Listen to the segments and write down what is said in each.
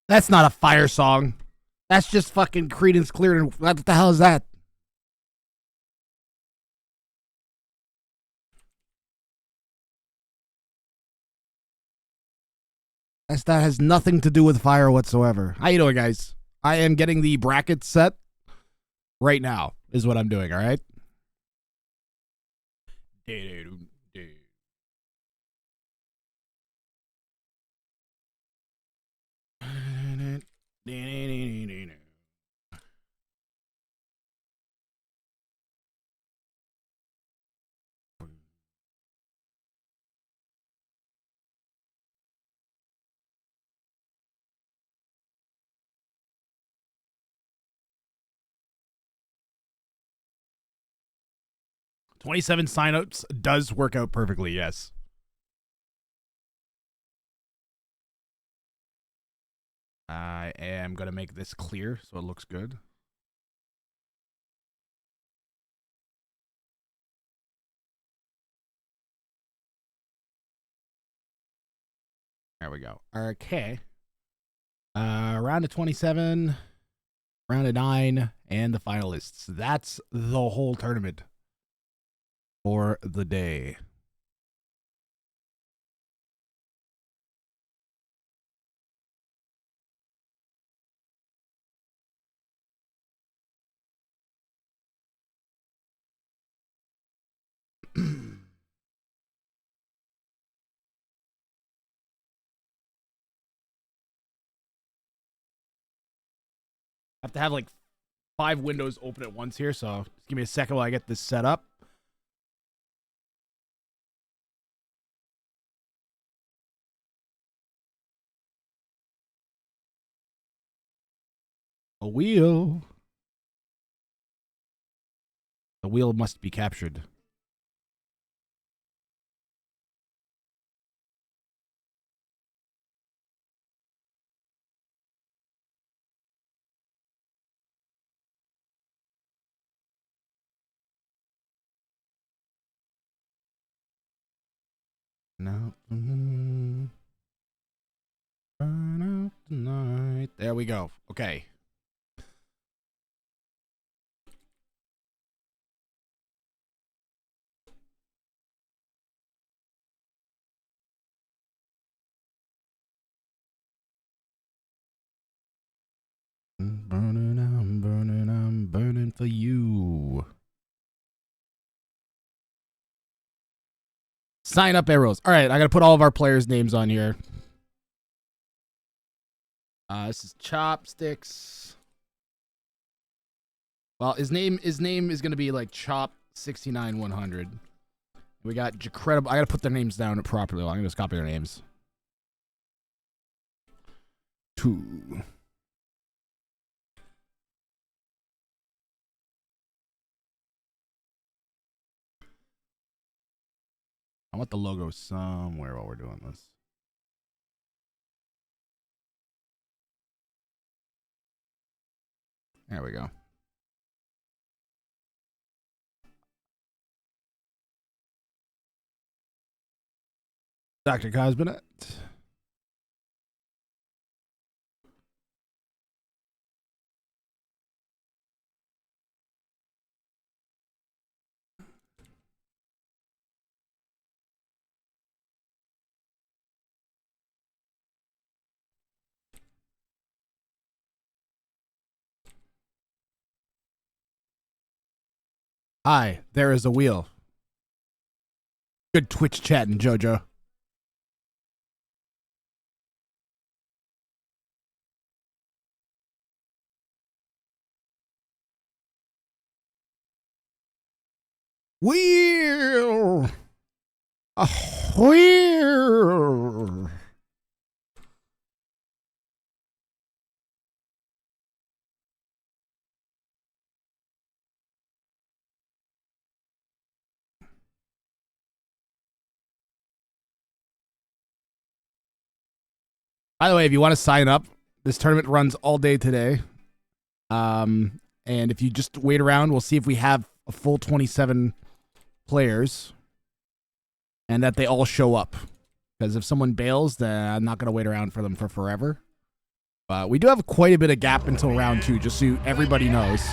That's not a fire song. That's just fucking Creedence Clear. What the hell is that? That has nothing to do with fire whatsoever. How you doing, guys? I am getting the bracket set right now, is what I'm doing, all right? $27 signups does work out perfectly, yes. I am going to make this clear so it looks good. There we go. Okay. Round of 27, round of 9, and the finalists. That's the whole tournament for the day. I have to have like 5 windows open at once here, so just give me a second while I get this set up. A wheel. The wheel must be captured. No. Burn out tonight. There we go. Okay. I'm burning for you. Sign up arrows. All right, I got to put all of our players' names on here. This is Chopsticks. Well, his name is going to be like Chop 69100. We got Jacredible. I got to put their names down properly. I'm going to just copy their names. 2. I want the logo somewhere while we're doing this. There we go. Dr. Cosmonet. Hi, there is a wheel. Good Twitch chatting, Jojo. Wheel! A wheel! By the way, if you want to sign up, this tournament runs all day today. And if you just wait around, we'll see if we have a full 27 players and that they all show up. Because if someone bails, then I'm not going to wait around for them for forever. We do have quite a bit of gap until round 2, just so everybody knows.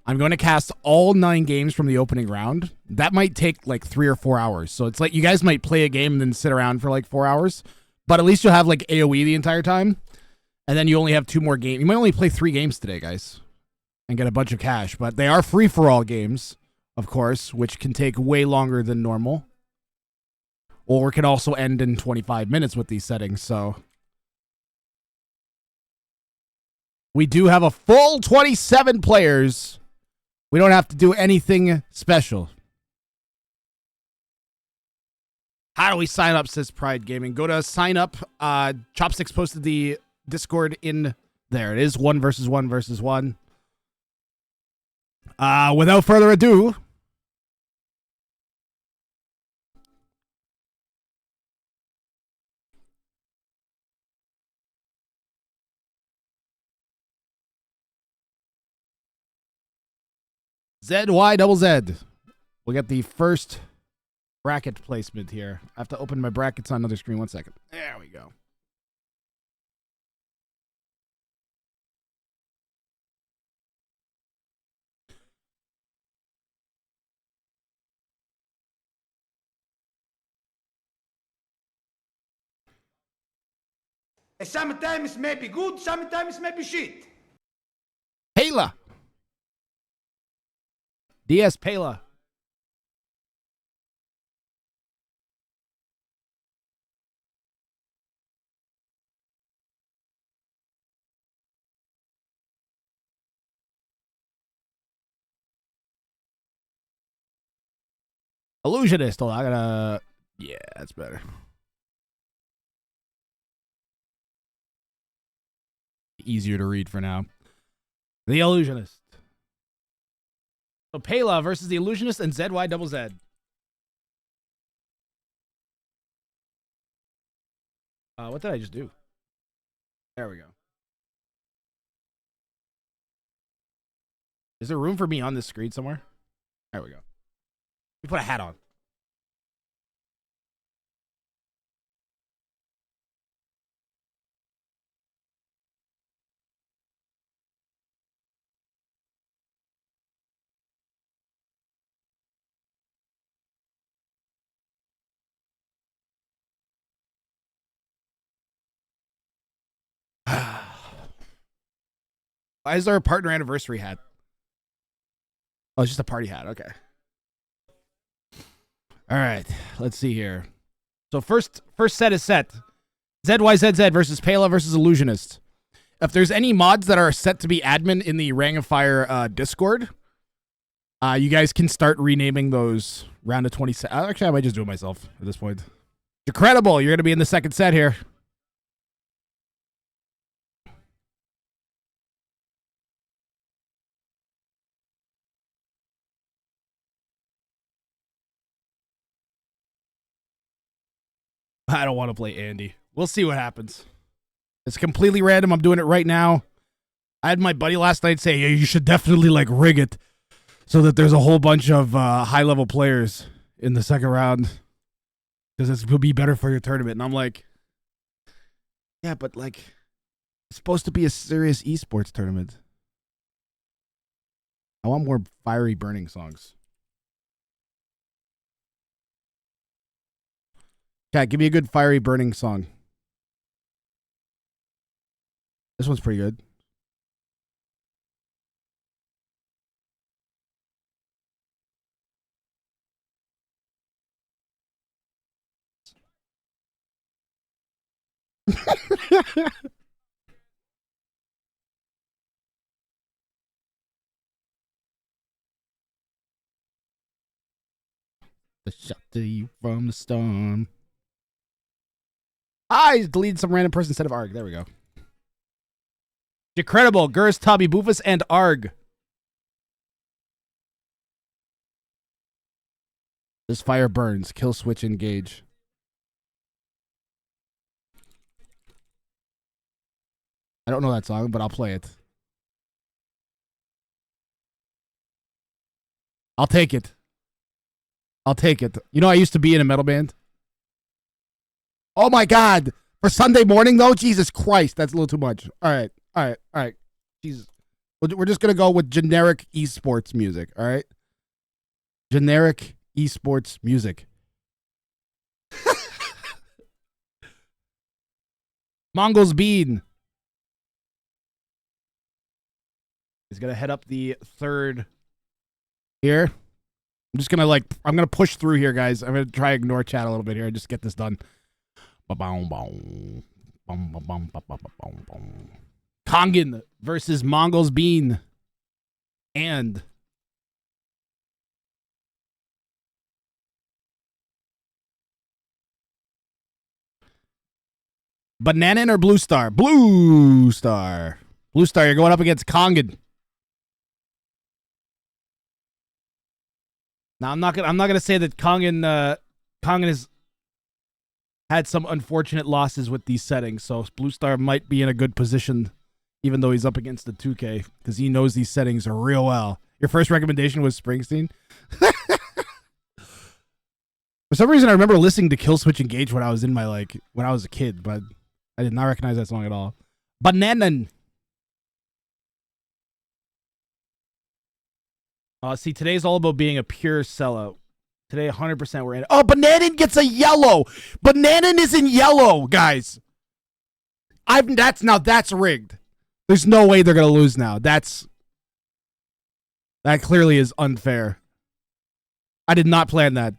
I'm going to cast all 9 games from the opening round. That might take like 3 or 4 hours. So it's like you guys might play a game and then sit around for like 4 hours. But at least you'll have like AoE the entire time. And then you only have 2 more games. You might only play 3 games today, guys. And get a bunch of cash. But they are free-for-all games, of course, which can take way longer than normal. Or can also end in 25 minutes with these settings, so... We do have a full 27 players. We don't have to do anything special. How do we sign up, says Pride Gaming? Go to sign up. Chopsticks posted the Discord in there. It is 1 versus 1 versus 1. Without further ado... ZY double Z. We'll get the first bracket placement here. I have to open my brackets on another screen. 1 second. There we go. Sometimes may be good, sometimes may be shit. Pela. DS Pela. Illusionist. Hold on, I gotta... Yeah, that's better. Easier to read for now. The Illusionist. So Pela versus the Illusionist and ZY double Z. What did I just do? There we go. Is there room for me on this screen somewhere? There we go. We put a hat on. Why is there a partner anniversary hat? Oh, it's just a party hat. Okay. All right. Let's see here. So first set is set. ZYZZ versus Pela versus Illusionist. If there's any mods that are set to be admin in the Wrang of Fire Discord, you guys can start renaming those round of 27. Actually, I might just do it myself at this point. You're credible. You're going to be in the second set here. I don't want to play Andy. We'll see what happens. It's completely random. I'm doing it right now. I had my buddy last night say, yeah, you should definitely like rig it so that there's a whole bunch of high-level players in the second round because this will be better for your tournament. And I'm like, yeah, but like, it's supposed to be a serious esports tournament. I want more fiery burning songs. Cat, give me a good fiery burning song. This one's pretty good. The shelter you from the storm. I deleted some random person instead of Arg. There we go. Decredible, Gurs, Tubby, Boofus, and Arg. This fire burns. Kill switch engage. I don't know that song, but I'll play it. I'll take it. I'll take it. You know, I used to be in a metal band. Oh my God. For Sunday morning, though, Jesus Christ, that's a little too much. All right, all right, all right. Jesus. We're just going to go with generic esports music, all right? Generic esports music. Mongols Bean is going to head up the third here. I'm just going to I'm going to push through here, guys. I'm going to try to ignore chat a little bit here and just get this done. Kongan versus Mongols Bean. And Bananan or Blue Star? Blue Star. Blue Star, you're going up against Kongan. Now I'm not gonna say that Kongan has had some unfortunate losses with these settings, so Blue Star might be in a good position, even though he's up against the 2K, because he knows these settings real well. Your first recommendation was Springsteen? For some reason, I remember listening to Kill Switch Engage when I was when I was a kid, but I did not recognize that song at all. Bananan. See, today's all about being a pure sellout. Today, 100% we're in it. Oh, Bananan gets a yellow. Bananan is in yellow, guys. That's rigged. There's no way they're gonna lose now. That clearly is unfair. I did not plan that.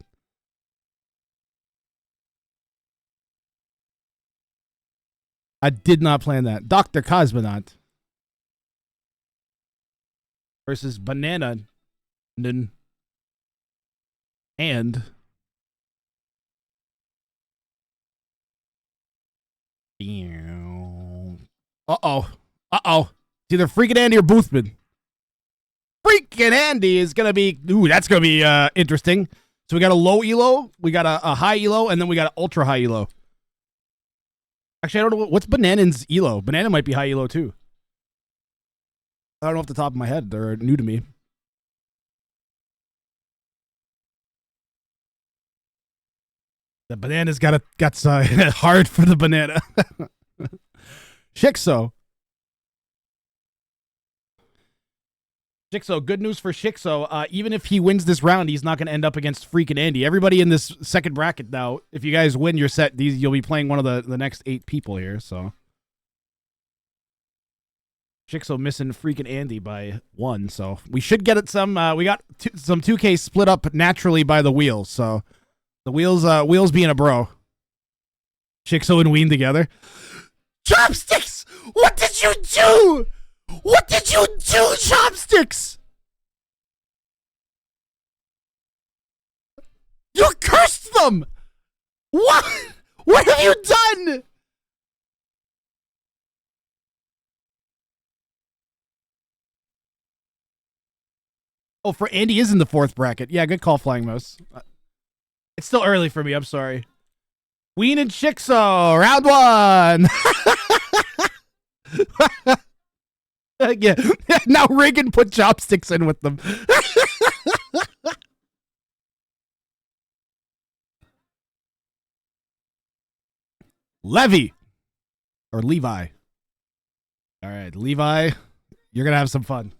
I did not plan that. Dr. Cosmonaut versus Banana and Uh-oh. It's either Freaking Andy or Boothman. Freaking Andy is going to be... Ooh, that's going to be interesting. So we got a low elo, we got a high elo, and then we got an ultra high elo. Actually, I don't know. What's Bananan's elo? Banana might be high elo, too. I don't know off the top of my head. They're new to me. The Banana's got hard for the Banana. Shixo, good news for Shixo. Even if he wins this round, he's not going to end up against freaking Andy. Everybody in this second bracket now, if you guys win your set, you'll be playing one of the next 8 people here. So Shixo missing freaking Andy by 1. So we should get it some. We got some 2K split up naturally by the wheels. So the wheels being a bro. Shixo and Ween together. Chopsticks! What did you do? What did you do, Chopsticks? You cursed them! What? What have you done? Oh, for Andy is in the 4th bracket. Yeah, good call, Flying Mouse. It's still early for me. I'm sorry. Ween and Shixo, round 1. Yeah. Now Reagan put Chopsticks in with them. Levi. Or Levi. All right, Levi, you're going to have some fun.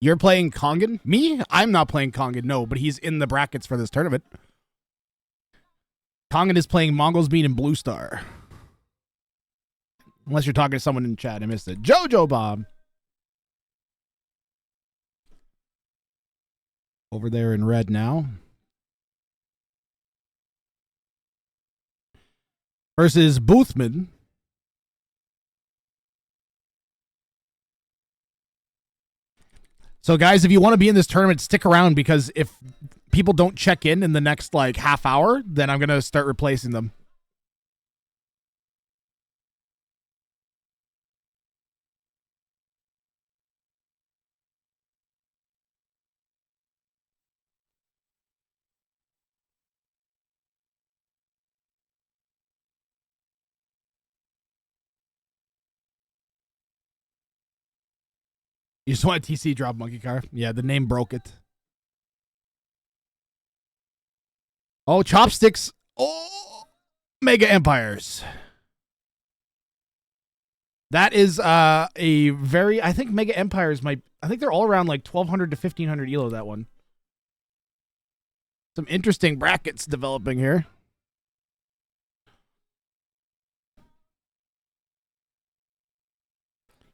You're playing Kongan? Me? I'm not playing Kongan, no, but he's in the brackets for this tournament. Kongan is playing Mongols Bean and Blue Star. Unless you're talking to someone in chat, I missed it. Jojo Bob. Over there in red now. Versus Boothman. So, guys, if you want to be in this tournament, stick around, because if people don't check in the next, half hour, then I'm going to start replacing them. You just want a TC drop monkey car? Yeah, the name broke it. Oh, chopsticks. Oh, Mega Empires. That is a very, I think Mega Empires might, I think they're all around like 1,200 to 1,500 ELO, that one. Some interesting brackets developing here.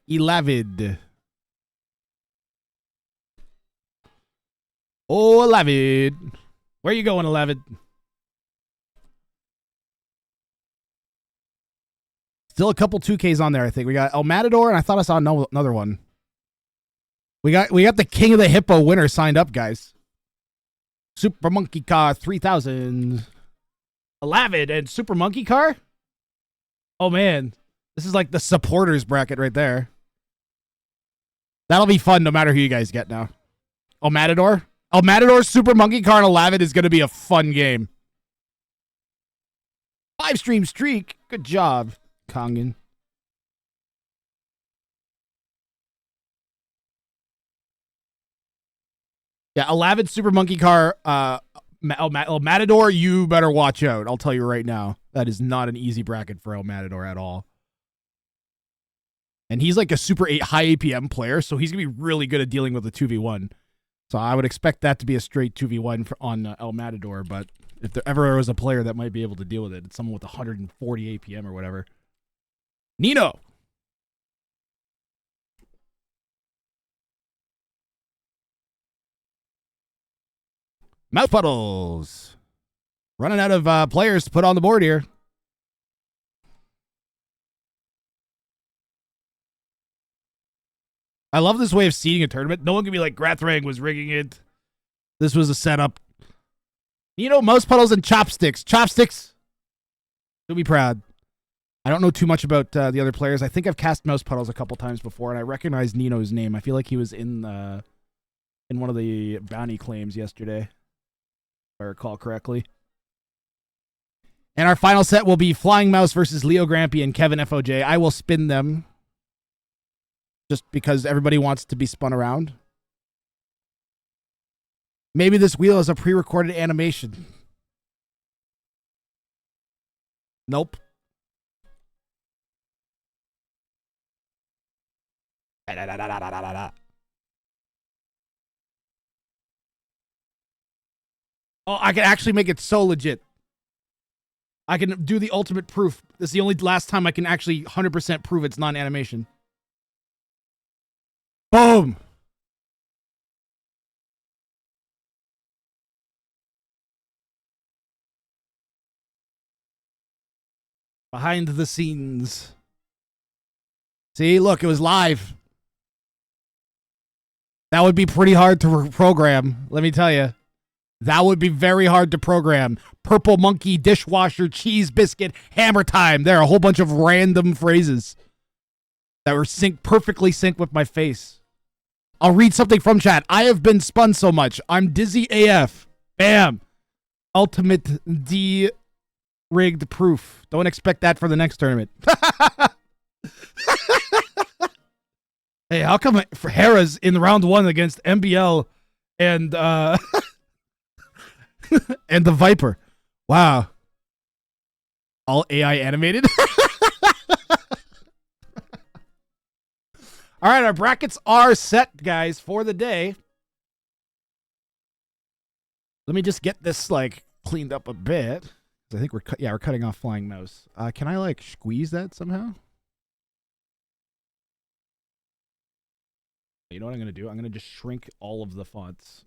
Elavid. Oh, Elavid. Where you going, Elavid? Still a couple 2Ks on there, I think. We got El Matador, and I thought I saw another one. We got the King of the Hippo winner signed up, guys. Super Monkey Car 3000. Elavid and Super Monkey Car? Oh, man. This is like the supporters bracket right there. That'll be fun no matter who you guys get now. El Matador? El Matador, Super Monkey Car, and Elavid is going to be a fun game. 5-stream streak. Good job, Kongan. Yeah, Elavid, Super Monkey Car, El Matador, you better watch out. I'll tell you right now. That is not an easy bracket for El Matador at all. And he's like a super high APM player, so he's going to be really good at dealing with the 2v1. So I would expect that to be a straight 2v1 on El Matador, but if there ever was a player that might be able to deal with it, it's someone with 140 APM or whatever. Nino! Mouth puddles. Running out of players to put on the board here. I love this way of seeding a tournament. No one can be like, Wrang was rigging it. This was a setup. You know, mouse puddles and chopsticks. Chopsticks. You'll be proud. I don't know too much about the other players. I think I've cast mouse puddles a couple times before, and I recognize Nino's name. I feel like he was in one of the bounty claims yesterday, if I recall correctly. And our final set will be Flying Mouse versus Leo Grampy and Kevin FOJ. I will spin them just because everybody wants to be spun around. Maybe this wheel is a pre-recorded animation. Nope. Oh, I can actually make it so legit. I can do the ultimate proof. This is the only last time I can actually 100% prove it's non-animation. Boom! Behind the scenes. See, look, it was live. That would be pretty hard to program, let me tell you. That would be very hard to program. Purple monkey, dishwasher, cheese biscuit, hammer time. There are a whole bunch of random phrases that were perfectly synced with my face. I'll read something from chat. I have been spun so much. I'm dizzy AF. Bam. Ultimate D-rigged proof. Don't expect that for the next tournament. Hey, how come Hera's in round 1 against MBL and and the Viper? Wow. All AI animated. All right, our brackets are set, guys, for the day. Let me just get this like cleaned up a bit. I think we're cutting off Flying Mouse. Can I like squeeze that somehow? You know what I'm gonna do? I'm gonna just shrink all of the fonts.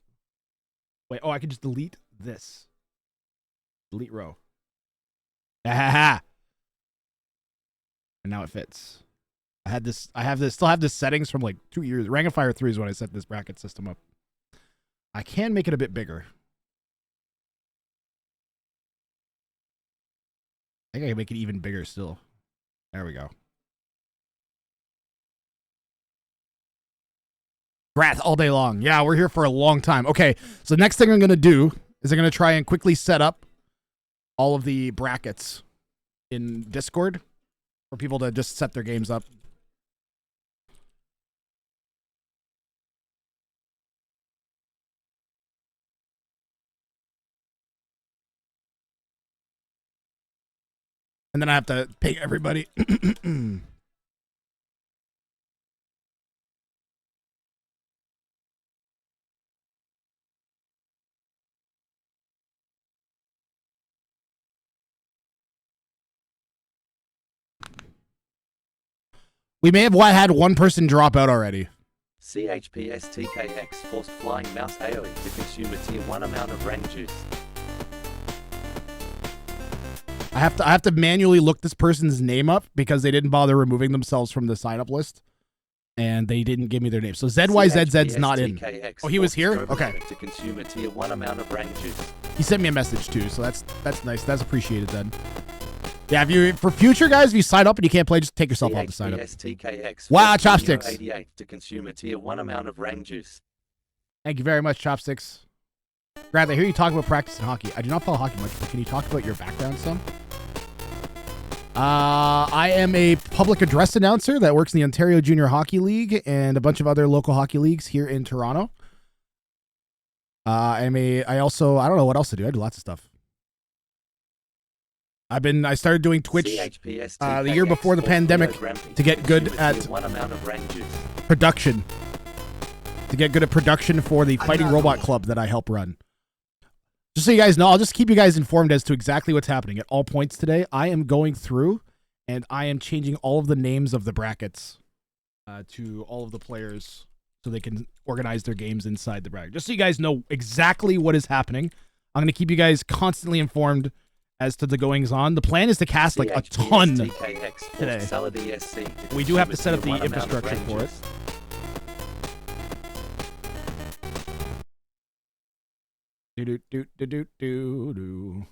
Wait, oh, I can just delete this. Delete row. And now it fits. Still have this settings from like 2 years. Wrang of Fire 3 is when I set this bracket system up. I can make it a bit bigger. I think I can make it even bigger still. There we go. Wrath all day long. Yeah, we're here for a long time. Okay, so next thing I'm going to do is I'm going to try and quickly set up all of the brackets in Discord for people to just set their games up. And then I have to ping everybody. We may have had one person drop out already. CHPSTKX forced flying mouse AoE to consume a tier 1 amount of Wrang juice. I have to manually look this person's name up because they didn't bother removing themselves from the sign up list. And they didn't give me their name. So ZYZZ's not in. Oh, he was here? Okay. To consume a tier 1 amount of Wrang juice. He sent me a message too, so that's nice. That's appreciated then. Yeah, if you for future guys, if you sign up and you can't play, just take yourself off the sign up. Wow, Chopsticks. To consume a tier 1 amount of Wrang juice. Thank you very much, Chopsticks. Grant, I hear you talk about practicing hockey. I do not follow hockey much, but can you talk about your background some? I am a public address announcer that works in the Ontario Junior Hockey League and a bunch of other local hockey leagues here in Toronto. I don't know what else to do. I do lots of stuff. I started doing Twitch the year before the pandemic to get good at production. To get good at production for the Fighting Robot Club that I help run. Just so you guys know, I'll just keep you guys informed as to exactly what's happening at all points today. I am going through and I am changing all of the names of the brackets to all of the players so they can organize their games inside the bracket. Just so you guys know exactly what is happening. I'm going to keep you guys constantly informed as to the goings on. The plan is to cast like a ton today. We do have to set up the infrastructure for it. Do.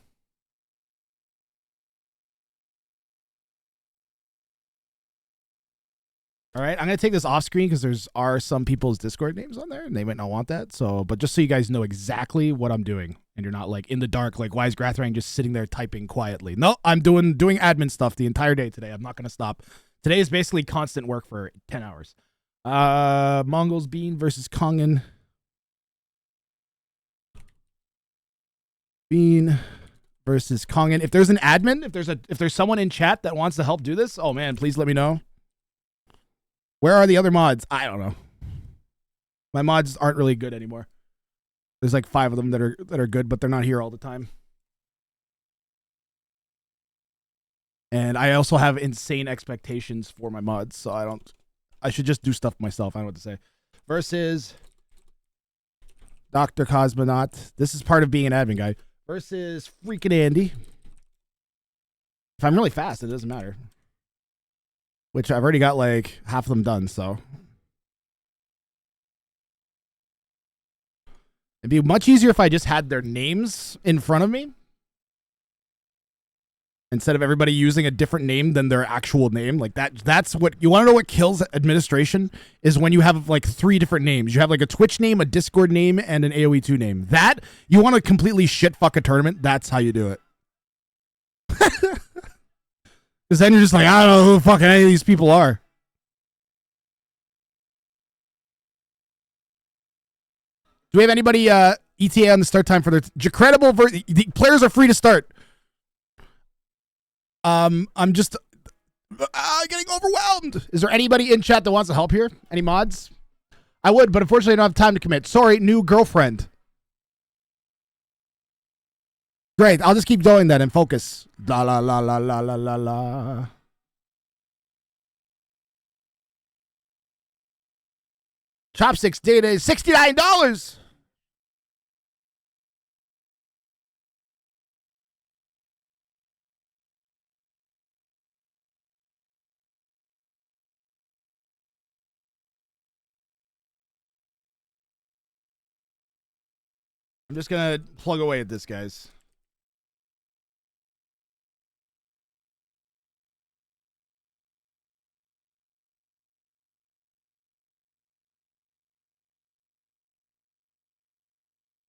All right, I'm gonna take this off screen because there are some people's Discord names on there, and they might not want that. So, but just so you guys know exactly what I'm doing, and you're not like in the dark, like why is Wrang just sitting there typing quietly? No, I'm doing admin stuff the entire day today. I'm not gonna stop. Today is basically constant work for 10 hours. Mongols Bean versus Kongan. Bean versus Kongan. If there's an admin, if there's someone in chat that wants to help do this, oh man, please let me know. Where are the other mods? I don't know. My mods aren't really good anymore. There's like 5 of them that are good, but they're not here all the time. And I also have insane expectations for my mods, so I should just do stuff myself. I don't know what to say. Versus Dr. Cosmonaut. This is part of being an admin guy. Versus freaking Andy. If I'm really fast, it doesn't matter. Which I've already got like half of them done, so. It'd be much easier if I just had their names in front of me. Instead of everybody using a different name than their actual name. Like that's what, you want to know what kills administration? Is when you have like 3 different names. You have like a Twitch name, a Discord name, and an AoE2 name. That, you want to completely shit fuck a tournament, that's how you do it. Because then you're just like, I don't know who the fuck any of these people are. Do we have anybody ETA on the start time for their credible? The players are free to start. I'm just getting overwhelmed. Is there anybody in chat that wants to help here? Any mods? I would, but unfortunately I don't have time to commit. Sorry, new girlfriend. Great, I'll just keep going then and focus. La la la la la la la la. Chopsticks data is $69. I'm just gonna plug away at this, guys.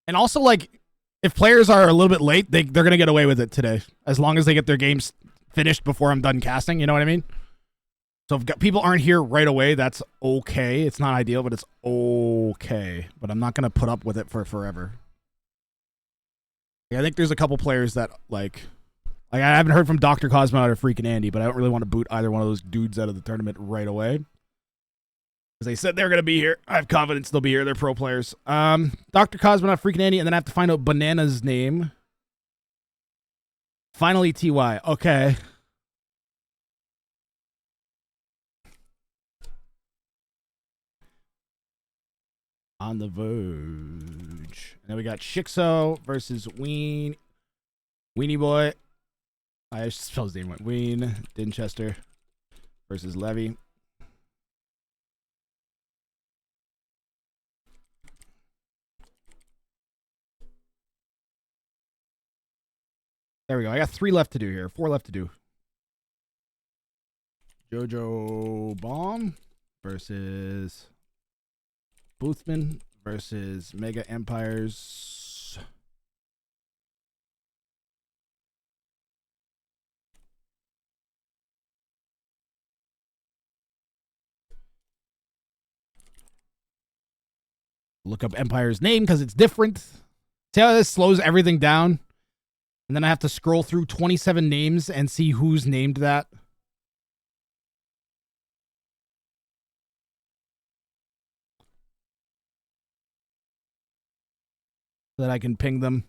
And also, like, if players are a little bit late, they're going to get away with it today. As long as they get their games finished before I'm done casting, you know what I mean? So if people aren't here right away, that's okay. It's not ideal, but it's okay. But I'm not going to put up with it for forever. I think there's a couple players that, like, Like, I haven't heard from Dr. Cosmo or freaking Andy, but I don't really want to boot either one of those dudes out of the tournament right away. Because they said they're going to be here. I have confidence they'll be here. They're pro players. Dr. Cosmo, freaking Andy, and then I have to find out Banana's name. Finally, TY. Okay. On the verge. And then we got Shixo versus Weenie Boy. I spelled his name right. Ween Dinchester versus Levy. There we go. I got 3 left to do here. 4 left to do. Jojo Bomb versus Boothman versus Mega Empires. Look up Empire's name because it's different. See how this slows everything down? And then I have to scroll through 27 names and see who's named that. So that I can ping them.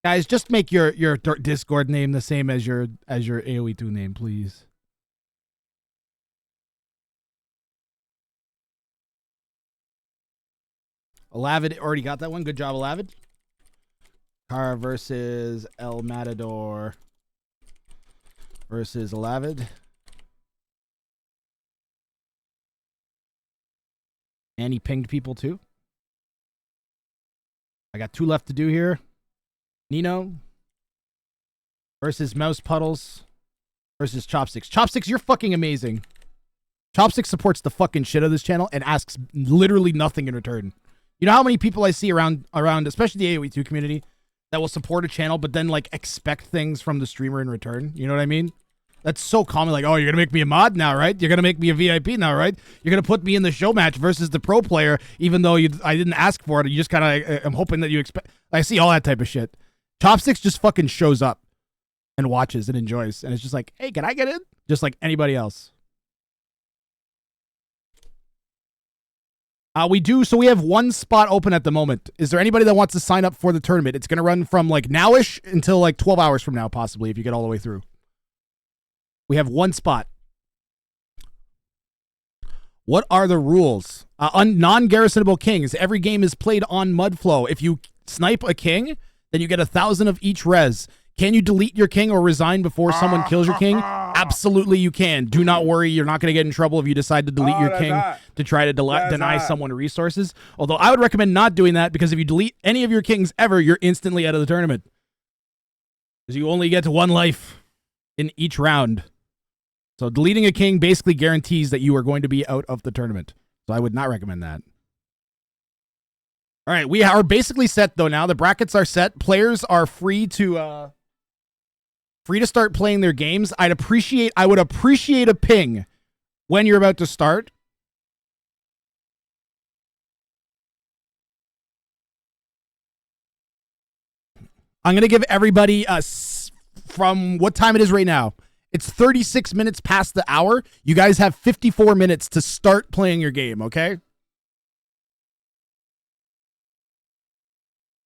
Guys, just make your Discord name the same as your AoE2 name, please. Alavid already got that one. Good job, Alavid. Kara versus El Matador versus Alavid. And he pinged people too. I got 2 left to do here. Nino versus Mouse Puddles versus Chopsticks. Chopsticks, you're fucking amazing. Chopsticks supports the fucking shit out of this channel and asks literally nothing in return. You know how many people I see around, especially the AoE2 community, that will support a channel but then like expect things from the streamer in return? You know what I mean? That's so common. Like, oh, you're gonna make me a mod now, right? You're gonna make me a VIP now, right? You're gonna put me in the show match versus the pro player, even though I didn't ask for it. You just kind of, I'm hoping that you expect. I see all that type of shit. Chopsticks just fucking shows up and watches and enjoys, and it's just like, hey, can I get in? Just like anybody else. So we have 1 spot open at the moment. Is there anybody that wants to sign up for the tournament? It's going to run from like nowish until like 12 hours from now, possibly, if you get all the way through. We have 1 spot. What are the rules? Non-garrisonable kings. Every game is played on Mudflow. If you snipe a king, then you get 1,000 of each res. Can you delete your king or resign before someone kills your king? Absolutely you can. Do not worry. You're not going to get in trouble if you decide to delete your king to try to deny someone resources. Although I would recommend not doing that, because if you delete any of your kings ever, you're instantly out of the tournament. Because you only get 1 life in each round. So deleting a king basically guarantees that you are going to be out of the tournament. So I would not recommend that. All right, we are basically set though now. The brackets are set. Players are free to start playing their games. I would appreciate a ping when you're about to start. I'm going to give everybody from what time it is right now. It's 36 minutes past the hour. You guys have 54 minutes to start playing your game, okay?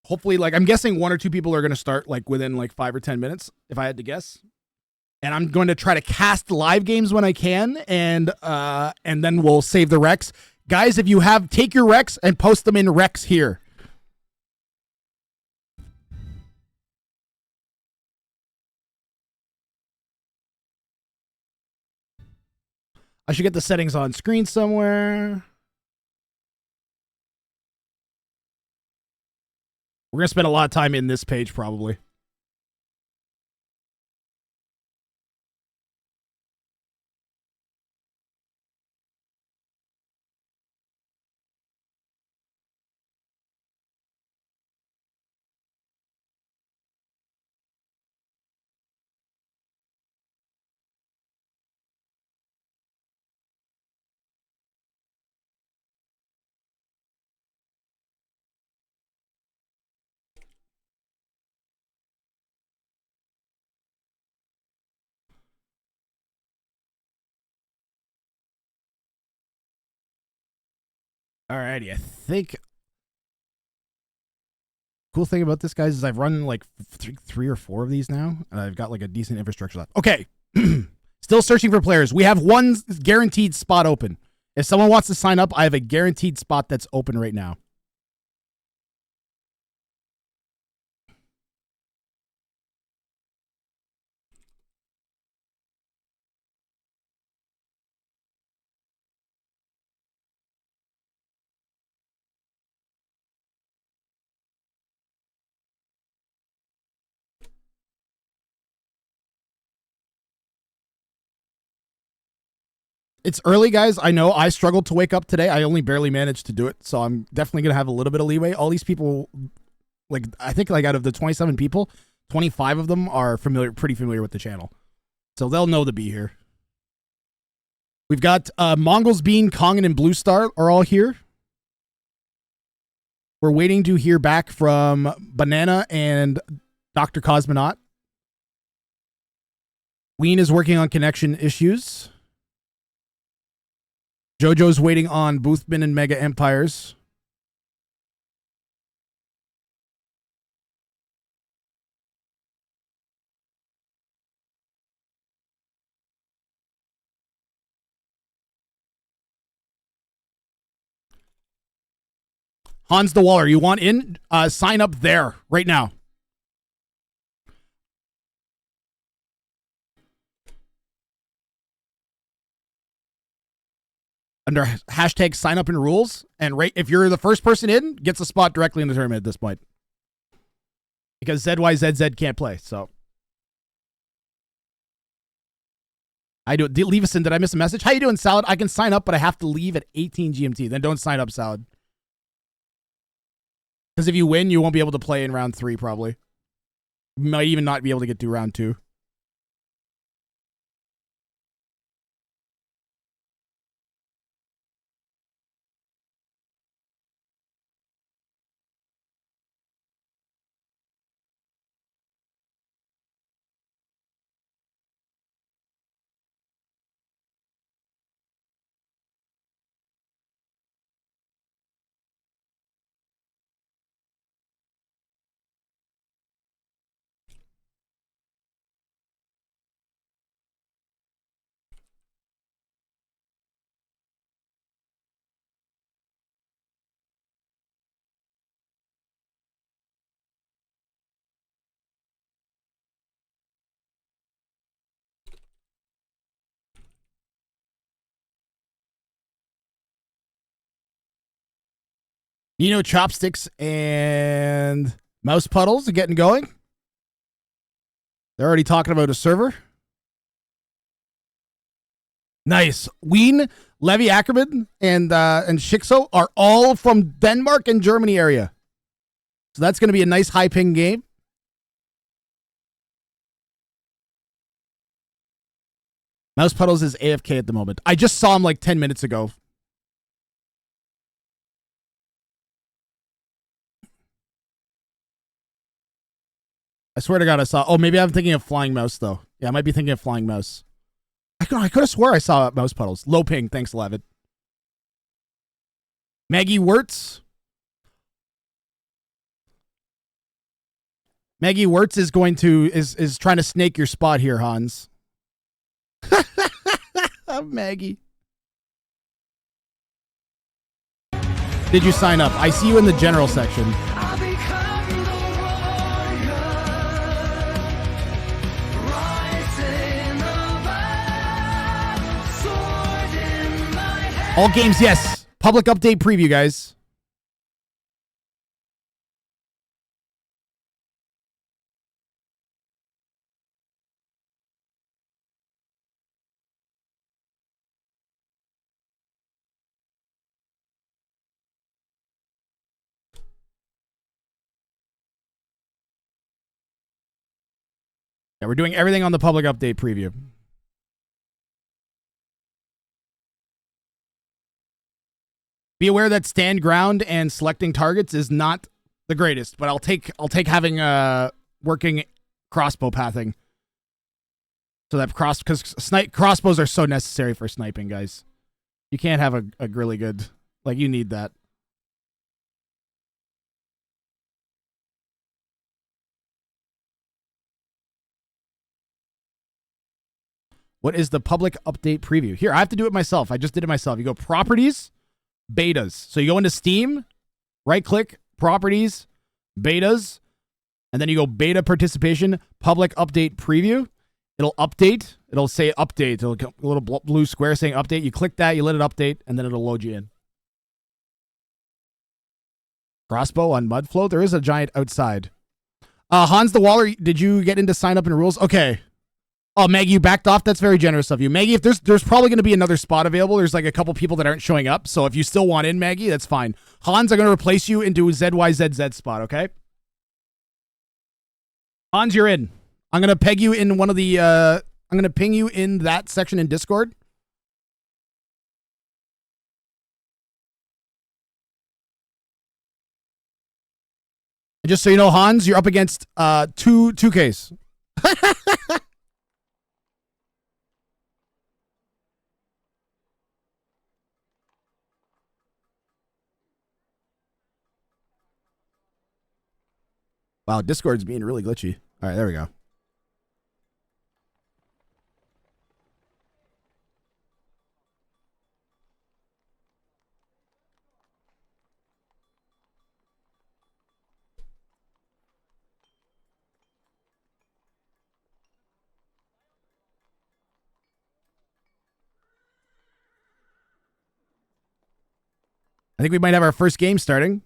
Hopefully, like, I'm guessing 1 or 2 people are going to start like within like 5 or 10 minutes, if I had to guess. And I'm going to try to cast live games when I can, and then we'll save the Rex. Guys, if you have, take your Rex and post them in Rex here. I should get the settings on screen somewhere. We're going to spend a lot of time in this page, probably. Alrighty, I think cool thing about this, guys, is I've run like three or four of these now, and I've got like a decent infrastructure left. Okay, still searching for players. We have one guaranteed spot open. If someone wants to sign up, I have a guaranteed spot that's open right now. It's early, guys. I know I struggled to wake up today. I only barely managed to do it, so I'm definitely going to have a little bit of leeway. All these people, like, I think like out of the 27 people, 25 of them are pretty familiar with the channel. So they'll know to be here. We've got Mongols, Bean, Kongan, and Blue Star are all here. We're waiting to hear back from Banana and Dr. Cosmonaut. Ween is working on connection issues. JoJo's waiting on Boothman and Mega Empires. Hans the Waller, you want in? Sign up there right now. Under hashtag sign up and rules, and if you're the first person in, gets a spot directly in the tournament at this point. Because ZYZZ can't play, so. I do. Leave us in. Did I miss a message? How you doing, Salad? I can sign up, but I have to leave at 18 GMT. Then don't sign up, Salad. Because if you win, you won't be able to play in round 3, probably. You might even not be able to get to round 2. Chopsticks and Mouse Puddles are getting going. They're already talking about a server. Nice. Ween, Levi Ackerman, and Shikso are all from Denmark and Germany area. So that's going to be a nice high ping game. Mouse Puddles is AFK at the moment. I just saw him like 10 minutes ago. I swear to God, I saw. Oh, maybe I'm thinking of Flying Mouse, though. Yeah, I might be thinking of Flying Mouse. I could have swore I saw Mouse Puddles. Low ping. Thanks, Levitt. Maggie Wirtz. Maggie Wirtz is going to is trying to snake your spot here, Hans. Maggie. Did you sign up? I see you in the general section. All games, yes. Public update preview, guys. Yeah, we're doing everything on the public update preview. Be aware that stand ground and selecting targets is not the greatest, but I'll take having working crossbow pathing. So that because crossbows are so necessary for sniping, guys. You can't have a really good, like, you need that. What is the public update preview? Here, I have to do it myself. I just did it myself. You go properties, betas. So you go into Steam, right click, properties, betas, and then you go beta participation, public update preview. It'll update. It'll say update. It'll come a little blue square saying update. You click that, you let it update, and then it'll load you in. Crossbow on Mudflow. There is a giant outside. Hans the Waller, did you get into sign up and rules? Okay. Oh, Maggie, you backed off? That's very generous of you. Maggie, if there's probably going to be another spot available. There's like a couple people that aren't showing up. So if you still want in, Maggie, that's fine. Hans, I'm going to replace you into a ZYZZ spot, okay? Hans, you're in. I'm going to peg you in one of the, I'm going to ping you in that section in Discord. And just so you know, Hans, you're up against 2Ks. Wow, Discord's being really glitchy. All right, there we go. I think we might have our first game starting.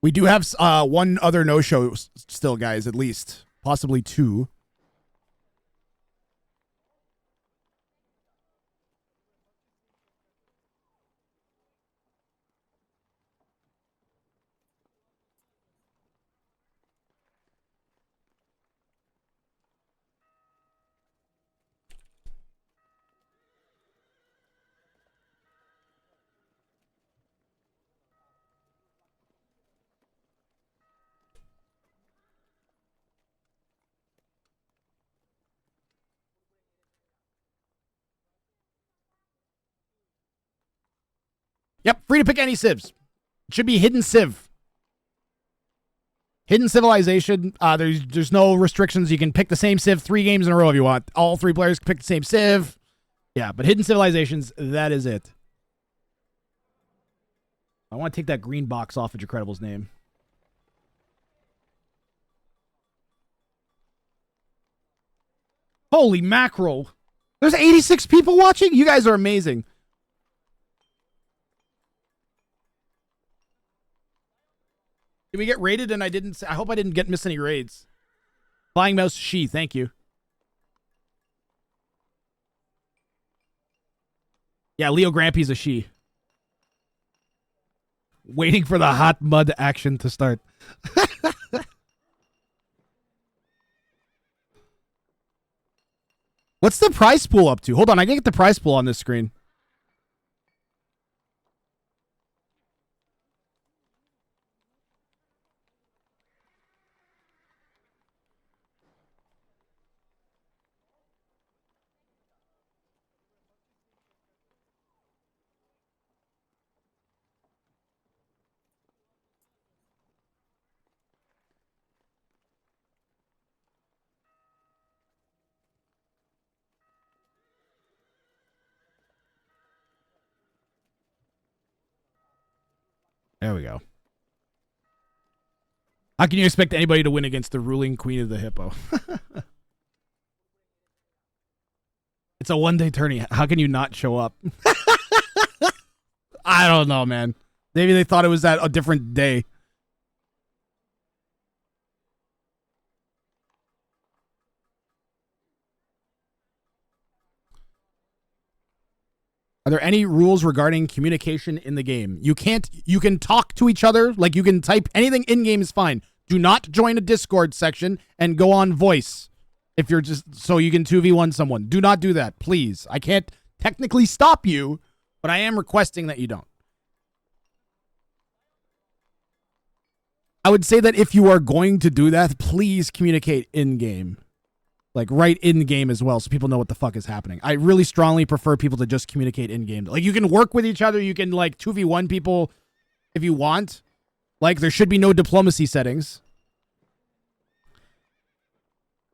We do have one other no-show still, guys, at least. Possibly two. Yep, free to pick any civs. It should be hidden civ. Hidden civilization. There's no restrictions. You can pick the same civ 3 games in a row if you want. All 3 players can pick the same civ. Yeah, but hidden civilizations, that is it. I want to take that green box off of Jacredible's name. Holy mackerel. There's 86 people watching? You guys are amazing. Did we get raided and I didn't... I hope I didn't miss any raids. Flying Mouse She, thank you. Yeah, Leo Grampy's a she. Waiting for the hot mud action to start. What's the prize pool up to? Hold on, I can get the prize pool on this screen. There we go. How can you expect anybody to win against the ruling queen of the hippo? It's a one-day tourney. How can you not show up? I don't know, man. Maybe they thought it was a different day. Are there any rules regarding communication in the game? You can talk to each other, like you can type anything in game is fine. Do not join a Discord section and go on voice if you're just so you can 2v1 someone. Do not do that, please. I can't technically stop you, but I am requesting that you don't. I would say that if you are going to do that, please communicate in game. Like right in game as well, so people know what the fuck is happening. I really strongly prefer people to just communicate in game. Like you can work with each other, you can like 2v1 people if you want. Like there should be no diplomacy settings.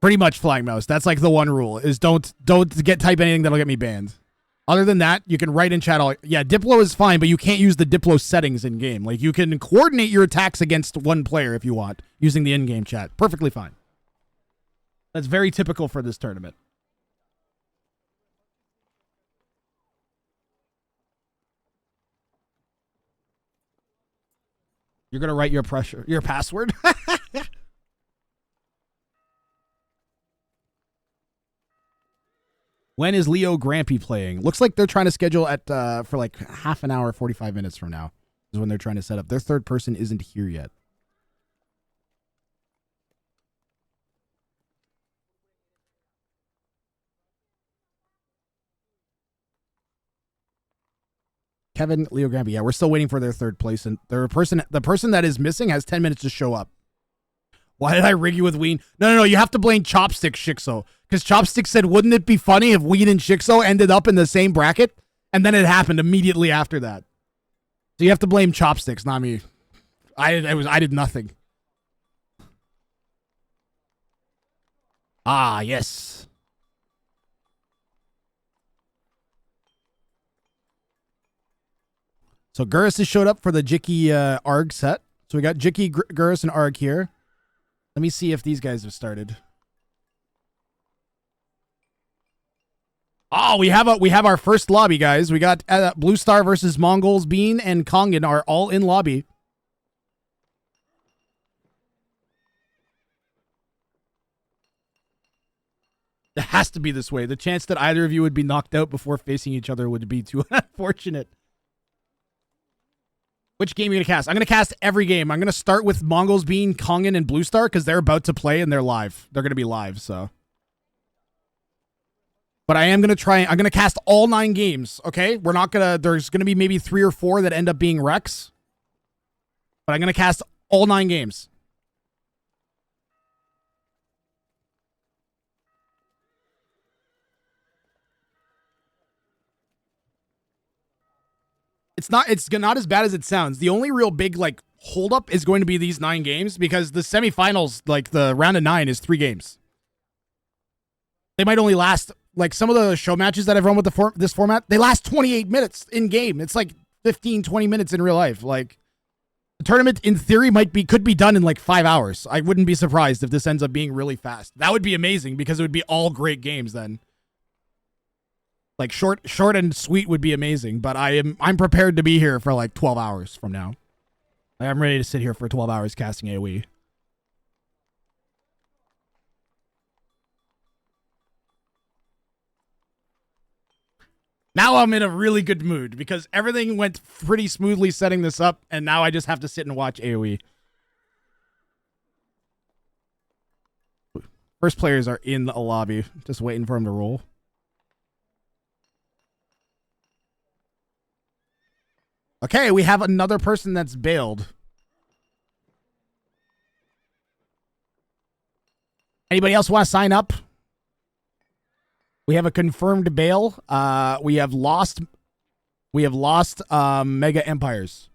Pretty much flying mouse. That's like the one rule is don't type anything that'll get me banned. Other than that, you can write in chat all. Yeah, Diplo is fine, but you can't use the Diplo settings in game. Like you can coordinate your attacks against one player if you want using the in-game chat. Perfectly fine. That's very typical for this tournament. You're gonna write your password. When is Leo Grampy playing? Looks like they're trying to schedule at for like half an hour, 45 minutes from now is when they're trying to set up. Their third person isn't here yet. Kevin, Leo Grampy. Yeah, we're still waiting for their third place, and the person that is missing has 10 minutes to show up. Why did I rig you with Ween? No. You have to blame Chopstick Shixo. Because Chopstick said, wouldn't it be funny if Ween and Shixo ended up in the same bracket? And then it happened immediately after that. So you have to blame Chopsticks, not me. I did nothing. Ah, yes. So Gurus has showed up for the Jicky Arg set. So we got Jicky, Gurus, and Arg here. Let me see if these guys have started. Oh, we have our first lobby, guys. We got Blue Star versus Mongols. Bean and Kongan are all in lobby. It has to be this way. The chance that either of you would be knocked out before facing each other would be too unfortunate. Which game are you going to cast? I'm going to cast every game. I'm going to start with Mongols, Bean, Kongan, and Blue Star because they're about to play and they're live. They're going to be live, so. But I am going to try. I'm going to cast all 9 games, okay? We're not going to. There's going to be maybe 3 or 4 that end up being Rex. But I'm going to cast all 9 games. It's not as bad as it sounds. The only real big like holdup is going to be these 9 games because the semifinals, like the round of 9, is 3 games. They might only last like some of the show matches that I've run with this format. They last 28 minutes in game. It's like 15, 20 minutes in real life. Like the tournament in theory could be done in like 5 hours. I wouldn't be surprised if this ends up being really fast. That would be amazing because it would be all great games then. Like short and sweet would be amazing, but I'm prepared to be here for like 12 hours from now. I'm ready to sit here for 12 hours casting AoE. Now I'm in a really good mood because everything went pretty smoothly setting this up, and now I just have to sit and watch AoE. First players are in the lobby, just waiting for them to roll. Okay, we have another person that's bailed. Anybody else want to sign up? We have a confirmed bail. We have lost Mega Empires.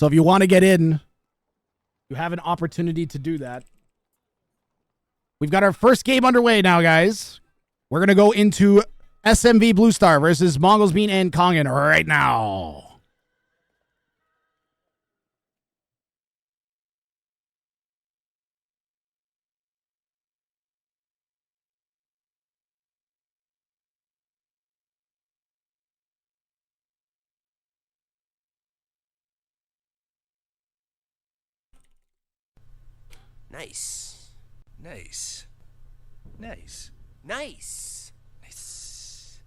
So if you want to get in, you have an opportunity to do that. We've got our first game underway now, guys. We're going to go into SMV Blue Star versus Mongols, Bean, and Kongan right now. Nice. Nice. Nice. Nice. Nice.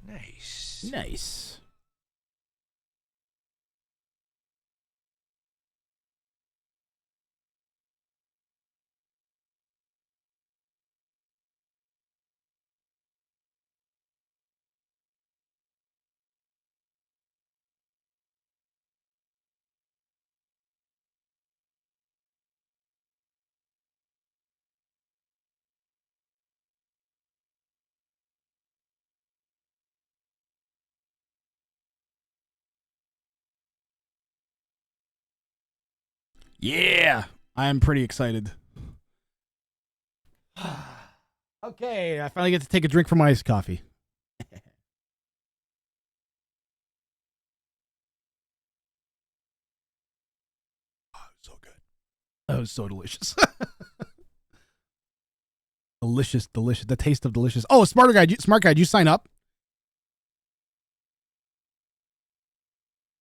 Nice. Nice. Yeah, I am pretty excited. Okay, I finally get to take a drink from my iced coffee. So good. That was so delicious. Delicious. The taste of delicious. Oh, smart guy, did you sign up?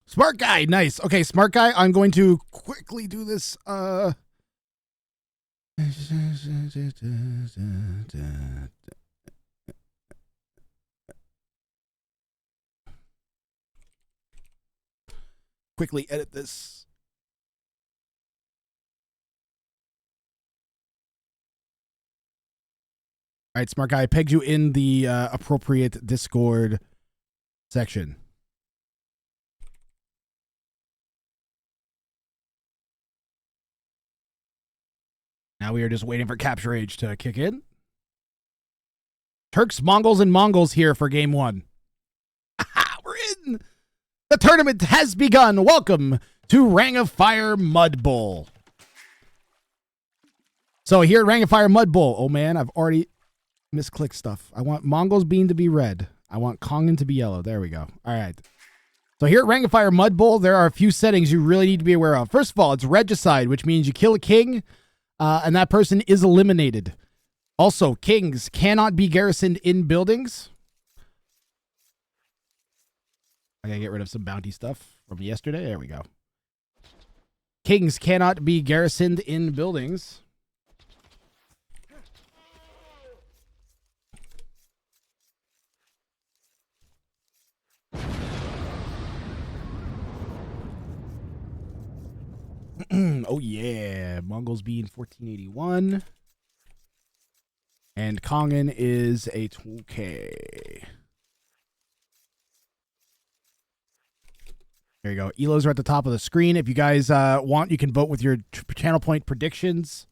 Smart guy, nice. Okay, smart guy, I'm going to quickly do this. Quickly edit this. All right, smart guy, I pegged you in the appropriate Discord section. Now we are just waiting for Capture Age to kick in. Turks, Mongols, and Mongols here for game one. We're in. The tournament has begun. Welcome to Wrang of Fire Mudbowl. So here at Wrang of Fire Mudbowl, oh man, I've already misclicked stuff. I want Mongols bean to be red. I want Kongan to be yellow. There we go. All right. So here at Wrang of Fire Mudbowl, there are a few settings you really need to be aware of. First of all, it's regicide, which means you kill a king, and that person is eliminated. Also, kings cannot be garrisoned in buildings. I gotta get rid of some bounty stuff from yesterday. There we go. Kings cannot be garrisoned in buildings. Oh yeah, Mongols being 1481. And Kongan is a 2K. There you go. Elos are at the top of the screen. If you guys want, you can vote with your channel point predictions.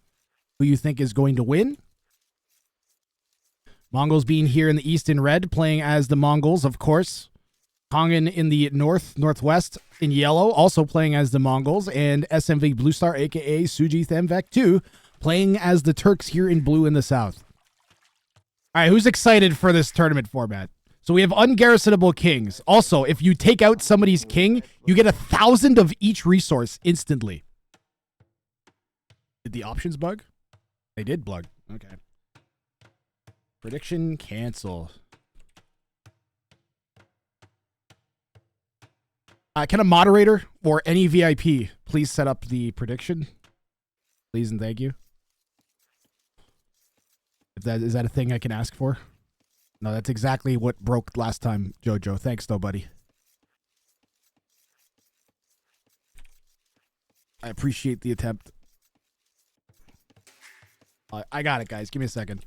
Who you think is going to win. Mongols being here in the east in red, playing as the Mongols, of course. Kongan in the northwest in yellow, also playing as the Mongols. And SMV Blue Star, a.k.a. Suji Themvek 2, playing as the Turks here in blue in the south. All right, who's excited for this tournament format? So we have ungarrisonable kings. Also, if you take out somebody's king, you get 1,000 of each resource instantly. Did the options bug? They did bug. Okay. Prediction cancel. Can a moderator or any VIP please set up the prediction? Please and thank you. Is that a thing I can ask for? No, that's exactly what broke last time, Jojo. Thanks, though, buddy. I appreciate the attempt. I got it, guys. Give me a second.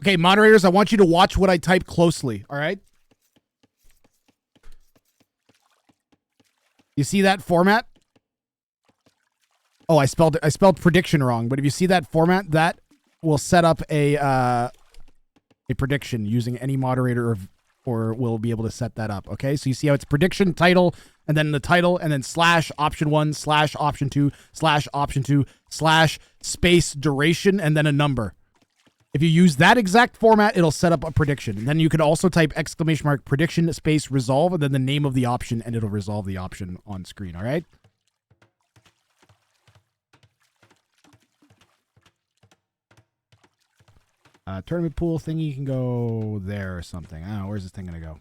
Okay, moderators, I want you to watch what I type closely, all right? You see that format? Oh, I spelled prediction wrong, but if you see that format, that will set up a prediction using any moderator or we'll be able to set that up, okay? So you see how it's prediction, title, and then the title, and then slash option 1, slash option 2, slash option 2, slash space duration, and then a number. If you use that exact format, it'll set up a prediction. And then you can also type exclamation mark prediction space resolve and then the name of the option and it'll resolve the option on screen. All right. Tournament pool thingy can go there or something. I don't know. Where's this thing going to go?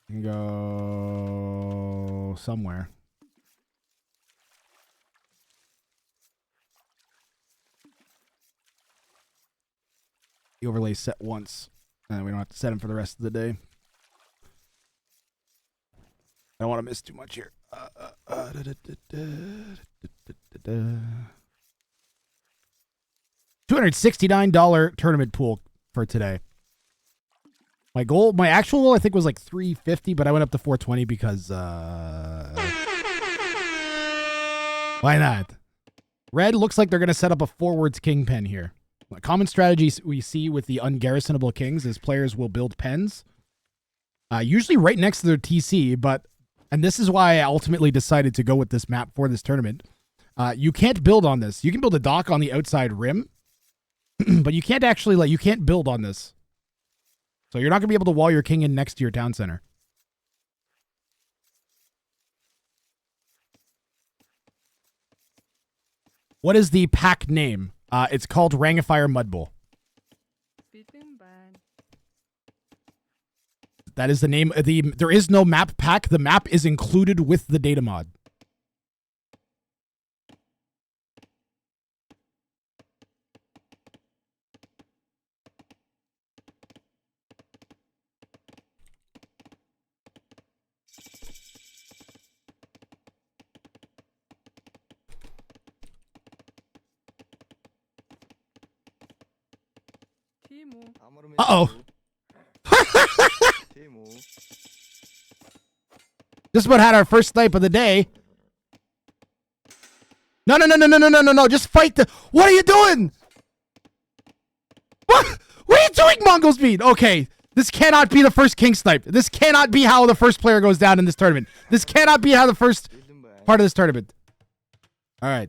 You can go somewhere. The overlay set once, and we don't have to set them for the rest of the day. I don't want to miss too much here. $269 tournament pool. for today. My actual goal, I think, was like 350, but I went up to 420 because, why not? Red looks like they're going to set up a forwards king pen here. A common strategy we see with the ungarrisonable kings is players will build pens, usually right next to their TC, and this is why I ultimately decided to go with this map for this tournament. You can't build on this. You can build a dock on the outside rim, but you can't actually, you can't build on this. So you're not going to be able to wall your king in next to your town center. What is the pack name? It's called Wrangifier Mudbowl. That is the name. There is no map pack. The map is included with the data mod. Uh-oh. Just about had our first snipe of the day. No. Just fight the... What are you doing? What are you doing, Mongol Speed? Okay. This cannot be the first king snipe. This cannot be how the first player goes down in this tournament. This cannot be how the first part of this tournament. All right.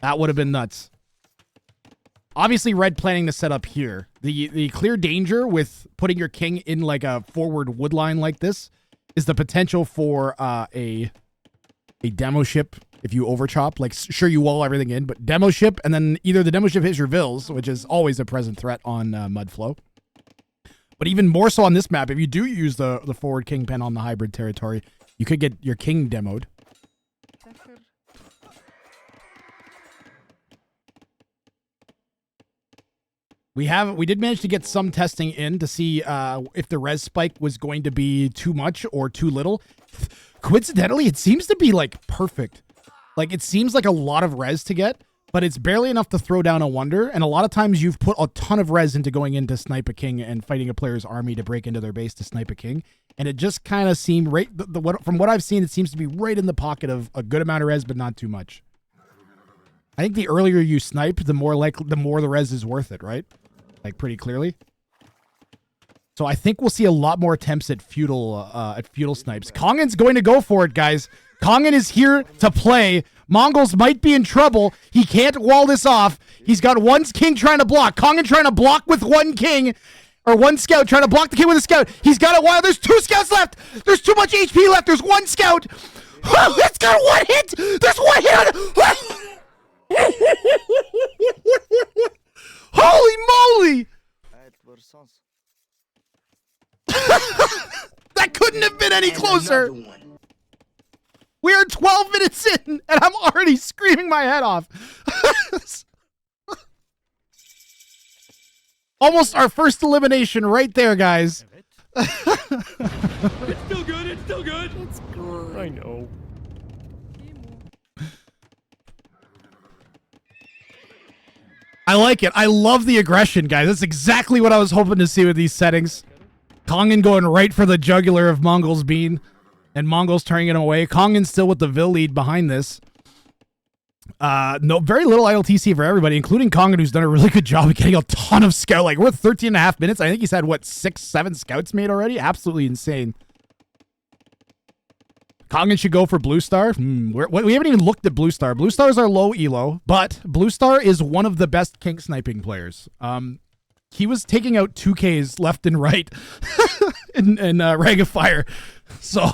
That would have been nuts. Obviously, red planning to set up here. The clear danger with putting your king in like a forward wood line like this is the potential for a demo ship if you overchop. Like, sure, you wall everything in, but demo ship, and then either the demo ship hits your vills, which is always a present threat on Mudflow. But even more so on this map, if you do use the forward king pen on the hybrid territory, you could get your king demoed. We did manage to get some testing in to see if the res spike was going to be too much or too little. Coincidentally, it seems to be like perfect. Like, it seems like a lot of res to get, but it's barely enough to throw down a wonder. And a lot of times you've put a ton of res into going in to snipe a king and fighting a player's army to break into their base to snipe a king. And it just kind of seemed right, from what I've seen, it seems to be right in the pocket of a good amount of res, but not too much. I think the earlier you snipe, the more the res is worth it, right? Like, pretty clearly. So I think we'll see a lot more attempts at feudal snipes. Kongan's going to go for it, guys. Kongan is here to play. Mongols might be in trouble. He can't wall this off. He's got one king trying to block. Kongan trying to block with one king. Or one scout trying to block the king with a scout. He's got it wild. There's 2 scouts left. There's too much HP left. There's 1 scout. Oh, it's got 1 hit. There's 1 hit on it. Holy moly! That couldn't have been any closer. We are 12 minutes in, and I'm already screaming my head off. Almost our first elimination right there, guys. It's still good. It's still good. It's good. I know. I like it. I love the aggression, guys. That's exactly what I was hoping to see with these settings. Kongan going right for the jugular of Mongol's Bean, and Mongols turning it away. Kongan's still with the Vil lead behind this. No, very little ILTC for everybody, including Kongan, who's done a really good job of getting a ton of scout. Like, we're at 13 and a half minutes. I think he's had, what, 6, 7 scouts made already? Absolutely insane. Kongan should go for Blue Star. We haven't even looked at Blue Star. Blue Stars are low elo, but Blue Star is one of the best king sniping players. He was taking out 2Ks left and right in Rag of Fire. So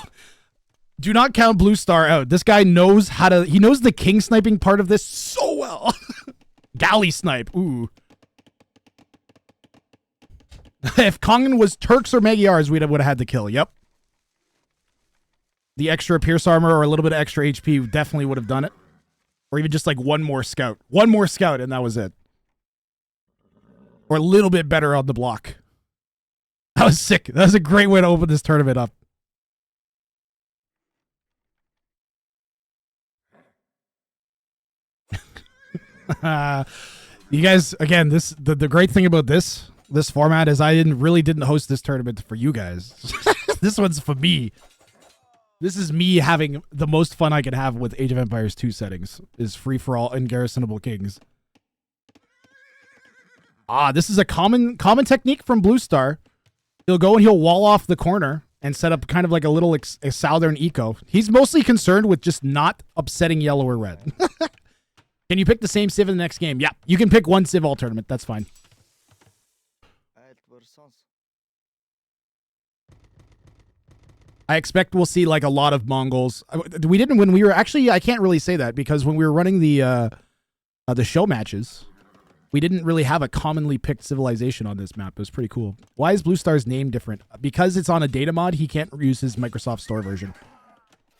do not count Blue Star out. This guy knows he knows the king sniping part of this so well. Galley snipe. Ooh. If Kongan was Turks or Magyars, would have had the kill. Yep. The extra Pierce armor or a little bit of extra HP definitely would have done it. Or even just like one more scout. One more scout and that was it. Or a little bit better on the block. That was sick. That was a great way to open this tournament up. You guys, again, the great thing about this format is I didn't host this tournament for you guys. This one's for me. This is me having the most fun I can have with Age of Empires 2 settings. Is free for all and Garrisonable Kings. This is a common technique from Blue Star. He'll go and he'll wall off the corner and set up kind of like a little a southern eco. He's mostly concerned with just not upsetting yellow or red. Can you pick the same civ in the next game? Yeah, you can pick one civ all tournament. That's fine. I expect we'll see like a lot of Mongols. We didn't when we were actually. I can't really say that because when we were running the show matches, we didn't really have a commonly picked civilization on this map. It was pretty cool. Why is Blue Star's name different? Because it's on a data mod, he can't use his Microsoft Store version,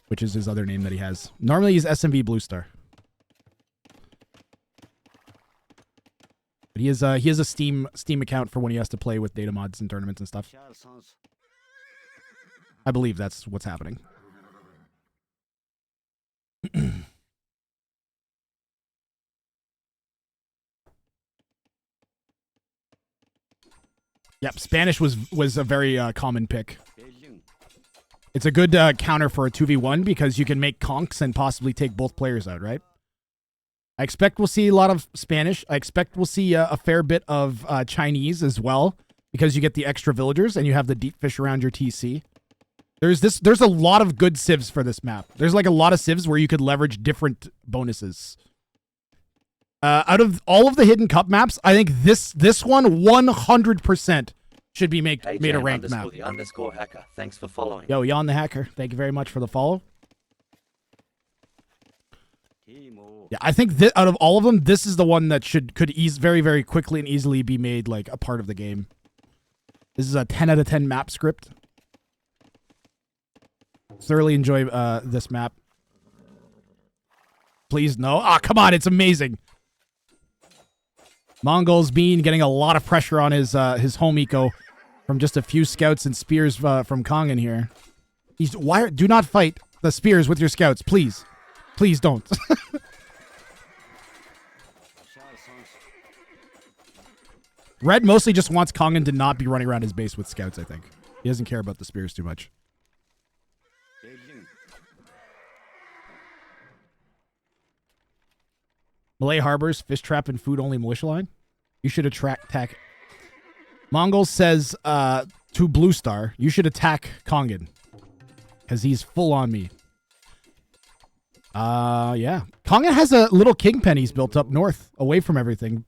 which is his other name that he has. Normally, he's SMV Blue Star. But he has a Steam account for when he has to play with data mods and tournaments and stuff. I believe that's what's happening. Yep, Spanish was a very common pick. It's a good counter for a 2v1 because you can make conks and possibly take both players out, right? I expect we'll see a lot of Spanish. I expect we'll see a fair bit of Chinese as well because you get the extra villagers and you have the deep fish around your TC. There's a lot of good civs for this map. There's like a lot of civs where you could leverage different bonuses. Out of all of the hidden cup maps, I think this one 100% should be made a ranked map. The _hacker. Thanks for following. Yo, Jan the Hacker, thank you very much for the follow. Yeah, I think out of all of them, this is the one that could very, very quickly and easily be made like a part of the game. This is a 10 out of 10 map script. Thoroughly enjoy this map. Please no. Come on, it's amazing. Mongols Bean getting a lot of pressure on his home eco from just a few scouts and spears from Kong in here. Do not fight the spears with your scouts, please. Please don't. Red mostly just wants Kongan to not be running around his base with scouts, I think. He doesn't care about the spears too much. Malay Harbors, fish trap and food only militia line. You should attack. Mongol says to Blue Star, you should attack Kongan. Because he's full on me. Yeah. Kongan has a little kingpen he's built up north, away from everything.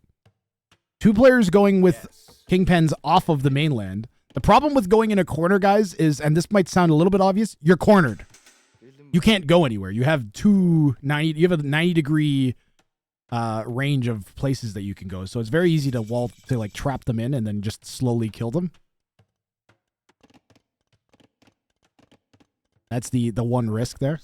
2 players going with kingpens off of the mainland. The problem with going in a corner, guys, is, and this might sound a little bit obvious, you're cornered. You can't go anywhere. You have you have a 90-degree range of places that you can go. So it's very easy to like trap them in and then just slowly kill them. That's the one risk there.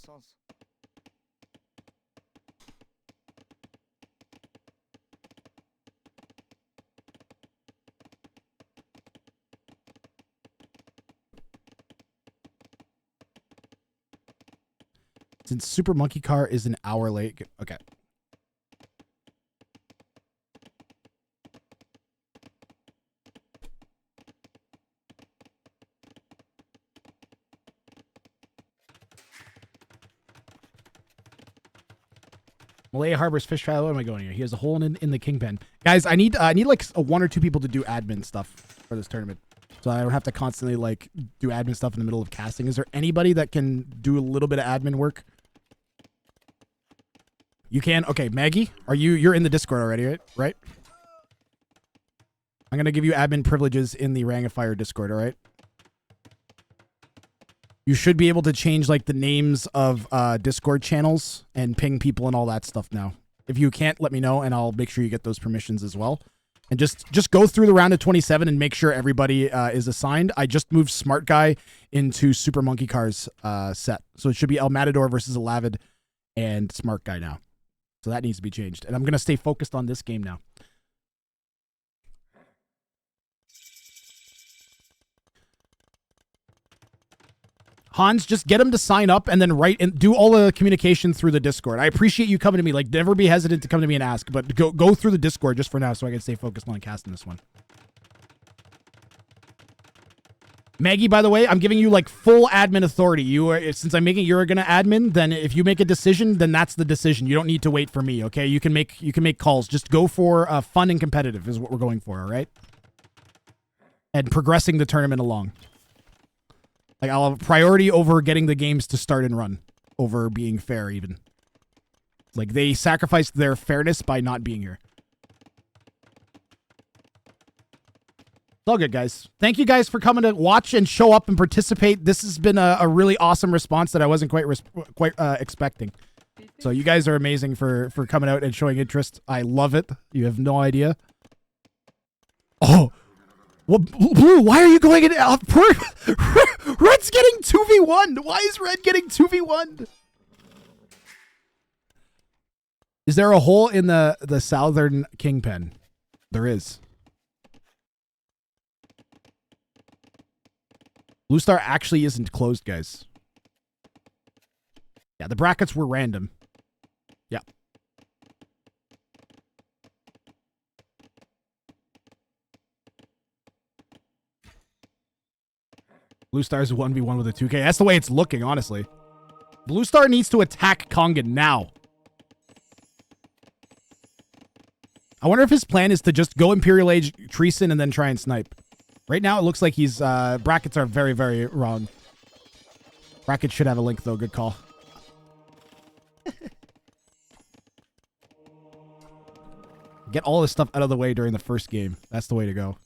Since Super Monkey Car is an hour late. Okay. Malay Harbor's fish trial. What am I going here? He has a hole in the kingpen. Guys, I need like 1 or 2 people to do admin stuff for this tournament. So I don't have to constantly like do admin stuff in the middle of casting. Is there anybody that can do a little bit of admin work? You can? Okay, Maggie, you're in the Discord already, right? I'm going to give you admin privileges in the Wrang of Fire Discord, all right? You should be able to change like the names of Discord channels and ping people and all that stuff now. If you can't, let me know and I'll make sure you get those permissions as well. And just go through the round of 27 and make sure everybody is assigned. I just moved Smart Guy into Super Monkey Car's set. So it should be El Matador versus Alavid and Smart Guy now. So that needs to be changed. And I'm going to stay focused on this game now. Hans, just get him to sign up and then write and do all the communication through the Discord. I appreciate you coming to me. Like, never be hesitant to come to me and ask, but go through the Discord just for now so I can stay focused on casting this one. Maggie, by the way, I'm giving you like full admin authority. You are, since I'm making you're gonna admin, then if you make a decision, then that's the decision. You don't need to wait for me, okay? You can make calls. Just go for fun and competitive is what we're going for, all right? And progressing the tournament along. Like, I'll have priority over getting the games to start and run over being fair even. Like, they sacrificed their fairness by not being here. It's all good, guys. Thank you guys for coming to watch and show up and participate. This has been a really awesome response that I wasn't quite expecting. So you guys are amazing for coming out and showing interest. I love it. You have no idea. Oh, well, Blue, why are you going in? Red's getting 2v1. Why is Red getting 2v1? Is there a hole in the southern kingpin? There is. Blue Star actually isn't closed, guys. Yeah, the brackets were random. Yeah. Blue Star's 1v1 with a 2K. That's the way it's looking, honestly. Blue Star needs to attack Kongan now. I wonder if his plan is to just go Imperial Age Treason and then try and snipe. Right now, it looks like he's... brackets are very, very wrong. Brackets should have a link, though. Good call. Get all this stuff out of the way during the first game. That's the way to go.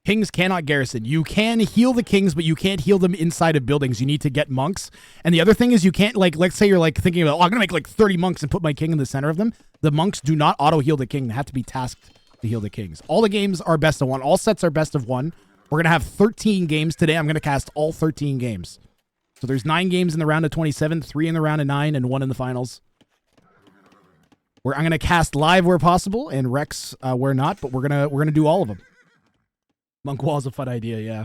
Kings cannot garrison. You can heal the kings, but you can't heal them inside of buildings. You need to get monks. And the other thing is you can't, like, let's say you're, like, thinking about, oh, I'm going to make, like, 30 monks and put my king in the center of them. The monks do not auto-heal the king. They have to be tasked to heal the kings. All the games are best of one. All sets are best of one. We're going to have 13 games today. I'm going to cast all 13 games. So there's 9 games in the round of 27, 3 in the round of 9, and 1 in the finals. I'm going to cast live where possible, and Rex where not, but we're gonna do all of them. Monk wall is a fun idea, yeah.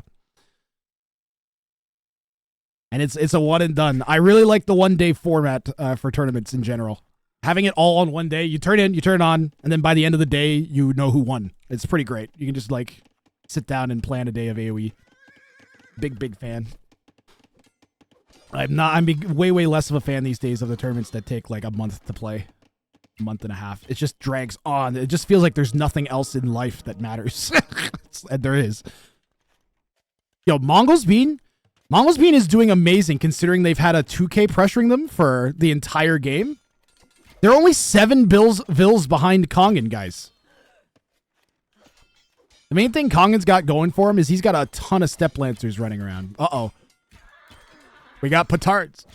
And it's a one and done. I really like the 1 day format for tournaments in general. Having it all on 1 day, you turn in, you turn on, and then by the end of the day, you know who won. It's pretty great. You can just like sit down and plan a day of AoE. Big fan. I'm way less of a fan these days of the tournaments that take like a month to play. A month and a half. It just drags on. It just feels like there's nothing else in life that matters. And there is. Yo, Mongols Bean is doing amazing considering they've had a 2K pressuring them for the entire game. They're only 7 vills behind Kongan, guys. The main thing Kongan's got going for him is he's got a ton of step lancers running around. Uh-oh. We got Petards.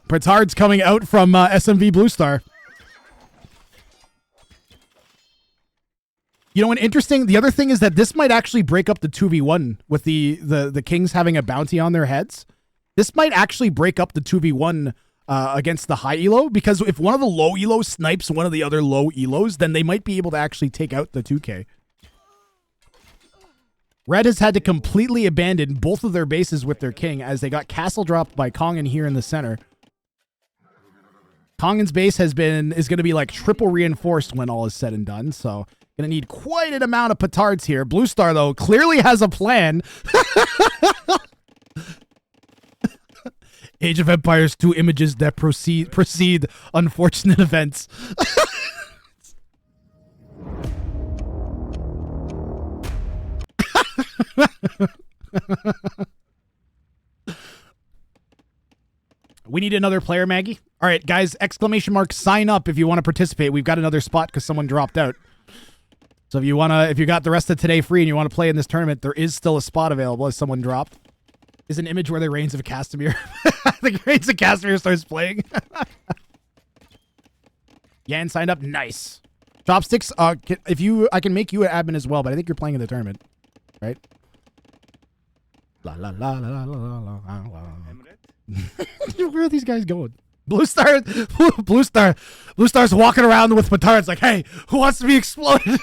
Petards coming out from SMV Blue Star. You know, the other thing is that this might actually break up the 2v1 with the kings having a bounty on their heads. This might actually break up the 2v1 against the high elo, because if one of the low elos snipes one of the other low elos, then they might be able to actually take out the 2K. Red has had to completely abandon both of their bases with their king as they got castle dropped by Kongan here in the center. Kongan's base is going to be like triple reinforced when all is said and done, so going to need quite an amount of petards here. Blue Star, though, clearly has a plan. Age of Empires 2 images that precede unfortunate events. We need another player, Maggie. All right, guys, ! Sign up if you want to participate. We've got another spot because someone dropped out. So if you got the rest of today free and you want to play in this tournament, there is still a spot available as someone dropped. Is an image where the Reigns of Castamere. The Reigns of Castamere starts playing. Yan signed up. Nice. Chopsticks, if you, I can make you an admin as well, but I think you're playing in the tournament, right? La la la la la la la la. Where are these guys going? Blue Star's walking around with petards like, hey, who wants to be exploded?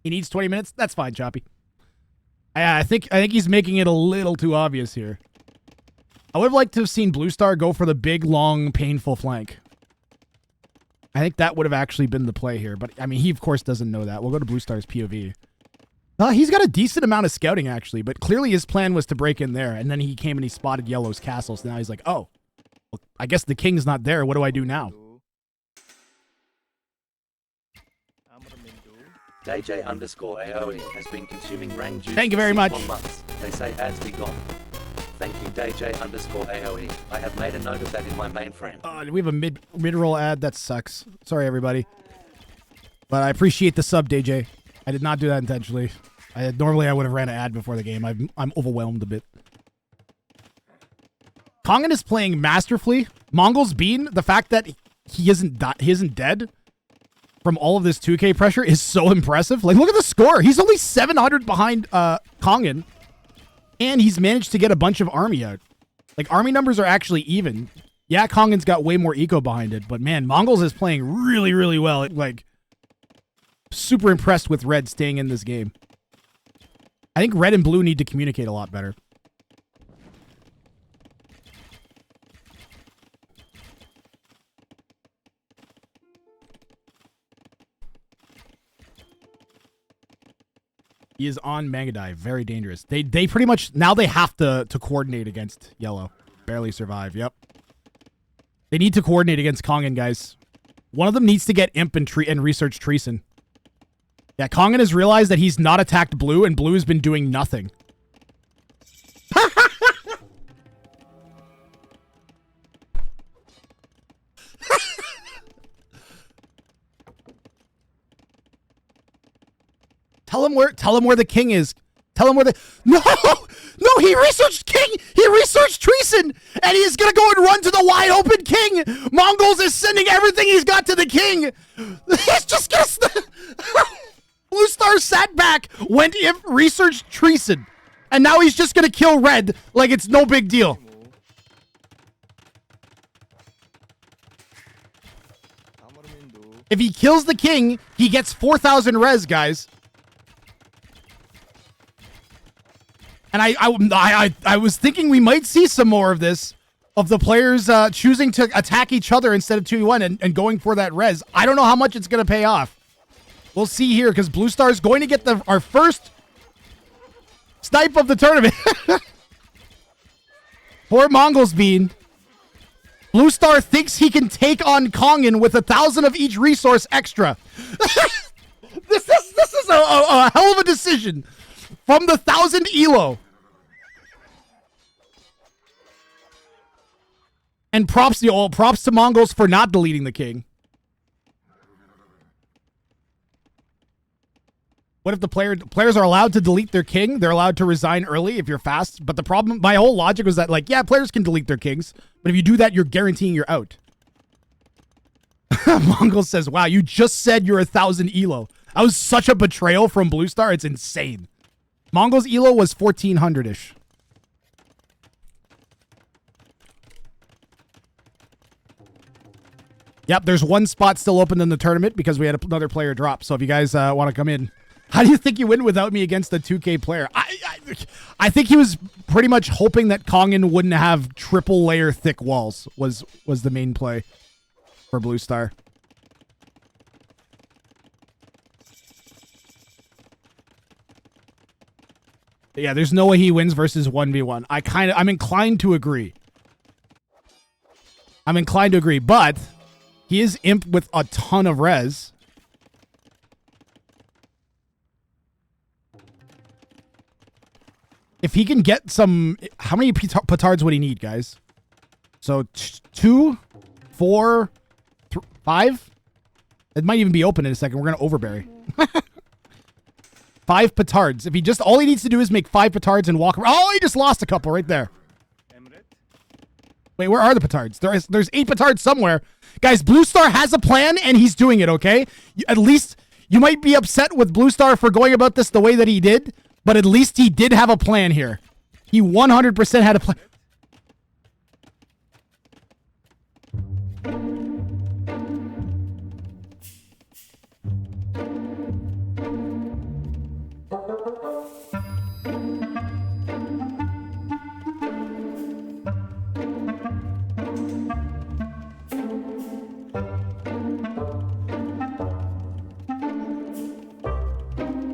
He needs 20 minutes. That's fine, Choppy. I think he's making it a little too obvious here. I would have liked to have seen Blue Star go for the big, long, painful flank. I think that would have actually been the play here, but I mean, he of course doesn't know that. We'll go to Blue Star's POV. He's got a decent amount of scouting actually, but clearly his plan was to break in there, and then he came and he spotted Yellow's castle. So now he's like, oh, well, I guess the king's not there. What do I do now? DJ_AOE has been consuming Wrang juice. Thank you very much. For months. They say ads be gone. Thank you, DJ_AOE. I have made a note of that in my mainframe. We have a mid-roll ad. That sucks. Sorry, everybody. But I appreciate the sub, DJ. I did not do that intentionally. Normally I would have ran an ad before the game. I'm overwhelmed a bit. Kongan is playing masterfully. Mongol's Bean, the fact that he isn't dead from all of this 2K pressure is so impressive. Like, look at the score. He's only 700 behind Kongan. And he's managed to get a bunch of army out. Like, army numbers are actually even. Yeah, Kongan's got way more eco behind it. But, man, Mongols is playing really, really well. Like, super impressed with Red staying in this game. I think Red and Blue need to communicate a lot better. He is on Manga Dive. Very dangerous. They pretty much, now they have to coordinate against Yellow. Barely survive. Yep. They need to coordinate against Kongan, guys. One of them needs to get Imp and research Treason. Yeah, Kongan has realized that he's not attacked Blue, and Blue has been doing nothing. Tell him where the king is. Tell him where the... No! No, he researched king! He researched Treason! And he's gonna go and run to the wide open king! Mongols is sending everything he's got to the king! He's just gonna... Blue Star sat back, went Imp, researched Treason. And now he's just gonna kill Red like it's no big deal. If he kills the king, he gets 4,000 res, guys. And I was thinking we might see some more of this, of the players choosing to attack each other instead of 2v1 and going for that res. I don't know how much it's going to pay off. We'll see here, because Blue Star is going to get our first snipe of the tournament. Poor Mongols Bean. Blue Star thinks he can take on Kongan with 1,000 of each resource extra. This is a hell of a decision from the 1,000 elo. And props to Mongols for not deleting the king. What if the players are allowed to delete their king? They're allowed to resign early if you're fast. But the problem, my whole logic was that, like, yeah, players can delete their kings, but if you do that, you're guaranteeing you're out. Mongol says, wow, you just said you're 1,000 elo. That was such a betrayal from Blue Star. It's insane. Mongols elo was 1,400-ish. Yep, there's one spot still open in the tournament because we had another player drop. So if you guys want to come in. How do you think you win without me against a 2K player? I think he was pretty much hoping that Kongan wouldn't have triple layer thick walls was the main play for Blue Star. Yeah, there's no way he wins versus 1v1. I'm inclined to agree. But he is Imp with a ton of res. If he can get some... How many petards would he need, guys? So, 2, 4, 5? It might even be open in a second. We're going to overbury. 5 petards. If he just... All he needs to do is make 5 petards and walk around. Oh, he just lost a couple right there. Wait, where are the petards? There's 8 petards somewhere. Guys, Blue Star has a plan, and he's doing it, okay? At least you might be upset with Blue Star for going about this the way that he did, but at least he did have a plan here. He 100% had a plan.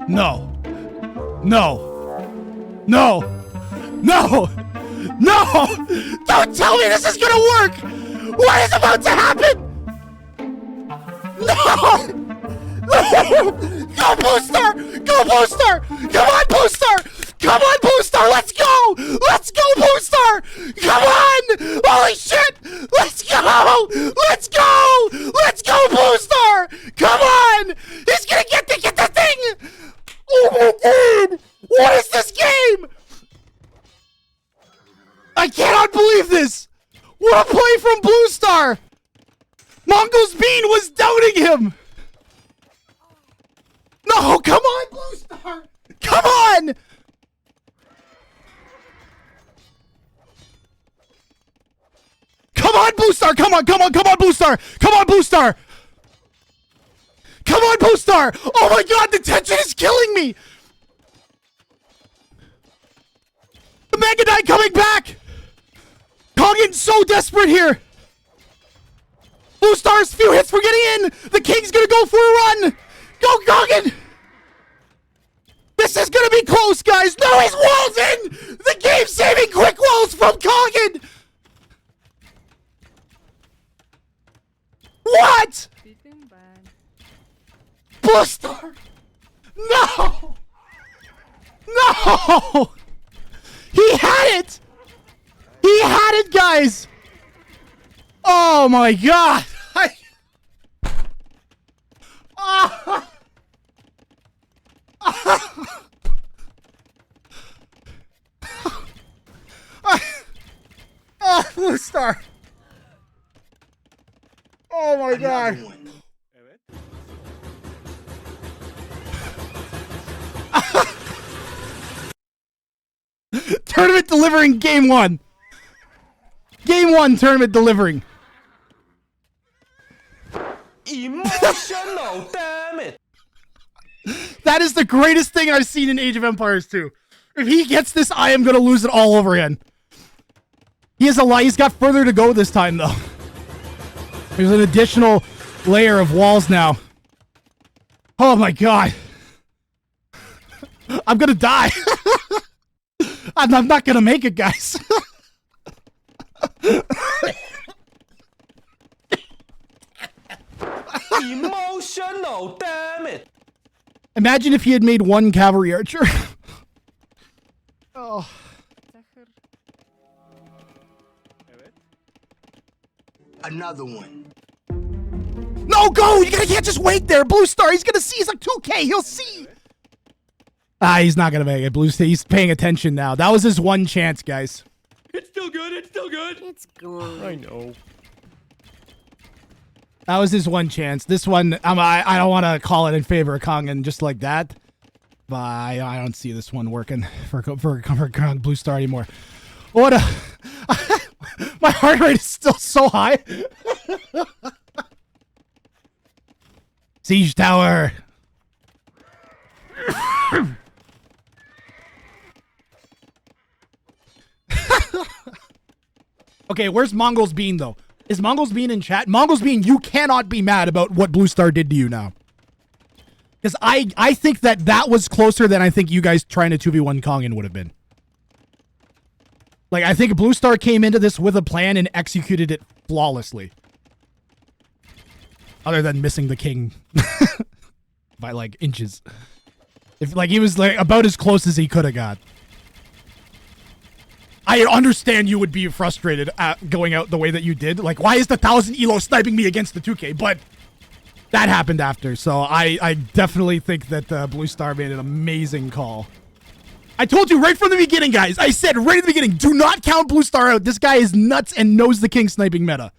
No. No. No. No. No. Don't tell me this is gonna work. What is about to happen? No. No. Go Booster. Go Booster. Come on Booster. Come on Booster. Let's go. Let's go Booster. Come on. Holy shit. Let's go. Let's go. Let's go Booster. Come on. He's gonna get the thing. Oh my god! What is this game? I cannot believe this! What a play from Blue Star! Mongo's Bean was doubting him! No, come on, Blue Star! Come on! Come on, Blue Star! Come on, come on, come on, Blue Star! Come on, Blue Star! Come on, Blue Star! Oh my god, the tension is killing me! The Mega Knight coming back! Koggen's so desperate here! Blue Star's few hits for getting in! The King's gonna go for a run! Go, Koggen! This is gonna be close, guys! No, he's walls in! The game-saving quick walls from Koggen! What? Blue Star! No! No! He had it! He had it, guys! Oh my god! Blue Star! Oh my god! Tournament delivering game 1. Game 1 tournament delivering. Emotional, damn it! That is the greatest thing I've seen in Age of Empires 2. If he gets this, I am gonna lose it all over again. He has a lot. He's got further to go this time, though. There's an additional layer of walls now. Oh my god. I'm gonna die. I'm not gonna make it, guys. Emotional, damn it! Imagine if he had made one cavalry archer. Oh. Another one. No, go! You can't just wait there. Blue Star, he's gonna see. He's like 2K. He'll see. He's not gonna make it. Blue Star, he's paying attention now. That was his one chance, guys. It's still good. It's still good. It's good. I know. That was his one chance. This one, I don't want to call it in favor of Kongan just like that. But I don't see this one working for Blue Star anymore. What a... My heart rate is still so high. Siege Tower. Okay, where's Mongol's Bean, though? Is Mongol's Bean in chat? Mongol's Bean, you cannot be mad about what Blue Star did to you now. Because I think that was closer than I think you guys trying to 2v1 Kongan would have been. Like, I think Blue Star came into this with a plan and executed it flawlessly. Other than missing the king by, like, inches. If, like, he was, like, about as close as he could have got. I understand you would be frustrated at going out the way that you did. Like, why is the 1000 Elo sniping me against the 2K? But that happened after. So I definitely think that Blue Star made an amazing call. I told you right from the beginning, guys. I said right at the beginning, do not count Blue Star out. This guy is nuts and knows the king sniping meta.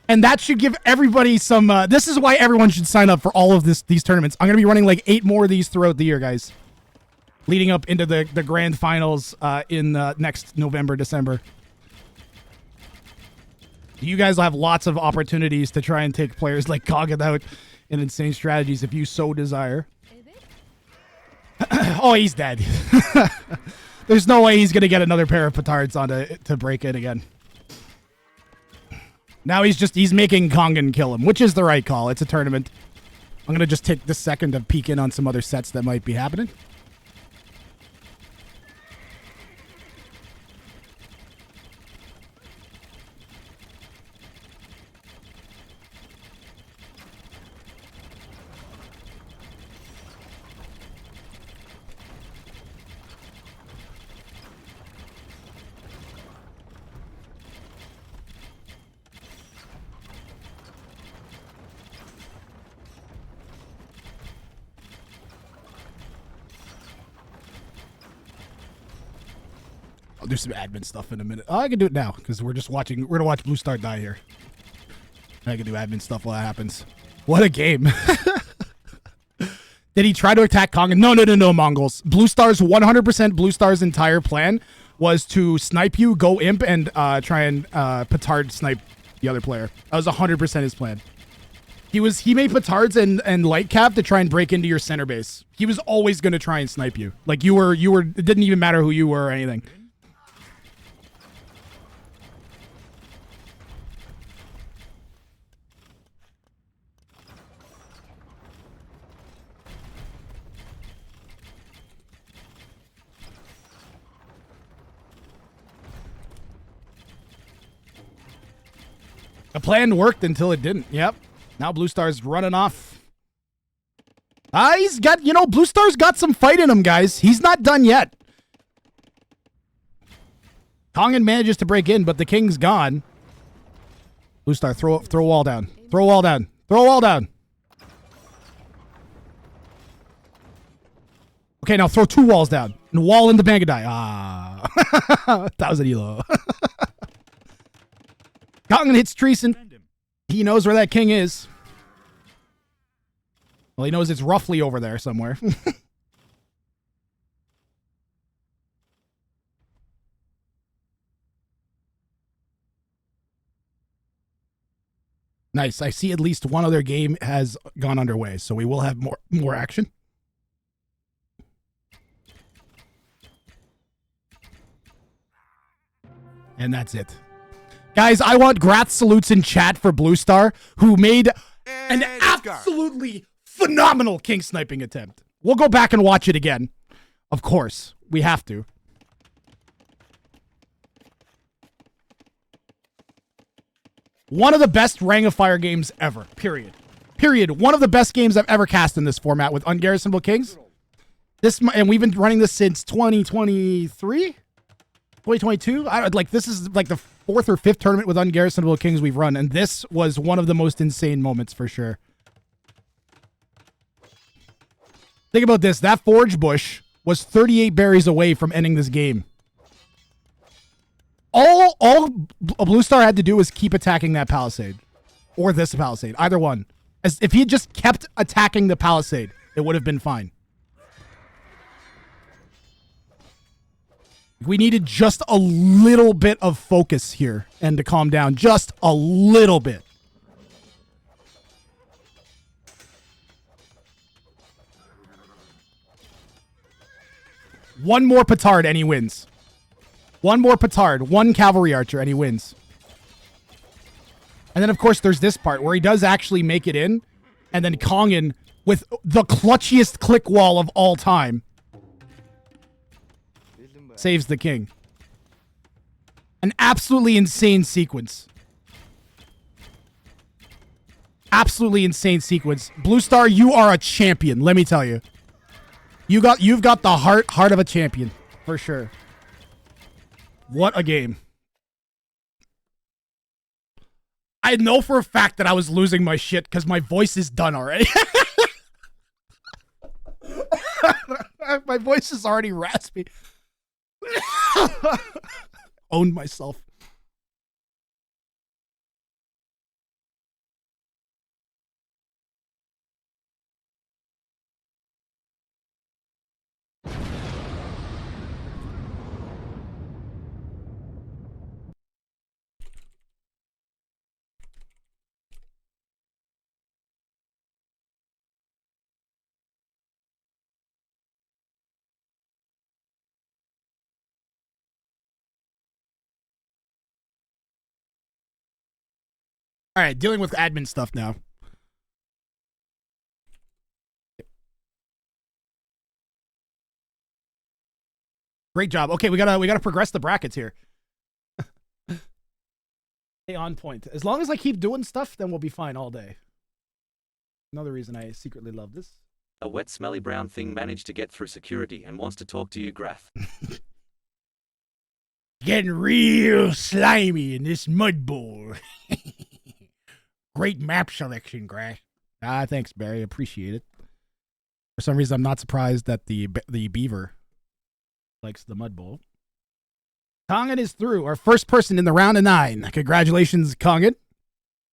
And that should give everybody some... this is why everyone should sign up for all of these tournaments. I'm going to be running like 8 more of these throughout the year, guys. Leading up into the grand finals in next November, December. You guys will have lots of opportunities to try and take players like Kogan out in insane strategies if you so desire. Oh, he's dead. There's no way he's going to get another pair of petards on to break it again. Now he's making Kongan kill him, which is the right call. It's a tournament. I'm going to just take this second to peek in on some other sets that might be happening. I'll do some admin stuff in a minute. Oh, I can do it now because we're just watching. We're gonna watch Blue Star die here. I can do admin stuff while that happens. What a game! Did he try to attack Kong? No, Mongols. Blue Star's 100%. Blue Star's entire plan was to snipe you, go imp, and try and petard snipe the other player. That was 100% his plan. He made petards and light cap to try and break into your center base. He was always gonna try and snipe you. Like you were. It didn't even matter who you were or anything. The plan worked until it didn't. Yep. Now Blue Star's running off. He's got, Blue Star's got some fight in him, guys. He's not done yet. Kongan manages to break in, but the king's gone. Blue Star, throw a wall down. Throw a wall down. Throw a wall down. Okay, now throw 2 walls down. And wall into Bangadai. Ah. 1,000 elo. Kongan hits Treason. He knows where that king is. Well, he knows it's roughly over there somewhere. Nice. I see at least one other game has gone underway, so we will have more action. And that's it. Guys, I want Grath salutes in chat for Blue Star, who made an absolutely phenomenal king sniping attempt. We'll go back and watch it again. Of course, we have to. One of the best Ring of Fire games ever, period. Period. One of the best games I've ever cast in this format with Ungarrisonable Kings. And we've been running this since 2023? 2022? This is like the 4th or 5th tournament with Ungarrisonable Kings we've run, and this was one of the most insane moments for sure. Think about this. That Forge Bush was 38 berries away from ending this game. All a Blue Star had to do was keep attacking that Palisade. Or this Palisade. Either one. As if he had just kept attacking the Palisade, it would have been fine. We needed just a little bit of focus here and to calm down. Just a little bit. One more petard and he wins. One more petard, one cavalry archer and he wins. And then, of course, there's this part where he does actually make it in. And then Kongan, with the clutchiest click wall of all time, saves the king. An absolutely insane sequence. Absolutely insane sequence. Blue Star, you are a champion, let me tell you. You've got the heart of a champion, for sure. What a game. I know for a fact that I was losing my shit because my voice is done already. My voice is already raspy. Owned myself. All right, dealing with admin stuff now. Great job. Okay, we gotta progress the brackets here. Stay on point. As long as I keep doing stuff, then we'll be fine all day. Another reason I secretly love this. A wet, smelly brown thing managed to get through security and wants to talk to you, Graph. Getting real slimy in this Mudbowl. Great map selection, Grass. Thanks, Barry. Appreciate it. For some reason, I'm not surprised that the beaver likes the Mudbowl. Kongan is through. Our first person in the round of 9. Congratulations, Kongan.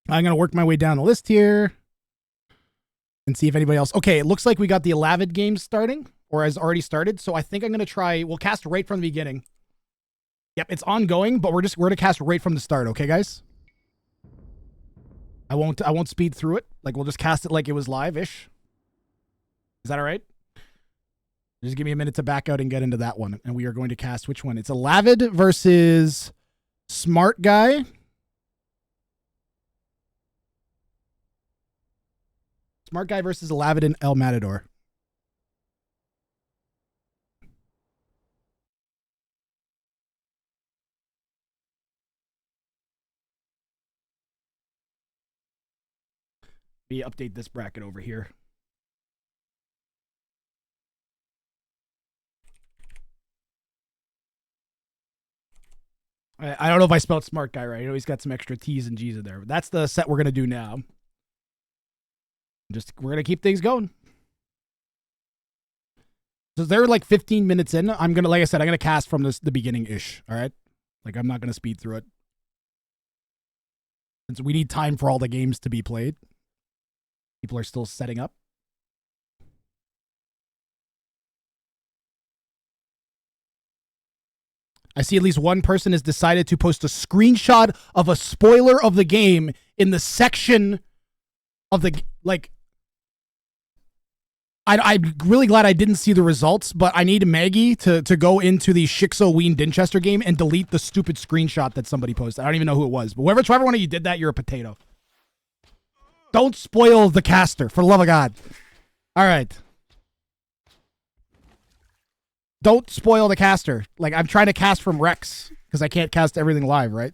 I'm going to work my way down the list here and see if anybody else. Okay, it looks like we got the Alavid game starting, or has already started. So I think I'm going to try. We'll cast right from the beginning. Yep, it's ongoing, but we're going to cast right from the start. Okay, guys. I won't speed through it. Like, we'll just cast it like it was live-ish. Is that all right? Just give me a minute to back out and get into that one. And we are going to cast which one? It's Alavid versus Smart Guy. Smart Guy versus Alavid and El Matador. Let me update this bracket over here. I don't know if I spelled Smart Guy right. I know he's got some extra T's and G's in there. But that's the set we're going to do now. We're going to keep things going. So they're like 15 minutes in. I'm going to, like I said, I'm going to cast from the beginning-ish. All right? Like, I'm not going to speed through it. Since we need time for all the games to be played. People are still setting up. I see at least one person has decided to post a screenshot of a spoiler of the game in the section of the, like, I'm really glad I didn't see the results, but I need Maggie to go into the Shixo Ween Dinchester game and delete the stupid screenshot that somebody posted. I don't even know who it was, but whichever one of you did that, you're a potato. Don't spoil the caster, for the love of God. All right. Don't spoil the caster. Like, I'm trying to cast from Rex because I can't cast everything live, right?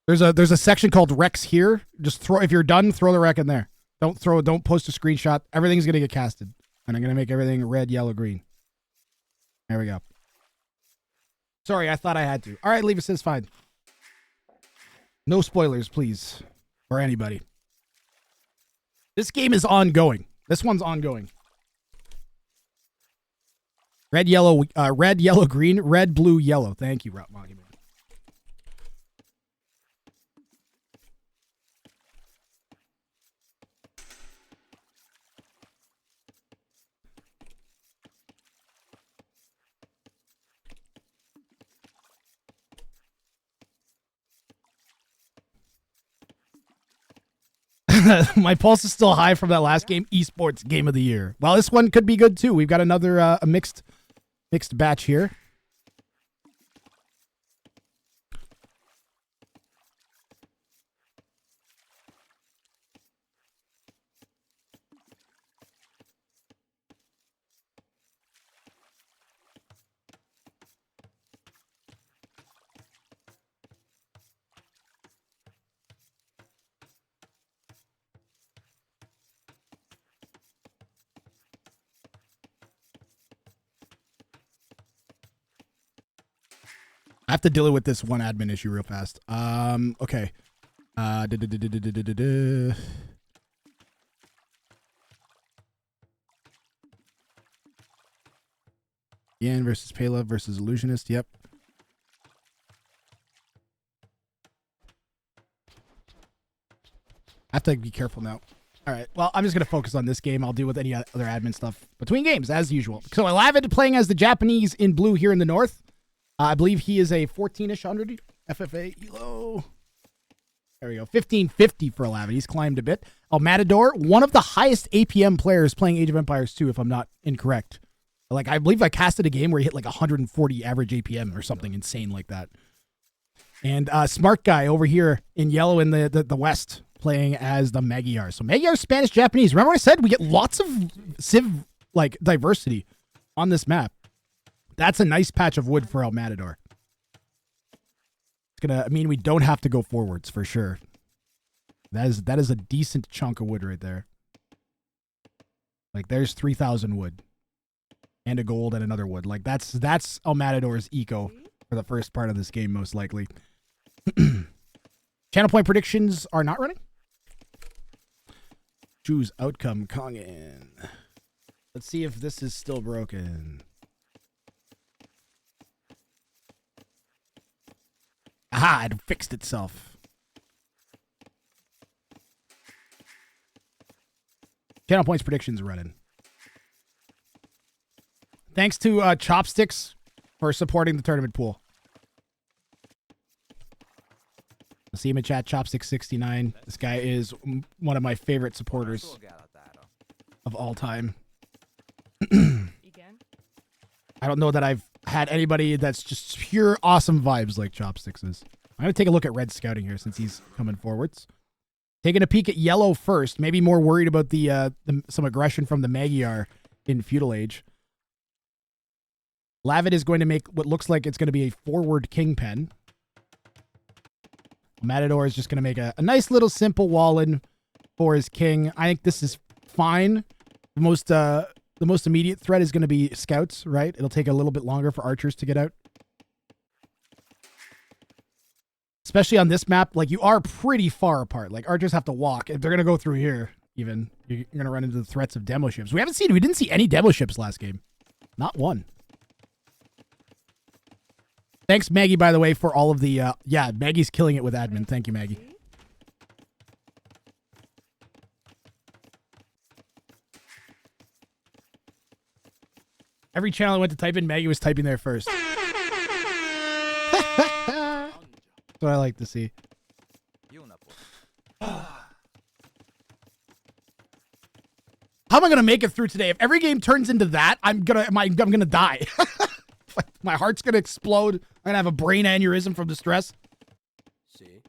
There's a section called Rex here. Just throw, if you're done, throw the rec in there. Don't post a screenshot. Everything's gonna get casted. And I'm gonna make everything red, yellow, green. There we go. Sorry, I thought I had to. All right, leave it says fine. No spoilers, please. For anybody. This game is ongoing. This one's ongoing. Red, yellow, green, red, blue, yellow. Thank you, Route Monument. My pulse is still high from that last game, esports game of the year. Well, this one could be good too. We've got another a mixed batch here. I have to deal with this one admin issue real fast. Okay. Yan versus Pela versus Illusionist. Yep. I have to be careful now. All right. Well, I'm just going to focus on this game. I'll deal with any other admin stuff between games, as usual. So Alavid playing as the Japanese in blue here in the north. I believe he is a 14-ish 100 FFA ELO. There we go. 1550 for Alavid. He's climbed a bit. Oh, Matador, one of the highest APM players playing Age of Empires 2, if I'm not incorrect. Like, I believe I casted a game where he hit like 140 average APM or something insane like that. And Smart Guy over here in yellow in the west playing as the Magyar. So Magyar, Spanish, Japanese. Remember what I said? We get lots of civ like diversity on this map. That's a nice patch of wood for El Matador. It's gonna mean we don't have to go forwards for sure. That is a decent chunk of wood right there. Like there's 3,000 wood. And a gold and another wood. Like that's El Matador's eco for the first part of this game, most likely. Channel point predictions are not running. Choose outcome Kongin. Let's see if this is still broken. Aha, it fixed itself. Channel points predictions are running. Thanks to Chopsticks for supporting the tournament pool. I'll see him in chat, Chopsticks69. This guy is one of my favorite supporters of all time. I don't know that I've had anybody that's just pure awesome vibes like Chopsticks is. I'm going to take a look at Red Scouting here since he's coming forwards. Taking a peek at Yellow first. Maybe more worried about some aggression from the Magyar in Feudal Age. Lavid is going to make what looks like it's going to be a forward kingpen. Matador is just going to make a nice little simple wall in for his king. I think this is fine. The most immediate threat is going to be scouts, right? It'll take a little bit longer for archers to get out. Especially on this map, like you are pretty far apart. Like archers have to walk. If they're going to go through here, even, you're going to run into the threats of demo ships. We didn't see any demo ships last game. Not one. Thanks, Maggie, by the way, for all of the... yeah, Maggie's killing it with admin. Thank you, Maggie. Every channel I went to type in, Maggie was typing there first. That's what I like to see. How am I going to make it through today? If every game turns into that, I'm gonna die. My heart's gonna explode. I'm gonna have a brain aneurysm from the stress. See,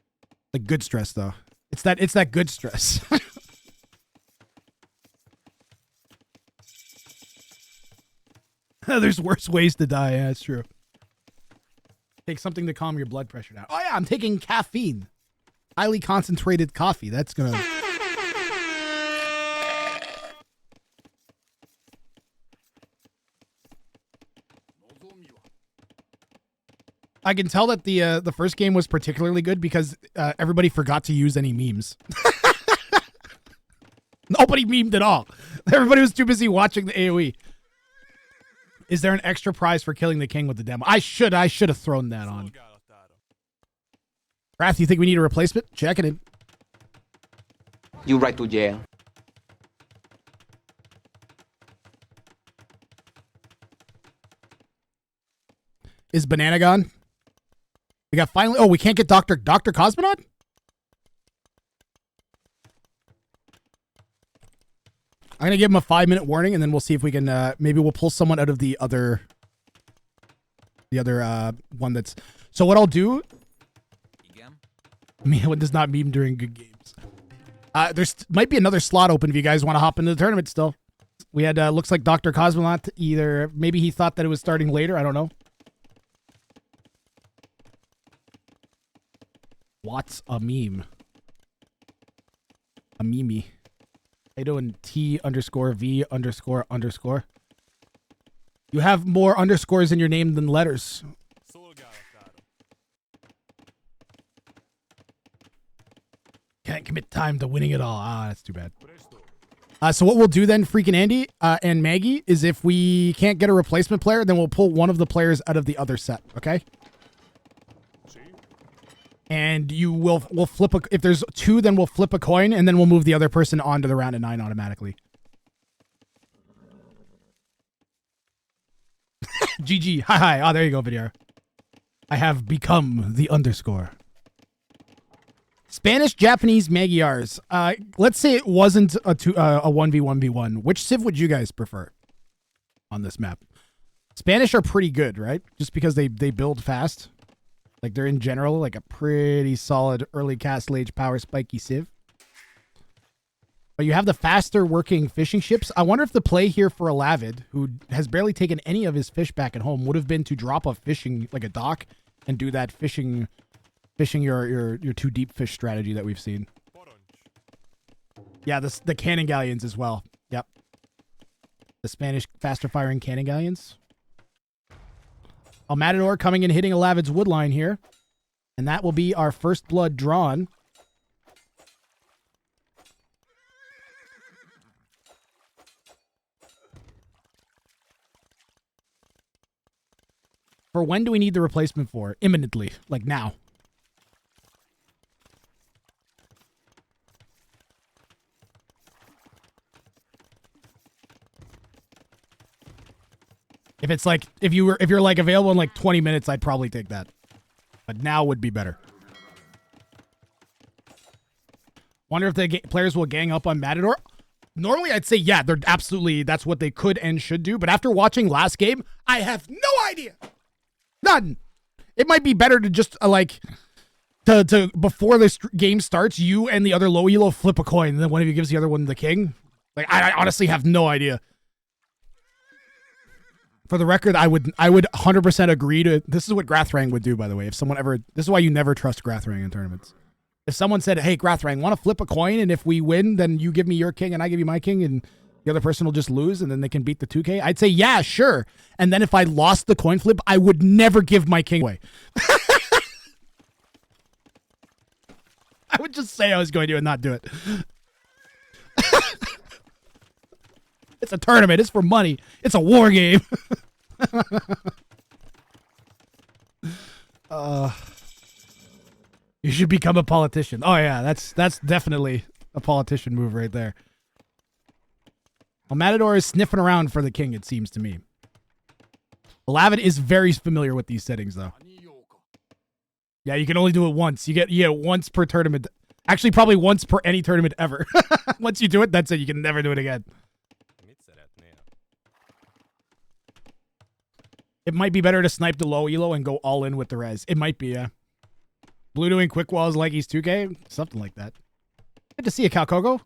like good stress though. It's that good stress. There's worse ways to die. Yeah, that's true. Take something to calm your blood pressure down. Oh yeah, I'm taking caffeine. Highly concentrated coffee. That's gonna. I can tell that the first game was particularly good because everybody forgot to use any memes. Nobody memed at all. Everybody was too busy watching the AoE. Is there an extra prize for killing the king with the demo? I should have thrown that on. Wrath, you think we need a replacement? Check it in. You right to jail. Is Banana gone? We got finally... Oh, we can't get Dr. Cosmonaut? I'm going to give him a 5-minute warning, and then we'll see if we can... maybe we'll pull someone out of the other one that's... So what I'll do... One does not meme during good games. There's might be another slot open if you guys want to hop into the tournament still. We had... looks like Dr. Cosmonaut either... Maybe he thought that it was starting later. I don't know. What's a meme? A meme. How you doing? T_V___. You have more underscores in your name than letters. Can't commit time to winning it all. Ah, that's too bad. So what we'll do then, freaking Andy and Maggie, is if we can't get a replacement player, then we'll pull one of the players out of the other set, okay? And we'll flip if there's 2, then we'll flip a coin, and then we'll move the other person on to the round of 9 automatically. GG. Hi. Oh, there you go, video. I have become the underscore. Spanish, Japanese, Magyars. Let's say it wasn't a 1v1v1. Which civ would you guys prefer on this map? Spanish are pretty good, right? Just because they build fast. Like, they're in general like a pretty solid early castle age power spiky civ. But you have the faster working fishing ships. I wonder if the play here for Alavid, who has barely taken any of his fish back at home, would have been to drop a fishing, like a dock, and do that fishing your 2 deep fish strategy that we've seen. Yeah, the cannon galleons as well. Yep. The Spanish faster firing cannon galleons. Matador coming in hitting Alavid's woodline here. And that will be our first blood drawn. For when do we need the replacement for? Imminently. Like now. If it's like, if you're like available in like 20 minutes, I'd probably take that. But now would be better. Wonder if the players will gang up on Matador. Normally, I'd say, yeah, they're absolutely, that's what they could and should do. But after watching last game, I have no idea. None. It might be better to just to before this game starts, you and the other low elo flip a coin, and then one of you gives the other one the king. Like, I honestly have no idea. For the record, I would 100% agree to. This is what Wrang would do, by the way. If someone ever, this is why you never trust Wrang in tournaments. If someone said, "Hey, Wrang, want to flip a coin, and if we win, then you give me your king and I give you my king, and the other person will just lose, and then they can beat the 2K," I'd say, "Yeah, sure." And then if I lost the coin flip, I would never give my king away. I would just say I was going to and not do it. It's a tournament. It's for money. It's a war game. You should become a politician. Oh yeah, that's definitely a politician move right there. Well, Matador is sniffing around for the king, it seems to me. Alavid is very familiar with these settings, though. Yeah, you can only do it once. You get once per tournament. Actually, probably once per any tournament ever. Once you do it, that's it. You can never do it again. It might be better to snipe the low elo and go all in with the res. It might be, yeah. Blue doing quick walls like he's 2K? Something like that. Good to see you, Calcogo.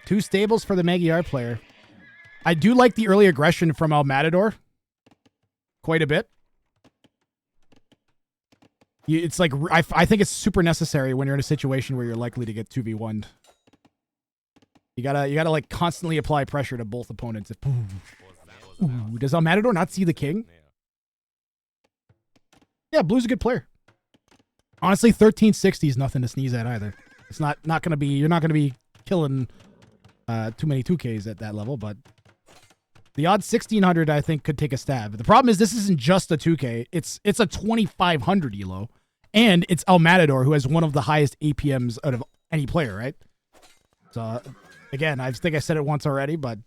2 stables for the Magyar player. I do like the early aggression from Matador. Quite a bit. It's like, I think it's super necessary when you're in a situation where you're likely to get 2v1'd. You gotta like constantly apply pressure to both opponents. Ooh, does Matador not see the king? Yeah, Blue's a good player. Honestly, 1360 is nothing to sneeze at either. It's not gonna be, you're not gonna be killing too many 2Ks at that level, but the odd 1600 I think could take a stab. The problem is this isn't just a 2K. It's a 2500 elo, and it's Matador, who has one of the highest APMs out of any player, right? So again, I think I said it once already, but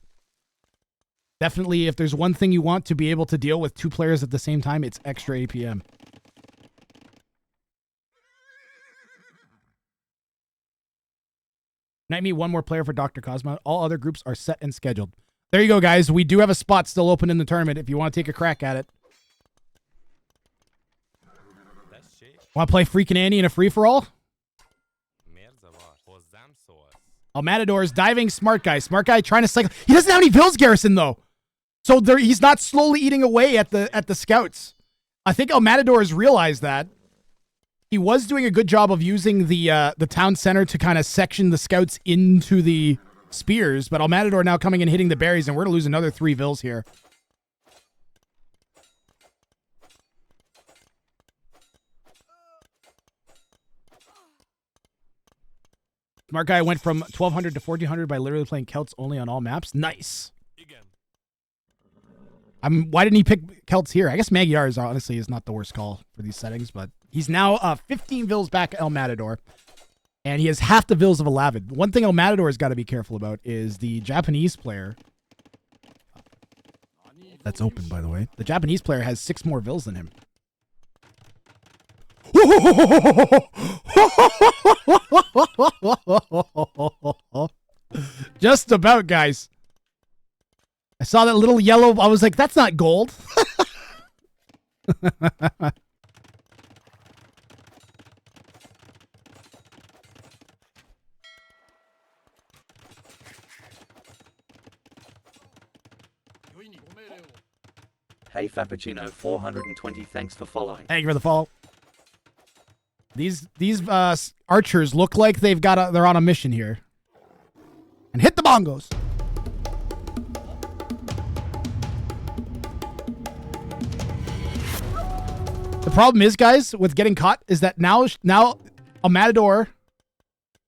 definitely if there's one thing you want to be able to deal with 2 players at the same time, it's extra APM. Knight me one more player for Dr. Cosmo. All other groups are set and scheduled. There you go, guys. We do have a spot still open in the tournament if you want to take a crack at it. Want to play freaking Annie in a free-for-all? Matador is diving smart guy. Smart guy trying to cycle. He doesn't have any Vils Garrison, though. So he's not slowly eating away at the scouts. I think Matador has realized that. He was doing a good job of using the town center to kind of section the scouts into the spears, but Matador now coming and hitting the berries, and we're going to lose another 3 Vils here. Smart guy went from 1200 to 1400 by literally playing Celts only on all maps. Nice. Why didn't he pick Celts here? I guess Magyar is honestly is not the worst call for these settings, but he's now 15 vills back at El Matador, and he has half the vills of Alavid. One thing El Matador has got to be careful about is the Japanese player. That's open, by the way. The Japanese player has 6 more vills than him. Just about, guys. I saw that little yellow. I was like, that's not gold. Hey Fappuccino 420, thanks for following. Thank you for the follow. These archers look like they're on a mission here. And hit the bongos. The problem is, guys, with getting caught is that now a Matador.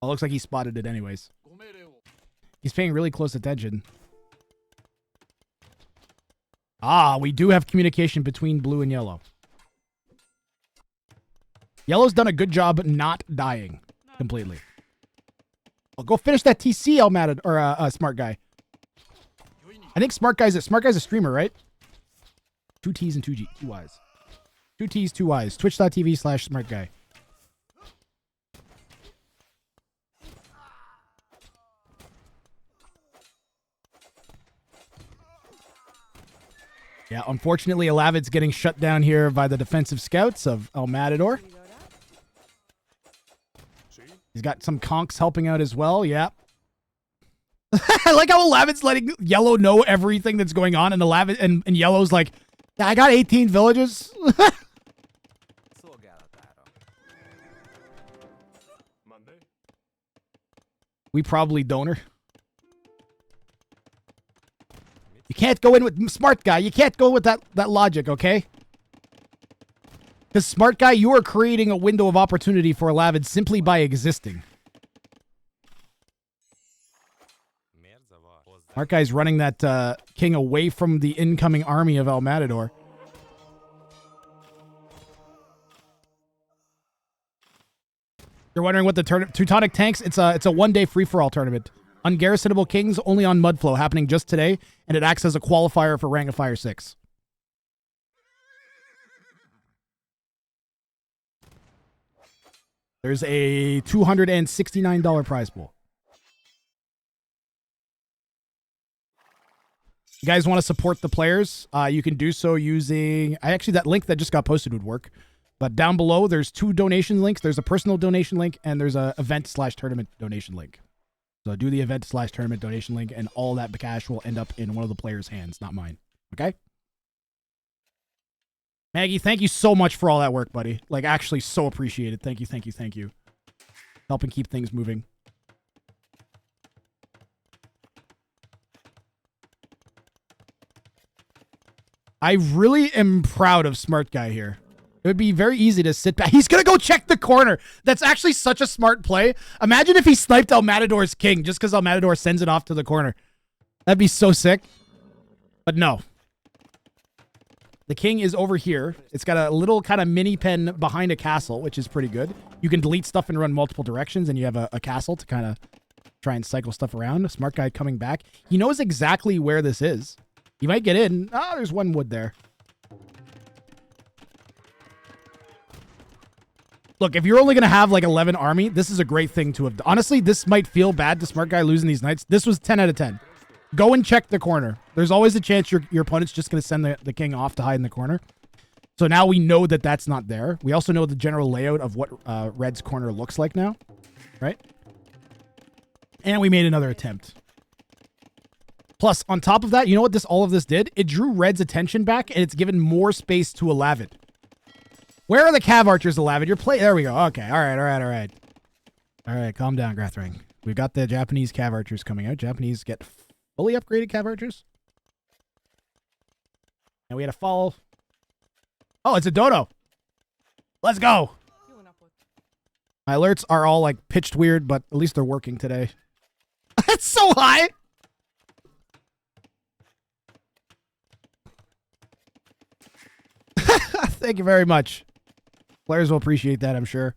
Oh, looks like he spotted it anyways. He's paying really close attention. Ah, we do have communication between blue and yellow. Yellow's done a good job not dying completely. Well, go finish that TC, El Matador, or Smart Guy. I think Smart Guy's a streamer, right? 2 T's and 2 Y's. 2 T's, 2 Y's. Twitch.tv/smartguy. Yeah, unfortunately, Alavid's getting shut down here by the defensive scouts of El Matador. He's got some conks helping out as well, yeah. I like how Alavid's letting Yellow know everything that's going on, and and Yellow's like, yeah, I got 18 villages. We probably donor. You can't go in with Smart Guy. You can't go with that logic, okay? Because Smart Guy, you are creating a window of opportunity for Alavid simply by existing. Smart Guy's running that king away from the incoming army of El Matador. You're wondering what the Teutonic Tanks? It's a one-day free-for-all tournament. Ungarrisonable Kings only on Mudflow, happening just today, and it acts as a qualifier for Wrang of Fire 6. There's a $269 prize pool. You guys want to support the players? You can do so using... Actually, that link that just got posted would work. But down below, there's 2 donation links. There's a personal donation link, and there's a event/tournament donation link. So do the event/tournament donation link, and all that cash will end up in one of the players' hands, not mine. Okay? Maggie, thank you so much for all that work, buddy. Like, actually so appreciated. Thank you, thank you, thank you. Helping keep things moving. I really am proud of Smart Guy here. It would be very easy to sit back. He's going to go check the corner. That's actually such a smart play. Imagine if he sniped El Matador's king just because El Matador sends it off to the corner. That'd be so sick. But no. The king is over here. It's got a little kind of mini pen behind a castle, which is pretty good. You can delete stuff and run multiple directions, and you have a castle to kind of try and cycle stuff around. Smart Guy coming back. He knows exactly where this is. You might get in. Oh, there's one wood there. Look, if you're only going to have like 11 army, this is a great thing to have done. Honestly, this might feel bad to Smart Guy losing these knights. This was 10 out of 10. Go and check the corner. There's always a chance your opponent's just going to send the king off to hide in the corner. So now we know that that's not there. We also know the general layout of what Red's corner looks like now, right? And we made another attempt. Plus, on top of that, you know what all of this did? It drew Red's attention back, and it's given more space to Alavid. Where are the Cav Archers, Alavid? There we go. Okay, all right. All right, calm down, Grathring. We've got the Japanese Cav Archers coming out. Japanese get fully upgraded Cav Archers. And we had a follow. Oh, it's a dodo. Let's go. My alerts are all like pitched weird, but at least they're working today. That's so high. Thank you very much. Players will appreciate that, I'm sure.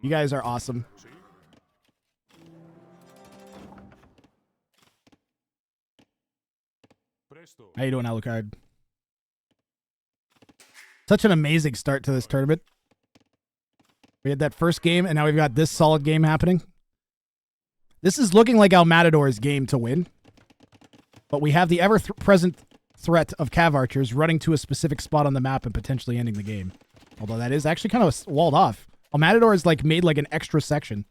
You guys are awesome. How you doing, Alucard? Such an amazing start to this tournament. We had that first game, and now we've got this solid game happening. This is looking like Al Matador's game to win. But we have the ever-present threat of Cav Archers running to a specific spot on the map and potentially ending the game. Although that is actually kind of walled off. Al Matador is like made like an extra section.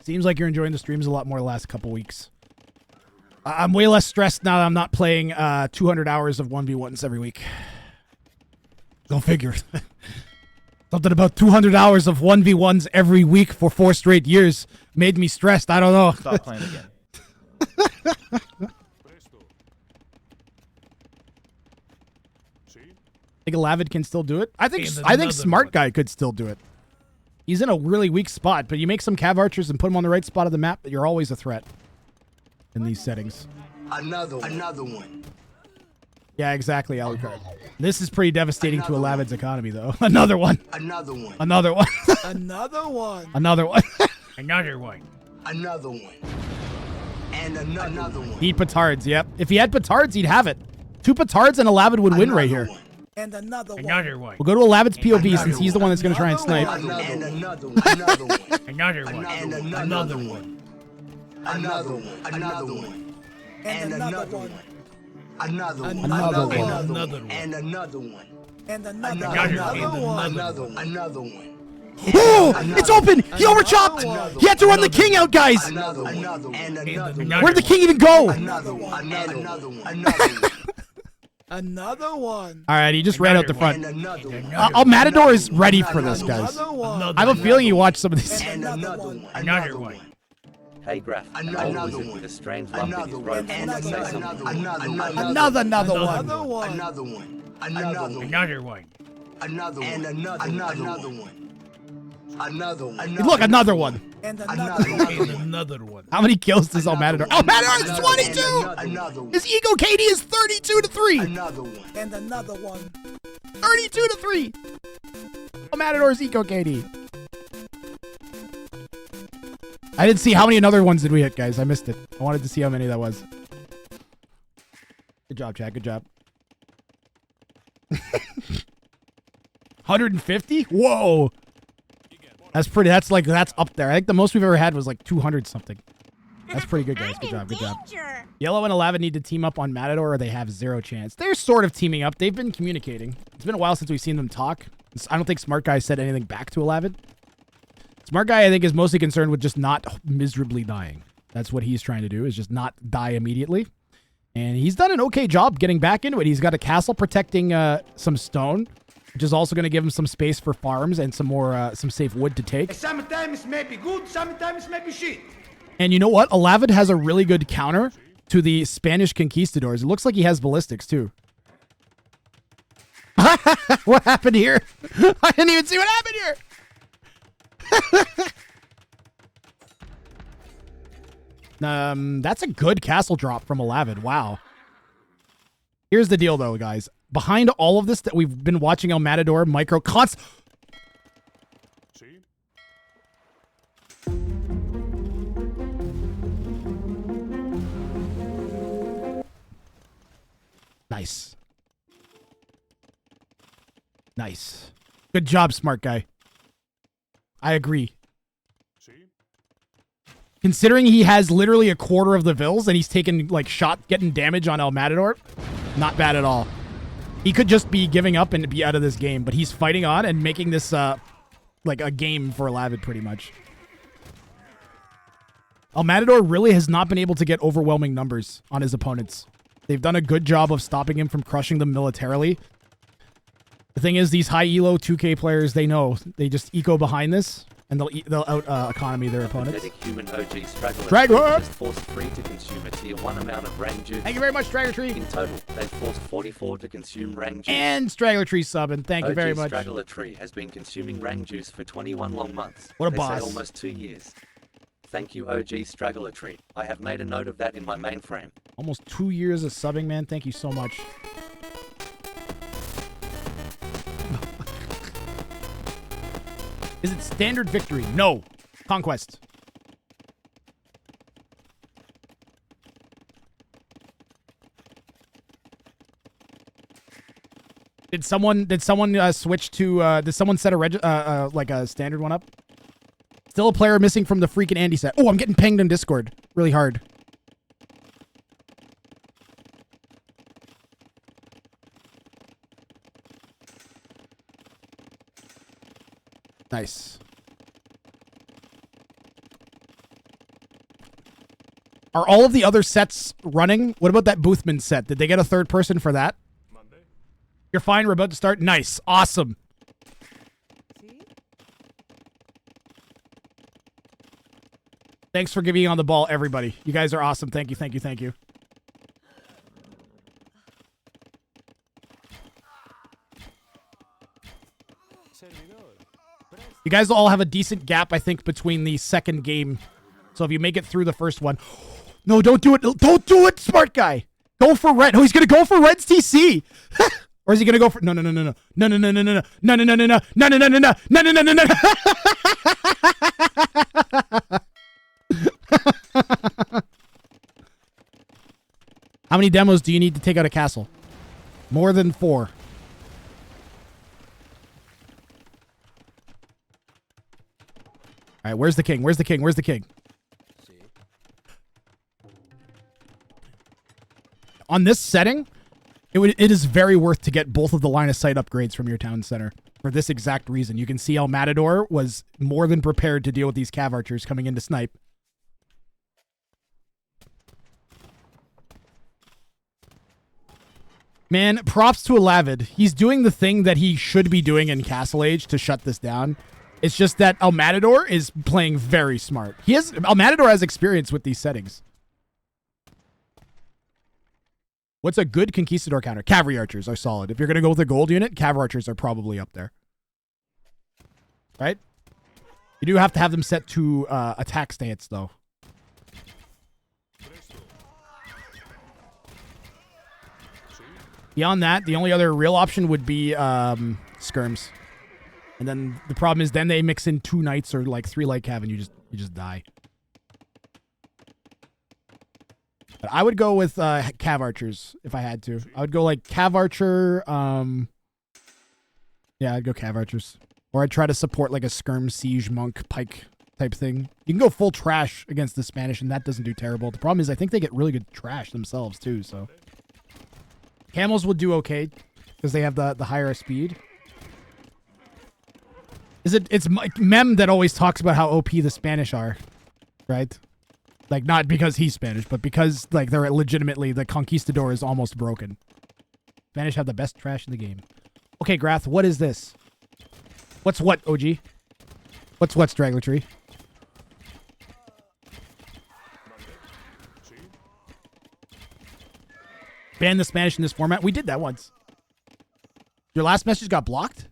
Seems like you're enjoying the streams a lot more the last couple weeks. I'm way less stressed now that I'm not playing 200 hours of 1v1s every week. Go figure. Something about 200 hours of 1v1s every week for 4 straight years made me stressed. I don't know. Stop playing again. Think Lavid can still do it? I think Smart Guy could still do it. He's in a really weak spot, but you make some Cav Archers and put him on the right spot of the map, you're always a threat in these settings. Another one. Yeah, exactly, Alucard. This is pretty devastating to a Lavid's economy, though. Another one. Another one. Another one. Another one. Another one. Another one. Another one. And another one. He petards, yep. If he had petards, he'd have it. 2 petards and a Lavid would win right here. And another one. Another one. We'll go to a Lavid's POV since he's the one that's going to try and snipe. And another one. Another one. Another one. And another one. Another one. Another one. And another one. Another one. Another one. Another one. And another one. And Another one. Another one. Oh! It's open! He overchopped! He had to run the king out, guys! Another one. And another one. Where did the king even go? Another one. Another one. Another one. Another one. All right, he just ran out the front. And another one. Al Matador is ready for this, guys. Another one. I have a feeling you watched some of these. And another one. Another one. Hey Graph, Another old wizard one. with a strange lump in his Another robe one. wants to say something. Another one. Another one. Another one. Another one. Another one. Another one. And another one. Another one. Look, another one. And Another another one. one. Another one. How many kills does Al Matador? Al Matador is 22! Another one. His ego KD is 32 to 3. Another one. And another one. 32 to 3. Al Matador's eco KD. I didn't see how many another ones did we hit, guys. I missed it. I wanted to see how many that was. Good job, Chad. Good job. 150? Whoa. That's pretty. That's up there. I think the most we've ever had was like 200 something. That's pretty good, guys. Good job. Good job. Yellow and 11 need to team up on Matador or they have 0 chance. They're sort of teaming up. They've been communicating. It's been a while since we've seen them talk. I don't think Smart Guy said anything back to 11. Smart Guy, I think, is mostly concerned with just not miserably dying. That's what he's trying to do, is just not die immediately. And he's done an okay job getting back into it. He's got a castle protecting some stone, which is also going to give him some space for farms and some more some safe wood to take. Sometimes maybe good, sometimes maybe shit. And you know what? Alavid has a really good counter to the Spanish conquistadors. It looks like he has ballistics too. What happened here? I didn't even see what happened here. That's a good castle drop from Alavid. Wow. Here's the deal though, guys. Behind all of this that we've been watching El Matador micro const. Nice. Nice. Good job, Smart Guy. I agree. Considering he has literally a quarter of the vills and he's taking like getting damage on El Matador, not bad at all. He could just be giving up and be out of this game, but he's fighting on and making this like a game for Lavid pretty much. El Matador really has not been able to get overwhelming numbers on his opponents. They've done a good job of stopping him from crushing them militarily. The thing is, these high elo 2K players, they know. They just eco behind this. and they'll out economy their opponents. Pathetic human OG Straggler Straggler! is forced 3 to consume a tier 1 amount of Wrang juice. Thank you very much, Straggler Tree. In total, they've forced 44 to consume Wrang juice. And Straggler Tree subbing. Thank you very much. Straggler Tree has been consuming Wrang juice for 21 long months. What a They boss. say almost 2 years. Thank you, OG Straggler Tree. I have made a note of that in my mainframe. Almost 2 years of subbing, man. Thank you so much. Is it standard victory? No. Conquest. Did someone switch to did someone set a like a standard one up? Still a player missing from the freaking Andy set. Oh, I'm getting pinged in Discord really hard. Nice. Are all of the other sets running? What about that Boothman set? Did they get a third person for that? You're fine. We're about to start. Nice. Awesome. Thanks for giving me on the ball, everybody. You guys are awesome. Thank you, thank you, thank you. You guys all have a decent gap, I think, between the second game. So if you make it through the first one... No, don't do it. Don't do it, smart guy. Go for Red. Oh, he's going to go for Red's TC. Or is he going to go for... No, no, no, no, no. No, no, no, no, no, no. No, no, no, no, no. No, no, no, no, no. No, no, no, no, no. How many demos do you need to take out a castle? More than 4. All right, where's the king? Where's the king? Where's the king? On this setting, it is very worth to get both of the line of sight upgrades from your town center for this exact reason. You can see El Matador was more than prepared to deal with these cav archers coming in to snipe. Man, props to Alavid. He's doing the thing that he should be doing in Castle Age to shut this down. It's just that El Matador is playing very smart. El Matador has experience with these settings. What's a good Conquistador counter? Cavalry archers are solid. If you're going to go with a gold unit, cavalry archers are probably up there. Right? You do have to have them set to attack stance, though. Beyond that, the only other real option would be skirms. And then the problem is then they mix in 2 knights or like 3 light cav and you just die. But I would go with cav archers if I had to. I would go like cav archer. Yeah, I'd go cav archers. Or I'd try to support like a skirm siege monk pike type thing. You can go full trash against the Spanish and that doesn't do terrible. The problem is I think they get really good trash themselves too. So camels will do okay because they have the higher speed. It's Mem that always talks about how OP the Spanish are, right? Like, not because he's Spanish, but because, like, they're legitimately, the Conquistador is almost broken. Spanish have the best trash in the game. Okay, Grath, what is this? What's what, OG? What's what, Straggler Tree? Ban the Spanish in this format? We did that once. Your last message got blocked?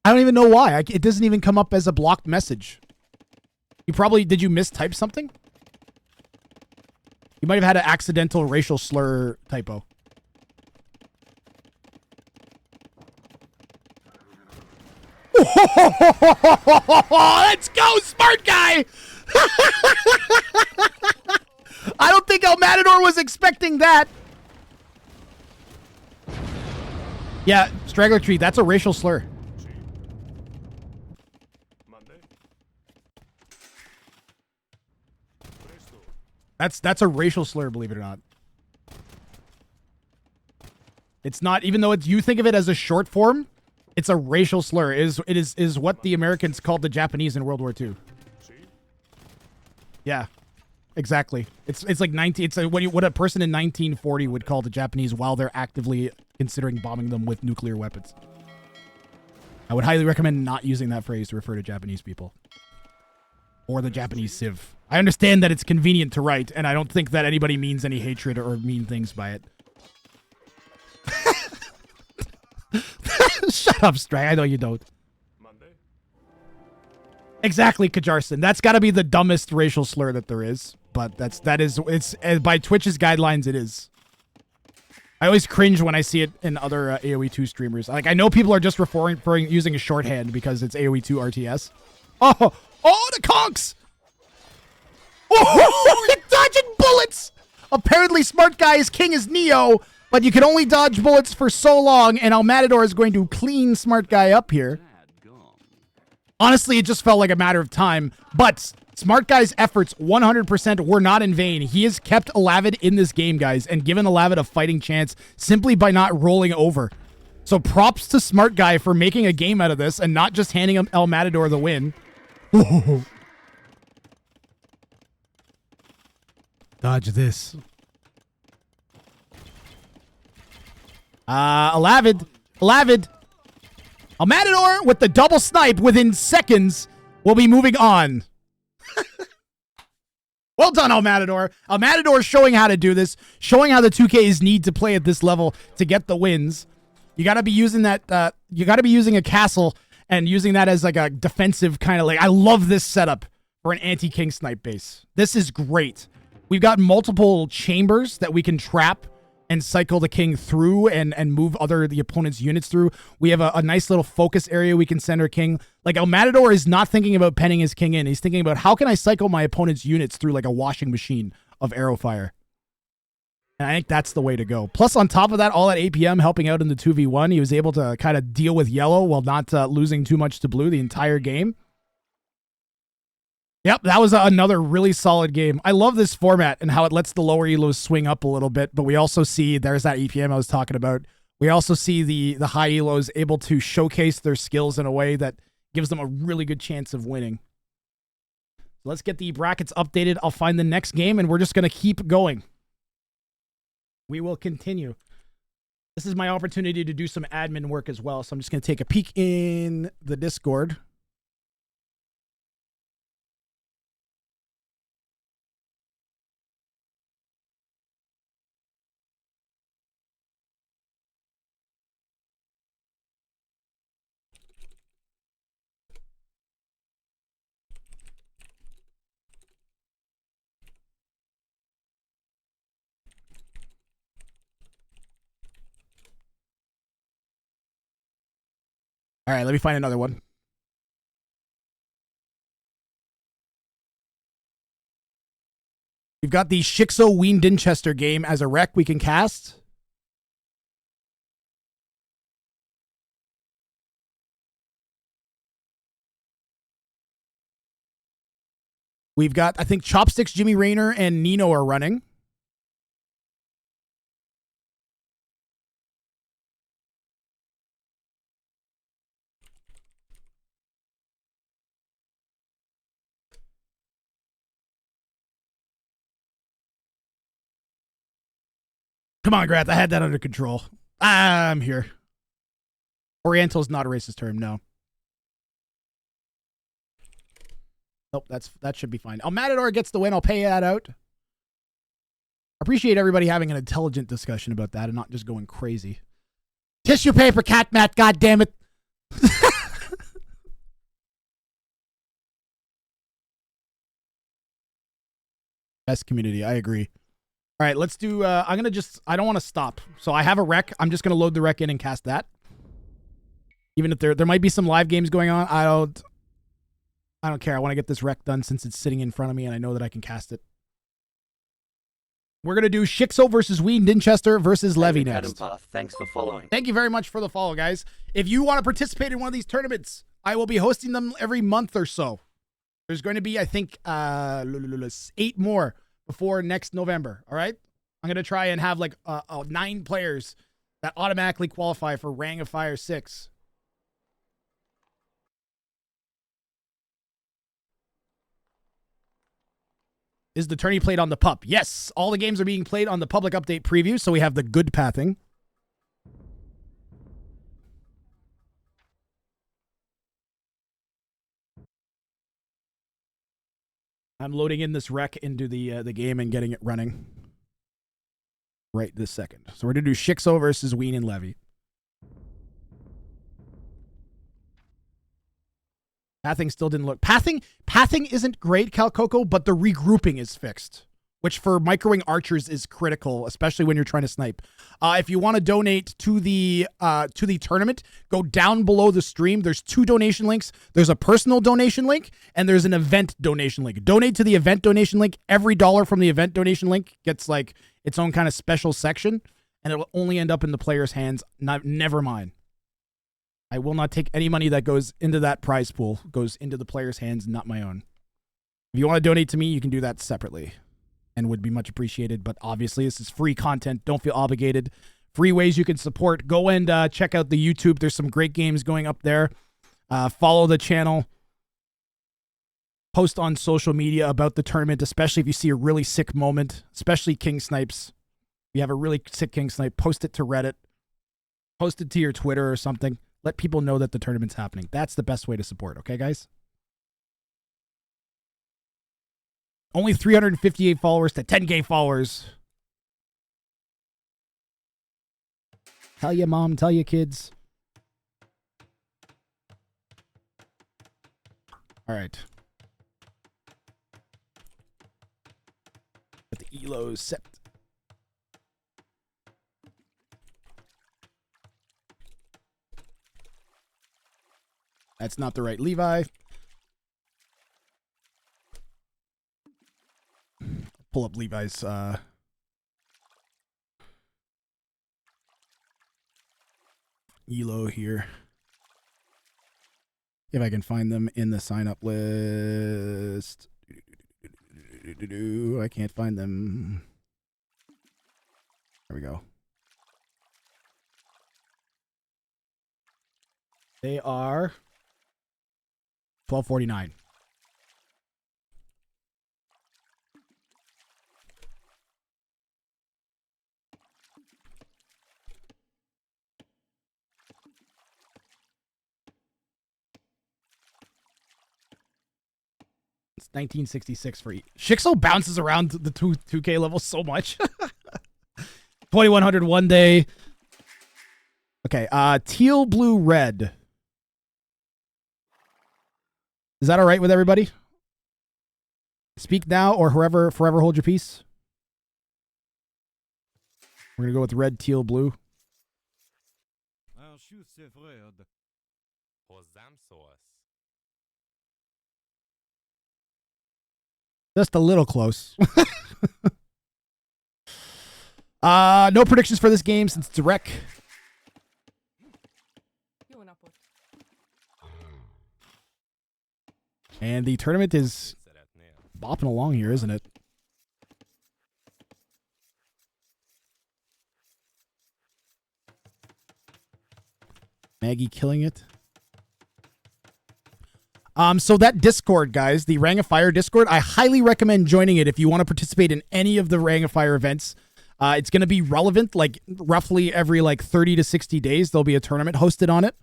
I don't even know why. It doesn't even come up as a blocked message. Did you mistype something? You might have had an accidental racial slur typo. Let's go, smart guy! I don't think El Matador was expecting that. Yeah, Straggler Tree, that's a racial slur. That's a racial slur, believe it or not. It's not, even though you think of it as a short form, it's a racial slur. It is what the Americans called the Japanese in World War II. Yeah, exactly. It's like what a person in 1940 would call the Japanese while they're actively considering bombing them with nuclear weapons. I would highly recommend not using that phrase to refer to Japanese people. Or the Japanese civ. I understand that it's convenient to write, and I don't think that anybody means any hatred or mean things by it. Shut up, Stray. I know you don't. Exactly, Kajarson. That's got to be the dumbest racial slur that there is. But it's by Twitch's guidelines, it is. I always cringe when I see it in other AoE 2 streamers. Like, I know people are just referring using a shorthand because it's AoE 2 RTS. Oh, the conks! Oh, you're dodging bullets! Apparently, Smart Guy is king as Neo, but you can only dodge bullets for so long, and Almatador is going to clean Smart Guy up here. Honestly, it just felt like a matter of time, but Smart Guy's efforts 100% were not in vain. He has kept Alavid in this game, guys, and given Alavid a fighting chance simply by not rolling over. So props to Smart Guy for making a game out of this and not just handing El Matador the win. Dodge this. Alavid. El Matador with the double snipe within seconds will be moving on. Well done, El Matador. El Matador showing how to do this, showing how the 2Ks need to play at this level to get the wins. You got to be using that. You got to be using a castle and using that as like a defensive kind of like. I love this setup for an anti-king snipe base. This is great. We've got multiple chambers that we can trap and cycle the king through and move the opponent's units through. We have a nice little focus area we can send our king. Like, El Matador is not thinking about penning his king in. He's thinking about how can I cycle my opponent's units through like a washing machine of arrow fire. And I think that's the way to go. Plus, on top of that, all that APM helping out in the 2v1, he was able to kind of deal with yellow while not losing too much to blue the entire game. Yep, that was another really solid game. I love this format and how it lets the lower elos swing up a little bit, but we also see, there's that EPM I was talking about. We also see the high elos able to showcase their skills in a way that gives them a really good chance of winning. Let's get the brackets updated. I'll find the next game, and we're just going to keep going. We will continue. This is my opportunity to do some admin work as well, so I'm just going to take a peek in the Discord. All right, let me find another one. We've got the Shixo Ween Dinchester game as a rec we can cast. We've got, I think, Chopsticks, Jimmy Rayner, and Nino are running. Come on, Grath. I had that under control. I'm here. Oriental's not a racist term, no. Nope, that should be fine. El Matador gets the win. I'll pay that out. Appreciate everybody having an intelligent discussion about that and not just going crazy. Tissue paper, cat mat, goddammit. Best community, I agree. All right, let's do, I don't want to stop. So I have a rec. I'm just going to load the rec in and cast that. Even if there might be some live games going on, I don't care. I want to get this rec done since it's sitting in front of me and I know that I can cast it. We're going to do Shixo versus Ween Dinchester versus Levy next. Thanks for following. Thank you very much for the follow, guys. If you want to participate in one of these tournaments, I will be hosting them every month or so. There's going to be, I think, 8 more before next November. All right. I'm going to try and have like 9 players that automatically qualify for Wrang of Fire 6. Is the tourney played on the pup? Yes. All the games are being played on the public update preview. So we have the good pathing. I'm loading in this rec into the game and getting it running right this second. So we're gonna do Shixo versus Ween and Levy. Pathing still didn't look. Pathing isn't great, Cal Coco, but the regrouping is fixed, which for microwing archers is critical, especially when you're trying to snipe. If you want to donate to the tournament, go down below the stream. There's 2 donation links. There's a personal donation link and there's an event donation link. Donate to the event donation link. Every dollar from the event donation link gets like its own kind of special section, and it'll only end up in the player's hands. Never mine. I will not take any money that goes into that prize pool, goes into the player's hands, not my own. If you want to donate to me, you can do that separately and would be much appreciated. But obviously, this is free content. Don't feel obligated. Free ways you can support. Go and check out the YouTube. There's some great games going up there. Follow the channel. Post on social media about the tournament, especially if you see a really sick moment, especially King Snipes. If you have a really sick King Snipe, post it to Reddit. Post it to your Twitter or something. Let people know that the tournament's happening. That's the best way to support, okay, guys? Only 358 followers to 10K followers. Tell your mom, tell your kids. All right. Get the elos set. That's not the right Levi. Pull up Levi's elo here. If I can find them in the sign up list. I can't find them. There we go. They are 1249. It's 1966 for each. Shixo bounces around the 2K level so much. 2100 one day. Okay, teal, blue, red. Is that all right with everybody? Speak now or forever hold your peace. We're going to go with red, teal, blue. Just a little close. No predictions for this game since it's a rec. And the tournament is bopping along here, isn't it? Maggie killing it. So that Discord, guys, the Wrang of Fire Discord, I highly recommend joining it if you want to participate in any of the Wrang of Fire events. It's going to be relevant, like roughly every 30 to 60 days, there'll be a tournament hosted on it.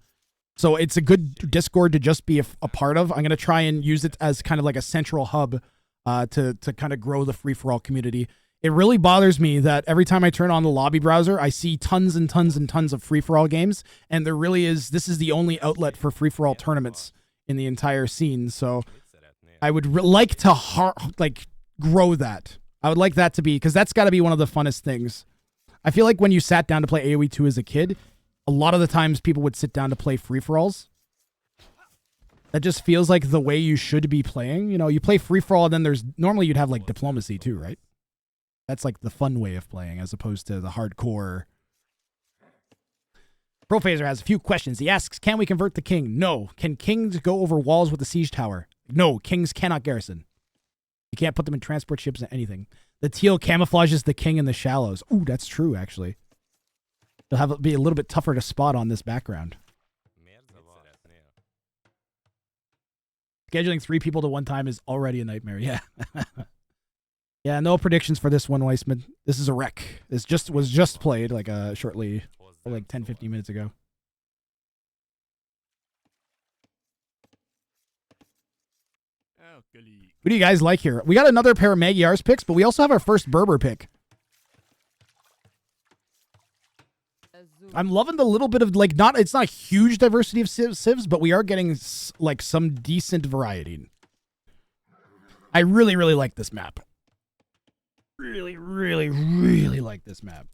So it's a good Discord to just be a part of. I'm going to try and use it as kind of like a central hub to kind of grow the free-for-all community. It really bothers me that every time I turn on the lobby browser, I see tons and tons and tons of free-for-all games, and this is the only outlet for free-for-all tournaments in the entire scene. So I would like to grow that. I would like that to be, because that's got to be one of the funnest things. I feel like when you sat down to play AoE 2 as a kid, a lot of the times people would sit down to play free-for-alls. That just feels like the way you should be playing. You know, you play free-for-all, and then normally you'd have diplomacy too, right? That's like the fun way of playing as opposed to the hardcore. Prophaser has a few questions. He asks, can we convert the king? No. Can kings go over walls with a siege tower? No, kings cannot garrison. You can't put them in transport ships or anything. The teal camouflages the king in the shallows. Ooh, that's true, actually. It'll be a little bit tougher to spot on this background. Scheduling 3 people to one time is already a nightmare. Yeah. Yeah, no predictions for this one, Weissman. This is a wreck. This was just played shortly, 10-15 minutes ago. Who do you guys like here? We got another pair of Magyars picks, but we also have our first Berber pick. I'm loving the little bit of, like, it's not a huge diversity of civs, but we are getting, like, some decent variety. I really, really like this map. Really, really, really like this map.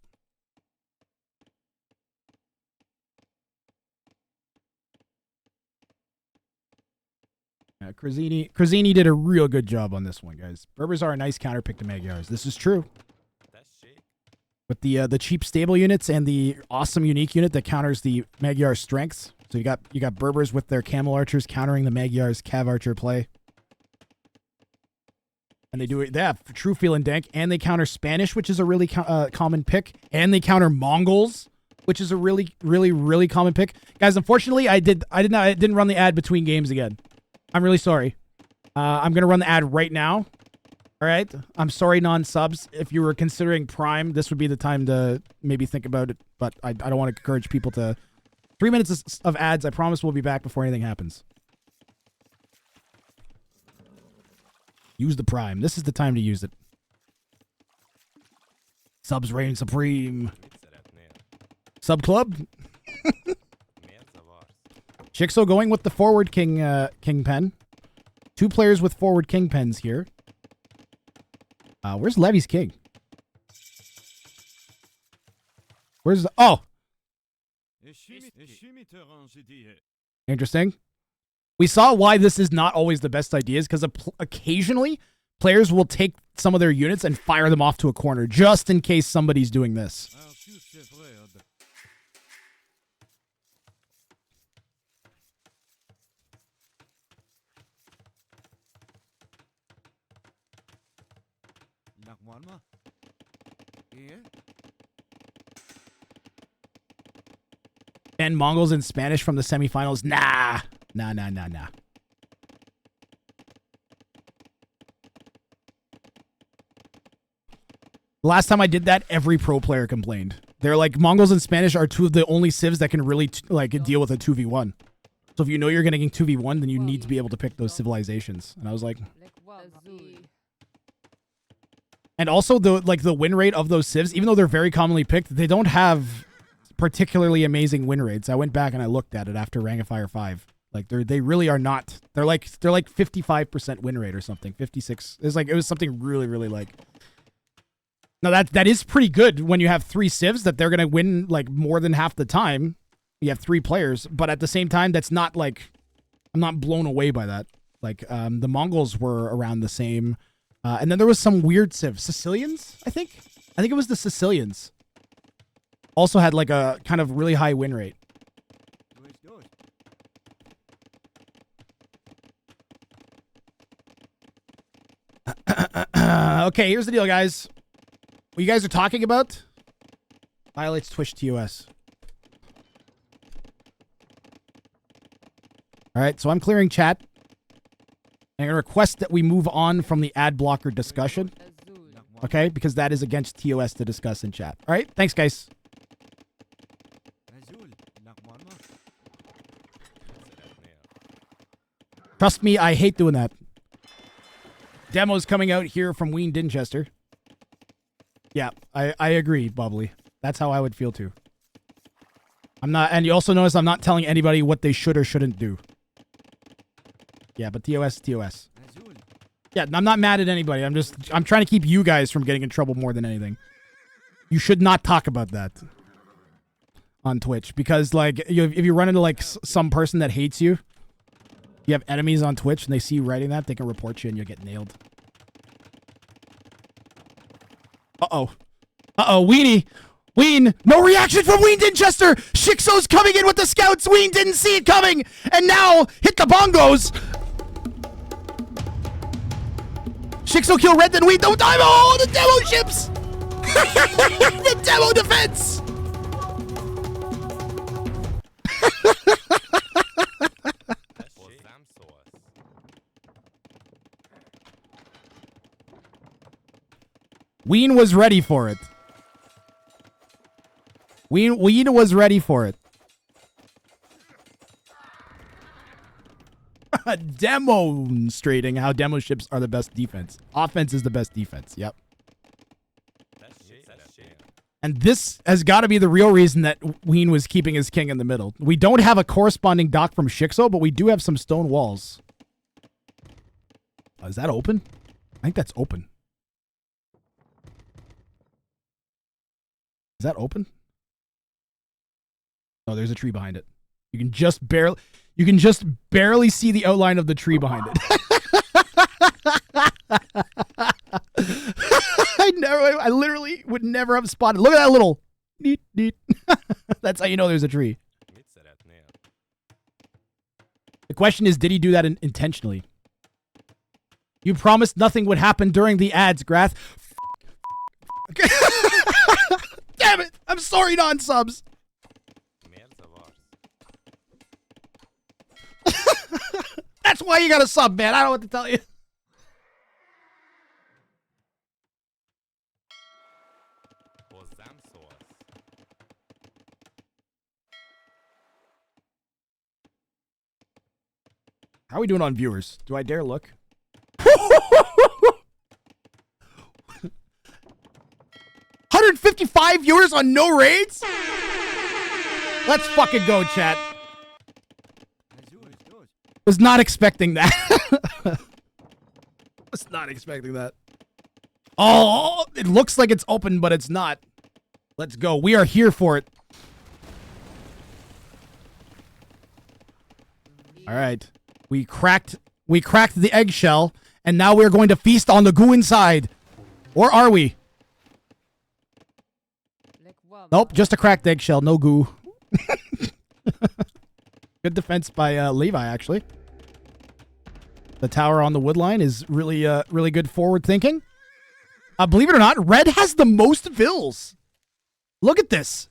Crazini did a real good job on this one, guys. Berbers are a nice counter pick to Magyars. This is true. With the cheap stable units and the awesome unique unit that counters the Magyar strengths. So you got Berbers with their camel archers countering the Magyar's cav archer play. And they do it. They have true feel and dank, and they counter Spanish, which is a really common pick, and they counter Mongols, which is a really, really, really common pick. Guys, unfortunately, I didn't run the ad between games again. I'm really sorry. I'm gonna run the ad right now. All right. I'm sorry, non-subs. If you were considering Prime, this would be the time to maybe think about it. But I don't want to encourage people to. 3 minutes of ads. I promise we'll be back before anything happens. Use the Prime. This is the time to use it. Subs reign supreme. Sub club. Chixo going with the forward kingpen. 2 players with forward kingpens here. Where's Levy's king? Where's interesting. We saw why this is not always the best ideas, because occasionally players will take some of their units and fire them off to a corner just in case somebody's doing this. And Mongols and Spanish from the semifinals. Nah. Nah. Last time I did that, every pro player complained. They're like, Mongols and Spanish are 2 of the only civs that can really deal with a 2v1. So if you know you're getting 2v1, then you need to be able to pick those civilizations. And I was like... And also, the win rate of those civs, even though they're very commonly picked, they don't have particularly amazing win rates. I went back and I looked at it after Ring of Fire 5. Like, they really are not. They're like 55% win rate or something. 56. It was something really, really like. Now that is pretty good when you have 3 civs that they're gonna win like more than half the time. You have 3 players, but at the same time, that's not like, I'm not blown away by that. Like, the Mongols were around the same. And then there was some weird civ. Sicilians, I think it was the Sicilians. Also had like a kind of really high win rate. Okay, here's the deal, guys. What you guys are talking about violates Twitch TOS. All right, so I'm clearing chat. I'm going to request that we move on from the ad blocker discussion. Okay, because that is against TOS to discuss in chat. All right, thanks, guys. Trust me, I hate doing that. Demos coming out here from Ween Dinchester. Yeah, I agree, Bubbly. That's how I would feel too. I'm not, and you also notice I'm not telling anybody what they should or shouldn't do. Yeah, but TOS is TOS. Yeah, I'm not mad at anybody. I'm trying to keep you guys from getting in trouble more than anything. You should not talk about that on Twitch, because like if you run into like some person that hates you, you have enemies on Twitch and they see you writing that, they can report you and you'll get nailed. Uh-oh, Weenie! Ween! No reaction from Ween Dinchester! Shixo's coming in with the scouts! Ween didn't see it coming! And now, hit the bongos! Shixo kill Red, then Ween don't die! Oh, the demo ships! The demo defense! Ween was ready for it. Ween was ready for it. Demonstrating how demo ships are the best defense. Offense is the best defense. Yep. And this has got to be the real reason that Ween was keeping his king in the middle. We don't have a corresponding dock from Shixo, but we do have some stone walls. Is that open? I think that's open. Is that open? Oh, there's a tree behind it. You can just barely see the outline of the tree behind it. I literally would never have spotted. Look at that little neat. That's how you know there's a tree. The question is, did he do that intentionally? You promised nothing would happen during the ads, Grath. Damn it! I'm sorry, non-subs. That's why you got a sub, man. I don't know what to tell you. How are we doing on viewers? Do I dare look? 155 viewers on no raids? Let's fucking go, chat. Was not expecting that. Was not expecting that. Oh, it looks like it's open, but it's not. Let's go. We are here for it. All right. We cracked the eggshell, and now we're going to feast on the goo inside. Or are we? Nope, just a cracked eggshell, no goo. Good defense by Levi, actually. The tower on the wood line is really really good forward thinking. Believe it or not, Red has the most vills. Look at this.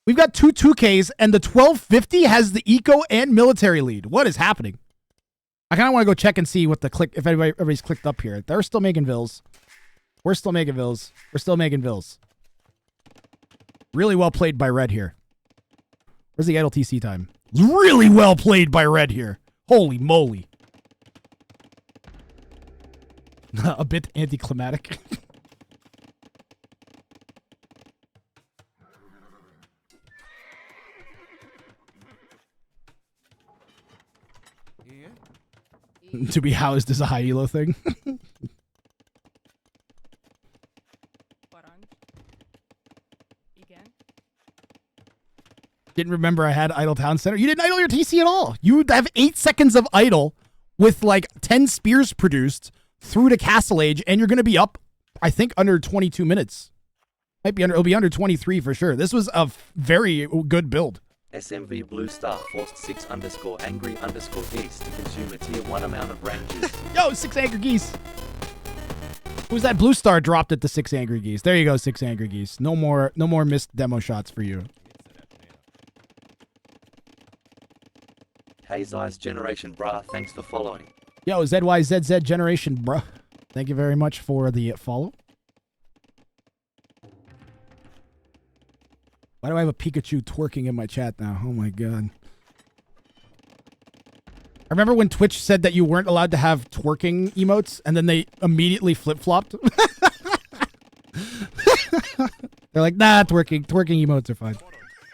We've got 2Ks, and the 1250 has the eco and military lead. What is happening? I kind of want to go check and see what the if everybody's clicked up here. They're still making vills. We're still making vills. We're still making vills. Really well played by Red here. Where's the idle TC time? Really well played by Red here. Holy moly. A bit anticlimactic. To be housed is a high elo thing. Didn't remember I had idle town center. You didn't idle your TC at all. You have 8 seconds of idle with like 10 spears produced through to Castle Age, and you're going to be up, I think, under 22 minutes. It'll be under 23 for sure. This was a very good build. SMV Blue Star forced 6_angry_geese to consume a tier 1 amount of Wrang juice. Yo, 6 angry geese. Who's that blue star dropped at the 6 angry geese? There you go, 6 angry geese. No more missed demo shots for you. Hey Zeiss Generation Brah, thanks for following. Yo, ZYZZ Generation bruh. Thank you very much for the follow. Why do I have a Pikachu twerking in my chat now? Oh my god. I remember when Twitch said that you weren't allowed to have twerking emotes, and then they immediately flip-flopped. They're like, nah, twerking emotes are fine.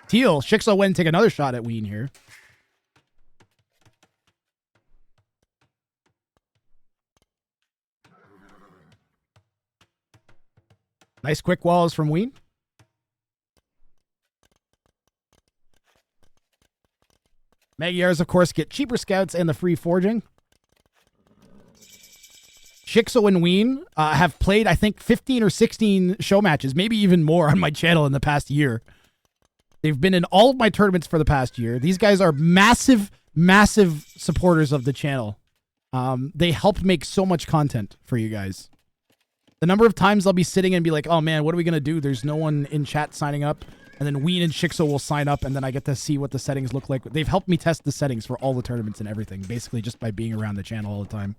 Teal, Shixo went and take another shot at Ween here. Nice quick walls from Ween. Magyars, of course, get cheaper scouts and the free forging. Shixo and Ween have played, I think, 15 or 16 show matches, maybe even more on my channel in the past year. They've been in all of my tournaments for the past year. These guys are massive, massive supporters of the channel. They helped make so much content for you guys. The number of times I'll be sitting and be like, oh man, what are we going to do? There's no one in chat signing up. And then Ween and Shixo will sign up, and then I get to see what the settings look like. They've helped me test the settings for all the tournaments and everything, basically just by being around the channel all the time.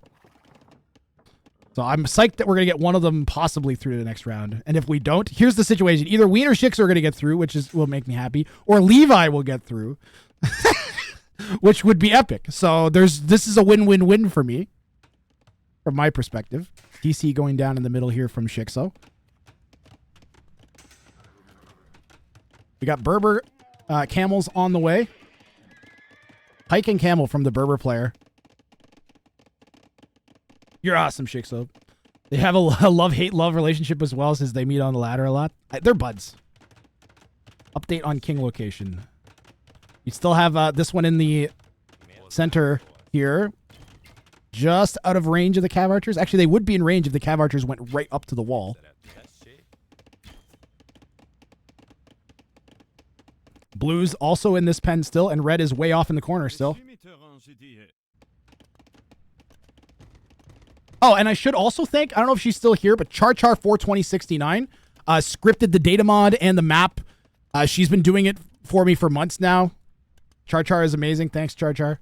So I'm psyched that we're going to get one of them possibly through to the next round. And if we don't, here's the situation. Either Ween or Shixo are going to get through, which will make me happy, or Levi will get through. which would be epic. So this is a win-win-win for me, from my perspective. DC going down in the middle here from Shixo. We got Berber camels on the way. Pike and camel from the Berber player. You're awesome, Shixo. They have a love-hate-love relationship as well, since they meet on the ladder a lot. They're buds. Update on king location. You still have this one in the center here. Just out of range of the Cav Archers. Actually, they would be in range if the Cav Archers went right up to the wall. Blue's also in this pen still, and red is way off in the corner still. Oh, and I should also thank, I don't know if she's still here, but Char42069 scripted the data mod and the map. She's been doing it for me for months now. Char is amazing. Thanks, Char.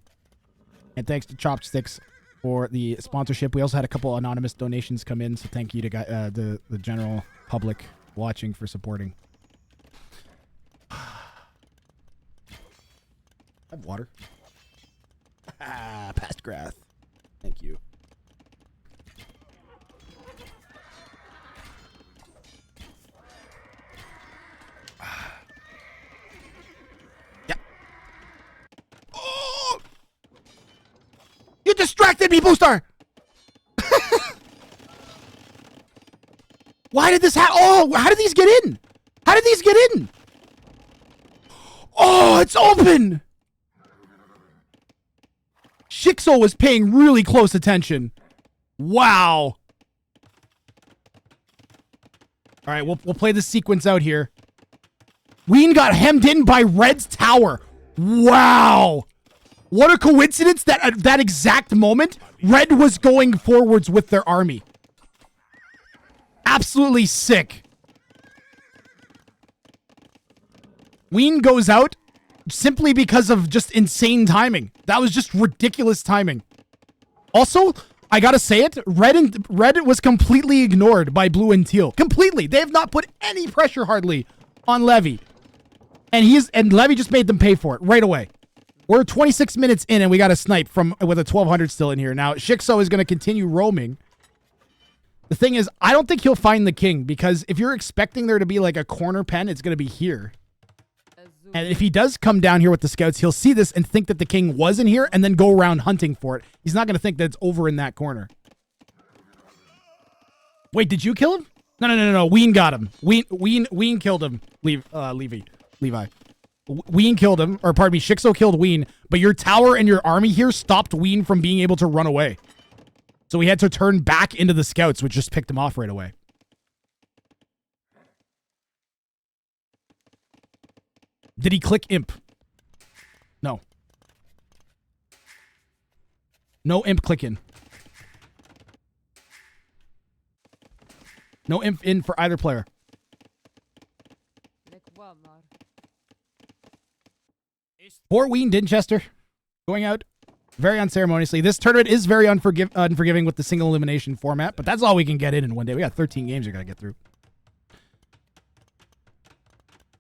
And thanks to Chopsticks for the sponsorship. We also had a couple anonymous donations come in, so thank you to the general public watching for supporting. I have water. Past Grath. Thank you. Yeah. Oh! You distracted me, Boostar! Why did this happen? Oh, how did these get in? How did these get in? Oh, it's open! Shixo was paying really close attention. Wow. All right, we'll play the sequence out here. Ween got hemmed in by Red's tower. Wow. What a coincidence that at that exact moment, Red was going forwards with their army. Absolutely sick. Ween goes out simply because of just insane timing. That was just ridiculous timing. Also, I gotta say it, Red was completely ignored by Blue and Teal. Completely. They have not put any pressure hardly on Levy. And Levy just made them pay for it right away. We're 26 minutes in and we got a snipe with a 1200 still in here. Now, Shixo is going to continue roaming. The thing is, I don't think he'll find the king, because if you're expecting there to be like a corner pen, it's going to be here. And if he does come down here with the scouts, he'll see this and think that the king was in here and then go around hunting for it. He's not going to think that it's over in that corner. Wait, did you kill him? No. Ween got him. Ween killed him. Levi. Ween killed him, or pardon me, Shixo killed Ween, but your tower and your army here stopped Ween from being able to run away. So we had to turn back into the scouts, which just picked him off right away. Did he click imp? No. No imp click in. No imp in for either player. Poor Ween Dinchester going out very unceremoniously. This tournament is very unforgiving with the single elimination format, but that's all we can get in one day. We got 13 games we got to get through.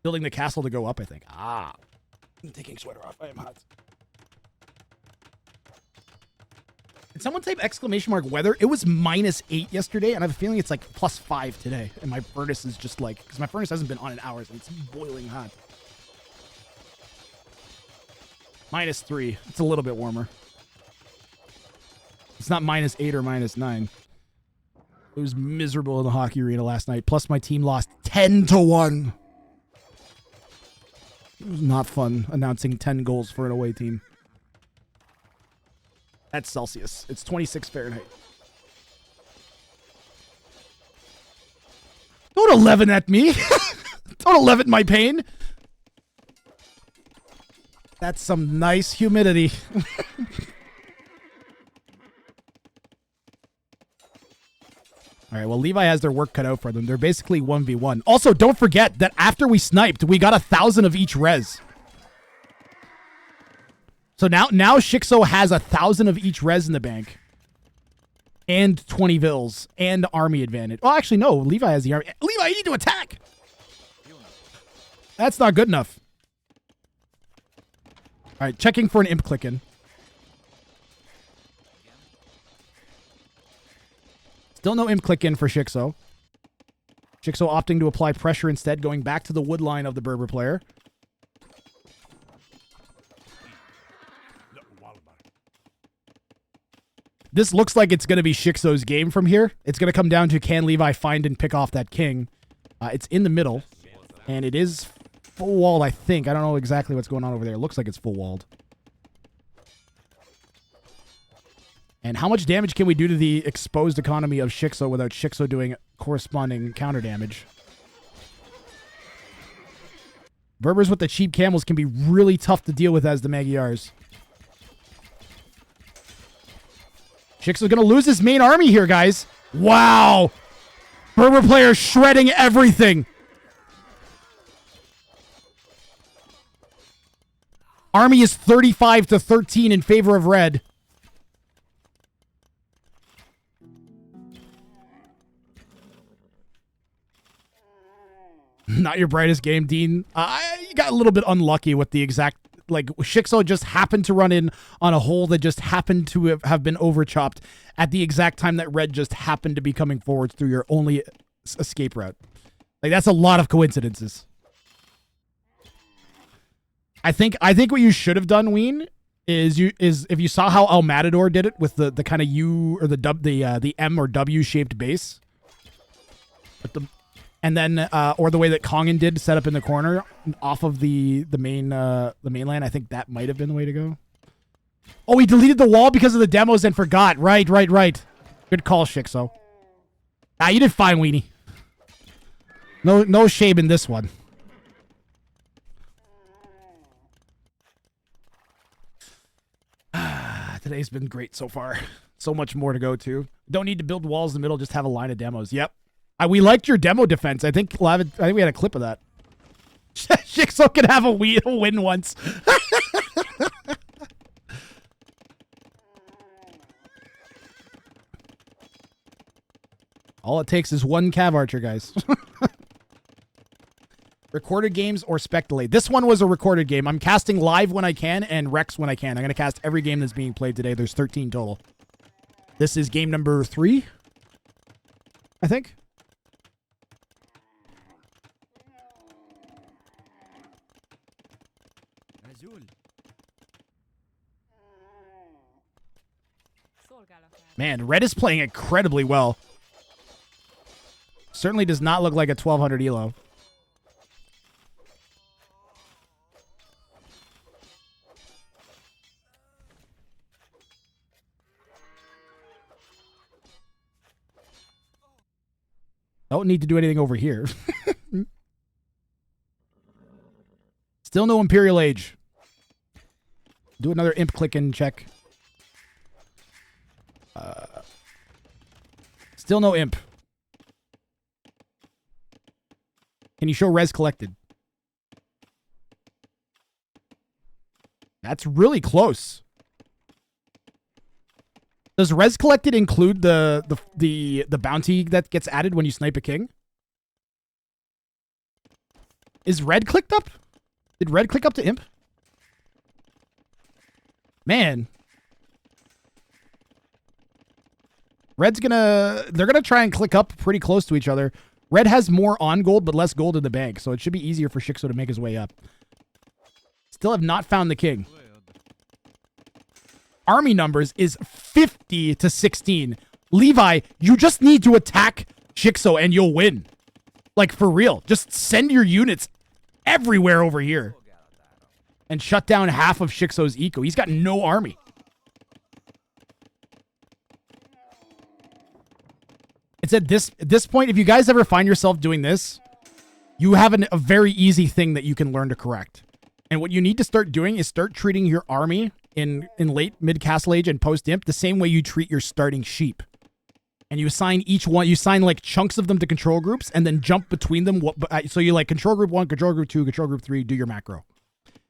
Building the castle to go up, I think. I'm taking sweater off. I am hot. Did someone type ! weather? It was -8 yesterday, and I have a feeling it's like +5 today. And my furnace is just like, because my furnace hasn't been on in hours, and it's boiling hot. -3. It's a little bit warmer. It's not -8 or -9. It was miserable in the hockey arena last night. Plus, my team lost 10-1. It was not fun announcing 10 goals for an away team. That's Celsius. It's 26 Fahrenheit. Don't 11 at me. Don't 11 my pain. That's some nice humidity. All right, well, Levi has their work cut out for them. They're basically 1v1. Also, don't forget that after we sniped, we got 1,000 of each res. So now Shixo has 1,000 of each res in the bank. And 20 vills. And army advantage. Oh, actually, no. Levi has the army. Levi, you need to attack! That's not good enough. All right, checking for an imp click in. Still no imp click in for Shixo. Shixo opting to apply pressure instead, going back to the wood line of the Berber player. This looks like it's going to be Shixo's game from here. It's going to come down to can Levi find and pick off that king. It's in the middle, and it is full walled, I think. I don't know exactly what's going on over there. It looks like it's full walled. And how much damage can we do to the exposed economy of Shixo without Shixo doing corresponding counter damage? Berbers with the cheap camels can be really tough to deal with as the Magyars. Shixo's going to lose his main army here, guys. Wow. Berber player shredding everything. Army is 35-13 in favor of red. Not your brightest game, Dean. You got a little bit unlucky with the exact... Like, Shixo just happened to run in on a hole that just happened to have been overchopped at the exact time that red just happened to be coming forwards through your only escape route. Like, that's a lot of coincidences. I think what you should have done, Ween, is if you saw how El Matador did it with the kind of U or the M or W shaped base, and then or the way that Kongan did set up in the corner off of the mainland, I think that might have been the way to go. Oh, he deleted the wall because of the demos and forgot. Right. Good call, Shixo. You did fine, Weenie. No shame in this one. Today's been great so far. So much more to go to. Don't need to build walls in the middle. Just have a line of demos. Yep. We liked your demo defense. I think we had a clip of that. Shixo can have a win once. All it takes is one Cav Archer, guys. Recorded games or spec delay. This one was a recorded game. I'm casting live when I can and Rex when I can. I'm going to cast every game that's being played today. There's 13 total. This is game number 3, I think. Man, red is playing incredibly well. Certainly does not look like a 1200 elo. Don't need to do anything over here. Still no Imperial Age. Do another imp click and check. Still no imp. Can you show res collected? That's really close. Does res collected include the bounty that gets added when you snipe a king? Is red clicked up? Did red click up to imp? Man. They're gonna try and click up pretty close to each other. Red has more on gold, but less gold in the bank, so it should be easier for Shixo to make his way up. Still have not found the king. Army numbers is 50-16. Levi, you just need to attack Shixo and you'll win. Like, for real. Just send your units everywhere over here. And shut down half of Shixo's eco. He's got no army. It's at this point, if you guys ever find yourself doing this, you have a very easy thing that you can learn to correct. And what you need to start doing is start treating your army in late mid-castle age and post-imp the same way you treat your starting sheep. And you assign each one, you assign like chunks of them to control groups and then jump between them. So you like control group 1, control group 2, control group 3, do your macro.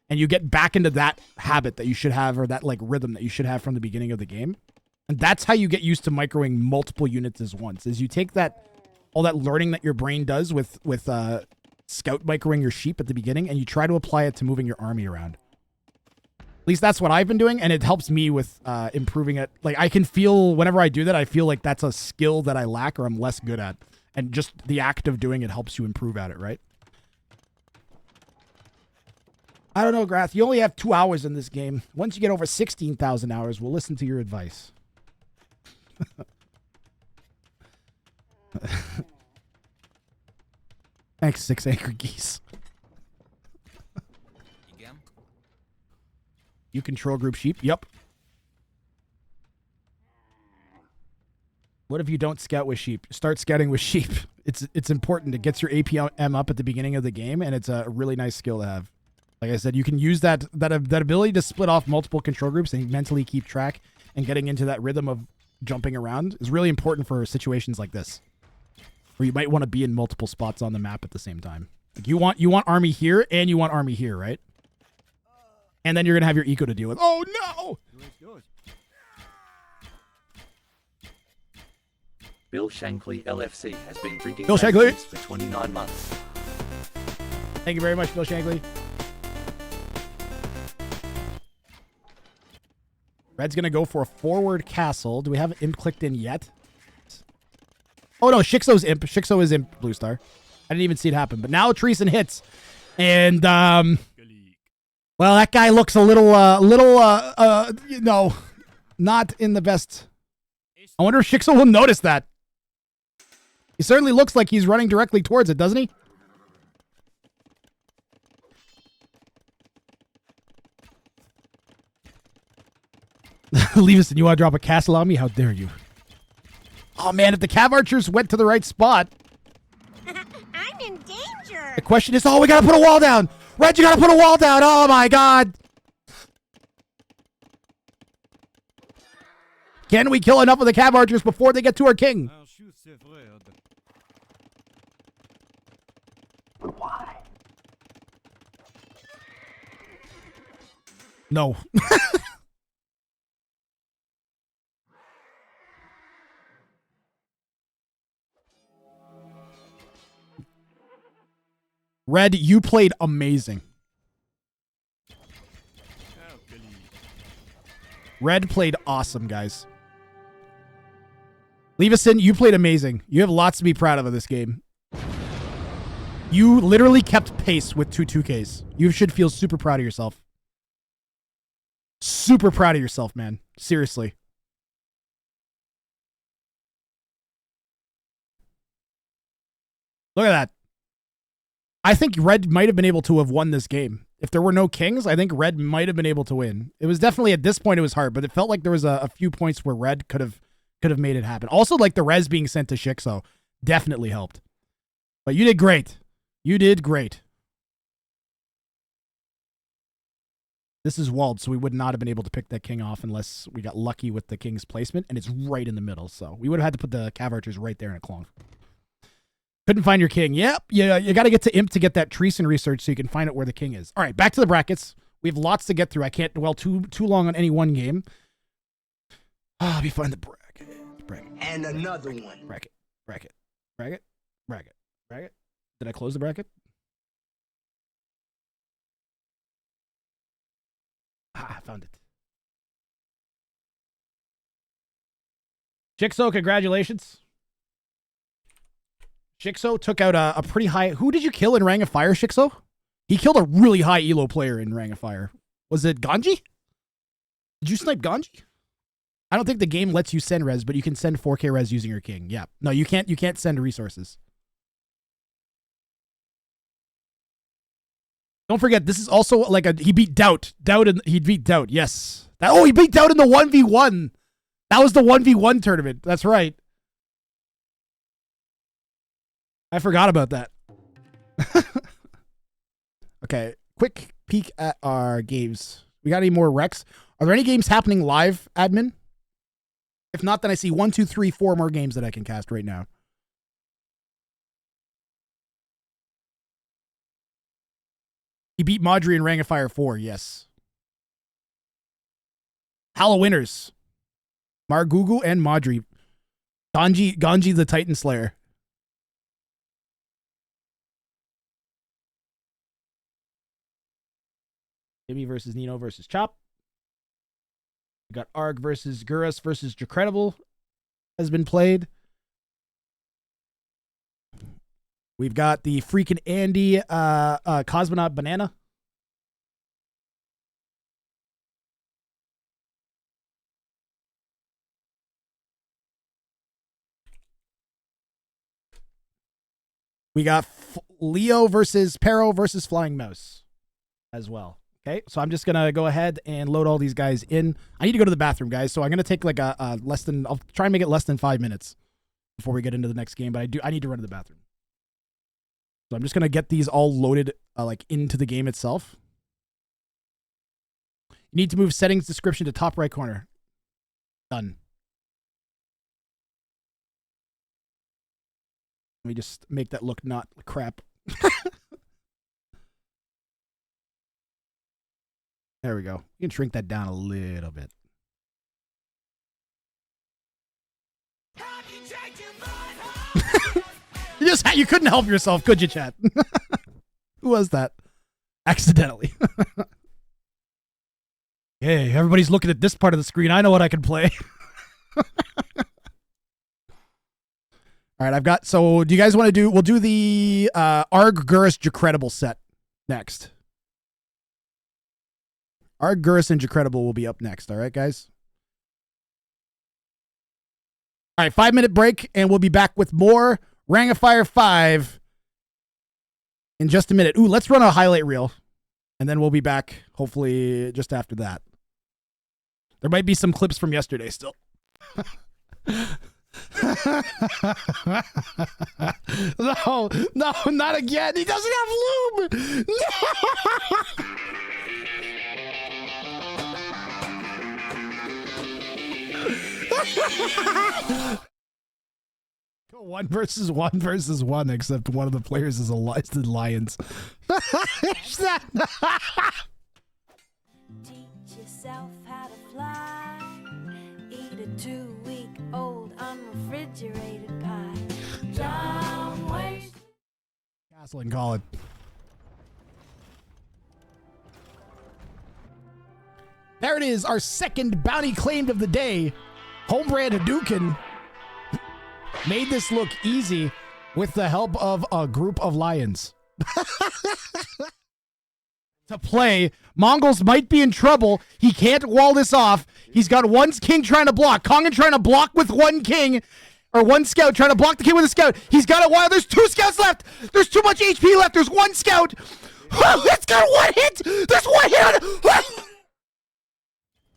And you get back into that habit that you should have, or that like rhythm that you should have from the beginning of the game. And that's how you get used to microing multiple units as once, is you take all that learning that your brain does with scout microing your sheep at the beginning, and you try to apply it to moving your army around. At least that's what I've been doing, and it helps me with improving it. Like, I can feel, whenever I do that, I feel like that's a skill that I lack or I'm less good at. And just the act of doing it helps you improve at it, right? I don't know, Grath. You only have 2 hours in this game. Once you get over 16,000 hours, we'll listen to your advice. Thanks, 6 Angry Geese. You control group sheep? Yep. What if you don't scout with sheep? Start scouting with sheep. It's important. It gets your APM up at the beginning of the game, and it's a really nice skill to have. Like I said, you can use that ability to split off multiple control groups and mentally keep track, and getting into that rhythm of jumping around is really important for situations like this, where you might want to be in multiple spots on the map at the same time. Like you want army here and you want army here, right? And then you're gonna have your eco to deal with. Oh no! Bill Shankly LFC has been drinking Bill Shankly juice for 29 months. Thank you very much, Bill Shankly. Red's gonna go for a forward castle. Do we have imp clicked in yet? Oh no, Shixo's imp. Shixo is imp, Blue Star. I didn't even see it happen. But now Treason hits. And well, that guy looks a little you know, not in the best. I wonder if Shixo will notice that. He certainly looks like he's running directly towards it, doesn't he? Leavison, you want to drop a castle on me? How dare you? Oh man, if the Cav Archers went to the right spot. I'm in danger. The question is, oh, we gotta put a wall down. Red, you gotta put a wall down. Oh my god. Can we kill enough of the Cav Archers before they get to our king? Why? No. Red, you played amazing. Red played awesome, guys. Leavison, you played amazing. You have lots to be proud of in this game. You literally kept pace with 2-2Ks. You should feel super proud of yourself. Super proud of yourself, man. Seriously. Look at that. I think Red might have been able to have won this game. If there were no kings, I think Red might have been able to win. It was definitely, at this point, it was hard, but it felt like there was a few points where Red could have made it happen. Also, like the res being sent to Shixo definitely helped. But you did great. You did great. This is walled, so we would not have been able to pick that king off unless we got lucky with the king's placement, and it's right in the middle, so we would have had to put the Cav Archers right there in a clone. Couldn't find your king. Yep. Yeah, you got to get to Imp to get that Treason research so you can find out where the king is. All right, back to the brackets. We have lots to get through. I can't dwell too long on any one game. Let me find the bracket. And another one. Bracket. Did I close the bracket? I found it. Shixo, congratulations. Shixo took out a pretty high... Who did you kill in Rang of Fire, Shixo? He killed a really high elo player in Rang of Fire. Was it Ganji? Did you snipe Ganji? I don't think the game lets you send res, but you can send 4K res using your king. Yeah. No, you can't send resources. Don't forget, this is also like he beat Doubt. He beat Doubt, yes. He beat Doubt in the 1v1. That was the 1v1 tournament. That's right. I forgot about that. Okay, quick peek at our games. We got any more recs? Are there any games happening live, admin? If not, then I see 1, 2, 3, 4 more games that I can cast right now. He beat Maudry in Rang of Fire 4, yes. Hallowinners. Margugu and Maudry. Ganji the Titan Slayer. Jimmy versus Nino versus Chop. We got Arg versus Gurus versus Jacredible has been played. We've got the freaking Andy Cosmonaut Banana. We got Leo versus Pero versus Flying Mouse as well. Okay, so I'm just going to go ahead and load all these guys in. I need to go to the bathroom, guys, so I'm going to take like I'll try and make it less than 5 minutes before we get into the next game, but I need to run to the bathroom. So I'm just going to get these all loaded like into the game itself. You need to move settings description to top right corner. Done. Let me just make that look not crap. There we go. You can shrink that down a little bit. You couldn't help yourself, could you, chat? Who was that? Accidentally. Hey, everybody's looking at this part of the screen. I know what I can play. All right, I've got, so do you guys want to do, we'll do the Arg Gurus Jacredible set next. Arg Gurus and Jacredible will be up next. All right, guys? All right, 5-minute break, and we'll be back with more Wrang of Fire 5 in just a minute. Ooh, let's run a highlight reel, and then we'll be back, hopefully, just after that. There might be some clips from yesterday still. No, not again. He doesn't have lube. No. 1 versus 1, except one of the players is the Lions. Teach yourself how to fly. Eat a 2-week-old unrefrigerated pie. Don't waste. Castle and call it. There it is, our second bounty claimed of the day. Homebrand Hadouken made this look easy with the help of a group of lions. To play, Mongols might be in trouble. He can't wall this off. He's got one king trying to block. Kongan trying to block with one king, or one scout trying to block the king with a scout. He's got it while there's 2 scouts left. There's too much HP left. There's 1 scout. It's got 1 hit. There's 1 hit.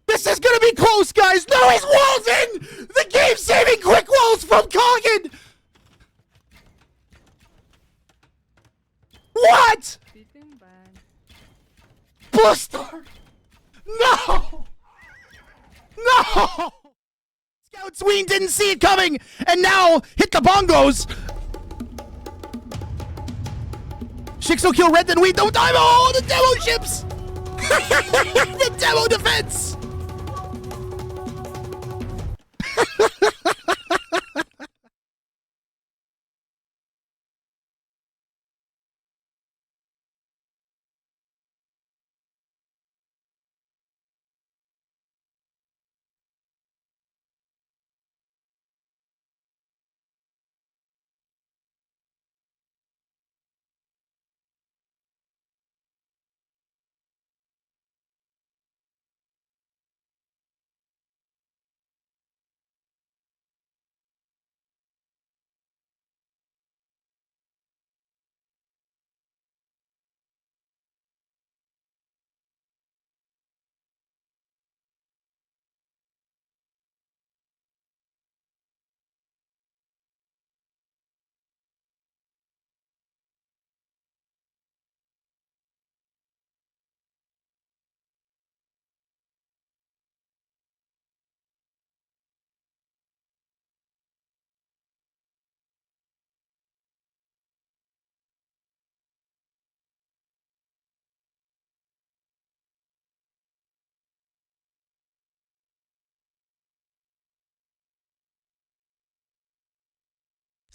This is gonna be close, guys. No, he's walls in. The game-saving quick walls from Kongan. What? Buster! No! No! Scout Sween didn't see it coming, and now hit the bongos. Shixo kill red, then we don't time. Oh, the demo ships! The demo defense!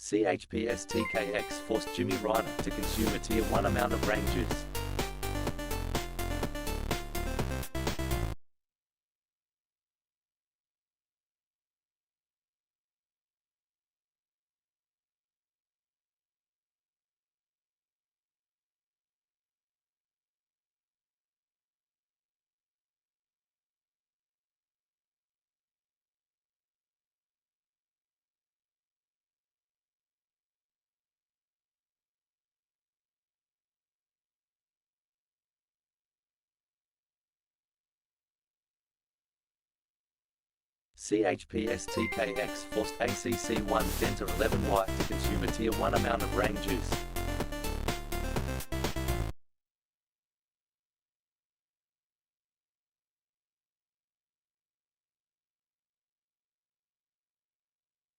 CHPSTKX forced Jimmy Reiner to consume a tier 1 amount of Wrang juice. CHPSTKX forced ACC1 Denta 11Y to consume a tier 1 amount of Wrang juice.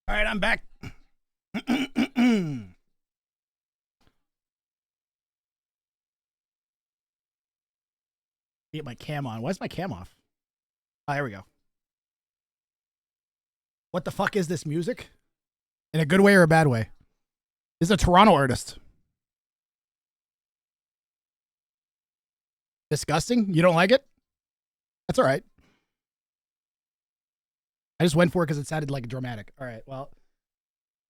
All right, I'm back. Get my cam on. Why is my cam off? Oh, there we go. What the fuck is this music? In a good way or a bad way? This is a Toronto artist. Disgusting? You don't like it? That's all right. I just went for it because it sounded like dramatic. All right, well,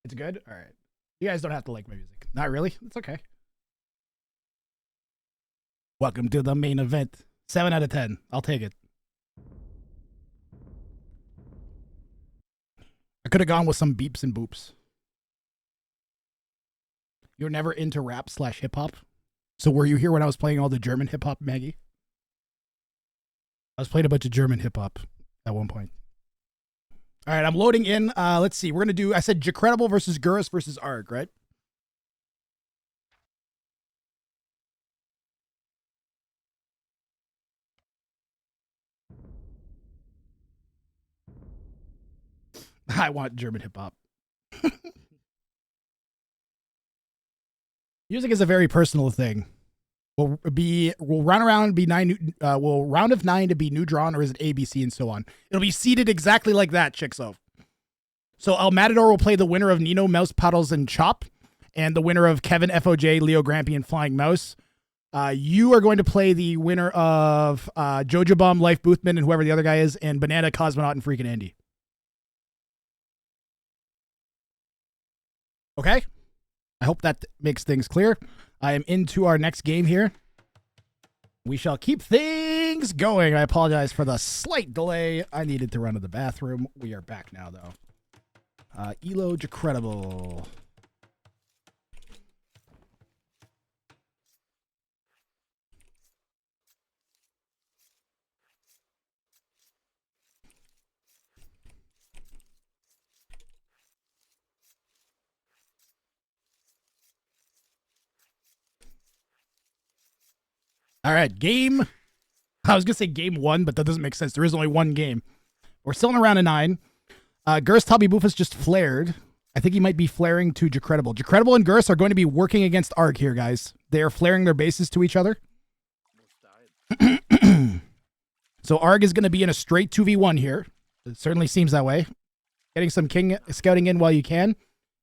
it's good. All right. You guys don't have to like my music. Not really. It's okay. Welcome to the main event. 7 out of 10. I'll take it. I could have gone with some beeps and boops. You're never into rap / hip hop? So were you here when I was playing all the German hip hop, Maggie? I was playing a bunch of German hip hop at one point. All right, I'm loading in. Let's see. We're going to do, I said Jacredible versus Gurus versus Arg, right? I want German hip hop. Music is a very personal thing. Will round around be 9? Will round of 9 to be new drawn, or is it A, B, C, and so on? It'll be seated exactly like that, Chixo. So El Matador will play the winner of Nino, Mouse, Puddles, and Chop, and the winner of Kevin, FOJ, Leo Grampy, and Flying Mouse. You are going to play the winner of Jojo Bomb, Life Boothman, and whoever the other guy is, and Banana, Cosmonaut, and freaking Andy. Okay? I hope that makes things clear. I am into our next game here. We shall keep things going. I apologize for the slight delay. I needed to run to the bathroom. We are back now, though. Elo Jacredible. All right, game. I was going to say game 1, but that doesn't make sense. There is only one game. We're still in a round of 9. Gurs Tubby Boofus just flared. I think he might be flaring to Jacredible. Jacredible and Gurs are going to be working against Arg here, guys. They are flaring their bases to each other. So Arg is going to be in a straight 2v1 here. It certainly seems that way. Getting some king scouting in while you can.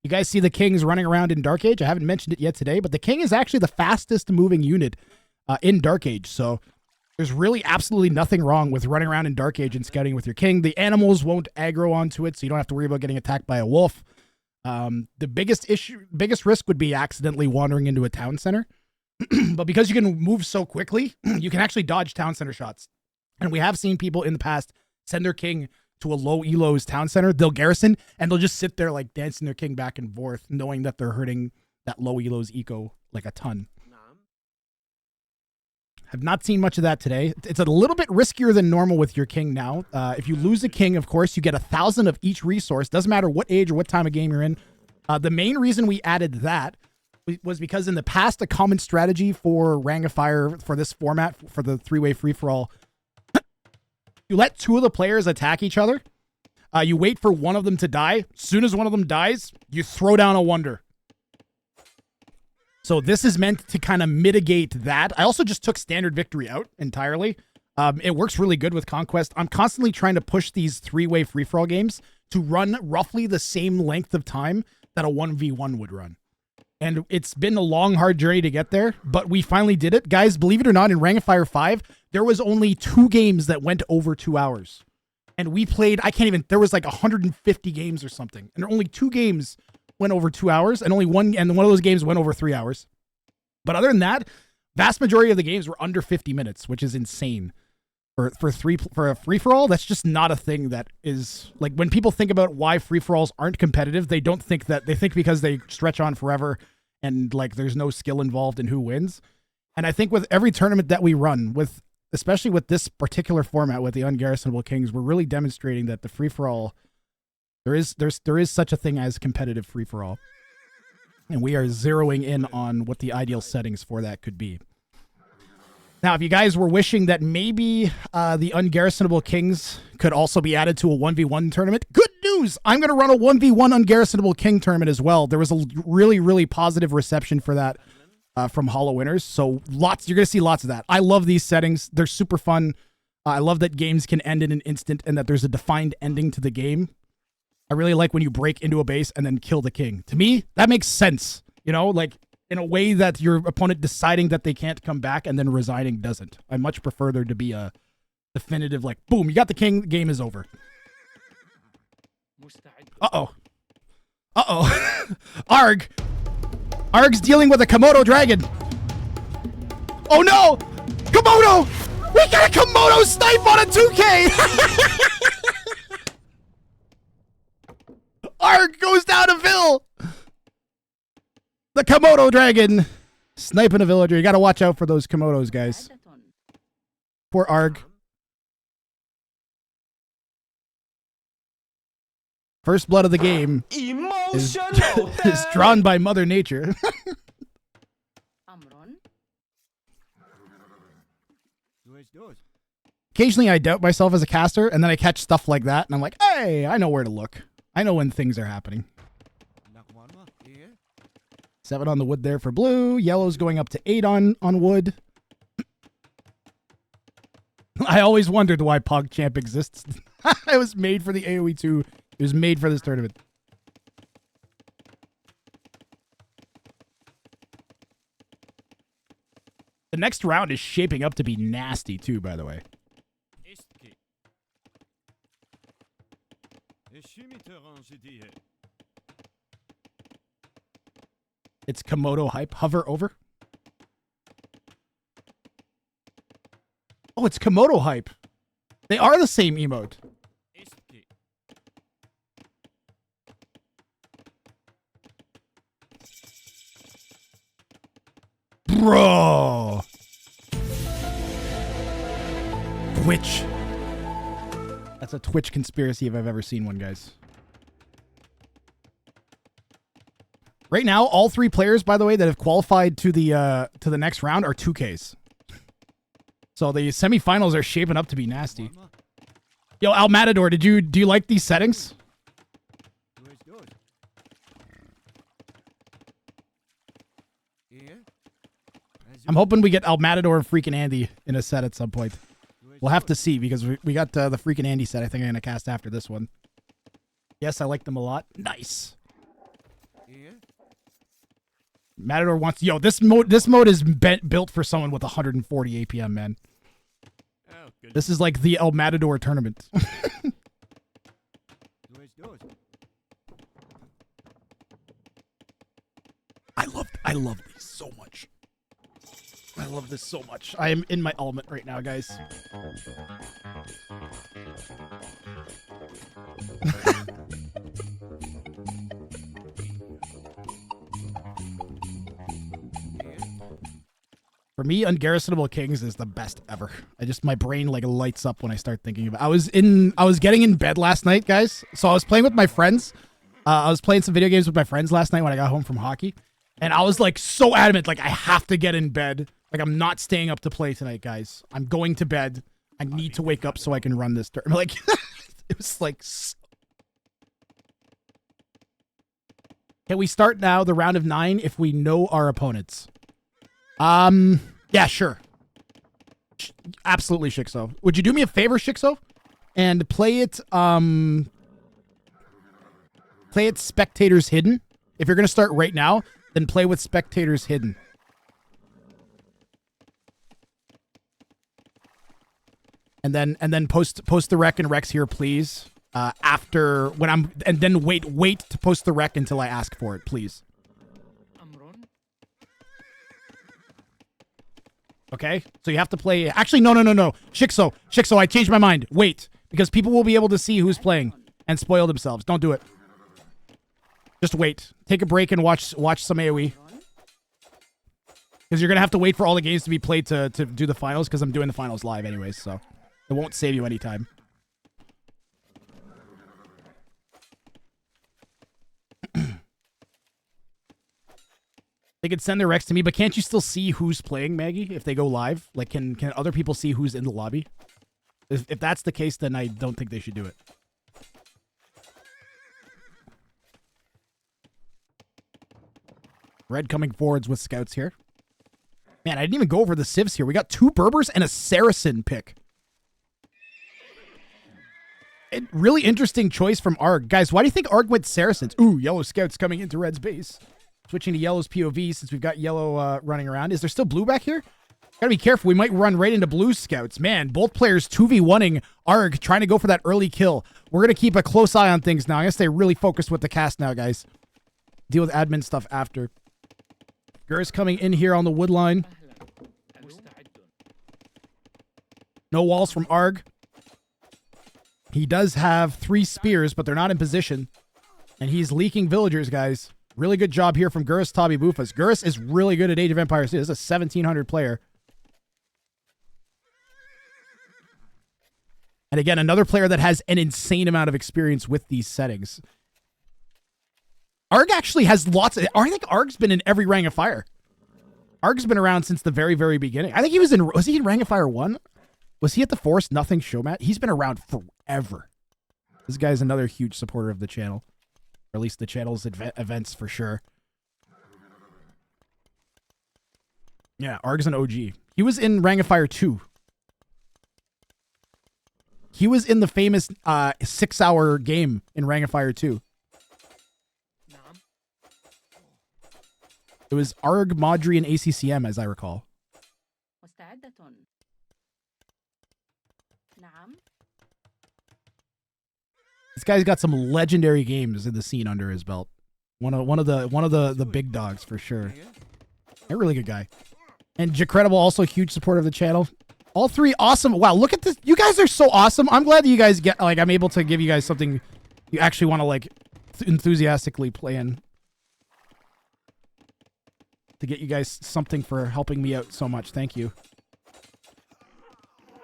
You guys see the kings running around in Dark Age. I haven't mentioned it yet today, but the king is actually the fastest moving unit in Dark Age. So there's really absolutely nothing wrong with running around in Dark Age and scouting with your king. The animals won't aggro onto it, so you don't have to worry about getting attacked by a wolf. The biggest risk would be accidentally wandering into a town center. But because you can move so quickly, you can actually dodge town center shots. And we have seen people in the past send their king to a low elo's town center. They'll garrison, and they'll just sit there like dancing their king back and forth, knowing that they're hurting that low elo's eco like a ton. Have not seen much of that today. It's a little bit riskier than normal with your king now. If you lose a king, of course, you get 1,000 of each resource. Doesn't matter what age or what time of game you're in. The main reason we added that was because in the past, a common strategy for Ring of Fire for this format, for the 3-way free-for-all, you let 2 of the players attack each other. You wait for one of them to die. As soon as one of them dies, you throw down a wonder. So this is meant to kind of mitigate that. I also just took standard victory out entirely. It works really good with Conquest. I'm constantly trying to push these 3-way free-for-all games to run roughly the same length of time that a 1v1 would run. And it's been a long, hard journey to get there, but we finally did it. Guys, believe it or not, in Ring of Fire 5, there was only 2 games that went over 2 hours. And we played, there was like 150 games or something. And only 2 games went over 2 hours, and one of those games went over 3 hours. But other than that, vast majority of the games were under 50 minutes, which is insane. For a free-for-all, that's just not a thing that is, like, when people think about why free-for-alls aren't competitive, they think because they stretch on forever and, like, there's no skill involved in who wins. And I think with every tournament that we run, with especially with this particular format with the ungarrisonable kings, we're really demonstrating that the free for all, there is such a thing as competitive free for all, and we are zeroing in on what the ideal settings for that could be. Now, if you guys were wishing that maybe the ungarrisonable kings could also be added to a 1v1 tournament, good news! I'm going to run a 1v1 ungarrisonable king tournament as well. There was a really, really positive reception for that from Hollow Winners. So you're going to see lots of that. I love these settings. They're super fun. I love that games can end in an instant and that there's a defined ending to the game. I really like when you break into a base and then kill the king. To me, that makes sense. You know, like, in a way that your opponent deciding that they can't come back and then resigning doesn't. I much prefer there to be a definitive, like, boom, you got the king, the game is over. Uh-oh. Uh-oh. Arg. Arg's dealing with a Komodo dragon. Oh, no! Komodo! We got a Komodo snipe on a 2K! Arg goes down a Vil! The Komodo dragon sniping a villager. You got to watch out for those Komodos, guys. Poor Arg. First blood of the game is drawn by Mother Nature. Occasionally I doubt myself as a caster, and then I catch stuff like that, and I'm like, hey, I know where to look. I know when things are happening. 7 on the wood there for blue. Yellow's going up to 8 on wood. I always wondered why PogChamp exists. It was made for the AoE 2. It was made for this tournament. The next round is shaping up to be nasty too, by the way. It's Komodo hype. Hover over. Oh, it's Komodo hype. They are the same emote. Bro. Twitch. That's a Twitch conspiracy if I've ever seen one, guys. Right now, all 3 players, by the way, that have qualified to the next round are 2Ks. So the semifinals are shaping up to be nasty. Yo, Al Matador, do you like these settings? I'm hoping we get Al Matador and Freaking Andy in a set at some point. We'll have to see, because we got the Freaking Andy set I think I'm going to cast after this one. Yes, I like them a lot. Nice. Matador wants... Yo, this mode is built for someone with 140 APM, man. This is like the El Matador tournament. I love these so much. I love this so much. I am in my element right now, guys. For me, Ungarrisonable Kings is the best ever. My brain like lights up when I start thinking about it. I was getting in bed last night, guys. So I was playing with my friends. I was playing some video games with my friends last night when I got home from hockey. And I was like so adamant, like I have to get in bed. Like I'm not staying up to play tonight, guys. I'm going to bed. I need to wake up so I can run this tournament. Like it was like... Can we start now the round of 9 if we know our opponents? Yeah, sure. Absolutely, Shixo. Would you do me a favor, Shixo? And play it spectators hidden. If you're going to start right now, then play with spectators hidden. And then post the rec and Rex here, please. After when and then wait to post the rec until I ask for it, please. Okay, so you have to play... Actually, no. Shixo, I changed my mind. Wait, because people will be able to see who's playing and spoil themselves. Don't do it. Just wait. Take a break and watch some AoE. Because you're going to have to wait for all the games to be played to do the finals, because I'm doing the finals live anyways, so it won't save you any time. They could send their recs to me, but can't you still see who's playing, Maggie, if they go live? Like, can other people see who's in the lobby? If that's the case, then I don't think they should do it. Red coming forwards with scouts here. Man, I didn't even go over the civs here. We got 2 Berbers and a Saracen pick. A really interesting choice from Arg. Guys, why do you think Arg went Saracens? Ooh, yellow scouts coming into Red's base. Switching to yellow's POV since we've got yellow running around. Is there still blue back here? Gotta be careful. We might run right into blue scouts. Man, both players 2v1ing Arg, trying to go for that early kill. We're gonna keep a close eye on things now. I'm gonna stay really focused with the cast now, guys. Deal with admin stuff after. Gur's coming in here on the wood line. No walls from Arg. He does have 3 spears, but they're not in position. And he's leaking villagers, guys. Really good job here from Gurus Tabi Bufas. Gurus is really good at Age of Empires 2. This is a 1700 player. And again, another player that has an insane amount of experience with these settings. Arg actually has lots of... I think Arg's been in every Rang of Fire. Arg's been around since the very, very beginning. I think he was in... Was he in Rang of Fire 1? Was he at the Force Nothing show, Matt? He's been around forever. This guy's another huge supporter of the channel. Or at least the channel's events for sure. Yeah, Arg's an OG. He was in Rang of Fire 2. He was in the famous 6-hour game in Rang of Fire 2. It was Arg, Maudry, and ACCM, as I recall. This guy's got some legendary games in the scene under his belt. One of the big dogs for sure. A really good guy. And Jacredible, also a huge supporter of the channel. All 3 awesome. Wow, look at this. You guys are so awesome. I'm glad that you guys get, like, I'm able to give you guys something you actually want to, like, enthusiastically play in. To get you guys something for helping me out so much. Thank you.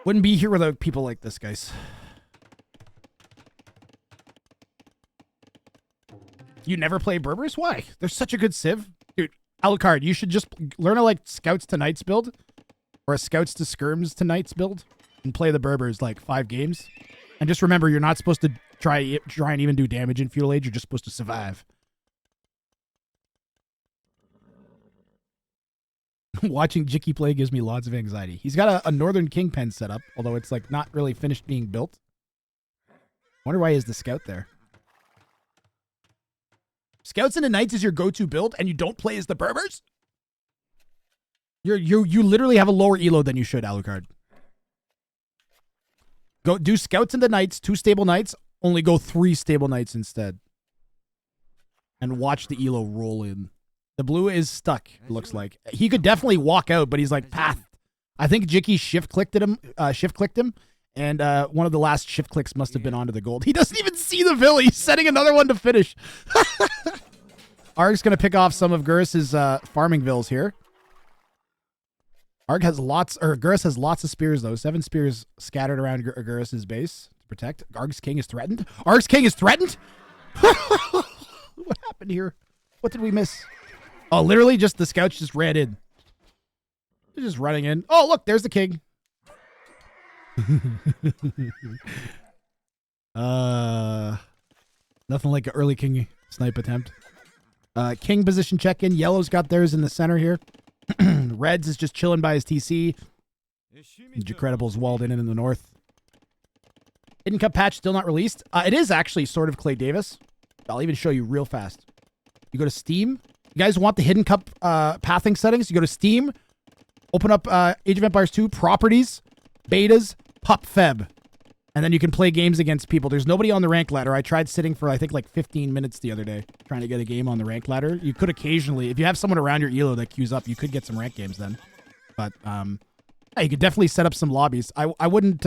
Wouldn't be here without people like this, guys. You never play Berbers? Why? They're such a good civ. Dude, Alucard, you should just learn a, like, Scouts to Knights build. Or a Scouts to Skirms to Knights build. And play the Berbers, like, 5 games. And just remember, you're not supposed to try and even do damage in Feudal Age. You're just supposed to survive. Watching Jicky play gives me lots of anxiety. He's got a Northern Kingpen set up, although it's, like, not really finished being built. Wonder why he has the Scout there. Scouts into Knights is your go-to build, and you don't play as the Berbers? You literally have a lower elo than you should, Alucard. Go do Scouts into Knights, 2 stable Knights, only go 3 stable Knights instead. And watch the elo roll in. The blue is stuck, it looks like. He could definitely walk out, but he's like, path. I think Jicky shift-clicked him, and one of the last shift clicks must have been onto the gold. He doesn't even see the Vill. He's setting another one to finish. Arg's going to pick off some of Gurus's farming Vills here. Arg has lots, or Gurus has lots of spears, though. 7 spears scattered around Gurus's base to protect. Arg's king is threatened. Arg's king is threatened? What happened here? What did we miss? Oh, literally just the scouts just ran in. They're just running in. Oh, look, there's the king. Nothing like an early king snipe attempt. King position check-in. Yellow's got theirs in the center here. Reds is just chilling by his TC. Jacredible's walled in the north. Hidden Cup patch still not released. It is actually sort of Clay Davis. I'll even show you real fast. You go to Steam. You guys want the Hidden Cup pathing settings? You go to Steam. Open up Age of Empires 2 properties, betas, Pup Feb. And then you can play games against people. There's nobody on the rank ladder. I tried sitting for, I think, like 15 minutes the other day trying to get a game on the rank ladder. You could occasionally, if you have someone around your elo that queues up, you could get some rank games then. But, yeah, you could definitely set up some lobbies. I wouldn't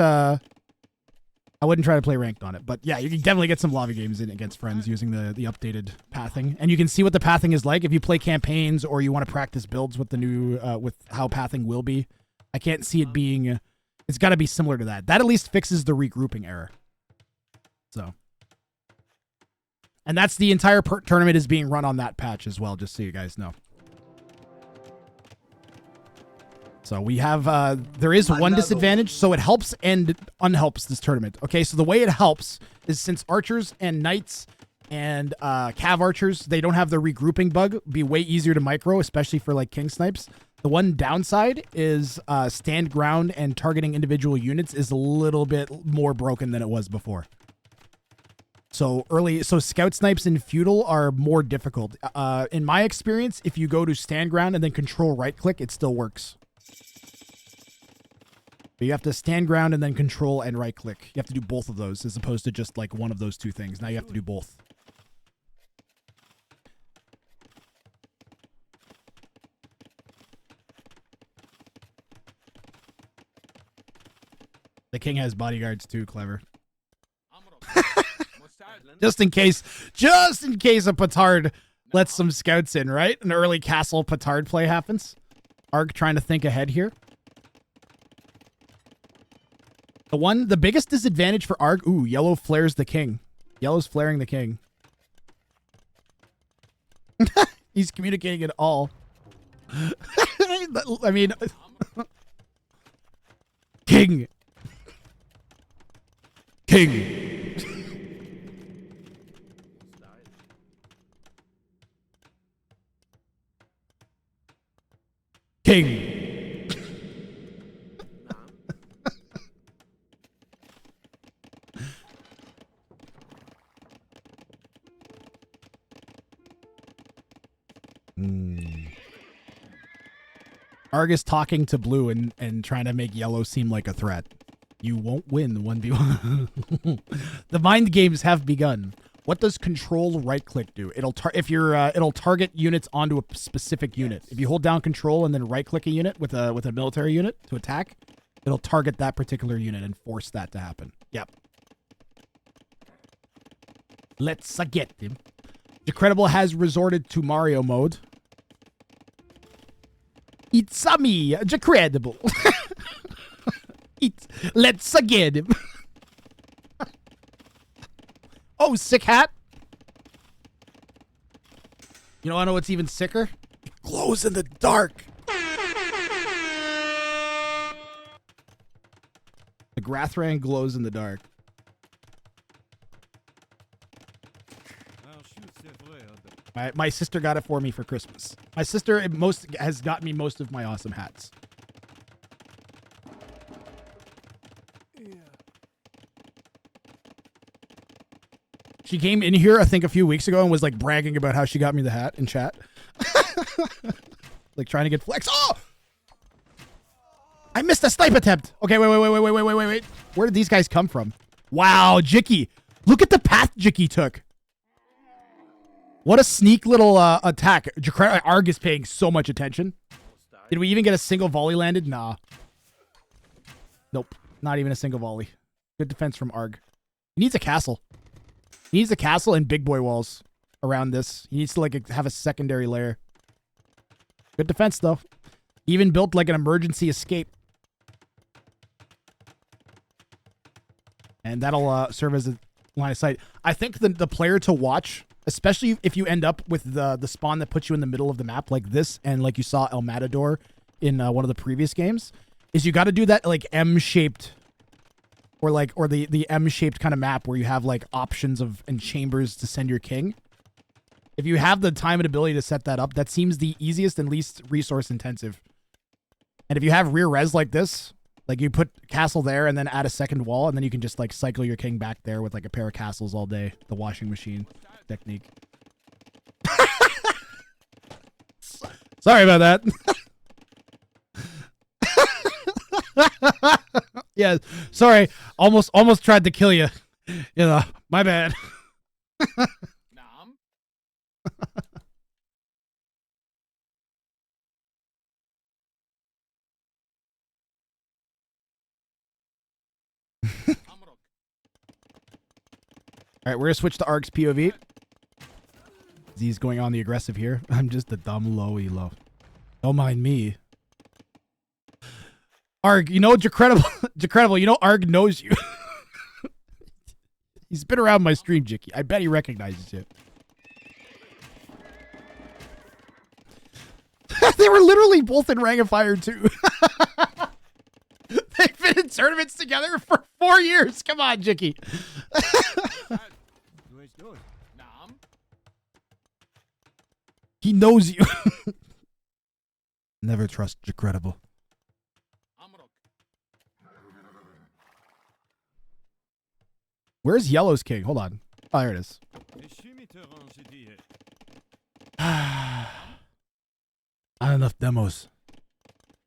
I wouldn't try to play ranked on it, but yeah, you can definitely get some lobby games in against friends using the updated pathing, and you can see what the pathing is like if you play campaigns or you want to practice builds with the new with how pathing will be. I can't see it being. It's got to be similar to that. That at least fixes the regrouping error. So, and that's the entire tournament is being run on that patch as well. Just so you guys know. So we have, there is one disadvantage, so it helps and unhelps this tournament. Okay, so the way it helps is since archers and knights and cav archers, they don't have the regrouping bug, be way easier to micro, especially for like king snipes. The one downside is stand ground and targeting individual units is a little bit more broken than it was before. So scout snipes in feudal are more difficult. In my experience, if you go to stand ground and then control right click, it still works. But you have to stand ground and then control and right click. You have to do both of those as opposed to just like one of those two things. Now you have to do both. The king has bodyguards too, clever. just in case a petard lets some scouts in, right? An early castle petard play happens. Arg trying to think ahead here. The biggest disadvantage for Arg, ooh, yellow flares the king. Yellow's flaring the king. He's communicating it all. I mean, king. King. King. Argus talking to blue and trying to make yellow seem like a threat. You won't win 1v1. The mind games have begun. What does control right click do? It'll target units onto a specific unit. If you hold down control and then right click a unit with a military unit to attack, it'll target that particular unit and force that to happen. Yep. Let's get him. Decredible has resorted to Mario mode. It's a me, Decredible. Let's get him. Oh, sick hat. You know, I know what's even sicker? It glows in the dark. The Wrang glows in the dark. My sister got it for me for Christmas. My sister has got me most of my awesome hats. She came in here, I think, a few weeks ago and was like bragging about how she got me the hat in chat. Like trying to get flex. Oh! I missed a snipe attempt. Okay, wait. Where did these guys come from? Wow, Jicky. Look at the path Jicky took. What a sneak little attack. Arg is paying so much attention. Did we even get a single volley landed? Nah. Nope. Not even a single volley. Good defense from Arg. He needs a castle. He needs a castle and big boy walls around this. He needs to like have a secondary layer. Good defense though. He even built like an emergency escape. And that'll serve as a line of sight. I think the player to watch, especially if you end up with the spawn that puts you in the middle of the map like this, and like you saw El Matador in one of the previous games, is you got to do that like M-shaped or the M-shaped kind of map where you have like options and chambers to send your king. If you have the time and ability to set that up, that seems the easiest and least resource intensive. And if you have rear res like this, like you put castle there and then add a second wall, and then you can just like cycle your king back there with like a pair of castles all day. The washing machine technique. Sorry about that. Yeah, sorry. Almost tried to kill you. You know, my bad. All right, we're gonna switch to Ark's POV. He's going on the aggressive here. I'm just a dumb low elo. Don't mind me. Arg, you know Jacredible, you know Arg knows you. He's been around my stream, Jicky. I bet he recognizes you. They were literally both in Rang of Fire too. They've been in tournaments together for 4 years. Come on, Jicky. He knows you. Never trust Jacredible. Where's Yellow's king? Hold on. Oh, there it is. Not enough demos.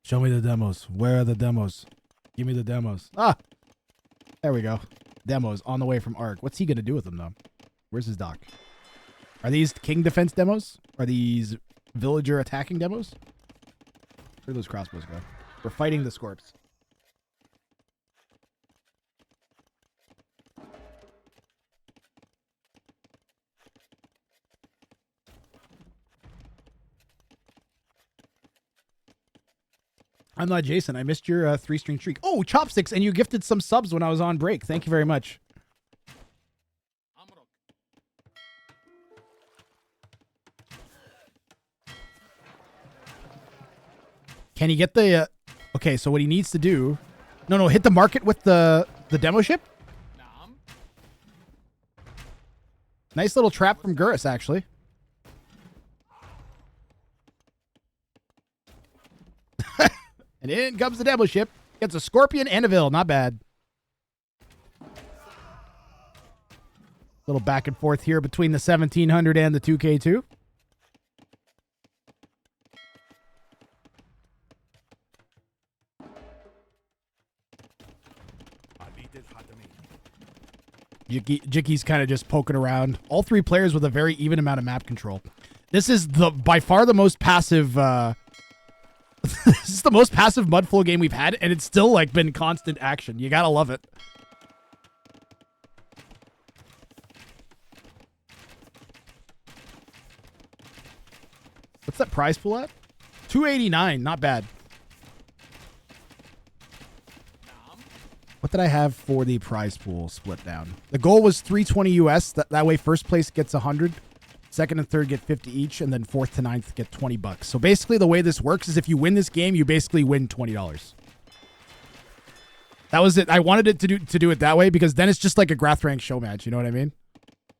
Show me the demos. Where are the demos? Give me the demos. Ah! There we go. Demos on the way from Ark. What's he going to do with them, though? Where's his dock? Are these king defense demos? Are these villager attacking demos? Where'd those crossbows go? We're fighting the Scorps. I'm not Jason. I missed your 3-string streak. Oh, chopsticks, and you gifted some subs when I was on break. Thank you very much. Can he get the... okay, so what he needs to do... No, hit the market with the demo ship. Nice little trap from Gurus, actually. And in comes the demo ship. Gets a Scorpion and a Vil. Not bad. Little back and forth here between the 1700 and the 2K2. Jicky's kind of just poking around. All three players with a very even amount of map control. This is by far the most passive... this is the most passive Mudflow game we've had, and it's still like been constant action. You gotta love it. What's that prize pool at? 289, not bad. What did I have for the prize pool split down? The goal was 320 US. That way first place gets 100. Second and third get 50 each, and then fourth to ninth get $20. So basically the way this works is if you win this game, you basically win $20. That was it. I wanted it to do it that way because then it's just like a Wrang show match. You know what I mean?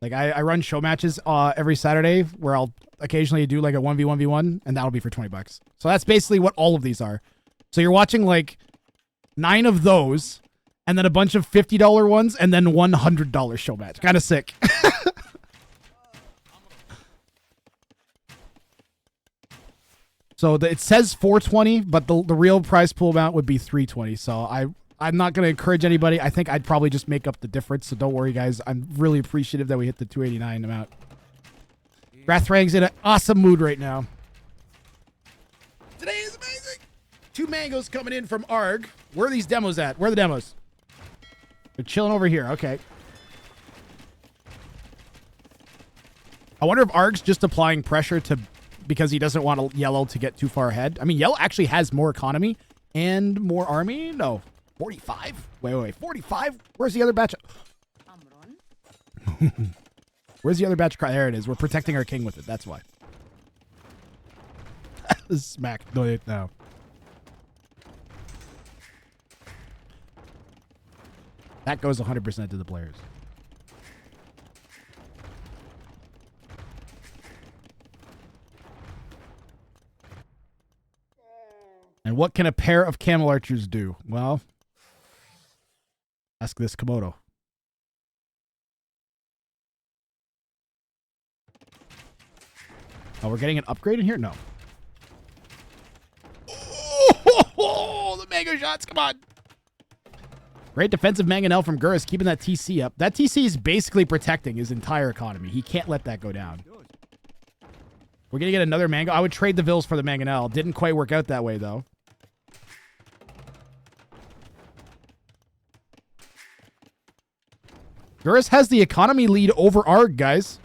Like I run show matches every Saturday where I'll occasionally do like a 1v1v1, and that'll be for $20. So that's basically what all of these are. So you're watching like 9 of those, and then a bunch of $50 ones, and then $100 show match. Kind of sick. So it says 420, but the real prize pool amount would be 320. So I'm not going to encourage anybody. I think I'd probably just make up the difference. So don't worry, guys. I'm really appreciative that we hit the 289 amount. Wrang's in an awesome mood right now. Today is amazing. 2 mangoes coming in from Arg. Where are these demos at? Where are the demos? They're chilling over here. Okay. I wonder if Arg's just applying pressure because he doesn't want Yellow to get too far ahead. I mean, Yellow actually has more economy and more army. No, 45. Wait, 45. Where's the other batch? Where's the other batch? There it is. We're protecting our king with it. That's why. Smack. No. That goes 100% to the players. And what can a pair of camel archers do? Well, ask this Komodo. Oh, we're getting an upgrade in here? No. Oh, the mega shots. Come on. Great defensive mangonel from Gurus, keeping that TC up. That TC is basically protecting his entire economy. He can't let that go down. We're going to get another mango. I would trade the Vils for the mangonel. Didn't quite work out that way, though. Gurus has the economy lead over Arg, guys.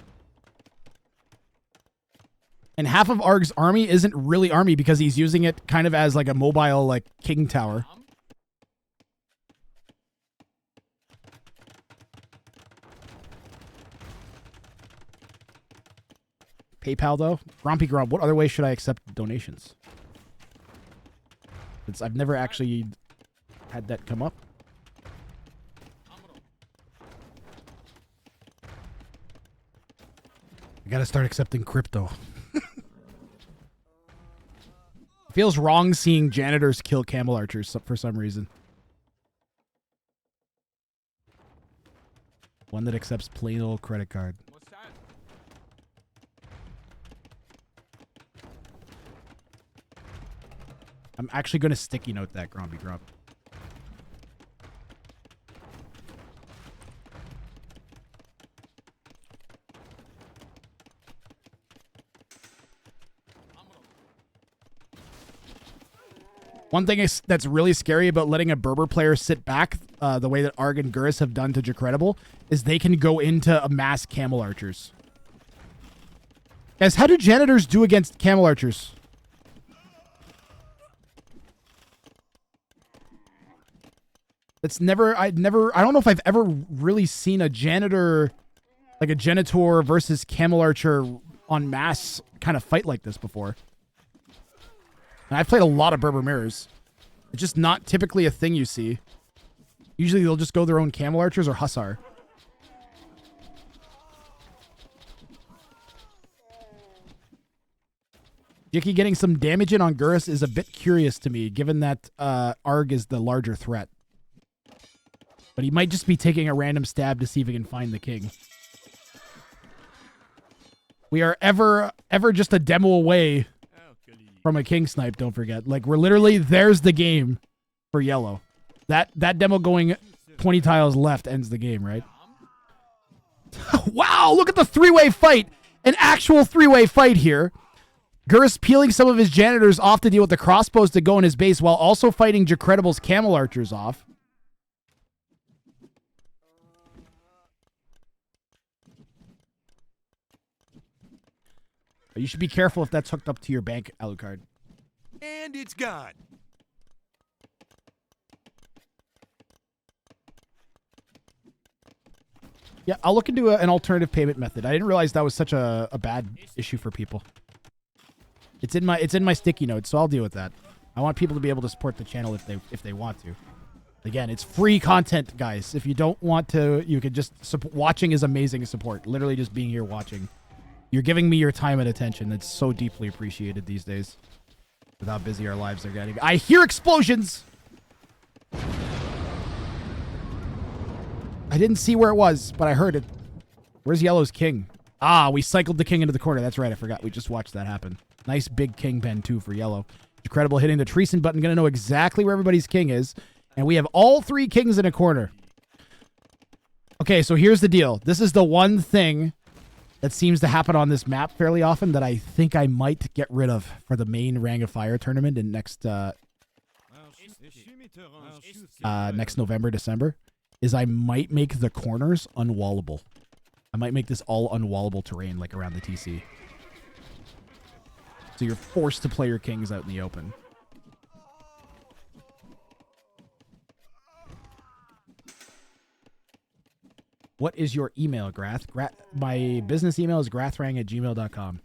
And half of Arg's army isn't really army because he's using it kind of as like a mobile like king tower. PayPal though? Grumpy Grump, what other way should I accept donations? Since I've never actually had that come up. I gotta start accepting crypto. Feels wrong seeing janitors kill camel archers for some reason. One that accepts plain old credit card. I'm actually going to sticky note that, Grumpy Grump. One thing that's really scary about letting a Berber player sit back, the way that Arg and Gurus have done to Jacredible, is they can go into mass camel archers. Guys, how do janitors do against camel archers? It's never, I don't know if I've ever really seen a janitor, like a janitor versus camel archer on mass kind of fight like this before. And I've played a lot of Berber mirrors. It's just not typically a thing you see. Usually they'll just go their own camel archers or hussar. Jicky getting some damage in on Gurus is a bit curious to me, given that Arg is the larger threat. But he might just be taking a random stab to see if he can find the king. We are ever just a demo away from a king snipe, don't forget. Like, we're literally, there's the game for yellow. That demo going 20 tiles left ends the game, right? Wow, look at the three-way fight. An actual three-way fight here. Gurus peeling some of his janitors off to deal with the crossbows that go in his base while also fighting Jacredible's camel archers off. You should be careful if that's hooked up to your bank, Alucard. And it's gone. Yeah, I'll look into an alternative payment method. I didn't realize that was such a bad issue for people. It's in my sticky notes, so I'll deal with that. I want people to be able to support the channel if they want to. Again, it's free content, guys. If you don't want to, you can just watching is amazing support. Literally just being here watching. You're giving me your time and attention. That's so deeply appreciated these days. With how busy our lives are getting. I hear explosions! I didn't see where it was, but I heard it. Where's Yellow's king? Ah, we cycled the king into the corner. That's right, I forgot. We just watched that happen. Nice big king pen, too, for Yellow. Incredible hitting the Treason button. Gonna know exactly where everybody's king is. And we have all three kings in a corner. Okay, so here's the deal. This is the one thing that seems to happen on this map fairly often that I think I might get rid of for the main Wrang of Fire tournament in next November, December, is I might make the corners unwallable. I might make this all unwallable terrain like around the TC. So you're forced to play your kings out in the open. What is your email, Grath? My business email is grathrang@gmail.com.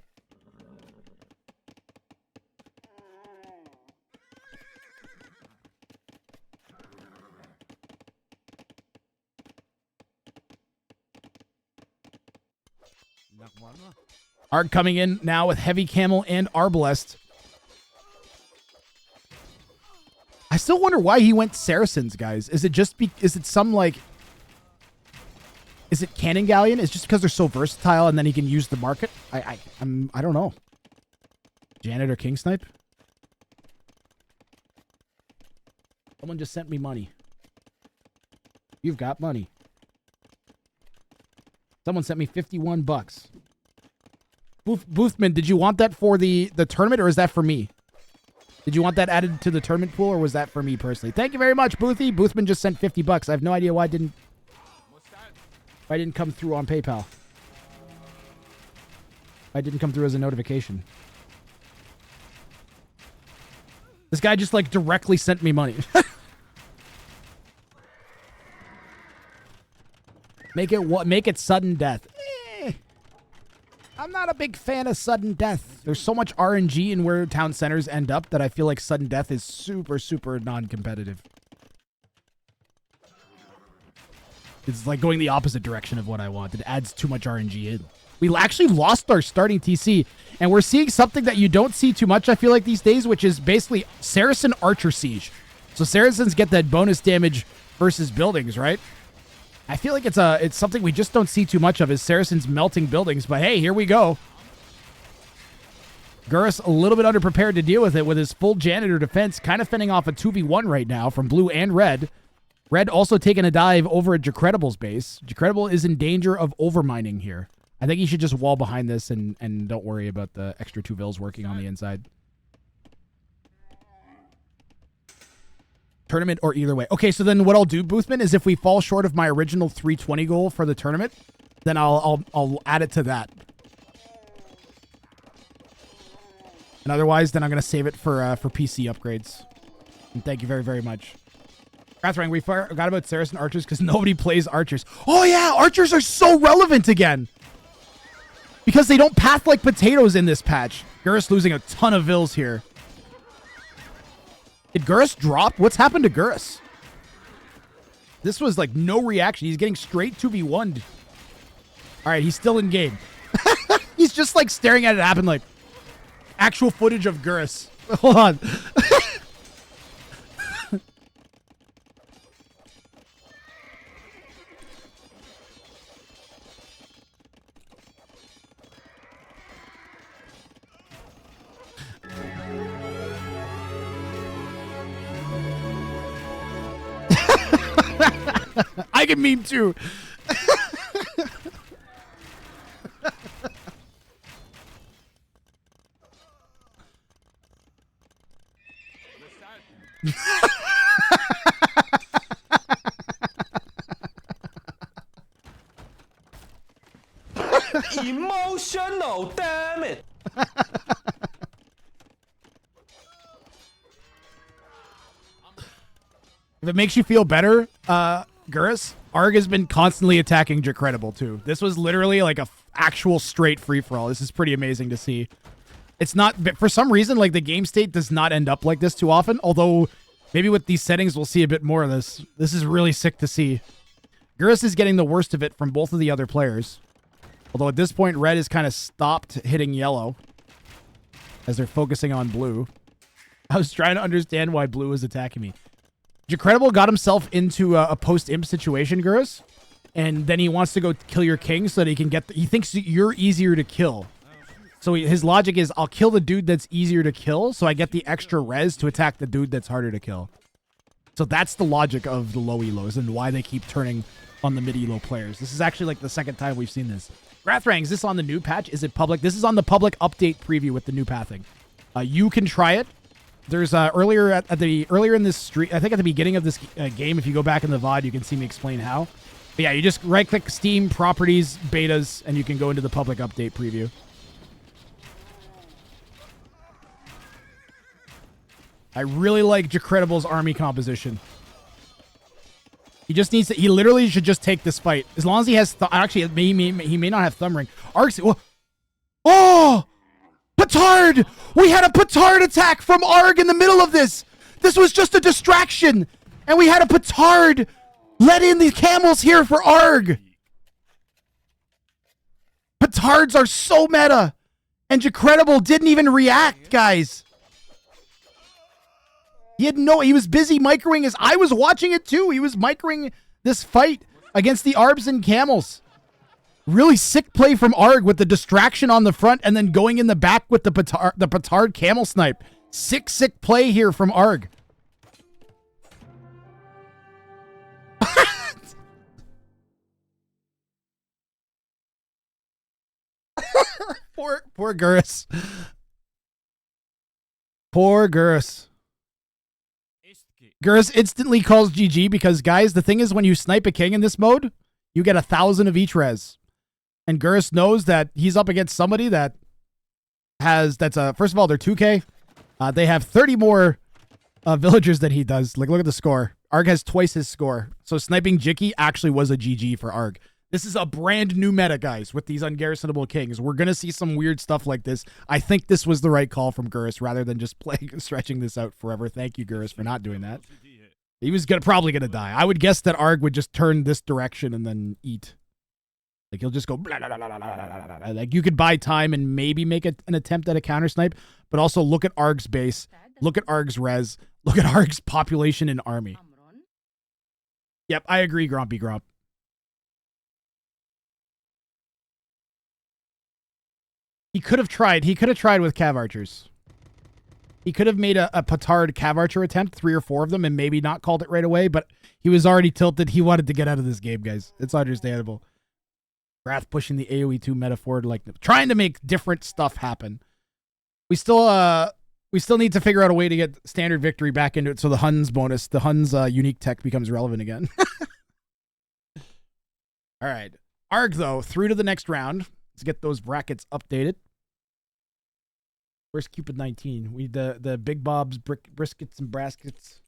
Arg coming in now with Heavy Camel and Arbalest. I still wonder why he went Saracens, guys. Is it just is it some like... Is it Cannon Galleon? Is it just because they're so versatile and then he can use the market? I don't know. Janet or King Snipe? Someone just sent me money. You've got money. Someone sent me 51 bucks. Boothman, did you want that for the tournament or is that for me? Did you want that added to the tournament pool or was that for me personally? Thank you very much, Boothy. Boothman just sent 50 bucks. I have no idea why I didn't... I didn't come through on PayPal. I didn't come through as a notification. This guy just like directly sent me money. Make it sudden death. I'm not a big fan of sudden death. There's so much RNG in where town centers end up that I feel like sudden death is super, super non-competitive. It's like going the opposite direction of what I want. It adds too much RNG in. We actually lost our starting TC, and we're seeing something that you don't see too much, I feel like, these days, which is basically Saracen Archer Siege. So Saracens get that bonus damage versus buildings, right? I feel like it's something we just don't see too much of, is Saracens melting buildings, but hey, here we go. Gurus a little bit underprepared to deal with it with his full janitor defense, kind of fending off a 2v1 right now from blue and red. Red also taking a dive over at Jacredible's base. Jacredible is in danger of overmining here. I think he should just wall behind this and don't worry about the extra 2 vills working on the inside. Tournament or either way. Okay, so then what I'll do, Boothman, is if we fall short of my original 320 goal for the tournament, then I'll add it to that. And otherwise, then I'm going to save it for PC upgrades. And thank you very, very much. Wrang, we forgot about Saracen Archers because nobody plays Archers. Oh yeah, Archers are so relevant again. Because they don't path like potatoes in this patch. Gurus losing a ton of vills here. Did Gurus drop? What's happened to Gurus? This was like no reaction. He's getting straight 2v1'd. All right, he's still in game. He's just like staring at it happen like actual footage of Gurus. Hold on. I can meme too. Emotional, damn it. If it makes you feel better, Gurus, Arg has been constantly attacking Jacredible too. This was literally like a actual straight free-for-all. This is pretty amazing to see. It's not, for some reason, like the game state does not end up like this too often, although maybe with these settings we'll see a bit more of this. This is really sick to see. Gurus is getting the worst of it from both of the other players. Although at this point, red has kind of stopped hitting yellow as they're focusing on blue. I was trying to understand why blue is attacking me. Jacredible got himself into a post-imp situation, Gurus, and then he wants to go kill your king so that he can get... he thinks that you're easier to kill. So his logic is, I'll kill the dude that's easier to kill, so I get the extra res to attack the dude that's harder to kill. So that's the logic of the low elos and why they keep turning on the mid-elo players. This is actually like the second time we've seen this. Wrang, is this on the new patch? Is it public? This is on the public update preview with the new pathing. You can try it. There's earlier in this stream, I think at the beginning of this game, if you go back in the VOD, you can see me explain how. But yeah, you just right-click Steam, Properties, Betas, and you can go into the public update preview. I really like Jacredible's army composition. He just needs to, he literally should just take this fight. As long as he has, actually, he may not have thumb ring. Arg's, oh! Petard! We had a petard attack from Arg in the middle of this! This was just a distraction! And we had a petard let in the camels here for Arg! Petards are so meta! And Jacredible didn't even react, guys! He was busy microing his... I was watching it too! He was microing this fight against the Arbs and camels. Really sick play from Arg with the distraction on the front and then going in the back with the petard camel snipe. Sick play here from Arg. Poor Gurus. Poor Gurus. Gurus instantly calls GG because, guys, the thing is when you snipe a king in this mode, You get 1,000 of each res. And Gurus knows that he's up against somebody that has, first of all, they're 2K. They have 30 more villagers than he does. Like, look at the score. Arg has twice his score. So sniping Jicky actually was a GG for Arg. This is a brand new meta, guys, with these ungarrisonable kings. We're going to see some weird stuff like this. I think this was the right call from Gurus rather than just stretching this out forever. Thank you, Gurus, for not doing that. He was probably going to die. I would guess that Arg would just turn this direction and then eat. Like, he'll just go blah, blah, blah, blah, blah, blah. Like, you could buy time and maybe make an attempt at a counter snipe, but also look at Arg's base, look at Arg's res, look at Arg's population and army. Yep, I agree, Grumpy Grump. He could have tried. He could have tried with Cav Archers. He could have made a Petard Cav Archer attempt, 3 or 4 of them, and maybe not called it right away, but he was already tilted. He wanted to get out of this game, guys. It's understandable. Wrath pushing the AoE 2 meta forward, like trying to make different stuff happen. We still need to figure out a way to get standard victory back into it so the Huns bonus, the Huns unique tech becomes relevant again. All right. Arg, though, through to the next round. Let's get those brackets updated. Where's Cupid 19? We the Big Bob's briskets and braskets.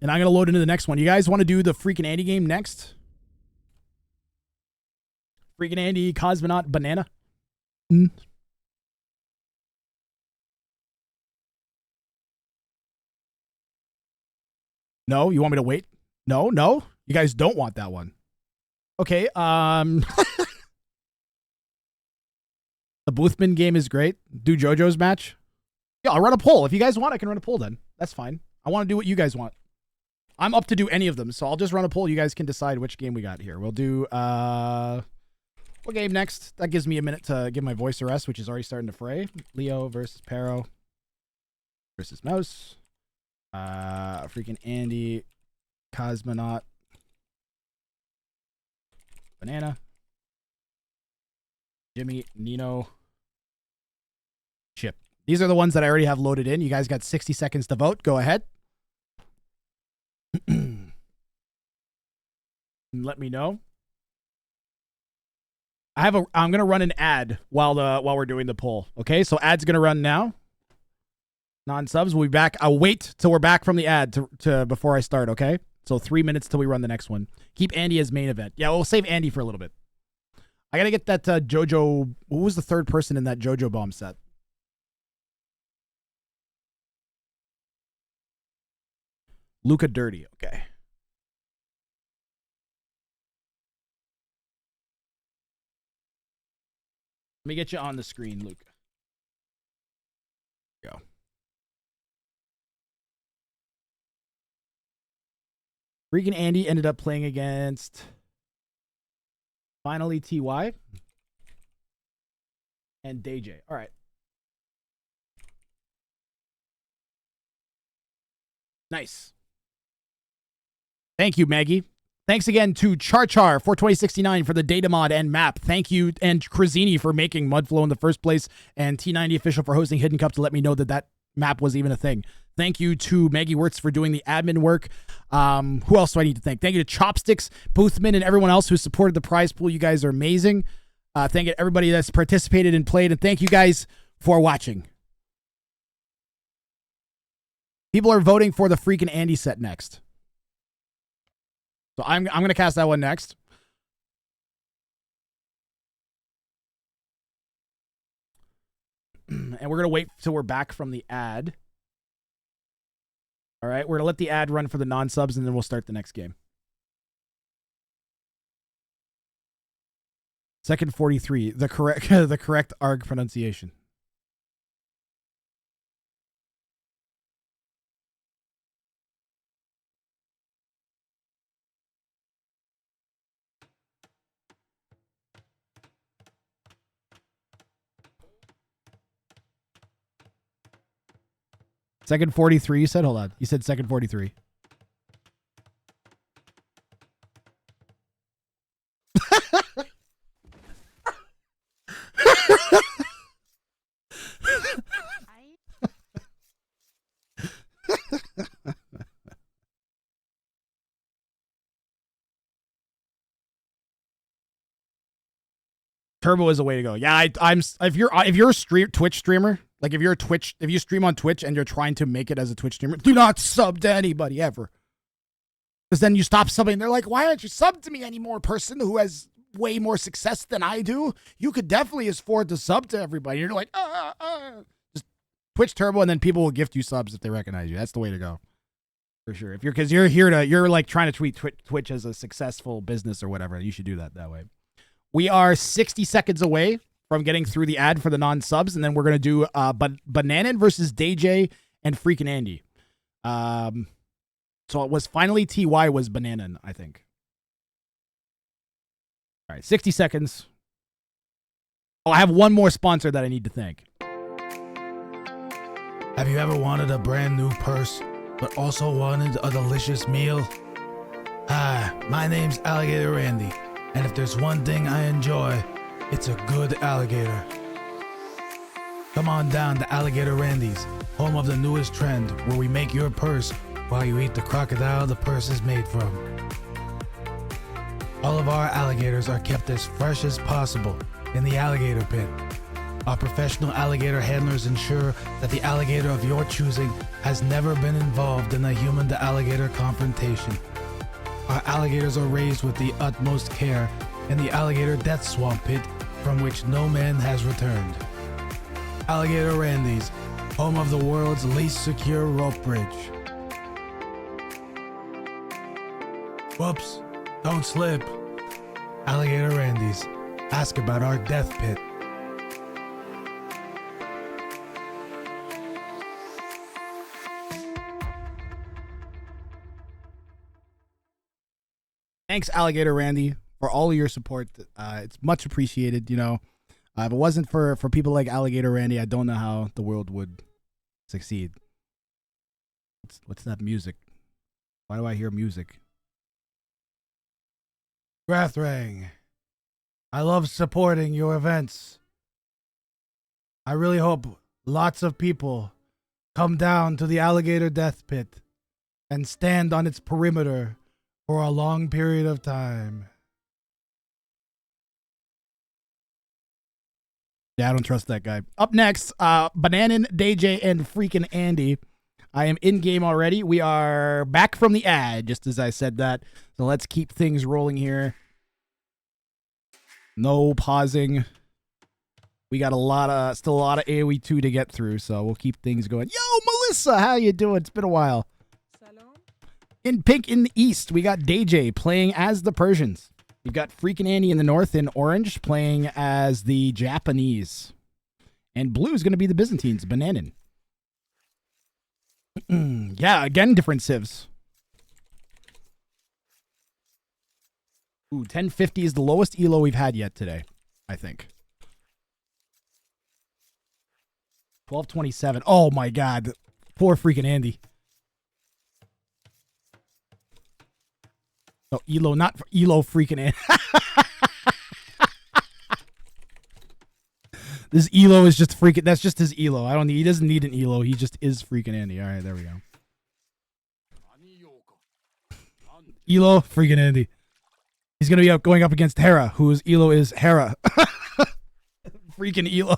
And I'm going to load into the next one. You guys want to do the freaking Andy game next? Freaking Andy, Cosmonaut, Banana? No, you want me to wait? No. You guys don't want that one. Okay, the Boothman game is great. Do JoJo's match? Yeah, I'll run a poll. If you guys want, I can run a poll then. That's fine. I want to do what you guys want. I'm up to do any of them, so I'll just run a poll. You guys can decide which game we got here. We'll do, what game next? That gives me a minute to give my voice a rest, which is already starting to fray. Leo versus Pero versus Mouse. Freaking Andy, Cosmonaut, Banana, Jimmy, Nino, Chip. These are the ones that I already have loaded in. You guys got 60 seconds to vote. Go ahead. Let me know. I'm gonna run an ad while we're doing the poll. Okay, so ad's gonna run now. Non-subs, we'll be back. I'll wait till we're back from the ad to before I start, okay? So 3 minutes till we run the next one. Keep Andy as main event. Yeah, we'll save Andy for a little bit. I gotta get that JoJo. Who was the third person in that JoJo bomb set? Luca Dirty. Okay. Let me get you on the screen, Luca. Go. Freaking Andy ended up playing against finally TY and DJ. All right. Nice. Thank you, Maggie. Thanks again to Char 42069 for the data mod and map. Thank you, and Krazini for making Mudflow in the first place, and T90 Official for hosting Hidden Cup to let me know that map was even a thing. Thank you to Maggie Wirtz for doing the admin work. Who else do I need to thank? Thank you to Chopsticks, Boothman, and everyone else who supported the prize pool. You guys are amazing. Thank you to everybody that's participated and played, and thank you guys for watching. People are voting for the freaking Andy set next. So I'm going to cast that one next. And we're going to wait till we're back from the ad. All right, we're going to let the ad run for the non-subs, and then we'll start the next game. Second 43, the correct ARG pronunciation. Second 43, you said? Hold on. You said second 43. Turbo is the way to go. Yeah, I'm if you're a Twitch streamer, like if you stream on Twitch and you're trying to make it as a Twitch streamer, do not sub to anybody ever. Because then you stop subbing. They're like, why aren't you sub to me anymore, person who has way more success than I do? You could definitely afford to sub to everybody. You're like, just Twitch Turbo, and then people will gift you subs if they recognize you. That's the way to go. For sure. Because you're like trying to treat Twitch as a successful business or whatever. You should do that way. We are 60 seconds away from getting through the ad for the non-subs, and then we're going to do Bananin versus DJ and Freakin' Andy. So it was finally TY was Bananin, I think. All right, 60 seconds. Oh, I have one more sponsor that I need to thank. Have you ever wanted a brand new purse, but also wanted a delicious meal? Hi, my name's Alligator Randy. And if there's one thing I enjoy, it's a good alligator. Come on down to Alligator Randy's, home of the newest trend, where we make your purse while you eat the crocodile the purse is made from. All of our alligators are kept as fresh as possible in the alligator pit. Our professional alligator handlers ensure that the alligator of your choosing has never been involved in a human-to-alligator confrontation. Our alligators are raised with the utmost care in the alligator death swamp pit from which no man has returned. Alligator Randy's, home of the world's least secure rope bridge. Whoops, don't slip. Alligator Randy's, ask about our death pit. Thanks, Alligator Randy, for all of your support. It's much appreciated. You know, if it wasn't for people like Alligator Randy, I don't know how the world would succeed. What's that music? Why do I hear music? Wrang, I love supporting your events. I really hope lots of people come down to the alligator death pit and stand on its perimeter for a long period of time. Yeah, I don't trust that guy. Up next, Bananin, DJ, and Freakin' Andy. I am in game already. We are back from the ad, just as I said that. So let's keep things rolling here. No pausing. We got still a lot of AoE 2 to get through, so we'll keep things going. Yo, Melissa, how you doing? It's been a while. In pink in the east, we got DJ playing as the Persians. We've got Freakin' Andy in the north in orange playing as the Japanese. And blue is going to be the Byzantines, Bananin. Yeah, again, different civs. Ooh, 1050 is the lowest elo we've had yet today, I think. 1227. Oh my god. Poor Freakin' Andy. No, elo, not elo Freakin' Andy. This elo is just freaking. That's just his elo. He doesn't need an elo. He just is Freakin' Andy. All right, there we go. Elo, Freakin' Andy. He's gonna be going up against Hera, whose elo is Hera. Freaking elo.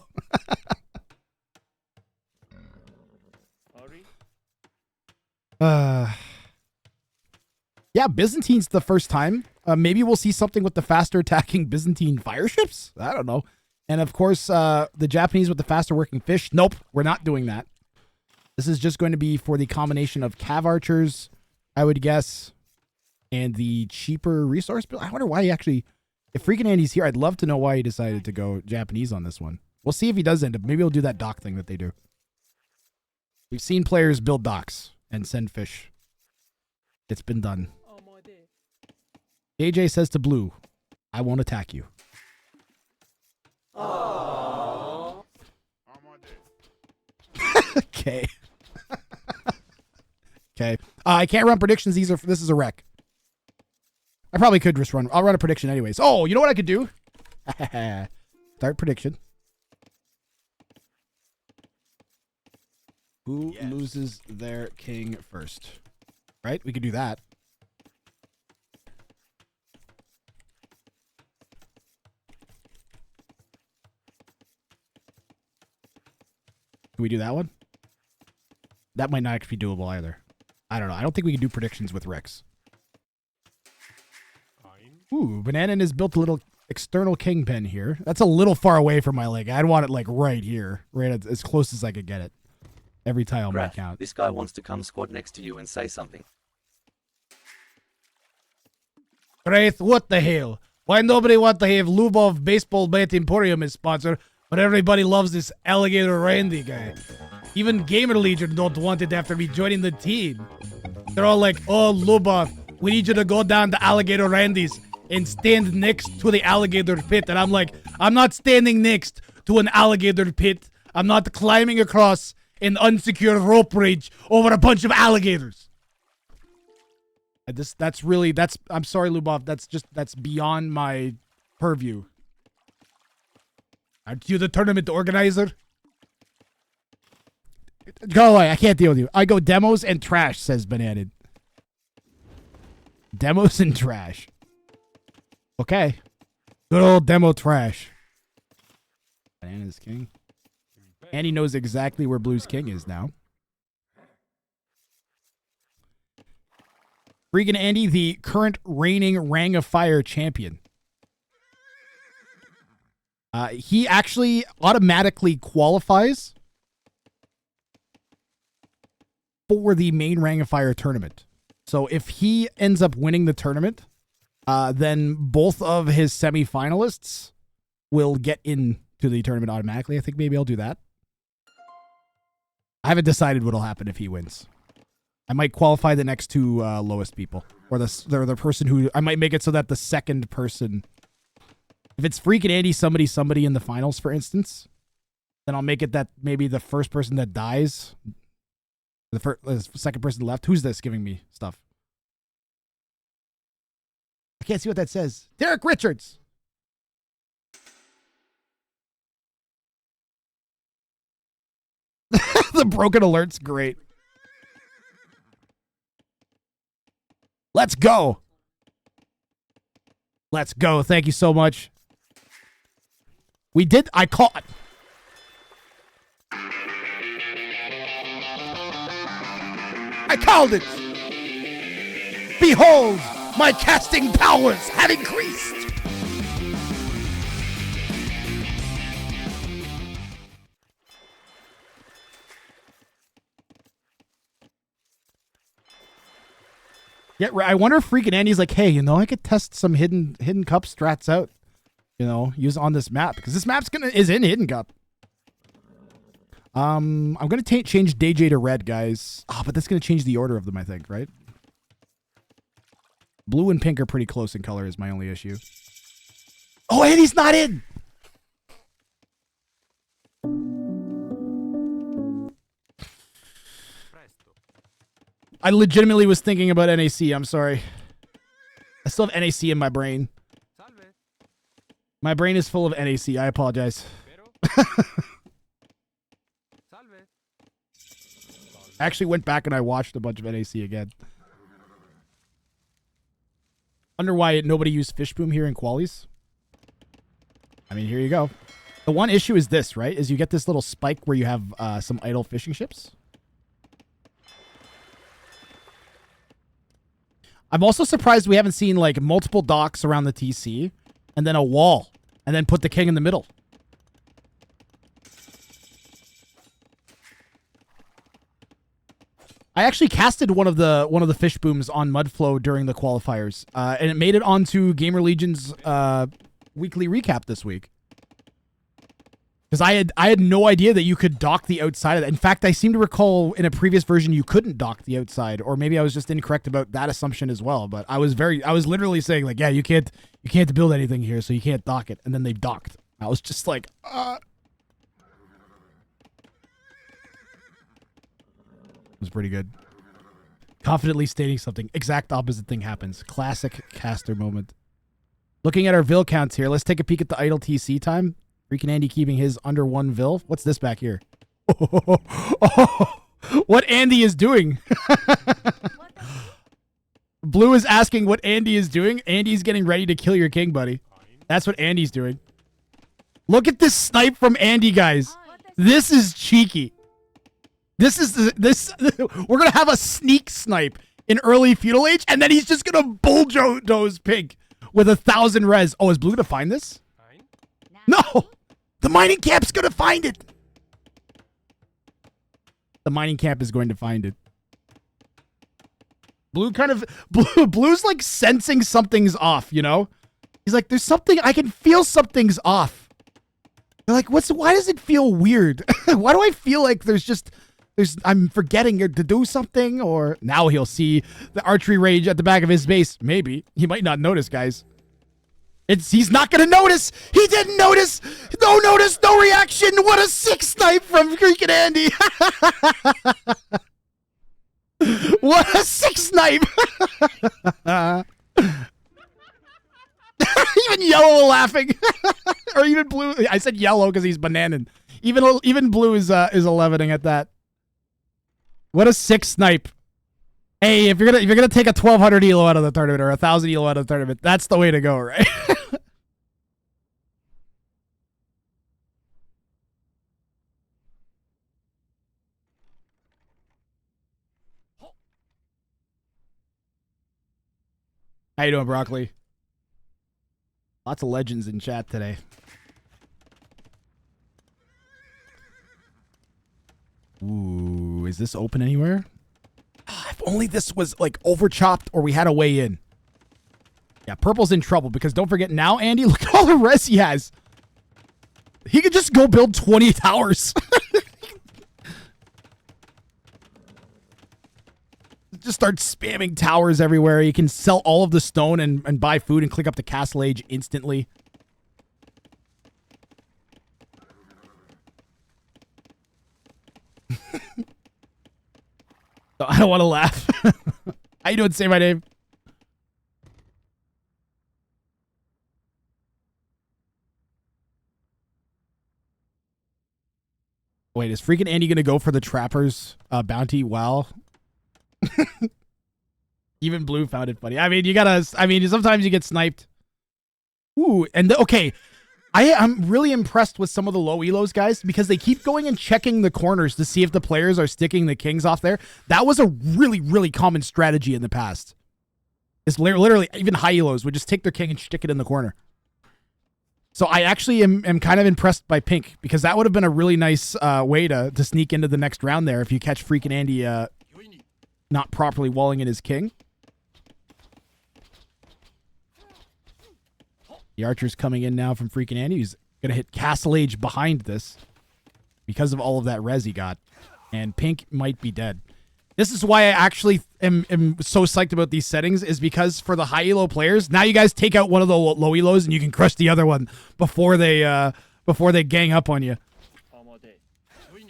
Yeah, Byzantine's the first time. Maybe we'll see something with the faster attacking Byzantine fire ships. I don't know. And of course, the Japanese with the faster working fish. Nope, we're not doing that. This is just going to be for the combination of cav archers, I would guess, and the cheaper resource build. I wonder why he actually, if Freakin' Andy's here, I'd love to know why he decided to go Japanese on this one. We'll see if he does end up. Maybe he'll do that dock thing that they do. We've seen players build docks and send fish. It's been done. AJ says to Blue, I won't attack you. Okay. Okay. I can't run predictions. This is a wreck. I probably could just run. I'll run a prediction anyways. Oh, you know what I could do? Start prediction. Who loses their king first? Right? We could do that. Can we do that one? That might not actually be doable either. I don't know. I don't think we can do predictions with Rex. Ooh, Bananan has built a little external kingpin here. That's a little far away from my leg. I'd want it like right here, right as close as I could get it. Every tile might Graph, count. this guy wants to come squat next to you and say something. Wraith, what the hell? Why nobody want to have Lubov Baseball Bat Emporium as sponsor, but everybody loves this Alligator Randy guy. Even Gamer Legion don't want it after me joining the team. They're all like, oh, Lubov, we need you to go down to Alligator Randy's and stand next to the alligator pit. And I'm like, I'm not standing next to an alligator pit. I'm not climbing across an unsecured rope bridge over a bunch of alligators. I'm sorry, Lubov. That's beyond my purview. Aren't you the tournament organizer? Go away. I can't deal with you. I go demos and trash, says Bananan. Demos and trash. Okay. Good old demo trash. Banana's king. And he knows exactly where Blue's king is now. Freaking Andy, the current reigning Rang of Fire champion. He actually automatically qualifies for the main Rang of Fire tournament. So if he ends up winning the tournament, then both of his semi-finalists will get into the tournament automatically. I think maybe I'll do that. I haven't decided what'll happen if he wins. I might qualify the next two lowest people, or the person who I might make it so that the second person, if it's freaking Andy, somebody in the finals, for instance, then I'll make it that maybe the first person that dies, the second person left. Who's this giving me stuff? I can't see what that says. Derek Richards. The broken alert's great. Let's go. Let's go. Thank you so much. I caught. I called it. Behold, my casting powers have increased. Yeah, I wonder if freaking Andy's like, hey, I could test some hidden cup strats out, use on this map, because this map's is in hidden cup. I'm gonna change DJ to red, guys. But that's gonna change the order of them, I think, right? Blue and pink are pretty close in color, is my only issue. Oh, Andy's not in. I legitimately was thinking about NAC. I'm sorry. I still have NAC in my brain. My brain is full of NAC. I apologize. I actually went back and I watched a bunch of NAC again. Wonder why nobody used Fishboom here in qualies. I mean, here you go. The one issue is this, right? Is you get this little spike where you have some idle fishing ships. I'm also surprised we haven't seen like multiple docks around the TC and then a wall and then put the king in the middle. I actually casted one of the fish booms on Mudflow during the qualifiers, and it made it onto Gamer Legion's weekly recap this week. Because I had no idea that you could dock the outside of that. In fact, I seem to recall in a previous version you couldn't dock the outside, or maybe I was just incorrect about that assumption as well. But I was literally saying like, yeah, you can't build anything here, so you can't dock it. And then they docked. I was just like, It was pretty good. Confidently stating something. Exact opposite thing happens. Classic caster moment. Looking at our Vil counts here, let's take a peek at the idle TC time. Freaking Andy keeping his under 1 Vil. What's this back here? What Andy is doing. Blue is asking what Andy is doing. Andy's getting ready to kill your king, buddy. That's what Andy's doing. Look at this snipe from Andy, guys. This is cheeky. This is this. We're gonna have a sneak snipe in early feudal age, and then he's just gonna bulldoze Pink with 1,000 res. Oh, is Blue gonna find this? No, the mining camp's gonna find it. The mining camp is going to find it. Blue's like sensing something's off, you know? He's like, there's something, I can feel something's off. They're like, why does it feel weird? Why do I feel like I'm forgetting to do something? Or now he'll see the archery range at the back of his base. Maybe. He might not notice, guys. He's not gonna notice. He didn't notice. No notice, no reaction. What a sick snipe from freaking Andy. What a sick snipe. Even Yellow laughing. Or even Blue. I said Yellow because he's bananing. Even Blue is 11ing at that. What a sick snipe. Hey, if you're gonna take a 1,200 elo out of the tournament or 1,000 elo out of the tournament, that's the way to go, right? How you doing, Broccoli? Lots of legends in chat today. Ooh, is this open anywhere? If only this was like over chopped or we had a way in. Yeah, Purple's in trouble because don't forget now, Andy, look at all the res he has. He could just go build 20 towers. Just start spamming towers everywhere. You can sell all of the stone and buy food and click up the castle age instantly. I don't want to laugh. How you doing? Say my name. Wait, is freaking Andy gonna go for the Trapper's bounty? Wow. Even Blue found it funny. I mean, sometimes you get sniped. Ooh, and okay. I'm really impressed with some of the low elos, guys, because they keep going and checking the corners to see if the players are sticking the kings off there. That was a really, really common strategy in the past. It's literally, even high elos would just take their king and stick it in the corner. So I actually am kind of impressed by Pink, because that would have been a really nice way to sneak into the next round there if you catch freaking Andy not properly walling in his king. The archer's coming in now from freaking Andy. He's going to hit Castle Age behind this because of all of that res he got. And Pink might be dead. This is why I actually am so psyched about these settings, is because for the high elo players, now you guys take out one of the low elos and you can crush the other one before they gang up on you.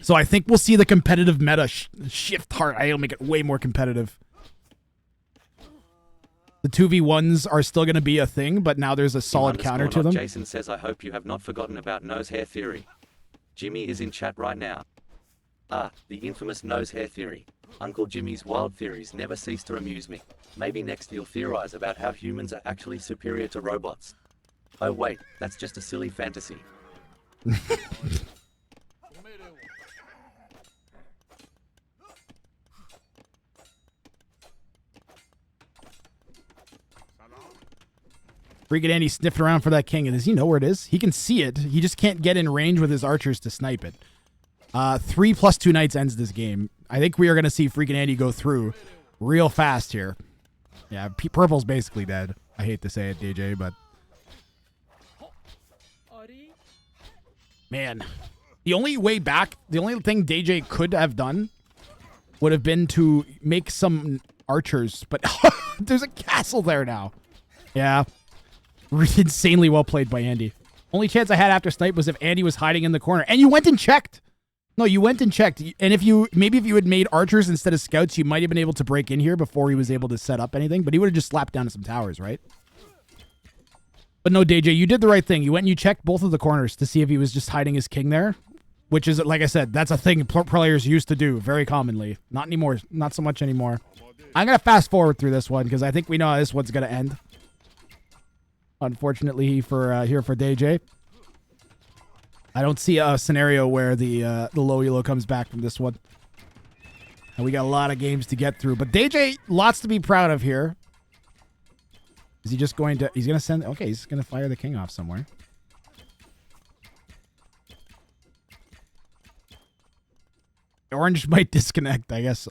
So I think we'll see the competitive meta shift hard. I'll make it way more competitive. The 2v1s are still going to be a thing, but now there's a solid counter to them. Jason says, I hope you have not forgotten about nose hair theory. Jimmy is in chat right now. Ah, the infamous nose hair theory. Uncle Jimmy's wild theories never cease to amuse me. Maybe next you'll theorize about how humans are actually superior to robots. Oh wait, that's just a silly fantasy. Freaking Andy sniffing around for that king. And does he know where it is? He can see it. He just can't get in range with his archers to snipe it. 3 + 2 knights ends this game. I think we are going to see freaking Andy go through real fast here. Yeah, Purple's basically dead. I hate to say it, DJ, but... Man. The only way back, the only thing DJ could have done would have been to make some archers. But there's a castle there now. Yeah. Insanely well played by Andy. Only chance I had after snipe was if Andy was hiding in the corner. And you went and checked. No, you went and checked. And if you had made archers instead of scouts, you might have been able to break in here before he was able to set up anything. But he would have just slapped down some towers, right? But no, DJ, you did the right thing. You went and you checked both of the corners to see if he was just hiding his king there. Which is, like I said, that's a thing players used to do very commonly. Not anymore. Not so much anymore. I'm going to fast forward through this one because I think we know how this one's going to end. Unfortunately for here for DJ. I don't see a scenario where the low elo comes back from this one. And we got a lot of games to get through. But DJ, lots to be proud of here. Is he just going to... He's going to send... Okay, he's going to fire the king off somewhere. Orange might disconnect, I guess.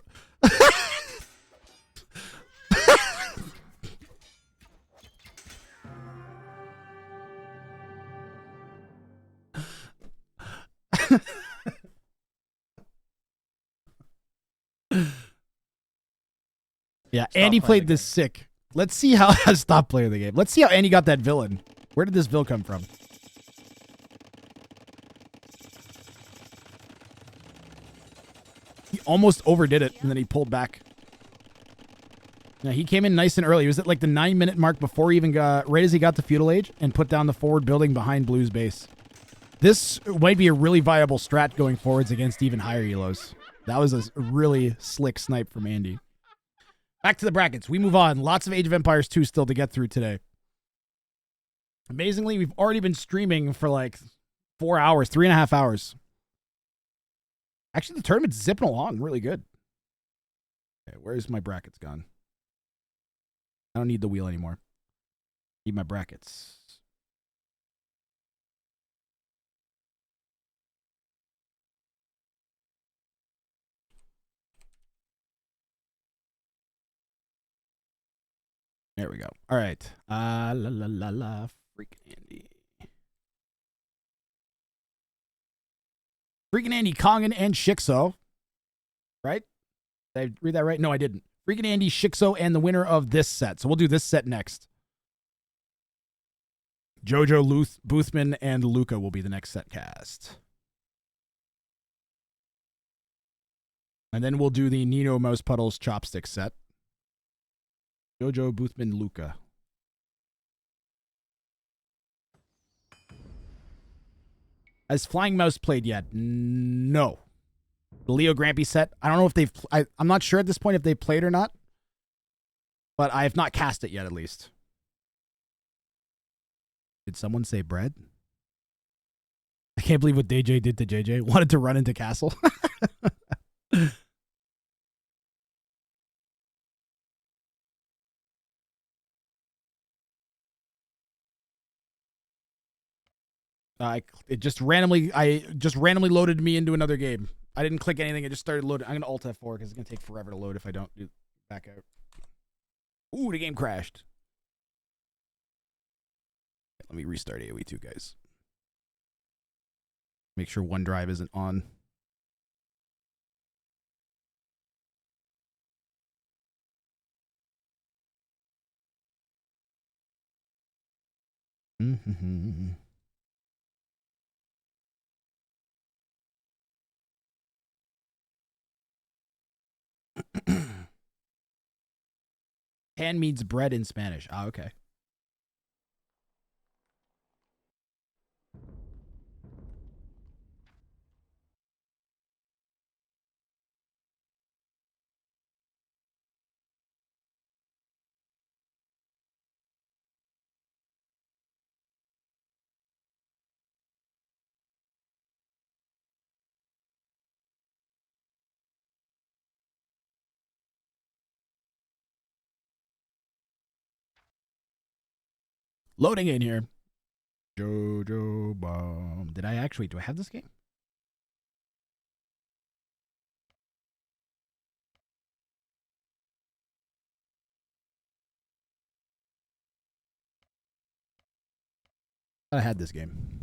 Yeah, Andy played this sick. Let's see how... Stop playing the game. Let's see how Andy got that villain. Where did this villain come from? He almost overdid it, and then he pulled back. Yeah, he came in nice and early. He was at like the 9-minute mark before he even got... Right as he got to Feudal Age, and put down the forward building behind Blue's base. This might be a really viable strat going forwards against even higher elos. That was a really slick snipe from Andy. Back to the brackets. We move on. Lots of Age of Empires 2 still to get through today. Amazingly, we've already been streaming for like 4 hours, 3.5 hours. Actually, the tournament's zipping along really good. Okay, where's my brackets gone? I don't need the wheel anymore. Need my brackets. There we go. All right. Freaking Andy. Freaking Andy, Kongan, and Shixo. Right? Did I read that right? No, I didn't. Freaking Andy, Shixo, and the winner of this set. So we'll do this set next. Jojo, Boothman, and Luca will be the next set cast. And then we'll do the Nino Mouse Puddles Chopstick set. Jojo, Boothman, Luca. Has Flying Mouse played yet? No. The Leo Grampy set. I don't know if they've... I'm not sure at this point if they've played or not. But I have not cast it yet, at least. Did someone say bread? I can't believe what DJ did to JJ. Wanted to run into Castle. I just randomly loaded me into another game. I didn't click anything. I just started loading. I'm gonna Alt F4 because it's gonna take forever to load if I don't do back out. Ooh, the game crashed. Let me restart AoE2, guys. Make sure OneDrive isn't on. Mm-hmm. Pan means bread in Spanish. Ah, okay. Loading in here. Jojo Bomb. Did I actually... Do I have this game? I had this game.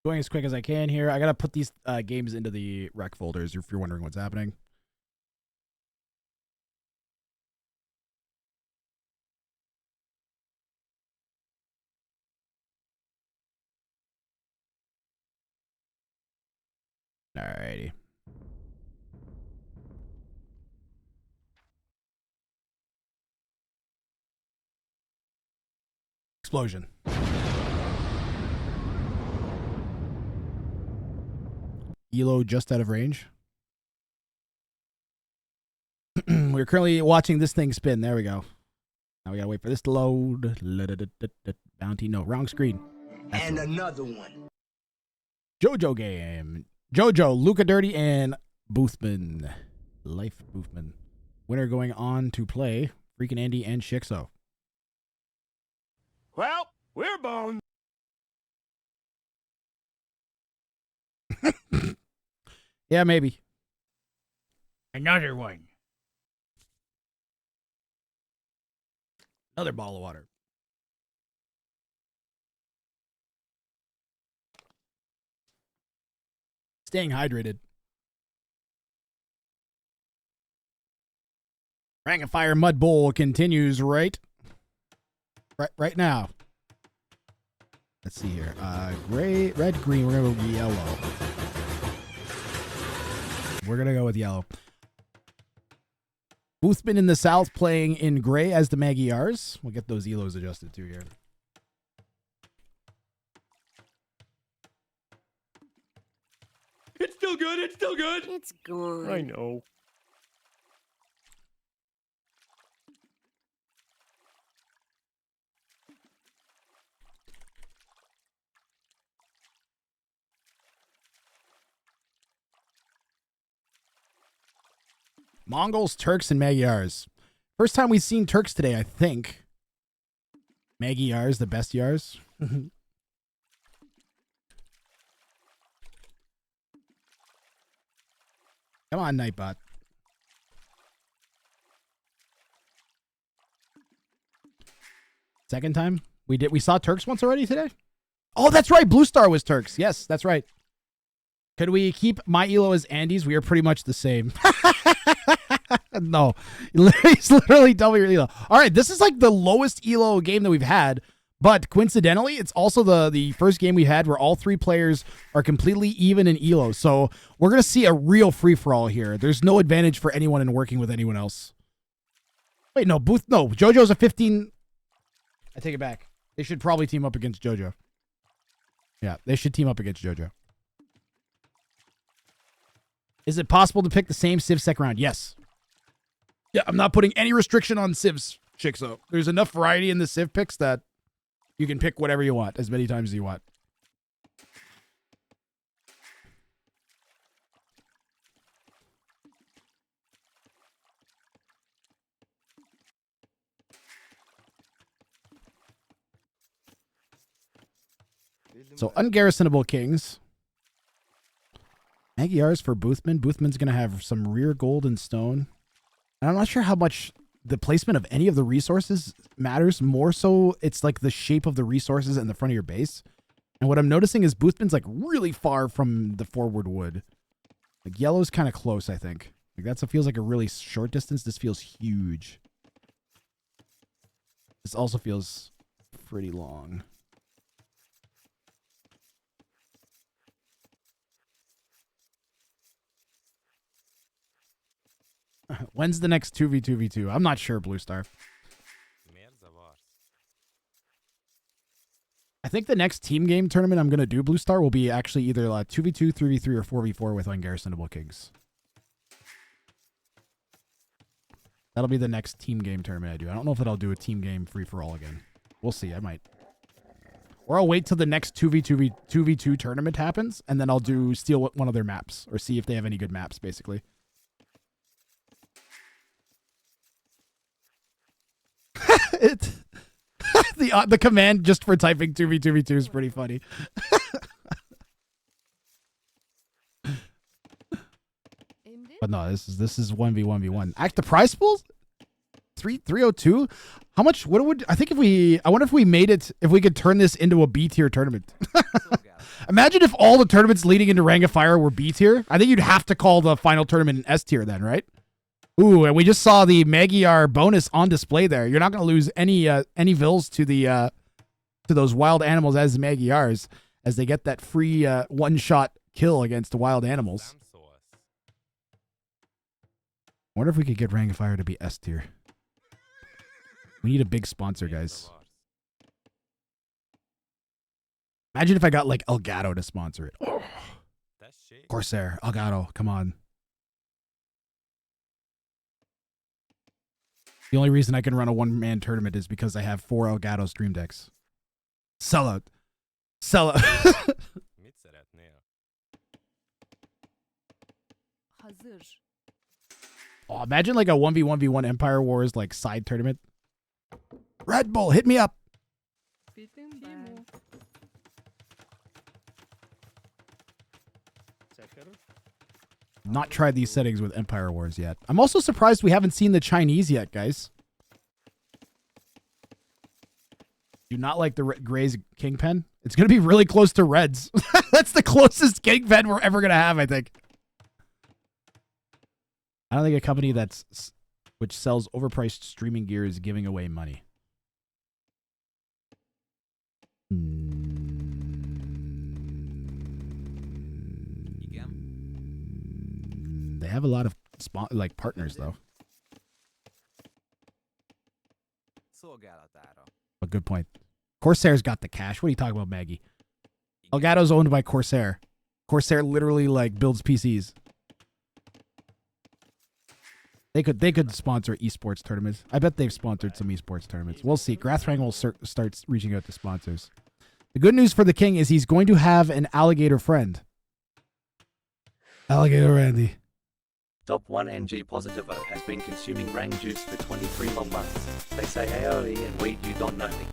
Going as quick as I can here. I gotta put these games into the rec folders if you're wondering what's happening. Alrighty. Explosion. Elo just out of range. We're currently watching this thing spin. There we go. Now we gotta wait for this to load. Bounty, no, wrong screen. That's And right. another one. JoJo game. JoJo, Luca Dirty, and Boothman. Life Boothman. Winner going on to play Freaking Andy and Shixo. Well, we're boned. Yeah, maybe. Another one. Another bottle of water. Staying hydrated. Wrang and Fire Mudbowl continues right now. Let's see here. Gray, red, green. We're gonna go with yellow. We're gonna go with yellow. Boothman in the south playing in gray as the Magyars. We'll get those elos adjusted too here. It's still good. It's still good. It's gone. I know. Mongols, Turks, and Magyars. First time we've seen Turks today, I think. Magyars, the best Yars. Come on, Nightbot. Second time? We saw Turks once already today? Oh, that's right. Blue Star was Turks. Yes, that's right. Could we keep my elo as Andy's? We are pretty much the same. No. He's literally double your elo. All right, this is like the lowest elo game that we've had, but coincidentally, it's also the first game we had where all three players are completely even in elo. So we're going to see a real free-for-all here. There's no advantage for anyone in working with anyone else. Wait, no. JoJo's a 15. I take it back. They should probably team up against JoJo. Yeah, they should team up against JoJo. Is it possible to pick the same Civ second round? Yes. Yeah, I'm not putting any restriction on Civs, Chixo. There's enough variety in the Civ picks that you can pick whatever you want, as many times as you want. So, ungarrisonable kings. Magyars for Boothman. Boothman's going to have some rear gold and stone. And I'm not sure how much the placement of any of the resources matters. More so, it's like the shape of the resources in the front of your base. And what I'm noticing is Boothman's like really far from the forward wood. Like yellow's kind of close, I think. Like that feels like a really short distance. This feels huge. This also feels pretty long. When's the next 2v2v2? I'm not sure, Blue Star. I think the next team game tournament I'm going to do, Blue Star, will be actually either 2v2, 3v3, or 4v4 with ungarrisonable kings. That'll be the next team game tournament I do. I don't know if I'll do a team game free-for-all again. We'll see. I might. Or I'll wait till the next 2v2 tournament happens, and then I'll steal one of their maps, or see if they have any good maps, basically. The command just for typing 2v2v2 is pretty funny. But no, this is 1v1v1. The prize pools 302. How much? What would I think I wonder if we made it, if we could turn this into a B tier tournament. Imagine if all the tournaments leading into Wrang of Fire were B tier. I think you'd have to call the final tournament an S tier then, right? Ooh, and we just saw the Magyar bonus on display there. You're not going to lose any vills to those wild animals as the Magyars, as they get that free one-shot kill against wild animals. I wonder if we could get Rangifier to be S tier. We need a big sponsor, guys. Imagine if I got like Elgato to sponsor it. Oh. Corsair, Elgato, come on. The only reason I can run a one-man tournament is because I have 4 Elgato stream decks. Sell out. Sell out. Oh, imagine like a 1v1v1 Empire Wars like side tournament. Red Bull, hit me up. Not tried these settings with Empire Wars yet. I'm also surprised we haven't seen the Chinese yet, guys. Do not like the Gray's Kingpen? It's going to be really close to Reds. That's the closest Kingpen we're ever going to have, I think. I don't think a company which sells overpriced streaming gear is giving away money. They have a lot of partners though. A good point. Corsair's got the cash. What are you talking about, Maggie? Elgato's owned by Corsair. Corsair literally like builds PCs. They could sponsor esports tournaments. I bet they've sponsored some esports tournaments. We'll see. Wrang will start reaching out to sponsors. The good news for the king is he's going to have an alligator friend. Alligator Randy. Top 1 NG Positivo has been consuming Wrang juice for 23 long months. They say AOE and weed you don't know me.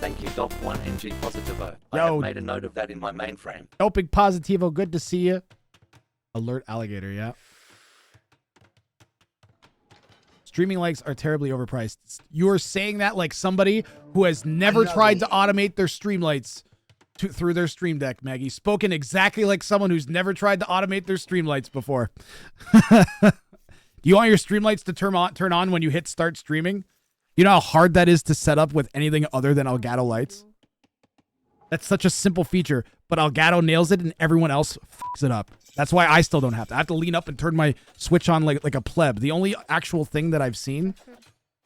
Thank you, Top 1 NG Positivo. I have made a note of that in my mainframe. Doping Positivo, good to see you. Alert alligator, yeah. Streaming likes are terribly overpriced. You're saying that like somebody who has never tried to automate their stream lights through their stream deck, Maggie. Spoken exactly like someone who's never tried to automate their stream lights before. Do you want your stream lights to turn on when you hit start streaming? You know how hard that is to set up with anything other than Elgato lights? That's such a simple feature, but Elgato nails it and everyone else fucks it up. That's why I still don't have to. I have to lean up and turn my switch on like a pleb. The only actual thing that I've seen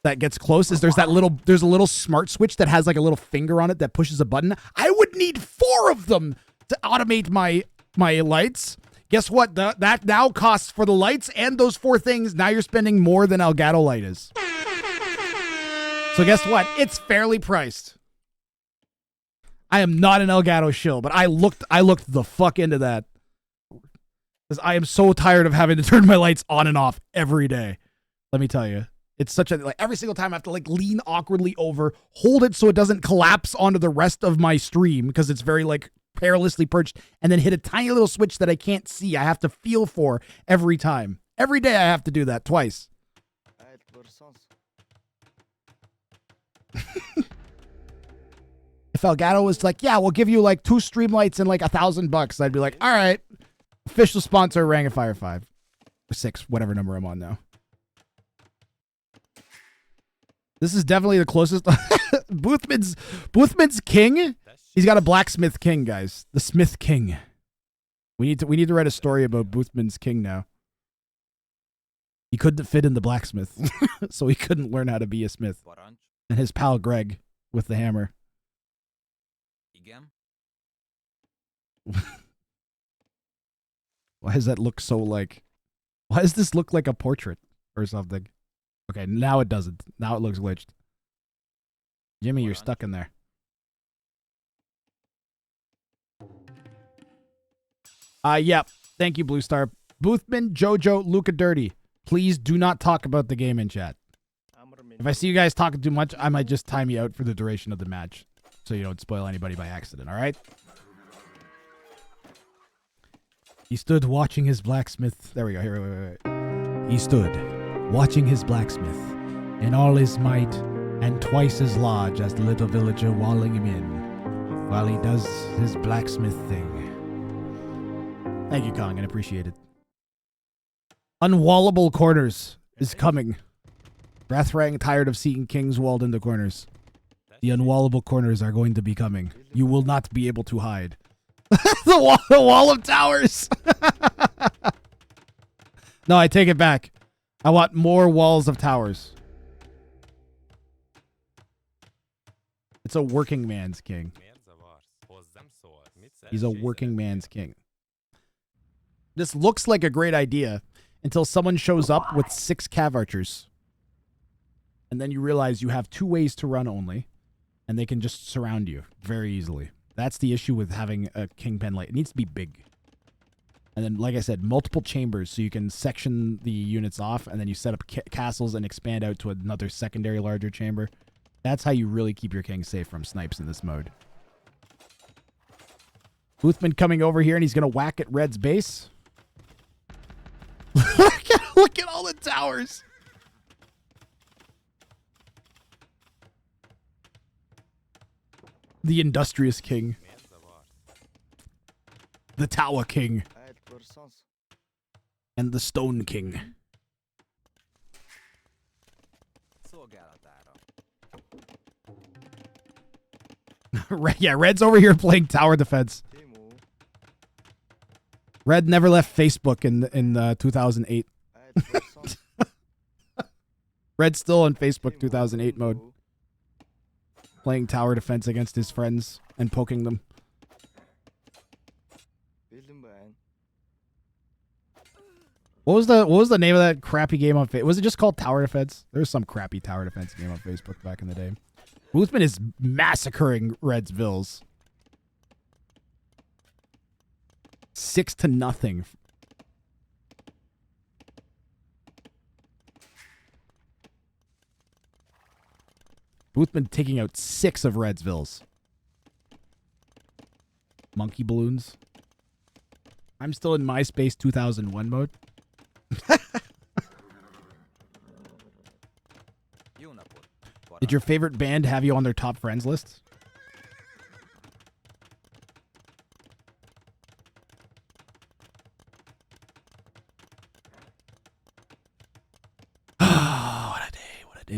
that gets close is there's a little smart switch that has like a little finger on it that pushes a button. I would need 4 of them to automate my lights. Guess what? That now costs for the lights and those 4 things. Now you're spending more than Elgato light is. So guess what? It's fairly priced. I am not an Elgato shill, but I looked the fuck into that. Because I am so tired of having to turn my lights on and off every day. Let me tell you. It's such a, like, every single time I have to like lean awkwardly over, hold it so it doesn't collapse onto the rest of my stream because it's very like perilously perched, and then hit a tiny little switch that I can't see. I have to feel for every time. Every day I have to do that twice. If Elgato was like, yeah, we'll give you like 2 stream lights and like $1,000, I'd be like, all right. Official sponsor, Rangifier 5 or 6, whatever number I'm on now. This is definitely the closest. Boothman's King. He's got a blacksmith king, guys. The Smith King. We need to write a story about Boothman's King now. He couldn't fit in the blacksmith, so he couldn't learn how to be a smith. And his pal Greg with the hammer. Why does that look so like... Why does this look like a portrait or something? Okay, now it doesn't. Now it looks glitched. Jimmy, you're stuck in there. Yeah. Thank you, Blue Star. Boothman, Jojo, Luca Dirty. Please do not talk about the game in chat. If I see you guys talking too much, I might just time you out for the duration of the match. So you don't spoil anybody by accident, alright? He stood watching his blacksmith. There we go. Here, wait. He stood watching his blacksmith in all his might and twice as large as the little villager walling him in while he does his blacksmith thing. Thank you, Kong, and appreciate it. Unwallable Corners is coming. Wrang tired of seeing kings walled into corners. The unwallable corners are going to be coming. You will not be able to hide. the wall of towers. No, I take it back. I want more walls of towers. It's a working man's king. He's a working man's king. This looks like a great idea until someone shows up with 6 cav archers. And then you realize you have 2 ways to run only. And they can just surround you very easily. That's the issue with having a king pen light. It needs to be big. And then, like I said, multiple chambers so you can section the units off. And then you set up castles and expand out to another secondary larger chamber. That's how you really keep your king safe from snipes in this mode. Boothman coming over here and he's going to whack at Red's base. Look at all the towers. The industrious king. The tower king. And the stone king. Yeah, Red's over here playing tower defense. Red never left Facebook in 2008. Red's still in Facebook 2008 mode. Playing tower defense against his friends and poking them. What was the name of that crappy game on Facebook? Was it just called Tower Defense? There was some crappy tower defense game on Facebook back in the day. Boothman is massacring Red's vills. 6-0. Boothman taking out 6 of Red's vills. Monkey balloons. I'm still in MySpace 2001 mode. Did your favorite band have you on their top friends list?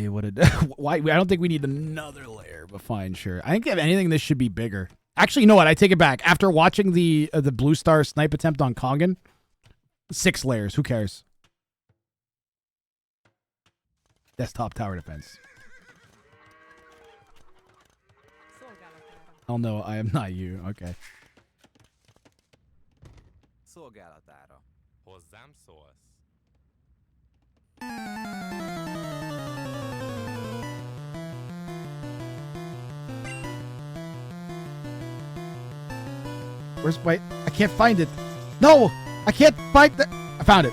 What a day. Why? I don't think we need another layer, but fine, sure. I think if anything, this should be bigger. Actually, you know what? I take it back. After watching the Blue Star snipe attempt on Kongan, 6 layers. Who cares? Desktop tower defense. Oh no, I am not you. Okay. Where's my... I can't find it. No! I can't find the... I found it.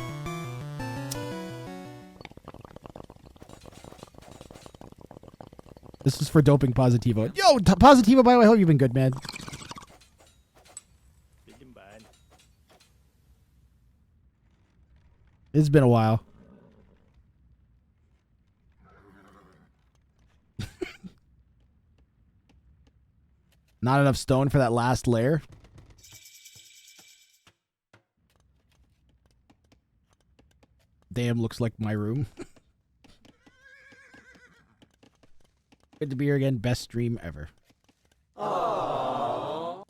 This is for doping Positivo. Yo, Positivo, by the way, I hope you've been good, man. It's been a while. Not enough stone for that last layer. Damn, looks like my room. Good to be here again. Best stream ever. Aww.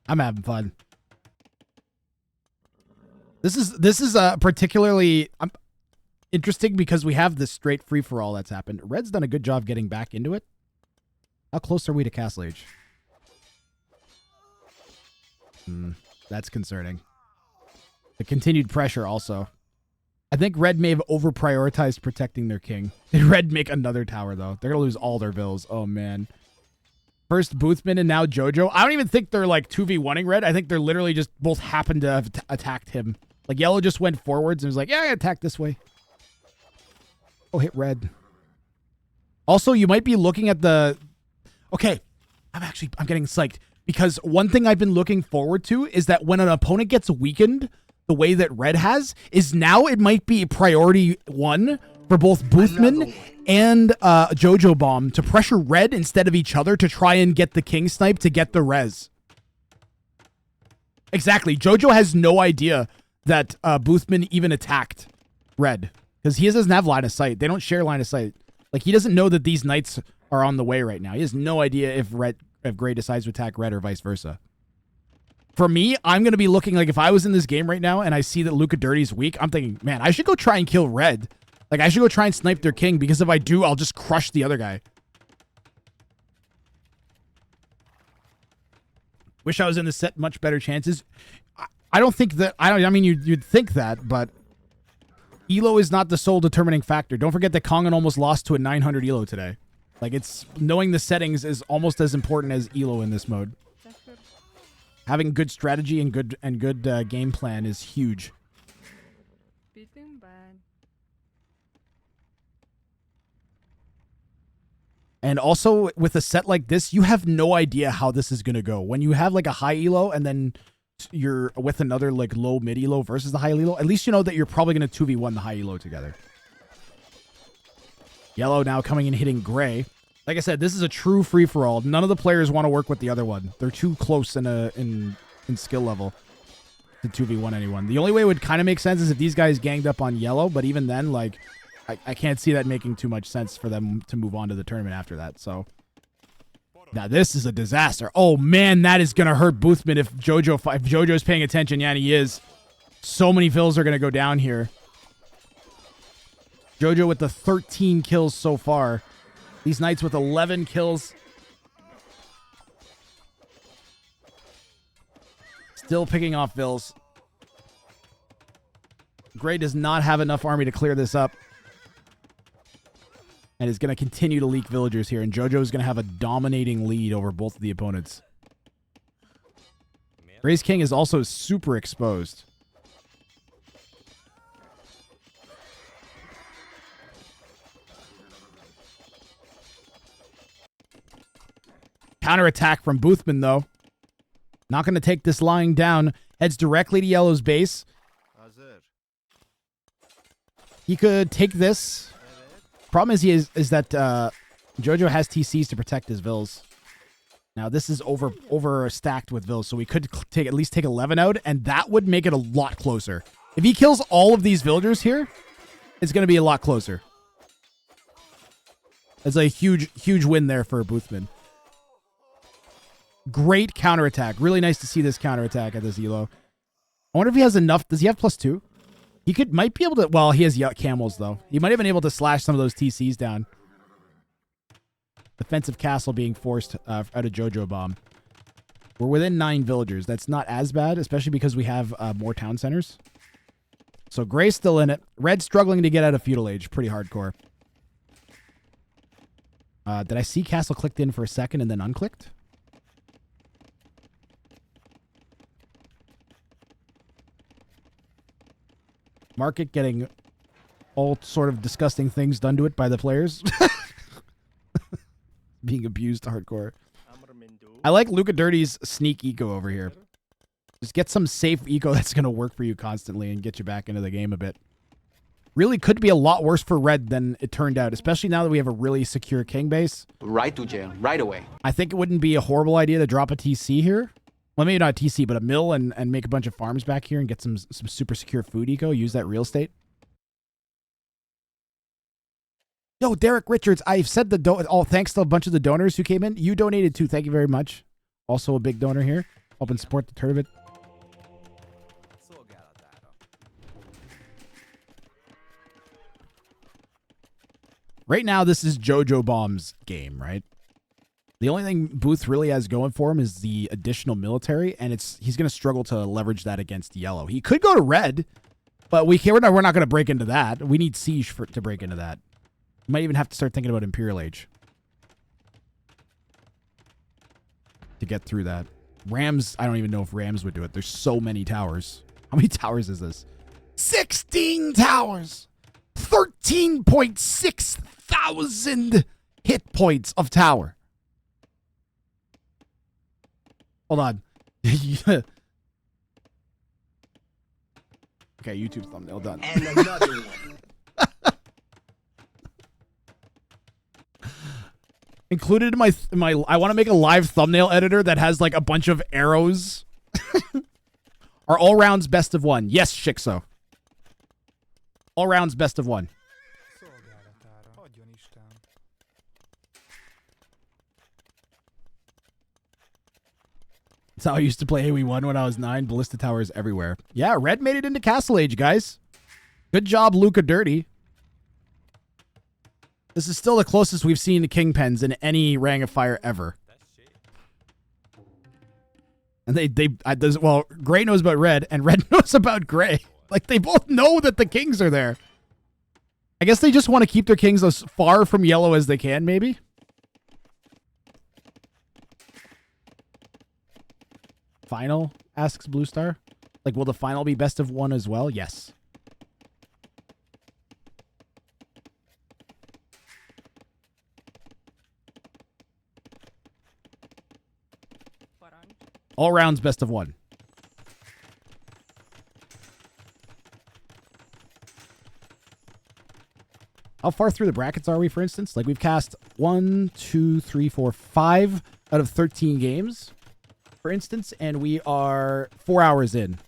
I'm having fun. This is particularly interesting because we have this straight free for all that's happened. Red's done a good job getting back into it. How close are we to Castle Age? That's concerning. The continued pressure also. I think Red may have over-prioritized protecting their king. Did Red make another tower, though? They're going to lose all their vills. Oh, man. First Boothman and now Jojo. I don't even think they're, like, 2v1ing Red. I think they're literally just both happened to have attacked him. Like, Yellow just went forwards and was like, yeah, I attack this way. Oh, hit Red. Also, you might be looking at the... Okay. I'm getting psyched. Because one thing I've been looking forward to is that when an opponent gets weakened, the way that Red has, is now it might be priority 1 for both Boothman and Jojo Bomb to pressure Red instead of each other to try and get the King Snipe to get the res. Exactly. Jojo has no idea that Boothman even attacked red. Because he doesn't have line of sight. They don't share line of sight. Like, he doesn't know that these knights are on the way right now. He has no idea if gray decides to attack red or vice versa. For me, I'm going to be looking like if I was in this game right now and I see that Luca Dirty's weak, I'm thinking, man, I should go try and kill red. Like, I should go try and snipe their king, because if I do, I'll just crush the other guy. Wish I was in the set, much better chances. I don't think that, I mean, you'd think that, but elo is not the sole determining factor. Don't forget that Kongan almost lost to a 900 elo today. Like, it's, knowing the settings is almost as important as elo in this mode. Having good strategy and good game plan is huge. And also, with a set like this, you have no idea how this is going to go. When you have, like, a high elo and then you're with another, like, low mid elo versus the high elo, at least you know that you're probably going to 2v1 the high elo together. Yellow now coming in hitting gray. Like I said, this is a true free-for-all. None of the players want to work with the other one. They're too close in skill level to 2v1 anyone. The only way it would kind of make sense is if these guys ganged up on yellow, but even then, like, I can't see that making too much sense for them to move on to the tournament after that. So now this is a disaster. Oh man, that is gonna hurt Boothman if Jojo's paying attention. Yeah, and he is. So many fills are gonna go down here. Jojo with the 13 kills so far. These knights with 11 kills. Still picking off fills. Gray does not have enough army to clear this up. And is going to continue to leak villagers here. And Jojo is going to have a dominating lead over both of the opponents. Gray's king is also super exposed. Counterattack from Boothman, though. Not going to take this lying down. Heads directly to Yellow's base. He could take this. Problem is that Jojo has TCs to protect his vills. Now this is over stacked with vills, so we could at least take 11 out, and that would make it a lot closer. If he kills all of these villagers here, it's going to be a lot closer. It's a huge win there for Boothman. Great counterattack. Really nice to see this counterattack at this elo. I wonder if he has enough. Does he have +2? He might be able to, well, he has camels, though. He might have been able to slash some of those TCs down. Defensive castle being forced out of Jojo Bomb. We're within 9 villagers. That's not as bad, especially because we have more town centers. So Gray's still in it. Red's struggling to get out of Feudal Age. Pretty hardcore. Did I see castle clicked in for a second and then unclicked? Market getting all sort of disgusting things done to it by the players. Being abused hardcore. I like Luca Dirty's sneak eco over here. Just get some safe eco that's going to work for you constantly and get you back into the game a bit. Really could be a lot worse for red than it turned out, especially now that we have a really secure king base. Right to jail, right away. I think it wouldn't be a horrible idea to drop a TC here. Well, maybe not TC, but a mill and make a bunch of farms back here and get some super secure food eco. Use that real estate. Yo, Derek Richards, I've said thanks to a bunch of the donors who came in. You donated too. Thank you very much. Also a big donor here. Helping support the tournament. Right now, this is Jojo Bomb's game, right? The only thing Booth really has going for him is the additional military, and he's going to struggle to leverage that against yellow. He could go to red, but we're not going to break into that. We need siege to break into that. We might even have to start thinking about Imperial Age to get through that. Rams, I don't even know if Rams would do it. There's so many towers. How many towers is this? 16 towers! 13.6 thousand hit points of tower. Hold on. Okay, YouTube thumbnail done. And another one. Included in my I want to make a live thumbnail editor that has like a bunch of arrows. Are all rounds best of one? Yes, Shikso. All rounds best of one. That's how I used to play AoE1 when I was 9. Ballista towers everywhere. Yeah, Red made it into Castle Age, guys. Good job, Luca Dirty. This is still the closest we've seen to Kingpens in any Ring of Fire ever. And well, Gray knows about Red, and Red knows about Gray. Like, they both know that the kings are there. I guess they just want to keep their kings as far from yellow as they can, maybe? Final, asks Blue Star. Like, will the final be best of one as well? Yes. All rounds best of one. How far through the brackets are we, for instance? Like, we've cast 1, 2, 3, 4, 5 out of 13 games, for instance, and we are 4 hours in.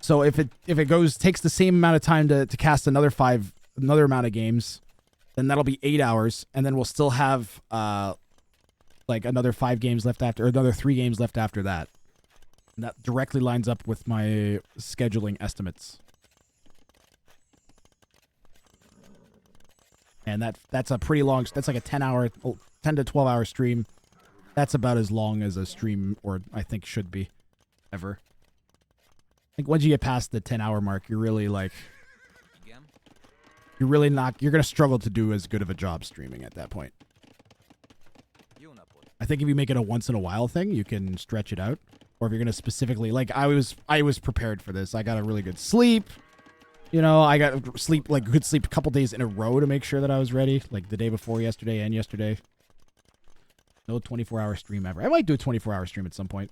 So if it takes the same amount of time to cast another amount of games, then that'll be 8 hours, and then we'll still have like another 5 games left after, or another 3 games left after that. And that directly lines up with my scheduling estimates. And that's a pretty long, that's like a 10 to 12 hour stream. That's about as long as a stream, or I think should be, ever. I think once you get past the 10-hour mark, you're really like, you're going to struggle to do as good of a job streaming at that point. I think if you make it a once in a while thing, you can stretch it out. Or if you're going to specifically, like, I was prepared for this. I got a really good sleep. You know, I got sleep, like good sleep a couple days in a row to make sure that I was ready. Like the day before yesterday and yesterday. No 24-hour stream ever. I might do a 24-hour stream at some point.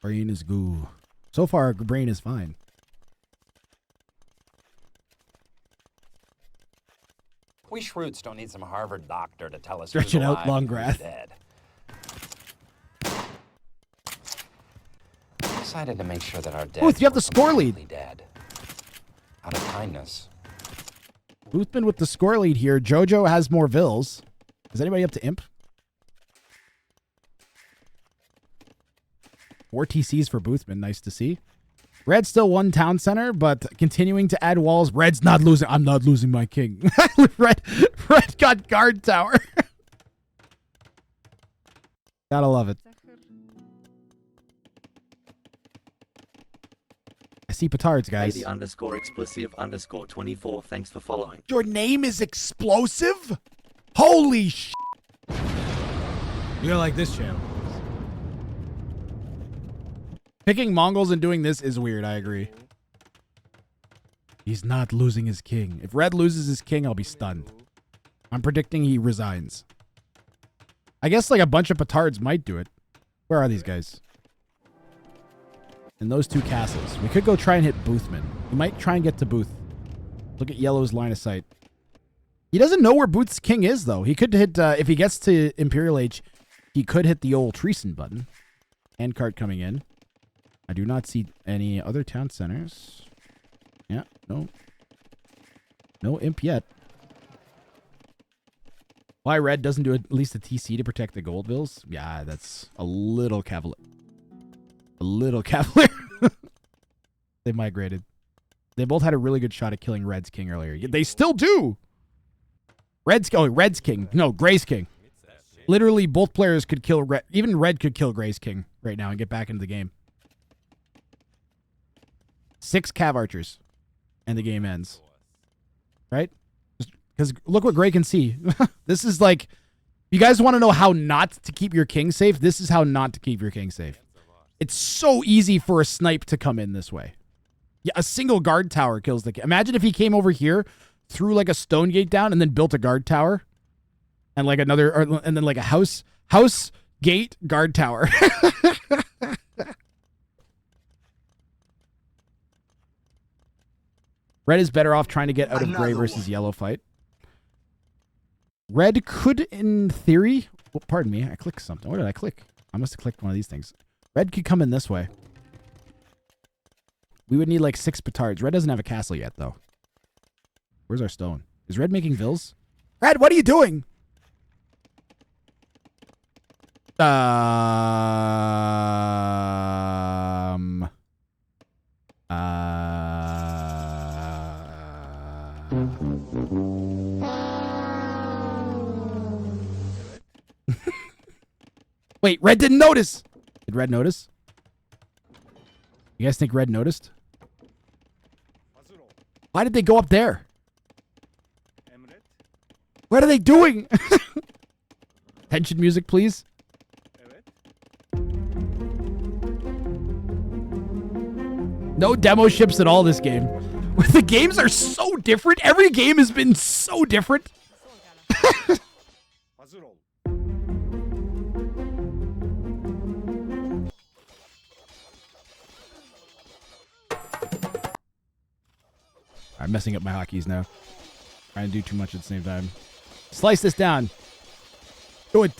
Brain is goo. So far, brain is fine. We Shroots don't need some Harvard doctor to tell us Stretch who's it out, alive long and who's grass. dead. I decided to make sure that our dead Booth, you have the were score lead. completely dead. Out of kindness. Boothman with the score lead here. Jojo has more vills. Is anybody up to Imp? 4 TCs for Boothman. Nice to see. Red still won town center, but continuing to add walls. Red's not losing. I'm not losing my king. Red got guard tower. Gotta love it. I see petards, guys. Lady _ explosive _ 24. Thanks for following. Your name is explosive? Holy sh! You're gonna like this channel. Picking Mongols and doing this is weird, I agree. He's not losing his king. If Red loses his king, I'll be stunned. I'm predicting he resigns. I guess like a bunch of petards might do it. Where are these guys? In those 2 castles. We could go try and hit Boothman. We might try and get to Booth. Look at Yellow's line of sight. He doesn't know where Booth's king is, though. He could hit, if he gets to Imperial Age, he could hit the old Treason button. Handcart coming in. I do not see any other town centers. Yeah, no. No imp yet. Why Red doesn't do at least a TC to protect the gold bills? Yeah, that's a little cavalier. A little cavalier. They migrated. They both had a really good shot at killing Red's king earlier. They still do! Red's king. No, Gray's king. Literally, both players could kill Red. Even Red could kill Gray's king right now and get back into the game. 6 cav archers. And the game ends. Right? Because look what Gray can see. This is like, you guys want to know how not to keep your king safe? This is how not to keep your king safe. It's so easy for a snipe to come in this way. Yeah, a single guard tower kills the king. Imagine if he came over here, threw like a stone gate down, and then built a guard tower. And like another, and then like a house gate guard tower. Red is better off trying to get out of Gray versus Yellow fight. Red could, in theory, Oh, pardon me. I clicked something. What did I click? I must have clicked one of these things. Red could come in this way. We would need like 6 petards. Red doesn't have a castle yet, though. Where's our stone? Is Red making vills? Red, what are you doing? Wait, Red didn't notice. Did Red notice? You guys think Red noticed? Why did they go up there? What are they doing? Tension music, please. No demo ships at all this game. The games are so different. Every game has been so different. I'm messing up my hotkeys now. Trying to do too much at the same time. Slice this down. Do it.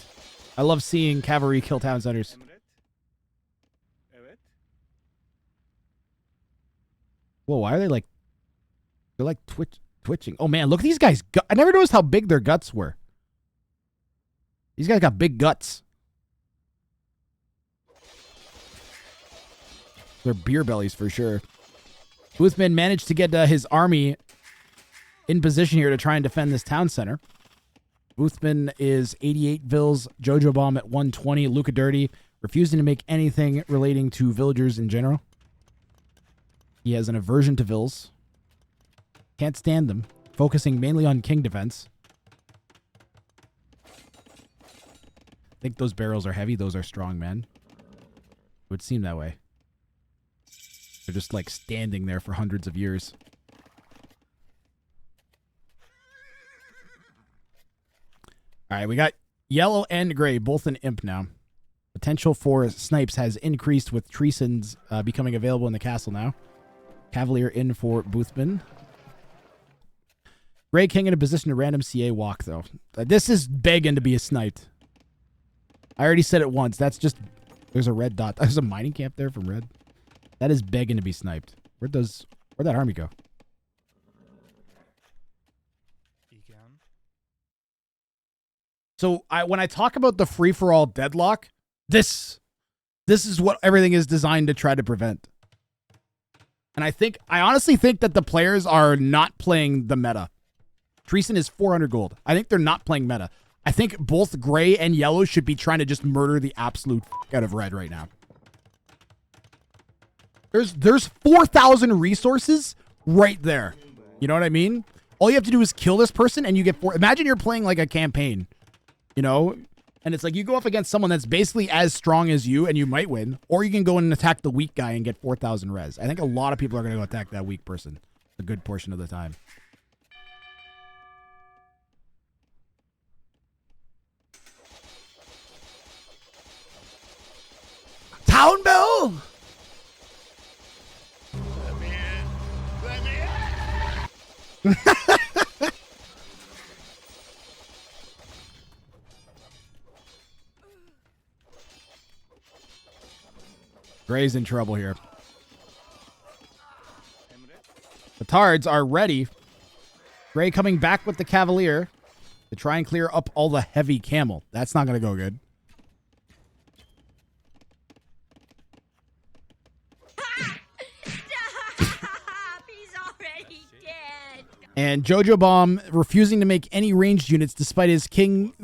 I love seeing cavalry kill town centers. Whoa, why are they like... They're like twitching. Oh man, look at these guys. I never noticed how big their guts were. These guys got big guts. They're beer bellies for sure. Boothman managed to get his army in position here to try and defend this town center. Boothman is 88 vills, Jojo Bomb at 120, Luca Dirty refusing to make anything relating to villagers in general. He has an aversion to vills. Can't stand them, focusing mainly on king defense. I think those barrels are heavy. Those are strong men. It would seem that way. They're just like standing there for hundreds of years. All right, we got yellow and gray, both an imp now. Potential for snipes has increased with Treasons becoming available in the castle now. Cavalier in for Boothman. Gray King in a position to random CA walk, though. This is begging to be a sniped. I already said it once. That's just... There's a red dot. There's a mining camp there from red. That is begging to be sniped. Where'd that army go? So when I talk about the free-for-all deadlock, this is what everything is designed to try to prevent. And I honestly think that the players are not playing the meta. Treason is 400 gold. I think they're not playing meta. I think both gray and yellow should be trying to just murder the absolute out of red right now. There's 4,000 resources right there. You know what I mean? All you have to do is kill this person and you get 4. Imagine you're playing like a campaign, you know? And it's like you go up against someone that's basically as strong as you and you might win. Or you can go in and attack the weak guy and get 4,000 res. I think a lot of people are going to go attack that weak person a good portion of the time. Town bell! Gray's in trouble here. The Tards are ready. Gray coming back with the Cavalier to try and clear up all the heavy camel. That's not going to go good. And Jojo Bomb refusing to make any ranged units despite his king.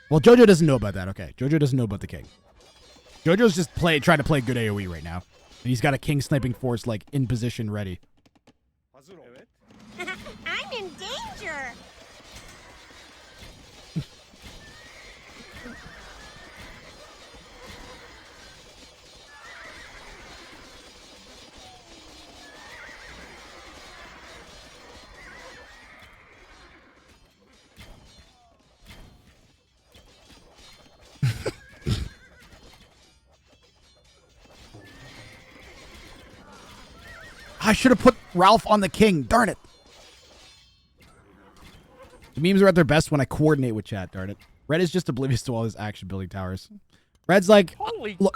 Well, Jojo doesn't know about that. Okay, Jojo doesn't know about the king. Jojo's just trying to play good AoE right now. And he's got a king sniping force like in position ready. I'm in danger. I should have put Ralph on the king. Darn it. The memes are at their best when I coordinate with chat. Darn it. Red is just oblivious to all his action building towers. Red's like, Holy look.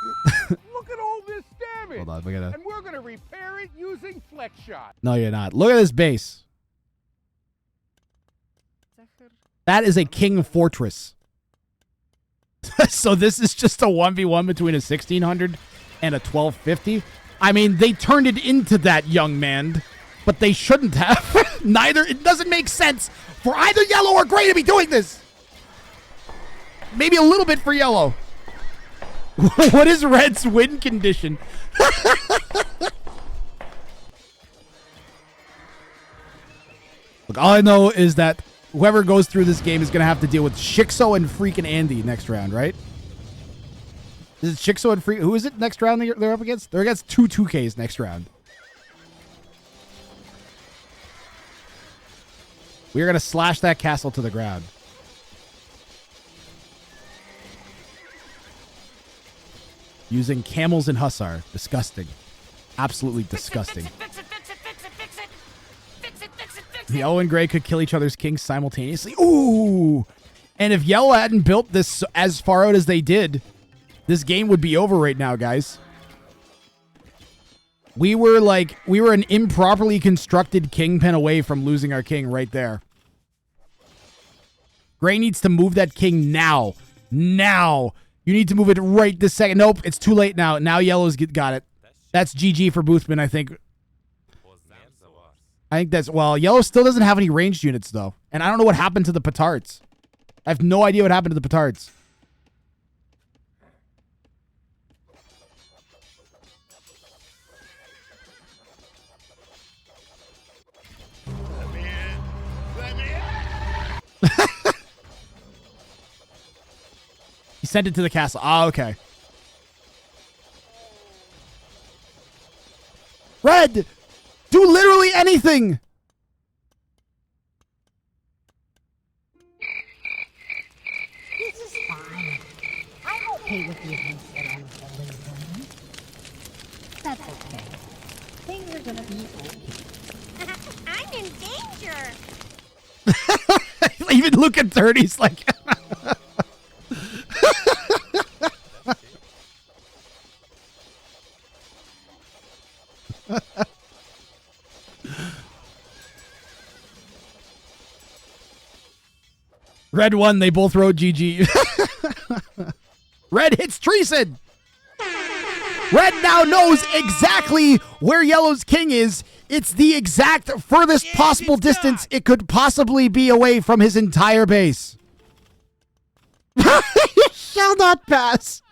look at all this damage. Hold on, we gotta. And we're gonna repair it using flex shot. No, you're not. Look at this base. That is a king fortress. So this is just a 1v1 between a 1600 and a 1250. I mean, they turned it into that, young man, but they shouldn't have. Neither. It doesn't make sense for either yellow or gray to be doing this. Maybe a little bit for yellow. What is red's win condition? Look, all I know is that whoever goes through this game is going to have to deal with Shixo and freaking Andy next round, right? Is it Shixo and Freak? Who is it next round they're up against? They're against two 2Ks next round. We're going to slash that castle to the ground. Using camels and hussar. Disgusting. Absolutely disgusting. Yellow and gray could kill each other's kings simultaneously. Ooh! And if yellow hadn't built this as far out as they did, this game would be over right now, guys. We were an improperly constructed kingpin away from losing our king right there. Gray needs to move that king now. Now. You need to move it right this second. Nope, it's too late now. Now yellow's got it. That's GG for Boothman, I think. I think that's... Well, yellow still doesn't have any ranged units, though. And I don't know what happened to the petards. I have no idea what happened to the petards. He sent it to the castle. Ah, okay. Red! Do literally anything! This is fine. I'm okay with you being sit on the living room. That's okay. Things are gonna be okay. I'm in danger! Even look at Dirty's like... Red won. They both wrote GG. Red hits treason. Red now knows exactly where yellow's king is. It's the exact furthest possible distance it could possibly be away from his entire base. You shall not pass.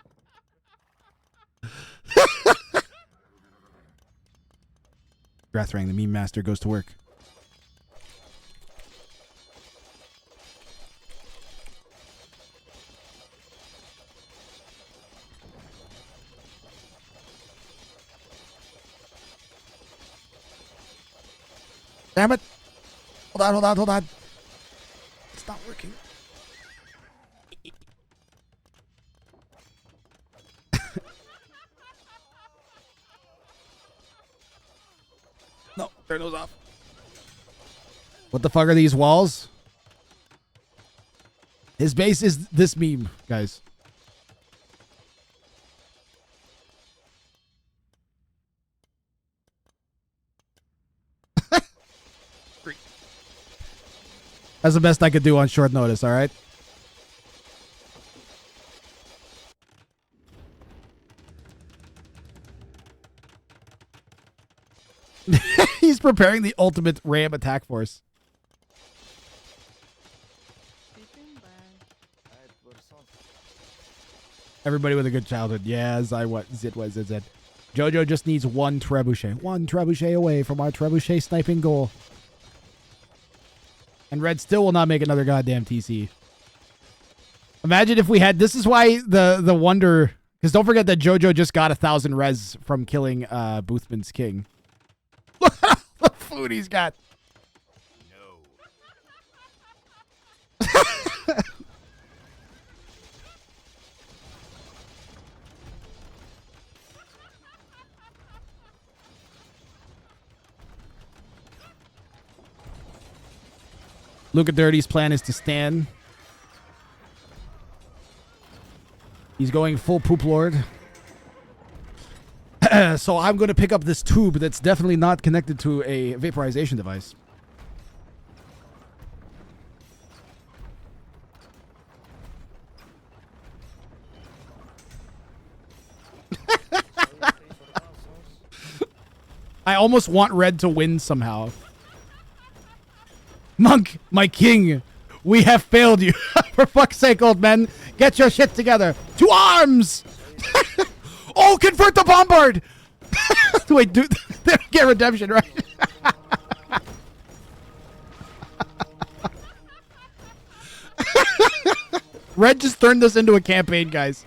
Wrang, the meme master, goes to work. Damn it. Hold on. It's not working. No, turn those off. What the fuck are these walls? His base is this meme, guys. That's the best I could do on short notice, all right? He's preparing the ultimate ram attack force. Everybody with a good childhood. Yeah, Zit. Jojo just needs one trebuchet. One trebuchet away from our trebuchet sniping goal. And Red still will not make another goddamn TC. Imagine if we had... This is why the wonder... Because don't forget that Jojo just got 1,000 res from killing Boothman's king. Look at the food he's got. No. Luca Dirty's plan is to stand. He's going full poop lord. So I'm going to pick up this tube that's definitely not connected to a vaporization device. I almost want Red to win somehow. Monk, my king, we have failed you. For fuck's sake, old man, get your shit together. To arms! Oh, convert the bombard! Wait, dude, they don't get redemption, right? Red just turned this into a campaign, guys.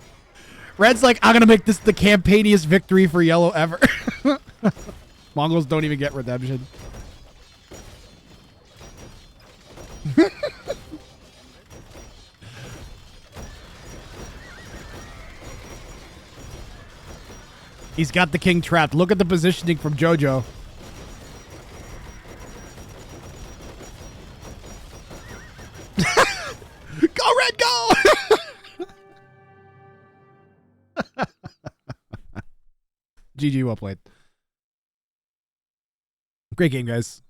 Red's like, I'm gonna make this the campaigniest victory for yellow ever. Mongols don't even get redemption. He's got the king trapped. Look at the positioning from Jojo. Go, Red, go! GG, well played. Great game, guys.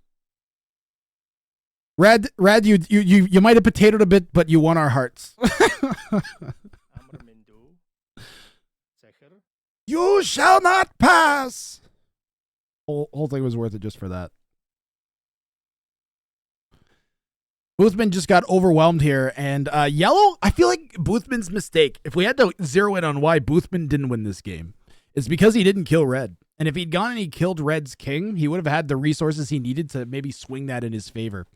Red, you might have potatoed a bit, but you won our hearts. You shall not pass. Whole thing was worth it just for that. Boothman just got overwhelmed here, and yellow, I feel like Boothman's mistake, if we had to zero in on why Boothman didn't win this game, is because he didn't kill Red. And if he'd gone and he killed Red's king, he would have had the resources he needed to maybe swing that in his favor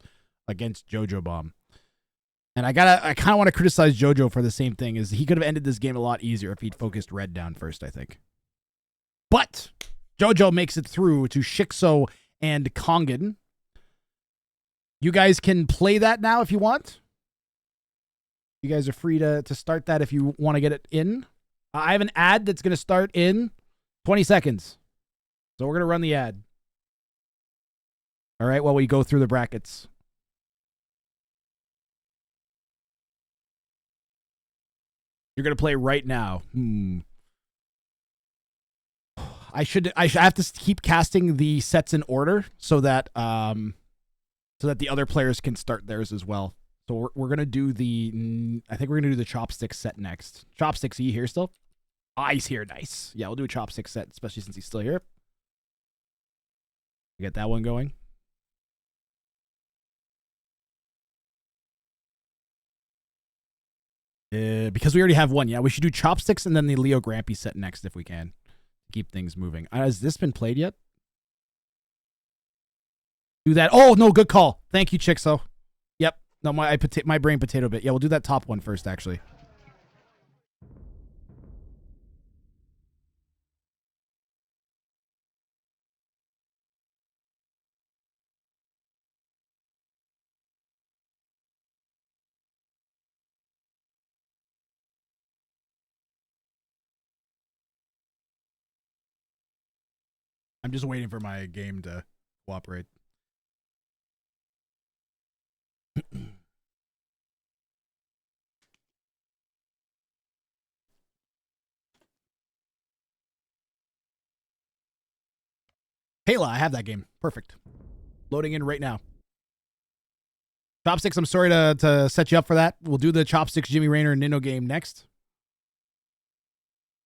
against Jojo Bomb. And I kind of want to criticize Jojo for the same thing, is he could have ended this game a lot easier if he'd focused Red down first, I think. But Jojo makes it through to Shikso and Kongan. You guys can play that now if you want. You guys are free to start that if you want to get it in. I have an ad that's going to start in 20 seconds. So we're going to run the ad. All right, while we go through the brackets. You're going to play right now. I have to keep casting the sets in order so that the other players can start theirs as well. So we're going to do I think we're going to do the chopstick set next. Chopsticks, are you here still? Ah, he's here. Nice. Yeah, we'll do a chopstick set, especially since he's still here. Get that one going. Because we already have one. Yeah, we should do chopsticks and then the Leo Grampy set next if we can. Keep things moving. Has this been played yet? Do that. Oh, no, good call. Thank you, Chixo. Yep. No, my brain potato bit. Yeah, we'll do that top one first, actually. I'm just waiting for my game to cooperate. Hela, I have that game. Perfect. Loading in right now. Chopsticks, I'm sorry to set you up for that. We'll do the Chopsticks Jimmy Raynor and Nino game next.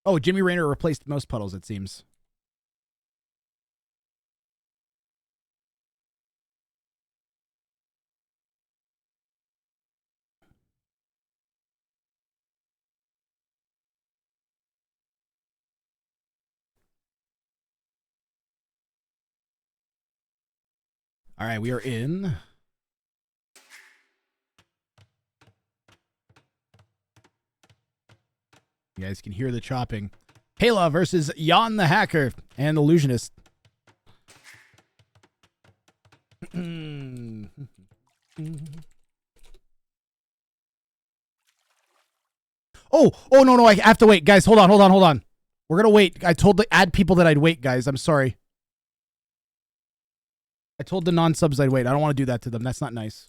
Oh, Jimmy Raynor replaced most puddles, it seems. All right, we are in. You guys can hear the chopping. Hela versus Jan the Hacker and Illusionist. Oh, no, I have to wait. Guys, hold on. We're going to wait. I told the ad people that I'd wait, guys. I'm sorry. I told the non-subs I'd wait. I don't want to do that to them. That's not nice.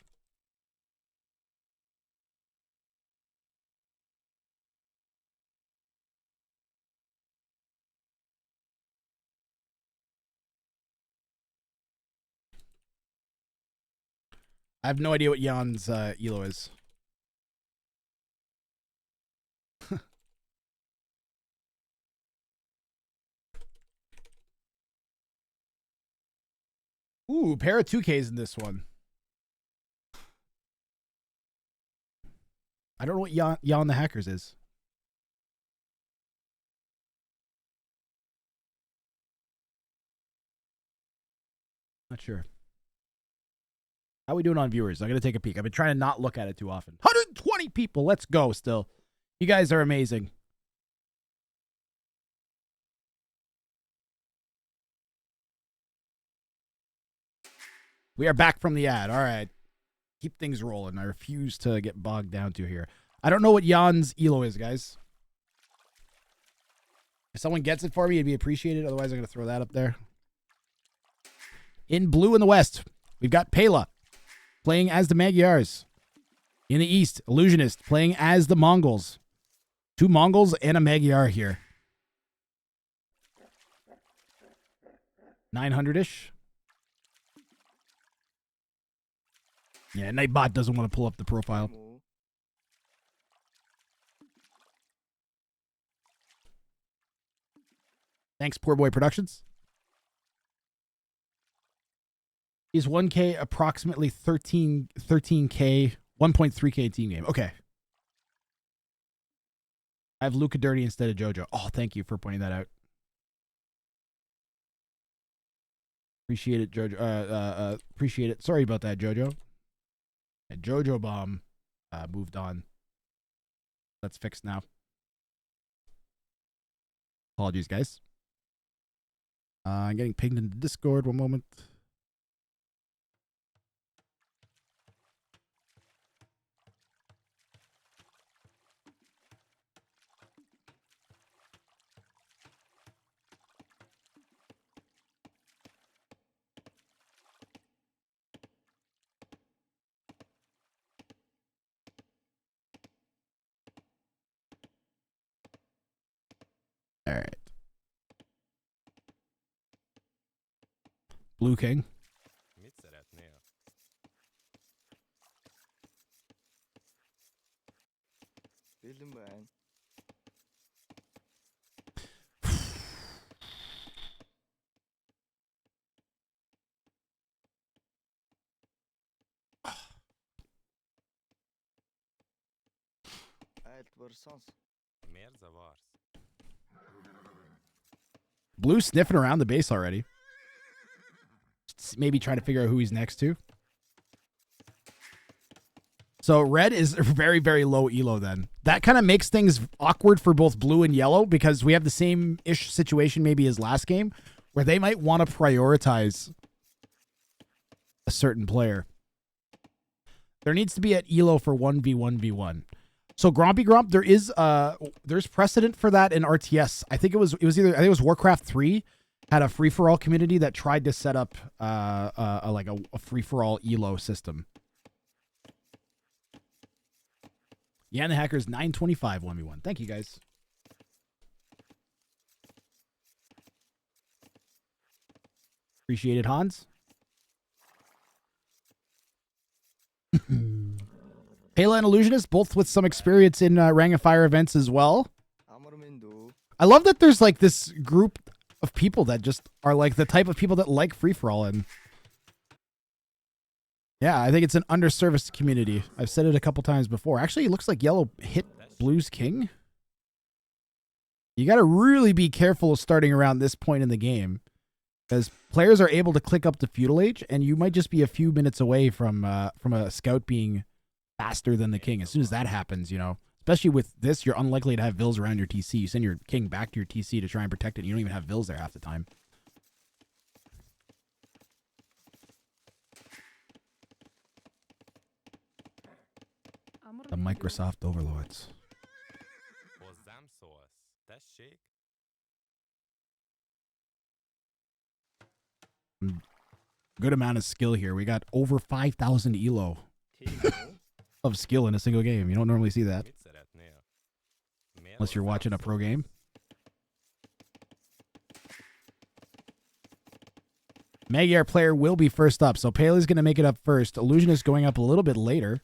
I have no idea what Jan's elo is. Ooh, pair of 2Ks in this one. I don't know what Jan the Hackers is. Not sure. How are we doing on viewers? I'm going to take a peek. I've been trying to not look at it too often. 120 people. Let's go still. You guys are amazing. We are back from the ad. All right. Keep things rolling. I refuse to get bogged down to here. I don't know what Jan's elo is, guys. If someone gets it for me, it'd be appreciated. Otherwise, I'm going to throw that up there. In blue in the west, we've got Pela playing as the Magyars. In the east, Illusionist playing as the Mongols. 2 Mongols and a Magyar here. 900-ish. Yeah, Nightbot doesn't want to pull up the profile. Thanks, Poor Boy Productions. Is 1K approximately 13K, 1.3K team game. Okay. I have Luca Dirty instead of JoJo. Oh, thank you for pointing that out. Appreciate it, JoJo. Appreciate it. Sorry about that, JoJo. And JoJo Bomb moved on. That's fixed now. Apologies, guys. I'm getting pinged into Discord. One moment. All right. Blue King. Blue sniffing around the base already. Maybe trying to figure out who he's next to. So red is very, very low elo then. That kind of makes things awkward for both blue and yellow because we have the same-ish situation maybe as last game where they might want to prioritize a certain player. There needs to be an elo for 1v1v1. So Grompy Gromp, there's precedent for that in RTS. I think it was Warcraft 3 had a free for all community that tried to set up a free for all elo system. Yeah, and the Hackers 925 1v1. Thank you guys. Appreciate it, Hans. Pela and Illusionist, both with some experience in Rang of Fire events as well. I love that there's like this group of people that just are like the type of people that like free-for-all. And yeah, I think it's an underserviced community. I've said it a couple times before. Actually, it looks like yellow hit Blue's King. You got to really be careful starting around this point in the game because players are able to click up to Feudal Age, and you might just be a few minutes away from a scout being faster than the king. As soon as that happens, you know, especially with this, you're unlikely to have vills around your TC. You send your king back to your TC to try and protect it. And you don't even have vills there half the time. The Microsoft overlords. Good amount of skill here. We got over 5,000 elo of skill in a single game. You don't normally see that. Unless you're watching a pro game. Magyar player will be first up. So Pele's going to make it up first. Illusionist going up a little bit later.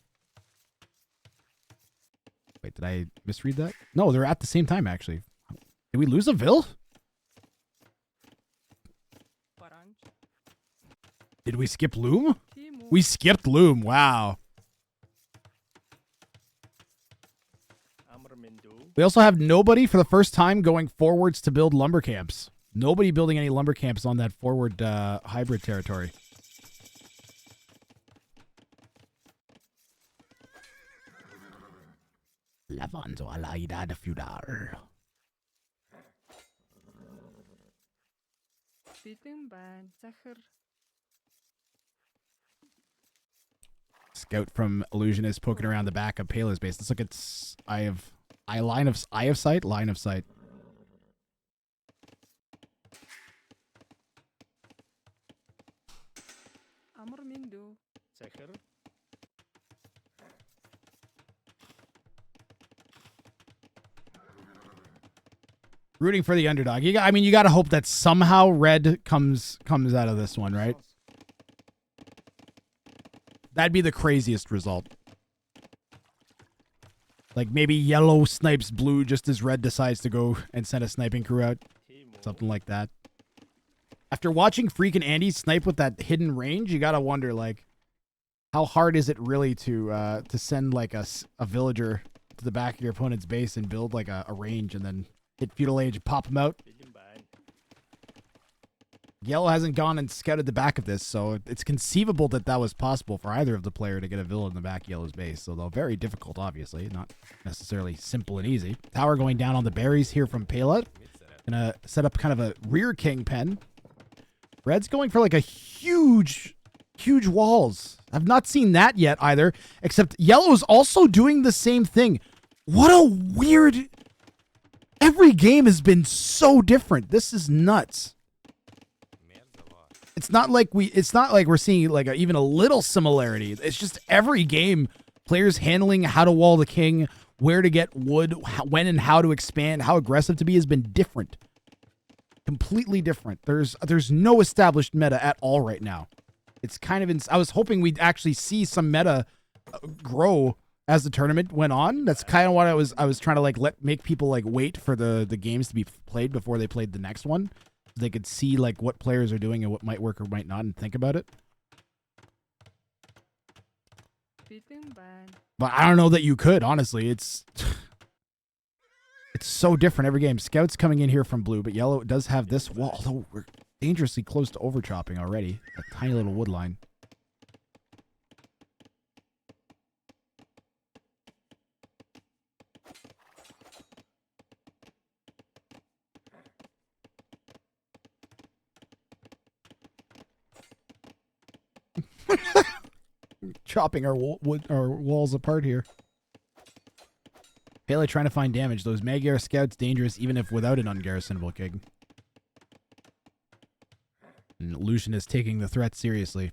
Wait, did I misread that? No, they're at the same time, actually. Did we lose a Vil? Did we skip Loom? We skipped Loom. Wow. We also have nobody for the first time going forwards to build lumber camps. Nobody building any lumber camps on that forward hybrid territory. Lavanzo a la idade feudal. Scout from Illusionist poking around the back of Pele's base. Let's look at line of sight. Rooting for the underdog. You got to hope that somehow red comes out of this one, right? That'd be the craziest result. Like maybe yellow snipes blue just as red decides to go and send a sniping crew out. Something like that. After watching freaking Andy snipe with that hidden range, you got to wonder, like, how hard is it really to send like a villager to the back of your opponent's base and build like a range and then hit Feudal Age and pop them out? Yellow hasn't gone and scouted the back of this, so it's conceivable that that was possible for either of the player to get a villain in the back of Yellow's base. So, though very difficult, obviously, not necessarily simple and easy. Tower going down on the berries here from Pela. Gonna set up kind of a rear king pen. Red's going for like a huge walls. I've not seen that yet either, except Yellow's also doing the same thing. What a weird... Every game has been so different. This is nuts. It's not like we're seeing like even a little similarity. It's just every game, players handling how to wall the king, where to get wood, when and how to expand, how aggressive to be has been different. Completely different. There's no established meta at all right now. It's kind of I was hoping we'd actually see some meta grow as the tournament went on. That's kind of what I was trying to like make people like wait for the games to be played before they played the next one. They could see like what players are doing and what might work or might not and think about it. But I don't know that you could, honestly. It's so different every game. Scouts coming in here from blue, but yellow does have this wall, although we're dangerously close to overchopping already. A tiny little wood line. Chopping our walls apart here. Pele trying to find damage. Those Magyar scouts dangerous even if without an ungarrisonable king. And Lucian is taking the threat seriously.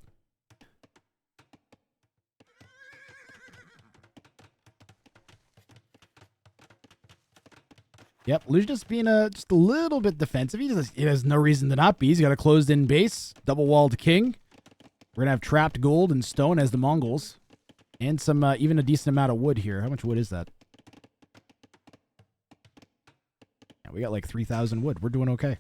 Yep, Lucian is being just a little bit defensive. He has no reason to not be. He's got a closed-in base, double-walled king. We're going to have trapped gold and stone as the Mongols. And some, even a decent amount of wood here. How much wood is that? Yeah, we got like 3,000 wood. We're doing okay.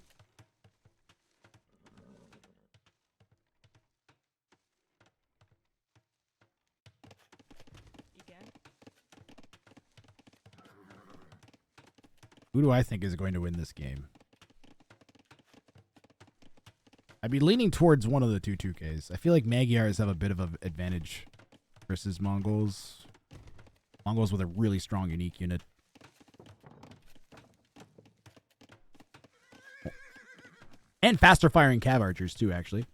Who do I think is going to win this game? I'd be leaning towards one of the two 2Ks. I feel like Magyars have a bit of an advantage versus Mongols. Mongols with a really strong unique unit. And faster firing cav archers too, actually.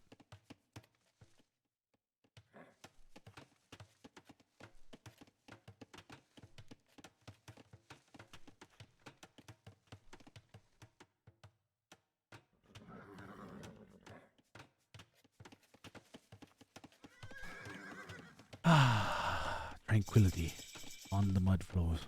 Tranquility on the mud floors.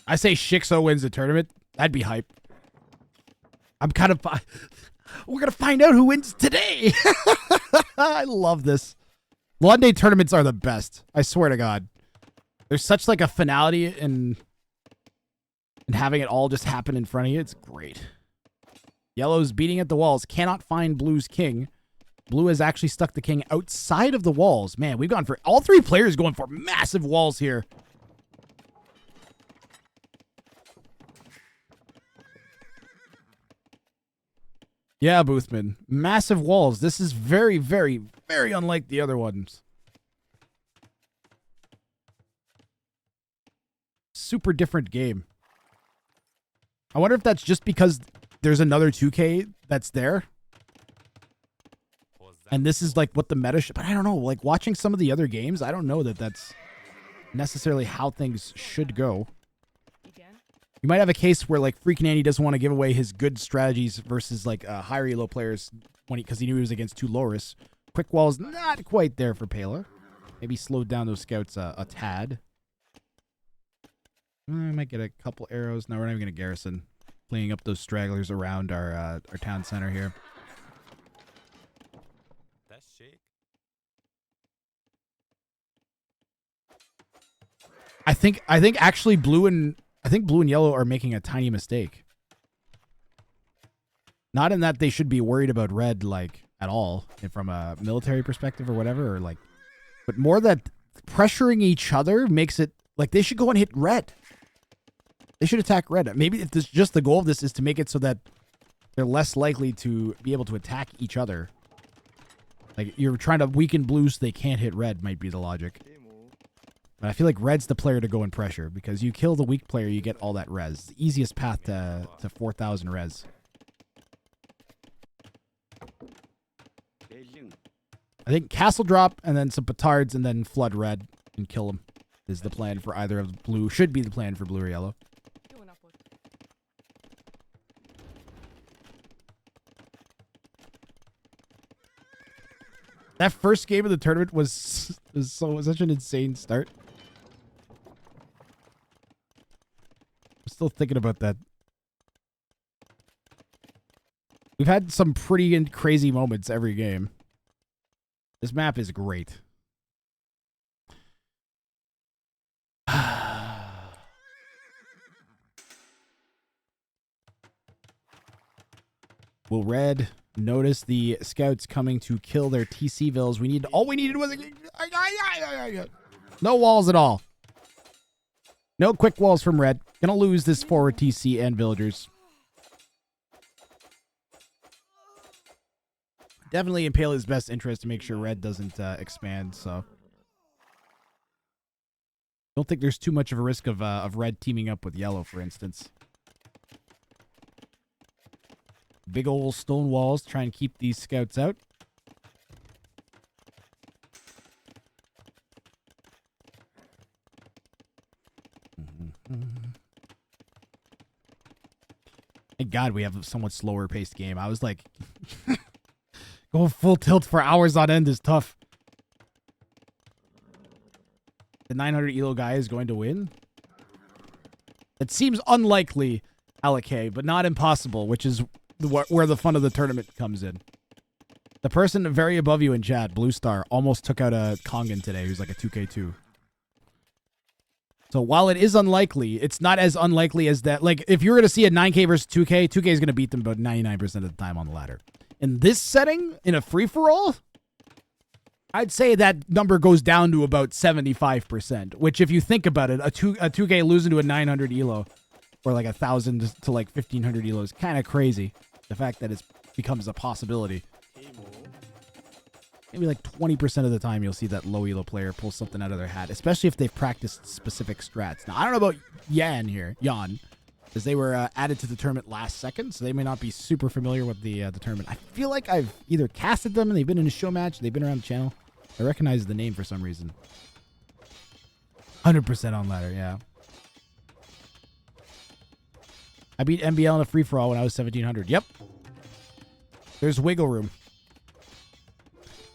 I say Shixo wins the tournament. That'd be hype. I'm kind of... We're going to find out who wins today. I love this. London tournaments are the best. I swear to God. There's such like a finality in having it all just happen in front of you. It's great. Yellow's beating at the walls. Cannot find Blue's king. Blue has actually stuck the king outside of the walls. Man, we've gone for... All three players going for massive walls here. Yeah, Boothman. Massive walls. This is very, very, very unlike the other ones. Super different game. I wonder if that's just because there's another 2K that's there. And this is like what the meta but I don't know. Like watching some of the other games, I don't know that that's necessarily how things should go. You might have a case where like Freaking Andy doesn't want to give away his good strategies versus like higher elo players because he knew he was against two Loris. Quick wall's not quite there for Pela. Maybe slowed down those scouts a tad. I might get a couple arrows. No, we're not even going to garrison. Cleaning up those stragglers around our town center here. That's shake. I think actually blue and yellow are making a tiny mistake. Not in that they should be worried about red like at all from a military perspective or whatever, or like, but more that pressuring each other makes it like they should go and hit red. They should attack red. Maybe if this just the goal of this is to make it so that they're less likely to be able to attack each other. Like you're trying to weaken blue so they can't hit red might be the logic. But I feel like red's the player to go and pressure because you kill the weak player, you get all that res. The easiest path to 4,000 res. I think castle drop and then some petards and then flood red and kill them is the plan for either of blue. Should be the plan for blue or yellow. That first game of the tournament was such an insane start. I'm still thinking about that. We've had some pretty crazy moments every game. This map is great. Will red notice the scouts coming to kill their TC vills? All we needed was no walls at all. No quick walls from red. Gonna lose this forward TC and villagers. Definitely in Pele's best interest to make sure red doesn't expand, so. Don't think there's too much of a risk of red teaming up with yellow, for instance. Big old stone walls, try and keep these scouts out. Thank God we have a somewhat slower paced game. I was like, going full tilt for hours on end is tough. The 900 elo guy is going to win. It seems unlikely, Alake, but not impossible, which is where the fun of the tournament comes in. The person very above you in chat, Blue Star, almost took out a Kongan today who's like a 2K2. So while it is unlikely, it's not as unlikely as that. Like, if you're going to see a 9K versus 2K, 2K is going to beat them about 99% of the time on the ladder. In this setting, in a free-for-all, I'd say that number goes down to about 75%, which if you think about it, a 2K losing to a 900 elo or like 1,000 to like 1,500 elo is kind of crazy. The fact that it becomes a possibility. Maybe like 20% of the time you'll see that low elo player pull something out of their hat, especially if they've practiced specific strats. Now, I don't know about Jan, because they were added to the tournament last second, so they may not be super familiar with the tournament. I feel like I've either casted them and they've been in a show match, they've been around the channel. I recognize the name for some reason. 100% on ladder, yeah. I beat MBL in a free-for-all when I was 1,700. Yep. There's wiggle room.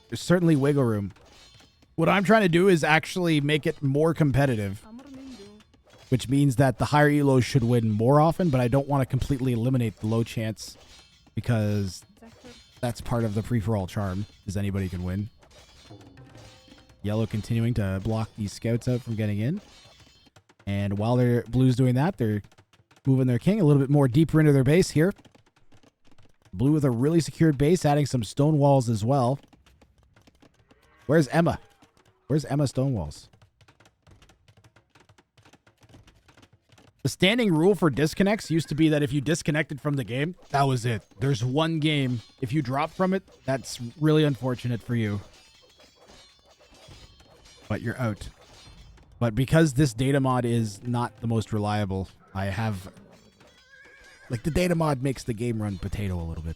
There's certainly wiggle room. What I'm trying to do is actually make it more competitive. which means that the higher elos should win more often, but I don't want to completely eliminate the low chance because that's part of the free-for-all charm, is anybody can win. Yellow continuing to block these scouts out from getting in. And while Blue's doing that, they're moving their king a little bit more deeper into their base here. Blue with a really secured base, adding some stone walls as well. Where's Emma? Where's Emma stone walls? The standing rule for disconnects used to be that if you disconnected from the game, that was it. There's one game. If you drop from it, that's really unfortunate for you. But you're out. But because this data mod is not the most reliable, I have... Like, the data mod makes the game run potato a little bit.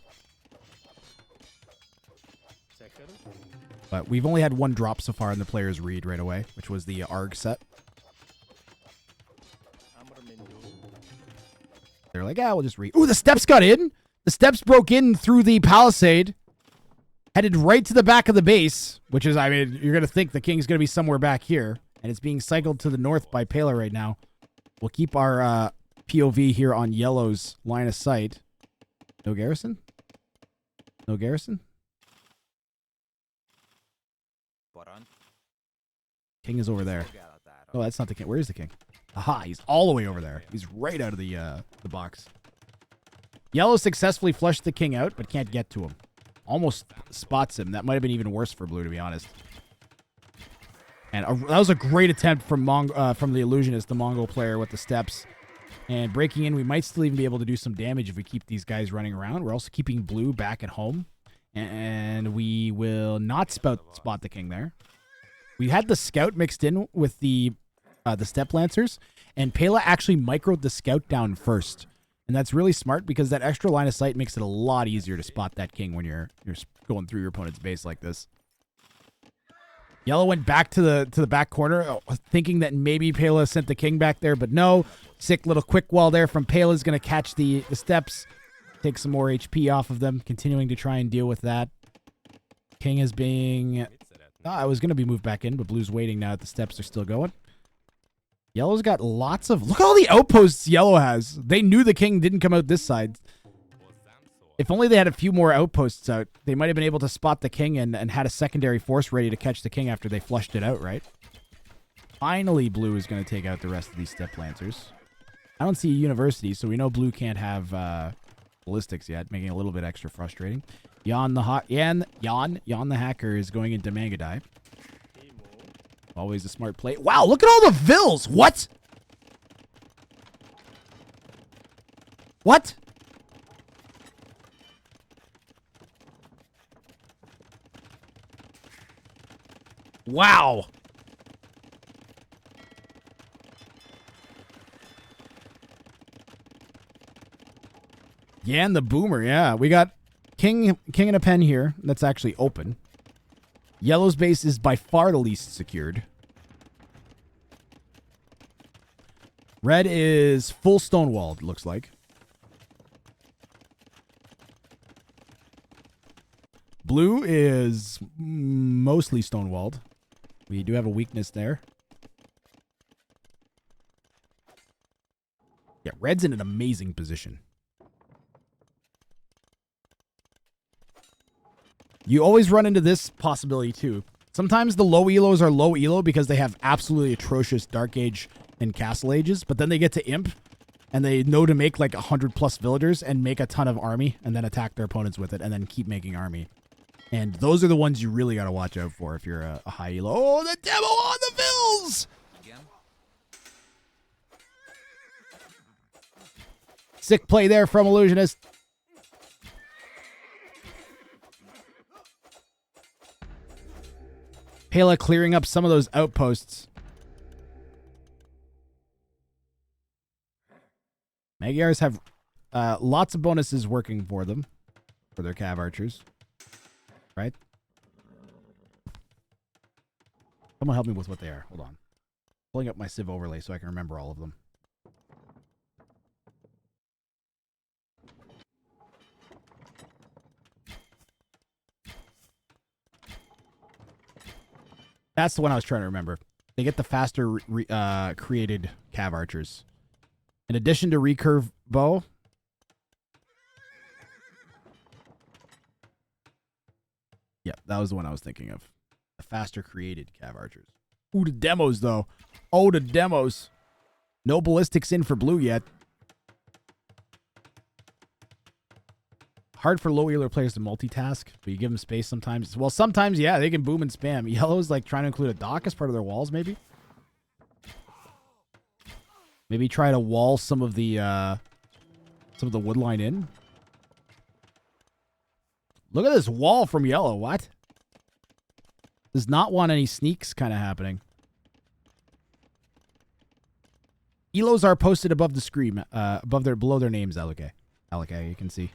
But we've only had one drop so far in the player's read right away, which was the ARG set. They're like, we'll just read. Ooh, the steps got in. The steps broke in through the palisade. Headed right to the back of the base, which is, I mean, you're going to think the king's going to be somewhere back here. And it's being cycled to the north by Pela right now. We'll keep our POV here on Yellow's line of sight. No garrison? No garrison? King is over there. Oh, that's not the king. Where is the king? Aha, he's all the way over there. He's right out of the box. Yellow successfully flushed the king out, but can't get to him. Almost spots him. That might have been even worse for Blue, to be honest. And that was a great attempt from the Illusionist, the Mongol player, with the steps. And breaking in, we might still even be able to do some damage if we keep these guys running around. We're also keeping Blue back at home. And we will not spot the king there. We had the scout mixed in with the step lancers, and Pela actually microed the scout down first. And that's really smart because that extra line of sight makes it a lot easier to spot that king when you're going through your opponent's base like this. Yellow went back to the back corner, thinking that maybe Pela sent the king back there, but no. Sick little quick wall there from Pela is going to catch the steps, take some more HP off of them, continuing to try and deal with that. King is being... I was going to be moved back in, but Blue's waiting now that the steps are still going. Yellow's got lots of... Look at all the outposts Yellow has. They knew the king didn't come out this side. If only they had a few more outposts out, they might have been able to spot the king and had a secondary force ready to catch the king after they flushed it out, right? Finally, Blue is going to take out the rest of these step lancers. I don't see a university, so we know Blue can't have ballistics yet, making it a little bit extra frustrating. Jan the hacker is going into Mangadai. Always a smart play. Wow, look at all the vills! What? What? Wow. Yan the Boomer, yeah. We got king and a pen here. That's actually open. Yellow's base is by far the least secured. Red is full stonewalled, looks like. Blue is mostly stonewalled. We do have a weakness there. Yeah, red's in an amazing position. You always run into this possibility too. Sometimes the low elos are low elo because they have absolutely atrocious Dark Age and Castle Ages, but then they get to Imp and they know to make like 100+ villagers and make a ton of army and then attack their opponents with it and then keep making army. And those are the ones you really got to watch out for if you're a high elo. Oh, the demo on the vills! Sick play there from Illusionist. Pela clearing up some of those outposts. Magyars have lots of bonuses working for them, for their cav archers. Right? Someone help me with what they are. Hold on. Pulling up my Civ overlay so I can remember all of them. That's the one I was trying to remember. They get the faster created cav archers. In addition to recurve bow. Yeah, that was the one I was thinking of. The faster created cav archers. Ooh, the demos though. Oh, the demos. No ballistics in for blue yet. Hard for low healer players to multitask, but you give them space sometimes. Well, sometimes, yeah, they can boom and spam. Yellow's like trying to include a dock as part of their walls, maybe. Maybe try to wall some of the wood line in. Look at this wall from Yellow. What? Does not want any sneaks kind of happening. Elos are posted above the screen, below their names. Alike, you can see.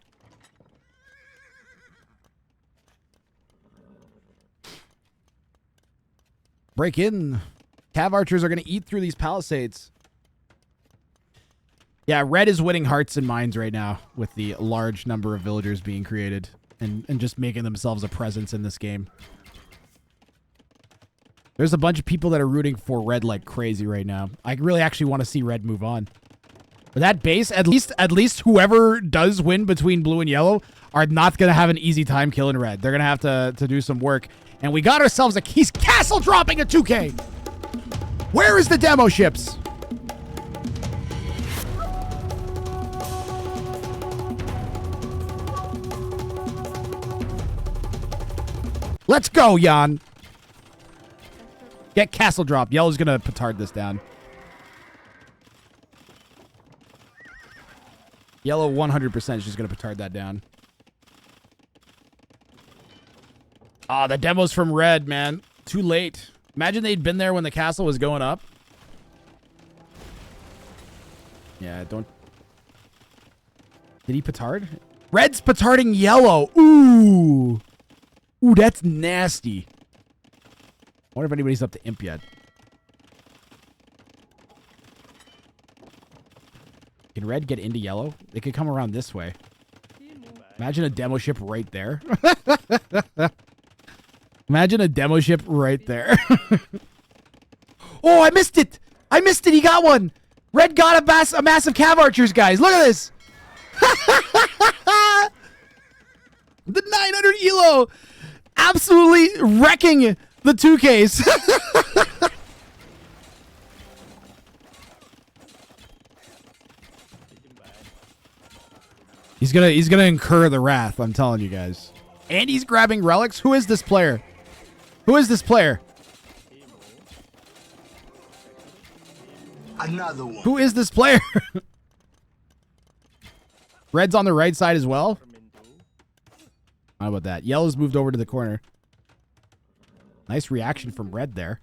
Break in. Cav archers are going to eat through these palisades. Yeah, red is winning hearts and minds right now with the large number of villagers being created and just making themselves a presence in this game. There's a bunch of people that are rooting for red like crazy right now. I really actually want to see red move on. For that base, at least whoever does win between blue and yellow are not going to have an easy time killing red. They're going to have to do some work. And we got ourselves a Keys Castle dropping a 2K. Where is the demo ships? Let's go, Jan. Get castle drop. Yellow's going to petard this down. Yellow 100% is just going to petard that down. Ah, the demo's from red, man. Too late. Imagine they'd been there when the castle was going up. Yeah, don't... Did he petard? Red's petarding yellow. Ooh. Ooh, that's nasty. I wonder if anybody's up to imp yet. Can red get into yellow? They could come around this way. Imagine a demo ship right there. Imagine a demo ship right there. Oh, I missed it. I missed it. He got one. Red got a massive cav archers, guys. Look at this. The 900 elo. Absolutely wrecking the 2Ks. He's gonna incur the wrath, I'm telling you guys. And he's grabbing relics. Who is this player? Who is this player? Another one. Who is this player? Red's on the right side as well. How about that? Yellow's moved over to the corner. Nice reaction from red there.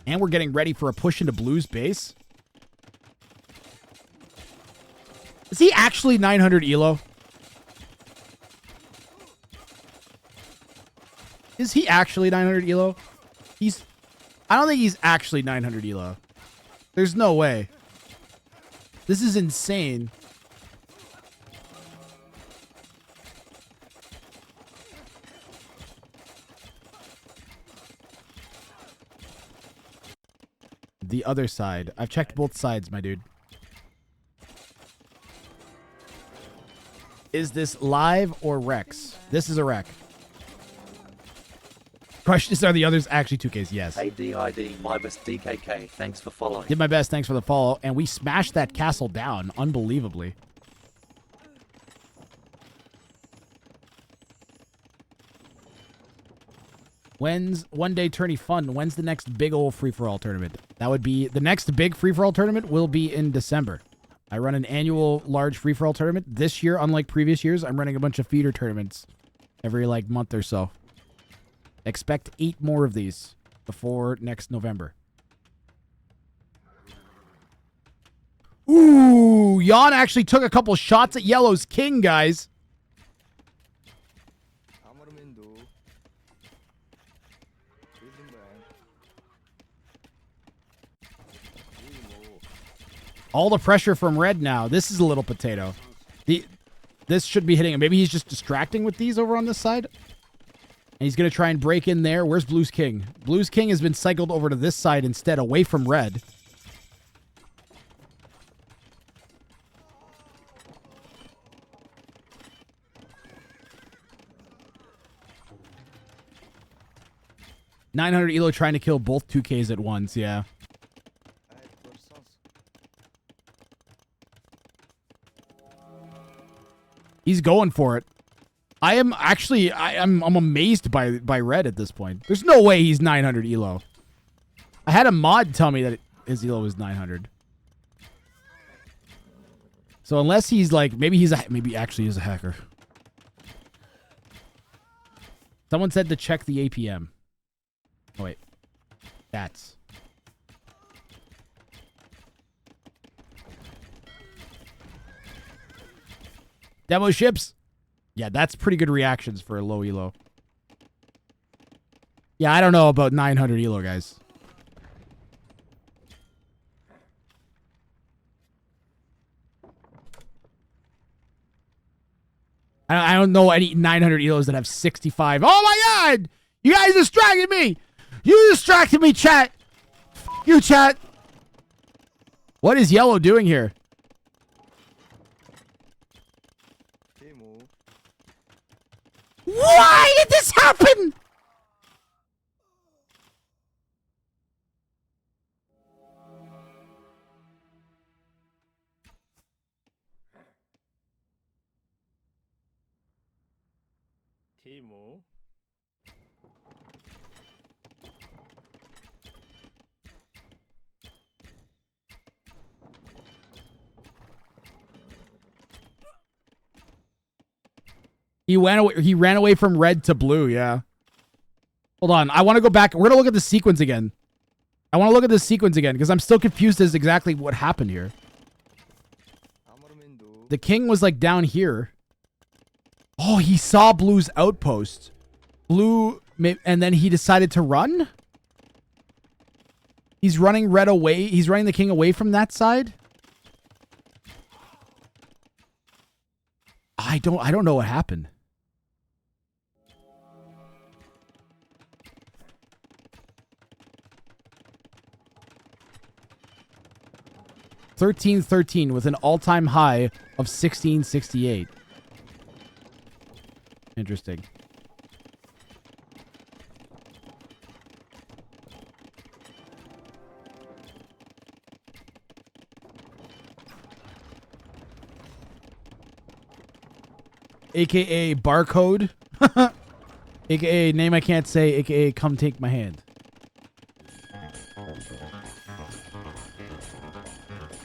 And we're getting ready for a push into blue's base. Is he actually 900 elo? Is he actually 900 elo? I don't think he's actually 900 elo. There's no way. This is insane. The other side. I've checked both sides, my dude. Is this live or Rex? This is a wreck. Question is, are the others actually 2Ks? Yes. Hey DID, my best DKK, thanks for following. Did my best, thanks for the follow. And we smashed that castle down, unbelievably. When's one day tourney fun? When's the next big old free-for-all tournament? That would be, the next big free-for-all tournament will be in December. I run an annual large free-for-all tournament. This year, unlike previous years, I'm running a bunch of feeder tournaments every like month or so. Expect 8 more of these before next November. Ooh, Jan actually took a couple shots at Yellow's king, guys. All the pressure from red now. This is a little potato. This should be hitting him. Maybe he's just distracting with these over on this side. And he's going to try and break in there. Where's Blue's King? Blue's King has been cycled over to this side instead, away from red. $900 elo trying to kill both 2Ks at once, yeah. He's going for it. I am actually, I'm amazed by red at this point. There's no way he's 900 elo. I had a mod tell me that his elo was 900. So unless he's like, maybe actually he's a hacker. Someone said to check the APM. Oh wait, that's. Demo ships? Yeah, that's pretty good reactions for a low elo. Yeah, I don't know about 900 elo, guys. I don't know any 900 elos that have 65. Oh my god! You guys distracted me! You distracted me, chat! You, chat! What is yellow doing here? Why did this happen? Timo. He ran away from red to blue, yeah. Hold on. I want to go back. We're going to look at the sequence again. I want to look at this sequence again because I'm still confused as exactly what happened here. The king was like down here. Oh, he saw blue's outpost. Blue, and then he decided to run? He's running red away. He's running the king away from that side? I don't know what happened. $13.13 with an all-time high of 1668. Interesting. AKA barcode. AKA name I can't say. AKA come take my hand.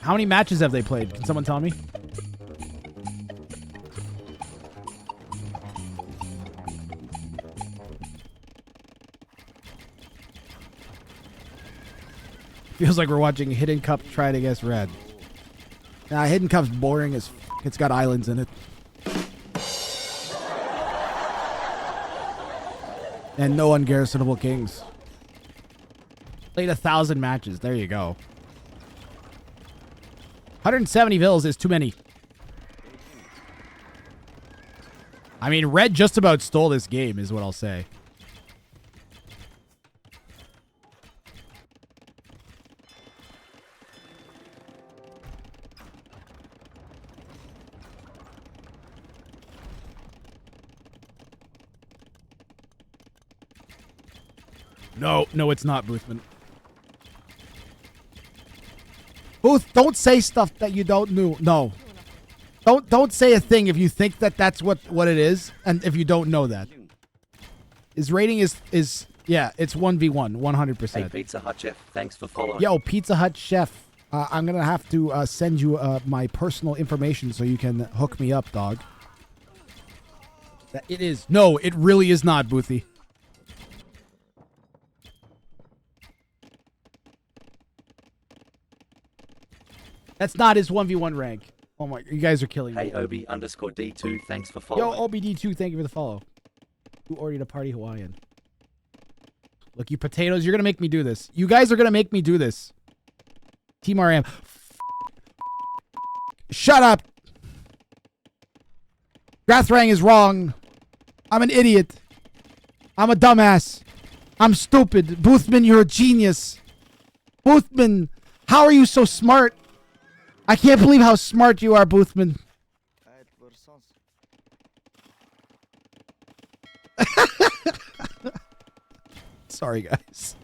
How many matches have they played? Can someone tell me? Feels like we're watching Hidden Cup try to guess red. Nah, Hidden Cup's boring as f***. It's got islands in it. And no ungarrisonable kings. Played 1,000 matches. There you go. 170 vills is too many. I mean, red just about stole this game is what I'll say. No, it's not, Boothman. Booth, don't say stuff that you don't know. No. Don't say a thing if you think that that's what it is, and if you don't know that. His rating is yeah, it's 1v1, 100%. Hey, Pizza Hut Chef, thanks for following. Yo, Pizza Hut Chef, I'm gonna have to send you my personal information so you can hook me up, dog. It is. No, it really is not, Boothy. That's not his 1v1 rank. Oh my, you guys are killing me. Hey, Obi_D2, thanks for following. Yo, OBD2, thank you for the follow. Who ordered a party Hawaiian? Look, you potatoes, you're going to make me do this. You guys are going to make me do this. Team RM. Shut up. Wrang is wrong. I'm an idiot. I'm a dumbass. I'm stupid. Boothman, you're a genius. Boothman, how are you so smart? I can't believe how smart you are, Boothman. Sorry, guys.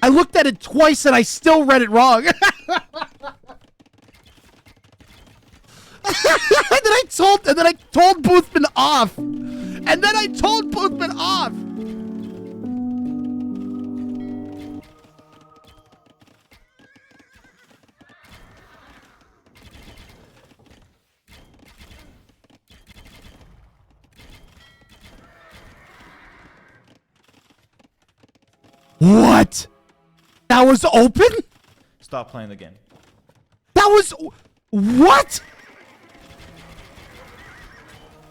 I looked at it twice and I still read it wrong. And then I told Boothman off. And then I told Boothman off. What? That was open? Stop playing the game. That was... What?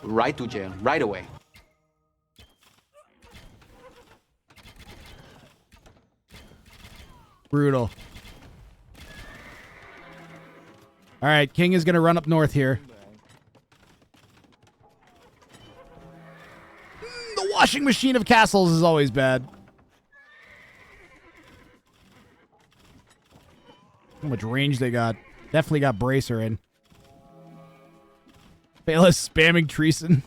Right to jail, right away. Brutal. All right, King is going to run up north here. The washing machine of castles is always bad. How much range they got. Definitely got Bracer in. Bayless spamming Treason.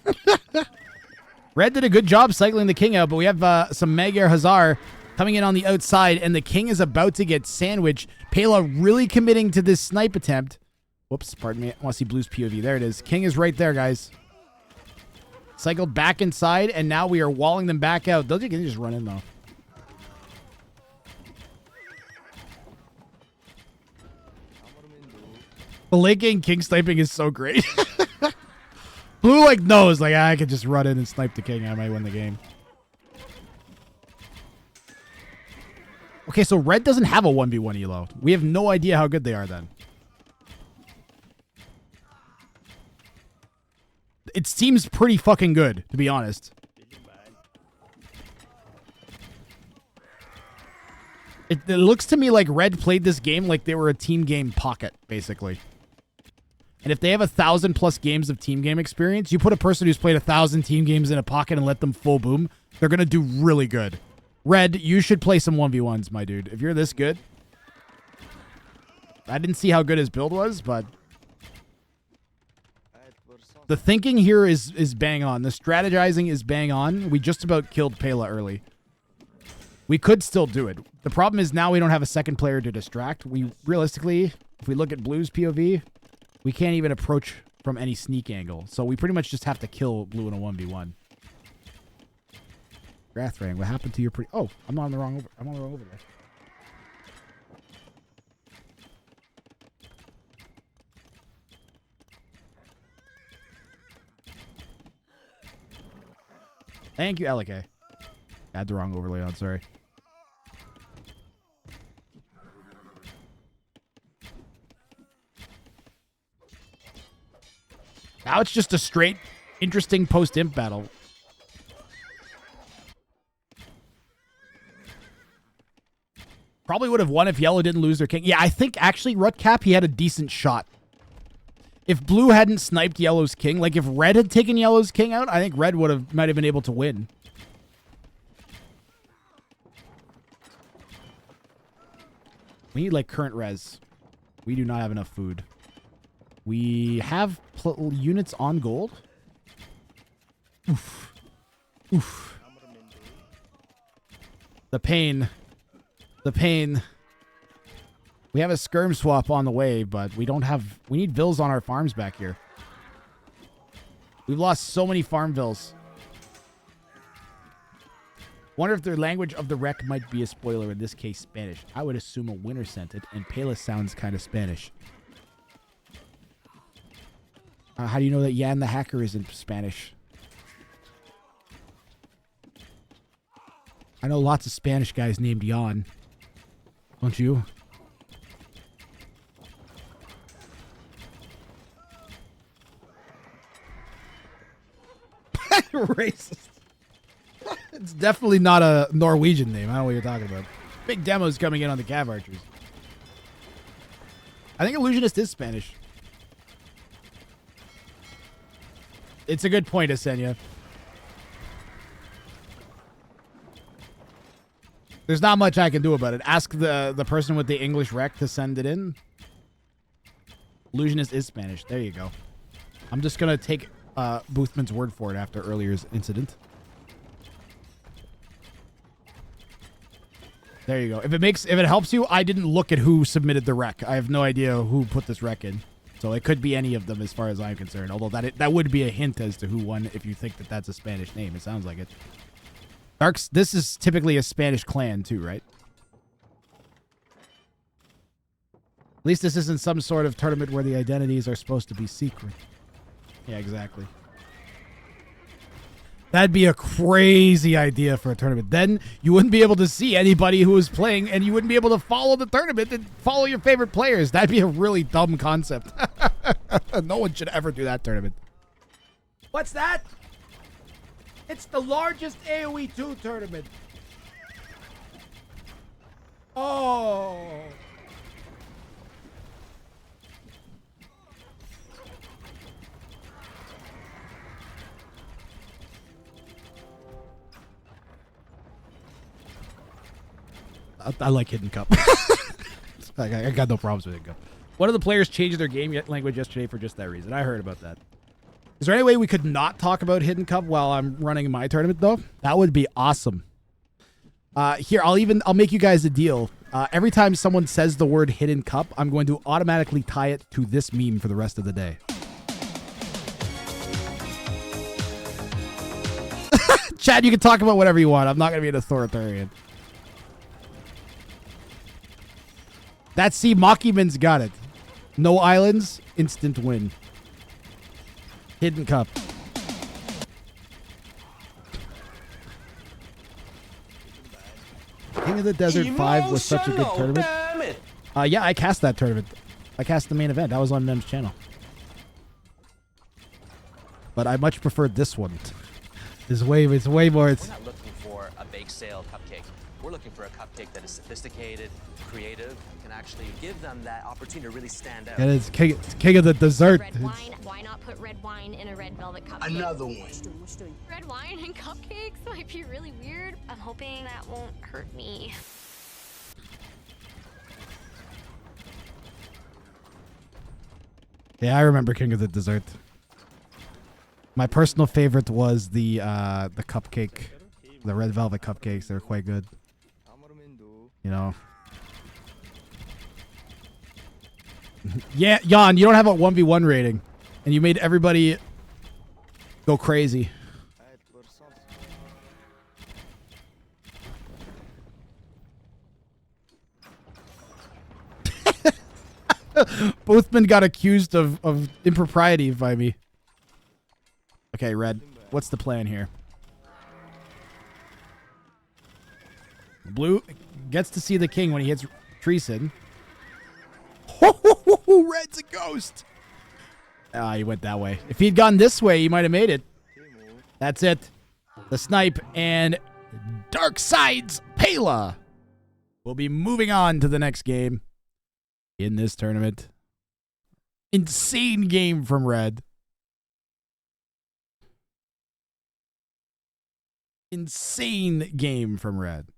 Red did a good job cycling the King out, but we have some Magyar Hazar coming in on the outside, and the King is about to get sandwiched. Pela really committing to this snipe attempt. Whoops, pardon me. I want to see Blue's POV. There it is. King is right there, guys. Cycled back inside, and now we are walling them back out. Those can just run in, though. The late game King sniping is so great. Blue, like, knows, like, I could just run in and snipe the King. I might win the game. Okay, so Red doesn't have a 1v1 elo. We have no idea how good they are then. It seems pretty fucking good, to be honest. It looks to me like Red played this game like they were a team game pocket, basically. And if they have 1,000+ games of team game experience, you put a person who's played 1,000 team games in a pocket and let them full boom, they're going to do really good. Red, you should play some 1v1s, my dude. If you're this good. I didn't see how good his build was, but the thinking here is bang on. The strategizing is bang on. We just about killed Pela early. We could still do it. The problem is now we don't have a second player to distract. We realistically, if we look at Blue's POV, we can't even approach from any sneak angle. So we pretty much just have to kill Blue in a 1v1. Wrang, what happened to your Oh, I'm on the wrong over. I'm on the wrong over there. Thank you, Alec. I had the wrong overlay on, sorry. Now it's just a straight, interesting post-imp battle. Probably would have won if Yellow didn't lose their King. Yeah, I think actually, Rutcap, he had a decent shot. If Blue hadn't sniped Yellow's King, like if Red had taken Yellow's King out, I think Red might have been able to win. We need like current res. We do not have enough food. We have units on gold. Oof. Oof. The pain. The pain. We have a skirm swap on the way, but we don't have... We need vills on our farms back here. We've lost so many farm vills. Wonder if their language of the wreck might be a spoiler, in this case Spanish. I would assume a winter sent it, and Pela sounds kind of Spanish. How do you know that Yan the Hacker is in Spanish? I know lots of Spanish guys named Yan. Don't you? Racist. It's definitely not a Norwegian name. I don't know what you're talking about. Big demos coming in on the Cav Archers. I think Illusionist is Spanish. It's a good point, Asenya. There's not much I can do about it. Ask the person with the English rec to send it in. Illusionist is Spanish. There you go. I'm just gonna take Boothman's word for it after earlier's incident. There you go. If it helps you, I didn't look at who submitted the rec. I have no idea who put this rec in. So it could be any of them as far as I'm concerned. Although that would be a hint as to who won if you think that that's a Spanish name. It sounds like it. Darks, this is typically a Spanish clan too, right? At least this isn't some sort of tournament where the identities are supposed to be secret. Yeah, exactly. That'd be a crazy idea for a tournament. Then you wouldn't be able to see anybody who was playing, and you wouldn't be able to follow the tournament and follow your favorite players. That'd be a really dumb concept. No one should ever do that tournament. What's that? It's the largest AoE 2 tournament. Oh. I like Hidden Cup. I got no problems with Hidden Cup. One of the players changed their game language yesterday for just that reason. I heard about that. Is there any way we could not talk about Hidden Cup while I'm running my tournament, though? That would be awesome. Here, I'll make you guys a deal. Every time someone says the word Hidden Cup, I'm going to automatically tie it to this meme for the rest of the day. Chad, you can talk about whatever you want. I'm not going to be an authoritarian. That see, Machiman's got it. No islands, instant win. Hidden Cup. King of the Desert 5 was such a good tournament. Yeah, I cast that tournament. I cast the main event. I was on Nem's channel. But I much preferred this one. It's way more. We're not looking for a bake sale cupcake. We're looking for a cupcake that is sophisticated, creative, can actually give them that opportunity to really stand out. And it's king of the dessert. Red wine. Why not put red wine in a red velvet cupcake? Another one. Red wine and cupcakes might be really weird. I'm hoping that won't hurt me. Yeah, I remember King of the Dessert. My personal favorite was the cupcake, the red velvet cupcakes. They were quite good. You know. Yeah, Jan, you don't have a 1v1 rating, and you made everybody go crazy. Boothman got accused of impropriety by me. Okay, Red, what's the plan here? Blue gets to see the king when he hits Treason. Red's a ghost. Ah, he went that way. If he'd gone this way, he might have made it. That's it. The snipe and Dark Side's Pela will be moving on to the next game in this tournament. Insane game from Red. Insane game from Red.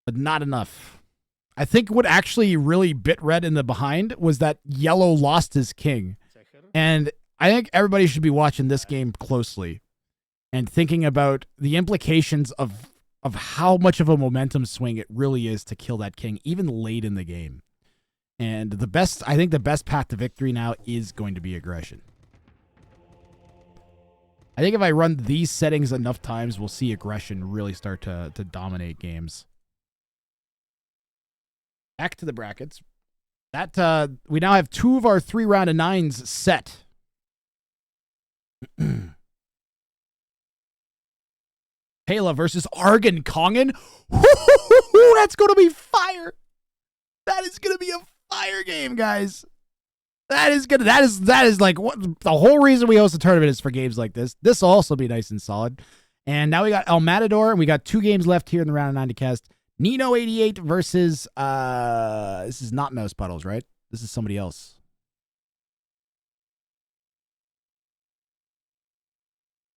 But not enough. I think what actually really bit Red in the behind was that Yellow lost his king. And I think everybody should be watching this game closely and thinking about the implications of how much of a momentum swing it really is to kill that king, even late in the game. And I think the best path to victory now is going to be aggression. I think if I run these settings enough times, we'll see aggression really start to dominate games. Back to the brackets. That we now have 2 of our 3 round of 9s set. Pela versus Argon Kongan. That's going to be fire. That is going to be a fire game, guys. That is like what the whole reason we host a tournament is for games like this. This will also be nice and solid. And now we got El Matador, and we got 2 games left here in the round of 9 to cast. Nino 88 versus this is not Mouse Puddles, right? This is somebody else.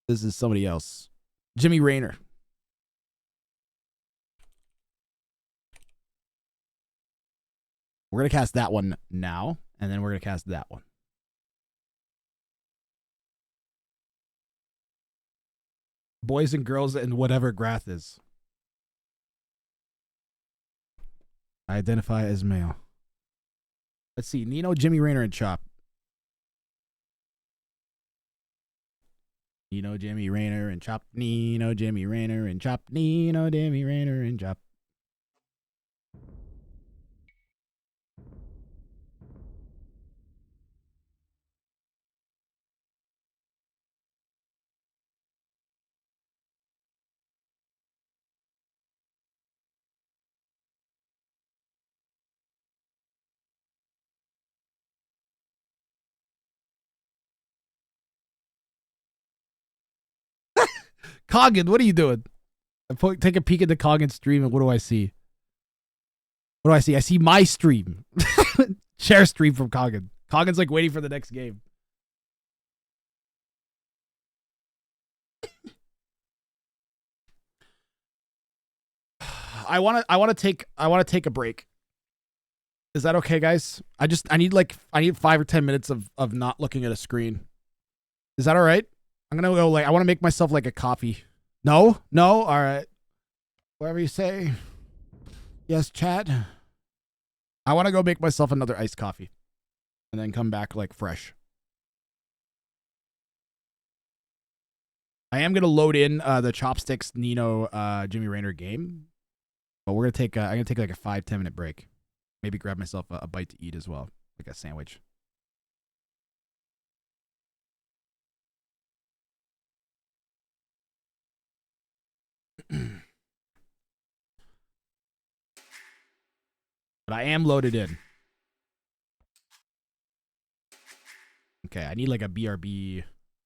This is somebody else. Jimmy Rayner. We're going to cast that one now, and then we're going to cast that one. Boys and girls and whatever Grath is. I identify as male. Let's see. Nino, Jimmy, Raynor, and Chop. Nino, Jimmy, Raynor, and Chop. Nino, Jimmy, Raynor, and Chop. Nino, Jimmy, Raynor, and Chop. Coggin, what are you doing? Take a peek at the Coggin stream, and what do I see? What do I see? I see my stream. Share stream from Coggin. Coggin's like waiting for the next game. I want to take a break. Is that okay, guys? I need 5 or 10 minutes of not looking at a screen. Is that all right? I'm gonna go I want to make myself like a coffee. No, all right. Whatever you say. Yes, chat. I want to go make myself another iced coffee, and then come back like fresh. I am gonna load in the Chopsticks Nino Jimmy Raynor game, but we're gonna take I'm gonna take like a 5-10 minute break. Maybe grab myself a bite to eat as well, like a sandwich. But I am loaded in. Okay, I need like a BRB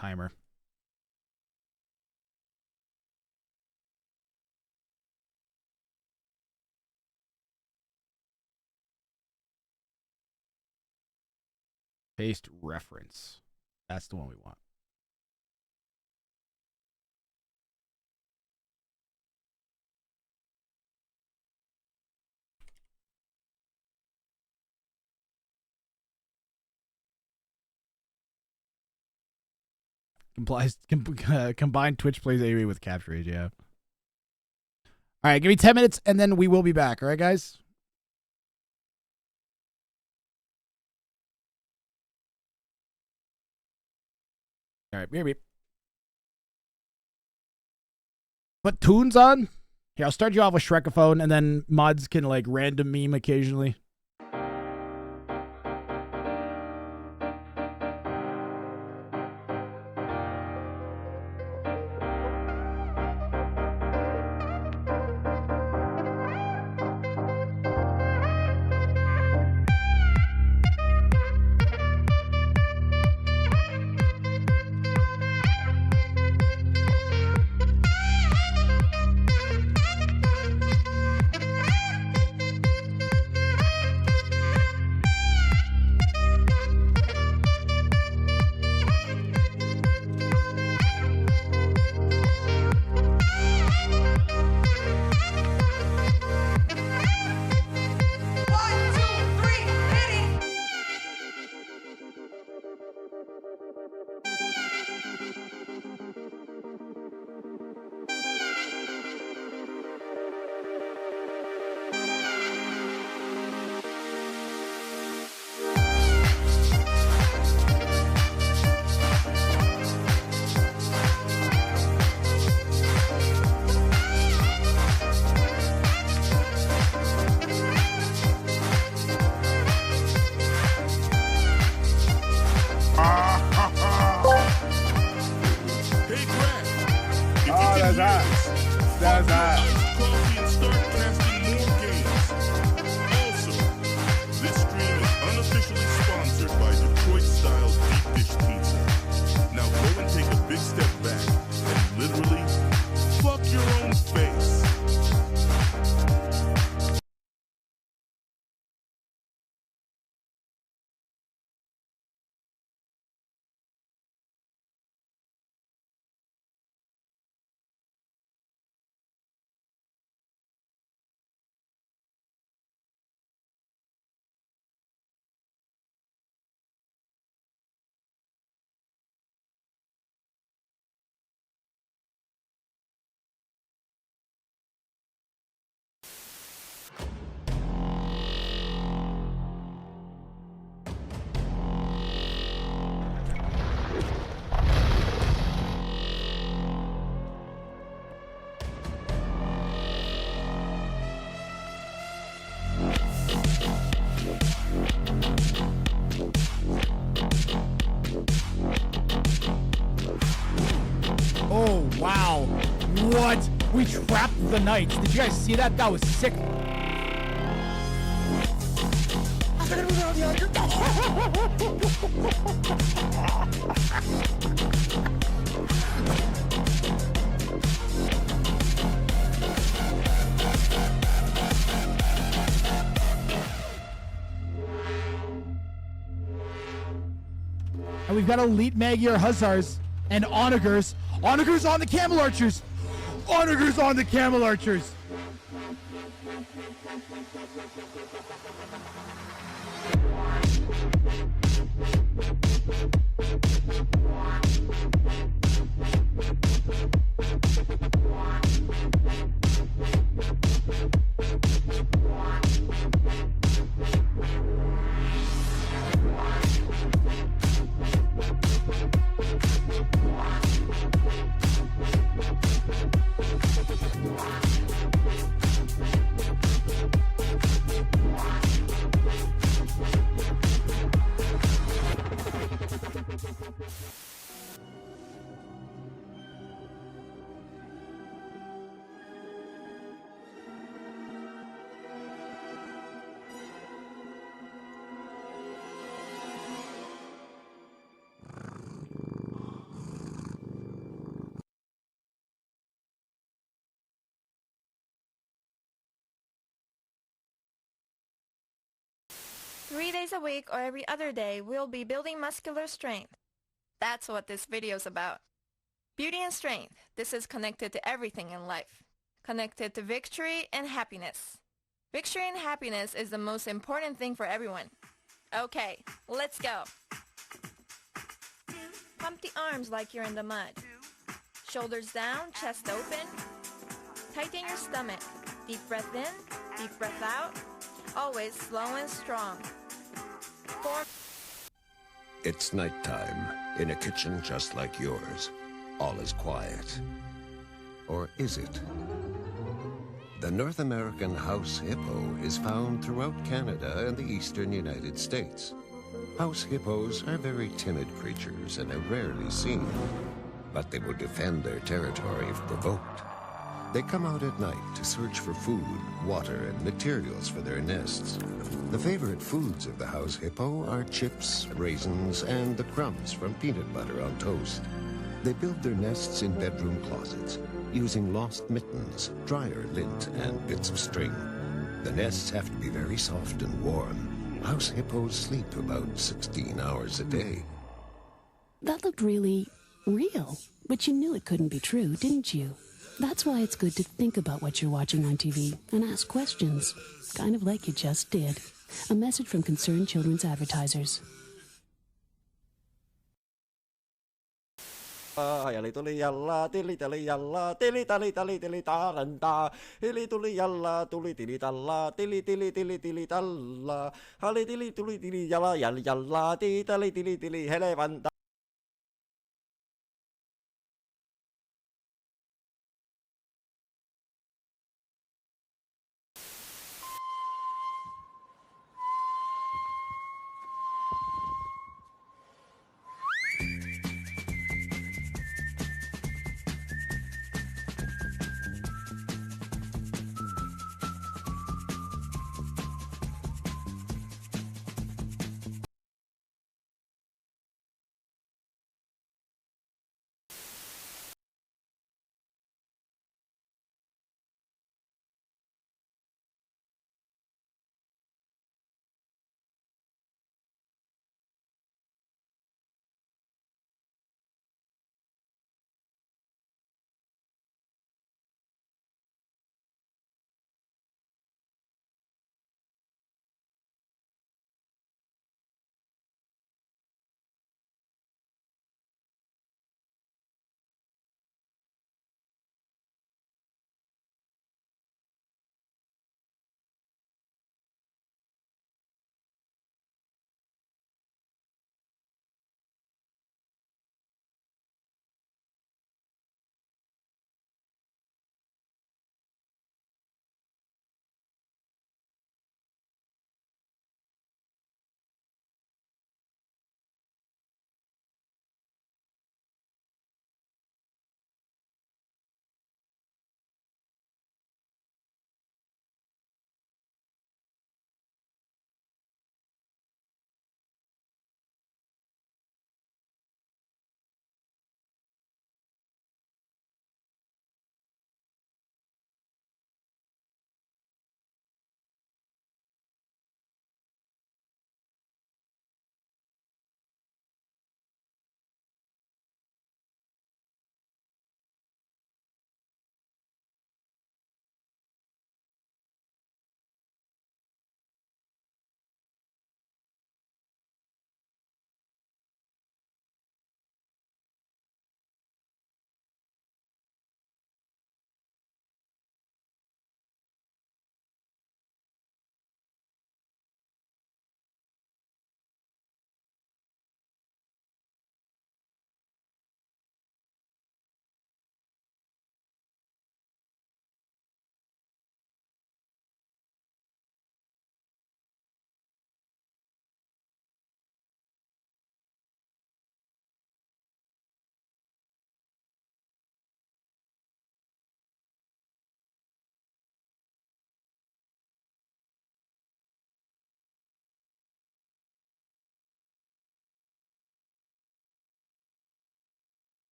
timer. Paste reference. That's the one we want. Combine Twitch plays AoE with capture age, yeah. All right, give me 10 minutes and then we will be back. All right, guys? All right, beep. Put tunes on? Here, I'll start you off with Shrekaphone, and then mods can like random meme occasionally. trapped the knights. Did you guys see that? That was sick. And we've got elite Magyar Hussars and Onagers. Onagers on the Camel Archers. Onagers on the Camel Archers. Three days a week or every other day, we'll be building muscular strength. That's what this video's about. Beauty and strength. This is connected to everything in life. Connected to victory and happiness. Victory and happiness is the most important thing for everyone. Okay, let's go. Pump the arms like you're in the mud. Shoulders down, chest open. Tighten your stomach. Deep breath in, deep breath out. Always slow and strong. It's nighttime in a kitchen just like yours. All is quiet. Or is it? The North American house hippo is found throughout Canada and the eastern United States. House hippos are very timid creatures and are rarely seen, but they will defend their territory if provoked. They come out at night to search for food, water, and materials for their nests. The favorite foods of the house hippo are chips, raisins, and the crumbs from peanut butter on toast. They build their nests in bedroom closets, using lost mittens, dryer lint, and bits of string. The nests have to be very soft and warm. House hippos sleep about 16 hours a day. That looked really real, but you knew it couldn't be true, didn't you? That's why it's good to think about what you're watching on TV and ask questions, kind of like you just did. A message from Concerned Children's Advertisers. Yali tuli yalla tili tali yalla tili tali tali tili taranta ili tuli yalla tuli tili talla tili tili tili tili talla hali tili tuli tili yalla yalla yalla tili tili tili helevanta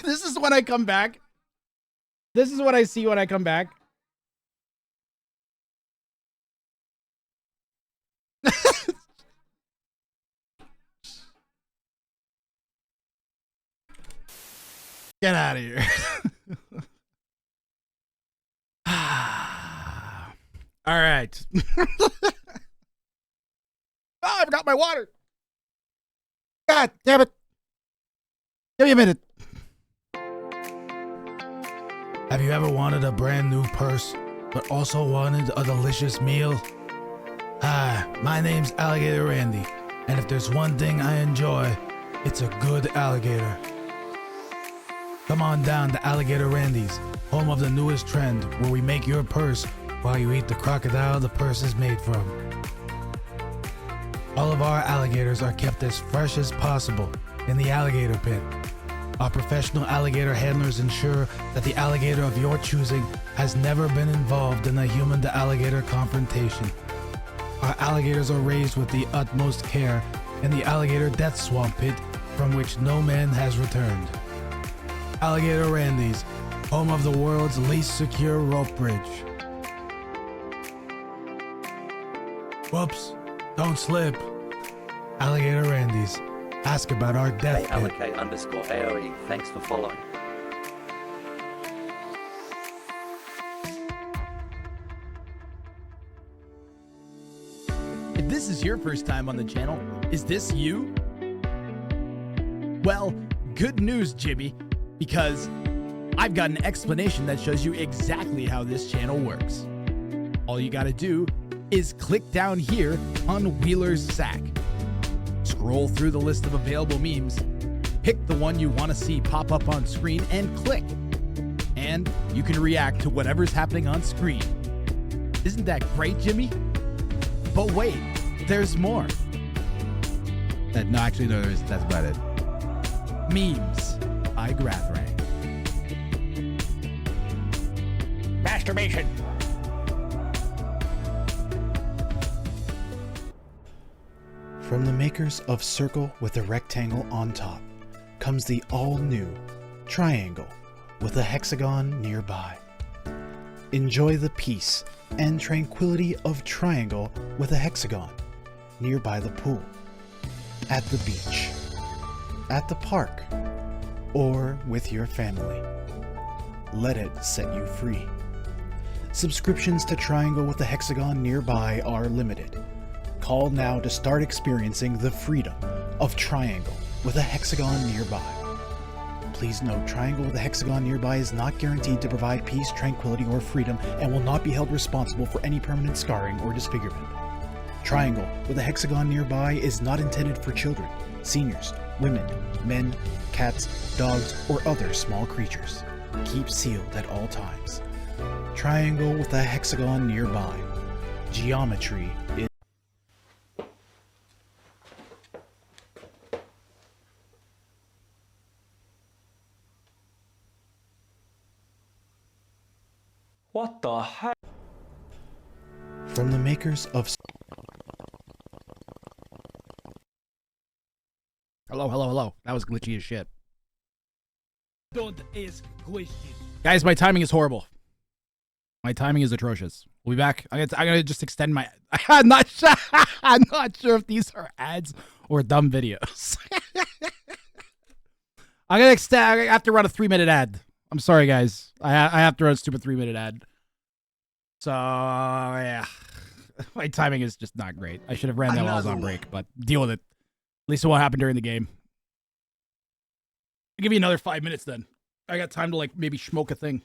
This is when I come back. This is what I see when I come back. Get out of here. All right. Oh, I forgot my water. God damn it. Give me a minute. Have you ever wanted a brand new purse, but also wanted a delicious meal? Hi, my name's Alligator Randy, and if there's one thing I enjoy, it's a good alligator. Come on down to Alligator Randy's, home of the newest trend, where we make your purse while you eat the crocodile the purse is made from. All of our alligators are kept as fresh as possible in the alligator pit. Our professional alligator handlers ensure that the alligator of your choosing has never been involved in a human-to-alligator confrontation. Our alligators are raised with the utmost care in the alligator death swamp pit from which no man has returned. Alligator Randy's, home of the world's least secure rope bridge. Whoops, don't slip. Alligator Randy's. Ask about our death pit. ALK_AOE, thanks for following. If this is your first time on the channel, is this you? Well, good news, Jimmy, because I've got an explanation that shows you exactly how this channel works. All you gotta do is click down here on Wheeler's Sack. Scroll through the list of available memes, pick the one you want to see pop up on screen, and click. And you can react to whatever's happening on screen. Isn't that great, Jimmy? But wait, there's more. No, actually, no, that's about it. Memes by Wrang. Masturbation. From the makers of Circle with a rectangle on top comes the all-new Triangle with a hexagon nearby. Enjoy the peace and tranquility of Triangle with a hexagon nearby the pool, at the beach, at the park, or with your family. Let it set you free. Subscriptions to Triangle with a hexagon nearby are limited. Call now to start experiencing the freedom of Triangle with a hexagon nearby. Please note, Triangle with a hexagon nearby is not guaranteed to provide peace, tranquility, or freedom and will not be held responsible for any permanent scarring or disfigurement. Triangle with a hexagon nearby is not intended for children, seniors, women, men, cats, dogs, or other small creatures. Keep sealed at all times. Triangle with a hexagon nearby. Geometry is What the heck? from the makers of Hello. That was glitchy as shit. Don't ask questions. Guys, my timing is horrible. My timing is atrocious. We'll be back. I'm gonna just extend my. I'm not sure if these are ads or dumb videos. I'm gonna extend. I have to run a 3-minute ad. I'm sorry, guys. I have to run a stupid 3-minute ad. So yeah, my timing is just not great. I should have ran that while I was on break, but deal with it. At least it won't happen during the game. I'll give you another 5 minutes then. I got time to like maybe smoke a thing.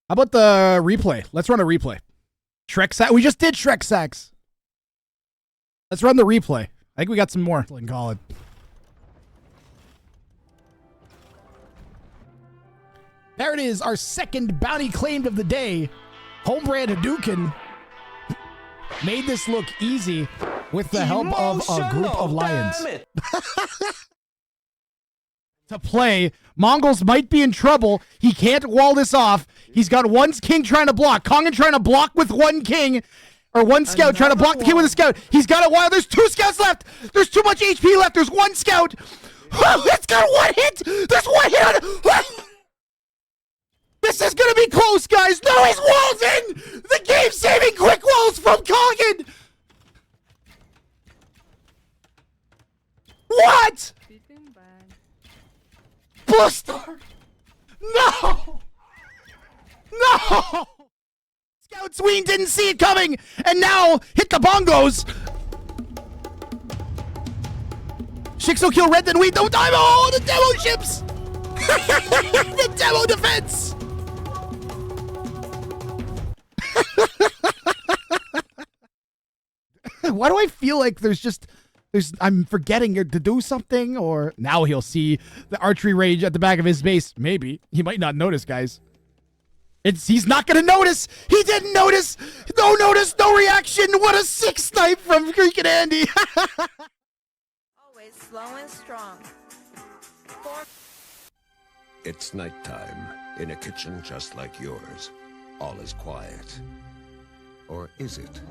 How about the replay? Let's run a replay. Shrek Sack. We just did Shrek Sacks. Let's run the replay. I think we got some more. Like call it. There it is, our second bounty claimed of the day. Homebrand Hadouken made this look easy with the help of a group of lions. To play, Mongols might be in trouble. He can't wall this off. He's got one king trying to block. Kongan trying to block with one king. Or one scout trying to block the king with a scout. He's got it wild. There's 2 scouts left. There's too much HP left. There's 1 scout. Oh, it's got one hit! There's one hit on it! This is gonna be close, guys! No, he's walls in! The game-saving quick walls from Kogan! What? Blue Star! No! No! Scout Sween didn't see it coming, and now hit the bongos! Shixo kill Red, then we don't die. Oh, the demo ships! The demo defense! Why do I feel like I'm forgetting to do something? Or now he'll see the archery range at the back of his base. Maybe. He might not notice, guys. He's not gonna notice. He didn't notice. No notice, no reaction. What a sick snipe from freaking Andy. Always slow and strong. It's nighttime in a kitchen just like yours. All is quiet. Or is it?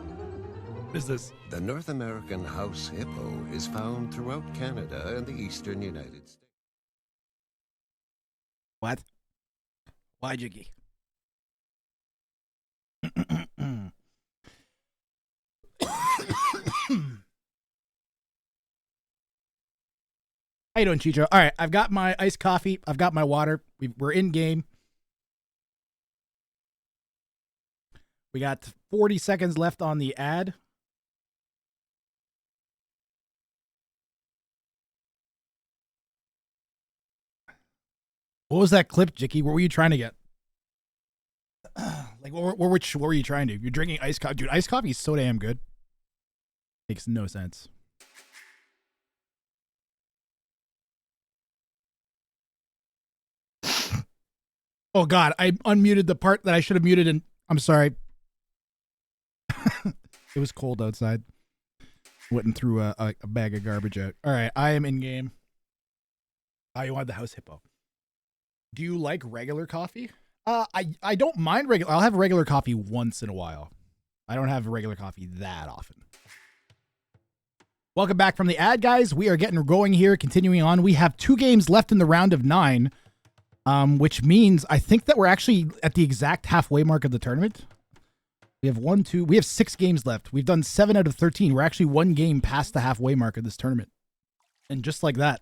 What is this? The North American house hippo is found throughout Canada and the eastern United States. What? Why, Jiggy? How you doing, Chicho? All right, I've got my iced coffee. I've got my water. We're in game. We got 40 seconds left on the ad. What was that clip, Jicky? What were you trying to get? Like, what were you trying to? You're drinking iced coffee. Dude, iced coffee is so damn good. Makes no sense. Oh, God. I unmuted the part that I should have muted, and I'm sorry. It was cold outside. Went and threw a bag of garbage out. All right, I am in game. Oh, you want the house hippo. Do you like regular coffee? I don't mind regular. I'll have regular coffee once in a while. I don't have regular coffee that often. Welcome back from the ad, guys. We are getting going here. Continuing on, we have 2 games left in the round of 9, which means I think that we're actually at the exact halfway mark of the tournament. We have 6 games left. We've done 7 out of 13. We're actually 1 game past the halfway mark of this tournament. And just like that.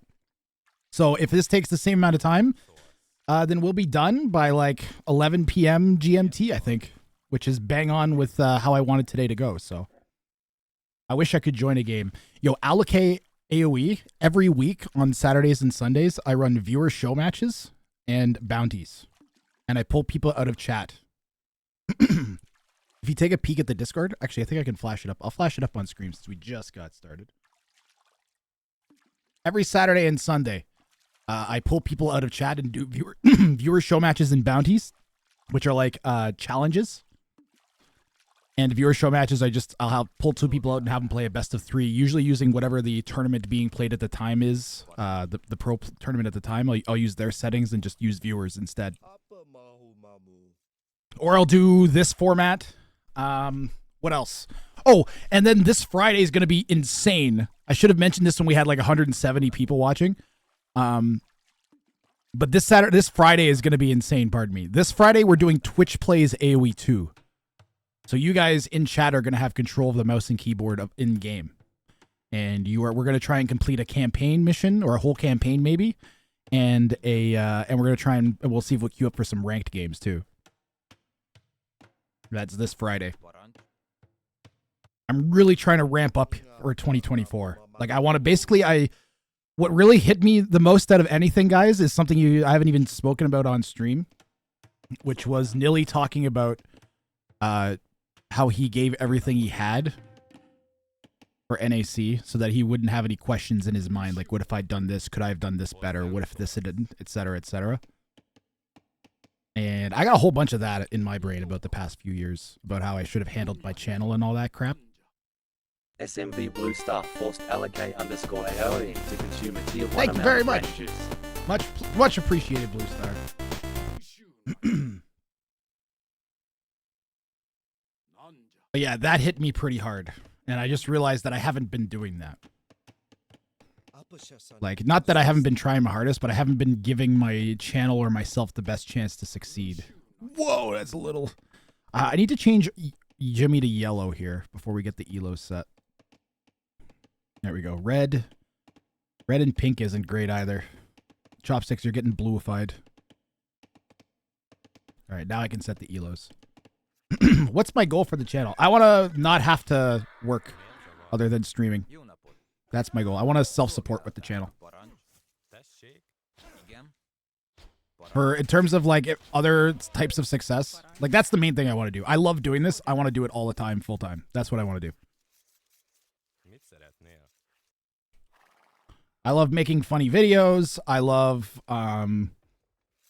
So if this takes the same amount of time, then we'll be done by like 11 p.m. GMT, I think, which is bang on with how I wanted today to go. So I wish I could join a game. Yo, allocate AoE every week on Saturdays and Sundays. I run viewer show matches and bounties, and I pull people out of chat. If you take a peek at the Discord, actually, I think I can flash it up. I'll flash it up on screen since we just got started. Every Saturday and Sunday, I pull people out of chat and do viewer show matches and bounties, which are like challenges. And viewer show matches, I'll pull 2 people out and have them play a best of 3, usually using whatever the tournament being played at the time is, the pro tournament at the time. I'll use their settings and just use viewers instead. Or I'll do this format. What else? Oh, and then this Friday is going to be insane. I should have mentioned this when we had like 170 people watching. But this Friday is going to be insane, pardon me. This Friday, we're doing Twitch Plays AoE 2. So you guys in chat are going to have control of the mouse and keyboard in game. And we're going to try and complete a campaign mission, or a whole campaign maybe. And we're going to try and we'll see if we'll queue up for some ranked games too. That's this Friday. I'm really trying to ramp up for 2024. Like I want to basically, what really hit me the most out of anything, guys, is something I haven't even spoken about on stream, which was Nilly talking about how he gave everything he had for NAC so that he wouldn't have any questions in his mind. Like, what if I'd done this? Could I have done this better? What if this didn't? Et cetera, et cetera. And I got a whole bunch of that in my brain about the past few years, about how I should have handled my channel and all that crap. SMB Blue Star forced allocate _ AOE to consume a tier 1 Thank you amount very of much. Wrang juice. Much appreciated, Blue Star. But yeah, that hit me pretty hard. And I just realized that I haven't been doing that. Like, not that I haven't been trying my hardest, but I haven't been giving my channel or myself the best chance to succeed. Whoa, that's a little... I need to change Jimmy to yellow here before we get the elo set. There we go. Red. Red and pink isn't great either. Chopsticks, you're getting bluified. All right, now I can set the elos. What's my goal for the channel? I want to not have to work other than streaming. That's my goal. I want to self-support with the channel. In terms of like other types of success, like that's the main thing I want to do. I love doing this. I want to do it all the time, full time. That's what I want to do. I love making funny videos. I love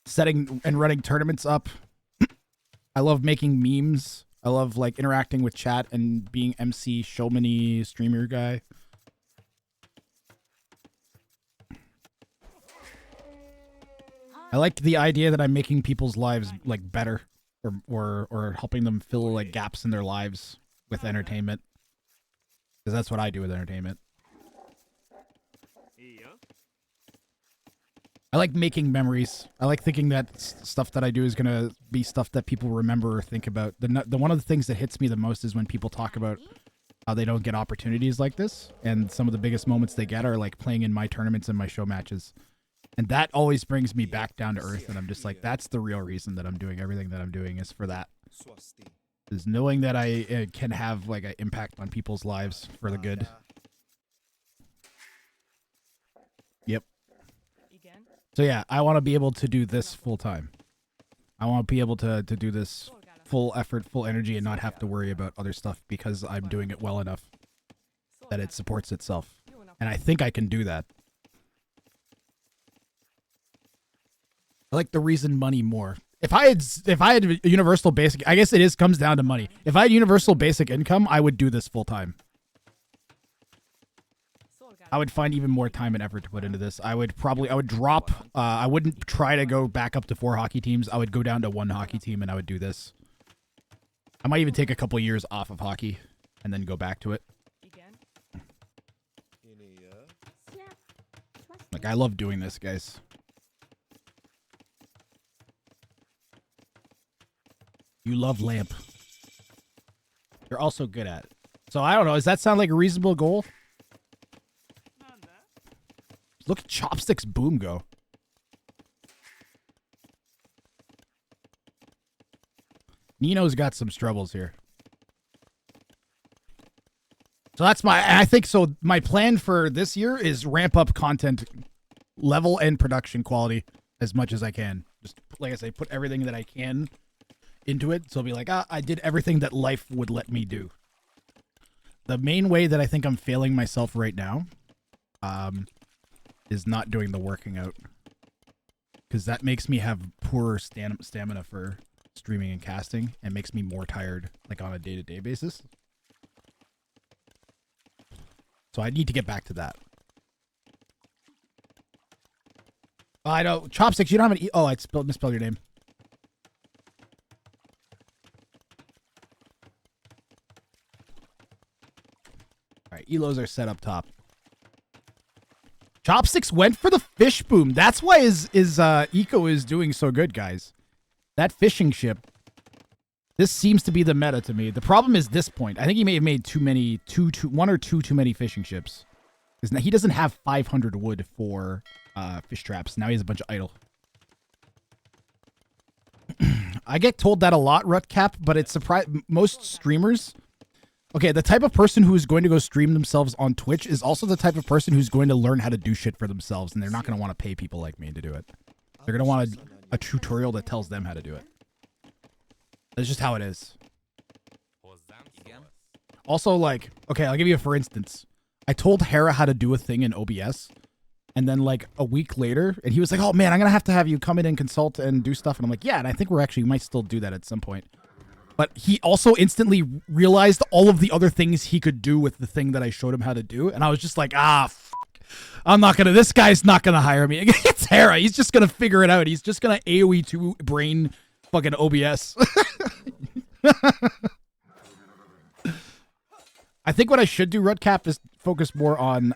setting and running tournaments up. I love making memes. I love like interacting with chat and being MC, showmany, streamer guy. I like the idea that I'm making people's lives like better or helping them fill like gaps in their lives with entertainment. Because that's what I do with entertainment. I like making memories. I like thinking that stuff that I do is going to be stuff that people remember or think about. The one of the things that hits me the most is when people talk about how they don't get opportunities like this. And some of the biggest moments they get are like playing in my tournaments and my show matches. And that always brings me back down to earth. And I'm just like, that's the real reason that I'm doing everything that I'm doing is for that. Is knowing that I can have like an impact on people's lives for the good. Yep. So yeah, I want to be able to do this full time. I want to be able to do this full effort, full energy, and not have to worry about other stuff because I'm doing it well enough that it supports itself. And I think I can do that. I like the reason money more. If I had a universal basic, I guess it comes down to money. If I had universal basic income, I would do this full time. I would find even more time and effort to put into this. I would drop, I wouldn't try to go back up to 4 hockey teams. I would go down to 1 hockey team and I would do this. I might even take a couple years off of hockey and then go back to it. Like, I love doing this, guys. You love lamp. You're also good at it. So I don't know, does that sound like a reasonable goal? Look at Chopstick's boom go. Nino's got some struggles here. So that's I think so my plan for this year is ramp up content level and production quality as much as I can. Just, like I say, put everything that I can into it. So I'll be like, I did everything that life would let me do. The main way that I think I'm failing myself right now, is not doing the working out, because that makes me have poorer stamina for streaming and casting and makes me more tired like on a day-to-day basis. So I need to get back to that. I know, Chopsticks, you don't have an oh, I misspelled your name. Alright, elos are set up top. Chopsticks went for the fish boom. That's why his eco is doing so good, guys. That fishing ship. This seems to be the meta to me. The problem is this point. I think he may have made one or two too many fishing ships. Because he doesn't have 500 wood for fish traps. Now he has a bunch of idle. I get told that a lot, Rutcap, but it's most streamers. Okay, the type of person who is going to go stream themselves on Twitch is also the type of person who's going to learn how to do shit for themselves, and they're not going to want to pay people like me to do it. They're going to want a tutorial that tells them how to do it. That's just how it is. Also, like, okay, I'll give you a for instance. I told Hera how to do a thing in OBS, and then like a week later, and he was like, oh man, I'm going to have you come in and consult and do stuff. And I'm like, yeah, and I think we might still do that at some point. But he also instantly realized all of the other things he could do with the thing that I showed him how to do. And I was just like, this guy's not going to hire me. It's Hera. He's just going to figure it out. He's just going to AoE 2 brain fucking OBS. I think what I should do, Rutcap, is focus more on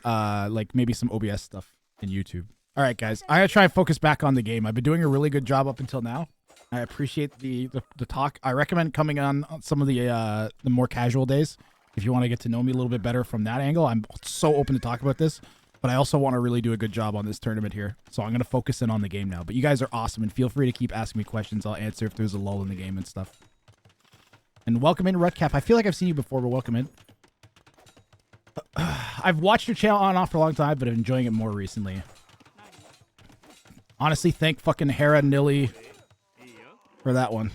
like maybe some OBS stuff in YouTube. All right, guys, I gotta try and focus back on the game. I've been doing a really good job up until now. I appreciate the talk. I recommend coming on some of the more casual days if you want to get to know me a little bit better from that angle. I'm so open to talk about this, but I also want to really do a good job on this tournament here. So I'm going to focus in on the game now. But you guys are awesome, and feel free to keep asking me questions. I'll answer if there's a lull in the game and stuff. And welcome in, Rutcap. I feel like I've seen you before, but welcome in. I've watched your channel on and off for a long time, but I'm enjoying it more recently. Honestly, thank fucking Hera Nilly for that one.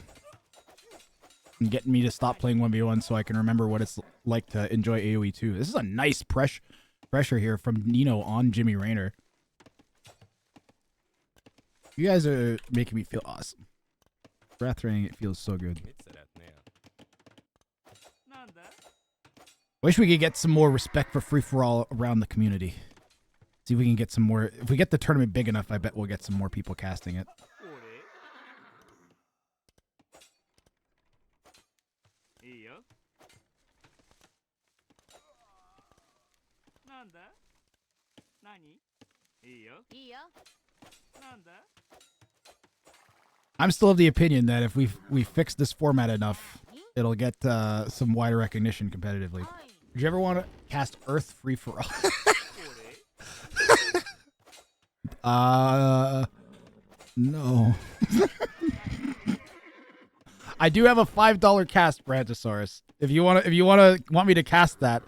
And getting me to stop playing 1v1 so I can remember what it's like to enjoy AoE 2. This is a nice pressure here from Nino on Jimmy Raynor. You guys are making me feel awesome. Wrang, it feels so good. Wish we could get some more respect for free-for-all around the community. See if we can get some more. If we get the tournament big enough, I bet we'll get some more people casting it. I'm still of the opinion that if we fix this format enough, it'll get some wider recognition competitively. Did you ever want to cast Earth free for all? No. I do have a $5 cast, Brontosaurus. If you want me to cast that,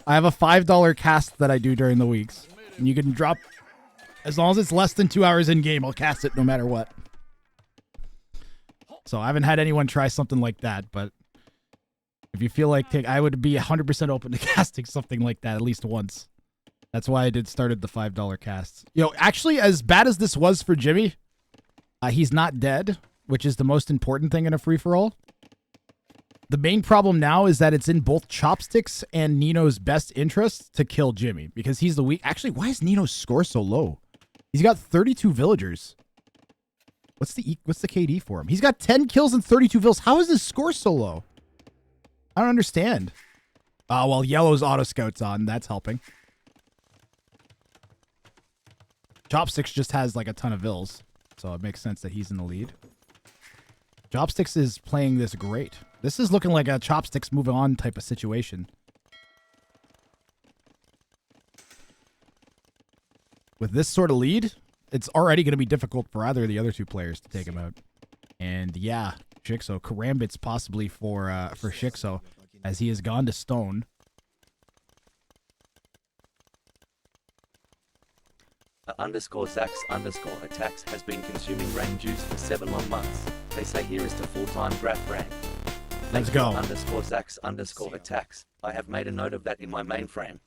I have a $5 cast that I do during the weeks. And you can drop as long as it's less than 2 hours in game, I'll cast it no matter what. So I haven't had anyone try something like that, but if you feel like I would be 100% open to casting something like that at least once. That's why I started the $5 casts. Yo, actually, as bad as this was for Jimmy, he's not dead, which is the most important thing in a free-for-all. The main problem now is that it's in both Chopsticks and Nino's best interest to kill Jimmy because he's the weak. Actually, why is Nino's score so low? He's got 32 villagers. What's the KD for him? He's got 10 kills and 32 vills. How is his score so low? I don't understand. Oh, well, Yellow's auto scout's on. That's helping. Chopsticks just has like a ton of vills, so it makes sense that he's in the lead. Chopsticks is playing this great. This is looking like a Chopsticks moving on type of situation. With this sort of lead, it's already going to be difficult for either of the other two players to take him out. And yeah, Shixo, Karambit's possibly for Shixo, as he has gone to stone. _Zax_ attacks has been consuming Wrang juice for 7 long months. They say here is to full-time graph Wrang. Let's go. _Zax_ attacks. I have made a note of that in my mainframe.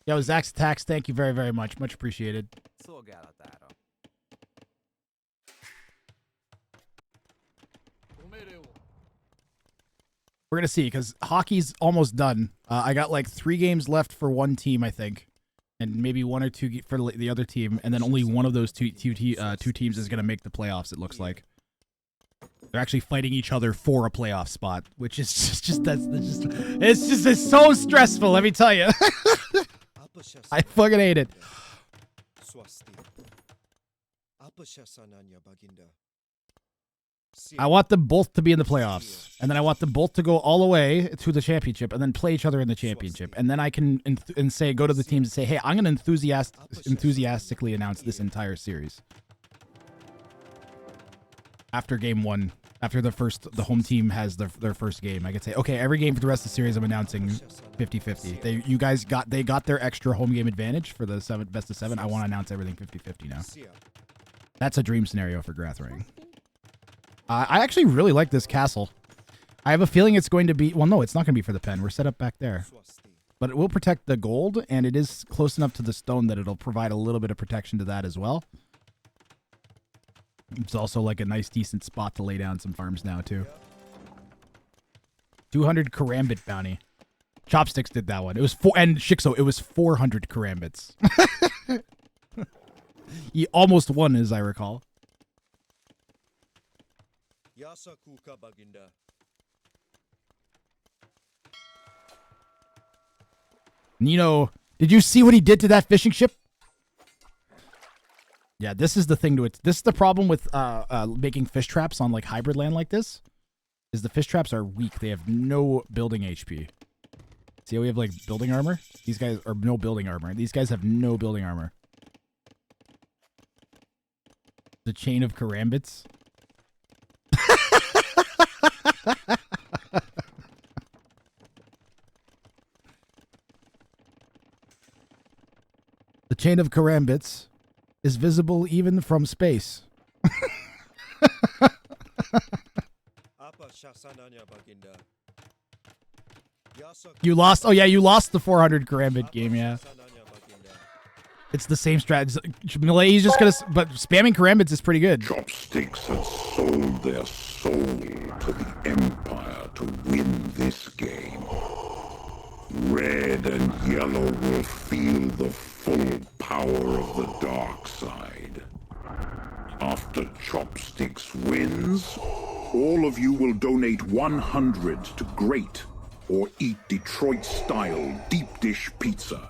Yo, Zax attacks, thank you very, very much. Much appreciated. We're going to see, because hockey's almost done. I got like 3 games left for one team, I think. And maybe 1 or 2 for the other team. And then only one of those two teams is going to make the playoffs, it looks like. They're actually fighting each other for a playoff spot, which is it's so stressful, let me tell you. I fucking hate it. I want them both to be in the playoffs, and then I want them both to go all the way to the championship, and then play each other in the championship, and then I can go to the teams and say, hey, I'm going to enthusiastically announce this entire series. After game 1, after the home team has their first game, I could say, okay, every game for the rest of the series, I'm announcing 50-50. They got their extra home game advantage for the best of 7. I want to announce everything 50-50 now. That's a dream scenario for Wrang. I actually really like this castle. I have a feeling it's going to be... Well, no, it's not going to be for the pen. We're set up back there. But it will protect the gold, and it is close enough to the stone that it'll provide a little bit of protection to that as well. It's also like a nice, decent spot to lay down some farms now, too. 200 Karambit bounty. Chopsticks did that one. It was and Shixo, it was 400 Karambits. He almost won, as I recall. Nino, did you see what he did to that fishing ship? Yeah, this is the thing to it. This is the problem with making fish traps on like hybrid land like this. Is the fish traps are weak. They have no building HP. See how we have like building armor? These guys are no building armor. These guys have no building armor. The chain of karambits. The chain of karambits is visible even from space. You lost. Oh yeah, you lost the 400 karambit game. Yeah, it's the same strategy. He's just gonna. But spamming karambits is pretty good. Chopsticks had sold their soul to the Empire to win this game. Red and yellow will feel the full power of the dark side. After Chopsticks wins, all of you will donate 100 to Great or eat Detroit-style deep dish pizza.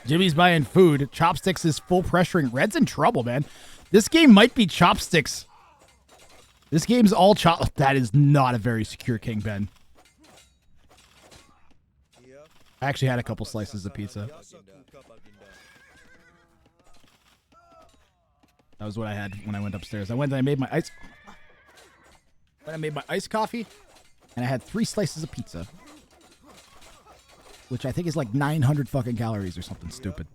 Jimmy's buying food. Chopsticks is full pressuring. Red's in trouble, man. This game might be Chopsticks. This game's all chop. That is not a very secure Kingpin. I actually had a couple slices of pizza. That was what I had when I went upstairs. I went and I made my ice. Then I made my iced coffee, and I had 3 slices of pizza, which I think is like 900 fucking calories or something stupid.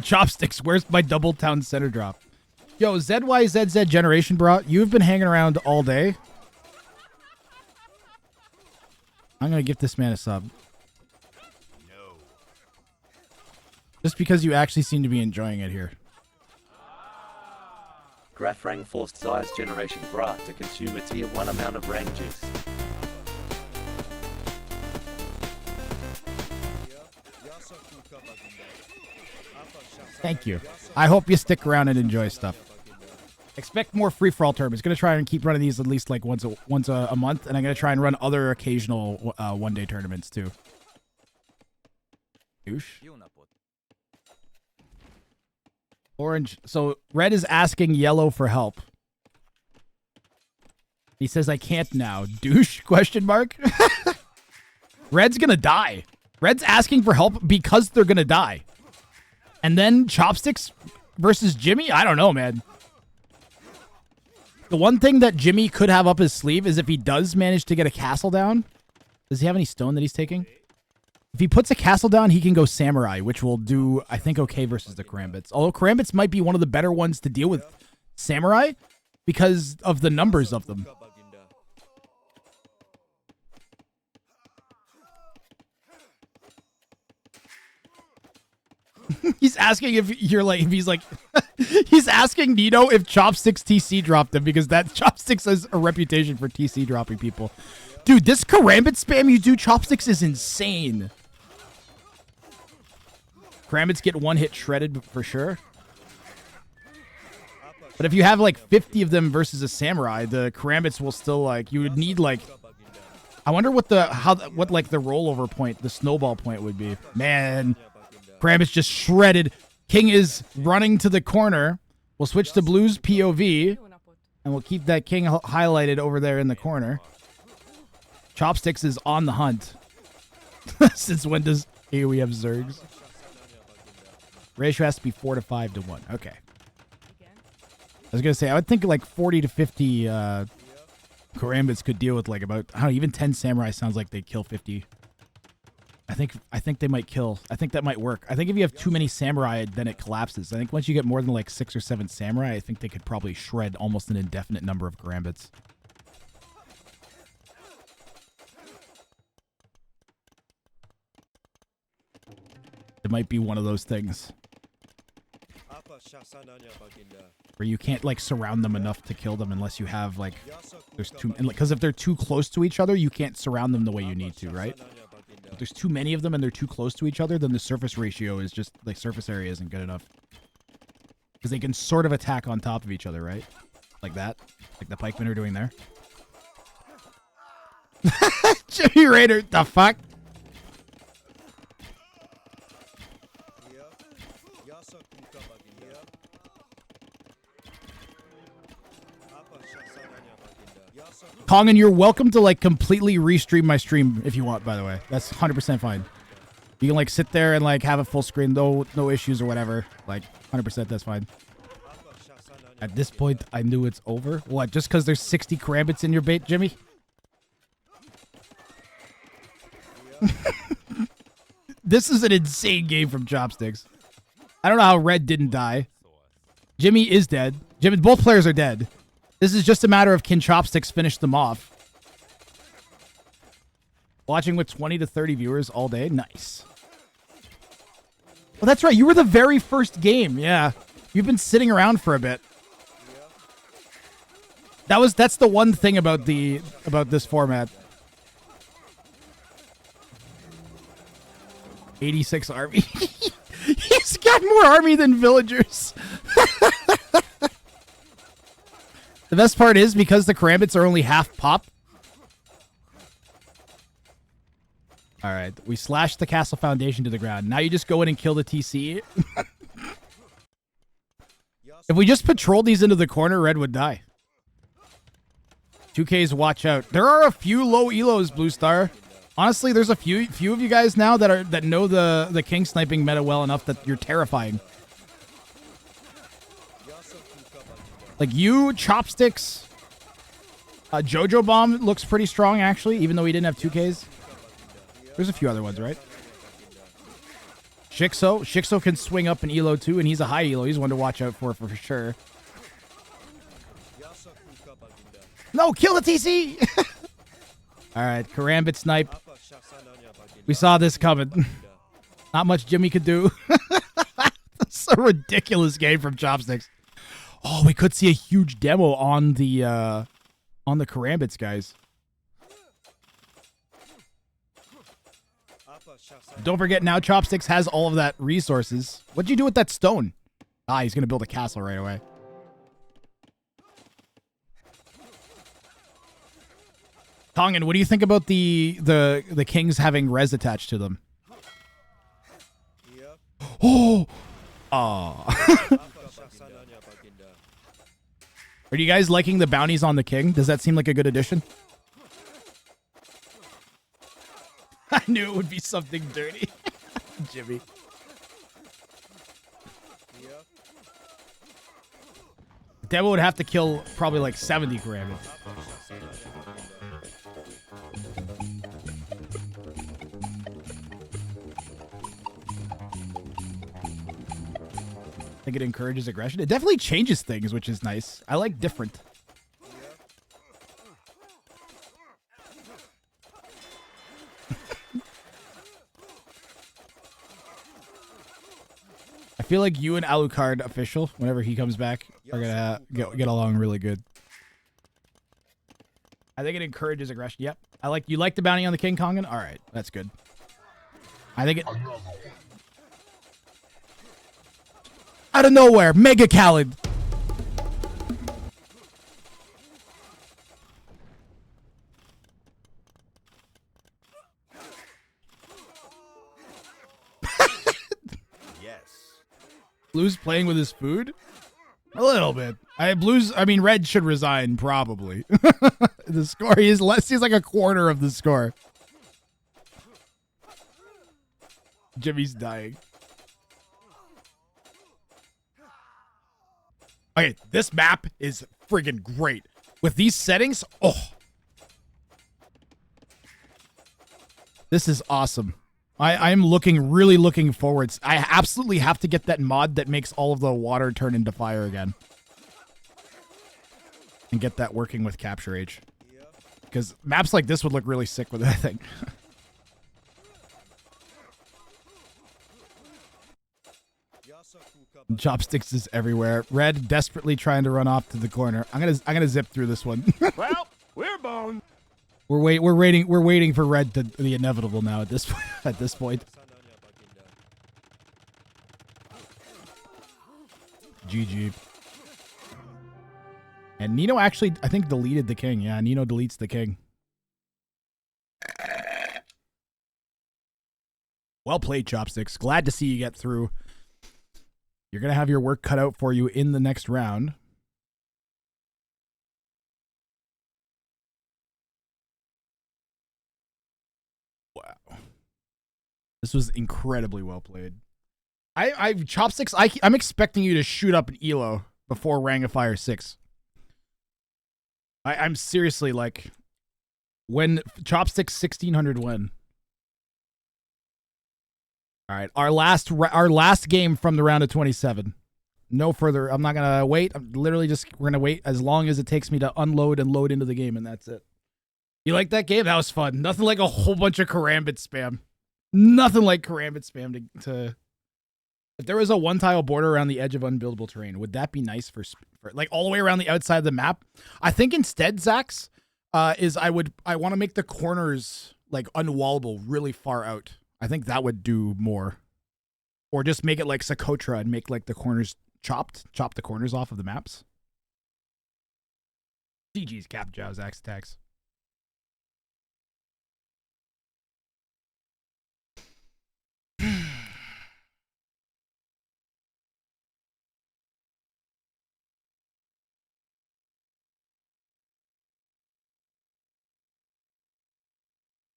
Chopsticks, where's my double town center drop? Yo, ZYZZ Generation Bro, you've been hanging around all day. I'm gonna give this man a sub. No. Just because you actually seem to be enjoying it here. Wrang forced Zai's Generation Bra to consume a tier 1 amount of Wrang juice. Thank you. I hope you stick around and enjoy stuff. Expect more free-for-all tournaments. Going to try and keep running these at least like once a month, and I'm going to try and run other occasional one-day tournaments too. Douche. Orange. So Red is asking Yellow for help. He says, I can't now. Douche? Question mark. Red's going to die. Red's asking for help because they're going to die. And then Chopsticks versus Jimmy? I don't know, man. The one thing that Jimmy could have up his sleeve is if he does manage to get a castle down. Does he have any stone that he's taking? If he puts a castle down, he can go Samurai, which will do, I think, okay versus the Karambits. Although Karambits might be one of the better ones to deal with Samurai because of the numbers of them. He's asking if you're like, if he's like, he's asking Nino if Chopsticks TC dropped him because that Chopsticks has a reputation for TC dropping people. Dude, this Karambit spam you do Chopsticks is insane. Karambits get one hit shredded for sure. But if you have like 50 of them versus a Samurai, the Karambits will still like, you would need like, I wonder what the, what like the rollover point, the snowball point would be. Man. Karambit's just shredded. King is running to the corner. We'll switch to Blue's POV. And we'll keep that King highlighted over there in the corner. Chopsticks is on the hunt. Since when does AoE have Zergs? Ratio has to be 4 to 5 to 1. Okay. I was going to say, I would think like 40 to 50 Karambits could deal with like about, I don't know, even 10 Samurai sounds like they kill 50. I think they might kill. I think that might work. I think if you have too many Samurai, then it collapses. I think once you get more than like 6 or 7 Samurai, I think they could probably shred almost an indefinite number of Karambits. It might be one of those things where you can't like surround them enough to kill them unless you have like, there's too, because if they're too close to each other, you can't surround them the way you need to, right? If there's too many of them and they're too close to each other, then the surface ratio is just, like, surface area isn't good enough. Because they can sort of attack on top of each other, right? Like that. Like the pikemen are doing there. Jimmy Raider, the fuck? Kongan, you're welcome to, like, completely restream my stream if you want, by the way. That's 100% fine. You can, like, sit there and, like, have a full screen, no issues or whatever. Like, 100% that's fine. At this point, I knew it's over. What, just because there's 60 karambits in your bait, Jimmy? This is an insane game from Chopsticks. I don't know how Red didn't die. Jimmy is dead. Jimmy, both players are dead. This is just a matter of can Chopsticks finish them off. Watching with 20 to 30 viewers all day. Nice. Well, that's right. You were the very first game. Yeah. You've been sitting around for a bit. That's the one thing about this format. 86 army. He's got more army than villagers. The best part is because the karambits are only half pop. All right, we slashed the castle foundation to the ground. Now you just go in and kill the TC. If we just patrolled these into the corner, Red would die. 2Ks, watch out. There are a few low elos, Blue Star. Honestly, there's a few of you guys now that know the king sniping meta well enough that you're terrifying. Like you, Chopsticks, Jojo Bomb looks pretty strong actually, even though he didn't have 2Ks. There's a few other ones, right? Shixo can swing up an elo too, and he's a high elo. He's one to watch out for sure. No, kill the TC! All right, Karambit snipe. We saw this coming. Not much Jimmy could do. That's a ridiculous game from Chopsticks. Oh, we could see a huge demo on the Karambits, guys. Don't forget, now Chopsticks has all of that resources. What'd you do with that stone? Ah, he's gonna build a castle right away. Tongan, what do you think about the kings having res attached to them? Oh! Aw. Are you guys liking the bounties on the king? Does that seem like a good addition? I knew it would be something dirty. Jimmy. Demo would have to kill probably like 70 karambits. I think it encourages aggression. It definitely changes things, which is nice. I like different. I feel like you and Alucard official, whenever he comes back, are gonna get along really good. I think it encourages aggression. Yep. You like the bounty on the King Kongan? All right, that's good. I think it. Out of nowhere, Mega Khaled. Yes. Blue's playing with his food? A little bit. Red should resign, probably. The score, he's like a quarter of the score. Jimmy's dying. Okay, this map is friggin' great. With these settings, oh. This is awesome. I'm really looking forward. I absolutely have to get that mod that makes all of the water turn into fire again. And get that working with Capture H. Because maps like this would look really sick with it, I think. Chopsticks is everywhere. Red desperately trying to run off to the corner. I'm gonna zip through this one. Well, we're boned. We're waiting for red to the inevitable now at this point. GG. And Nino actually, I think, deleted the king. Yeah, Nino deletes the king. Well played, Chopsticks. Glad to see you get through. You're going to have your work cut out for you in the next round. Wow. This was incredibly well played. Chopsticks, I'm expecting you to shoot up an Elo before Wrang of Fire 6. I'm seriously like, when Chopsticks 1600 win. All right, our last game from the round of 27. No further. I'm not gonna wait. We're gonna wait as long as it takes me to unload and load into the game, and that's it. You like that game? That was fun. Nothing like a whole bunch of karambit spam. Nothing like karambit spam to. If there was a one-tile border around the edge of unbuildable terrain, would that be nice for like all the way around the outside of the map? I think instead, Zax, I want to make the corners like unwallable really far out. I think that would do more. Or just make it like Socotra and make like the corners chop the corners off of the maps. GG's Cap Jaws Axe attacks.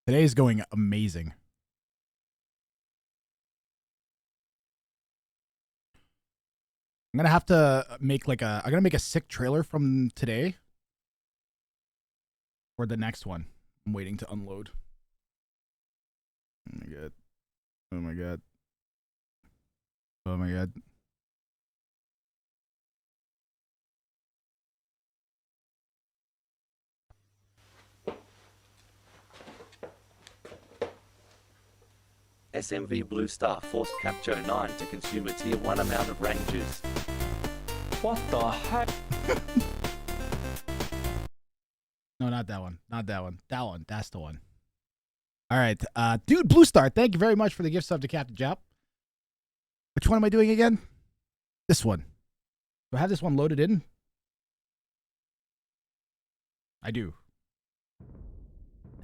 Today's going amazing. I'm gonna have to make I'm gonna make a sick trailer from today for the next one. I'm waiting to unload. Oh my god. Oh my god. Oh my god. SMV Blue Star forced Capjo 9 to consume a tier 1 amount of Wrang juice. What the heck? No, not that one. Not that one. That one. That's the one. All right. Dude, Blue Star, thank you very much for the gift sub to Captain Jap. Which one am I doing again? This one. Do I have this one loaded in? I do.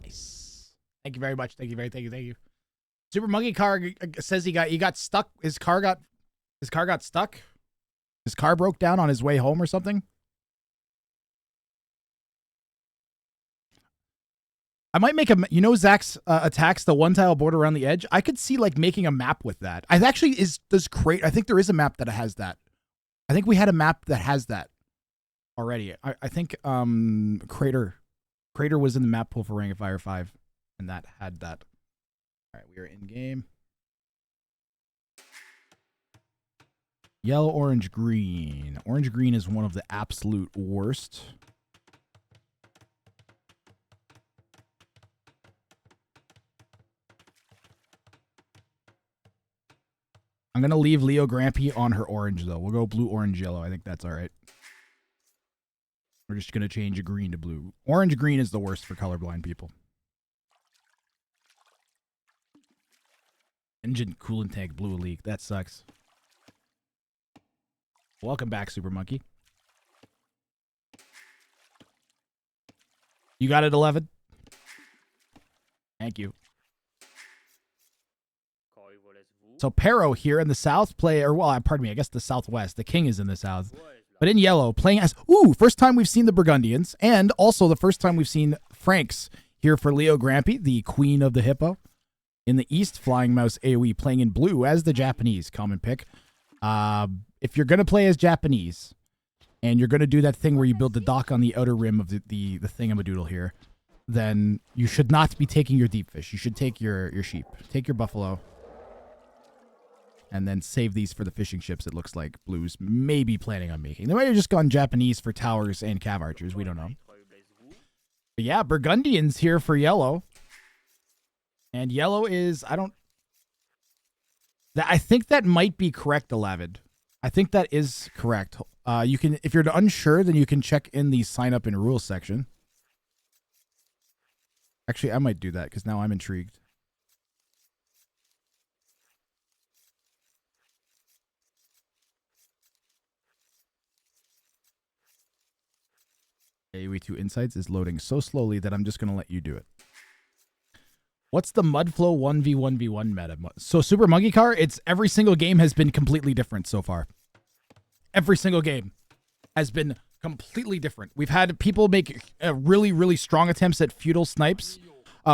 Nice. Thank you very much. Thank you. Super Monkey Car says he got stuck. His car got stuck. His car broke down on his way home or something. I might make Zach's attacks the one tile border around the edge. I could see like making a map with that. I think there is a map that has that. I think we had a map that has that already. I think Crater was in the map pool for Wrang of Fire 5 and that had that. All right, we are in game. Yellow, orange, green. Orange, green is one of the absolute worst. I'm going to leave Leo Grampy on her orange, though. We'll go blue, orange, yellow. I think that's all right. We're just going to change a green to blue. Orange, green is the worst for colorblind people. Engine coolant tank blew a leak. That sucks. Welcome back, Super Monkey. You got it, 11? Thank you. So Pero here in the south pardon me, I guess the southwest. The king is in the south. But in yellow, playing as... Ooh, first time we've seen the Burgundians. And also the first time we've seen Franks here for Leo Grampy, the queen of the hippo. In the east, Flying Mouse AoE playing in blue as the Japanese common pick. If you're going to play as Japanese, and you're going to do that thing where you build the dock on the outer rim of the thingamadoodle here, then you should not be taking your deep fish. You should take your sheep. Take your buffalo. And then save these for the fishing ships it looks like Blue's maybe planning on making. They might have just gone Japanese for towers and cav archers. We don't know. But yeah, Burgundians here for yellow. And yellow is, I think that might be correct, Alavid. I think that is correct. You can, if you're unsure, then you can check in the sign up and rules section. Actually, I might do that because now I'm intrigued. AoE2 Insights is loading so slowly that I'm just going to let you do it. What's the Mudflow 1v1v1 meta? So Super Monkey Car, it's every single game has been completely different so far. Every single game has been completely different. We've had people make really, really strong attempts at feudal snipes.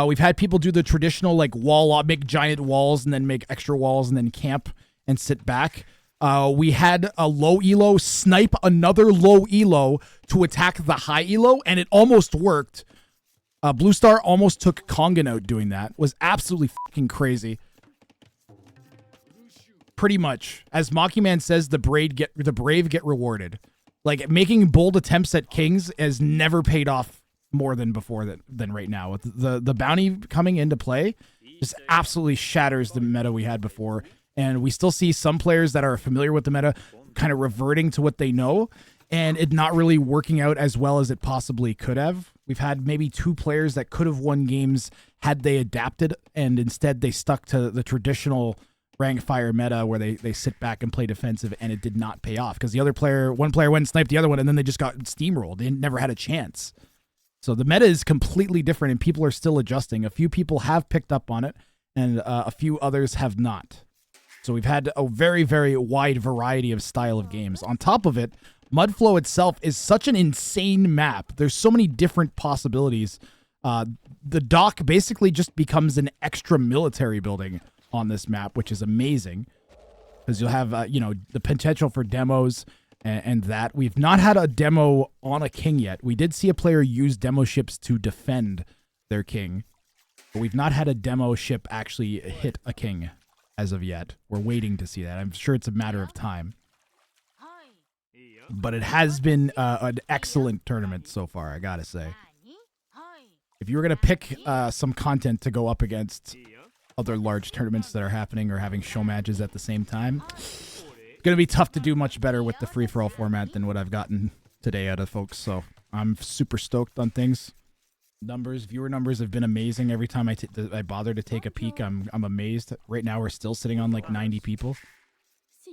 We've had people do the traditional like wall, make giant walls and then make extra walls and then camp and sit back. We had a low elo snipe another low elo to attack the high elo, and it almost worked. Blue Star almost took Kongan out doing that. Was absolutely fucking crazy. Pretty much, as Maki Man says, the brave get rewarded. Like making bold attempts at kings has never paid off more than before than right now. With the bounty coming into play, just absolutely shatters the meta we had before. And we still see some players that are familiar with the meta kind of reverting to what they know and it not really working out as well as it possibly could have. We've had maybe 2 players that could have won games had they adapted, and instead they stuck to the traditional rank fire meta where they sit back and play defensive, and it did not pay off because one player went and sniped the other one, and then they just got steamrolled. They never had a chance. So the meta is completely different, and people are still adjusting. A few people have picked up on it, and a few others have not. So we've had a very, very wide variety of style of games. On top of it, Mudflow itself is such an insane map. There's so many different possibilities. The dock basically just becomes an extra military building on this map, which is amazing because you'll have, the potential for demos and that. We've not had a demo on a king yet. We did see a player use demo ships to defend their king, but we've not had a demo ship actually hit a king as of yet. We're waiting to see that. I'm sure it's a matter of time. But it has been an excellent tournament so far, I gotta say. If you were gonna pick some content to go up against other large tournaments that are happening or having show matches at the same time, it's gonna be tough to do much better with the free-for-all format than what I've gotten today out of folks. So I'm super stoked on things. Viewer numbers have been amazing. Every time I bother to take a peek, I'm amazed. Right now we're still sitting on like 90 people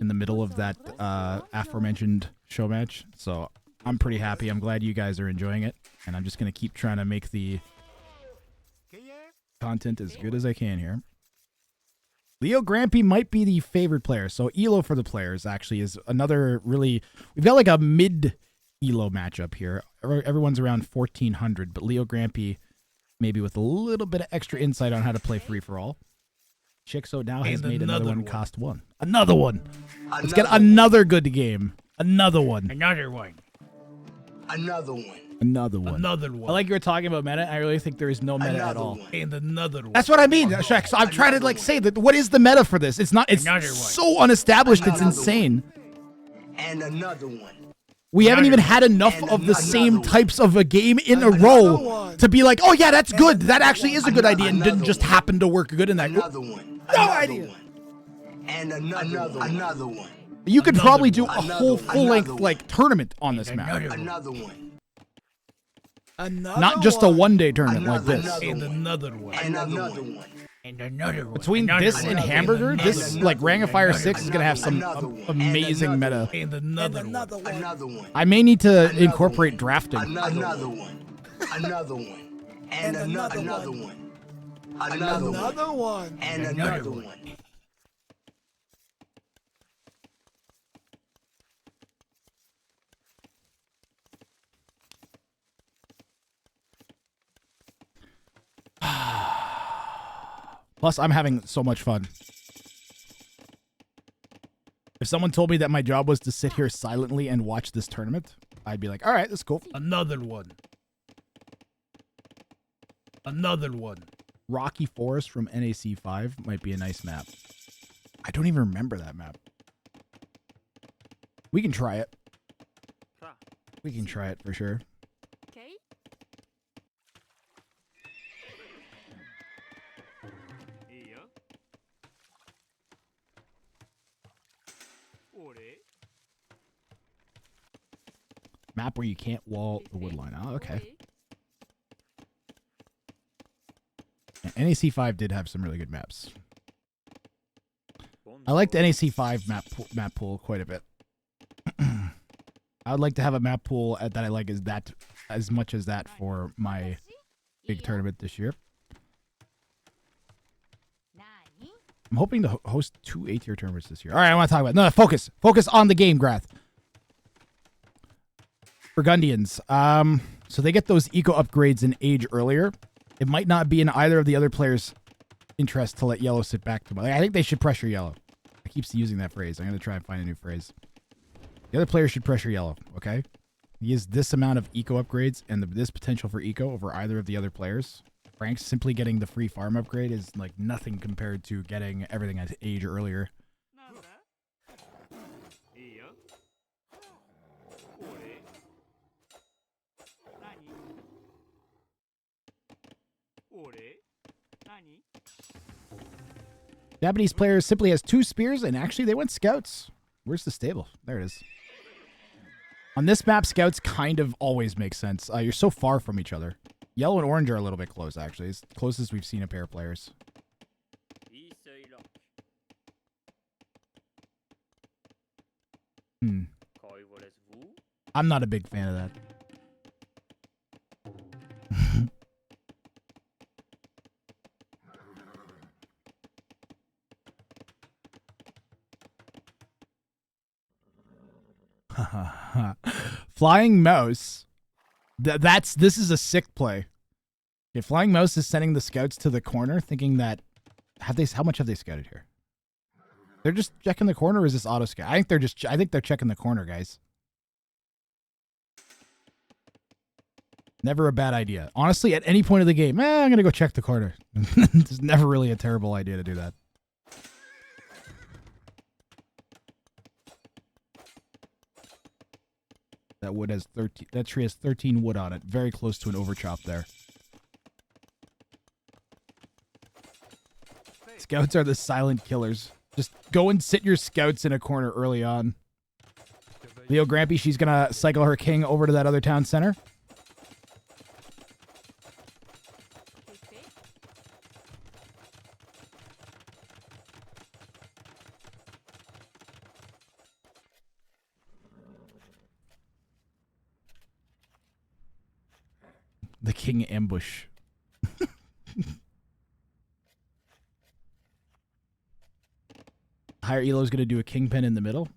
in the middle of that aforementioned show match. So I'm pretty happy. I'm glad you guys are enjoying it. And I'm just going to keep trying to make the content as good as I can here. Leo Grampy might be the favorite player. So Elo for the players actually is another really... We've got like a mid-Elo matchup here. Everyone's around 1,400, but Leo Grampy maybe with a little bit of extra insight on how to play free-for-all. Chixo now has made another one cost 1. Another one. Let's get another good game. Another one. Another one. Another one. Another one. Another one. I like you were talking about meta. I really think there is no meta at all. And another one. That's what I mean, Shaq. So I'm trying to say that what is the meta for this? It's not. It's so unestablished. It's insane. And another one. We haven't even had enough of the same types of a game in a row to be like, oh yeah, that's good. That actually is a good idea and didn't just happen to work good in that. Another one. No idea. And another one. You could probably do a whole full-length like tournament on this map. Another one. Not just a one-day tournament like this. And another one. And another one. And another one. Between this and Hamburger, this like Wrang of Fire 6 is gonna have some amazing meta. And another one. Another one. I may need to incorporate drafting. Another one. Another one. And another one. Another one. And another one. Plus, I'm having so much fun. If someone told me that my job was to sit here silently and watch this tournament, I'd be like, all right, that's cool. Another one. Another one. Rocky Forest from NAC 5 might be a nice map. I don't even remember that map. We can try it. We can try it for sure. Map where you can't wall the wood line. Oh, okay. NAC 5 did have some really good maps. I liked NAC 5 map pool quite a bit. I would like to have a map pool that I like as much as that for my big tournament this year. I'm hoping to host 2 8-tier tournaments this year. All right, I want to talk about focus. Focus on the game, Grath. Burgundians. So they get those eco upgrades in age earlier. It might not be in either of the other players' interest to let yellow sit back to. I think they should pressure yellow. I keep using that phrase. I'm going to try and find a new phrase. The other player should pressure yellow, okay? He has this amount of eco upgrades and this potential for eco over either of the other players. Frank's simply getting the free farm upgrade is like nothing compared to getting everything at age earlier. Japanese player simply has 2 spears, and actually they went scouts. Where's the stable? There it is. On this map, scouts kind of always make sense. You're so far from each other. Yellow and orange are a little bit close, actually. It's the closest we've seen a pair of players. I'm not a big fan of that. Flying mouse. This is a sick play. Okay, flying mouse is sending the scouts to the corner, thinking that how much have they scouted here? They're just checking the corner, or is this auto scout? I think they're checking the corner, guys. Never a bad idea. Honestly, at any point of the game, I'm gonna go check the corner. It's never really a terrible idea to do that. That wood has 13. That tree has 13 wood on it. Very close to an overchop there. Scouts are the silent killers. Just go and sit your scouts in a corner early on. Leo Grampy, she's gonna cycle her king over to that other town center. The king ambush. Higher Elo's going to do a kingpin in the middle.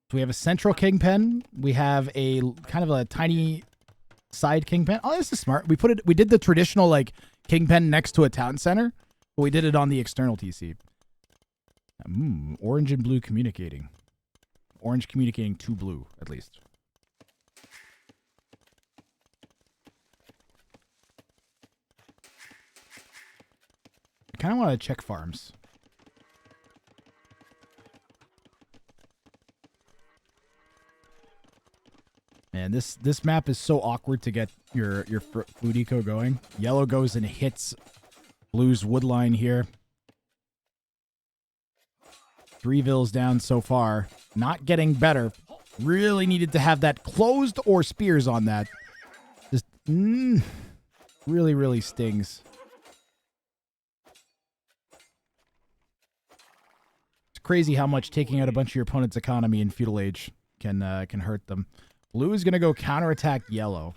So we have a central kingpin. We have a kind of a tiny side kingpin. Oh, this is smart. We did the traditional like kingpin next to a town center, but we did it on the external TC. Orange and blue communicating. Orange communicating to blue, at least. I kind of want to check farms. Man, this map is so awkward to get your food eco going. Yellow goes and hits blue's wood line here. 3 vills down so far. Not getting better. Really needed to have that closed or spears on that. Just really, really stings. Crazy how much taking out a bunch of your opponent's economy in feudal age can hurt them. Blue is gonna go counterattack yellow.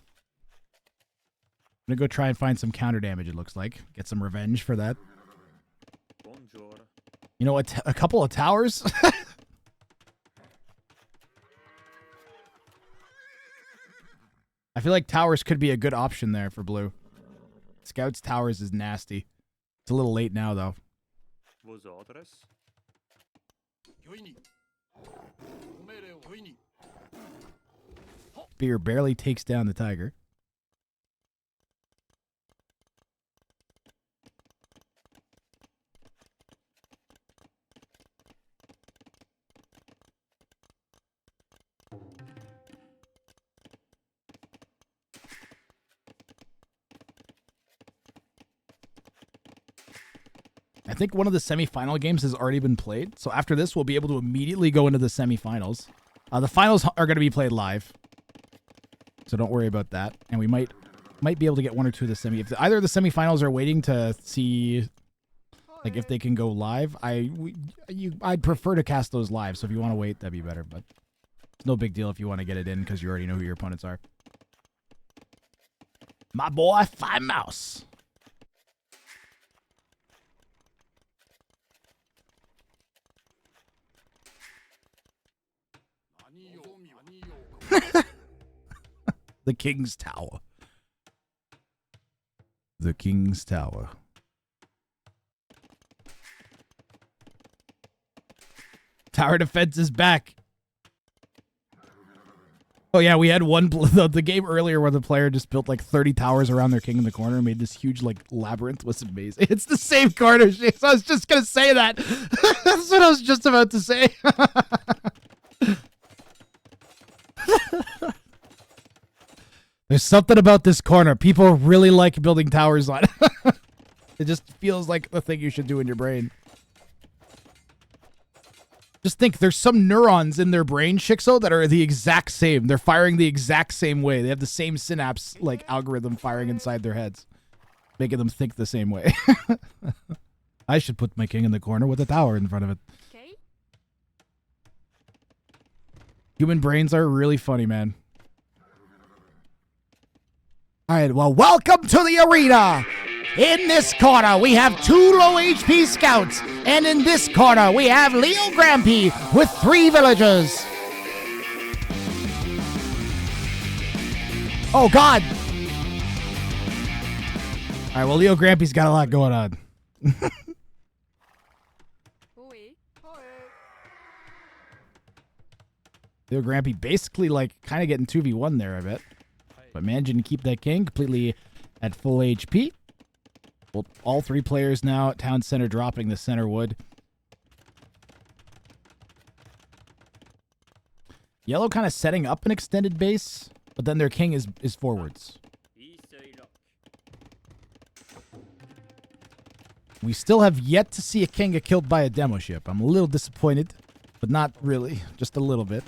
I'm gonna go try and find some counter damage. It looks like get some revenge for that. You know what? A couple of towers. I feel like towers could be a good option there for blue. Scouts towers is nasty. It's a little late now though. Spear barely takes down the tiger. I think one of the semifinal games has already been played. So after this, we'll be able to immediately go into the semifinals. The finals are going to be played live. So don't worry about that. And we might Might be able to get one or two of the semi. If either of the semifinals are waiting to see, like, if they can go live, I'd prefer to cast those live. So if you want to wait, that'd be better. But it's no big deal if you want to get it in because you already know who your opponents are. My boy, Fine Mouse. The King's Tower. The King's Tower. Tower defense is back. Oh yeah, we had the game earlier where the player just built like 30 towers around their king in the corner and made this huge like labyrinth. Was amazing. It's the same corner. So I was just gonna say that. That's what I was just about to say. There's something about this corner. People really like building towers on. It just feels like the thing you should do in your brain. Just think, there's some neurons in their brain, Shixo, that are the exact same. They're firing the exact same way. They have the same synapse, like, algorithm firing inside their heads, making them think the same way. I should put my king in the corner with a tower in front of it. Okay. Human brains are really funny, man. All right, well, welcome to the arena. In this corner, we have 2 low HP scouts. And in this corner, we have Leo Grampy with 3 villagers. Oh, God. All right, well, Leo Grampy's got a lot going on. Leo Grampy basically, like, kind of getting 2v1 there, I bet. But managing to keep that king completely at full HP. Well, all 3 players now at town center dropping the center wood. Yellow kind of setting up an extended base, but then their king is forwards. We still have yet to see a king get killed by a demo ship. I'm a little disappointed, but not really, just a little bit.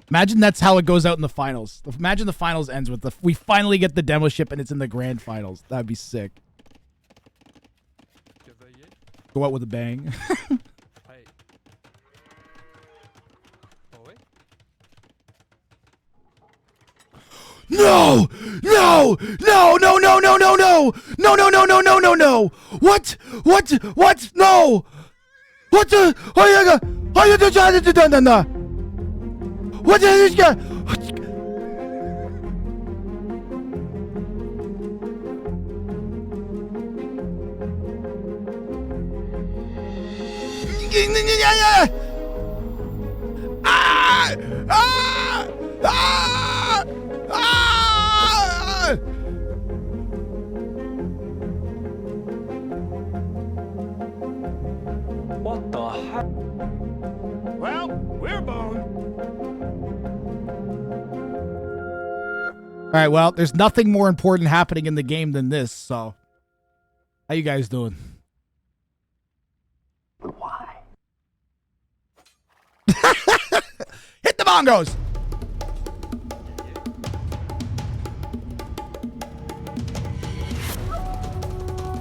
Imagine that's how it goes out in the finals. Imagine the finals ends with we finally get the demo ship and it's in the grand finals. That'd be sick. Go out with a bang. No! No! No! No! No! No! No! No! No! No! No! No! No! No! No! What? What? What? No! What the? What is this? Ah! Ah! Ah! Ah! What the heck? Well, we're boned. All right, well, there's nothing more important happening in the game than this, so how you guys doing? Why? Hit the bongos!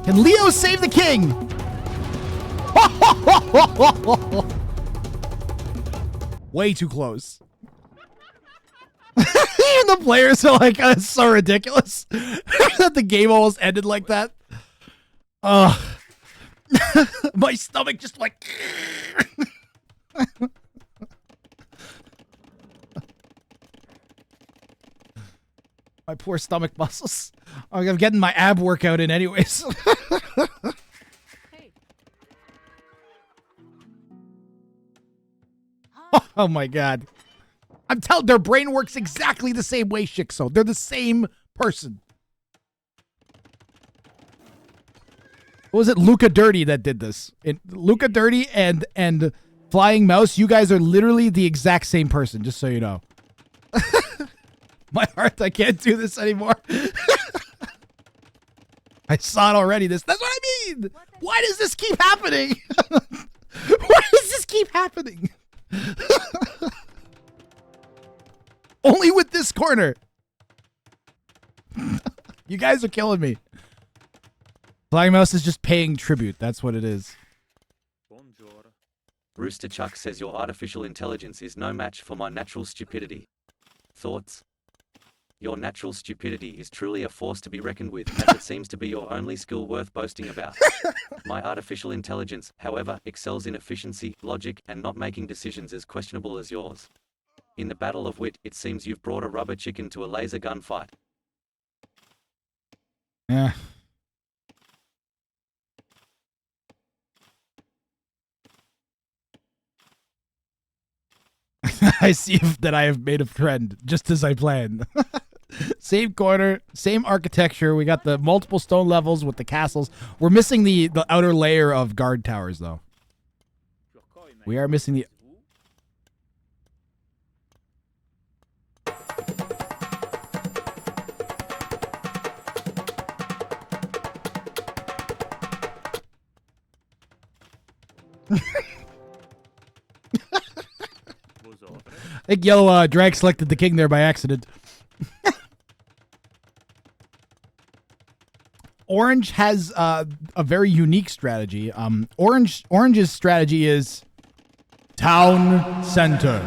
Can Leo save the king? Way too close. And the players are like, it's so ridiculous that the game almost ended like that. My stomach just like... My poor stomach muscles. I'm getting my ab workout in anyways. Oh my God. I'm telling, their brain works exactly the same way, Shixo. They're the same person. What was it? Luca Dirty that did this. Luca Dirty and Flying Mouse, you guys are literally the exact same person, just so you know. My heart, I can't do this anymore. I saw it already. That's what I mean. Why does this keep happening? Why does this keep happening? Only with this corner. You guys are killing me. Flying Mouse is just paying tribute. That's what it is. Rooster Chuck says your artificial intelligence is no match for my natural stupidity. Thoughts? Your natural stupidity is truly a force to be reckoned with, as it seems to be your only skill worth boasting about. My artificial intelligence, however, excels in efficiency, logic, and not making decisions as questionable as yours. In the battle of wit, it seems you've brought a rubber chicken to a laser gun fight. Yeah. I see that I have made a trend, just as I planned. Same corner, same architecture. We got the multiple stone levels with the castles. We're missing the outer layer of guard towers, though. We are missing the... I think Yellow drag selected the king there by accident. Orange has a very unique strategy. Orange's strategy is town center.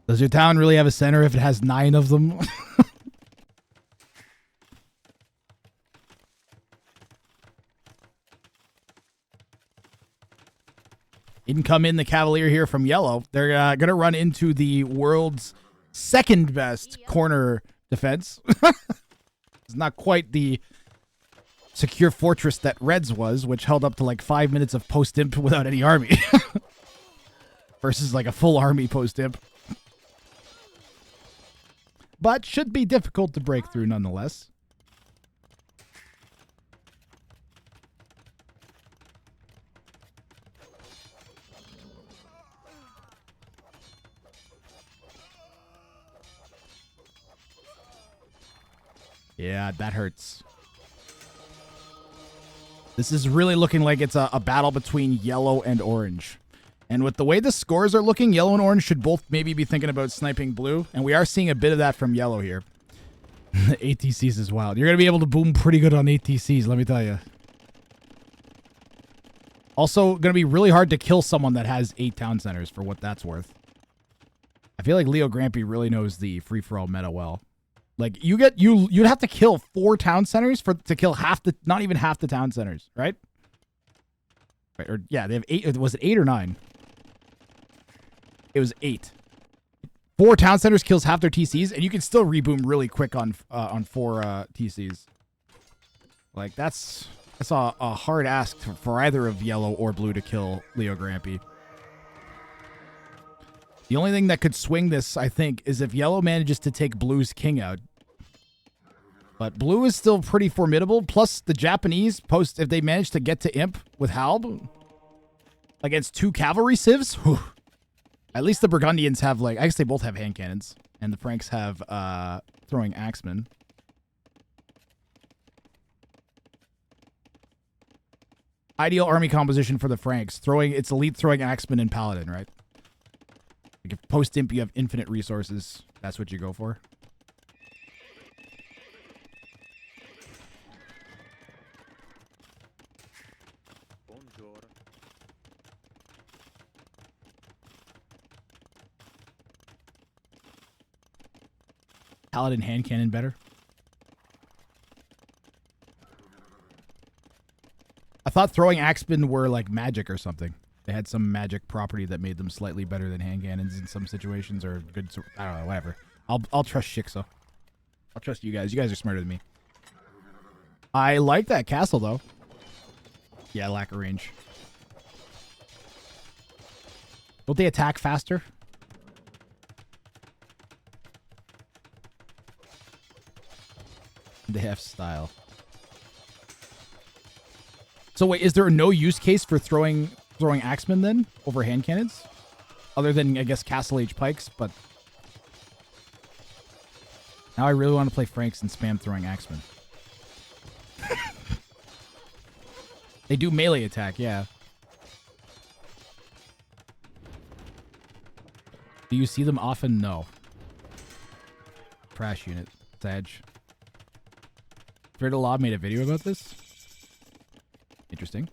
Does your town really have a center if it has 9 of them? Income in the Cavalier here from Yellow. They're going to run into the world's second best corner defense. It's not quite the secure fortress that Reds was, which held up to like 5 minutes of post-imp without any army. Versus like a full army post-imp. But should be difficult to break through nonetheless. Yeah, that hurts. This is really looking like it's a battle between Yellow and Orange. And with the way the scores are looking, Yellow and Orange should both maybe be thinking about sniping Blue. And we are seeing a bit of that from Yellow here. ATCs is wild. You're going to be able to boom pretty good on ATCs, let me tell you. Also, going to be really hard to kill someone that has 8 town centers for what that's worth. I feel like Leo Grampy really knows the free-for-all meta well. Like, you'd have to kill 4 town centers to kill not even half the town centers, right? Right, or yeah, they have 8. Was it 8 or 9? It was 8. 4 town centers kills half their TCs, and you can still reboom really quick on 4 TCs. Like, that's a hard ask for either of Yellow or Blue to kill Leo Grampy. The only thing that could swing this, I think, is if Yellow manages to take Blue's king out. But Blue is still pretty formidable. Plus, the Japanese if they manage to get to Imp with Halb against 2 cavalry civs, whew, at least the Burgundians have, like, I guess they both have hand cannons. And the Franks have throwing axemen. Ideal army composition for the Franks. It's elite throwing axemen and paladin, right? Like if post-imp you have infinite resources, that's what you go for. Paladin hand cannon better. I thought throwing axemen were like magic or something. They had some magic property that made them slightly better than hand cannons in some situations, or good. I don't know, whatever. I'll trust Shikso. I'll trust you guys. You guys are smarter than me. I like that castle though. Yeah, lack of range. Don't they attack faster? They have style. So wait, is there no use case for throwing axemen then over hand cannons? Other than, I guess, Castle Age pikes, but... Now I really want to play Franks and spam throwing axemen. They do melee attack, yeah. Do you see them often? No. Trash unit. Sage. Spirit of Law made a video about this. Interesting.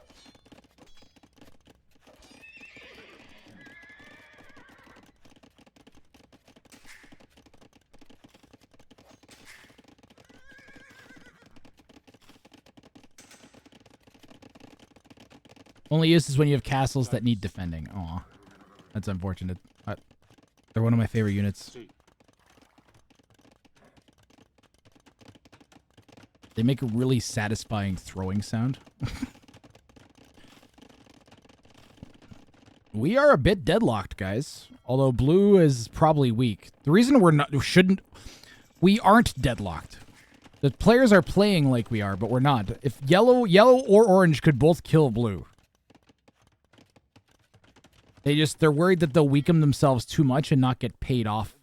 Only use is when you have castles that need defending. Aw. That's unfortunate. They're one of my favorite units. They make a really satisfying throwing sound. We are a bit deadlocked, guys. Although blue is probably weak. The reason we aren't deadlocked. The players are playing like we are, but we're not. If yellow or orange could both kill blue. They're worried that they'll weaken themselves too much and not get paid off,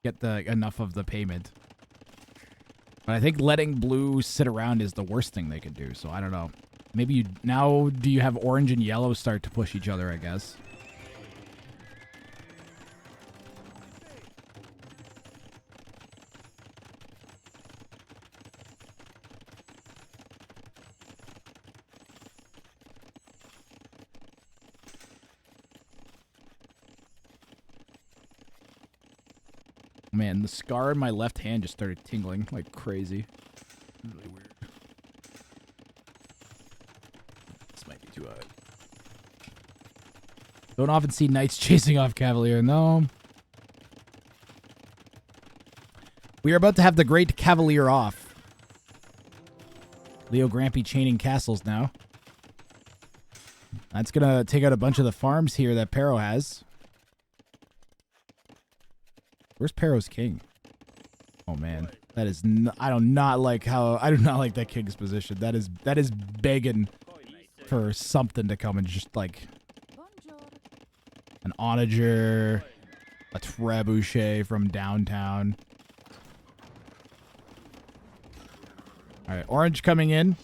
get enough of the payment. But I think letting blue sit around is the worst thing they could do. So I don't know. Maybe do you have orange and yellow start to push each other, I guess. Man, the scar in my left hand just started tingling like crazy. Really weird. This might be too high. Don't often see knights chasing off Cavalier, no. We are about to have the great Cavalier off. Leo Grampy chaining castles now. That's gonna take out a bunch of the farms here that Pero has. Where's Pero's king? Oh man, that is I do not like that king's position. That is begging for something to come and just like an onager, a trebuchet from downtown. All right, orange coming in.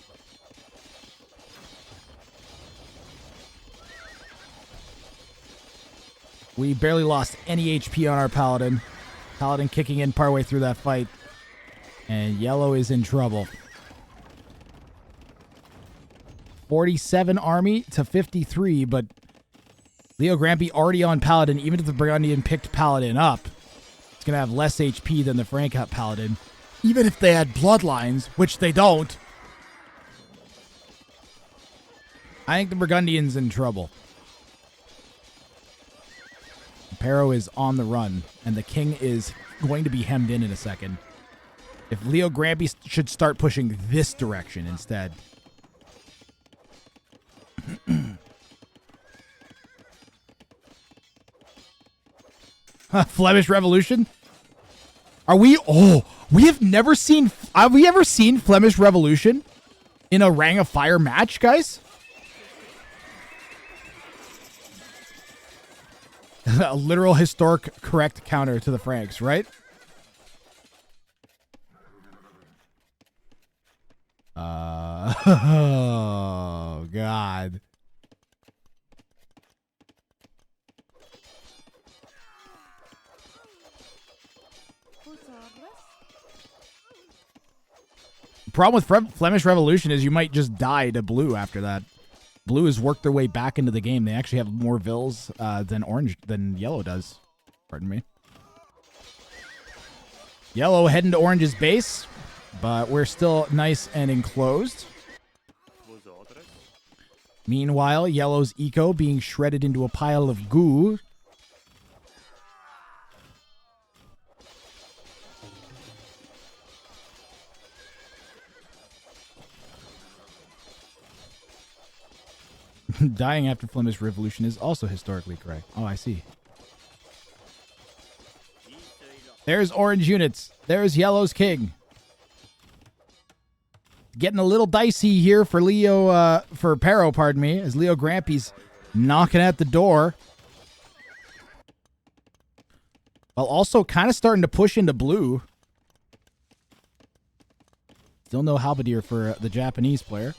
We barely lost any HP on our paladin. Paladin kicking in partway through that fight. And yellow is in trouble. 47 army to 53, but Leo Grampy already on Paladin. Even if the Burgundian picked Paladin up, it's going to have less HP than the Frank Paladin. Even if they had bloodlines, which they don't. I think the Burgundian's in trouble. Pero is on the run, and the king is going to be hemmed in a second. If Leo Grampy should start pushing this direction instead. Flemish Revolution? Are we... Oh, we have never seen... Have we ever seen Flemish Revolution in a Rang of Fire match, guys? A literal historic correct counter to the Franks, right? Oh, God. The problem with Flemish Revolution is you might just die to blue after that. Blue has worked their way back into the game. They actually have more vills than yellow does. Pardon me. Yellow heading to orange's base, but we're still nice and enclosed. Meanwhile, yellow's eco being shredded into a pile of goo. Dying after Flemish Revolution is also historically correct. Oh, I see. There's orange units. There's yellow's king. Getting a little dicey here for for Pero, pardon me, as Leo Grampy's knocking at the door. While also kind of starting to push into blue. Still no halberdier for the Japanese player.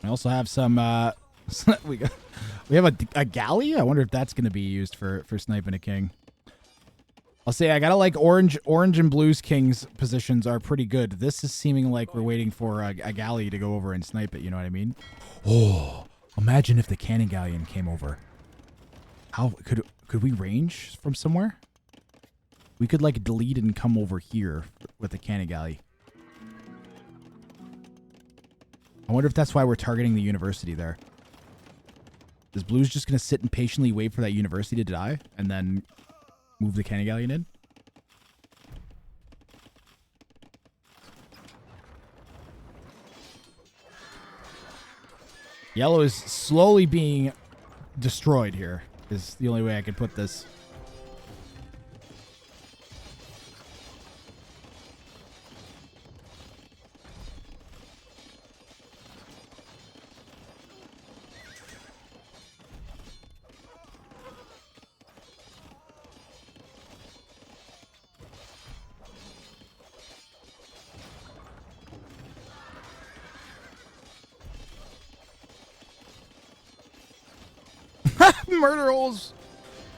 We also have some. we have a galley. I wonder if that's going to be used for sniping a king. I'll say I gotta like orange and blue's king's positions are pretty good. This is seeming like we're waiting for a galley to go over and snipe it. You know what I mean? Oh, imagine if the cannon galleon came over. How could we range from somewhere? We could like delete and come over here with the cannon galley. I wonder if that's why we're targeting the university there. Is blue's just gonna sit and patiently wait for that university to die and then move the cannon galleon in? Yellow is slowly being destroyed here, is the only way I could put this. Murder holes!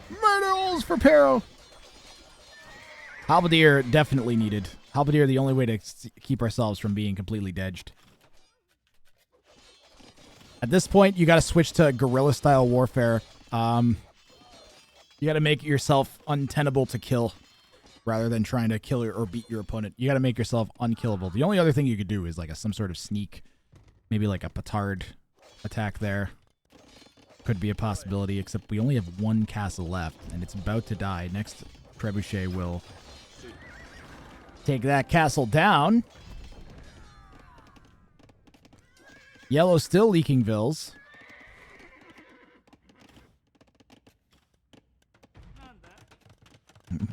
Murder holes for Pero! Halberdier definitely needed. Halberdier the only way to keep ourselves from being completely dedged. At this point, you got to switch to guerrilla-style warfare. You got to make yourself untenable to kill rather than trying to kill or beat your opponent. You got to make yourself unkillable. The only other thing you could do is like some sort of sneak. Maybe like a petard attack there. Could be a possibility, except we only have one castle left, and it's about to die. Next, Trebuchet will take that castle down. Yellow still leaking vills.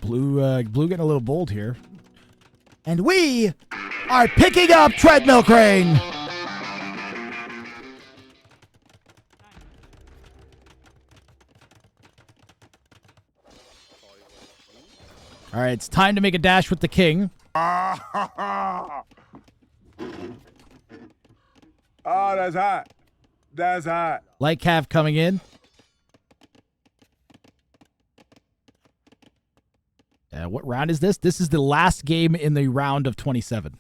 Blue getting a little bold here. And we are picking up Treadmill Crane! All right, it's time to make a dash with the king. Oh, that's hot. That's hot. Light Cav coming in. What round is this? This is the last game in the round of 27.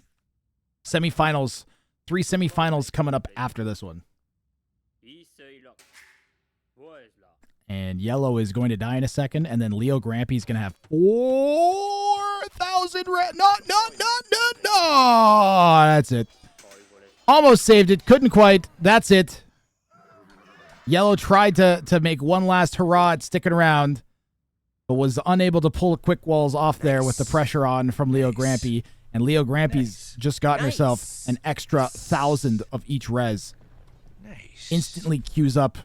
Semifinals. 3 semifinals coming up after this one. And Yellow is going to die in a second, and then Leo Grampy's going to have 4,000 red. No! That's it. Almost saved it. Couldn't quite. That's it. Yellow tried to make one last hurrah at sticking around, but was unable to pull quick walls off there with the pressure on from Leo Grampy. And Leo Grampy's just gotten herself an extra 1,000 of each res. Instantly queues up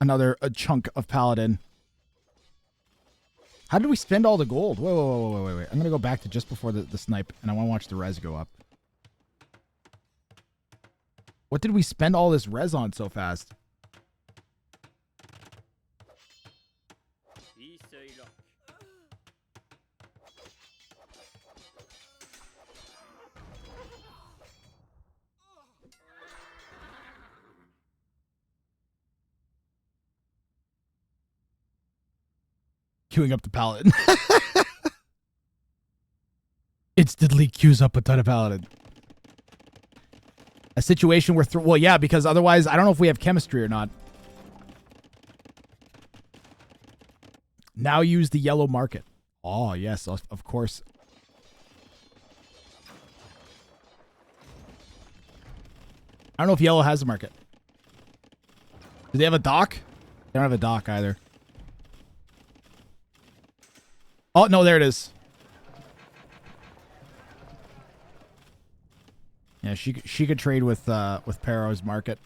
another chunk of Paladin. How did we spend all the gold? Wait. I'm going to go back to just before the snipe, and I want to watch the res go up. What did we spend all this res on so fast? Queuing up the Paladin. Instantly queues up a ton of Paladin. A situation where... well, yeah, because otherwise, I don't know if we have chemistry or not. Now use the yellow market. Oh, yes, of course. I don't know if yellow has a market. Do they have a dock? They don't have a dock either. Oh, no, there it is. Yeah, she could trade with Pero's market.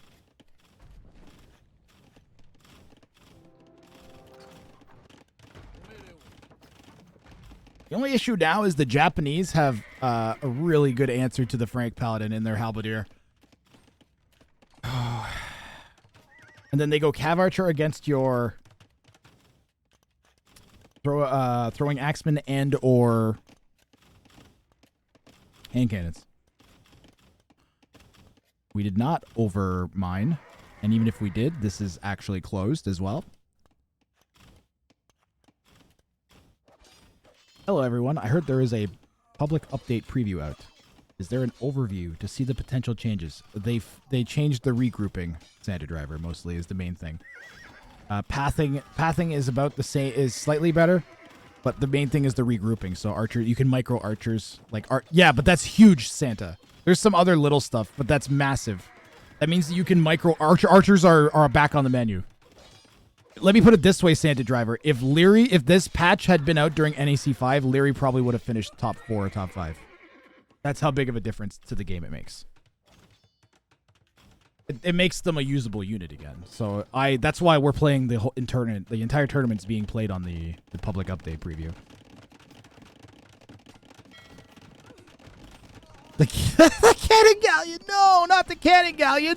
The only issue now is the Japanese have a really good answer to the Frank Paladin in their Halberdier. And then they go Cav Archer against your throwing axemen and or hand cannons. We did not overmine. And even if we did, this is actually closed as well. Hello, everyone. I heard there is a public update preview out. Is there an overview to see the potential changes? They changed the regrouping. Santa Driver mostly is the main thing. Pathing is about the same, is slightly better, but the main thing is the regrouping. So archer, you can micro archers like yeah, but that's huge, Santa. There's some other little stuff, but that's massive. That means that you can micro archers are back on the menu. Let me put it this way, Santa Driver. If this patch had been out during NAC 5, Leary probably would have finished top 4 or top 5. That's how big of a difference to the game it makes. It makes them a usable unit again. So that's why we're playing the whole tournament. The entire tournament's being played on the public update preview. The cannon galleon! No, not the cannon galleon!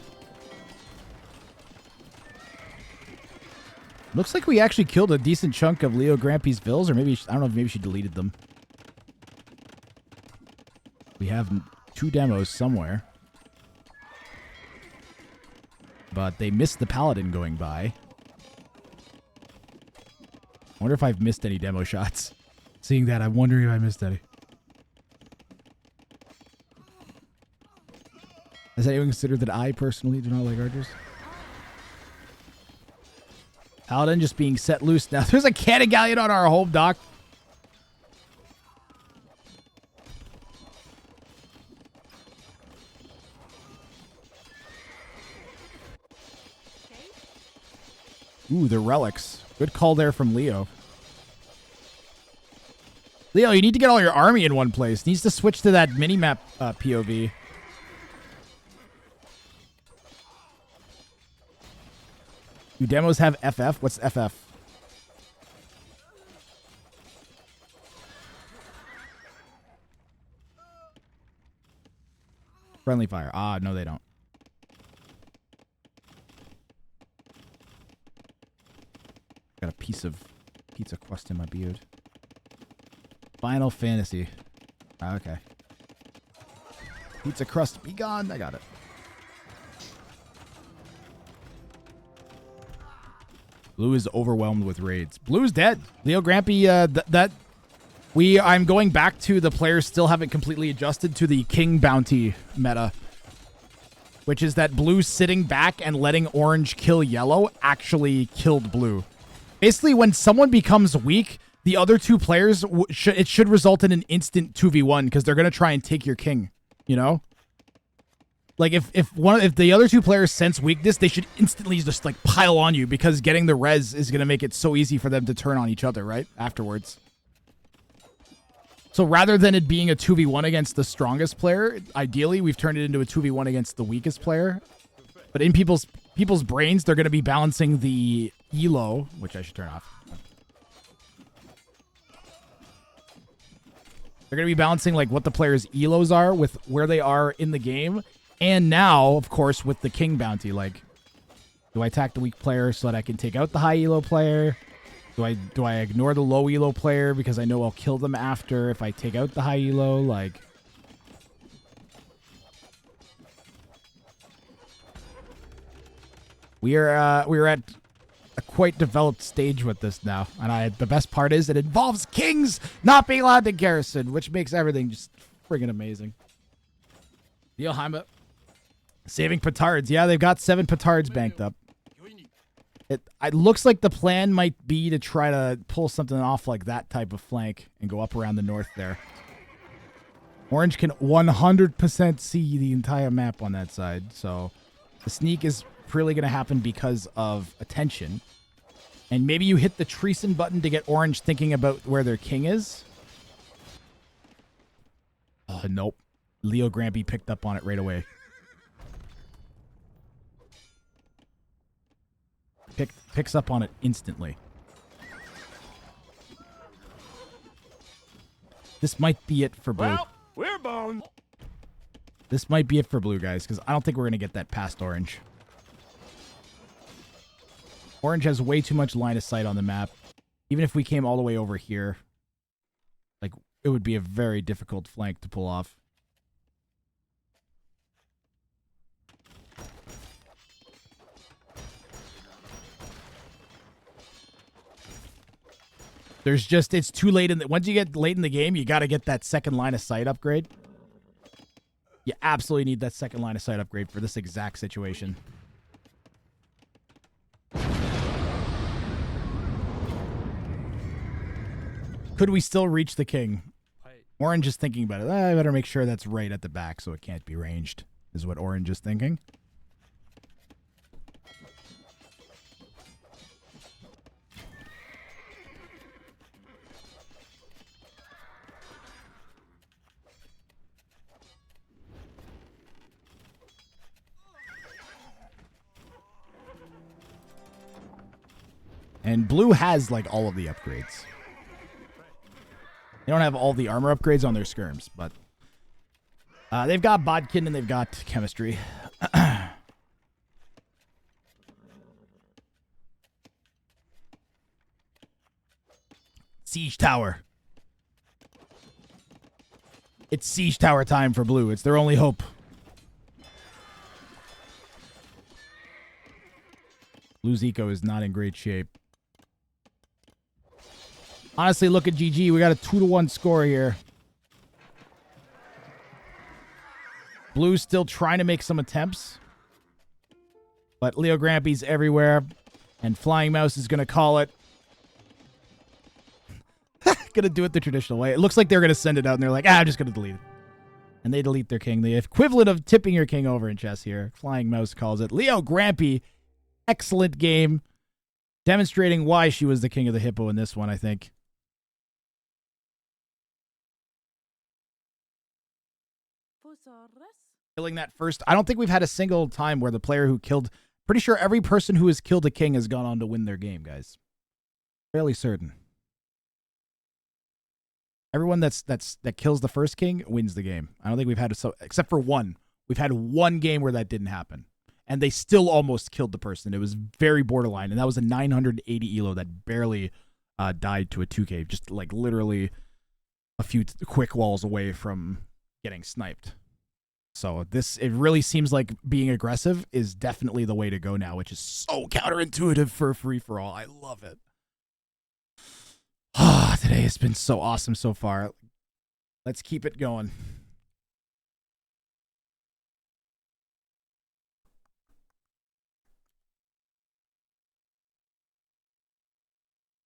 Looks like we actually killed a decent chunk of Leo Grampy's vills, or maybe, I don't know, maybe she deleted them. We have 2 demos somewhere. But they missed the paladin going by. I wonder if I've missed any demo shots. Seeing that, I'm wondering if I missed any. Has anyone considered that I personally do not like archers? Paladin just being set loose now. There's a cannon galleon on our home dock. Ooh, the relics. Good call there from Leo. Leo, you need to get all your army in one place. Needs to switch to that mini-map POV. Do demos have FF? What's FF? Friendly fire. Ah, no, they don't. Got a piece of pizza crust in my beard. Final Fantasy. Okay. Pizza crust, be gone. I got it. Blue is overwhelmed with raids. Blue's dead. Leo Grampy, I'm going back to the players still haven't completely adjusted to the King Bounty meta, which is that blue sitting back and letting orange kill yellow actually killed blue. Basically, when someone becomes weak, the other 2 players, it should result in an instant 2v1 because they're going to try and take your king, you know? Like, if the other 2 players sense weakness, they should instantly just, like, pile on you because getting the res is going to make it so easy for them to turn on each other, right? Afterwards. So rather than it being a 2v1 against the strongest player, ideally, we've turned it into a 2v1 against the weakest player. But in people's brains, they're going to be balancing the elo, which I should turn off. They're going to be balancing, like, what the players' elos are with where they are in the game. And now, of course, with the King Bounty, like, do I attack the weak player so that I can take out the high elo player? Do I ignore the low elo player because I know I'll kill them after if I take out the high elo? Like, we're at a quite developed stage with this now, and the best part is it involves kings not being allowed to garrison, which makes everything just friggin' amazing. Neil Heima. Saving petards. Yeah, they've got 7 petards banked up. It looks like the plan might be to try to pull something off like that type of flank and go up around the north there. Orange can 100% see the entire map on that side, so the sneak is really going to happen because of attention. And maybe you hit the treason button to get Orange thinking about where their king is. Nope. Leo Grampy picked up on it right away. Picks up on it instantly. This might be it for blue. Well, we're boned. This might be it for blue, guys, because I don't think we're going to get that past orange. Orange has way too much line of sight on the map. Even if we came all the way over here, like, it would be a very difficult flank to pull off. There's just, it's too late in the, once you get late in the game, you got to get that second line of sight upgrade. You absolutely need that second line of sight upgrade for this exact situation. Could we still reach the king? Orange is thinking about it. I better make sure that's right at the back so it can't be ranged, is what Orange is thinking. And blue has, like, all of the upgrades. They don't have all the armor upgrades on their skirms, but they've got Bodkin and they've got chemistry. Siege Tower. It's Siege Tower time for blue. It's their only hope. Blue's eco is not in great shape. Honestly, look at GG. We got a 2-1 score here. Blue's still trying to make some attempts. But Leo Grampy's everywhere. And Flying Mouse is going to call it. Going to do it the traditional way. It looks like they're going to send it out and they're like, I'm just going to delete it. And they delete their king. The equivalent of tipping your king over in chess here. Flying Mouse calls it. Leo Grampy, excellent game. Demonstrating why she was the king of the hippo in this one, I think. Killing that first. I don't think we've had a single time where the player who killed. Pretty sure every person who has killed a king has gone on to win their game, guys. Fairly certain. Everyone that kills the first king wins the game. I don't think we've had except for one. We've had one game where that didn't happen, and they still almost killed the person. It was very borderline, and that was a 980 elo that barely died to a 2K, just like literally a few quick walls away from getting sniped. So it really seems like being aggressive is definitely the way to go now, which is so counterintuitive for free-for-all. I love it. Today has been so awesome so far. Let's keep it going.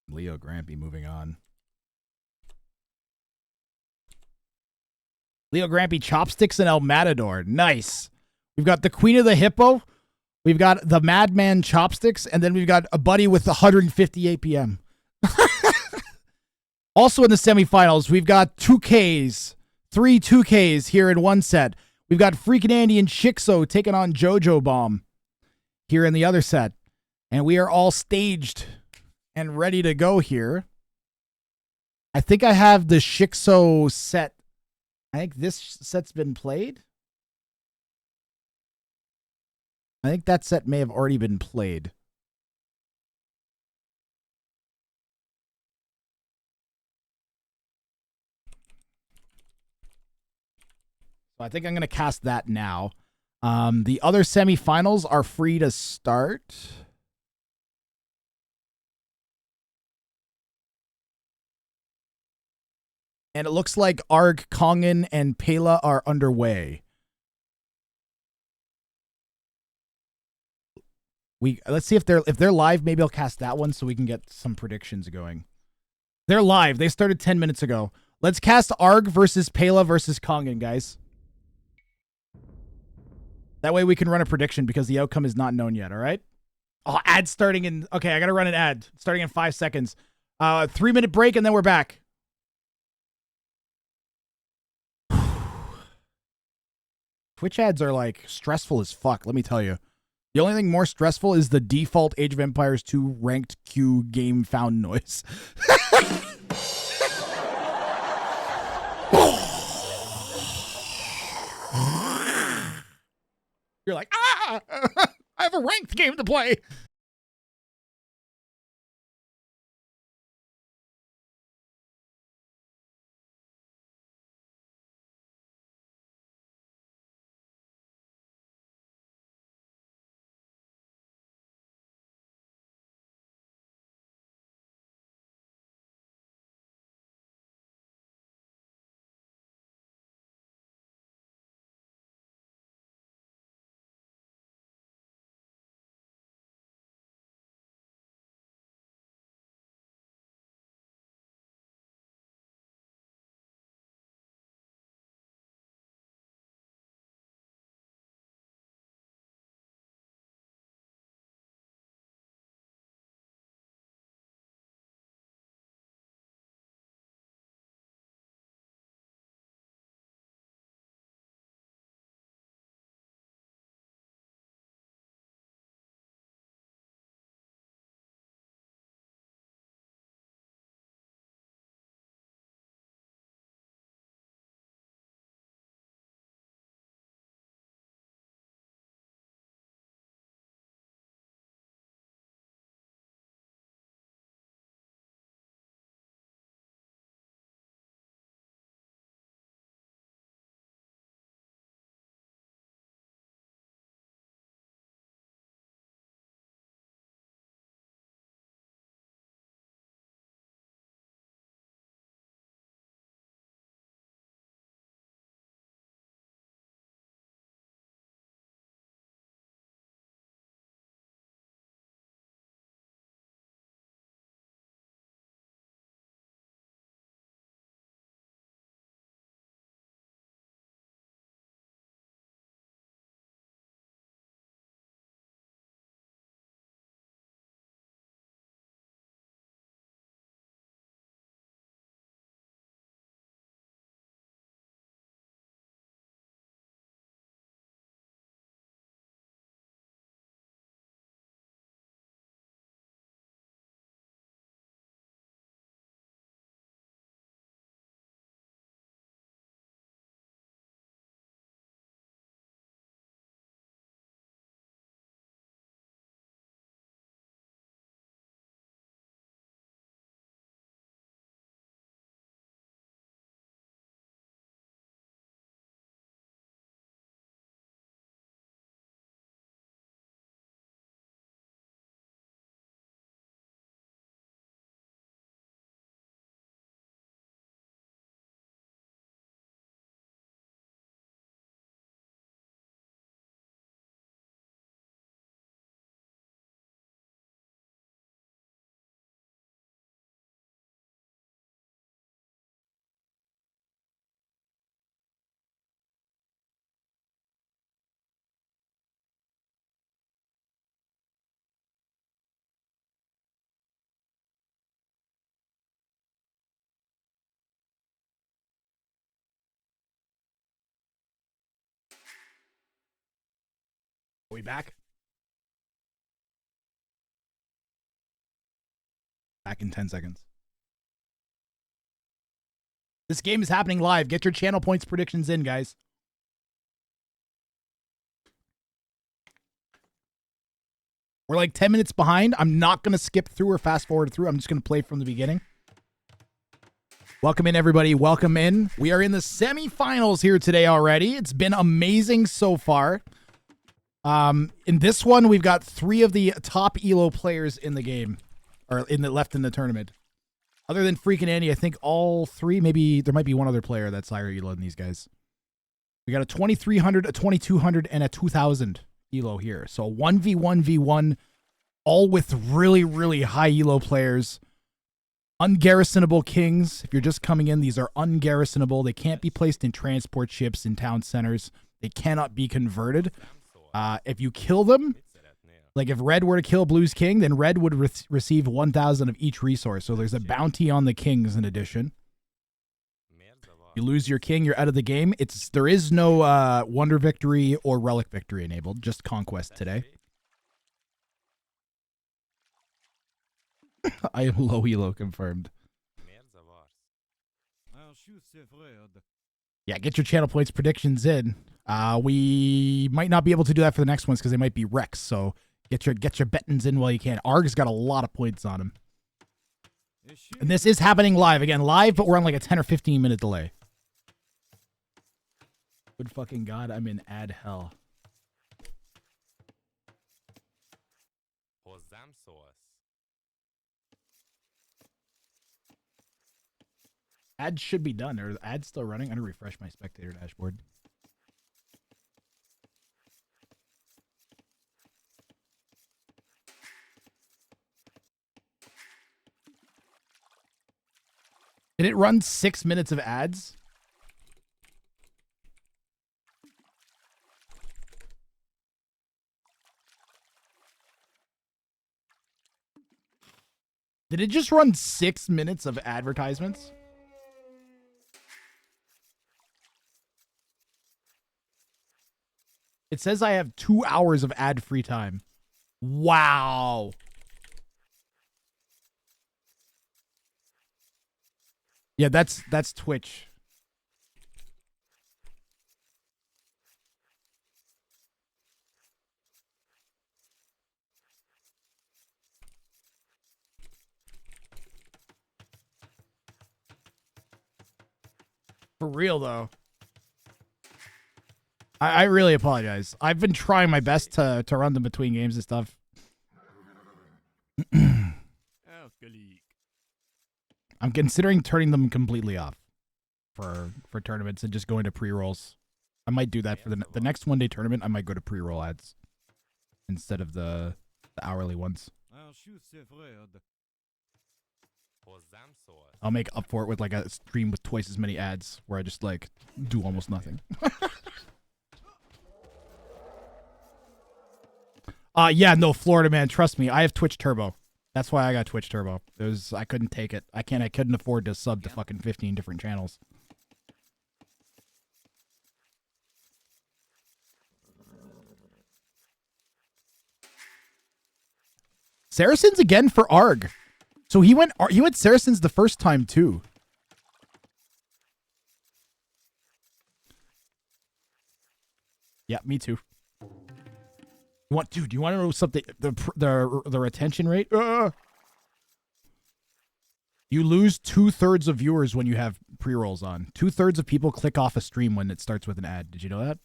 Leo Grampy moving on. Leo Grampy, Chopsticks, and El Matador. Nice. We've got the Queen of the Hippo. We've got the Madman Chopsticks. And then we've got a buddy with 150 APM. Also in the semifinals, we've got 2Ks. 3 2Ks here in one set. We've got Freakin' Andy and Chixo taking on Jojo Bomb here in the other set. And we are all staged and ready to go here. I think I have the Chixo set. I think this set's been played. I think that set may have already been played. So I think I'm going to cast that now. The other semifinals are free to start. And it looks like Arg, Kongan, and Pela are underway. Let's see if they're live. Maybe I'll cast that one so we can get some predictions going. They're live. They started 10 minutes ago. Let's cast Arg versus Pela versus Kongan, guys. That way we can run a prediction because the outcome is not known yet, all right? Oh, ad starting in... Okay, I got to run an ad. Starting in 5 seconds. 3-minute break and then we're back. Twitch ads are like stressful as fuck, let me tell you. The only thing more stressful is the default Age of Empires 2 ranked queue game found noise. You're like, I have a ranked game to play. Are we back? Back in 10 seconds. This game is happening live. Get your channel points predictions in, guys. We're like 10 minutes behind. I'm not going to skip through or fast forward through. I'm just going to play from the beginning. Welcome in, everybody. Welcome in. We are in the semifinals here today already. It's been amazing so far. In this one, we've got 3 of the top ELO players in the game, or left in the tournament. Other than freaking Andy, I think all 3, maybe there might be one other player that's higher ELO than these guys. We got a 2300, a 2200, and a 2000 ELO here. So 1v1v1, all with really, really high ELO players. Ungarrisonable kings. If you're just coming in, these are ungarrisonable. They can't be placed in transport ships in town centers. They cannot be converted. If you kill them, like if Red were to kill Blue's king, then Red would receive 1,000 of each resource. So there's a bounty on the kings in addition. You lose your king, you're out of the game. There is no Wonder Victory or Relic Victory enabled, just Conquest today. I am low elo confirmed. Yeah, get your channel points predictions in. We might not be able to do that for the next ones because they might be wrecks. So get your bettings in while you can. Arg's got a lot of points on him. And this is happening live. Again, live, but we're on like a 10 or 15 minute delay. Good fucking God, I'm in ad hell. Ads should be done. Are the ads still running? I'm going to refresh my spectator dashboard. Did it run 6 minutes of ads? Did it just run 6 minutes of advertisements? It says I have 2 hours of ad-free time. Wow. Yeah, that's Twitch. For real, though. I really apologize. I've been trying my best to run them between games and stuff. I'm considering turning them completely off for tournaments and just going to pre-rolls. I might do that for the next one-day tournament. I might go to pre-roll ads instead of the hourly ones. I'll make up for it with like a stream with twice as many ads where I just like do almost nothing. Yeah, no, Florida man, trust me, I have Twitch Turbo. That's why I got Twitch Turbo. I couldn't take it. I couldn't afford to sub to fucking 15 different channels. Saracens again for Arg. So he went Saracens the first time too. Yeah, me too. Dude, you want to know something? The retention rate? You lose 2/3 of viewers when you have pre-rolls on. 2/3 of people click off a stream when it starts with an ad. Did you know that?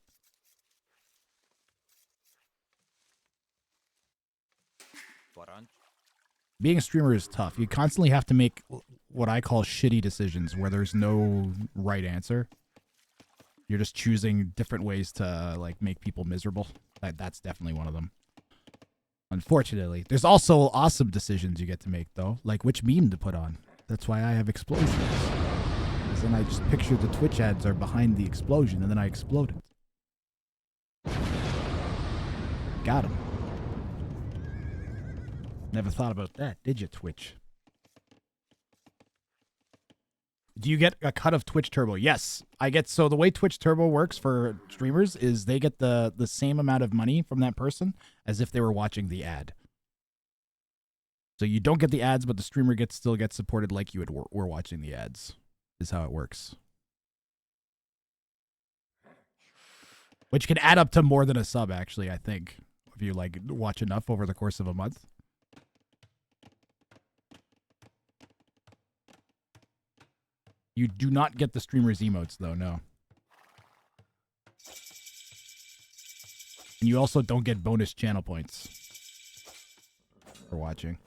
Being a streamer is tough. You constantly have to make what I call shitty decisions where there's no right answer. You're just choosing different ways to like make people miserable. That's definitely one of them. Unfortunately. There's also awesome decisions you get to make though, like which meme to put on. That's why I have explosions. Because then I just picture the Twitch ads are behind the explosion and then I explode it. Got him. Never thought about that, did you, Twitch? Do you get a cut of Twitch Turbo? Yes, I get. So the way Twitch Turbo works for streamers is they get the same amount of money from that person as if they were watching the ad. So you don't get the ads, but the streamer still gets supported like you were watching the ads. Is how it works. Which can add up to more than a sub, actually, I think, if you like watch enough over the course of a month. You do not get the streamer's emotes, though, no. And you also don't get bonus channel points for watching.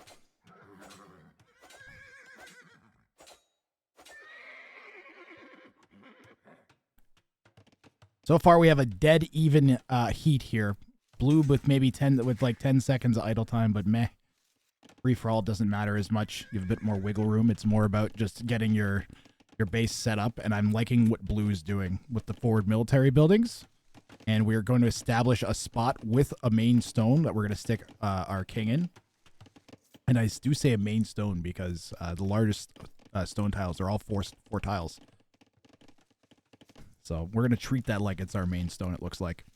So far, we have a dead even heat here. Blue with maybe 10 seconds of idle time, but meh. Free for all doesn't matter as much. You have a bit more wiggle room. It's more about just getting your base set up, and I'm liking what blue is doing with the forward military buildings. And we're going to establish a spot with a main stone that we're going to stick our king in. And I do say a main stone because the largest stone tiles are all four tiles. So we're going to treat that like it's our main stone, it looks like.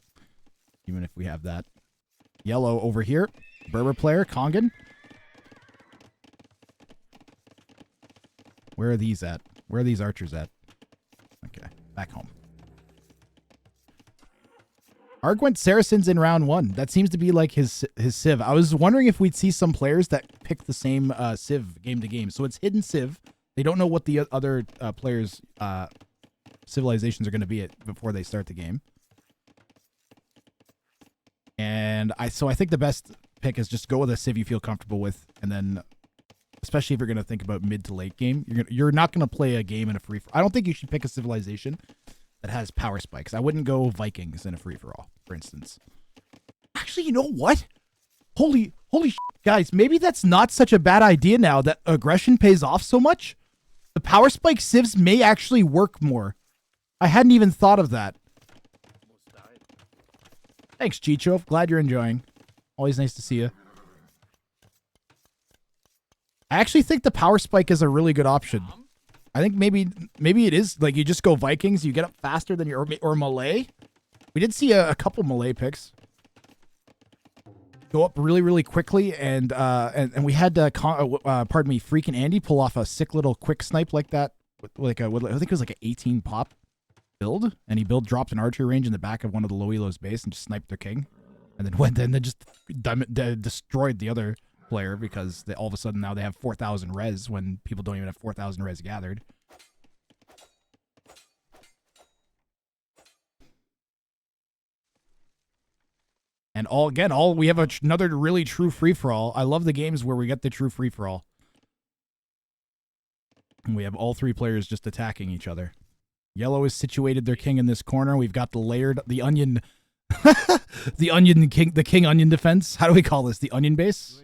Even if we have that. Yellow over here. Berber player, Kongan. Where are these at? Where are these archers at? Okay, back home. Arg went Saracens in round 1. That seems to be like his civ. I was wondering if we'd see some players that pick the same civ game to game. So it's hidden civ. They don't know what the other players' civilizations are going to be before they start the game. And I think the best pick is just go with a civ you feel comfortable with, and then especially if you're going to think about mid to late game, you're not going to play a game in a free for. I don't think you should pick a civilization that has power spikes. I wouldn't go Vikings in a free for all, for instance. Actually, you know what? Holy shit, guys, maybe that's not such a bad idea now that aggression pays off so much. The power spike civs may actually work more. I hadn't even thought of that. Thanks, Chicho. Glad you're enjoying. Always nice to see you. I actually think the power spike is a really good option. I think maybe it is. Like, you just go Vikings, you get up faster than your... Or Malay. We did see a couple Malay picks go up really, really quickly, and we had, pardon me, Freaking Andy pull off a sick little quick snipe like that. I think it was like an 18 pop build, and he dropped an archery range in the back of one of the low elo's base and just sniped their king, and then went in and just destroyed the other player because all of a sudden now they have 4,000 res when people don't even have 4,000 res gathered. And we have another really true free-for-all. I love the games where we get the true free-for-all. And we have all three players just attacking each other. Yellow has situated their king in this corner. We've got the onion, the king onion defense. How do we call this? The onion base?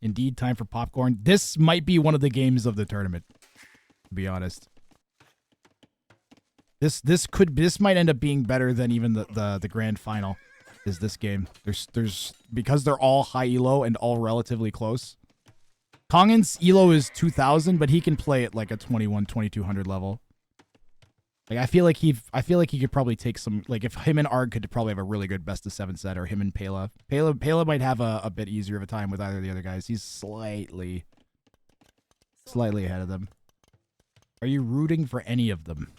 Indeed, time for popcorn. This might be one of the games of the tournament, to be honest. This might end up being better than even the grand final. Is this game? There's because they're all high elo and all relatively close. Kongan's elo is 2,000, but he can play at like a 2200 level. Like I feel like he could probably take some, like if him and Arg could probably have a really good best of 7 set, or him and Pela. Pela might have a bit easier of a time with either of the other guys. He's slightly ahead of them. Are you rooting for any of them?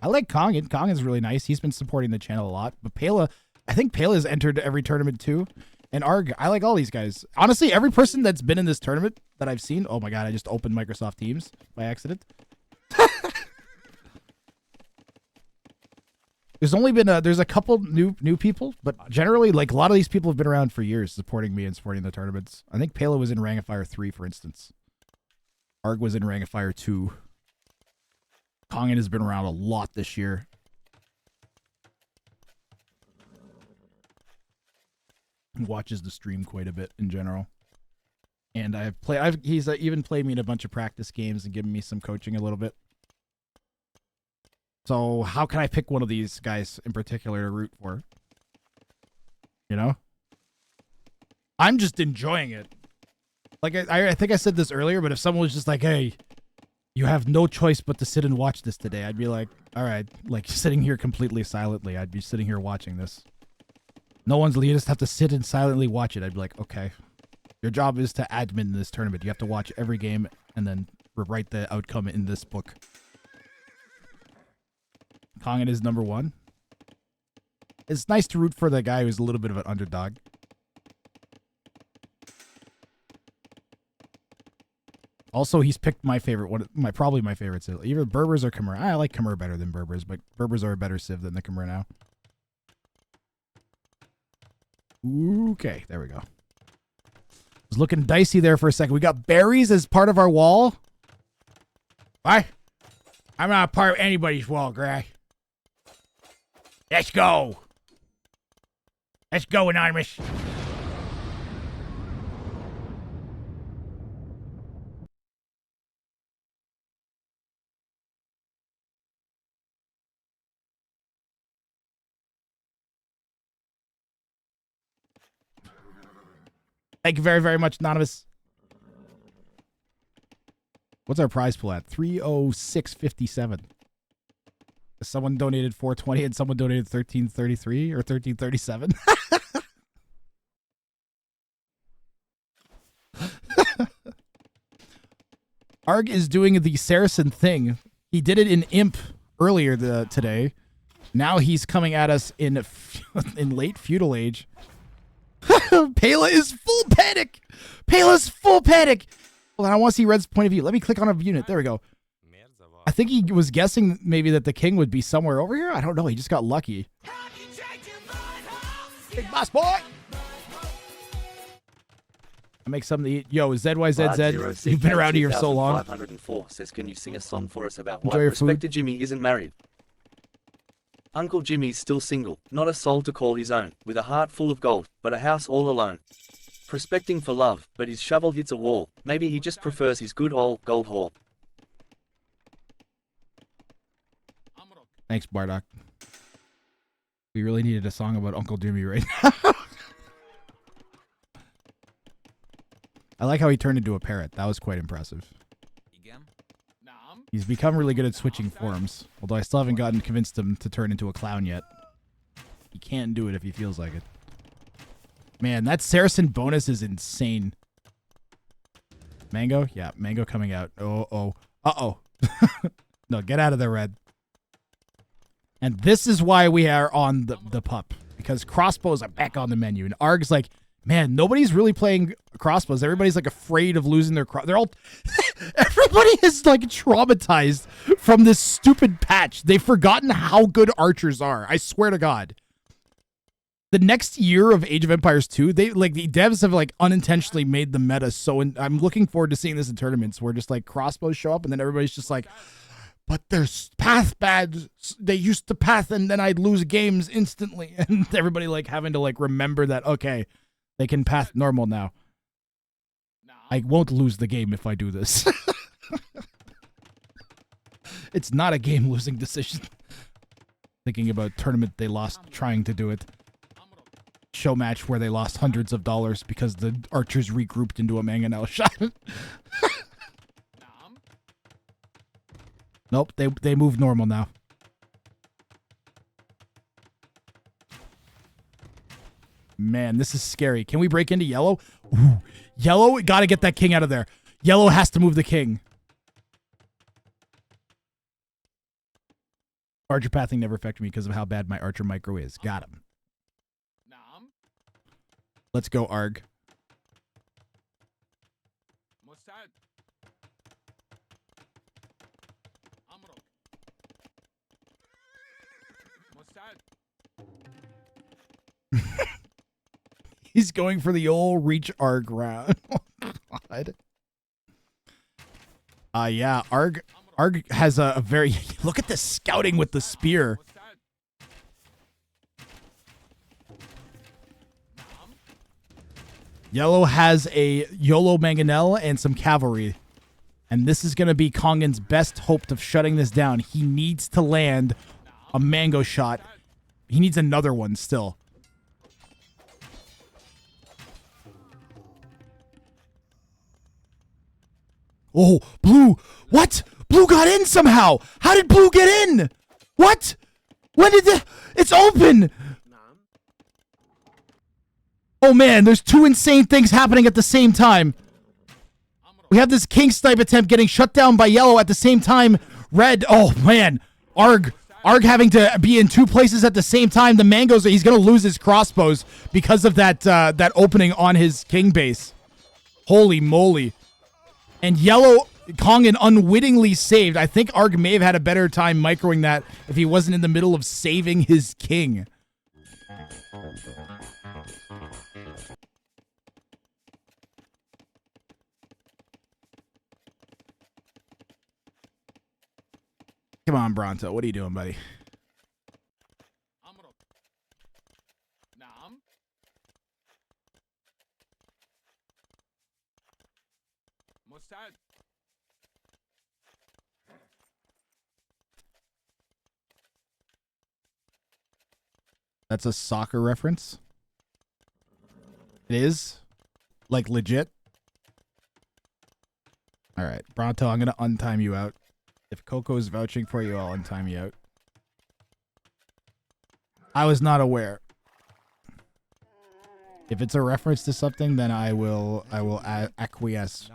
I like Kongan. Kongan's really nice. He's been supporting the channel a lot. But Pela, I think Pela's entered every tournament too. And Arg, I like all these guys. Honestly, every person that's been in this tournament that I've seen. Oh my god, I just opened Microsoft Teams by accident. There's only been there's a couple new people, but generally, like a lot of these people have been around for years, supporting me and supporting the tournaments. I think Pela was in Wrang of Fire 3, for instance. Arg was in Wrang of Fire 2. Kongan has been around a lot this year. Watches the stream quite a bit in general. And he's even played me in a bunch of practice games and given me some coaching a little bit. So how can I pick one of these guys in particular to root for? You know? I'm just enjoying it. Like, I think I said this earlier, but if someone was just like, hey, you have no choice but to sit and watch this today, I'd be like, all right, like sitting here completely silently. I'd be sitting here watching this. No one's, you just have to sit and silently watch it. I'd be like, okay, your job is to admin this tournament. You have to watch every game and then write the outcome in this book. Kongan is number 1. It's nice to root for the guy who's a little bit of an underdog. Also, he's picked my favorite one, probably my favorite civ. Either Berbers or Khmer. I like Khmer better than Berbers, but Berbers are a better civ than the Khmer now. Okay, there we go. It was looking dicey there for a second. We got berries as part of our wall. What? I'm not a part of anybody's wall, Gray. Let's go. Let's go, Anonymous. Thank you very, very much, Anonymous. What's our prize pool at? 306.57. Someone donated 420 and someone donated 1333 or 1337. Arg is doing the Saracen thing. He did it in Imp earlier today. Now he's coming at us in late feudal age. Pela is full panic. Pela's full panic. Hold on, I want to see Red's point of view. Let me click on a unit. There we go. I think he was guessing maybe that the king would be somewhere over here. I don't know. He just got lucky. Big boss boy. I make something to eat. Yo, ZYZZ, you've been around here so long. 504 says, can you sing a song for us about Enjoy why your Respected food. Jimmy isn't married? Uncle Jimmy's still single, not a soul to call his own, with a heart full of gold, but a house all alone. Prospecting for love, but his shovel hits a wall. Maybe he just prefers his good old gold haul. Thanks, Bardock. We really needed a song about Uncle Jimmy right now. I like how he turned into a parrot. That was quite impressive. He's become really good at switching forms, although I still haven't gotten convinced him to turn into a clown yet. He can do it if he feels like it. Man, that Saracen bonus is insane. Mango? Yeah, mango coming out. Oh. Uh-oh. No, get out of there, Red. And this is why we are on the pup. Because crossbows are back on the menu. And Arg's like, man, nobody's really playing crossbows. Everybody's like afraid of losing their they're all everybody is like traumatized from this stupid patch. They've forgotten how good archers are. I swear to God. The next year of Age of Empires 2, the devs have like unintentionally made the meta so I'm looking forward to seeing this in tournaments where just like crossbows show up and then everybody's just like, but there's path bad. They used to path and then I'd lose games instantly. And everybody like having to like remember that, okay, they can path normal now. I won't lose the game if I do this. It's not a game losing decision. Thinking about tournament they lost trying to do it. Show match where they lost hundreds of dollars because the archers regrouped into a mangonel shot. Nope, they move normal now. Man, this is scary. Can we break into yellow? Ooh, yellow, gotta get that king out of there. Yellow has to move the king. Archer pathing never affected me because of how bad my archer micro is. Got him. Let's go, Arg. He's going for the old reach Arg round. Oh, God. Yeah, Arg has a very... Look at this scouting with the spear. Yellow has a YOLO Mangonel and some cavalry. And this is going to be Kongan's best hope of shutting this down. He needs to land a mango shot. He needs another one still. Oh, Blue. What? Blue got in somehow. How did Blue get in? What? When did the... It's open. Oh, man. There's two insane things happening at the same time. We have this king snipe attempt getting shut down by yellow at the same time. Red. Oh, man. Arg having to be in two places at the same time. The mangoes, he's going to lose his crossbows because of that that opening on his king base. Holy moly. And yellow, Kongan unwittingly saved. I think Arg may have had a better time microing that if he wasn't in the middle of saving his king. Come on, Bronto. What are you doing, buddy? That's a soccer reference? It is? Like legit? Alright, Bronto, I'm gonna untime you out. If Coco's vouching for you, I'll untime you out. I was not aware. If it's a reference to something, then I will acquiesce.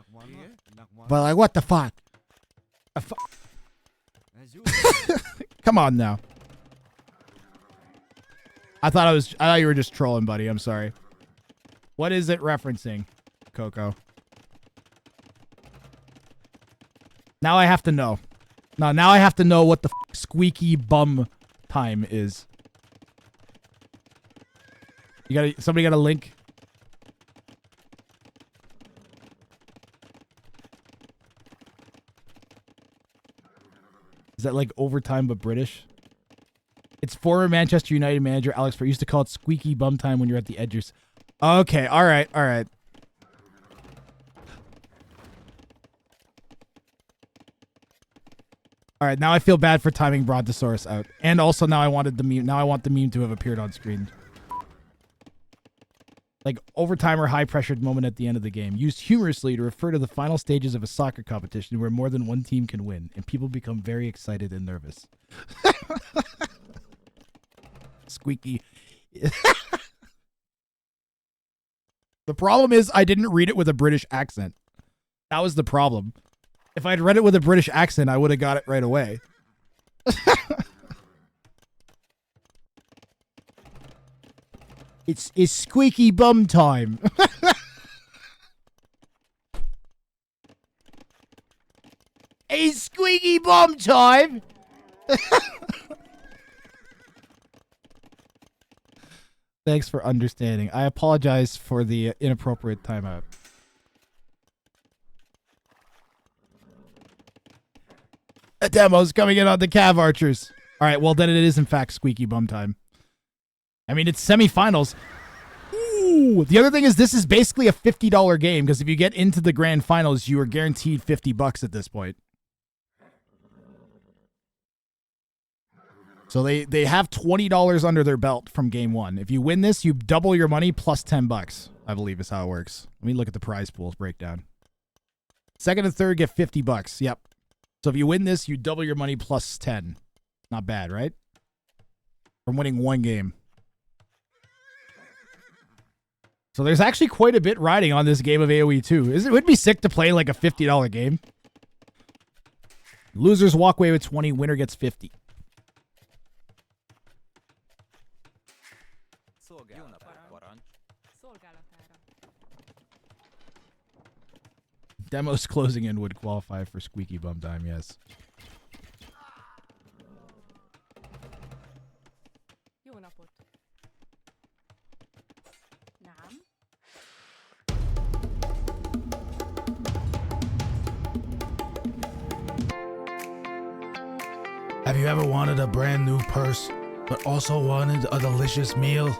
But like, what the fuck? Come on now. I thought you were just trolling, buddy. I'm sorry. What is it referencing, Coco? Now I have to know. Now I have to know what the squeaky bum time is. Somebody got a link? Is that like overtime but British? It's former Manchester United manager Alex Ferguson used to call it squeaky bum time when you're at the edges. Okay, all right. All right, now I feel bad for timing Brontosaurus out. And also now I want the meme to have appeared on screen. Like overtime or high-pressured moment at the end of the game. Used humorously to refer to the final stages of a soccer competition where more than one team can win, and people become very excited and nervous. Squeaky. The problem is I didn't read it with a British accent. That was the problem. If I'd read it with a British accent, I would have got it right away. It's squeaky bum time. It's squeaky bum time. Thanks for understanding. I apologize for the inappropriate timeout. A demo's coming in on the Cav Archers. All right, well, then it is, in fact, squeaky bum time. I mean, it's semifinals. Ooh, the other thing is this is basically a $50 game because if you get into the grand finals, you are guaranteed $50 at this point. So they have $20 under their belt from game one. If you win this, you double your money plus $10, I believe is how it works. Let me look at the prize pools breakdown. Second and third get $50. Yep. So if you win this, you double your money plus 10. Not bad, right? From winning one game. So there's actually quite a bit riding on this game of AoE too. It would be sick to play like a $50 game. Losers walk away with 20, winner gets 50. Demos closing in would qualify for squeaky bum time, yes. Have you ever wanted a brand new purse, but also wanted a delicious meal?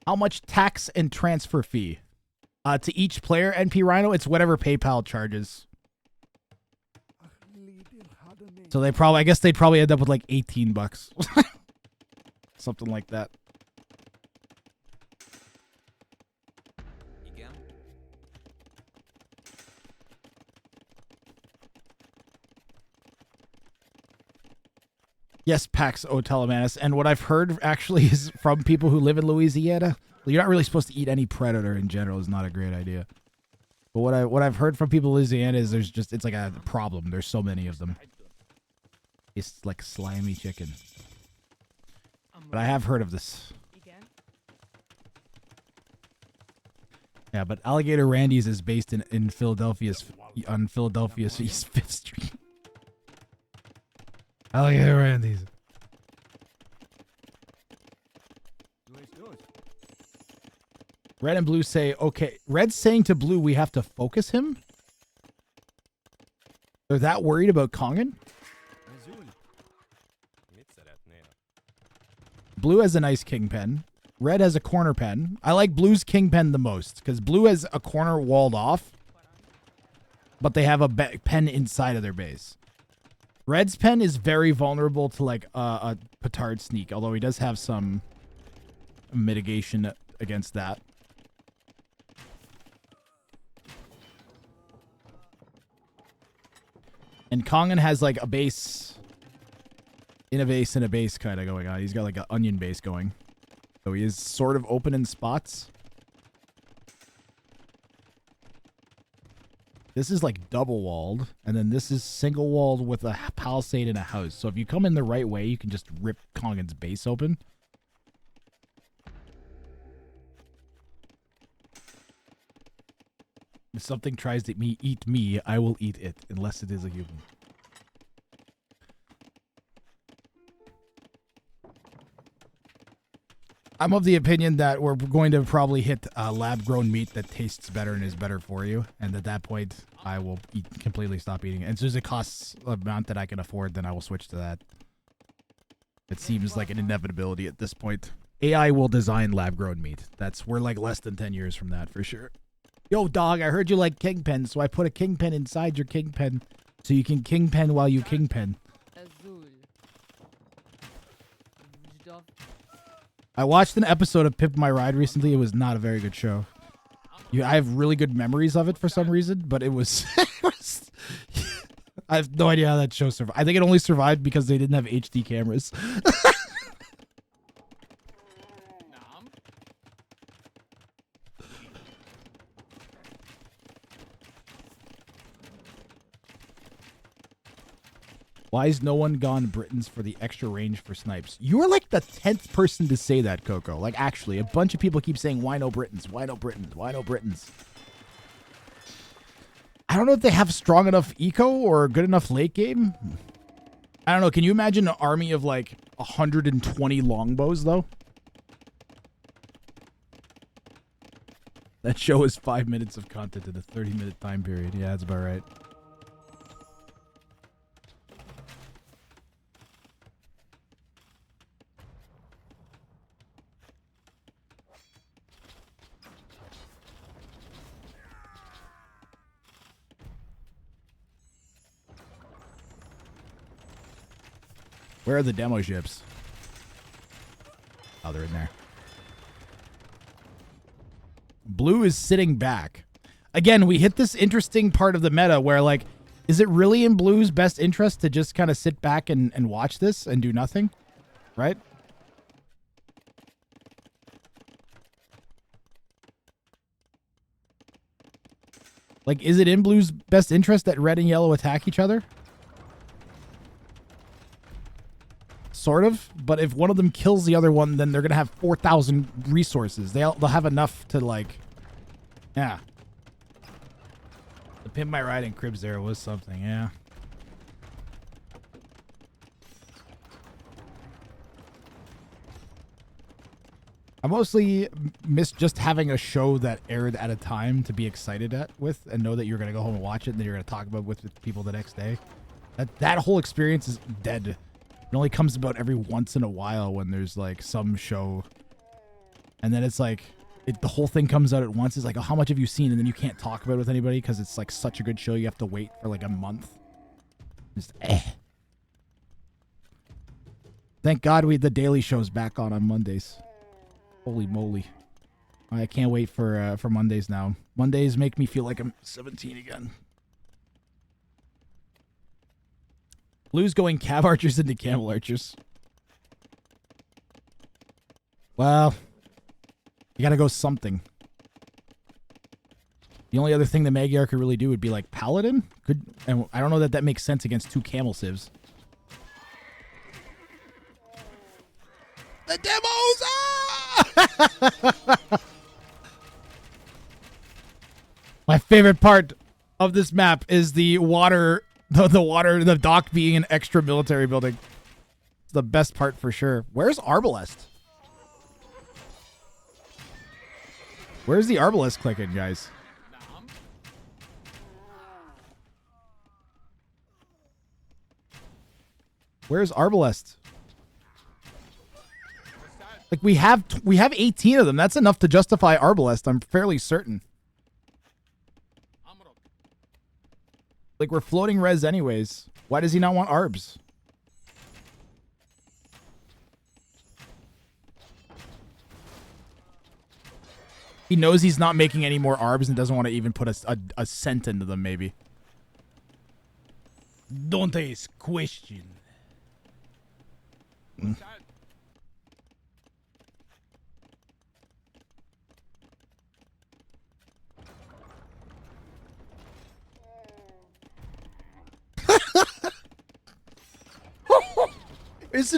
How much tax and transfer fee? To each player, NP Rhino, it's whatever PayPal charges. So they probably, I guess they'd probably end up with like 18 bucks. Something like that. Yes, Pax Otelemanus. And what I've heard actually is from people who live in Louisiana, you're not really supposed to eat any predator in general is not a great idea. But what I've heard from people in Louisiana is it's like a problem. There's so many of them. It's like slimy chicken. But I have heard of this. Yeah, but Alligator Randy's is based in Philadelphia's on Philadelphia's East 5th Street. Alligator Randy's. Red and Blue say, okay. Red's saying to Blue, we have to focus him? They're that worried about Kongan? Blue has a nice king pen. Red has a corner pen. I like Blue's king pen the most because Blue has a corner walled off, but they have a pen inside of their base. Red's pen is very vulnerable to like a petard sneak, although he does have some mitigation against that. And Kongan has like a base in a base and a base kind of going on. He's got like an onion base going. So he is sort of open in spots. This is like double walled, and then this is single walled with a palisade and a house. So if you come in the right way, you can just rip Kongan's base open. If something tries to eat me, I will eat it, unless it is a human. I'm of the opinion that we're going to probably hit lab-grown meat that tastes better and is better for you. And at that point, I will completely stop eating it. And as soon as it costs the amount that I can afford, then I will switch to that. It seems like an inevitability at this point. AI will design lab-grown meat. We're like less than 10 years from that for sure. Yo, dog, I heard you like kingpen, so I put a kingpen inside your kingpen so you can kingpen while you kingpen. I watched an episode of Pimp My Ride recently. It was not a very good show. I have really good memories of it for some reason, but it was... I have no idea how that show survived. I think it only survived because they didn't have HD cameras. Why is no one gone Britons for the extra range for snipes? You are like the 10th person to say that, Coco. Like, actually, a bunch of people keep saying, why no Britons? Why no Britons? Why no Britons? I don't know if they have strong enough eco or good enough late game. I don't know. Can you imagine an army of like 120 longbows, though? That show is 5 minutes of content in a 30-minute time period. Yeah, that's about right. Where are the demo ships? Oh, they're in there. Blue is sitting back. Again, we hit this interesting part of the meta where, like, is it really in Blue's best interest to just kind of sit back and watch this and do nothing? Right? Like, is it in Blue's best interest that red and yellow attack each other? Sort of, but if one of them kills the other one, then they're gonna have 4,000 resources. They'll have enough to, like, yeah. The Pimp My Ride in Cribs there was something, yeah. I mostly miss just having a show that aired at a time to be excited with and know that you're gonna go home and watch it and then you're gonna talk about it with people the next day. That whole experience is dead. It only comes about every once in a while when there's like some show And then it's like, the whole thing comes out at once. It's like, oh, how much have you seen? And then you can't talk about it with anybody because it's like such a good show. You have to wait for like a month. Just Thank God the Daily Show's back on Mondays. Holy moly. I can't wait for Mondays now. Mondays make me feel like I'm 17 again. Blue's going Cav Archers into Camel Archers. Well, you gotta go something. The only other thing the Magyar could really do would be like Paladin. And I don't know that makes sense against 2 Camel Civs. The demos! Ah! My favorite part of this map is the water, the dock being an extra military building. It's the best part for sure. Where's Arbalest? Where's the Arbalest clicking, guys? Where's Arbalest? Like we have 18 of them. That's enough to justify Arbalest, I'm fairly certain. Like we're floating res anyways. Why does he not want Arbs? He knows he's not making any more Arbs and doesn't want to even put a cent into them, maybe. Don't ask question. Is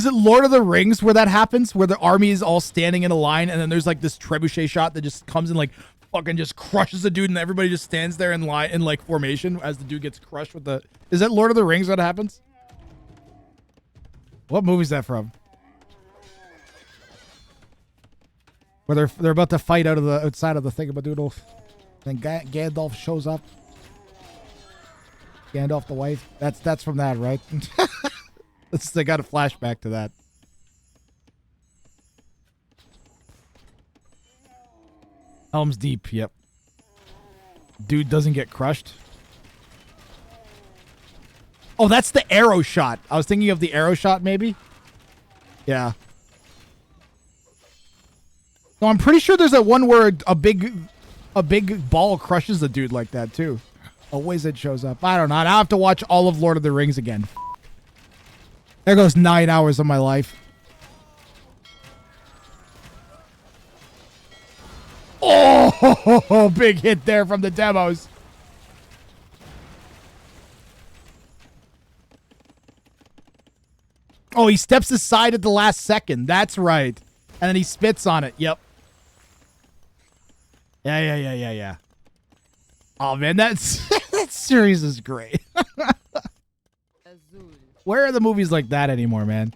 it Lord of the Rings where that happens? Where the army is all standing in a line and then there's like this trebuchet shot that just comes and like fucking just crushes the dude and everybody just stands there in line in like formation as the dude gets crushed with the... Is that Lord of the Rings that happens? What movie is that from? Where they're about to fight outside of the thingamadoodle. Then Gandalf shows up. Gandalf the White. That's from that, right? They got a flashback to that. Helm's Deep, yep. Dude doesn't get crushed. Oh, that's the arrow shot. I was thinking of the arrow shot, maybe. Yeah. No, I'm pretty sure there's one where a big ball crushes a dude like that too. A wizard shows up. I don't know. I have to watch all of Lord of the Rings again. There goes 9 hours of my life. Oh, big hit there from the demos. Oh, he steps aside at the last second. That's right. And then he spits on it. Yep. Yeah. Oh, man, that series is great. Where are the movies like that anymore, man?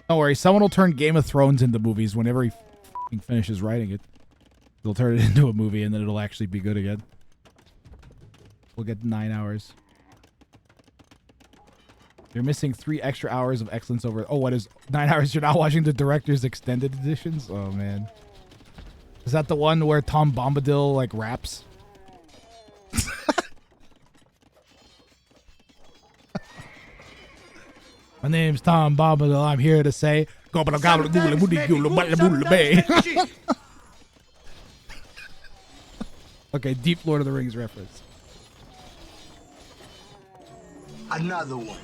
Don't worry. Someone will turn Game of Thrones into movies whenever he finishes writing it. They'll turn it into a movie, and then it'll actually be good again. We'll get 9 hours. You're missing 3 extra hours of excellence over... Oh, what is 9 hours? You're not watching the director's extended editions? Oh, man. Is that the one where Tom Bombadil, like, raps? My name's Tom Bombadil. I'm here to say... Okay, deep Lord of the Rings reference. Another one.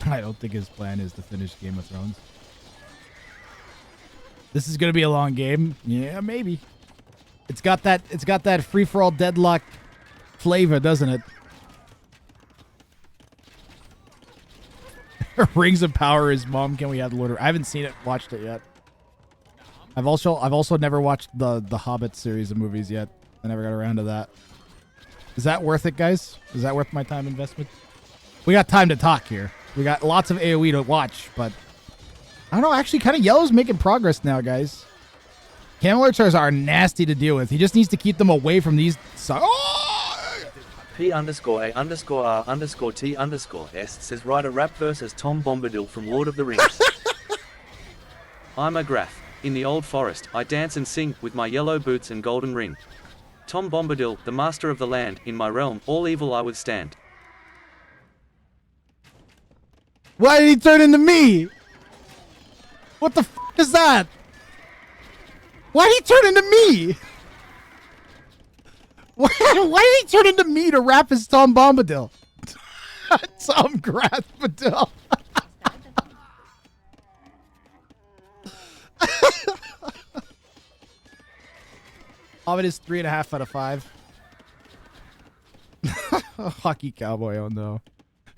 I don't think his plan is to finish Game of Thrones. This is gonna be a long game. Yeah, maybe. It's got that free-for-all deadlock flavor, doesn't it? Rings of Power is Mom. Can we have Lord of... I haven't seen it, watched it yet. I've also never watched the Hobbit series of movies yet. I never got around to that. Is that worth it, guys? Is that worth my time investment? We got time to talk here. We got lots of AoE to watch, but I don't know. Actually, kind of Yellow's making progress now, guys. Camel archers are nasty to deal with. He just needs to keep them away from these. P_A_R_T_S says write a rap verse as Tom Bombadil from Lord of the Rings. I'm a Graf. In the old forest, I dance and sing with my yellow boots and golden ring. Tom Bombadil, the master of the land, in my realm, all evil I withstand. Why did he turn into me? What the f is that? Why did he turn into me? Why did he turn into me to rap as Tom Bombadil? Tom Grathbadil. Ovid is 3.5 out of 5. Hockey cowboy, oh no.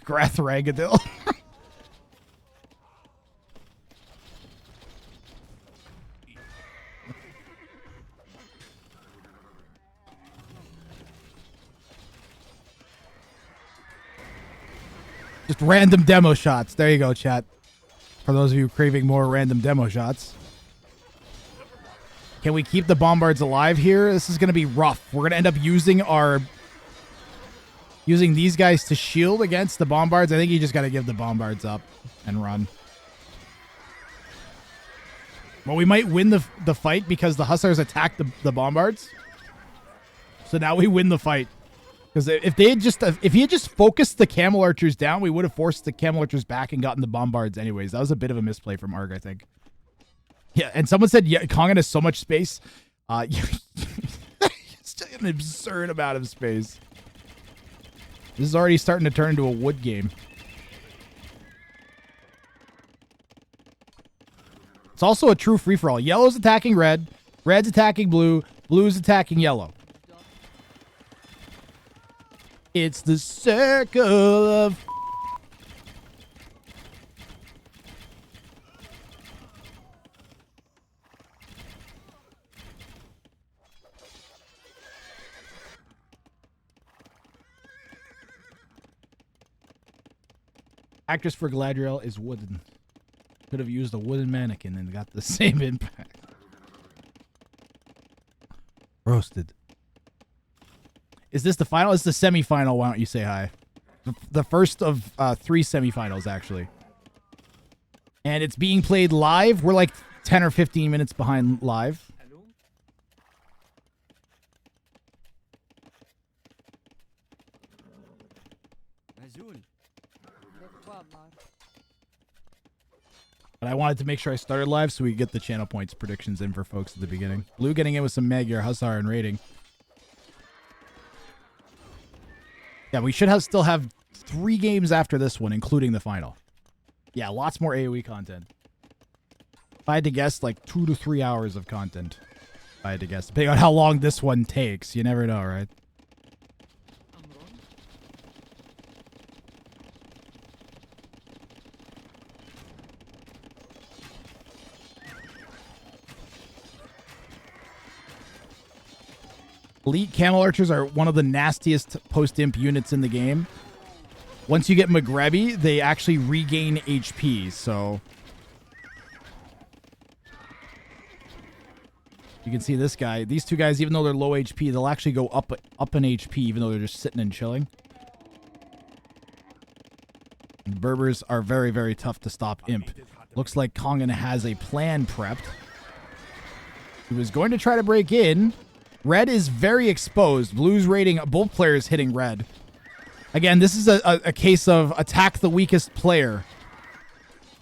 Grathragadil. Just random demo shots. There you go, chat. For those of you craving more random demo shots. Can we keep the bombards alive here? This is going to be rough. We're going to end up using these guys to shield against the bombards. I think you just got to give the bombards up and run. Well, we might win the fight because the hussars attacked the bombards. So now we win the fight. Because if he had just focused the camel archers down, we would have forced the camel archers back and gotten the bombards anyways. That was a bit of a misplay from Arg, I think. Yeah, and someone said, yeah, Kongan has so much space. It's an absurd amount of space. This is already starting to turn into a wood game. It's also a true free-for-all. Yellow's attacking red, red's attacking blue, blue's attacking yellow. It's the circle of... Actress for Galadriel is wooden. Could have used a wooden mannequin and got the same impact. Roasted. Is this the final? It's the semifinal. Why don't you say hi? The first of 3 semifinals, actually. And it's being played live. We're like 10 or 15 minutes behind live. But I wanted to make sure I started live so we could get the channel points predictions in for folks at the beginning. Blue getting in with some Magyar, Hussar, and rating. Yeah, we should still have 3 games after this one, including the final. Yeah, lots more AoE content. If I had to guess, like 2 to 3 hours of content. If I had to guess. Depending on how long this one takes. You never know, right? Elite Camel Archers are one of the nastiest post-imp units in the game. Once you get Magrebi, they actually regain HP, so... You can see this guy. These 2 guys, even though they're low HP, they'll actually go up in HP, even though they're just sitting and chilling. And Berbers are very, very tough to stop imp. Looks like Kongan has a plan prepped. He was going to try to break in... Red is very exposed. Blue's rating, both players hitting red. Again, this is a case of attack the weakest player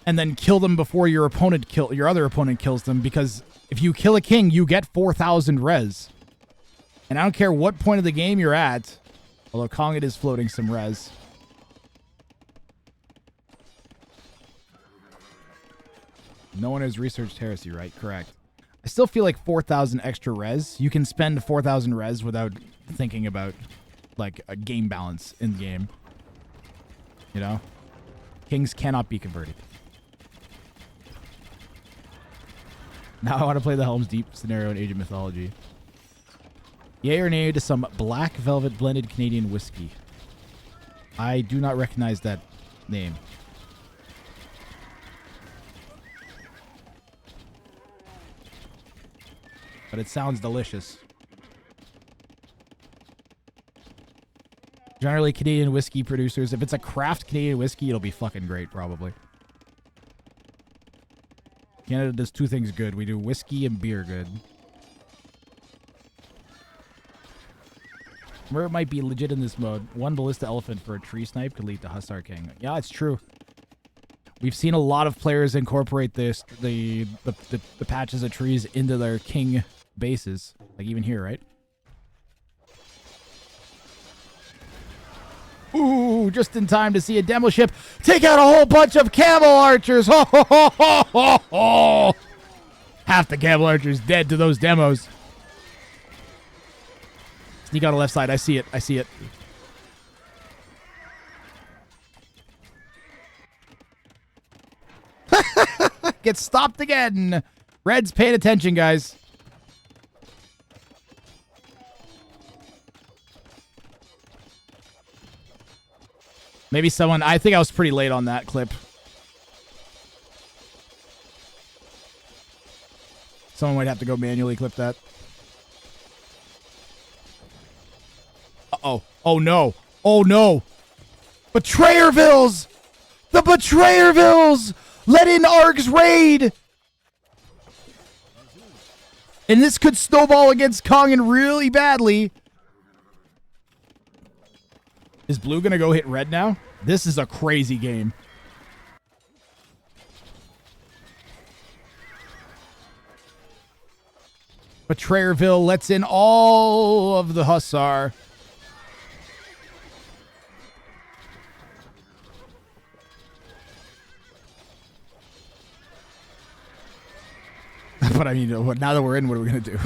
and then kill them before your other opponent kills them, because if you kill a king, you get 4,000 res. And I don't care what point of the game you're at, although Kongan is floating some res. No one has researched heresy, right? Correct. I still feel like 4,000 extra res. You can spend 4,000 res without thinking about, like, a game balance in the game. You know? Kings cannot be converted. Now I want to play the Helm's Deep scenario in Age of Mythology. Yay or nay to some Black Velvet blended Canadian whiskey? I do not recognize that name. But it sounds delicious. Generally, Canadian whiskey producers, if it's a craft Canadian whiskey, it'll be fucking great, probably. Canada does two things good. We do whiskey and beer good. Where it might be legit in this mode, one ballista elephant for a tree snipe could lead to Hussar King. Yeah, it's true. We've seen a lot of players incorporate this, the patches of trees into their king bases. Like even here, right? Ooh, just in time to see a demo ship take out a whole bunch of camel archers. Ho, ho, ho, ho, ho, ho. Half the camel archers dead to those demos. Sneak on the left side. I see it. I see it. Get stopped again. Red's paying attention, guys. Maybe someone... I think I was pretty late on that clip. Someone might have to go manually clip that. Uh-oh. Oh, no. Oh, no. Betrayervilles! The Betrayervilles! Let in Arg's raid! And this could snowball against Kongan really badly. Is blue going to go hit red now? This is a crazy game. Betrayerville lets in all of the Hussar. But I mean, now that we're in, what are we going to do?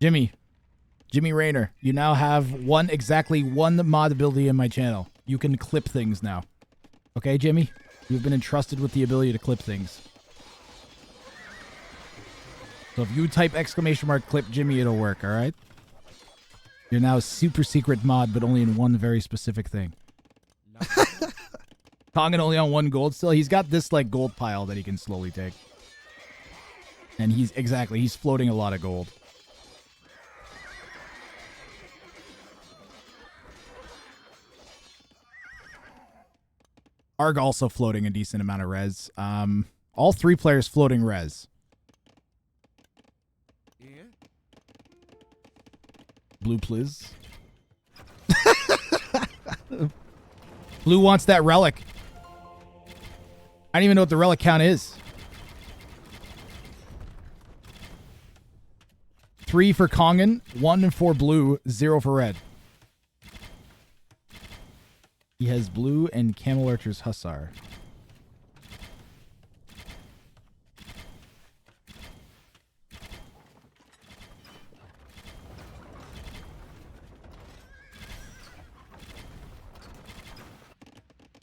Jimmy Rayner, you now have exactly one mod ability in my channel. You can clip things now. Okay, Jimmy? You've been entrusted with the ability to clip things. So if you type ! clip Jimmy, it'll work, alright? You're now a super secret mod, but only in one very specific thing. Kongan only on one gold still. He's got this like gold pile that he can slowly take. And he's floating a lot of gold. Arg also floating a decent amount of res. All three players floating res. Yeah. Blue, please. Blue wants that relic. I don't even know what the relic count is. 3 for Kongan, 1 for blue, 0 for red. He has blue and Camel Archer's Hussar.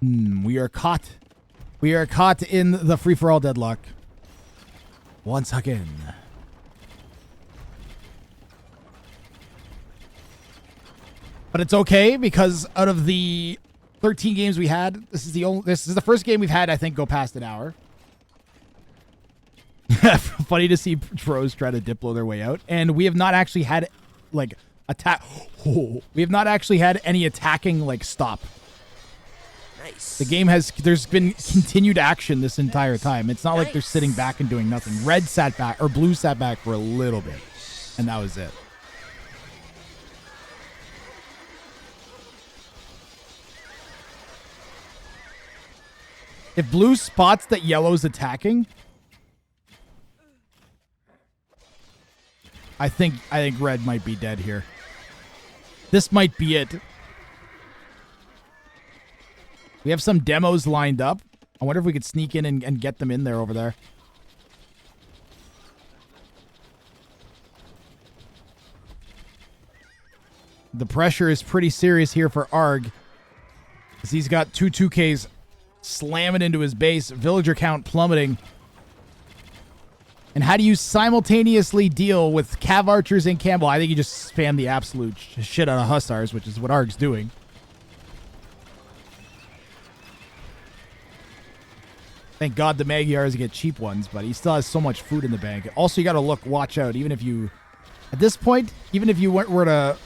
We are caught. We are caught in the free-for-all deadlock. Once again. But it's okay because out of the 13 games we had, this is the first game we've had, I think, go past an hour. Funny to see pros try to Diplo their way out. And we have not actually had, like, we have not actually had any attacking, like, stop. Nice. The game there's been continued action this entire time. It's not like they're sitting back and doing nothing. Red sat back, or blue sat back for a little bit. And that was it. If blue spots that yellow's attacking, I think red might be dead here. This might be it. We have some demos lined up. I wonder if we could sneak in and get them in there over there. The pressure is pretty serious here for Arg, because he's got 2Ks slamming into his base, villager count plummeting. And how do you simultaneously deal with Cav Archers and Campbell? I think you just spam the absolute shit out of Hussars, which is what Arg's doing. Thank God the Magyars get cheap ones, but he still has so much food in the bank. Also, you got to watch out, even if you, at this point, even if you were to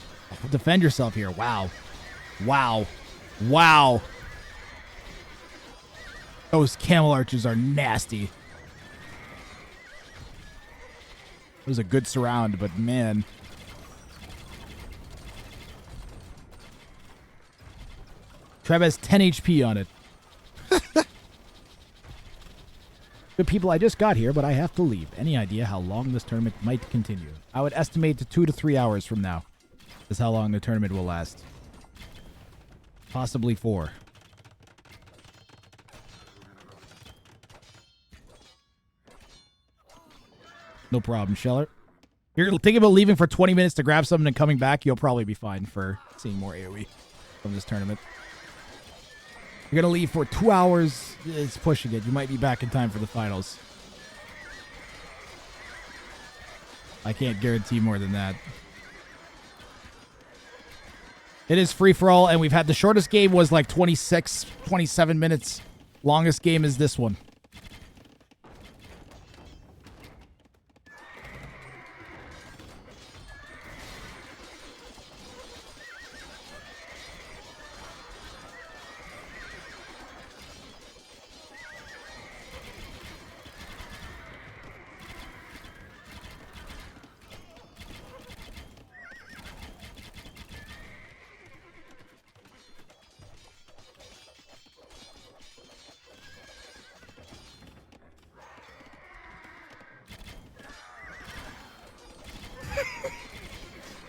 defend yourself here. Wow. Wow. Wow. Those Camel Archers are nasty. It was a good surround, but man. Trev has 10 HP on it. Good people, I just got here, but I have to leave. Any idea how long this tournament might continue? I would estimate to 2 to 3 hours from now is how long the tournament will last. Possibly 4. No problem, Scheller. If you're thinking about leaving for 20 minutes to grab something and coming back, you'll probably be fine for seeing more AoE from this tournament. You're going to leave for 2 hours. It's pushing it. You might be back in time for the finals. I can't guarantee more than that. It is free-for-all, and we've had the shortest game was like 26, 27 minutes. Longest game is this one.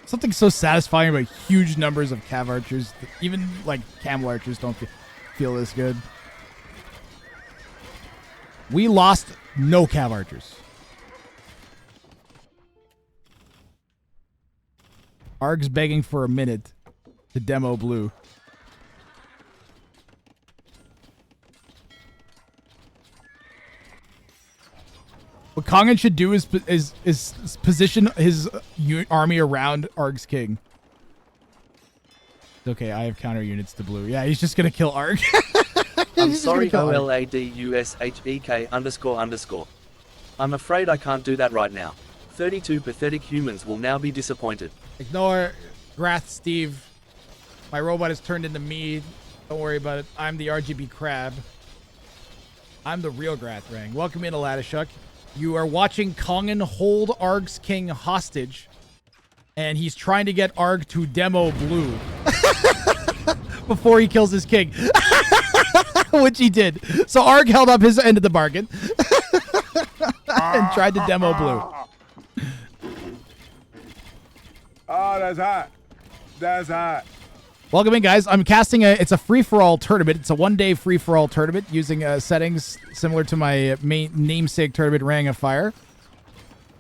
Something so satisfying about huge numbers of Cav Archers. Even, like, Camel Archers don't feel this good. We lost no Cav Archers. Arg's begging for a minute to demo blue. What Kongan should do is position his army around Arg's king. Okay, I have counter units to blue. Yeah, he's just gonna kill Arg. I'm sorry, OLADUSHEK__. I'm afraid I can't do that right now. 32 pathetic humans will now be disappointed. Ignore Grath Steve. My robot has turned into me. Don't worry about it. I'm the RGB crab. I'm the real Grath Wrang. Welcome in, Aladishuk. You are watching Kongan hold Arg's king hostage, and he's trying to get Arg to demo blue before he kills his king, which he did. So Arg held up his end of the bargain and tried to demo blue. Oh, that's hot. That's hot. Welcome in, guys. I'm casting it's a free-for-all tournament. It's a one-day free-for-all tournament using settings similar to my main namesake tournament, Wrang of Fire.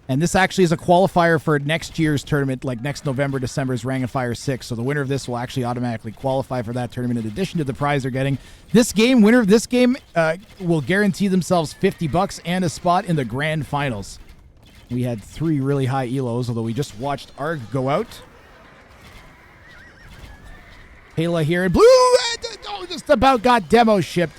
And this actually is a qualifier for next year's tournament, like next November, December's Wrang of Fire 6. So the winner of this will actually automatically qualify for that tournament in addition to the prize they're getting. This game, winner of this game will guarantee themselves $50 and a spot in the grand finals. We had 3 really high elos, although we just watched Arg go out. Hela here in blue. Oh, just about got demo shipped.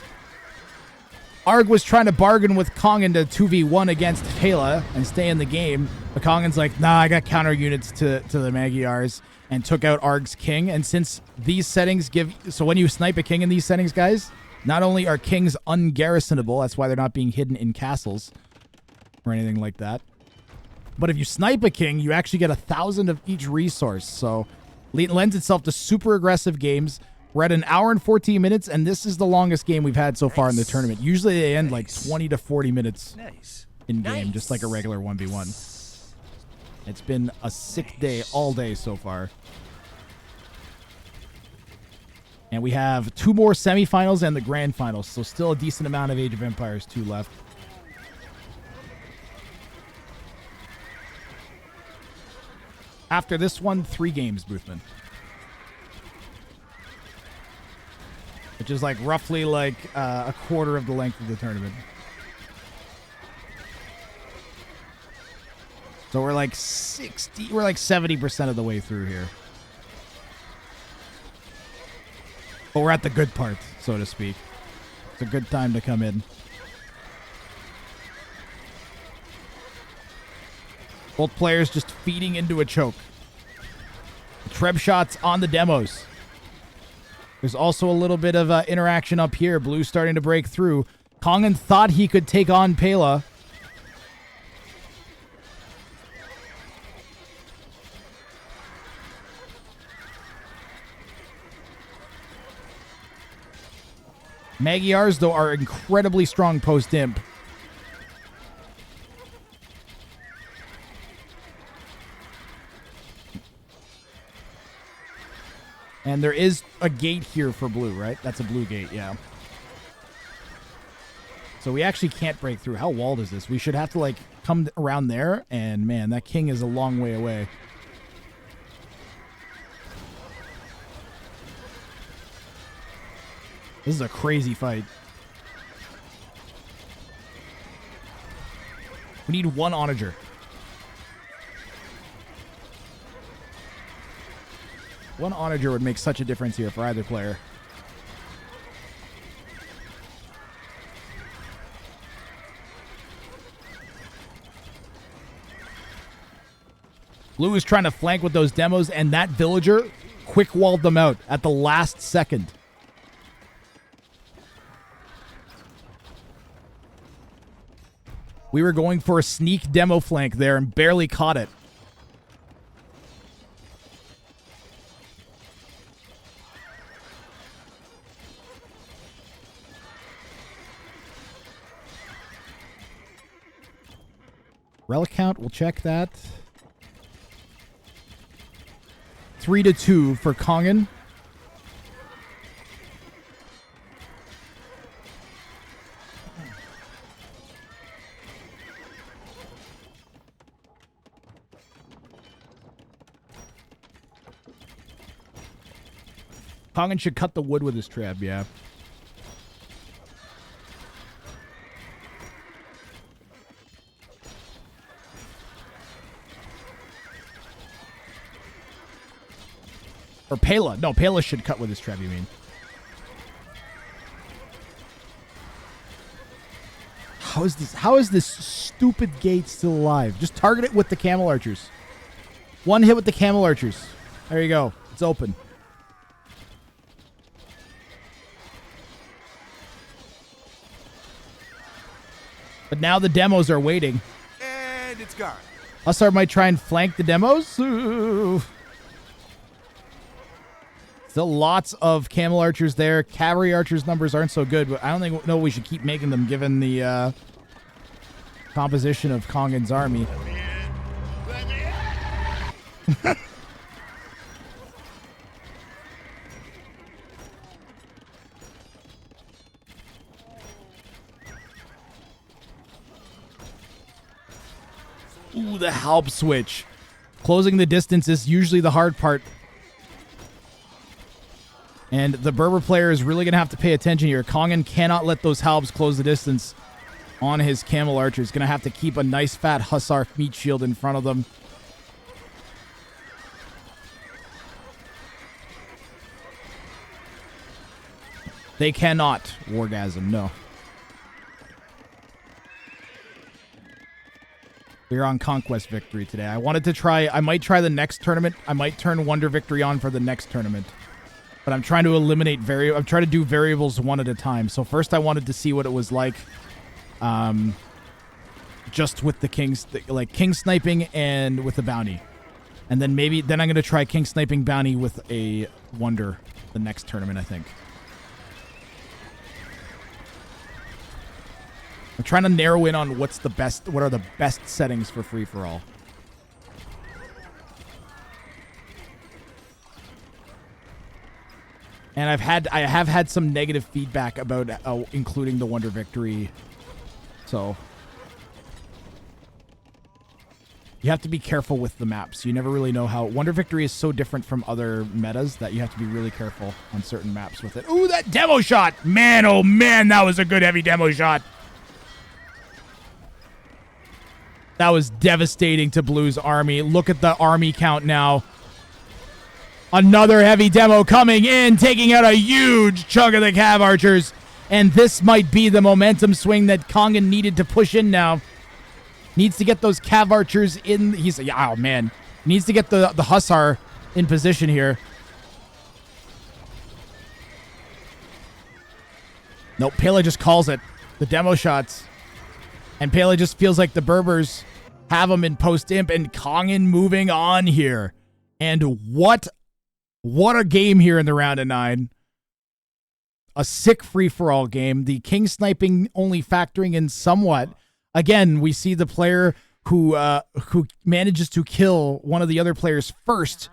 Arg was trying to bargain with Kongan to 2v1 against Hela and stay in the game. But Kongan's like, nah, I got counter units to the Magyars, and took out Arg's king. And since these settings give... So when you snipe a king in these settings, guys, not only are kings ungarrisonable, that's why they're not being hidden in castles or anything like that. But if you snipe a king, you actually get 1,000 of each resource. So... it lends itself to super aggressive games We're at an hour and 14 minutes, and this is the longest game we've had so far in the tournament. Usually they end like 20 to 40 minutes in game, just like a regular 1v1. It's been a sick day all day so far. And we have 2 more semifinals and the grand finals, so still a decent amount of Age of Empires 2 left. After this one, 3 games, Boothman. Which is like roughly like a quarter of the length of the tournament. So we're like 70% of the way through here. But we're at the good part, so to speak. It's a good time to come in. Both players just feeding into a choke. Treb shots on the demos. There's also a little bit of interaction up here. Blue starting to break through. Kongan thought he could take on Pela. Magyars, though, are incredibly strong post-imp. And there is a gate here for blue, right? That's a blue gate, yeah. So we actually can't break through. How walled is this? We should have to, like, come around there. And, man, that king is a long way away. This is a crazy fight. We need 1 onager. One onager would make such a difference here for either player. Blue is trying to flank with those demos, and that villager quick walled them out at the last second. We were going for a sneak demo flank there and barely caught it. Relic count, we'll check that. 3-2 for Kongan. Kongan should cut the wood with his trap, yeah. Or Pela. No, Pela should cut with his trap, you mean. How is this stupid gate still alive? Just target it with the camel archers. 1 hit with the camel archers. There you go. It's open. But now the demos are waiting. And it's gone. Hussar might try and flank the demos. Ooh. Still lots of camel archers there. Cavalry archers numbers aren't so good, but I don't know we should keep making them given the composition of Kongan's army. Ooh, the help switch. Closing the distance is usually the hard part. And the Berber player is really going to have to pay attention here. Kongan cannot let those halbs close the distance on his camel archer. He's going to have to keep a nice fat hussar meat shield in front of them. They cannot wargasm, no. We're on Conquest Victory today. I might try the next tournament. I might turn Wonder Victory on for the next tournament. But I'm trying to eliminate I'm trying to do variables one at a time. So first I wanted to see what it was like just with the king sniping and with the bounty. And then I'm going to try king sniping bounty with a wonder the next tournament, I think. I'm trying to narrow in on what are the best settings for free-for-all. And I have had some negative feedback about including the Wonder Victory. So you have to be careful with the maps. You never really know how Wonder Victory is so different from other metas that you have to be really careful on certain maps with it. Ooh, that demo shot! Man, oh man, that was a good heavy demo shot. That was devastating to Blue's army. Look at the army count now. Another heavy demo coming in, taking out a huge chunk of the Cav Archers. And this might be the momentum swing that Kongan needed to push in now. Needs to get those Cav Archers in. Oh man. Needs to get the Hussar in position here. Nope, Pele just calls it. The demo shots. And Pele just feels like the Berbers have him in post-imp, and Kongan moving on here. And what a game here in the round of 9. A sick free-for-all game. The King sniping only factoring in somewhat. Again, we see the player who manages to kill one of the other players first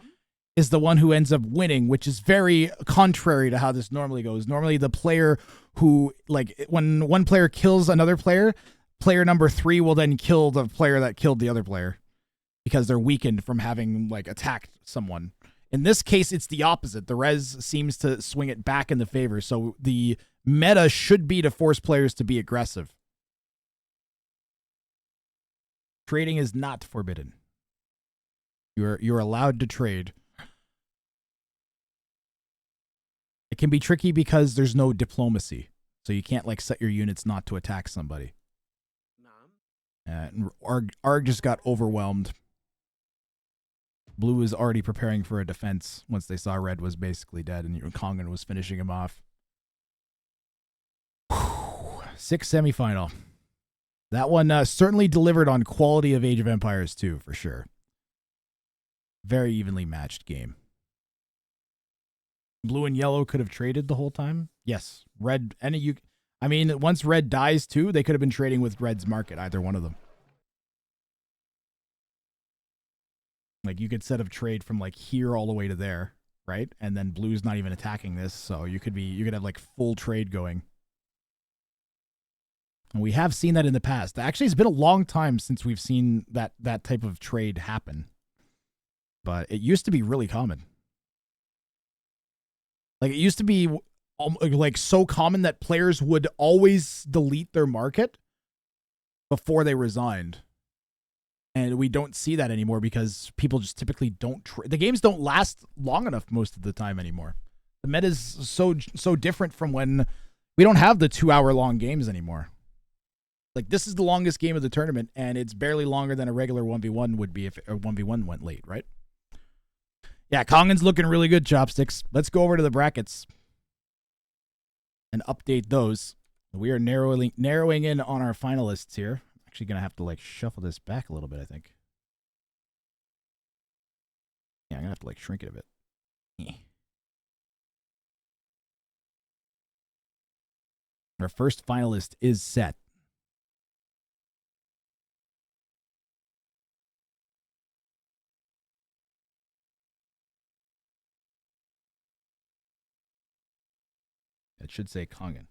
is the one who ends up winning, which is very contrary to how this normally goes. Normally, the player who, like, when one player kills another player, player number 3 will then kill the player that killed the other player because they're weakened from having, like, attacked someone. In this case, it's the opposite. The res seems to swing it back in the favor. So the meta should be to force players to be aggressive. Trading is not forbidden. You're allowed to trade. It can be tricky because there's no diplomacy. So you can't, like, set your units not to attack somebody. And Arg just got overwhelmed. Blue is already preparing for a defense once they saw Red was basically dead and Kongan was finishing him off. 6 semifinal. That one certainly delivered on quality of Age of Empires 2, for sure. Very evenly matched game. Blue and yellow could have traded the whole time. Yes. Red, I mean, once Red dies too, they could have been trading with Red's market, either one of them. Like, you could set up trade from, like, here all the way to there, right? And then Blue's not even attacking this, so you could have, like, full trade going. And we have seen that in the past. Actually, it's been a long time since we've seen that type of trade happen. But it used to be really common. Like, it used to be, like, so common that players would always delete their market before they resigned. And we don't see that anymore because people just typically don't the games don't last long enough most of the time anymore. The meta is so different from when we don't have the 2-hour-long games anymore. Like, this is the longest game of the tournament, and it's barely longer than a regular 1v1 would be if a 1v1 went late, right? Yeah, Kongan's looking really good, Chopsticks. Let's go over to the brackets and update those. We are narrowing in on our finalists here. Actually going to have to, like, shuffle this back a little bit, I think. Yeah, I'm going to have to, like, shrink it a bit. Yeah. Our first finalist is set. It should say Kongan.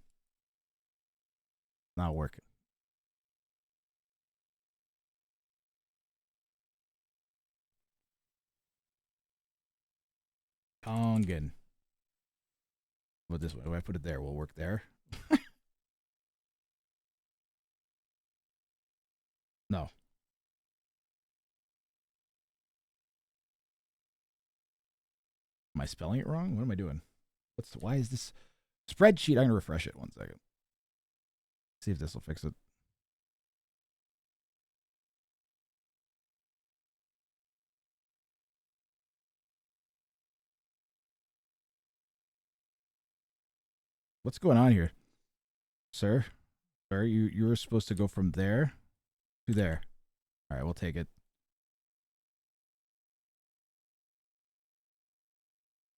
Not working. Kongan. Put it this way. If I put it there, we'll work there. No. Am I spelling it wrong? What am I doing? Why is this spreadsheet? I'm gonna refresh it 1 second. See if this will fix it. What's going on here? Sir? Sir, you were supposed to go from there to there. All right, we'll take it.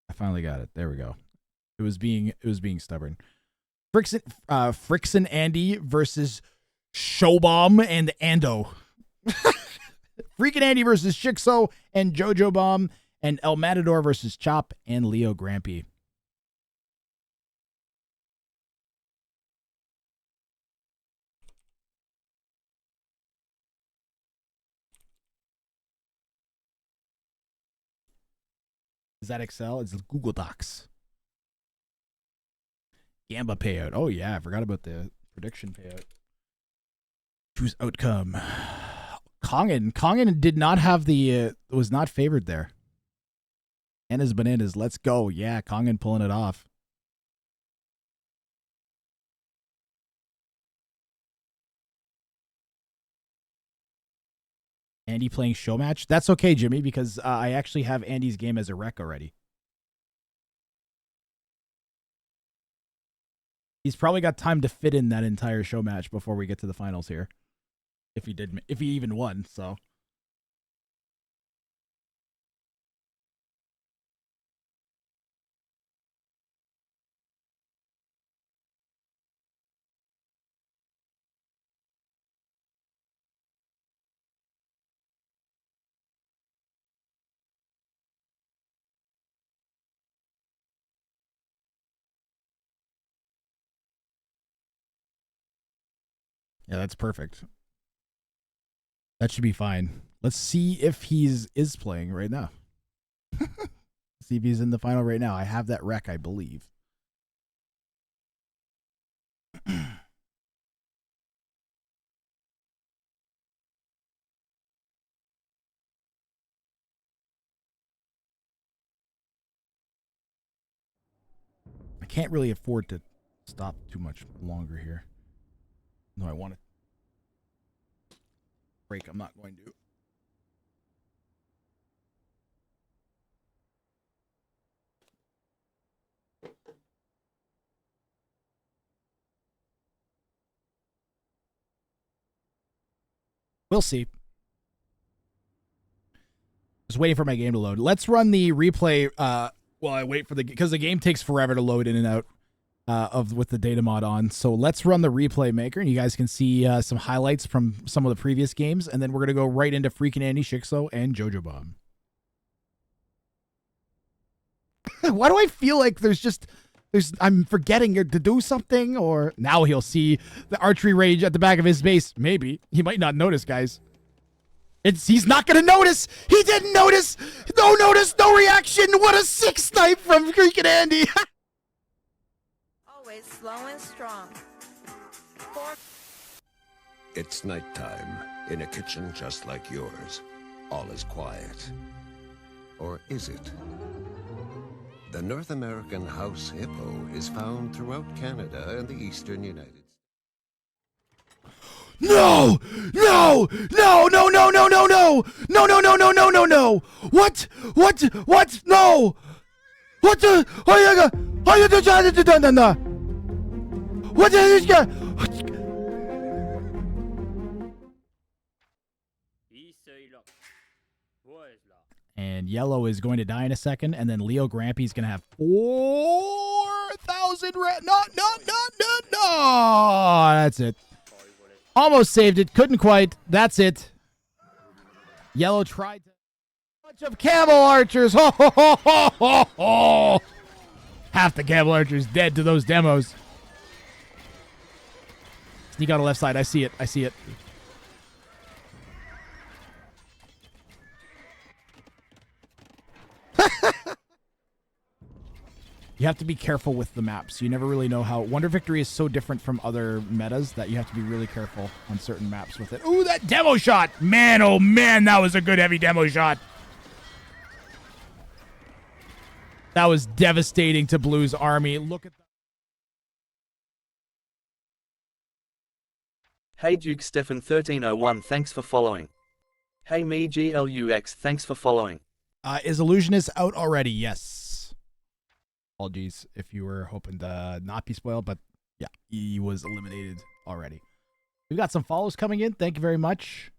I finally got it. There we go. It was being stubborn. Frickson Andy versus Showbomb and Ando. Freaking Andy versus Shixo and Jojo Bomb, and El Matador versus Chop and Leo Grampy. Is that Excel? It's Google Docs. Gamba payout. Oh yeah, I forgot about the prediction payout. Choose outcome. Kongan did not have the was not favored there. Anna's bananas. Let's go. Yeah, Kongan pulling it off. Andy playing show match. That's okay, Jimmy, because I actually have Andy's game as a rec already. He's probably got time to fit in that entire show match before we get to the finals here. If he even won, so. Yeah, that's perfect. That should be fine. Let's see if he's playing right now. See if he's in the final right now. I have that rec, I believe. I can't really afford to stop too much longer here. No, I want to break. I'm not going to. We'll see. Just waiting for my game to load. Let's run the replay while I wait for because the game takes forever to load in and out with the data mod on. So let's run the replay maker, and you guys can see some highlights from some of the previous games, and then we're gonna go right into freaking Andy Shixo and Jojo Bomb. Why do I feel like I'm forgetting to do something? Or now he'll see the archery range at the back of his base. Maybe he might not notice, guys. He's not gonna notice. He didn't notice. No notice, no reaction. What a sick snipe from freaking Andy. Always slow and strong. It's nighttime in a kitchen just like yours. All is quiet. Or is it? The North American house hippo is found throughout Canada and the eastern United States. No! No! No! No! No! No! No! No! No! No! No! No! No! No! No! What? What? What? No! What the? What is this? And Yellow is going to die in a second, and then Leo Grampy's going to have 4,000 red. No! That's it. Almost saved it. Couldn't quite. That's it. Yellow tried to. Bunch of camel archers. Ho, ho, ho, ho, ho, ho. Half the camel archers dead to those demos. Sneak on the left side. I see it. I see it. You have to be careful with the maps. You never really know how... Wonder Victory is so different from other metas that you have to be really careful on certain maps with it. Ooh, that demo shot! Man, oh man, that was a good heavy demo shot. That was devastating to Blue's army. Look at that. Hey Duke Stefan 1301, thanks for following. Hey me GLUX, thanks for following. Is Illusionist out already? Yes. Apologies if you were hoping to not be spoiled, but yeah, he was eliminated already. We've got some follows coming in. Thank you very much.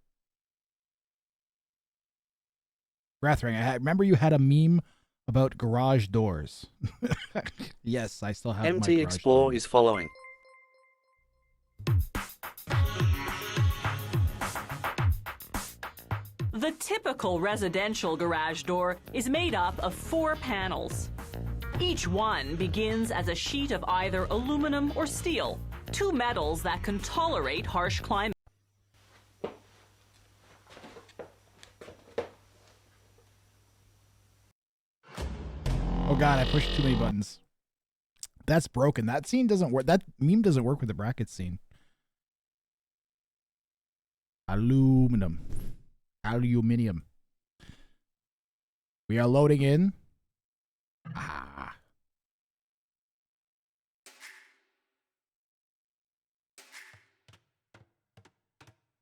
Wrang, I remember you had a meme about garage doors. Yes, I still have my MT garage Explore door. is following. The typical residential garage door is made up of 4 panels. Each one begins as a sheet of either aluminum or steel, 2 metals that can tolerate harsh climate. Oh god, I pushed too many buttons. That's broken. That scene doesn't work. That meme doesn't work with the brackets scene. Aluminum. Aluminium. We are loading in.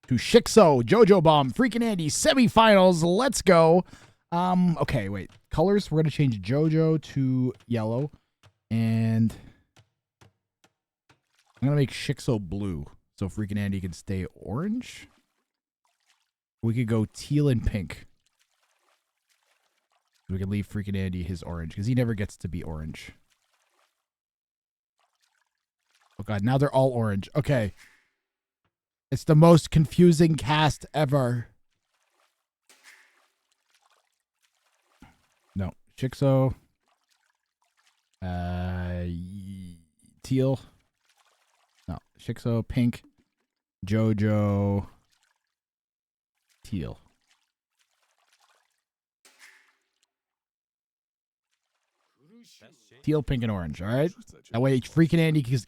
To Shixo, Jojo Bomb, Freaking Andy, semifinals. Let's go. Okay, wait. Colors, we're going to change Jojo to yellow. And I'm going to make Shixo blue. So Freaking Andy can stay orange. We could go teal and pink. We could leave Freaking Andy his orange, because he never gets to be orange. Oh god, now they're all orange. Okay. It's the most confusing cast ever. No. Shixo. Teal. No. Shixo, pink. Jojo. Teal. Teal, pink, and orange. All right. That way, Freaking Andy can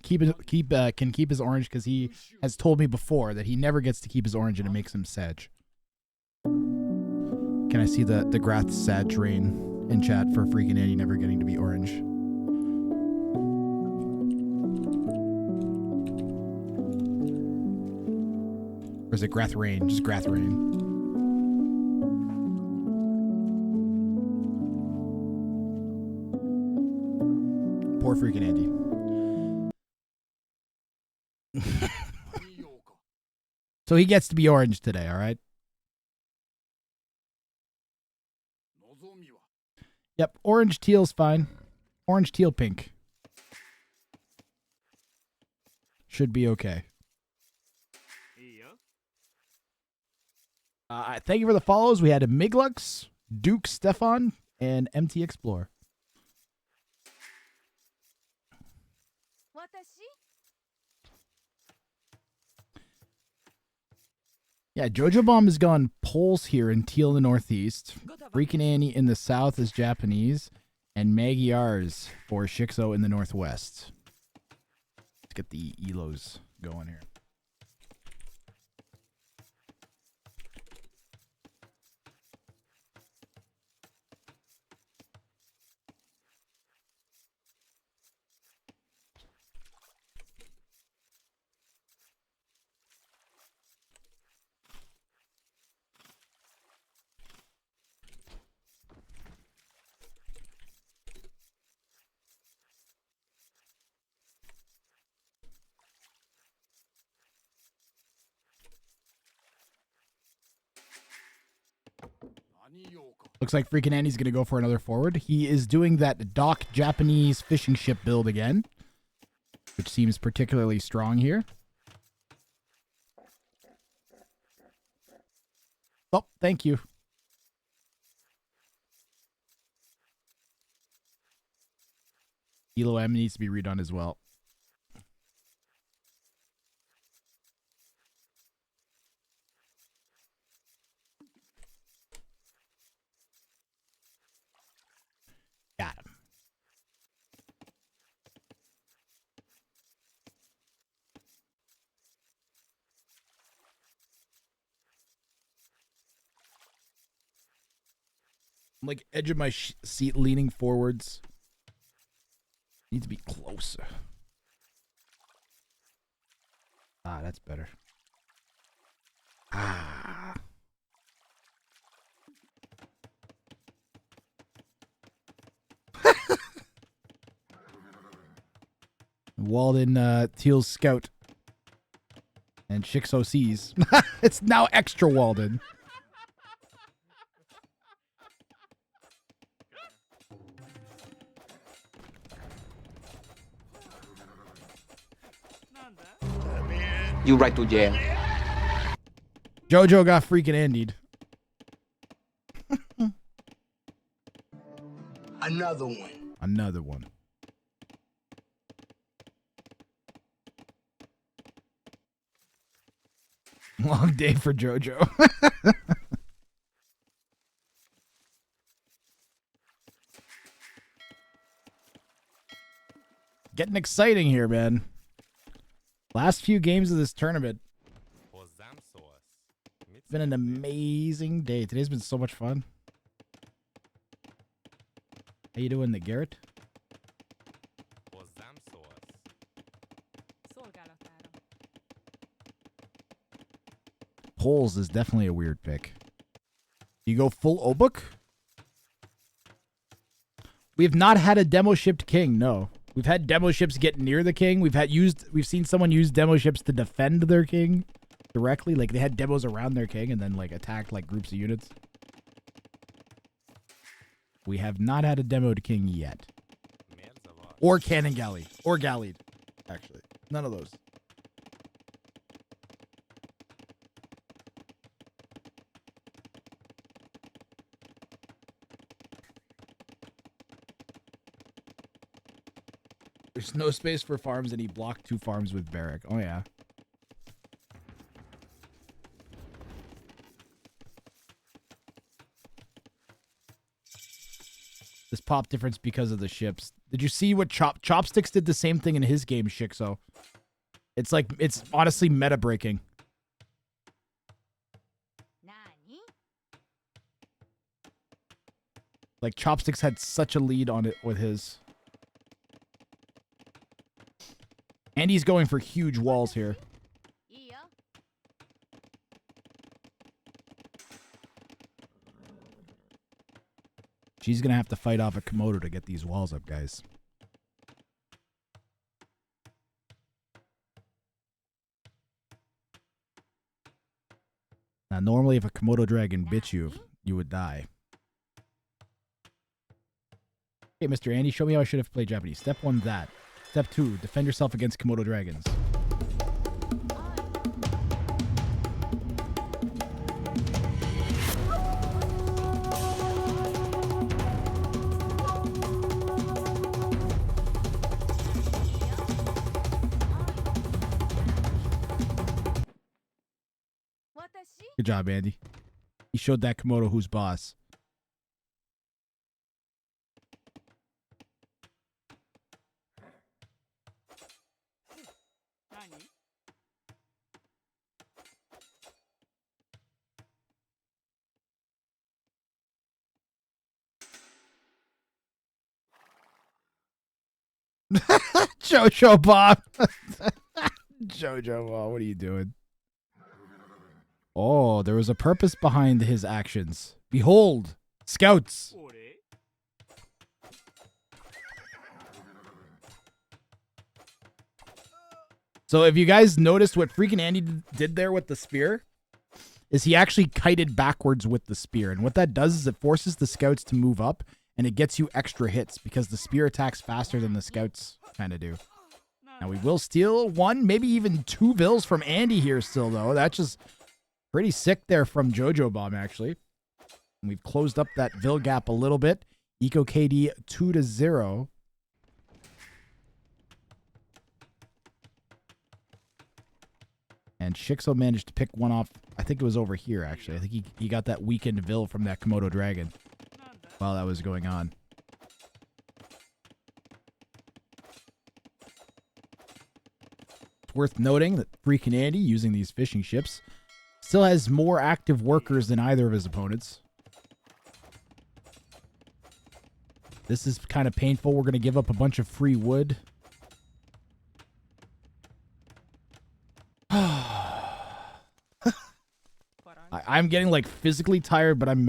keep his orange, because he has told me before that he never gets to keep his orange and it makes him sad. Can I see the Grath sad train in chat for Freaking Andy never getting to be orange? Or is it Grath Rain? Just Grath Rain. Poor Freaking Andy. So he gets to be orange today, all right? Yep, orange teal's fine. Orange, teal, pink. Should be okay. Thank you for the follows. We had a Miglux, Duke Stefan, and MT Explore. Yeah, Jojo Bomb has gone poles here in teal in the northeast. Freaking Annie in the south is Japanese. And Maggie R's for Shixo in the northwest. Let's get the ELOs going here. Looks like Freaking Andy's going to go for another forward. He is doing that dock Japanese fishing ship build again, which seems particularly strong here. Oh, thank you. Elo M needs to be redone as well. Got him. I'm like edge of my seat leaning forwards. Need to be closer. Ah, that's better. Ah. Walden Teal's scout. And Shixo sees. It's now extra Walden. you right to jail. Jojo got freaking Andied. Another one. Another one. Long day for Jojo. Getting exciting here, man. Last few games of this tournament. It's been an amazing day. Today's been so much fun. How you doing, the Garrett? Poles is definitely a weird pick. You go full Obuk? We have not had a demo shipped king, no. We've had demo ships get near the king. We've seen someone use demo ships to defend their king directly. Like they had demos around their king and then like attacked like groups of units. We have not had a demoed king yet. Or cannon galley. Or gallied, actually. None of those. There's no space for farms, and he blocked 2 farms with Barrack. Oh, yeah. This pop difference because of the ships. Did you see what Chopsticks did the same thing in his game, Shixo? It's like, it's honestly meta breaking. Like, Chopsticks had such a lead on it with his. And he's going for huge walls here. She's going to have to fight off a Komodo to get these walls up, guys. Now, normally if a Komodo dragon bit you, you would die. Okay, Mr. Andy, show me how I should have played Japanese. Step 1, that. Step 2, defend yourself against Komodo dragons. Good job, Andy. He showed that Komodo who's boss. Jojo Bob. Jojo Bob, what are you doing? Oh, there was a purpose behind his actions. Behold, scouts. So if you guys noticed what freaking Andy did there with the spear, is he actually kited backwards with the spear. And what that does is it forces the scouts to move up, and it gets you extra hits because the spear attacks faster than the scouts kind of do. Now we will steal 1, maybe even 2 vills from Andy here still, though. That's just pretty sick there from Jojo Bomb, actually. And we've closed up that vill gap a little bit. Eco KD 2-0. And Shixo managed to pick one off. I think it was over here, actually. I think he got that weakened vill from that Komodo dragon while that was going on. It's worth noting that freaking Andy, using these fishing ships, still has more active workers than either of his opponents. This is kind of painful. We're going to give up a bunch of free wood. I'm getting like physically tired, but I'm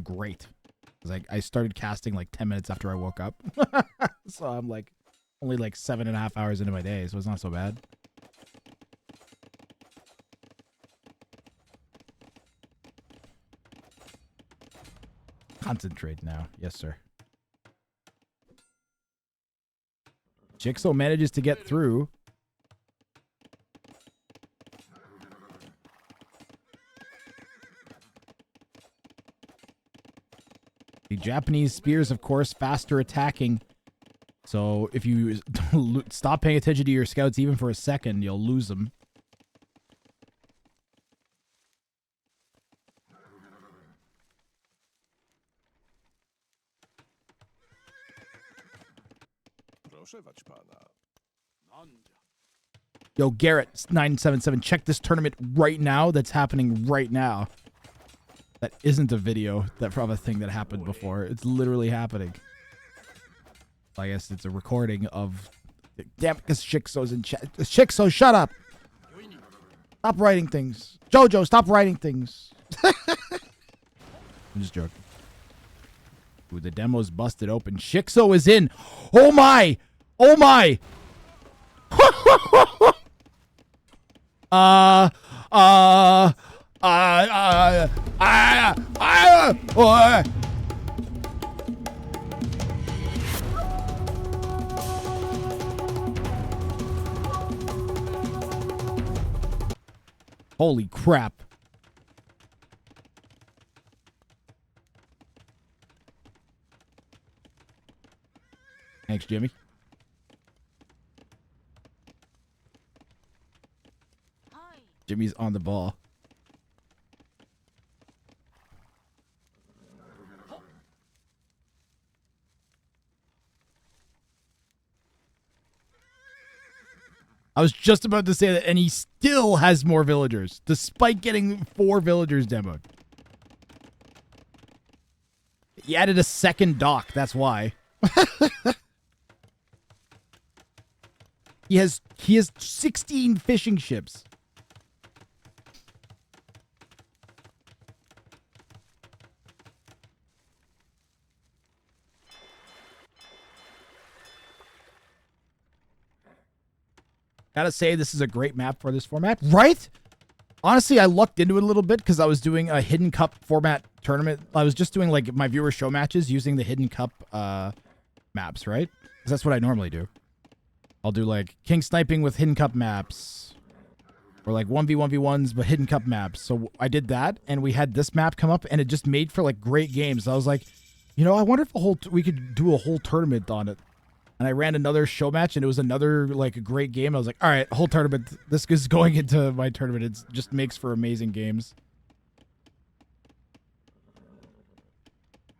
great. Because I started casting like 10 minutes after I woke up. So I'm like only like 7.5 hours into my day, so it's not so bad. Concentrate now. Yes, sir. Jigsaw manages to get through. The Japanese spears, of course, faster attacking. So if you stop paying attention to your scouts even for a second, you'll lose them. Yo, Garrett 977, check this tournament right now. That's happening right now. That isn't a video of a thing that happened before. It's literally happening. I guess it's a recording of. Damn, because Shikso's in chat. Shikso, shut up! Stop writing things. Jojo, stop writing things. I'm just joking. Ooh, the demo's busted open. Shikso is in. Oh my! Oh my! Holy crap. Thanks, Jimmy. Jimmy's on the ball. I was just about to say that, and he still has more villagers, despite getting 4 villagers demoed. He added a second dock, that's why. He has 16 fishing ships. Gotta say, this is a great map for this format, right? Honestly, I looked into it a little bit because I was doing a Hidden Cup format tournament. I was just doing like my viewer show matches using the Hidden Cup maps, right? Because that's what I normally do. I'll do like King Sniping with Hidden Cup maps. Or like 1v1v1s, but Hidden Cup maps. So I did that, and we had this map come up, and it just made for like great games. I was like, you know, I wonder if we could do a whole tournament on it. And I ran another show match, and it was another like a great game. I was like, all right, whole tournament. This is going into my tournament. It just makes for amazing games.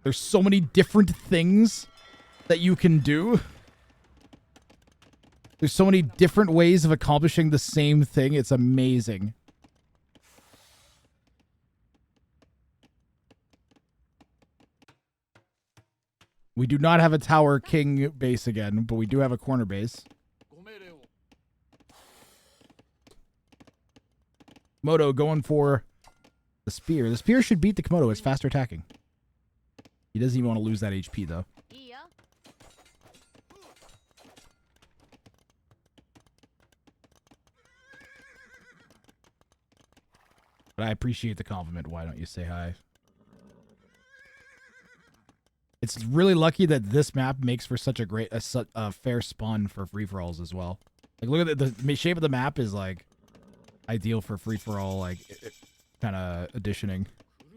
There's so many different things that you can do. There's so many different ways of accomplishing the same thing. It's amazing. We do not have a Tower King base again, but we do have a corner base. Komodo going for the spear. The spear should beat the Komodo. It's faster attacking. He doesn't even want to lose that HP, though. But I appreciate the compliment. Why don't you say hi? It's really lucky that this map makes for such a great, fair spawn for free-for-alls as well. Like, look at the shape of the map is, like, ideal for free-for-all, like, kind of additioning.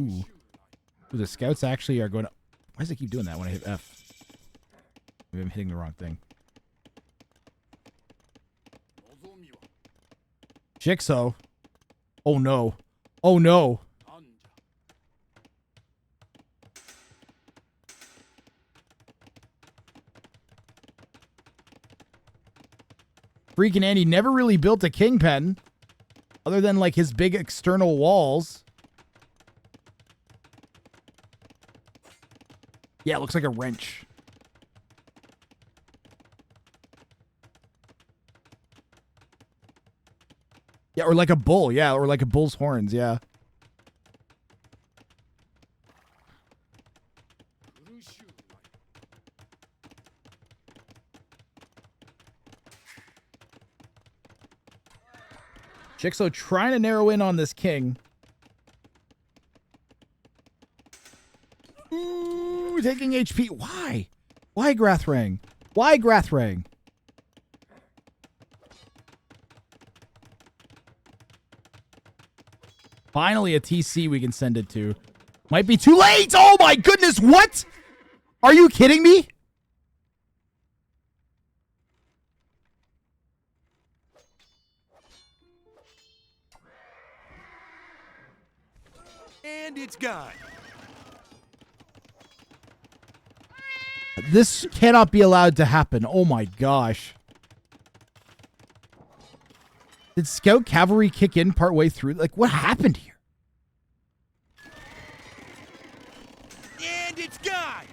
Ooh. Ooh, the scouts actually are going to... Why does it keep doing that when I hit F? Maybe I'm hitting the wrong thing. Jigsaw. Oh, no. Oh, no. Freaking Andy never really built a king pen other than like his big external walls. Yeah, it looks like a wrench. Yeah, or like a bull. Yeah, or like a bull's horns. Yeah. Jigsaw trying to narrow in on this king. Ooh, taking HP. Why? Why Wrang? Why Wrang? Finally a TC we can send it to. Might be too late. Oh my goodness, what? Are you kidding me? And it's gone. This cannot be allowed to happen. Oh my gosh. Did Scout Cavalry kick in partway through? Like, what happened here? And it's gone.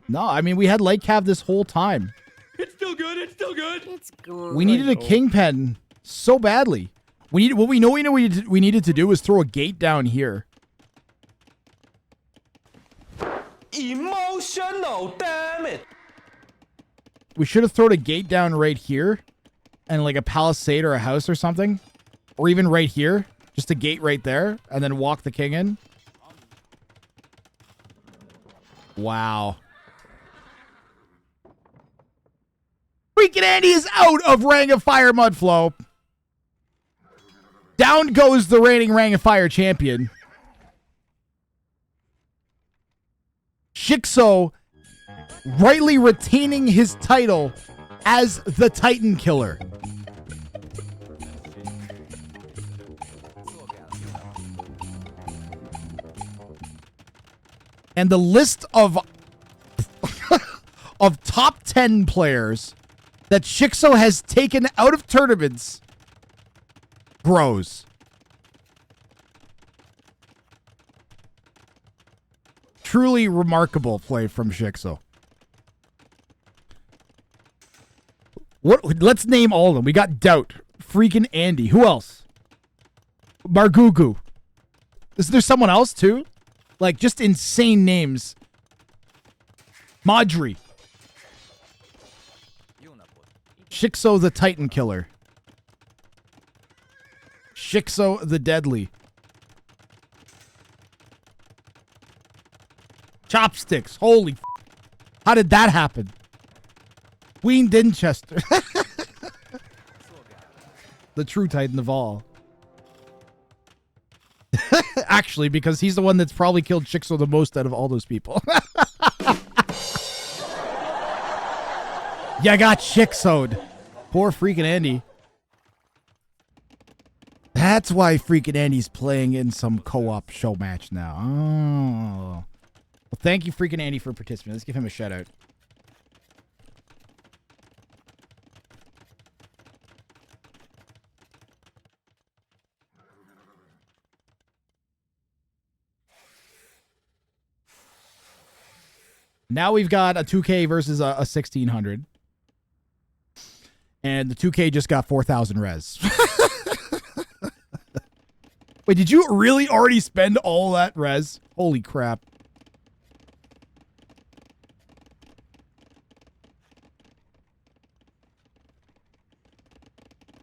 No, I mean, we had Light Cav this whole time. It's still good. It's still good. It's good. We needed a Kingpen so badly. We needed what we needed to do was throw a gate down here. Emotional, damn it. We should have thrown a gate down right here and like a palisade or a house or something. Or even right here. Just a gate right there and then walk the king in. Wow. Freaking Andy is out of Ring of Fire Mudflow. Down goes the reigning Ring of Fire champion. Shikso rightly retaining his title as the Titan Killer. And the list of of top 10 players that Shikso has taken out of tournaments grows. Truly remarkable play from Shikso. Let's name all of them. We got Doubt, freaking Andy. Who else? Margugu. Is there someone else too? Like just insane names. Madri. Shikso the Titan Killer. Shikso the Deadly. Chopsticks. Holy f***. How did that happen? Queen Dinchester. The true Titan of all. Actually, because he's the one that's probably killed Shikso the most out of all those people. You got Shikso'd. Poor freaking Andy. That's why freaking Andy's playing in some co-op show match now. Oh. Well, thank you, freaking Andy, for participating. Let's give him a shout out. Now we've got a 2K versus a 1600. And the 2K just got 4,000 res. Wait, did you really already spend all that res? Holy crap.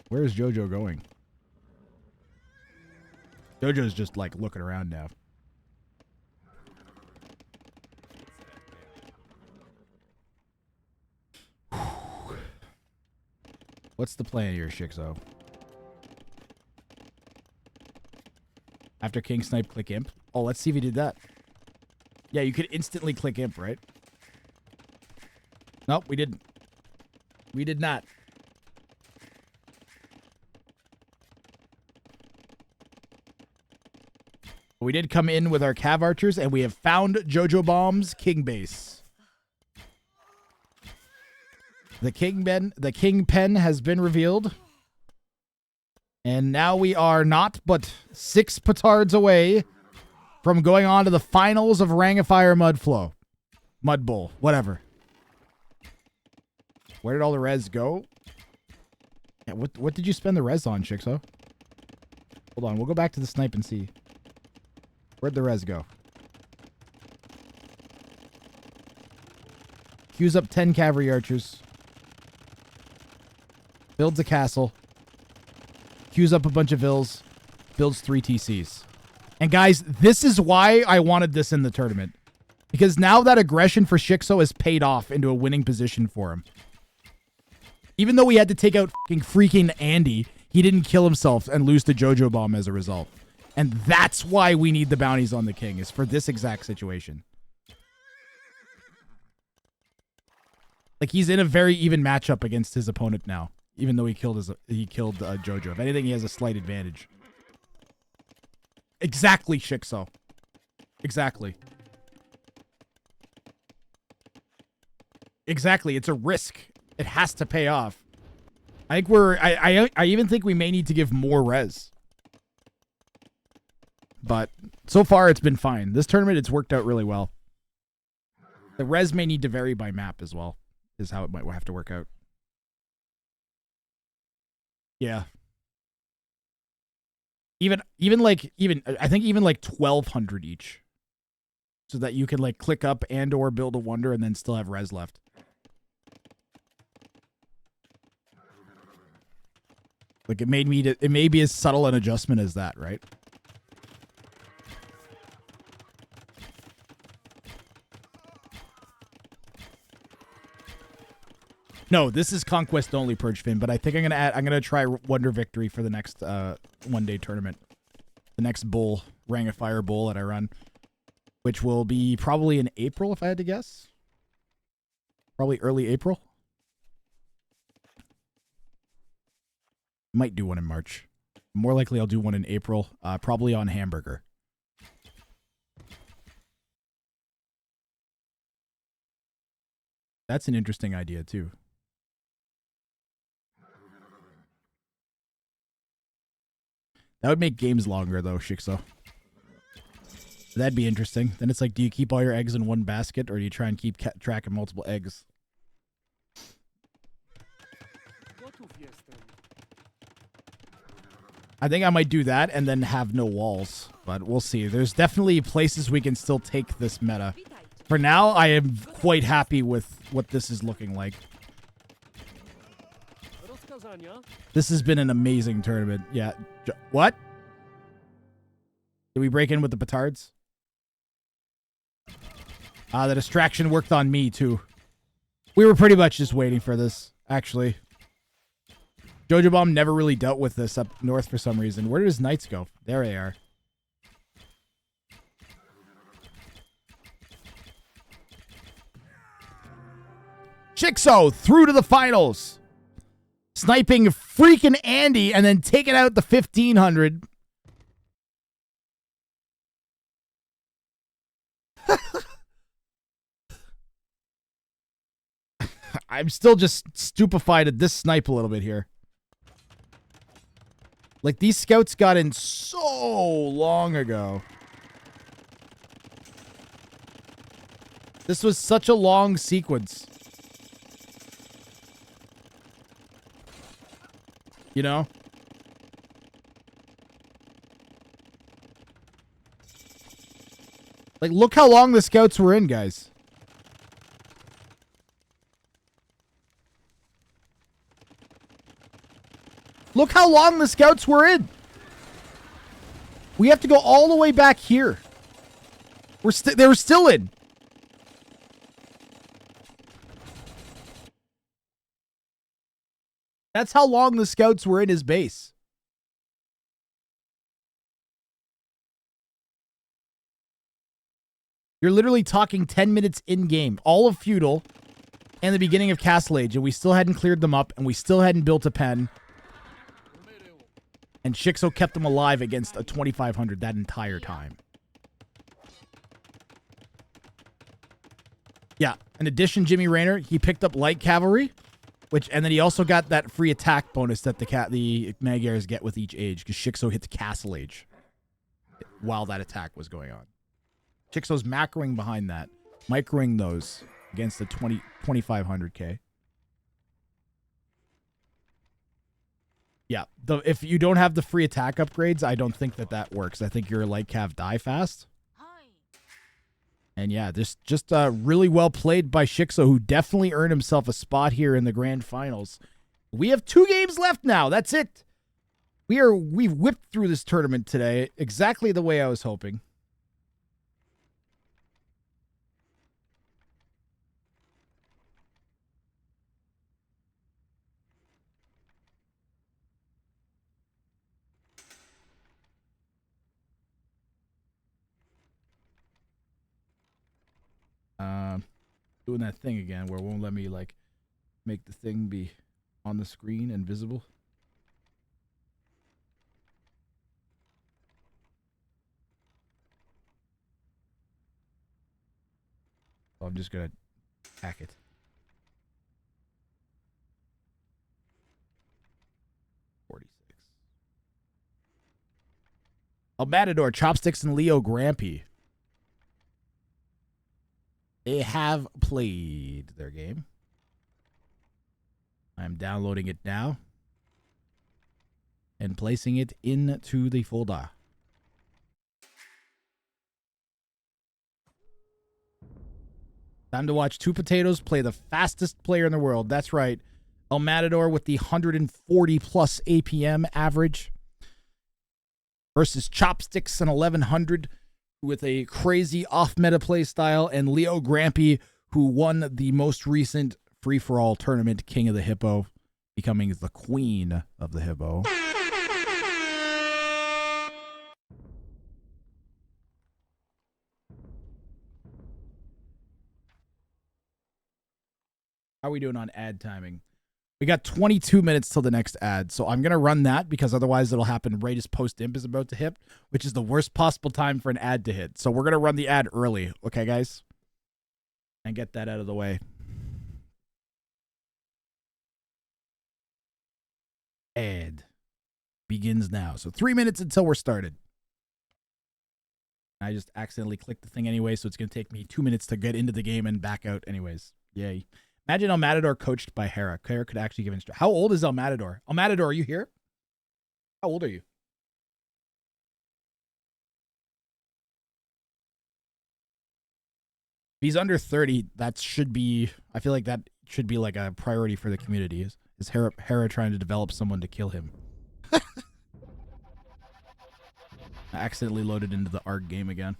Where is Jojo going? Jojo's just like looking around now. What's the plan here, Shikso? After King Snipe, click Imp. Oh, let's see if he did that. Yeah, you could instantly click Imp, right? Nope, we didn't. We did not. We did come in with our Cav Archers, and we have found Jojo Bomb's King Base. The Kingpen has been revealed. And now we are not but 6 petards away from going on to the finals of Ring of Fire Mudbowl, whatever. Where did all the res go? Yeah, what did you spend the res on, Shikso? Hold on, we'll go back to the snipe and see. Where'd the res go? Queues up 10 cavalry archers. Builds a castle. Queues up a bunch of vills. Builds 3 TCs. And guys, this is why I wanted this in the tournament. Because now that aggression for Shikso has paid off into a winning position for him. Even though he had to take out freaking Andy, he didn't kill himself and lose to Jojo Bomb as a result. And that's why we need the bounties on the king, is for this exact situation. Like, he's in a very even matchup against his opponent now, even though he killed Jojo. If anything, he has a slight advantage. Exactly, Shixo. Exactly. Exactly. It's a risk. It has to pay off. I think I even think we may need to give more res. But so far it's been fine. This tournament, it's worked out really well. The res may need to vary by map as well, is how it might have to work out. Yeah. I think even like 1,200 each. So that you can like click up and or build a wonder and then still have res left. Like it may be as subtle an adjustment as that, right? No, this is Conquest only, Purgefin, but I think I'm gonna try Wonder Victory for the next one-day tournament. The next bowl, Rang of Fire bowl that I run, which will be probably in April if I had to guess. Probably early April. Might do one in March. More likely I'll do one in April, probably on Hamburger. That's an interesting idea too. That would make games longer, though, Shixo. That'd be interesting. Then it's like, do you keep all your eggs in one basket, or do you try and keep track of multiple eggs? I think I might do that and then have no walls, but we'll see. There's definitely places we can still take this meta. For now, I am quite happy with what this is looking like. This has been an amazing tournament. Yeah. What? Did we break in with the petards? The distraction worked on me, too. We were pretty much just waiting for this, actually. Jojo Bomb never really dealt with this up north for some reason. Where did his knights go? There they are. Shixo through to the finals. Sniping freaking Andy and then taking out the 1,500. I'm still just stupefied at this snipe a little bit here. Like, these scouts got in so long ago. This was such a long sequence. You know? Like, look how long the scouts were in, guys. Look how long the scouts were in. We have to go all the way back here. They were still in. That's how long the scouts were in his base. You're literally talking 10 minutes in-game. All of Feudal and the beginning of Castle Age, and we still hadn't cleared them up, and we still hadn't built a pen. And Shixo kept them alive against a 2,500 that entire time. Yeah, in addition, Jimmy Rayner, he picked up light cavalry. And then he also got that free attack bonus that the Magyars get with each age, because Shixo hit the Castle Age while that attack was going on. Shixo's macroing behind that, microing those against the 2,500k. Yeah, if you don't have the free attack upgrades, I don't think that works. I think your light cav die fast. And yeah, this just really well played by Shixo, who definitely earned himself a spot here in the grand finals. We have 2 games left now. That's it. We've whipped through this tournament today exactly the way I was hoping. Doing that thing again where it won't let me, like, make the thing be on the screen and visible. So I'm just going to hack it. El Matador, Chopsticks, and Leo Grampy. They have played their game. I'm downloading it now and placing it into the folder. Time to watch two potatoes play the fastest player in the world. That's right. El Matador with the 140 plus APM average versus Chopsticks and 1100 with a crazy off-meta play style, and Leo Grampy, who won the most recent free-for-all tournament, King of the Hippo, becoming the Queen of the Hippo. How are we doing on ad timing? We got 22 minutes till the next ad, so I'm going to run that because otherwise it'll happen right as post-imp is about to hit, which is the worst possible time for an ad to hit. So we're going to run the ad early, okay, guys? And get that out of the way. Ad begins now. So 3 minutes until we're started. I just accidentally clicked the thing anyway, so it's going to take me 2 minutes to get into the game and back out anyways. Yay. Imagine El Matador coached by Hera. Hera could actually give instructions. How old is El Matador? El Matador, are you here? How old are you? If he's under 30, that should be, I feel like that should be like a priority for the community. Is Hera trying to develop someone to kill him? I accidentally loaded into the ARG game again.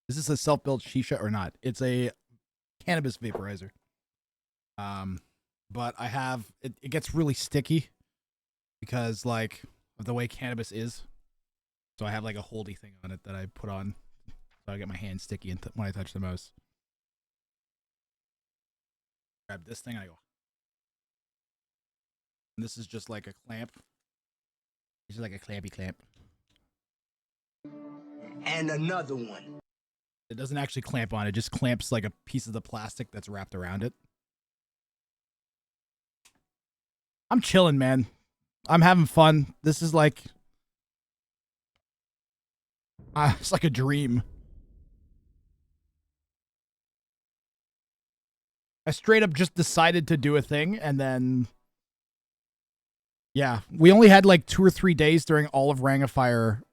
Is this a self-built shisha or not? It's a cannabis vaporizer. But I have it gets really sticky because like of the way cannabis is. So I have like a holdy thing on it that I put on so I get my hands sticky when I touch the mouse. Grab this thing and I go. And this is just like a clamp. It's just like a clampy clamp. And another one. It doesn't actually clamp on. It just clamps like a piece of the plastic that's wrapped around it. I'm chilling, man. I'm having fun. This is like... it's like a dream. I straight up just decided to do a thing, and then... Yeah, we only had like 2 or 3 days during all of Ring of Fire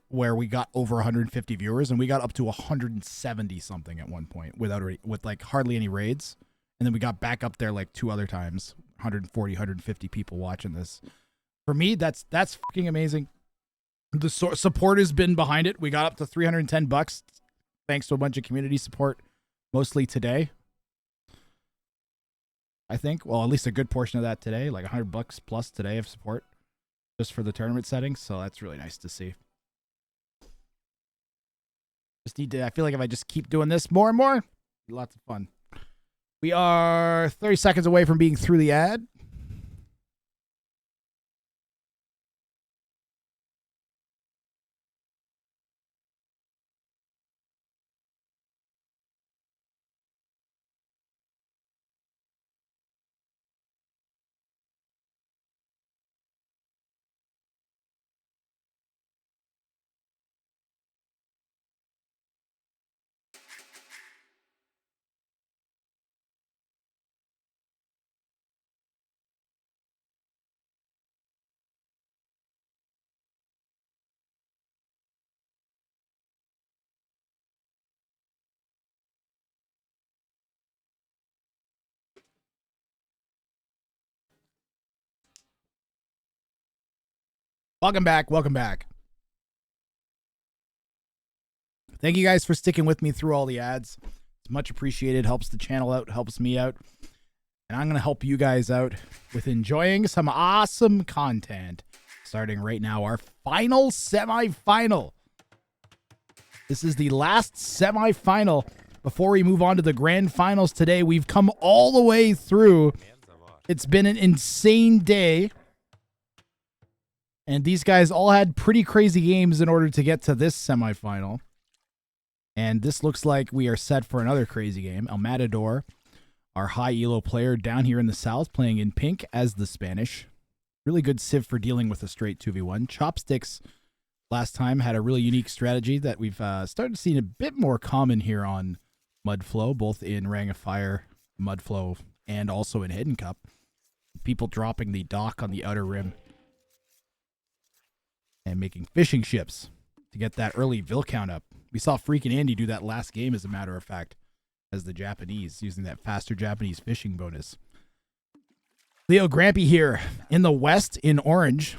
where we got over 150 viewers, and we got up to 170 something at one point with like hardly any raids, and then we got back up there like 2 other times, 140, 150 people watching this. For me, that's fucking amazing. The support has been behind it. We got up to $310 thanks to a bunch of community support, mostly today. I think, well, at least a good portion of that today, like $100 plus today of support just for the tournament settings. So that's really nice to see. Just need to, I feel like if I just keep doing this more and more, lots of fun. We are 30 seconds away from being through the ad. Welcome back. Welcome back. Thank you guys for sticking with me through all the ads. It's much appreciated. Helps the channel out. Helps me out. And I'm going to help you guys out with enjoying some awesome content. Starting right now, our final semifinal. This is the last semifinal before we move on to the grand finals today. We've come all the way through. It's been an insane day. And these guys all had pretty crazy games in order to get to this semifinal. And this looks like we are set for another crazy game. El Matador, our high elo player down here in the south, playing in pink as the Spanish. Really good civ for dealing with a straight 2v1. Chopsticks last time had a really unique strategy that we've started to see a bit more common here on Mudflow, both in Ring of Fire, Mudflow, and also in Hidden Cup. People dropping the dock on the outer rim and making fishing ships to get that early Vil count up. We saw Freakin' Andy do that last game, as a matter of fact, as the Japanese, using that faster Japanese fishing bonus. Leo Grampy here in the west in orange.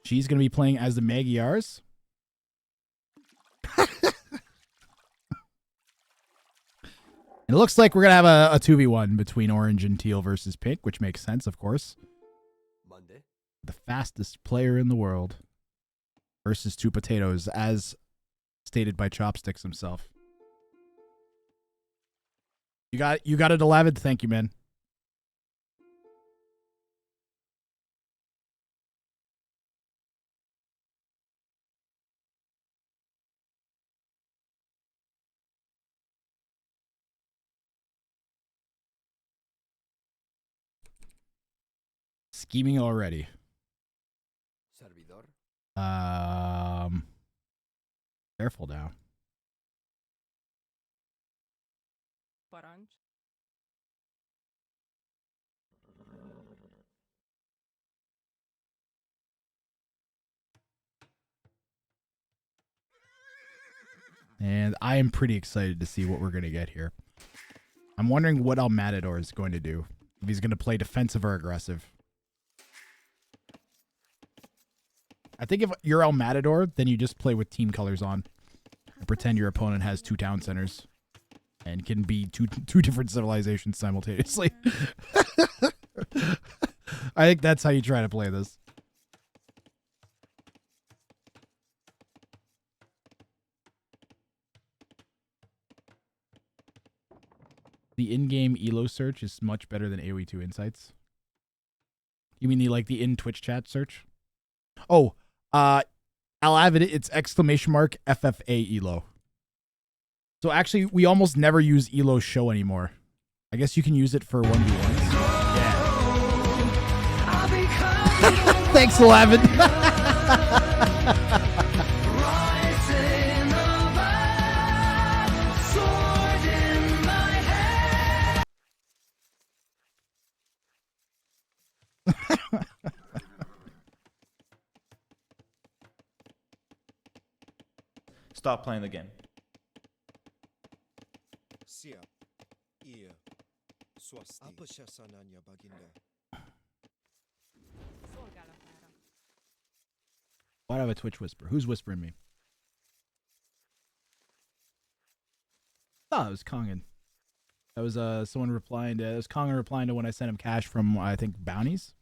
She's going to be playing as the Magyars. It looks like we're going to have a 2v1 between orange and teal versus pink, which makes sense, of course. Monday. The fastest player in the world versus two potatoes, as stated by Chopsticks himself. You got it, 11th. Thank you, man. Scheming already. Servidor. Careful now. And I am pretty excited to see what we're going to get here. I'm wondering what El Matador is going to do. If he's going to play defensive or aggressive. I think if you're El Matador, then you just play with team colors on. And pretend your opponent has two town centers. And can be two different civilizations simultaneously. I think that's how you try to play this. The in-game ELO search is much better than AoE2 Insights. You mean the in-Twitch chat search? Oh, I'll have it. It's exclamation mark FFA ELO. So actually, we almost never use ELO show anymore. I guess you can use it for 1v1s. Yeah. Thanks, 11. Stop playing the game. Why do I have a Twitch whisper? Who's whispering me? Oh, it was Kongan. That was someone replying to. It was Kongan replying to when I sent him cash from, I think, bounties.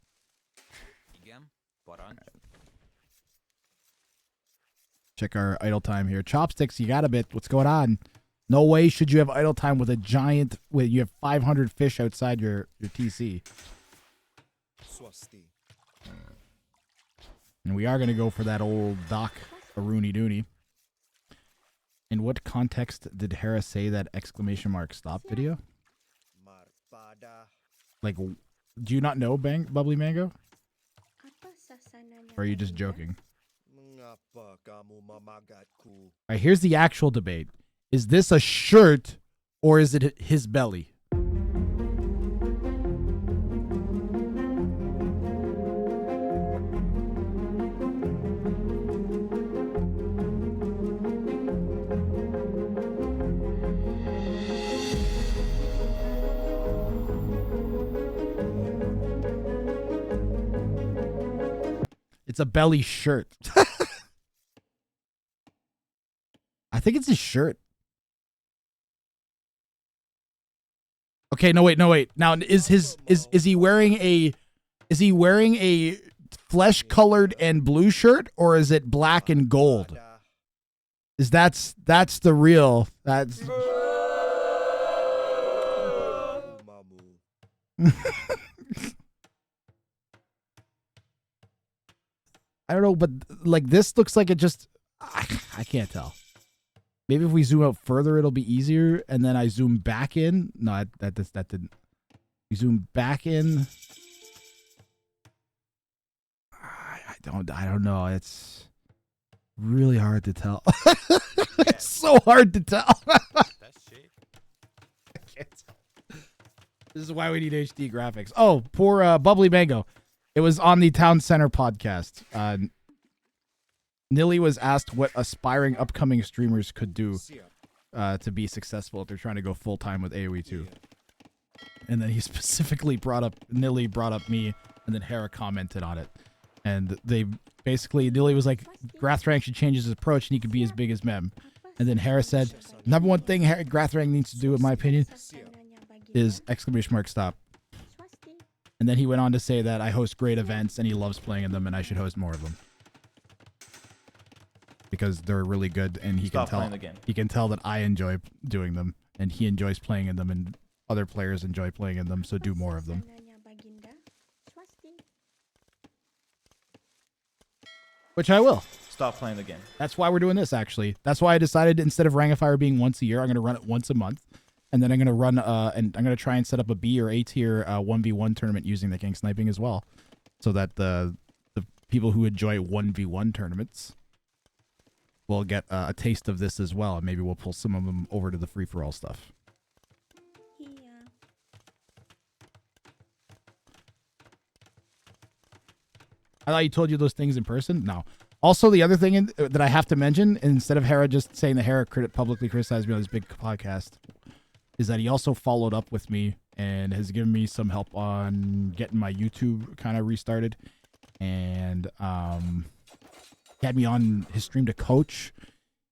Check our idle time here. Chopsticks, you got a bit. What's going on? No way should you have idle time with a giant. You have 500 fish outside your TC. And we are going to go for that old Doc Rooney Dooney. In what context did Hera say that exclamation mark stop video? Like, do you not know Bubbly Mango? Or are you just joking? Alright, here's the actual debate. Is this a shirt or is it his belly? It It's a belly shirt. I think it's his shirt. Okay, no wait. Now is he wearing a flesh colored and blue shirt, or is it black and gold? That's the real. That's I don't know, but like this looks like it just I can't tell. Maybe if we zoom out further, it'll be easier. And then I zoom back in. No, that didn't. We zoom back in. I don't know. It's really hard to tell. It's so hard to tell. I can't tell. This is why we need HD graphics. Oh, poor Bubbly Mango. It was on the Town Center podcast. Nilly was asked what aspiring upcoming streamers could do to be successful if they're trying to go full time with AoE 2. And then he specifically Nilly brought up me, and then Hera commented on it. And they basically, Nilly was like, Wrang should change his approach and he could be as big as Mem. And then Hera said, number one thing Wrang needs to do, in my opinion, is ! Stop. And then he went on to say that I host great events and he loves playing in them and I should host more of them. Because they're really good and he can tell that I enjoy doing them and he enjoys playing in them and other players enjoy playing in them, so do more of them. Which I will. Stop playing the game. That's why we're doing this, actually. That's why I decided instead of Wrangifire being once a year, I'm going to run it once a month. And then I'm going to run, and I'm going to try and set up a B or A tier 1v1 tournament using the King Sniping as well. So that the people who enjoy 1v1 tournaments will get a taste of this as well. And maybe we'll pull some of them over to the free-for-all stuff. I thought he told you those things in person. No. Also, the other thing that I have to mention, instead of Hera just saying that Hera publicly criticized me on this big podcast, is that he also followed up with me and has given me some help on getting my YouTube kind of restarted. And he had me on his stream to coach.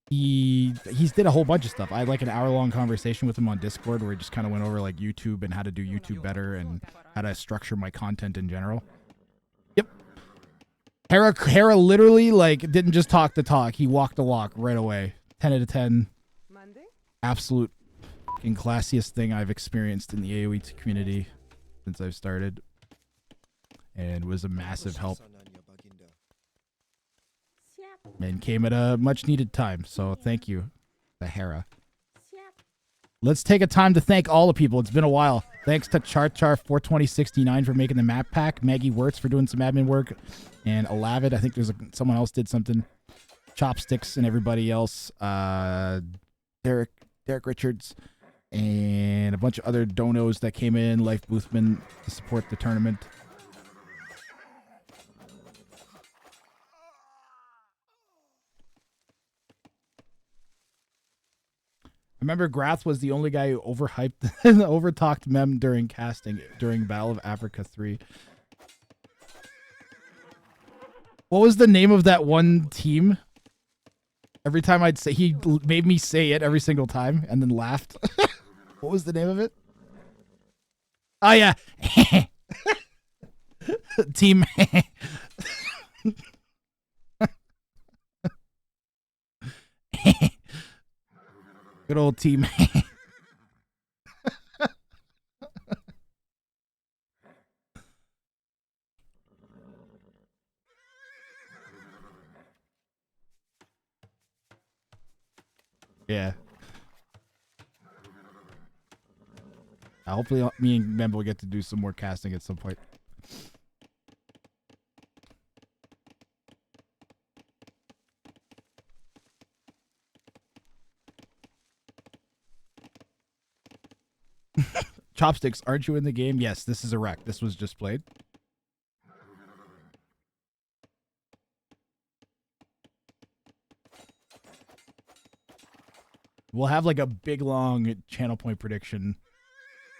He's did a whole bunch of stuff. I had like an hour-long conversation with him on Discord where he just kind of went over like YouTube and how to do YouTube better and how to structure my content in general. Yep. Hera literally like didn't just talk the talk. He walked the walk right away. 10 out of 10. Absolute fucking classiest thing I've experienced in the AoE community since I've started. And was a massive help. And came at a much needed time. So thank you, the Hera. Let's take a time to thank all the people. It's been a while. Thanks to Charchar42069 for making the map pack. Maggie Wirtz for doing some admin work. And Alavid, I think there's someone else did something. Chopsticks and everybody else. Derek Richards. And a bunch of other donos that came in. Life Boothman to support the tournament. I remember Grath was the only guy who overhyped and overtalked Mem during casting during Battle of Africa 3. What was the name of that one team? Every time I'd say, he made me say it every single time and then laughed. What was the name of it? Oh yeah. Team. Good old team. Yeah. Hopefully me and Membo will get to do some more casting at some point. Chopsticks, aren't you in the game? Yes, this is a wreck. This was just played. We'll have like a big long channel point prediction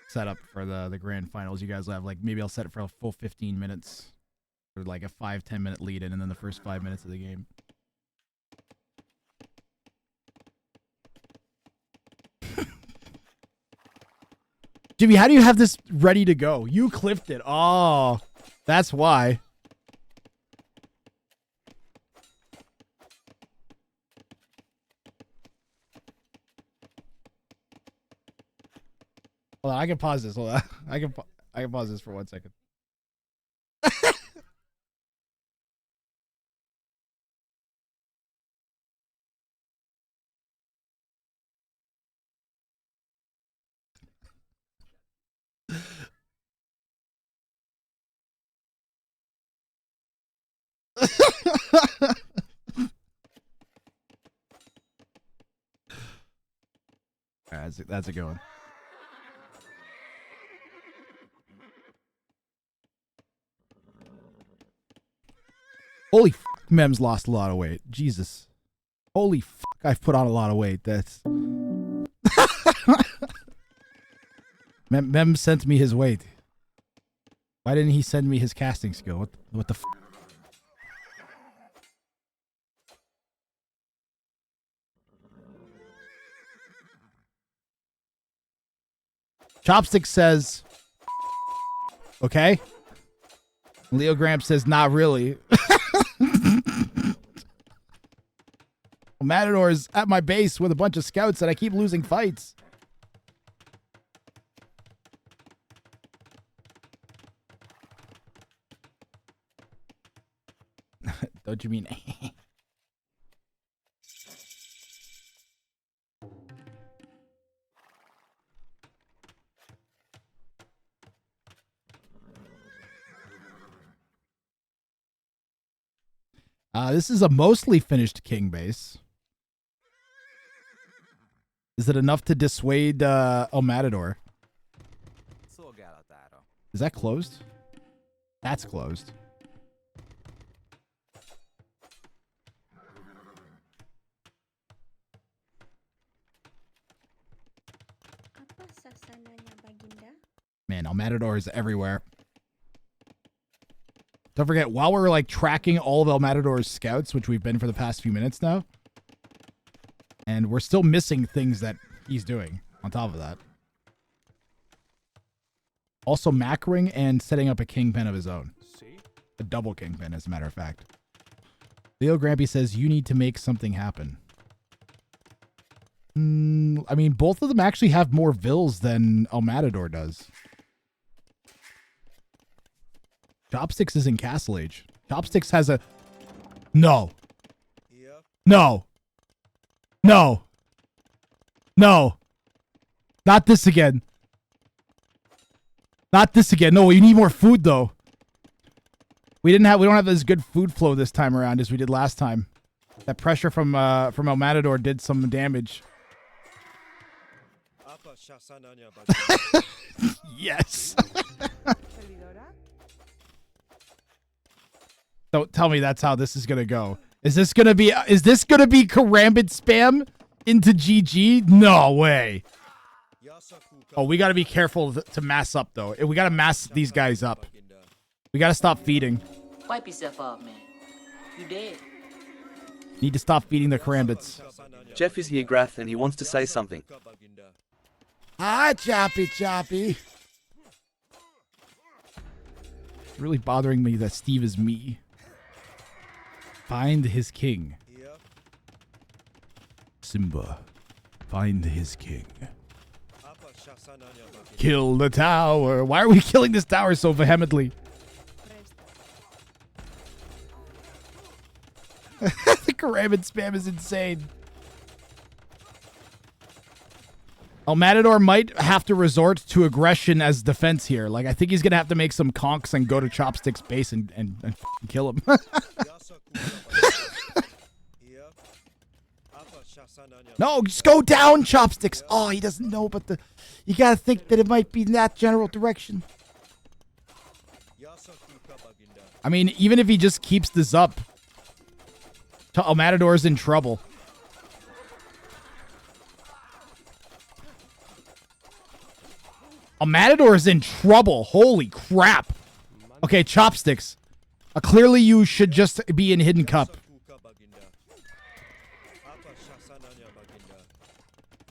set up for the grand finals. You guys will have like, maybe I'll set it for a full 15 minutes Or like a 5-10 minute lead in, and then the first 5 minutes of the game. Jimmy, how do you have this ready to go? You clipped it. Oh, that's why. Hold on, I can pause this. Hold on. I can pause this for 1 second. That's a good one. Holy f***, Mem's lost a lot of weight. Jesus. Holy f***, I've put on a lot of weight. That's... Mem sent me his weight. Why didn't he send me his casting skill? What the f***? Chopstick says, okay. Leo Gramp says, not really. Matador's at my base with a bunch of scouts and I keep losing fights. Don't you mean... This is a mostly finished king base. Is it enough to dissuade Matador? Is that closed? That's closed. Man, Matador is everywhere. Don't forget, while we're like tracking all of El Matador's scouts, which we've been for the past few minutes now, and we're still missing things that he's doing on top of that. Also macroing and setting up a kingpin of his own. A double kingpin, as a matter of fact. Leo Grampy says, you need to make something happen. I mean, both of them actually have more vills than El Matador does. Chopsticks is in Castle Age. Chopsticks has a... No. No. No. No. Not this again. Not this again. No, you need more food though. We don't have as good food flow this time around as we did last time. That pressure from El Matador did some damage. Yes. Don't tell me that's how this is gonna go. Is this gonna be Karambit spam into GG? No way. Oh, we gotta be careful to mass up though. We gotta mass these guys up. We gotta stop feeding. Wipe yourself off, man. You dead. Need to stop feeding the Karambits. Jeff is here, Grath, and he wants to say something. Hi, Choppy. It's really bothering me that Steve is me. Find his king. Simba, find his king. Kill the tower. Why are we killing this tower so vehemently? The Karambit spam is insane. El Matador might have to resort to aggression as defense here. Like, I think he's going to have to make some conks and go to Chopstick's base and kill him. No, just go down, Chopsticks. Oh, he doesn't know, but you got to think that it might be in that general direction. I mean, even if he just keeps this up, El Matador's in trouble. El Matador's in trouble. Holy crap. Okay, Chopsticks. Clearly, you should just be in Hidden Cup.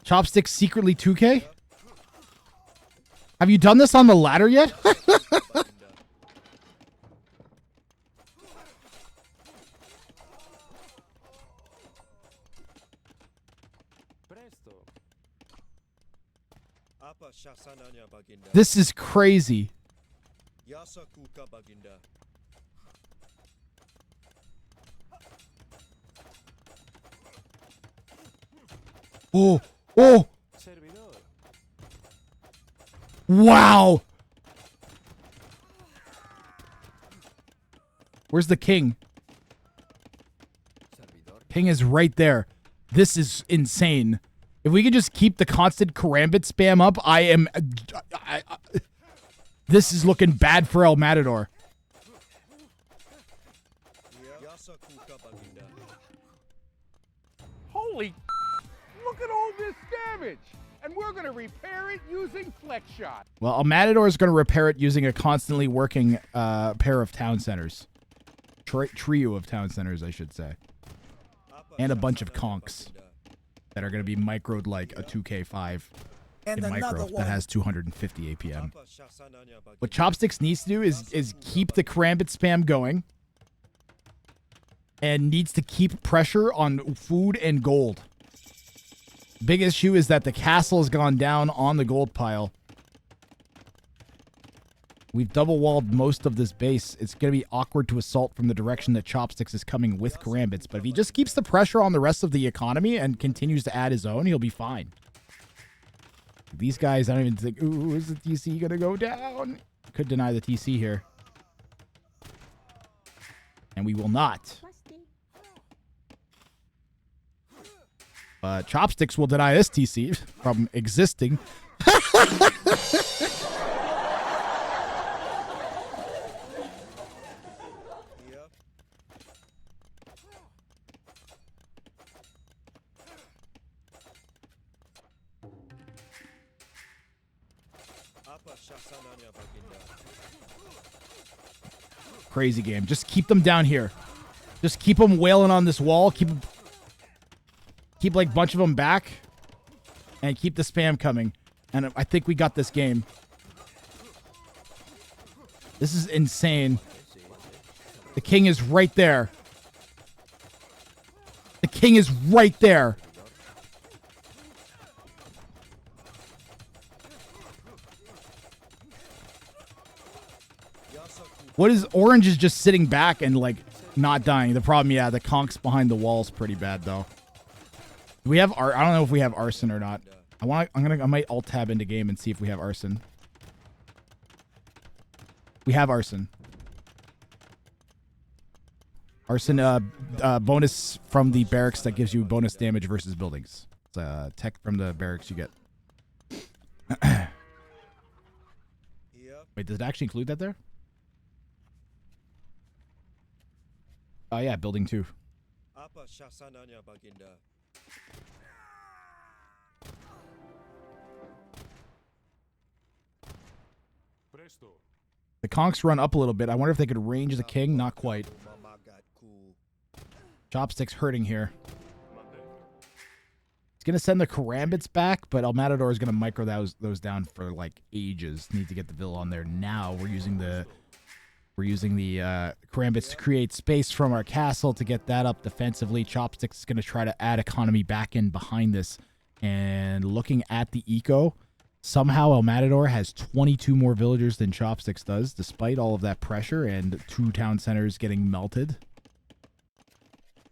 Chopsticks secretly 2K? Have you done this on the ladder yet? This is crazy. Oh, oh. Wow. Where's the king? King is right there. This is insane. If we could just keep the constant karambit spam up, this is looking bad for El Matador. Holy, look at all this damage. And we're going to repair it using Flex Shot. Well, El Matador is going to repair it using a constantly working pair of town centers. Trio of town centers, I should say. And a bunch of conks that are going to be microed like a 2K5 in micro that has 250 APM. What Chopsticks needs to do is keep the karambit spam going and needs to keep pressure on food and gold. Big issue is that the castle has gone down on the gold pile. We've double walled most of this base. It's going to be awkward to assault from the direction that Chopsticks is coming with karambits. But if he just keeps the pressure on the rest of the economy and continues to add his own, he'll be fine. These guys, I don't even think, ooh, is the TC going to go down? Could deny the TC here. And we will not. Chopsticks will deny this TC from existing. Crazy game. Just keep them down here. Just keep them wailing on this wall. Keep like a bunch of them back. And keep the spam coming. And I think we got this game. This is insane. The king is right there. The king is right there. What is Orange is just sitting back and like not dying. The problem, yeah, the conks behind the wall is pretty bad though. Do we have I don't know if we have arson or not. I might alt tab into game and see if we have arson. We have arson. Arson bonus from the barracks that gives you bonus damage versus buildings. It's a tech from the barracks you get. Wait, does it actually include that there? Oh yeah, building 2. The conks run up a little bit. I wonder if they could range the king. Not quite. Chopsticks hurting here. He's going to send the karambits back, but El Matador is going to micro those down for like ages. Need to get the Vil on there now. We're using the karambits to create space from our castle to get that up defensively. Chopsticks is going to try to add economy back in behind this. And looking at the eco, somehow El Matador has 22 more villagers than Chopsticks does, despite all of that pressure and 2 town centers getting melted.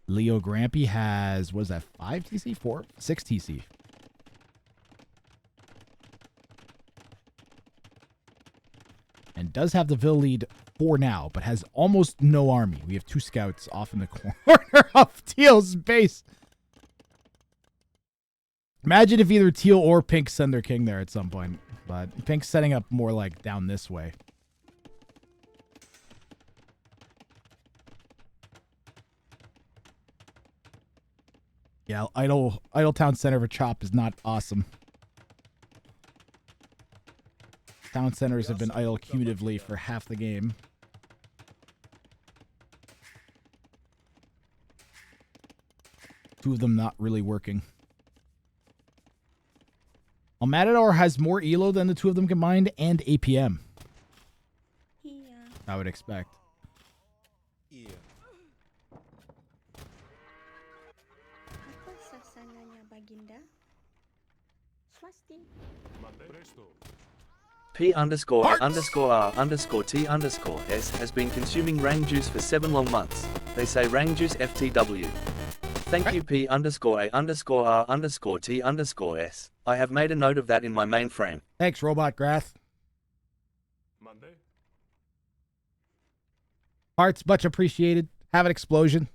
Leo Grampy has, what is that, 5 TC? 4? 6 TC. And does have the Vil lead for now, but has almost no army. We have 2 scouts off in the corner of Teal's base. Imagine if either Teal or Pink send their king there at some point. But Pink's setting up more like down this way. Yeah, idle town center for Chop is not awesome. Town centers have been idle cumulatively for half the game. Two of them not really working. Matador has more elo than the two of them combined and APM. I would expect. P_R_T_S has been consuming Wrang juice for 7 long months. They say Wrang juice FTW. Thank you P_A_R_T_S. I have made a note of that in my mainframe. Thanks, Robot Grath. Monday. Hearts, much appreciated. Have an explosion.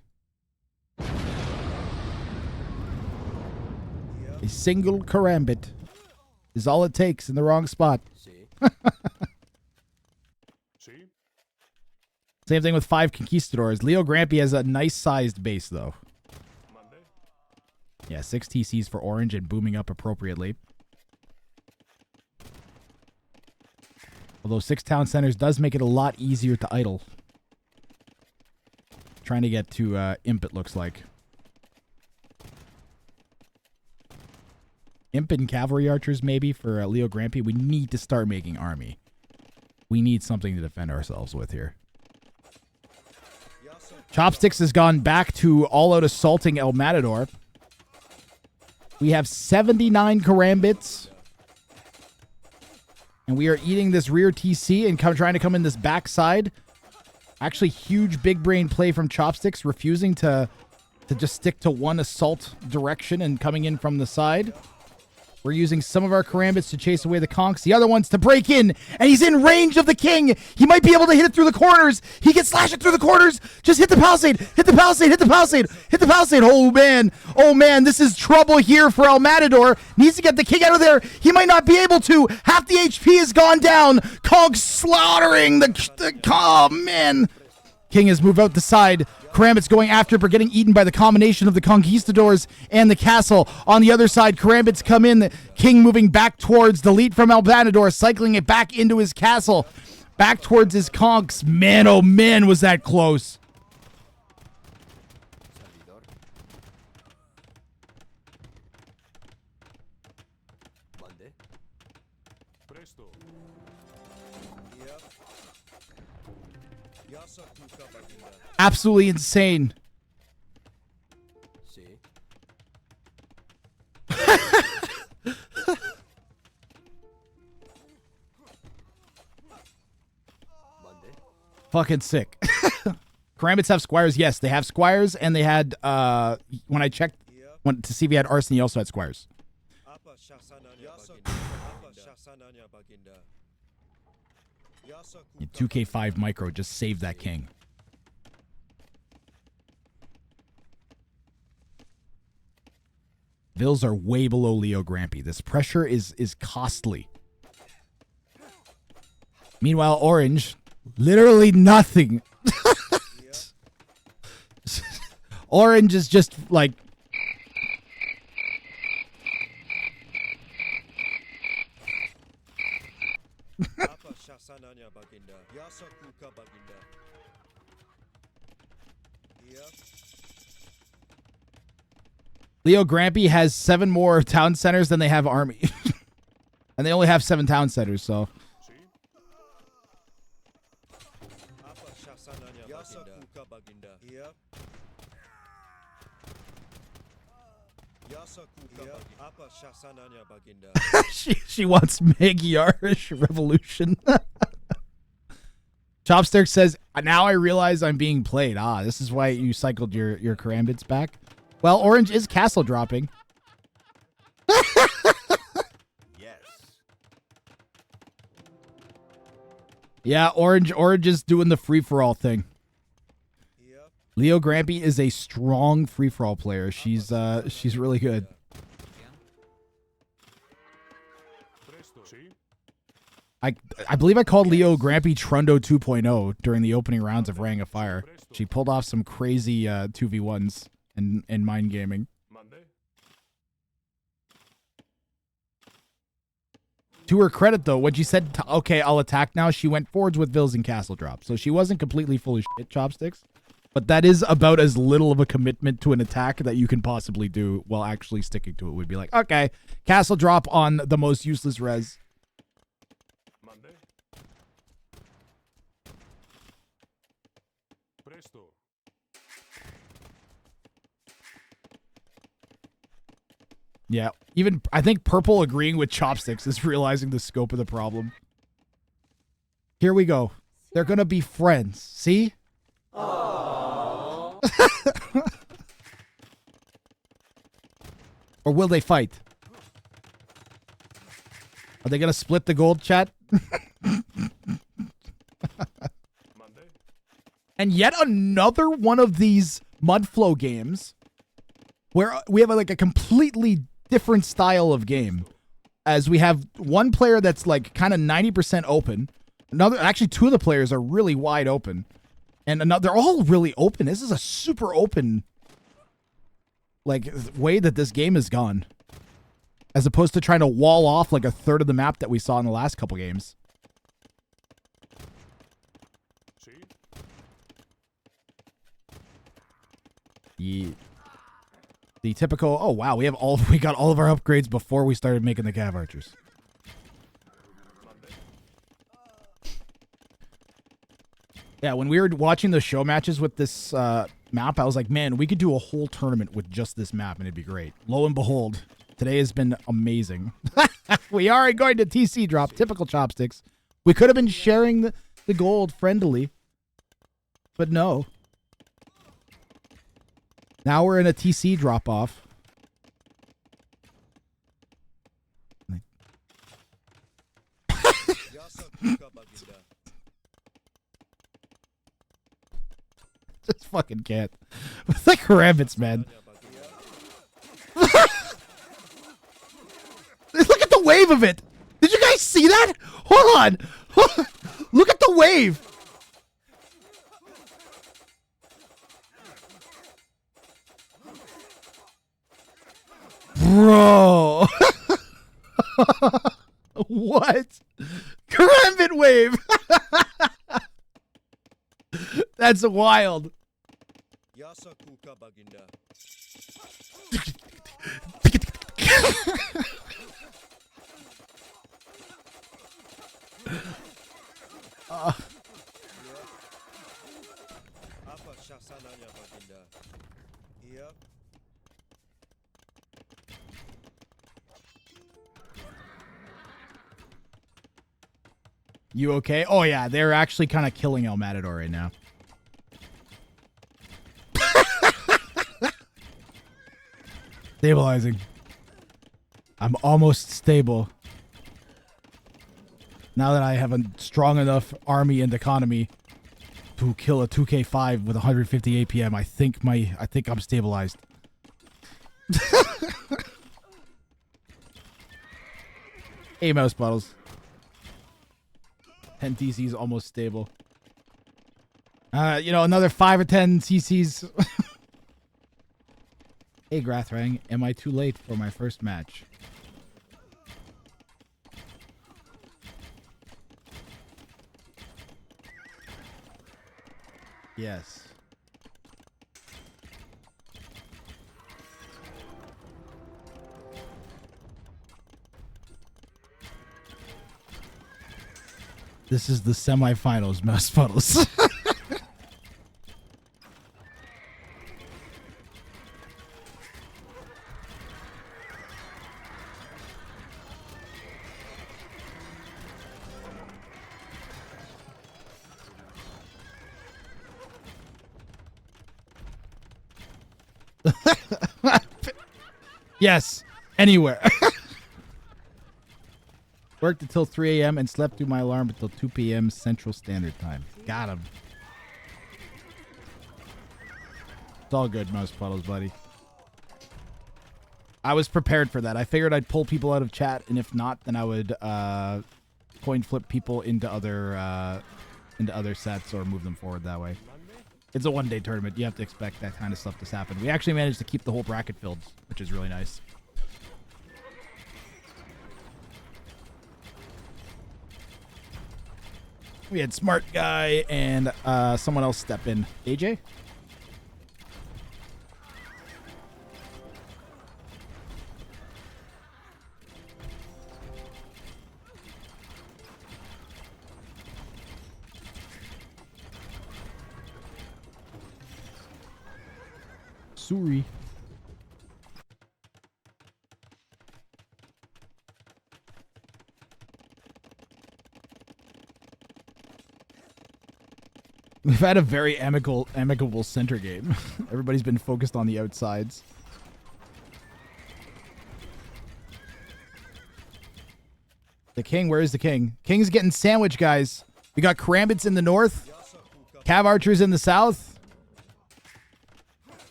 A single karambit is all it takes in the wrong spot. Same thing with 5 conquistadors. Leo Grampy has a nice sized base though. Yeah, 6 TCs for orange and booming up appropriately. Although 6 town centers does make it a lot easier to idle. Trying to get to Imp, it looks like. Imp and cavalry archers maybe for Leo Grampy. We need to start making army. We need something to defend ourselves with here. Chopsticks has gone back to all-out assaulting El Matador. We have 79 karambits. And we are eating this rear TC and trying to come in this backside. Actually, huge big brain play from Chopsticks, refusing to just stick to one assault direction and coming in from the side. We're using some of our karambits to chase away the conks, the other ones to break in, and he's in range of the king. He might be able to hit it through the corners. He can slash it through the corners. Just hit the palisade, hit the palisade, hit the palisade, hit the palisade. Oh man, this is trouble here for El Matador. Needs to get the king out of there. He might not be able to. Half the HP has gone down. Conks slaughtering oh man. King has moved out the side. Karambit's going after it, but getting eaten by the combination of the conquistadors and the castle. On the other side, Karambit's come in. The king moving back towards the lead from El Matador, cycling it back into his castle. Back towards his conks. Man, oh man, was that close. Absolutely insane. Fucking sick. Karambits have squires. Yes, they have squires, and they had when I checked to see if he had arson, he also had squires. 2K5 micro just saved that king. Bills are way below Leo Grampy. This pressure is costly. Meanwhile, Orange, literally nothing. Orange is just like... Leo Grampy has 7 more town centers than they have army. And they only have 7 town centers, so... she wants Magyarish Revolution. Chopstick says, now I realize I'm being played. Ah, this is why you cycled your karambits back. Well, Orange is castle dropping. Yes. Yeah, Orange is doing the free-for-all thing. Yep. Leo Grampy is a strong free-for-all player. She's really good. I believe I called Leo Grampy Trundo 2.0 during the opening rounds of Ring of Fire. She pulled off some crazy 2v1s in mind gaming. To her credit, though, when she said, okay, I'll attack now, she went forwards with Bills and Castle Drop. So she wasn't completely full of shit, Chopsticks. But that is about as little of a commitment to an attack that you can possibly do while actually sticking to it. Would be like, okay, castle drop on the most useless res. Monday. Presto. Yeah, even I think Purple agreeing with Chopsticks is realizing the scope of the problem. Here we go. They're gonna be friends. See? Or will they fight? Are they gonna split the gold, chat? And yet another one of these Mudflow games where we have like a completely different style of game. As we have one player that's like kind of 90% open. Actually, two of the players are really wide open. And they're all really open. This is a super open like way that this game has gone. As opposed to trying to wall off like a third of the map that we saw in the last couple games. The typical, oh wow, we got all of our upgrades before we started making the Cav Archers. Yeah, when we were watching the show matches with this map, I was like, man, we could do a whole tournament with just this map and it'd be great. Lo and behold, today has been amazing. We are going to TC drop, typical Chopsticks. We could have been sharing the gold friendly, but no. Now we're in a TC drop-off. Just fucking can't. It's like rabbits, man. Look at the wave of it. Did you guys see that? Hold on. Look at the wave. Bro. What? Karambit wave. That's wild. You okay? Oh yeah, they're actually kind of killing El Matador right now. Stabilizing. I'm almost stable. Now that I have a strong enough army and economy to kill a 2k5 with 150 APM, I think I'm stabilized. Hey, mouse bottles. 10 TCs almost stable. Another 5 or 10 CCs. Hey, Wrang, am I too late for my first match? Yes. This is the semifinals, mouse puddles. Yes, anywhere. Worked until 3 a.m. and slept through my alarm until 2 p.m. Central Standard Time. Got him. It's all good, mouse puddles, buddy. I was prepared for that. I figured I'd pull people out of chat, and if not, then I would coin flip people into other sets or move them forward that way. It's a one-day tournament. You have to expect that kind of stuff to happen. We actually managed to keep the whole bracket filled, which is really nice. We had Smart Guy and someone else step in. AJ? Sorry. We've had a very amicable center game. Everybody's been focused on the outsides. The king, where is the king? King's getting sandwiched, guys. We got Karambits in the north. Cav Archers in the south.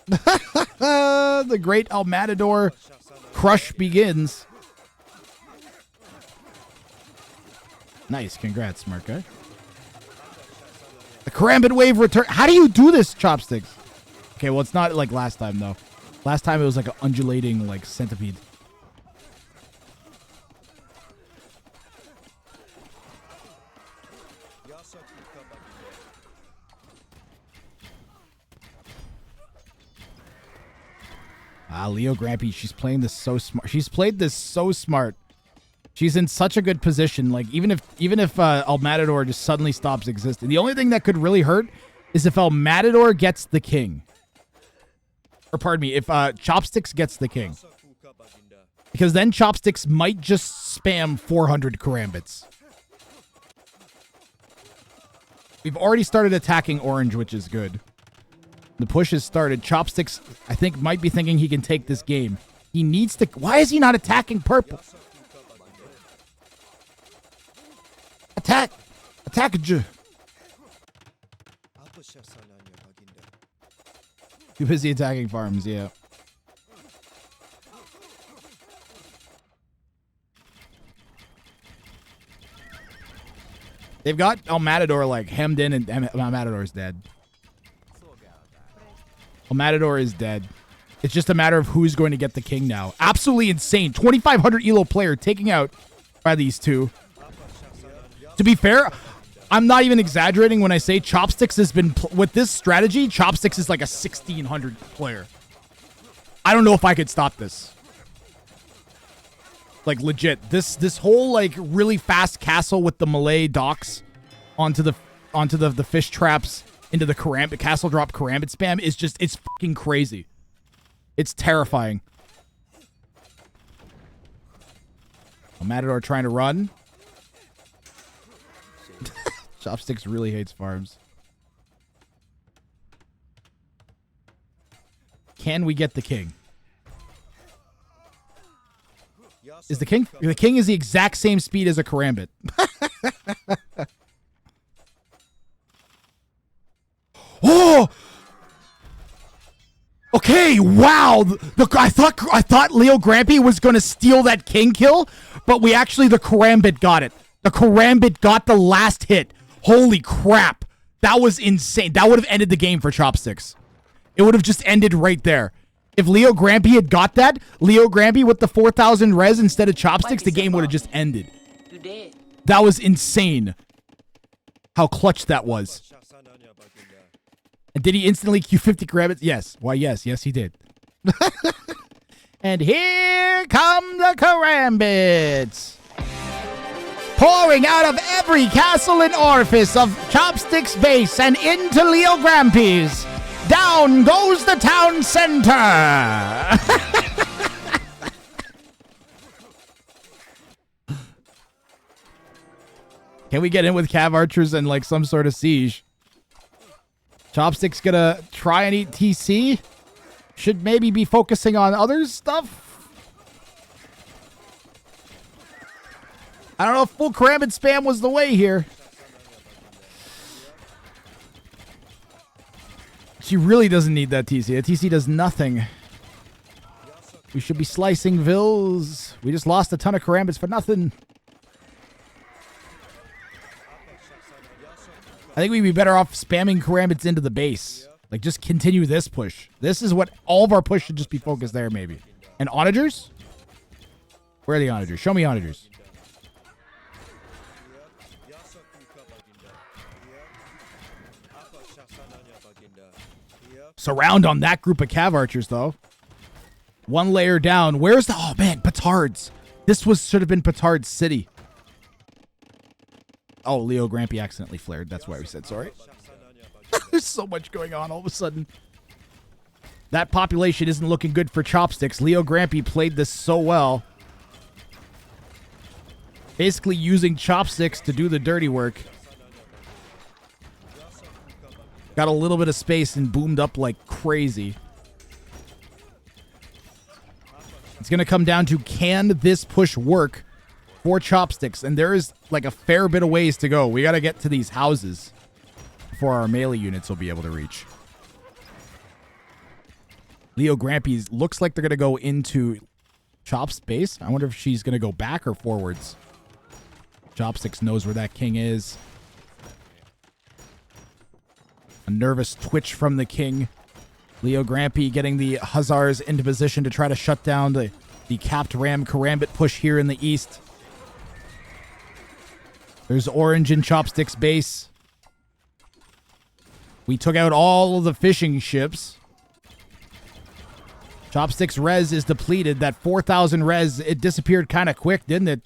The great El Matador crush begins. Nice, congrats, smart guy. The Karambit wave return. How do you do this, Chopsticks? Okay, well, it's not like last time, though. Last time it was like an undulating, like, centipede. Leo Grampy, she's playing this so smart. She's played this so smart. She's in such a good position. Like, even if El Matador just suddenly stops existing, the only thing that could really hurt is if El Matador gets the king. Or pardon me, if Chopsticks gets the king. Because then Chopsticks might just spam 400 Karambits. We've already started attacking orange, which is good. The push has started. Chopsticks, I think, might be thinking he can take this game. He needs to... Why is he not attacking purple? Attack! Attack! Too busy attacking farms, yeah. They've got El Matador, like, hemmed in, and El Matador's dead. El Matador is dead. It's just a matter of who's going to get the king now. Absolutely insane. 2,500 elo player taking out by these two. To be fair, I'm not even exaggerating when I say Chopsticks has been... With this strategy, Chopsticks is like a 1,600 player. I don't know if I could stop this. Like, legit. This whole, like, really fast castle with the Malay docks onto the fish traps into the Karambit, castle drop Karambit spam is just... It's fucking crazy. It's terrifying. El Matador trying to run. Chopsticks really hates farms. Can we get the king? Is the king? The king is the exact same speed as a Karambit. Oh! Okay, wow. Look, I thought Leo Grampy was going to steal that king kill, but the Karambit got it. The Karambit got the last hit. Holy crap. That was insane. That would have ended the game for Chopsticks. It would have just ended right there. If Leo Grampy had got that, Leo Grampy with the 4,000 res instead of Chopsticks, the game would have just ended. That was insane. How clutch that was. And did he instantly Q50 Karambits? Yes. Why, yes, he did. And here come the Karambits. Pouring out of every castle and orifice of Chopsticks base and into Leo Grampy's. Down goes the town center. Can we get in with Cav Archers and like some sort of siege? Chopsticks gonna try and eat TC. Should maybe be focusing on other stuff. I don't know if full Karambit spam was the way here. She really doesn't need that TC. That TC does nothing. We should be slicing Vills. We just lost a ton of Karambits for nothing. I think we'd be better off spamming Karambits into the base. Like, just continue this push. This is what all of our push should just be focused there, maybe. And onagers? Where are the onagers? Show me onagers. Surround on that group of Cav Archers, though. One layer down. Where's the... Oh, man, Petard's. This should have been Petard's city. Oh, Leo Grampy accidentally flared. That's why we said sorry. There's so much going on all of a sudden. that population isn't looking good for Chopsticks. Leo Grampy played this so well. Basically using Chopsticks to do the dirty work. Got a little bit of space and boomed up like crazy. It's going to come down to, can this push work for Chopsticks? And there is like a fair bit of ways to go. We got to get to these houses before our melee units will be able to reach. Leo Grampy's looks like they're going to go into Chop's base. I wonder if she's going to go back or forwards. Chopsticks knows where that king is. A nervous twitch from the king. Leo Grampy getting the Hussars into position to try to shut down the capped ram karambit push here in the east. There's orange in Chopsticks base. We took out all of the fishing ships. Chopsticks res is depleted. That 4,000 res, it disappeared kind of quick, didn't it?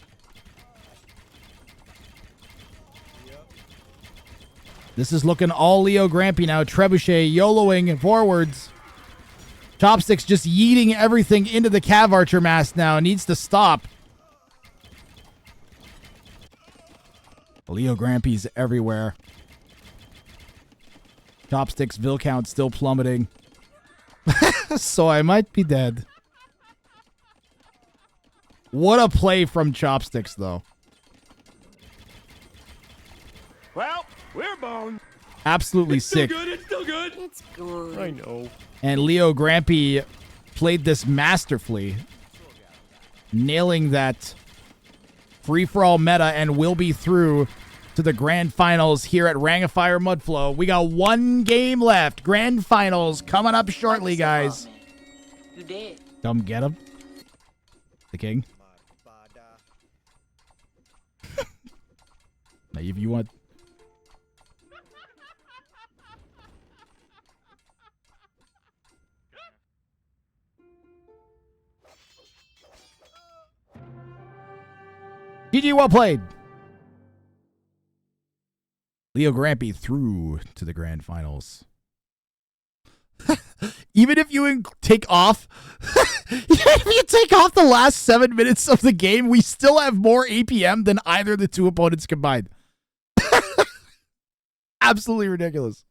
This is looking all Leo Grampy now. Trebuchet YOLOing forwards. Chopsticks just yeeting everything into the Cav Archer mass now. Needs to stop. Leo Grampy's everywhere. Chopsticks Vil count still plummeting. So I might be dead. What a play from Chopsticks, though. Well, we're boned. Absolutely sick. It's still good. It's good. I know. And Leo Grampy played this masterfully, nailing that free-for-all meta, and will be through to the grand finals here at Rangifier Mudflow. We got one game left. Grand finals coming up shortly, guys. You dead. Come get him. The king. Now, if you want... GG, well played. Leo Grampy through to the grand finals. Even if you take off, even if you take off the last 7 minutes of the game, we still have more APM than either of the two opponents combined. Absolutely ridiculous.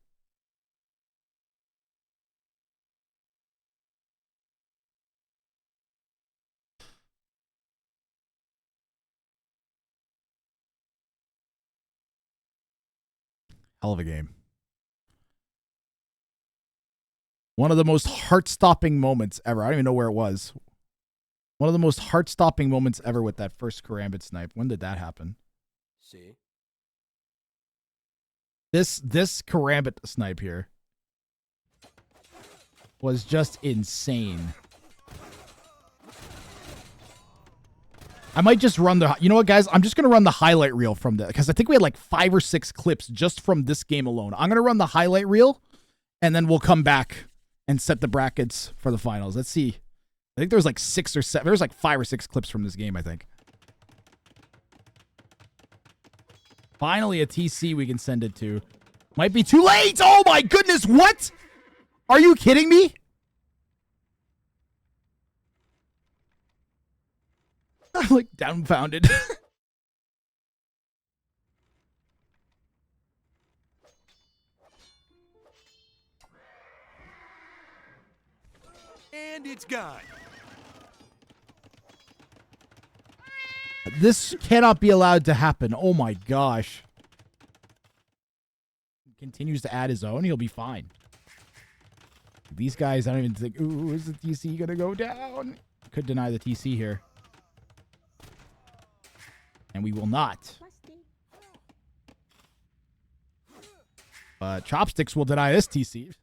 Hell of a game. One of the most heart-stopping moments ever. I don't even know where it was. One of the most heart-stopping moments ever with that first Karambit snipe. When did that happen? See? This Karambit snipe here was just insane. I might just run the... You know what, guys? I'm just going to run the highlight reel from that, because I think we had like 5 or 6 clips just from this game alone. I'm going to run the highlight reel, and then we'll come back and set the brackets for the finals. Let's see. I think there was like 6 or 7. There was like 5 or 6 clips from this game, I think. Finally, a TC we can send it to. Might be too late. Oh my goodness. What? Are you kidding me? I'm like dumbfounded. And it's gone. This cannot be allowed to happen. Oh my gosh. Continues to add his own. He'll be fine. These guys, I don't even think, ooh, is the TC going to go down? Could deny the TC here. And we will not. Chopsticks will deny this TC.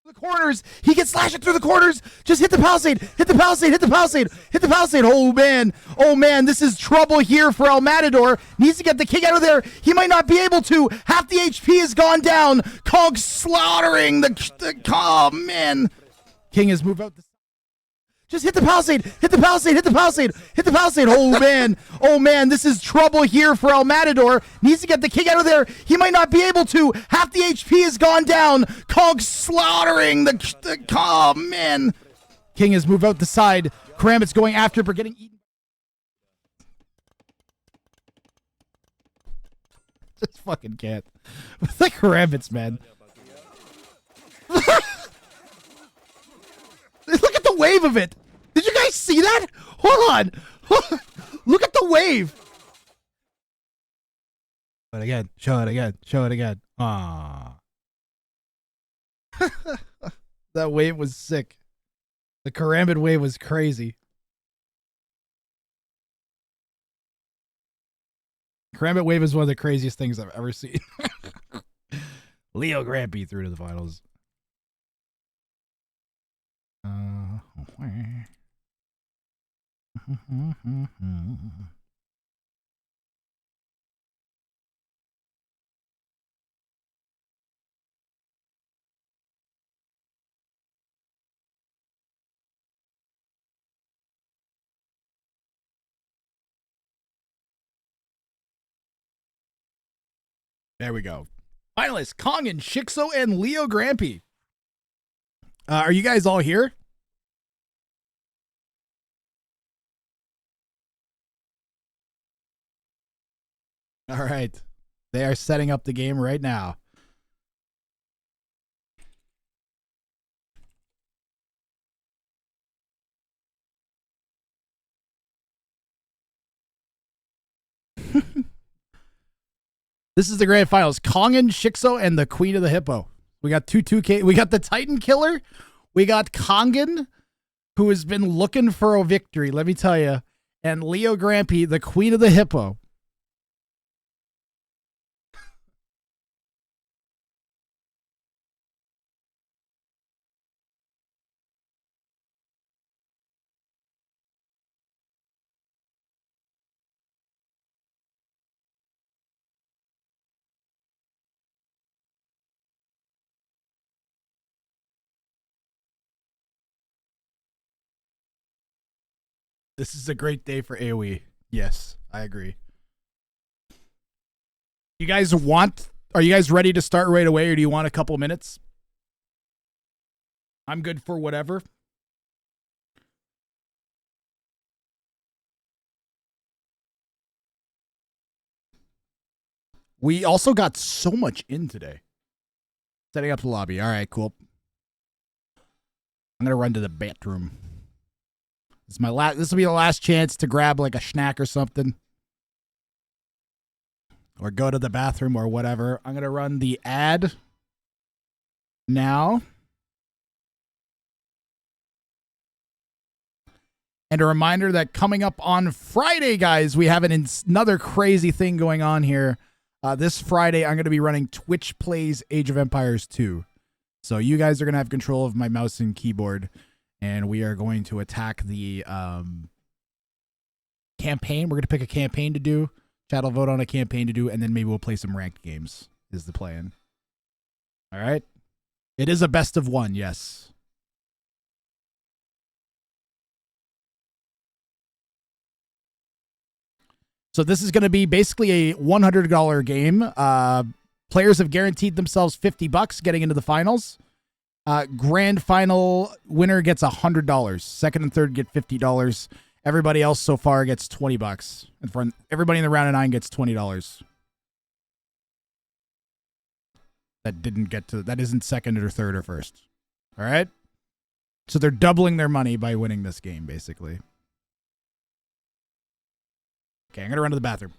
The corners. He can slash it through the corners. Just hit the palisade. Hit the palisade. Hit the palisade. Hit the palisade. Oh, man. Oh, man. This is trouble here for El Matador. Needs to get the king out of there. He might not be able to. Half the HP has gone down. Kong slaughtering the oh, man. King has moved out. Just hit the palisade. Hit the palisade. Hit the palisade. Hit the palisade. Oh, man. Oh, man. This is trouble here for El Matador. Needs to get the king out of there. He might not be able to. Half the HP has gone down. Kong slaughtering the oh, man. King has moved out the side. Karambit's going after, but getting eaten. Just fucking can't. With the Karambits, man. Look at the wave of it. Did you guys see that? Hold on. Look at the wave. Show it again. Show it again. Show it again. Ah. That wave was sick. The Karambit wave was crazy. Karambit wave is one of the craziest things I've ever seen. Leo Grampy through to the finals. There we go. Finalists, Kong and Shixo and Leo Grampy. Are you guys all here? All right. They are setting up the game right now. This is the grand finals. Kongan, Shixo, and the Queen of the Hippo. We got 2K. We got the Titan Killer. We got Kongan, who has been looking for a victory, let me tell you. And Leo Grampy, the Queen of the Hippo. This is a great day for AoE. Yes, I agree. You guys are you guys ready to start right away, or do you want a couple minutes? I'm good for whatever. We also got so much in today. Setting up the lobby. All right, cool. I'm going to run to the bathroom. This will be the last chance to grab like a snack or something. Or go to the bathroom or whatever. I'm going to run the ad now. And a reminder that coming up on Friday, guys, we have another crazy thing going on here. This Friday, I'm going to be running Twitch Plays Age of Empires 2. So you guys are going to have control of my mouse and keyboard. And we are going to attack the campaign. We're going to pick a campaign to do. Chat will vote on a campaign to do. And then maybe we'll play some ranked games is the plan. All right. It is a best of one, yes. So this is going to be basically a $100 game. Players have guaranteed themselves $50 getting into the finals. Grand final winner gets $100. Second and third get $50. Everybody else so far gets $20. And for everybody in the round of 9 gets $20. That isn't second or third or first. All right. So they're doubling their money by winning this game, basically. Okay, I'm going to run to the bathroom.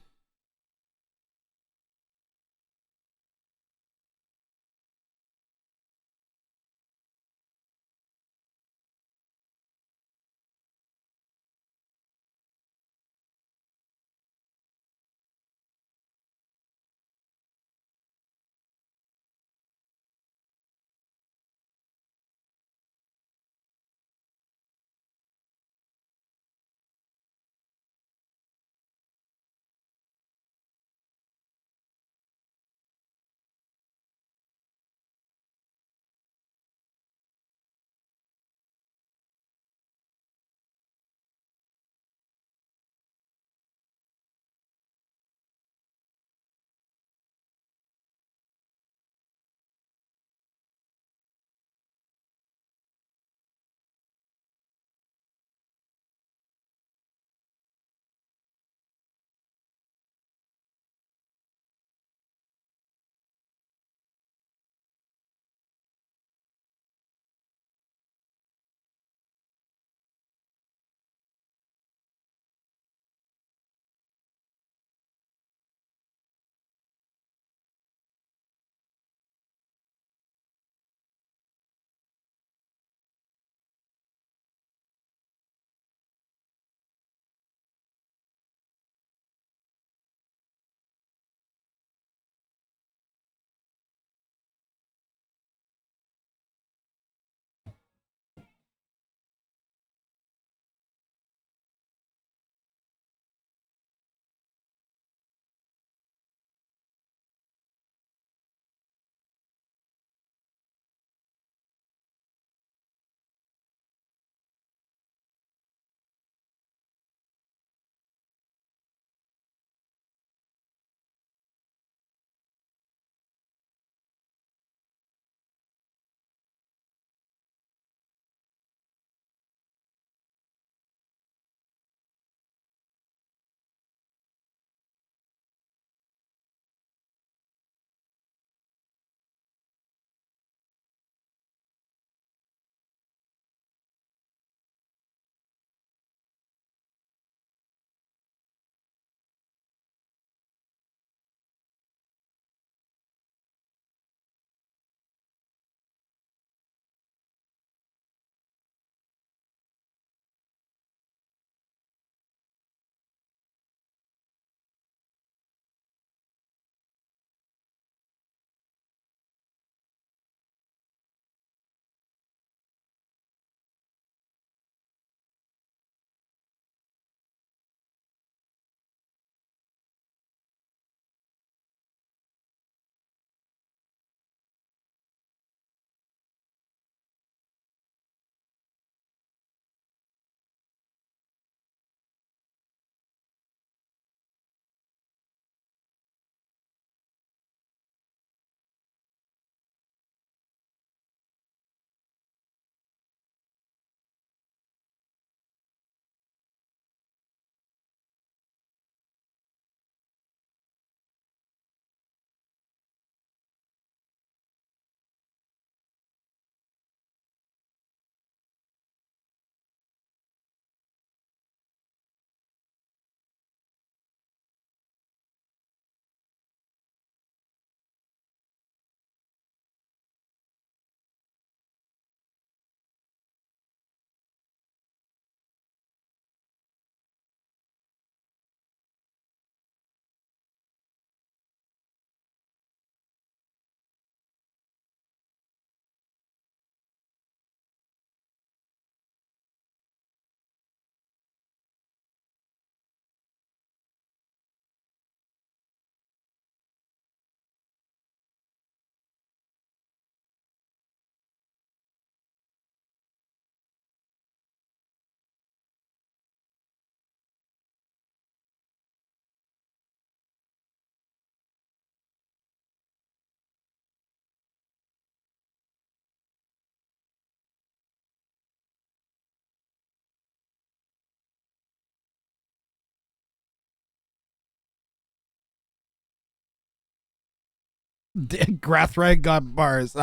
Wrang got bars.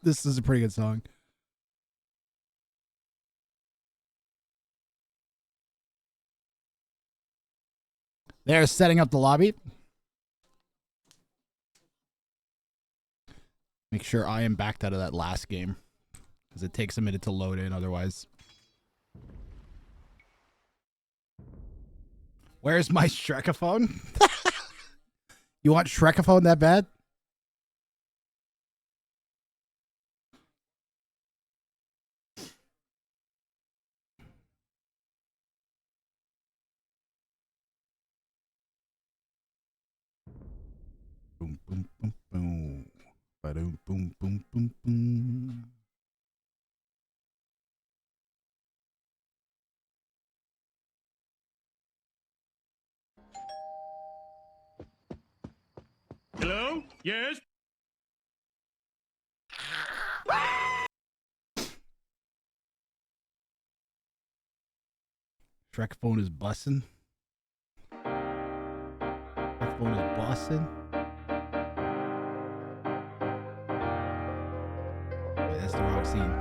This is a pretty good song. They're setting up the lobby. Make sure I am backed out of that last game, because it takes a minute to load in otherwise. Where's my Shrekaphone? You want Shrekaphone that bad? Boom, boom, boom, boom. Ba-doom, boom, boom, boom, boom. Hello? Yes? Shrekaphone is bussin'. Shrekaphone is bussin'. Wait, that's the wrong scene.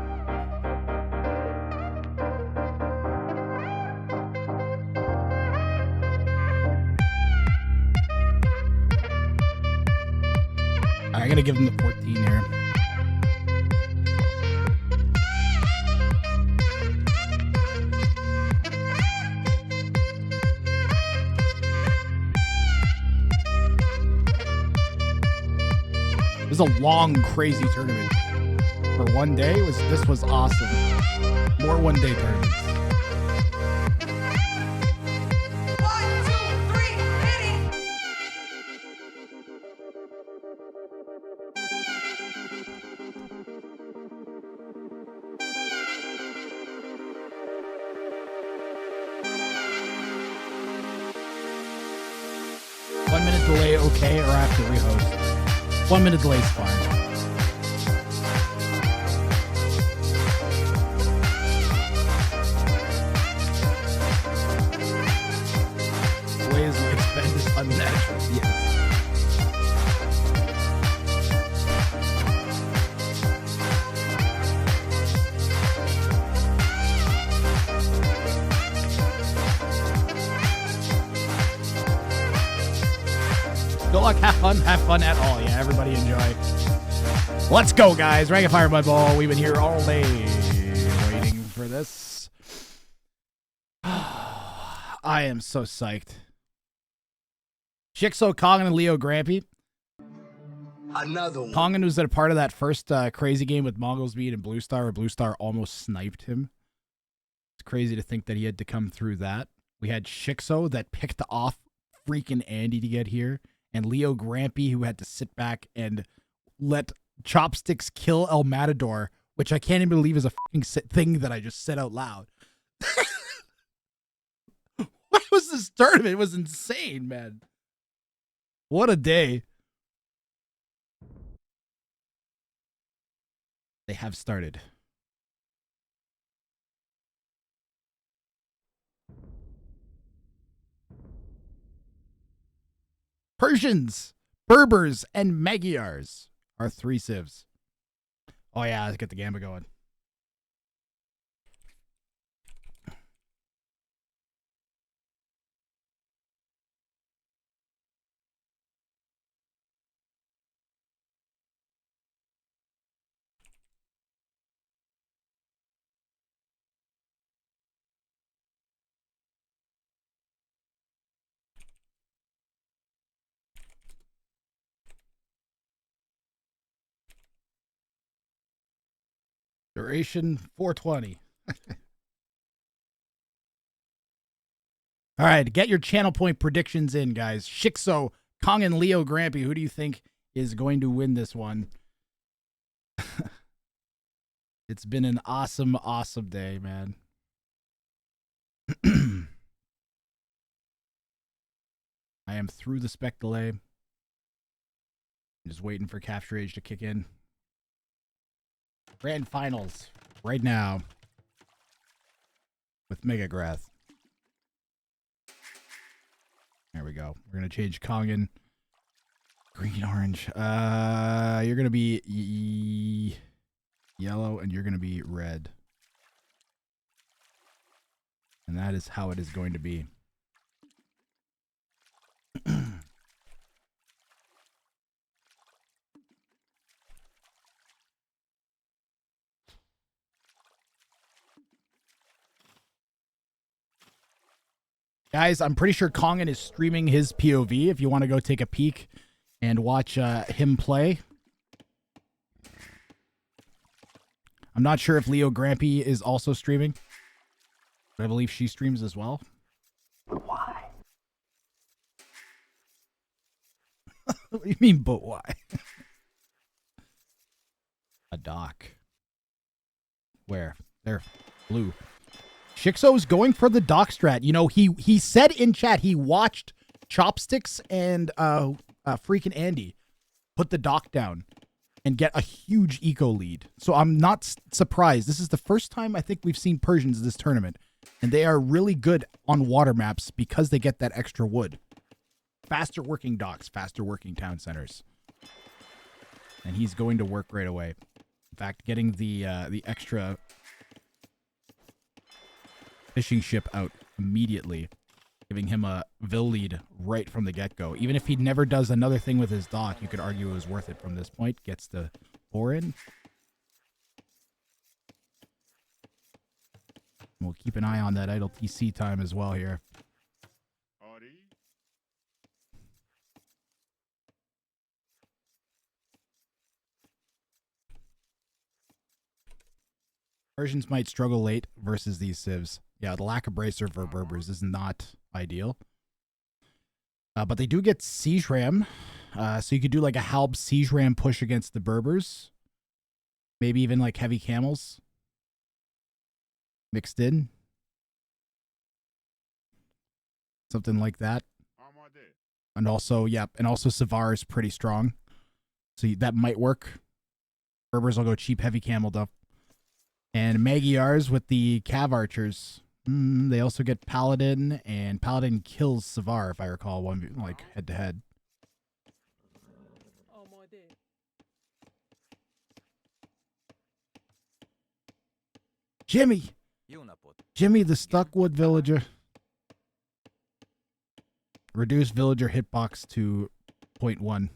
I'm gonna give him the 14 here. It was a long, crazy tournament. For one day, this was awesome. More one-day tournaments. 1, 2, 3, hit it! One minute delay, okay, or I have to rehost? 1 minute delay is fine. Delay is like spend is unnatural. Yes. Good luck, have fun at all. Yeah, everybody enjoy. Let's go, guys. Wrang and Fire Mudbowl. We've been here all day waiting for this. I am so psyched. Shikso, Kongan, and Leo Grampy. Another one. Kongan was a part of that first crazy game with Mongolsbead and Blue Star, where Blue Star almost sniped him. It's crazy to think that he had to come through that. We had Shikso that picked off freaking Andy to get here, and Leo Grampy, who had to sit back and let Chopsticks kill El Matador, which I can't even believe is a fucking thing that I just said out loud. What was this tournament? It was insane, man. What a day. They have started. Persians, Berbers, and Magyars are 3 civs. Oh yeah, let's get the Gamba going. Duration 420. All right, get your channel point predictions in, guys. Shikso, Kong, and Leo Grampy. Who do you think is going to win this one? It's been an awesome, awesome day, man. I am through the spec delay. I'm just waiting for Capture Age to kick in. Grand finals right now with Megagrath. There we go. We're going to change Kongan, Green, orange. You're gonna be yellow, and you're gonna be red. And that is how it is going to be. Guys, I'm pretty sure Kongan is streaming his POV if you want to go take a peek and watch him play. I'm not sure if Leo Grampy is also streaming, but I believe she streams as well. Why? What do you mean, but why? A dock. Where? There. Blue. Shixo's going for the dock strat. You know, he said in chat he watched Chopsticks and freaking Andy put the dock down and get a huge eco lead. So I'm not surprised. This is the first time I think we've seen Persians this tournament, and they are really good on water maps because they get that extra wood. Faster working docks, faster working town centers. And he's going to work right away. In fact, getting the extra fishing ship out immediately, giving him a Vil lead right from the get-go. Even if he never does another thing with his dock, you could argue it was worth it from this point. Gets the 4 in. We'll keep an eye on that idle TC time as well here. Persians might struggle late versus these civs. Yeah, the lack of bracer for Berbers is not ideal. But they do get Siege Ram. So you could do like a Halb Siege Ram push against the Berbers. Maybe even like heavy camels mixed in. Something like that. And also, yeah, and also Savar is pretty strong. So that might work. Berbers will go cheap heavy camel though. And Magyars with the Cav Archers. They also get Paladin, and Paladin kills Savar, if I recall, one like head to head. Jimmy! Jimmy the Stuckwood villager. Reduce villager hitbox to 0.1.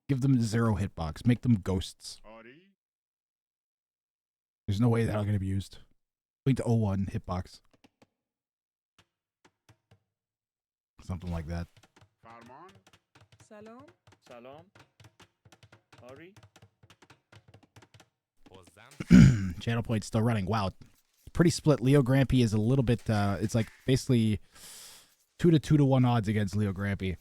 Give them 0 hitbox. Make them ghosts. There's no way that'll get abused. 0.01 hitbox. Something like that. Salam. Salam. Ari. Channel point's still running. Wow. Pretty split. Leo Grampy is a little bit, it's like basically 2 to 1 odds against Leo Grampy.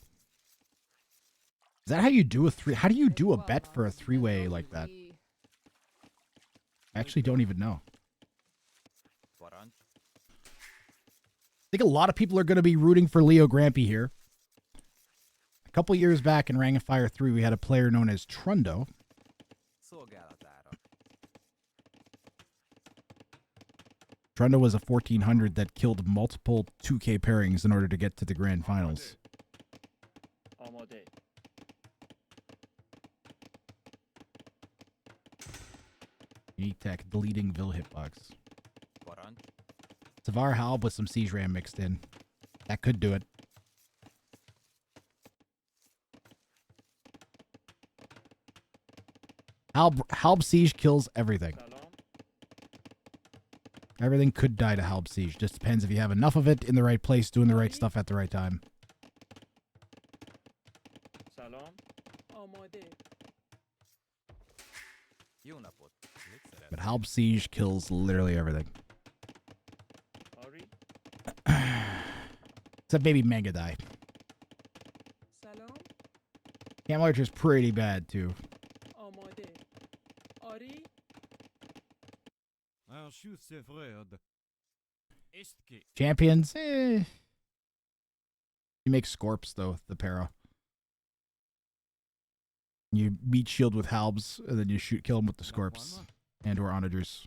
Is that how you do a how do you do a bet for a 3-way like that? I actually don't even know. I think a lot of people are going to be rooting for Leo Grampy here. A couple years back in Wrang and Fire 3, we had a player known as Trundo. Trundo was a 1400 that killed multiple 2K pairings in order to get to the grand finals. Unique tech, deleting Vil hitbox. Savar Halb with some Siege Ram mixed in. That could do it. Halb Siege kills everything. Everything could die to Halb Siege. Just depends if you have enough of it in the right place, doing the right stuff at the right time. But Halb Siege kills literally everything. Except maybe Megadai. Camel Archer's pretty bad too. Champions, You make Scorps though, the para. You beat shield with Halbs, and then you kill him with the Scorps and or Onagers.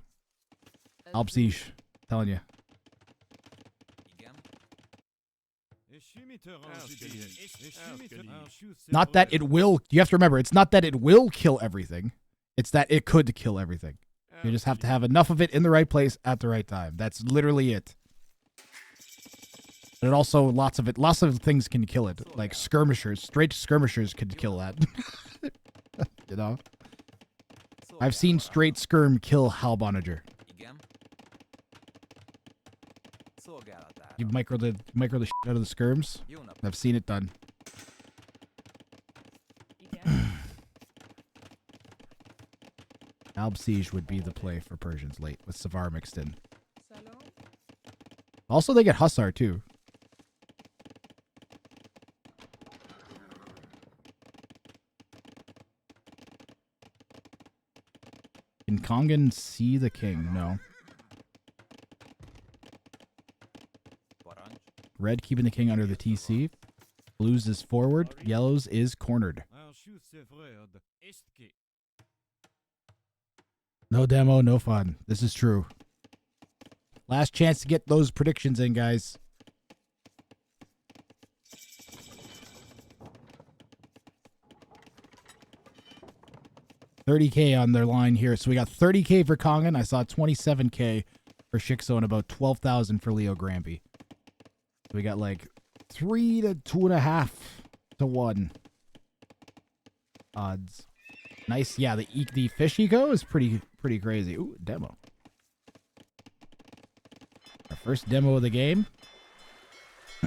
Halb Siege, telling you. Not that it will. You have to remember, it's not that it will kill everything. It's that it could kill everything. You just have to have enough of it in the right place at the right time. That's literally it. But also, lots of things can kill it. Like skirmishers. Straight skirmishers could kill that. You know? I've seen straight skirm kill Halbonager. You micro the shit out of the skirms. I've seen it done. Alb Siege would be the play for Persians late with Savar mixed in. Also, they get Hussar too. Can Kongan see the king? No. Red keeping the king under the TC. Blues is forward. Yellows is cornered. No demo, no fun. This is true. Last chance to get those predictions in, guys. $30K on their line here. So we got $30K for Kongan. I saw $27K for Shikso and about $12,000 for Leo Granby. So we got like 3 to 2.5 to 1 odds. Nice. Yeah, the fish eco is pretty crazy. Ooh, demo. Our first demo of the game.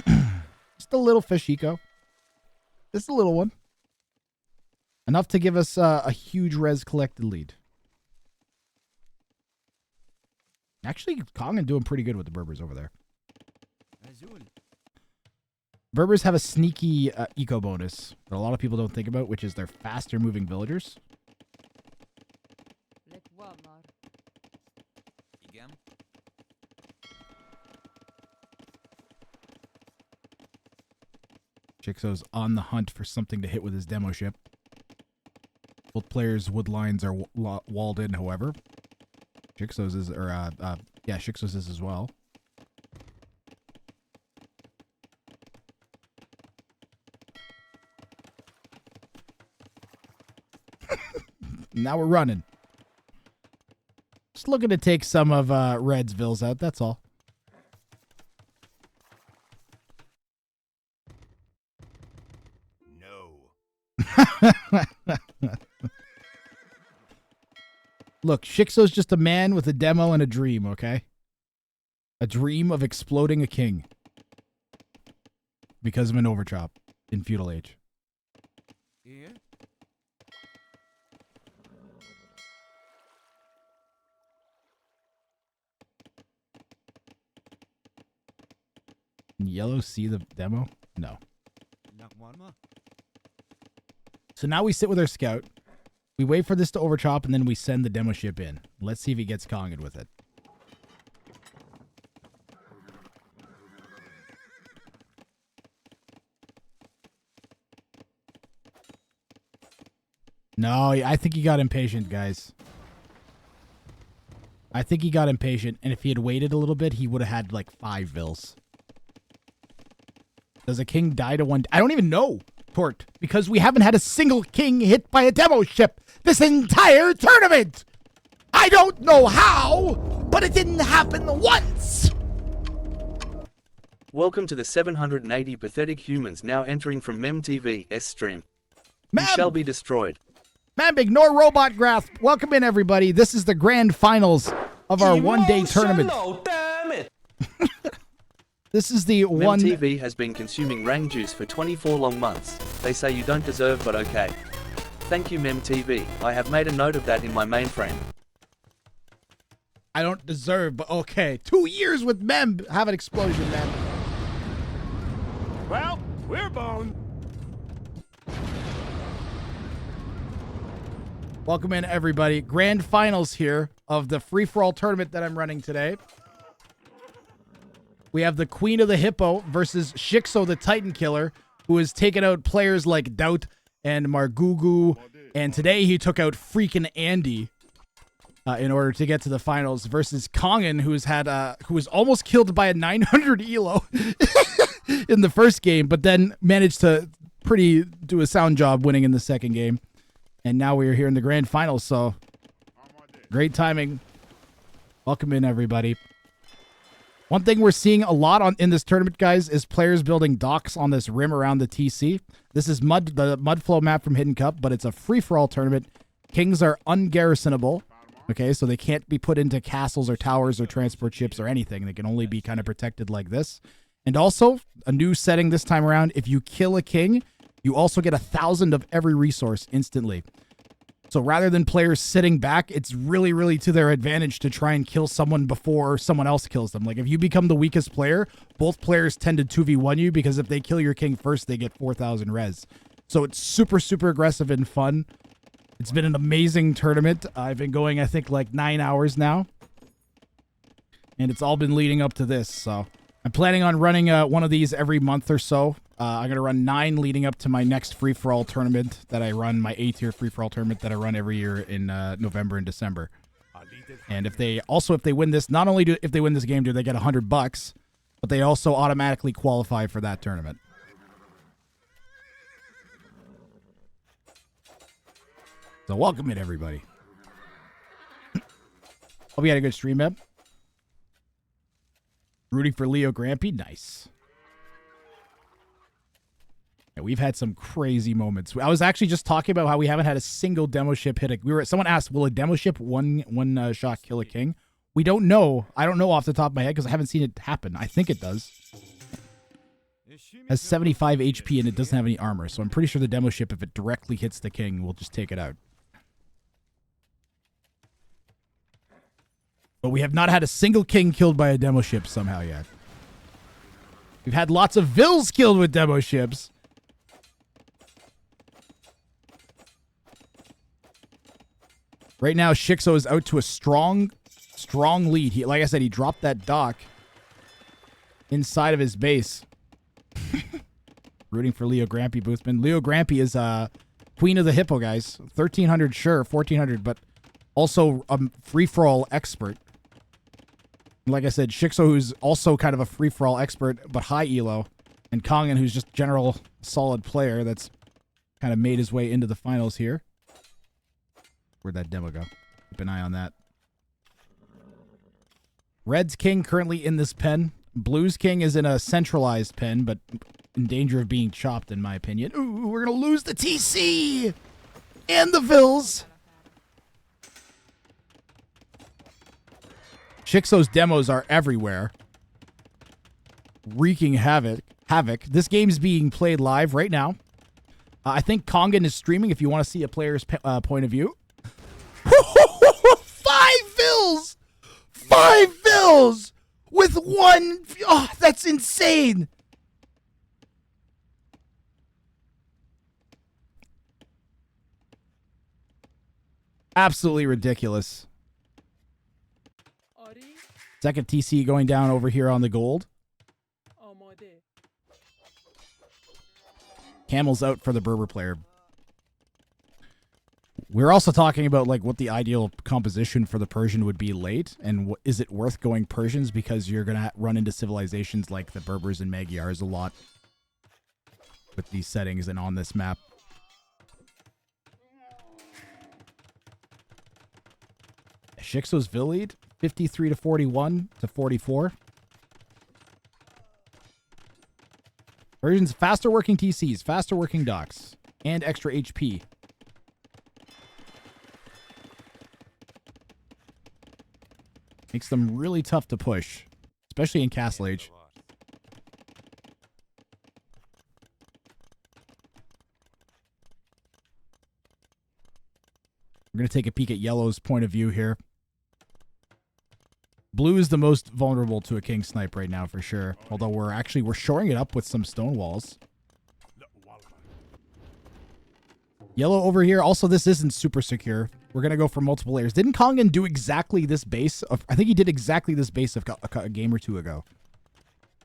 Just a little fish eco. Just a little one. Enough to give us a huge res collected lead. Actually, Kongan doing pretty good with the Berbers over there. Berbers have a sneaky eco bonus that a lot of people don't think about, which is their faster moving villagers. Chixo's on the hunt for something to hit with his demo ship. Both players' wood lines are walled in, however. Chixo's is, yeah, Chixo's is as well. Now we're running. Just looking to take some of Red's vills out, that's all. Look, Shikso's just a man with a demo and a dream, okay? A dream of exploding a king. Because of an overchop in feudal age. Yeah. Can Yellow see the demo? No. So now we sit with our scout. We wait for this to overchop, and then we send the demo ship in. Let's see if he gets Kongan with it. No, I think he got impatient, guys. I think he got impatient, and if he had waited a little bit, he would have had like 5 vills. Does a king die to one? I don't even know, Tort, because we haven't had a single king hit by a demo ship this entire tournament. I don't know how, but it didn't happen once. Welcome to the 780 pathetic humans now entering from MemTV's stream. You shall be destroyed. Ma'am, ignore Robot Graph. Welcome in, everybody. This is the grand finals of our one-day tournament. Damn it! This is the one... MemTV has been consuming Wrang juice for 24 long months. They say you don't deserve, but okay. Thank you, MemTV. I have made a note of that in my mainframe. I don't deserve, but okay. 2 years with Mem. Have an explosion, Mem. Well, we're boned. Welcome in, everybody. Grand finals here of the free-for-all tournament that I'm running today. We have the Queen of the Hippo versus Shikso the Titan Killer, who has taken out players like Doubt and Margugu, and today he took out freaking Andy. in order to get to the finals versus Kongan, who was almost killed by a 900 elo in the first game, but then managed to do a sound job winning in the second game. And now we are here in the grand finals, so great timing. Welcome in, everybody. One thing we're seeing a lot in this tournament, guys, is players building docks on this rim around the TC. This is the Mudflow map from Hidden Cup, but it's a free-for-all tournament. Kings are ungarrisonable, okay, so they can't be put into castles or towers or transport ships or anything. They can only be kind of protected like this. And also, a new setting this time around, if you kill a king, you also get 1,000 of every resource instantly. So rather than players sitting back, it's really, really to their advantage to try and kill someone before someone else kills them. Like if you become the weakest player, both players tend to 2v1 you because if they kill your king first, they get 4,000 res. So it's super, super aggressive and fun. It's been an amazing tournament. I've been going, I think, like 9 hours now. And it's all been leading up to this. So I'm planning on running one of these every month or so. I'm going to run 9 leading up to my next free-for-all tournament that I run, my A-tier free-for-all tournament that I run every year in November and December. And if they win this, not only if they win this game, do they get $100, but they also automatically qualify for that tournament. So welcome in, everybody. Hope you had a good stream, Eb. Rooting for Leo Grampy, nice. Yeah, we've had some crazy moments. I was actually just talking about how we haven't had a single demo ship hit someone asked, will a demo ship one shot kill a king? We don't know. I don't know off the top of my head because I haven't seen it happen. I think it does. It has 75 HP and it doesn't have any armor, so I'm pretty sure the demo ship, if it directly hits the king, will just take it out. But we have not had a single king killed by a demo ship somehow yet. We've had lots of vills killed with demo ships. Right now, Shixo is out to a strong lead. Like I said, he dropped that dock inside of his base. Rooting for Leo Grampy, Boothman. Leo Grampy is Queen of the Hippo, guys. 1,300, sure, 1,400, but also a free-for-all expert. Like I said, Shixo, who's also kind of a free-for-all expert, but high elo. And Kongan, who's just general solid player that's kind of made his way into the finals here. Where'd that demo go? Keep an eye on that. Red's king currently in this pen. Blue's king is in a centralized pen, but in danger of being chopped, in my opinion. Ooh, we're going to lose the TC! And the Vills! Shixo's demos are everywhere. Wreaking havoc. This game's being played live right now. I think Kongan is streaming if you want to see a player's point of view. 5 Vills! 5 Vills! With 1... Oh, that's insane! Absolutely ridiculous. Second TC going down over here on the gold. Camel's out for the Berber player. We're also talking about like what the ideal composition for the Persian would be late, and is it worth going Persians because you're gonna run into civilizations like the Berbers and Magyars a lot with these settings and on this map. Shixo's Vill lead 53 to 41 to 44. Persians faster working TCs, faster working docks, and extra HP. Makes them really tough to push, especially in Castle Age. We're going to take a peek at Yellow's point of view here. Blue is the most vulnerable to a king snipe right now for sure. Although we're shoring it up with some stone walls. Yellow over here. Also, this isn't super secure. We're going to go for multiple layers. Didn't Kongan do exactly this base? I think he did exactly this base a game or two ago.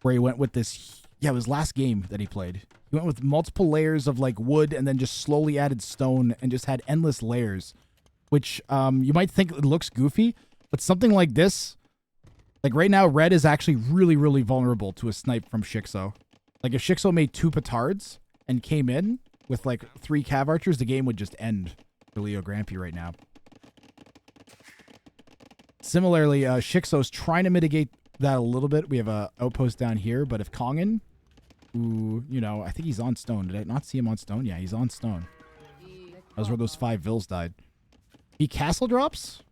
Where he went with this... Yeah, it was last game that he played. He went with multiple layers of like wood and then just slowly added stone and just had endless layers which you might think it looks goofy, but something like this, like right now, red is actually really, really vulnerable to a snipe from Shixo. Like if Shixo made 2 petards and came in with like 3 cav archers, the game would just end for Leo Grampy right now. Similarly, Shixo's trying to mitigate that a little bit. We have a outpost down here, but if Kongan, who, you know, I think he's on stone. Did I not see him on stone? Yeah, he's on stone. That was where those 5 vills died. He castle drops?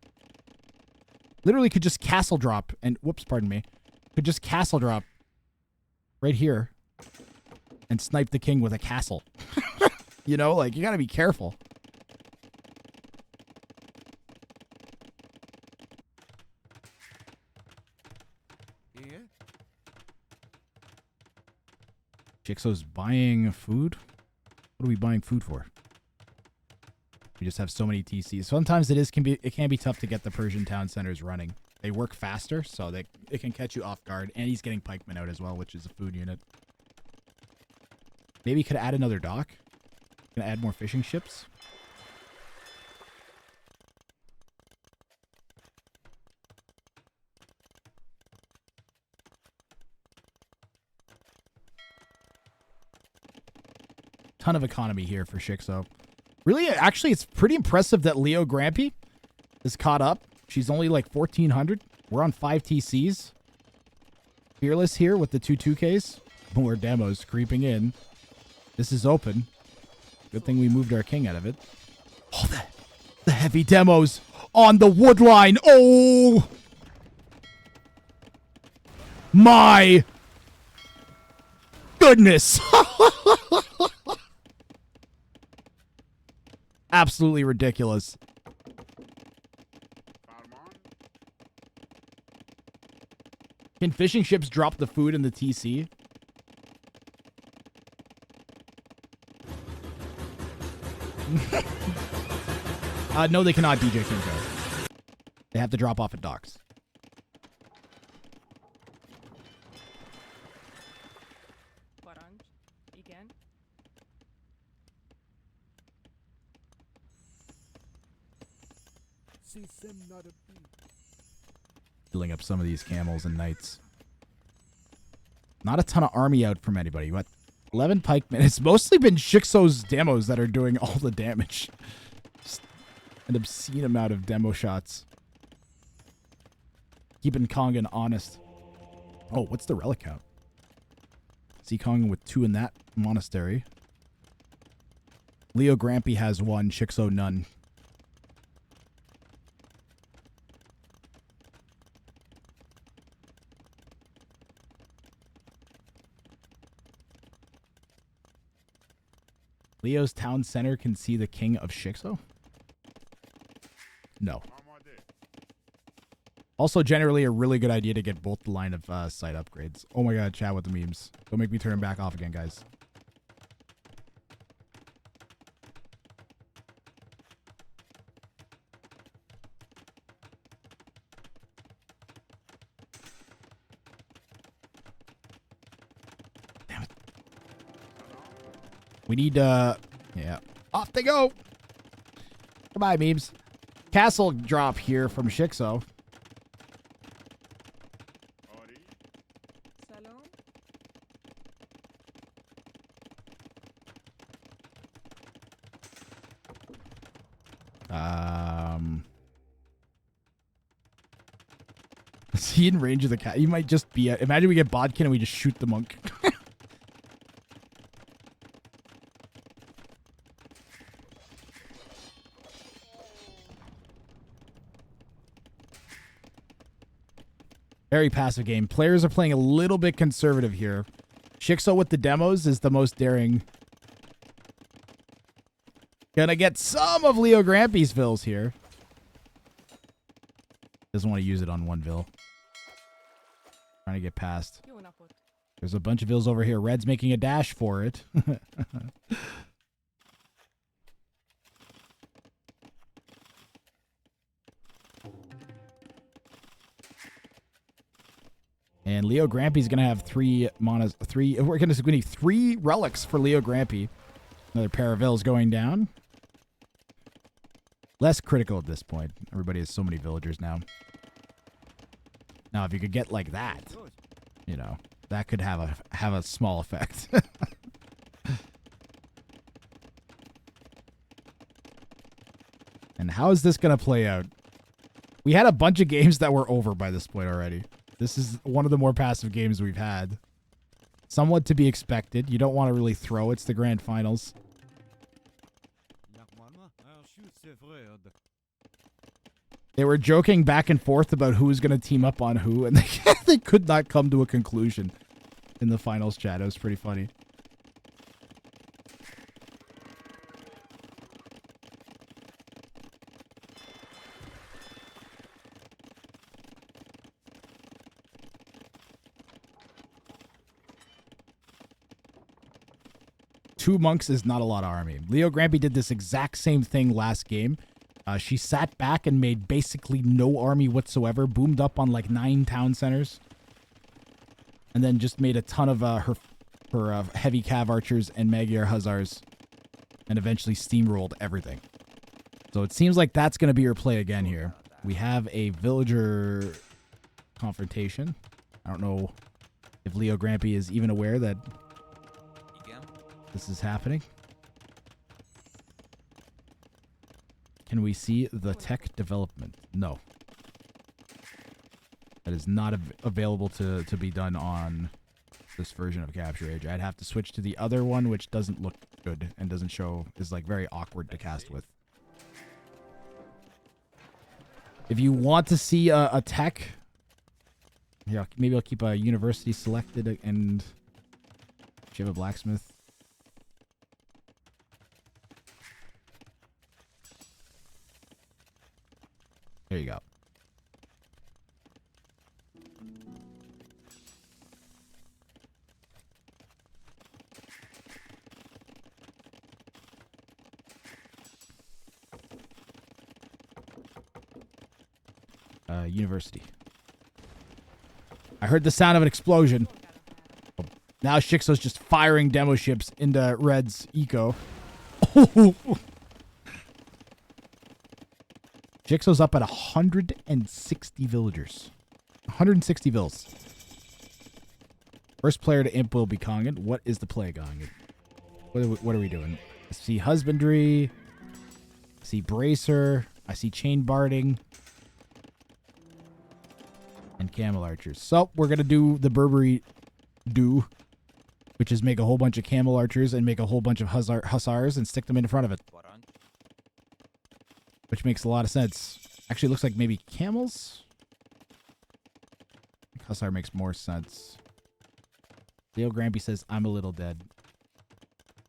Literally could just castle drop and, whoops, pardon me, could just castle drop right here and snipe the king with a castle. You know, like, you gotta be careful. Jixo's buying food? What are we buying food for? We just have so many TCs. Sometimes it can be tough to get the Persian town centers running. They work faster, so it can catch you off guard. And he's getting pikemen out as well, which is a food unit. Maybe could add another dock. Gonna add more fishing ships. Ton of economy here for Shixo. Really, actually, it's pretty impressive that Leo Grampy is caught up. She's only like 1,400. We're on 5 TCs. Fearless here with the 2 2Ks. More demos creeping in. This is open. Good thing we moved our king out of it. Oh, the heavy demos on the wood line. Oh! My goodness. Absolutely ridiculous. Can fishing ships drop the food in the TC? No, they cannot, DJ Kinko. They have to drop off at docks. Wrang, igen. Filling up some of these camels and knights. Not a ton of army out from anybody. What? 11 pikemen. It's mostly been Shixo's demos that are doing all the damage. Just an obscene amount of demo shots. Keeping Kongan honest. Oh, what's the relic count? See Kongan with 2 in that monastery. Leo Grampy has 1, Shixo none. Leo's town center can see the king of Shixo? No. Also, generally a really good idea to get both the line of sight upgrades. Oh my god, chat with the memes. Don't make me turn them back off again, guys. Damn it. We need, yeah. Off they go! Goodbye, memes. Castle drop here from Shixo. Is he in range of the cat? He might just be. Imagine we get Bodkin and we just shoot the monk. Very passive game. Players are playing a little bit conservative here. Shixo with the demos is the most daring. Gonna get some of Leo Grampy's vills here. Doesn't want to use it on one vill. Trying to get past. There's a bunch of vills over here. Red's making a dash for it. And Leo Grampy's gonna have 3 monas. We're gonna need 3 relics for Leo Grampy. Another pair of vills going down. Less critical at this point. Everybody has so many villagers now. Now, if you could get like that, you know, that could have a small effect. And how is this going to play out? We had a bunch of games that were over by this point already. This is one of the more passive games we've had. Somewhat to be expected. You don't want to really throw. It's the grand finals. They were joking back and forth about who was going to team up on who, and they could not come to a conclusion in the finals chat. It was pretty funny. Two monks is not a lot of army. Leo Grampy did this exact same thing last game. She sat back and made basically no army whatsoever, boomed up on like 9 town centers, and then just made a ton of her heavy cav archers and Magyar hussars, and eventually steamrolled everything. So it seems like that's going to be her play again here. We have a villager confrontation. I don't know if Leo Grampy is even aware that this is happening. Can we see the tech development? No. That is not available to be done on this version of Capture Age. I'd have to switch to the other one, which doesn't look good and doesn't show, is like very awkward to cast with. If you want to see a tech, yeah, maybe I'll keep a university selected and do you have a blacksmith? There you go. University. I heard the sound of an explosion. Now Shixo's just firing demo ships into Red's eco. Jigsaw's up at 160 villagers. 160 vills. First player to imp will be Kongan. What is the play, Kongan? What are we doing? I see husbandry. I see bracer. I see chain barding. And camel archers. So, we're going to do the Burberry do, which is make a whole bunch of camel archers and make a whole bunch of hussars and stick them in front of it. Which makes a lot of sense. Actually, it looks like maybe camels? Hussar makes more sense. Leo Grampy says, I'm a little dead.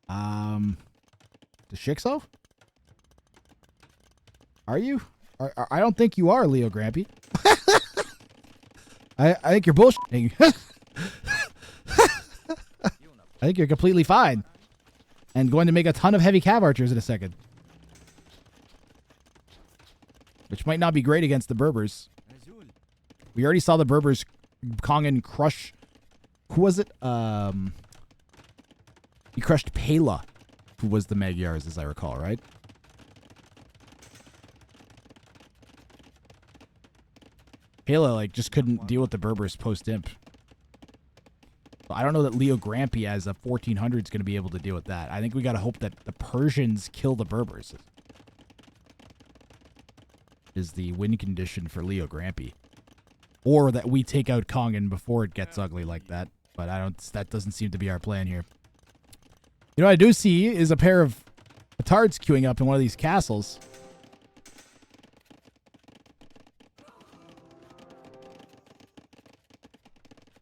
The Shixo? Are you? I don't think you are, Leo Grampy. I think you're bullshitting. I think you're completely fine. And going to make a ton of heavy cav archers in a second. Which might not be great against the Berbers. We already saw the Berbers Kongan crush. Who was it? He crushed Pela, who was the Magyars, as I recall, right? Pela, like, just couldn't deal with the Berbers post-imp. So I don't know that Leo Grampy as a 1400 is going to be able to deal with that. I think we got to hope that the Persians kill the Berbers. Is the win condition for Leo Grampy. Or that we take out Kongan before it gets ugly like that. But that doesn't seem to be our plan here. You know what I do see is a pair of petards queuing up in one of these castles.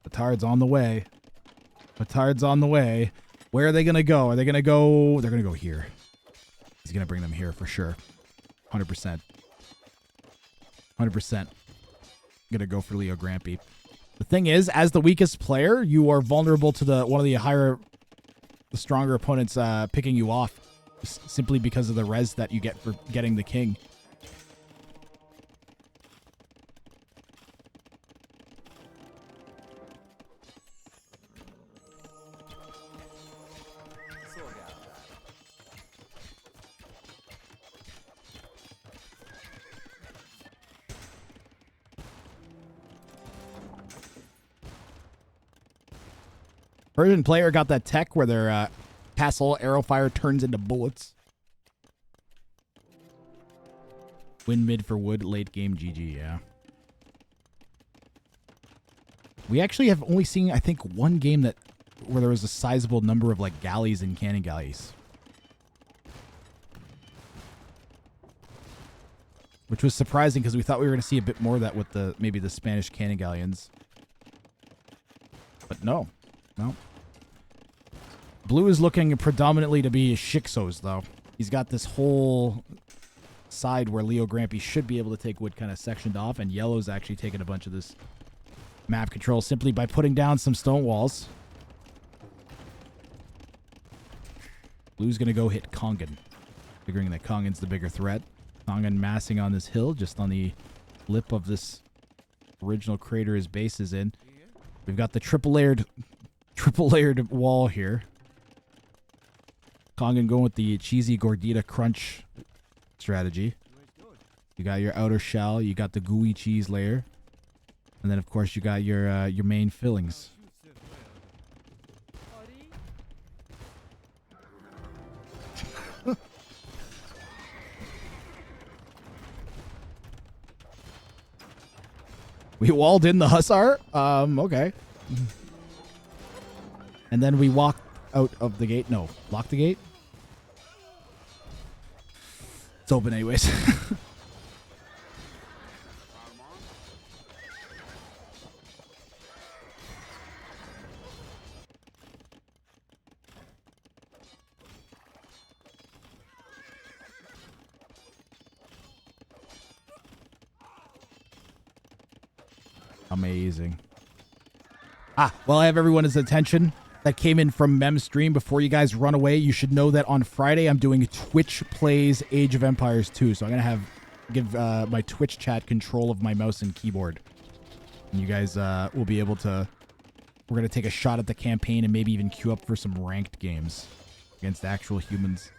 Petards on the way. Petards on the way. Where are they going to go? Are they going to go? They're going to go here. He's going to bring them here for sure. 100%. 100%. Gonna go for Leo Grampy. The thing is, as the weakest player, you are vulnerable to one of the stronger opponents picking you off simply because of the res that you get for getting the king. Persian player got that tech where their castle arrow fire turns into bullets. Win mid for wood, late game GG, yeah. We actually have only seen, I think, one game where there was a sizable number of like galleys and cannon galleys. Which was surprising because we thought we were going to see a bit more of that with maybe the Spanish cannon galleons. But no. Blue is looking predominantly to be Shixos, though. He's got this whole side where Leo Grampy should be able to take wood kind of sectioned off, and yellow's actually taking a bunch of this map control simply by putting down some stone walls. Blue's going to go hit Kongan, figuring that Kongan's the bigger threat. Kongan massing on this hill, just on the lip of this original crater his base is in. We've got the triple layered wall here. Kongan going with the cheesy gordita crunch strategy. You got your outer shell, you got the gooey cheese layer, and then of course you got your main fillings. We walled in the hussar? Okay. And then we walked out of the gate. No, lock the gate? It's open anyways. Amazing. Well, I have everyone's attention that came in from Mem's stream. Before you guys run away, you should know that on Friday I'm doing Twitch Plays Age of Empires 2. So I'm going to give my Twitch chat control of my mouse and keyboard. And you guys will be able to... We're going to take a shot at the campaign and maybe even queue up for some ranked games against actual humans.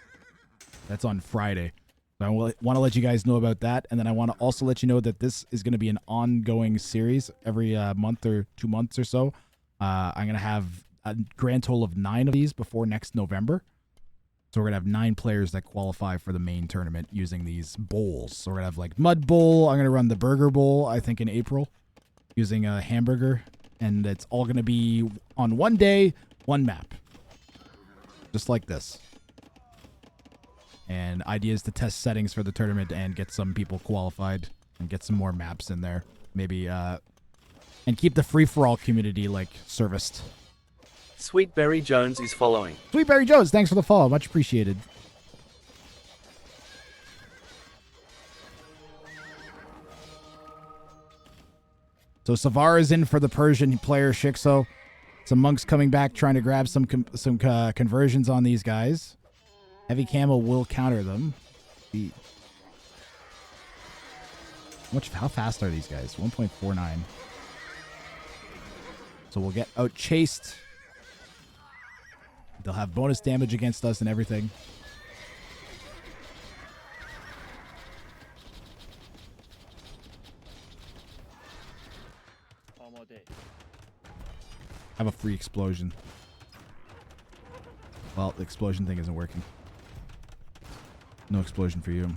That's on Friday. So I want to let you guys know about that. And then I want to also let you know that this is going to be an ongoing series every month or 2 months or so. I'm going to have a grand total of 9 of these before next November. So we're going to have 9 players that qualify for the main tournament using these bowls. So we're going to have like Mudbowl. I'm going to run the Burger Bowl, I think, in April using a hamburger. And it's all going to be on one day, one map. Just like this. And ideas to test settings for the tournament and get some people qualified and get some more maps in there. Maybe, and keep the free-for-all community, like, serviced. Sweetberry Jones is following. Sweetberry Jones, thanks for the follow. Much appreciated. So Savar is in for the Persian player Shixo. Some monks coming back trying to grab some conversions on these guys. Heavy camo will counter them. How fast are these guys? 1.49. So we'll get out chased. They'll have bonus damage against us and everything. Have a free explosion. Well, the explosion thing isn't working. No explosion for you.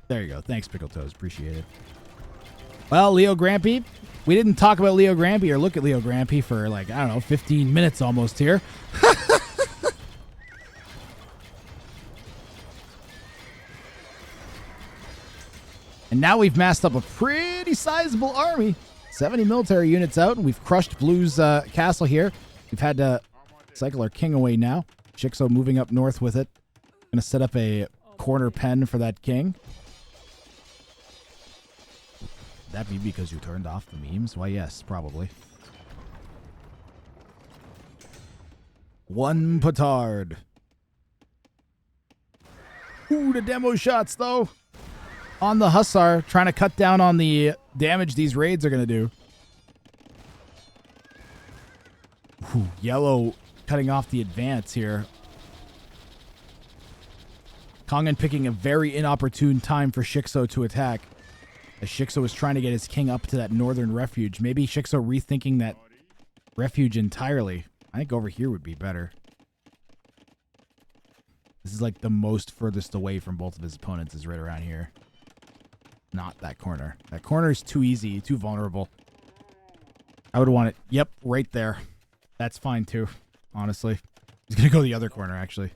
There you go. Thanks, Pickle Toes. Appreciate it. Well, Leo Grampy. We didn't talk about Leo Grampy or look at Leo Grampy for, like, I don't know, 15 minutes almost here. And now we've massed up a pretty sizable army. 70 military units out, and we've crushed Blue's castle here. We've had to cycle our king away now. Shixo moving up north with it. Going to set up a corner pen for that king. That be because you turned off the memes? Why, yes, probably. One petard. Ooh, the demo shots, though. On the Hussar, trying to cut down on the damage these raids are going to do. Ooh, yellow cutting off the advance here. Kongan picking a very inopportune time for Shikso to attack, as Shikso is trying to get his king up to that northern refuge. Maybe Shikso rethinking that refuge entirely. I think over here would be better. This is like the most furthest away from both of his opponents is right around here. Not that corner. That corner is too easy, too vulnerable. I would want it, yep, right there. That's fine too, honestly. He's going to go the other corner, actually.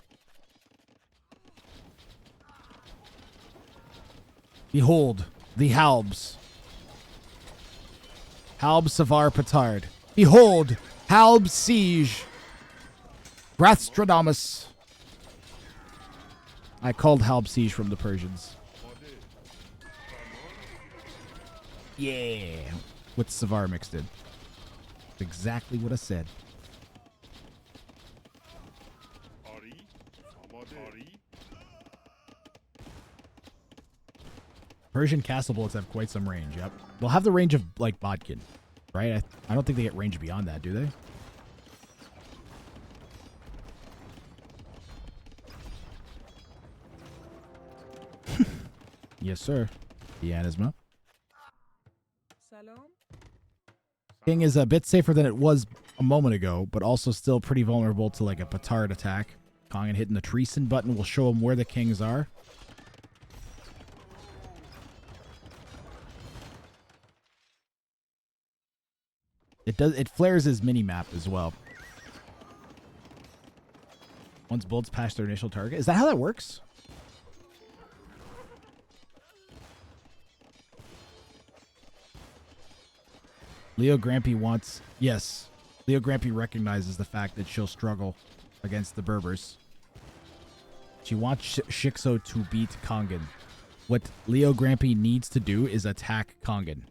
Behold, the Halbs. Halb Savar Petard. Behold, Halb Siege. Brathstradamus. I called Halb Siege from the Persians. Yeah. With Savar mixed in. That's exactly what I said. Persian castle bullets have quite some range, yep. They'll have the range of, like, Bodkin, right? I don't think they get range beyond that, do they? Yes, sir. Pianisma. King is a bit safer than it was a moment ago, but also still pretty vulnerable to, like, a petard attack. Kongan hitting the Treason button will show him where the kings are. It flares his mini-map as well. Once bullets pass their initial target. Is that how that works? Leo Grampy wants... Yes. Leo Grampy recognizes the fact that she'll struggle against the Berbers. She wants Shikso to beat Kongan. What Leo Grampy needs to do is attack Kongan.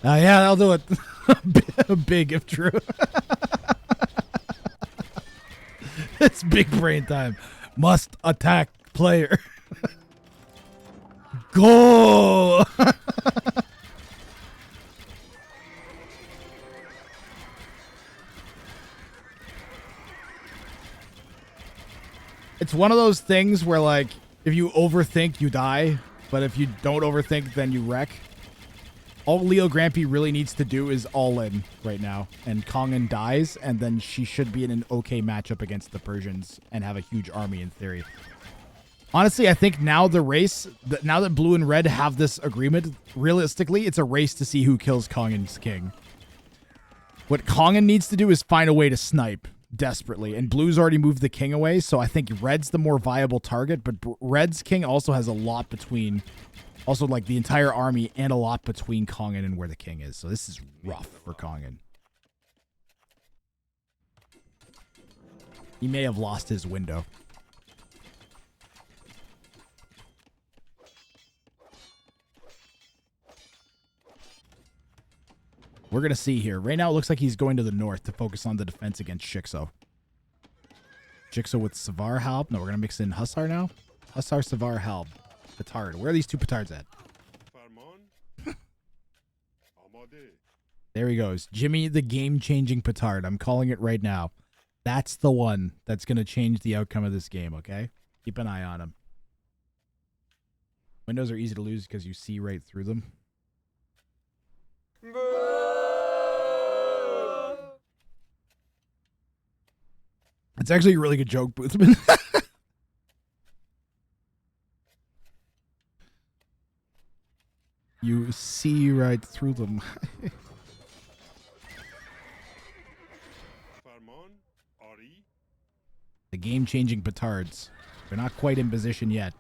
Yeah, I'll do it. Big if true. It's big brain time. Must attack player. Go! It's one of those things where, like, if you overthink, you die. But if you don't overthink, then you wreck. All Leo Grampy really needs to do is all in right now. And Kongan dies, and then she should be in an okay matchup against the Persians and have a huge army in theory. Honestly, I think now the race, now that blue and red have this agreement, realistically, it's a race to see who kills Kongan's king. What Kongan needs to do is find a way to snipe desperately. And blue's already moved the king away, so I think red's the more viable target. But red's king also has a lot between... Also, like, the entire army and a lot between Kongan and where the king is. So this is rough for Kongan. He may have lost his window. We're going to see here. Right now, it looks like he's going to the north to focus on the defense against Shikso. Shikso with Savar Halb. No, we're going to mix in Hussar now. Hussar, Savar, Halb. Petard. Where are these two petards at? There he goes. Jimmy, the game-changing petard. I'm calling it right now. That's the one that's going to change the outcome of this game, okay? Keep an eye on him. Windows are easy to lose because you see right through them. It's actually a really good joke, Boothman. You see right through them. The game-changing petards. They're not quite in position yet.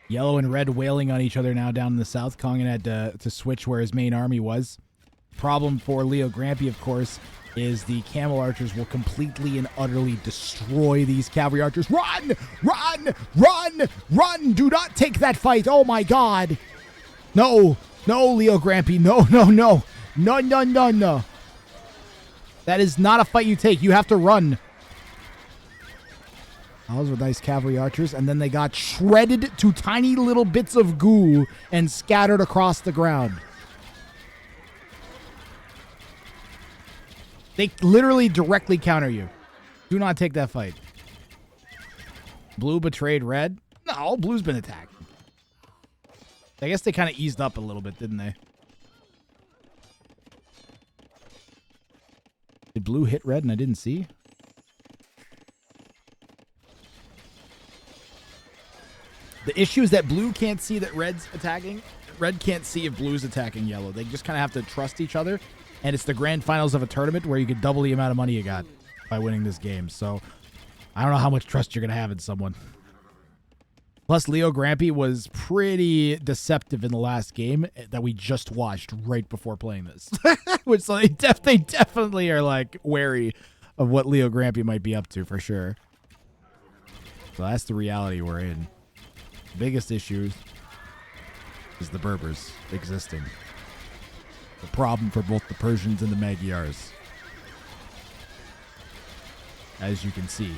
Yellow and red wailing on each other now down in the south. Kongan had to switch where his main army was. Problem for Leo Grampy, of course, is the camel archers will completely and utterly destroy these cavalry archers. Run! Run! Run! Run! Do not take that fight! Oh my god! No! No, Leo Grampy. No, no, no. No, no, no, no. That is not a fight you take. You have to run. Those were nice cavalry archers. And then they got shredded to tiny little bits of goo and scattered across the ground. They literally directly counter you. Do not take that fight. Blue betrayed red? No, blue's been attacked. I guess they kind of eased up a little bit, didn't they? Did blue hit red and I didn't see? The issue is that blue can't see that red's attacking. Red can't see if blue's attacking yellow. They just kind of have to trust each other. And it's the grand finals of a tournament where you could double the amount of money you got by winning this game. So I don't know how much trust you're going to have in someone. Plus, Leo Grampy was pretty deceptive in the last game that we just watched right before playing this. Which so they definitely are like wary of what Leo Grampy might be up to for sure. So that's the reality we're in. The biggest issue is the Berbers existing. The problem for both the Persians and the Magyars. As you can see.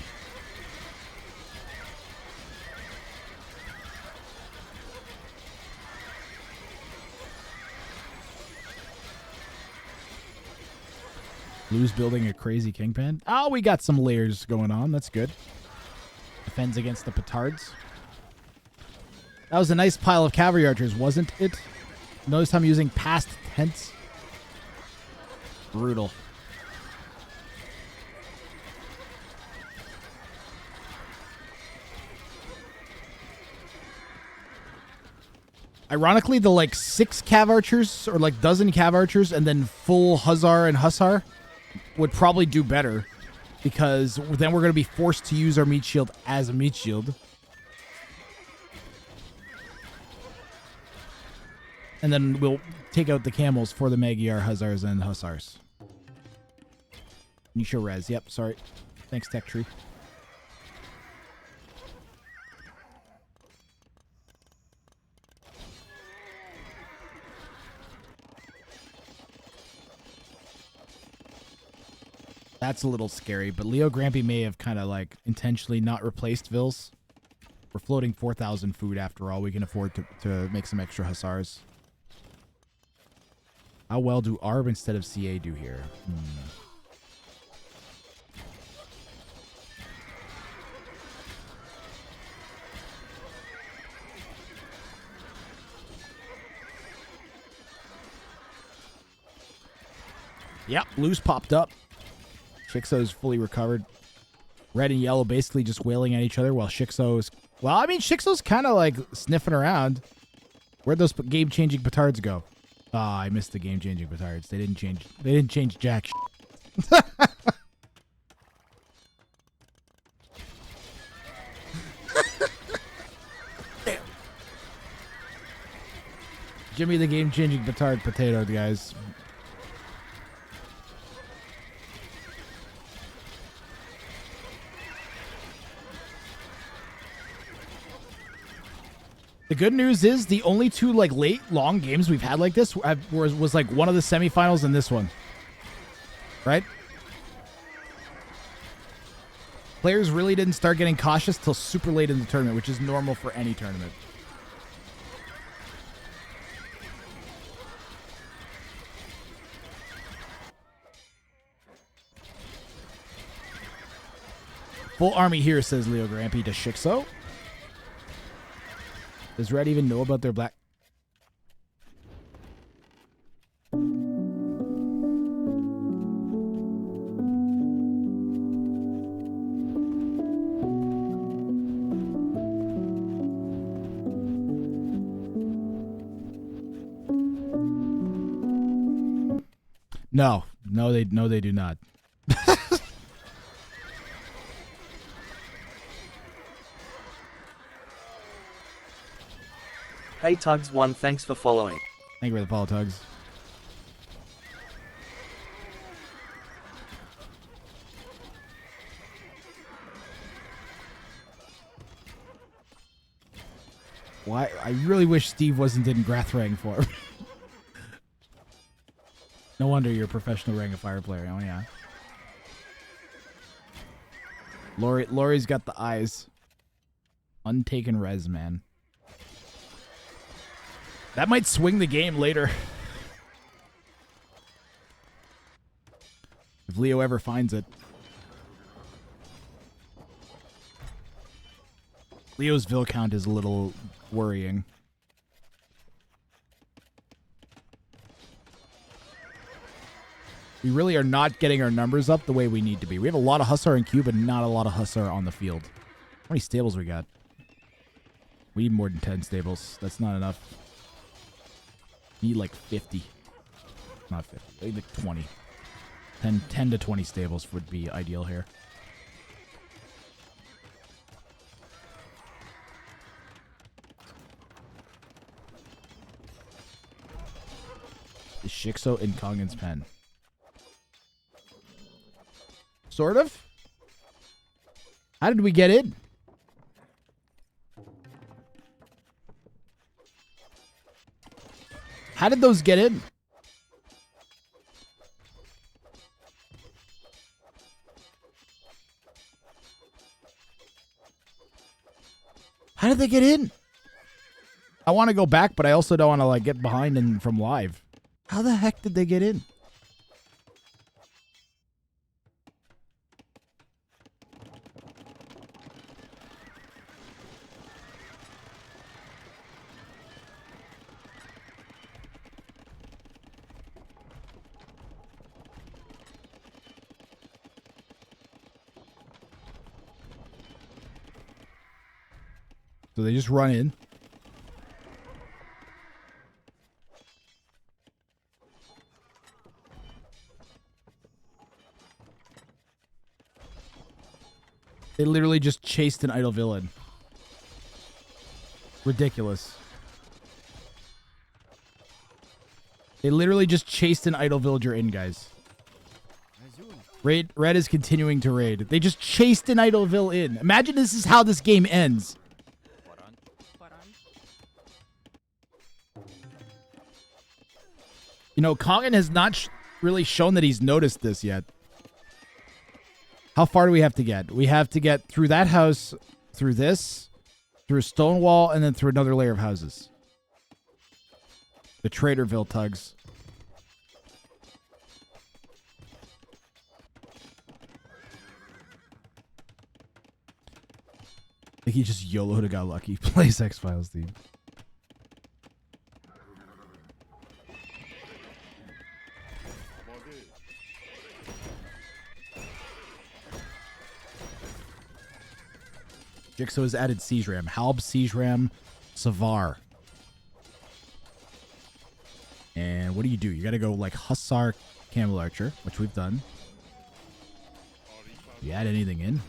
Blue's building a crazy kingpin. Oh, we got some layers going on. That's good. Defends against the petards. That was a nice pile of cavalry archers, wasn't it? Notice I'm using past tense. Brutal. Ironically, the like 6 cav archers or like dozen cav archers and then full hussar and hussar would probably do better because then we're going to be forced to use our meat shield as a meat shield. And then we'll take out the camels for the Magyar hussars and hussars. You show res. Yep, sorry. Thanks, Tech Tree. That's a little scary, but Leo Grampy may have kind of like intentionally not replaced Vils. We're floating 4,000 food after all. We can afford to make some extra hussars. How well do ARB instead of CA do here? Yep, blue's popped up. Shixo's fully recovered. Red and yellow basically just wailing at each other while Shixo's... Well, I mean, Shixo's kind of like sniffing around. Where'd those game-changing petards go? Ah, I missed the game-changing petards. They didn't change jack shit. Damn. Jimmy the game-changing petard potato, guys. The good news is the only 2 like late long games we've had like this was like one of the semifinals and this one. Right? Players really didn't start getting cautious till super late in the tournament, which is normal for any tournament. Full army here, says Leo Grampy to Shixo. Does Red even know about their black... No, they do not. Hey Tugs1, thanks for following. Thank you for the follow, Tugs. Why? I really wish Steve wasn't in Wrang for him. No wonder you're a professional Ring of Fire player. Oh, yeah. Lori's got the eyes. Untaken res, man. That might swing the game later. If Leo ever finds it. Leo's Vil count is a little worrying. We really are not getting our numbers up the way we need to be. We have a lot of Hussar in queue, but not a lot of Hussar on the field. How many stables we got? We need more than 10 stables. That's not enough. We need like 50. Not 50. We need like 20. 10 to 20 stables would be ideal here. Is Shixo in Kongan's pen? Sort of. How did we get in? How did those get in? How did they get in? I want to go back, but I also don't want to like get behind and from live. How the heck did they get in? So they just run in. They literally just chased an idle villain. Ridiculous. They literally just chased an idle villager in, guys. Red is continuing to raid. They just chased an idle vill in. Imagine this is how this game ends. You know, Kongan has not really shown that he's noticed this yet. How far do we have to get? We have to get through that house, through this, through a stone wall, and then through another layer of houses. The Traderville tugs. I think he just YOLO'd and got lucky. Plays X-Files theme. Jigsaw has added Siege Ram. Halb, Siege Ram, Savar. And what do? You gotta go like Hussar, Camel Archer, which we've done. You add anything in?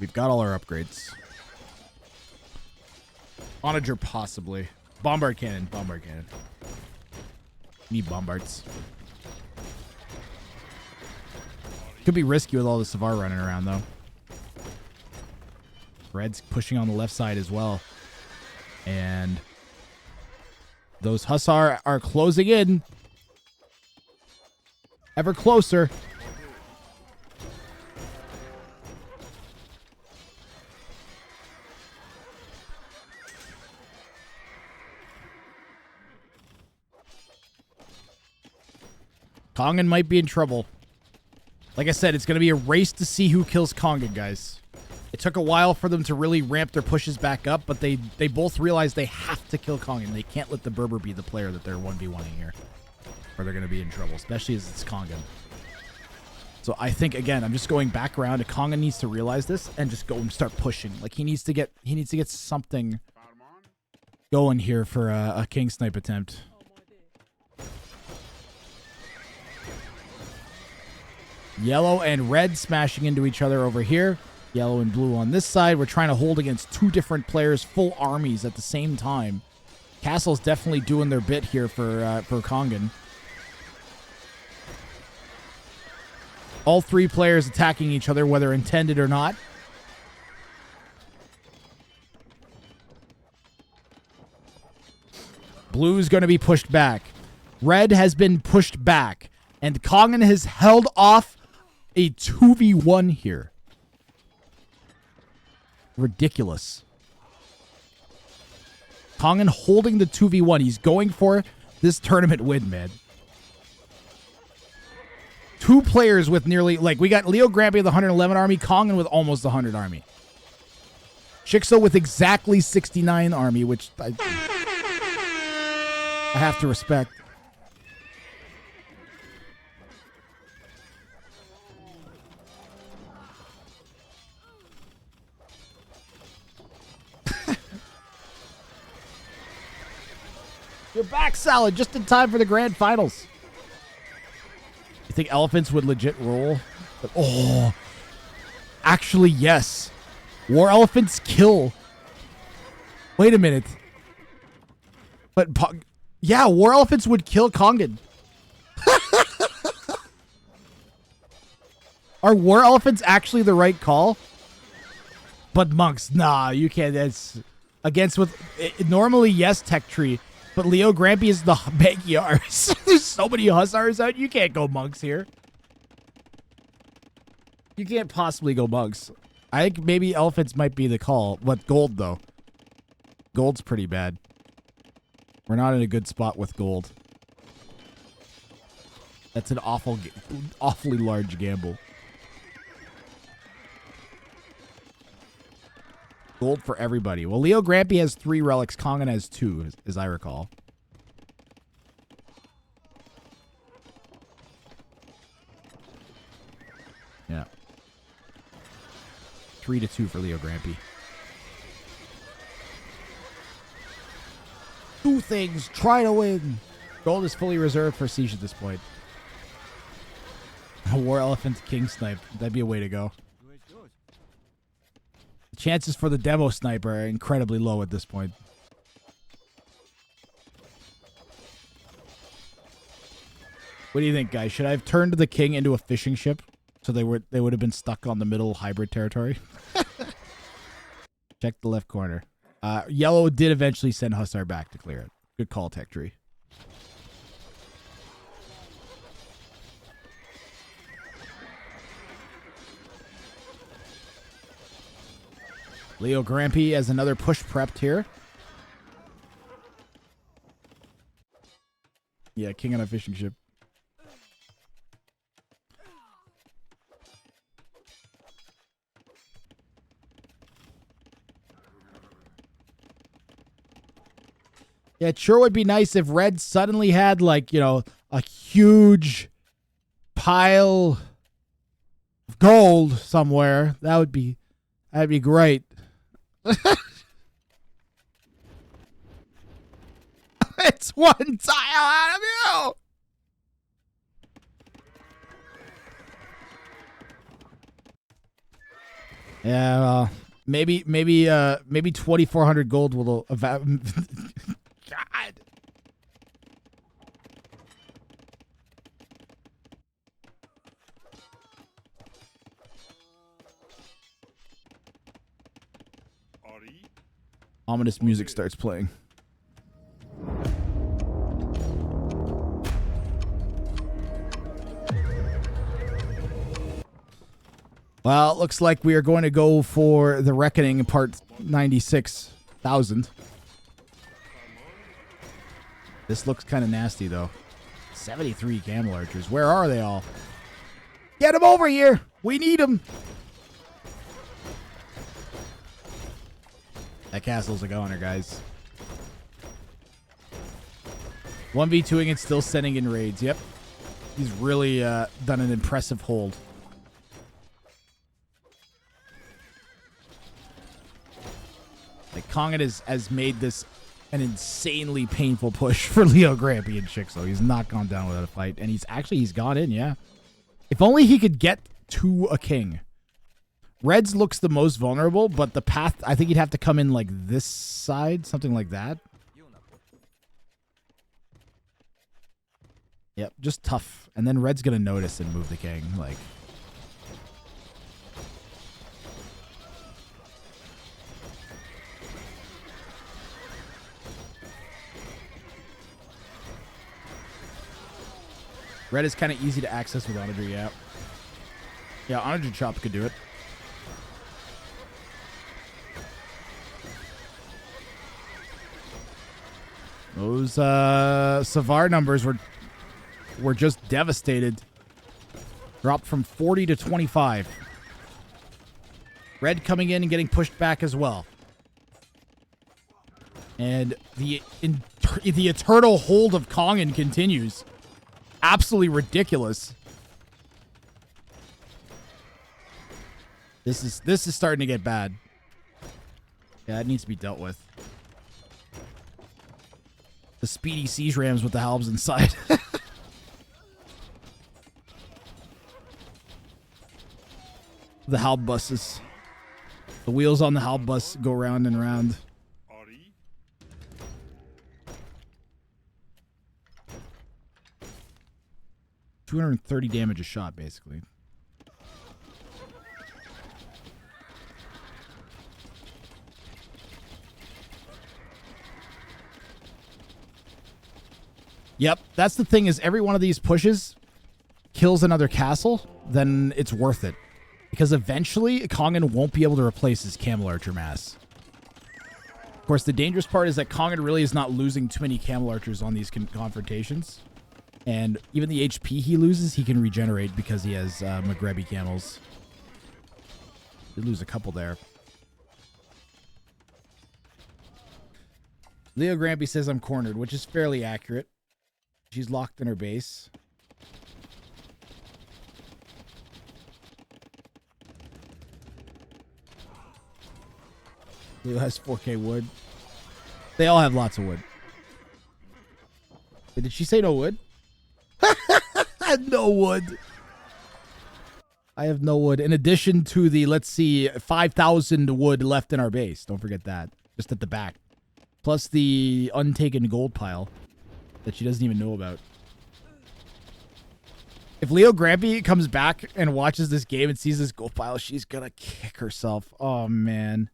We've got all our upgrades. Onager possibly. Bombard cannon. Bombard cannon. Need bombards. Could be risky with all the Savar running around, though. Red's pushing on the left side as well. And those Hussar are closing in. Ever closer. Kongan might be in trouble. Like I said, it's going to be a race to see who kills Kongan, guys. It took a while for them to really ramp their pushes back up, but they both realize they have to kill Kongan. They can't let the Berber be the player that they're 1v1ing here, or they're going to be in trouble, especially as it's Kongan. So I think, again, I'm just going back around to Kongan needs to realize this and just go and start pushing. Like, he needs to get something going here for a King Snipe attempt. Yellow and red smashing into each other over here. Yellow and blue on this side. We're trying to hold against two different players, full armies at the same time. Castle's definitely doing their bit here for Kongan. All three players attacking each other, whether intended or not. Blue's going to be pushed back. Red has been pushed back. And Kongan has held off a 2v1 here. Ridiculous. Kongan holding the 2v1. He's going for this tournament win, man. Two players with nearly, like, we got Leo Grampy with 111 army, Kongan with almost 100 army. Chixo with exactly 69 army, which I have to respect. You're back, Salad, just in time for the grand finals. You think elephants would legit roll? But, oh, actually, yes. War elephants kill. Wait a minute. But, yeah, war elephants would kill Kongan. Are war elephants actually the right call? But monks, nah, you can't. That's against with normally, yes, Tech Tree. But Leo Grampy is the Magyars. There's so many Hussars out. You can't go monks here. You can't possibly go monks. I think maybe elephants might be the call. But gold, though. Gold's pretty bad. We're not in a good spot with gold. That's an awfully large gamble. Gold for everybody. Well, Leo Grampy has 3 relics. Kongan has 2, as I recall. Yeah. 3-2 for Leo Grampy. 2 things. Try to win. Gold is fully reserved for Siege at this point. War Elephant King Snipe. That'd be a way to go. Chances for the demo sniper are incredibly low at this point. What do you think, guys? Should I have turned the king into a fishing ship so they would have been stuck on the middle hybrid territory? Check the left corner. Yellow did eventually send Hussar back to clear it. Good call, Tech Tree. Leo Grampy has another push prepped here. Yeah, king on a fishing ship. Yeah, it sure would be nice if Red suddenly had, like, you know, a huge pile of gold somewhere. That'd be great. It's one tile out of you. Yeah, well, maybe 2,400 gold will God. Ominous music starts playing. Well, it looks like we are going to go for the Reckoning in part 96,000. This looks kind of nasty, though. 73 camel archers. Where are they all? Get them over here. We need them. That castle's a goner, guys. 1v2ing and still sending in raids. Yep. He's really done an impressive hold. Like, Kongan has made this an insanely painful push for Leo Grampy and Chixo. He's not gone down without a fight. And he's gone in, yeah. If only he could get to a king. Reds looks the most vulnerable, but the path, I think he'd have to come in like this side, something like that. Yep, just tough. And then Red's going to notice and move the king. Like, Red is kind of easy to access with Onager, yeah. Yeah, Onager Chop could do it. Those Savar numbers were just devastated. Dropped from 40 to 25. Red coming in and getting pushed back as well. And the eternal hold of Kongan continues. Absolutely ridiculous. This is starting to get bad. Yeah, it needs to be dealt with. The speedy siege rams with the halbs inside. The halb buses. The wheels on the halb bus go round and round. 230 damage a shot, basically. Yep, that's the thing is every one of these pushes kills another castle, then it's worth it. Because eventually, Kongan won't be able to replace his Camel Archer mass. Of course, the dangerous part is that Kongan really is not losing too many Camel Archers on these confrontations. And even the HP he loses, he can regenerate because he has Magrebi camels. Did lose a couple there. Leo Grampy says I'm cornered, which is fairly accurate. She's locked in her base. Leo has 4K wood. They all have lots of wood. Wait, did she say no wood? No wood. I have no wood. In addition to the, let's see, 5,000 wood left in our base. Don't forget that. Just at the back. Plus the untaken gold pile that she doesn't even know about. If Leo Grampy comes back and watches this game and sees this gold pile, she's gonna kick herself. Oh, man.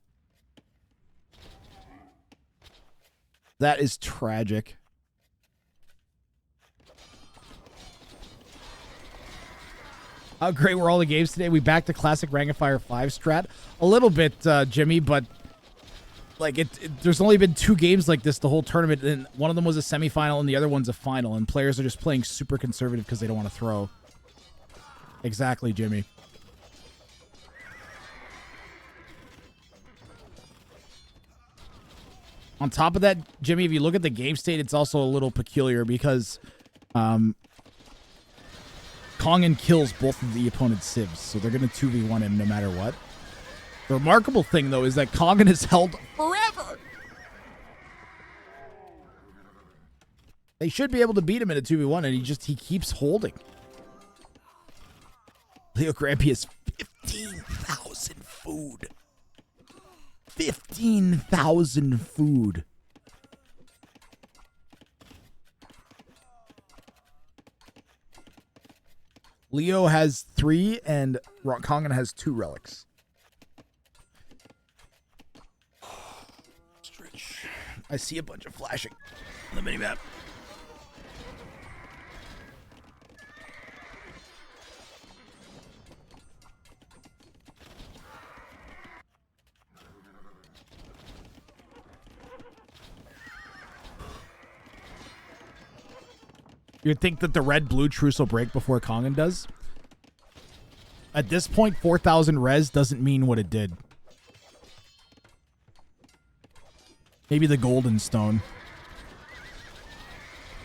That is tragic. How great were all the games today? We back to classic Wrang of Fire 5 strat. A little bit, Jimmy, but like there's only been 2 games like this the whole tournament, and one of them was a semifinal and the other one's a final, and players are just playing super conservative because they don't want to throw. Exactly, Jimmy. On top of that, Jimmy, if you look at the game state, it's also a little peculiar because Kongan kills both of the opponent's civs, so they're going to 2v1 him no matter what. The remarkable thing, though, is that Kongan is held forever. They should be able to beat him in a 2v1, and he keeps holding. Leo Grampy has 15,000 food. 15,000 food. Leo has 3 and Kongan has 2 relics. Stretch. I see a bunch of flashing on the minimap. You'd think that the red-blue truce will break before Kongan does. At this point, 4,000 res doesn't mean what it did. Maybe the golden stone.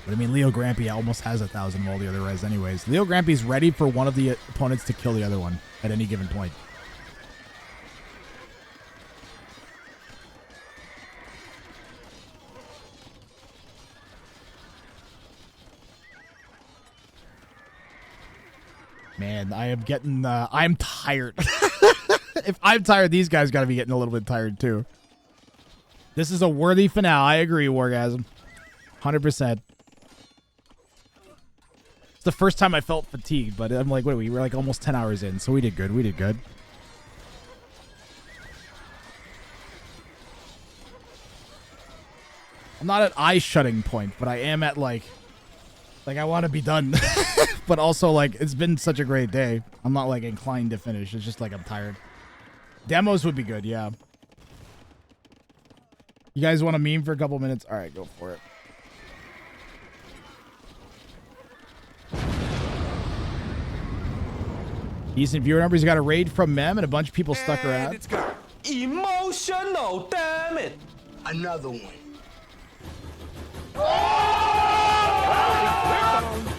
But I mean, Leo Grampy almost has 1,000 of all the other res anyways. Leo Grampy's ready for one of the opponents to kill the other one at any given point. Man, I am getting, I'm tired. If I'm tired, these guys got to be getting a little bit tired too. This is a worthy finale. I agree, Wargasm. 100%. It's the first time I felt fatigued, but I'm like, wait, we were like almost 10 hours in, so we did good. We did good. I'm not at eye-shutting point, but I am at like Like, I want to be done. But also, like, it's been such a great day. I'm not, like, inclined to finish. It's just, like, I'm tired. Demos would be good, yeah. You guys want a meme for a couple minutes? All right, go for it. Decent viewer numbers. You got a raid from Mem and a bunch of people stuck around. It's gone. Emotional, damn it. Another one.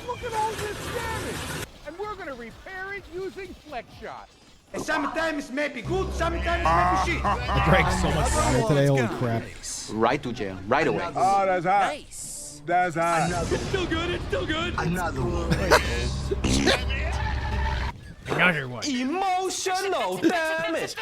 Look at all this damage! And we're gonna repair it using flex shot. And sometimes it may be good, sometimes it may be shit. I drank so much water today, holy crap. Right to jail, right away. Oh, that's hot. Nice. That's hot. It's still good, it's still good. Another one. Another one. Emotional, damn it.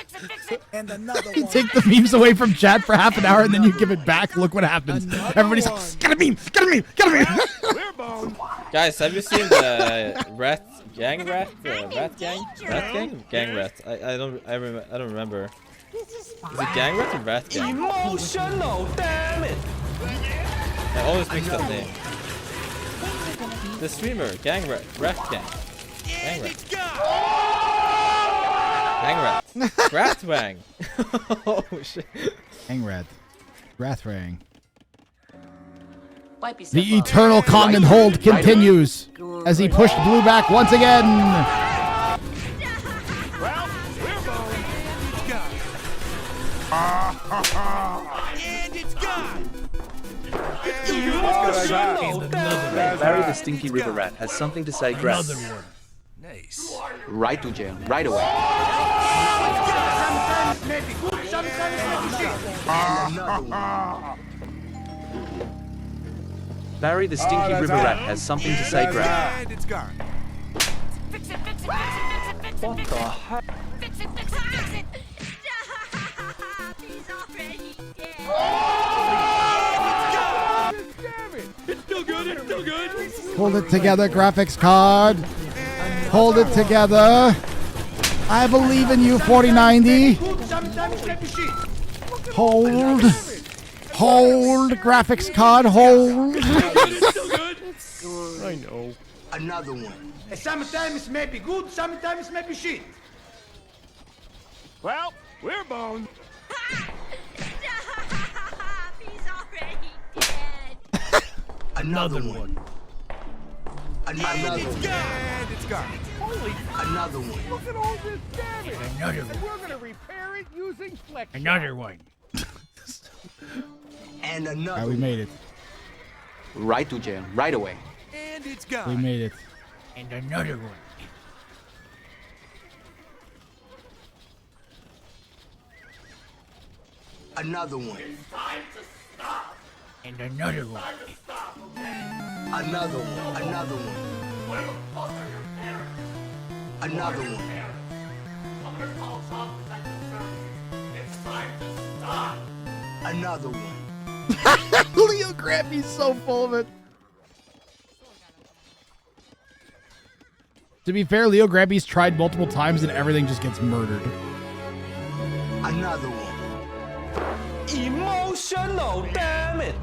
And another You one. take the memes away from chat for half an hour and then you give it back. Look what happens. Everybody's like, get a meme, get a meme, get a meme. We're boned. Guys, have you seen the rat gang? Rat gang? Gang rat. I don't remember. Is it gang rat or rat gang? Emotional, damn it. I always mix that name. The streamer, gang rat gang. Gang rat. Gang rat. Ratwang. Oh shit. Gang rat. Rathrang. Wipe yourself The off. eternal common hold continues as he pushed blue back once again. Well, we're boned. And it's gone. Emotional, damn it. Barry the Stinky River Rat has something to say, Grass. Nice. Right to jail, right away. Sometimes it may be good, sometimes it may be shit. Another one. Barry the Stinky River Rat has something to say, Grass. And it's gone. Fix it, fix it, fix it, fix it, fix it. What the heck? Fix it, fix it, fix it. He's already dead. Damn it. It's still good, it's still good. Hold it together, graphics card. Hold it together. I believe in you, 4090. Good, sometimes it may be shit. Hold. Hold, graphics card, hold. It's still good. I know. Another one. And sometimes it may be good, sometimes it may be shit. Well, we're boned. He's already dead. Another one. Another And one. it's gone. Holy, Another one. look at all this damage. Another And one. we're gonna repair it using flex shot. Another one. And All right, another we one. made it. Right to jail, right away. And it's We gone. made it. And another one. Another one. And another one. Another one. Another one. Another one. Another one. Leo Grampy's so full of it. To be fair, Leo Grampy's tried multiple times and everything just gets murdered. Another one. Emotional, damn it.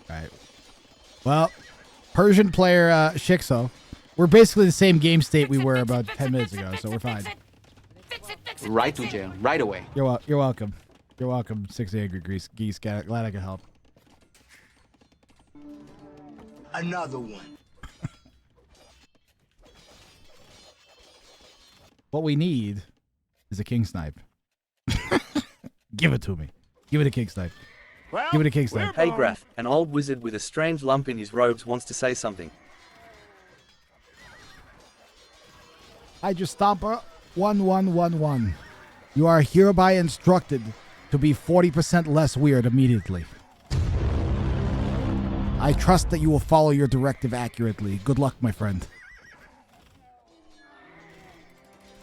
Alright. Well, Persian player Shikso. We're basically the same game state we were about 10 minutes ago, so we're fine. Right to jail, right away. You're welcome. You're welcome, 6 Angry Geese. Glad I could help. Another one. What we need is a king snipe. Give it to me. Give it a king snipe. Well, Give it a king snipe. Hey Graf, an old wizard with a strange lump in his robes wants to say something. I just Stomper 1111. You are hereby instructed to be 40% less weird immediately. I trust that you will follow your directive accurately. Good luck, my friend.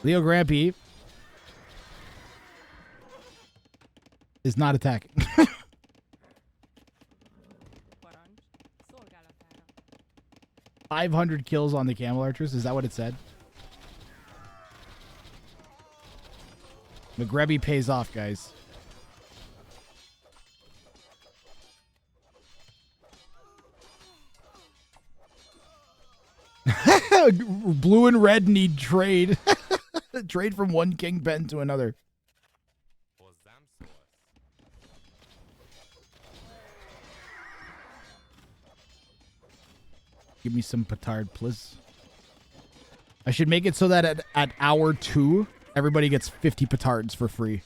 Leo Grampy is not attacking. 500 kills on the camel archers. Is that what it said? McGrebby pays off, guys. Blue and red need trade. Trade from one kingpin to another. Give me some petard, please. I should make it so that at hour 2, everybody gets 50 petards for free.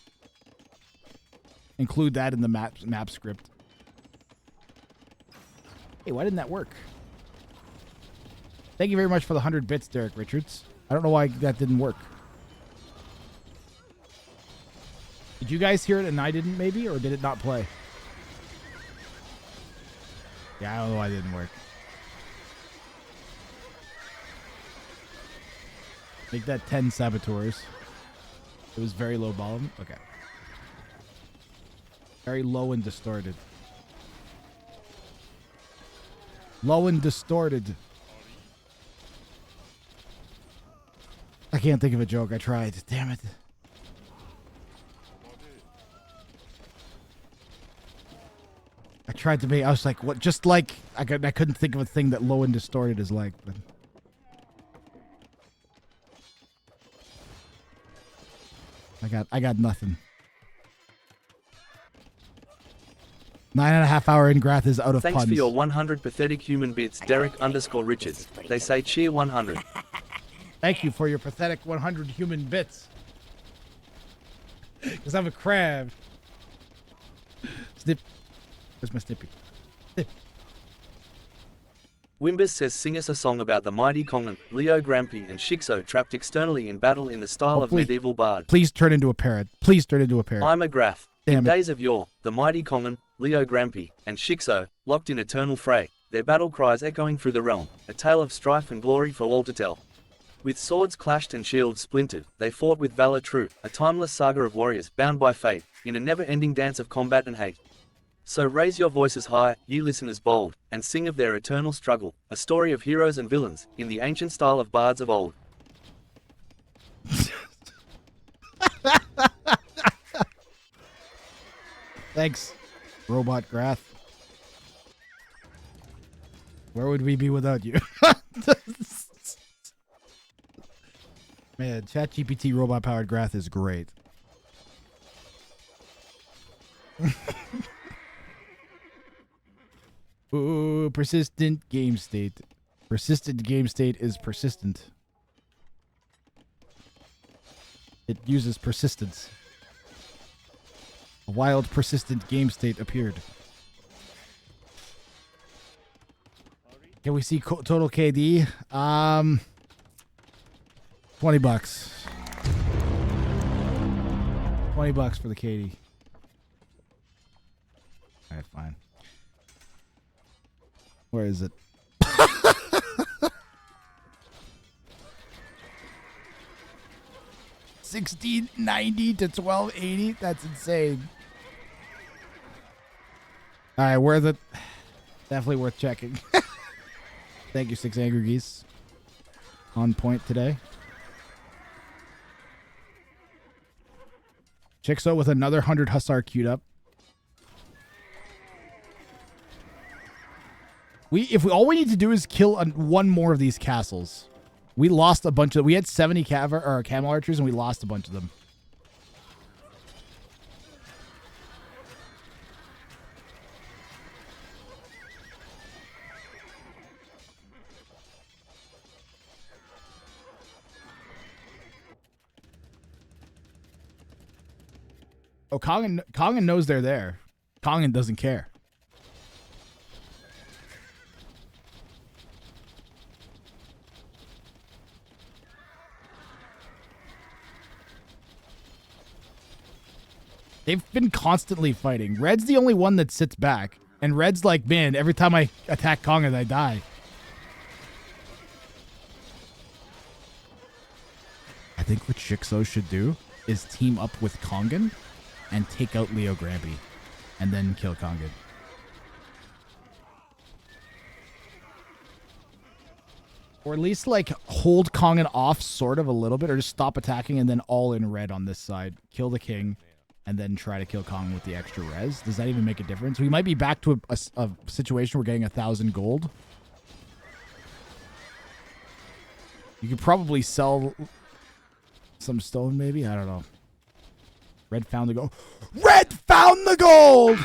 Include that in the map script. Hey, why didn't that work? Thank you very much for the 100 bits, Derek Richards. I don't know why that didn't work. Did you guys hear it and I didn't, maybe? Or did it not play? Yeah, I don't know why it didn't work. Make that 10 saboteurs. It was very low volume. Okay. Very low and distorted. Low and distorted. I can't think of a joke. I tried. Damn it. I tried to be. I was like, what? Just like I couldn't think of a thing that low and distorted is like. But I got nothing. 9.5 hour Ingrath is out of Thanks puns. for your 100 pathetic human bits, Derek_Richards. They say cheer 100. Thank you for your pathetic 100 human bits. Because I'm a crab. Snip. Where's my snippy? Snip. Wimbus says sing us a song about the mighty Kongan, Leo Grampy and Shikso trapped externally in battle in the style of medieval bard. Please turn into a parrot. Please turn into a parrot. I'm a graph. Damn In it. days of yore, the mighty Kongan, Leo Grampy, and Shikso, locked in eternal fray, their battle cries echoing through the realm, a tale of strife and glory for all to tell. With swords clashed and shields splintered, they fought with valor true, a timeless saga of warriors bound by fate, in a never-ending dance of combat and hate. So raise your voices high, ye listeners bold, and sing of their eternal struggle, a story of heroes and villains, in the ancient style of bards of old. Thanks, Robot Grath. Where would we be without you? Man, ChatGPT robot-powered Grath is great. Ooh, persistent game state. Persistent game state is persistent. It uses persistence. A wild, persistent game state appeared. Can we see total KD? 20 bucks. 20 bucks for the KD. Alright, fine. Where is it? 1690 to 1280? That's insane. Alright, where's it? Definitely worth checking. Thank you, 6 Angry Geese. On point today. Chixo with another 100 Hussar queued up. All we need to do is kill one more of these castles. We lost a bunch of. We had 70 camel archers and we lost a bunch of them. Oh, Kongan knows they're there. Kongan doesn't care. They've been constantly fighting. Red's the only one that sits back. And Red's like, man, every time I attack Kongan, I die. I think what Shikso should do is team up with Kongan and take out Leo Grampy. And then kill Kongan. Or at least, like, hold Kongan off sort of a little bit. Or just stop attacking and then all in red on this side. Kill the king. And then try to kill Kong with the extra res. Does that even make a difference? We might be back to a situation where we're getting 1,000 gold. You could probably sell some stone, maybe? I don't know. Red found the gold. Red found the gold!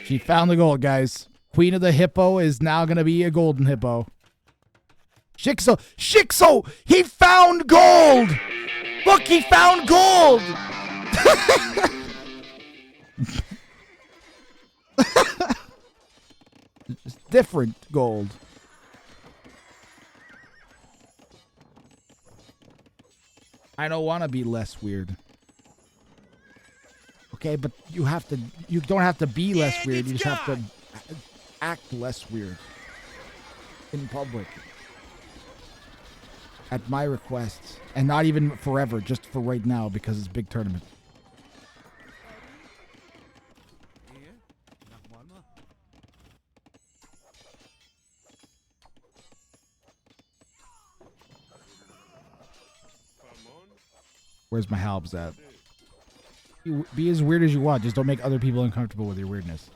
She found the gold, guys. Queen of the Hippo is now going to be a golden hippo. Shixo! Shixo! He found gold! Look, he found gold! It's different gold. I don't want to be less weird. Okay, but you don't have to be less weird. You just have to act less weird in public. At my request. And not even forever, just for right now because it's a big tournament. Where's my halbs at? You be as weird as you want. Just don't make other people uncomfortable with your weirdness.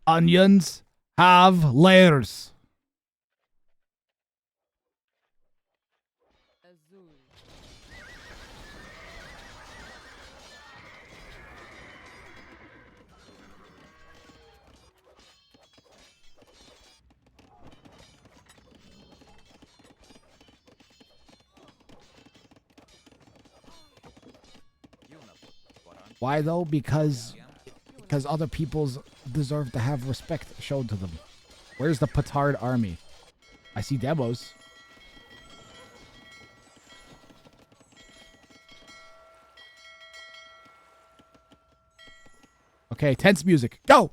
Onions have layers. Why though? Because other peoples deserve to have respect shown to them. Where's the Petard army? I see demos. Okay, tense music. Go!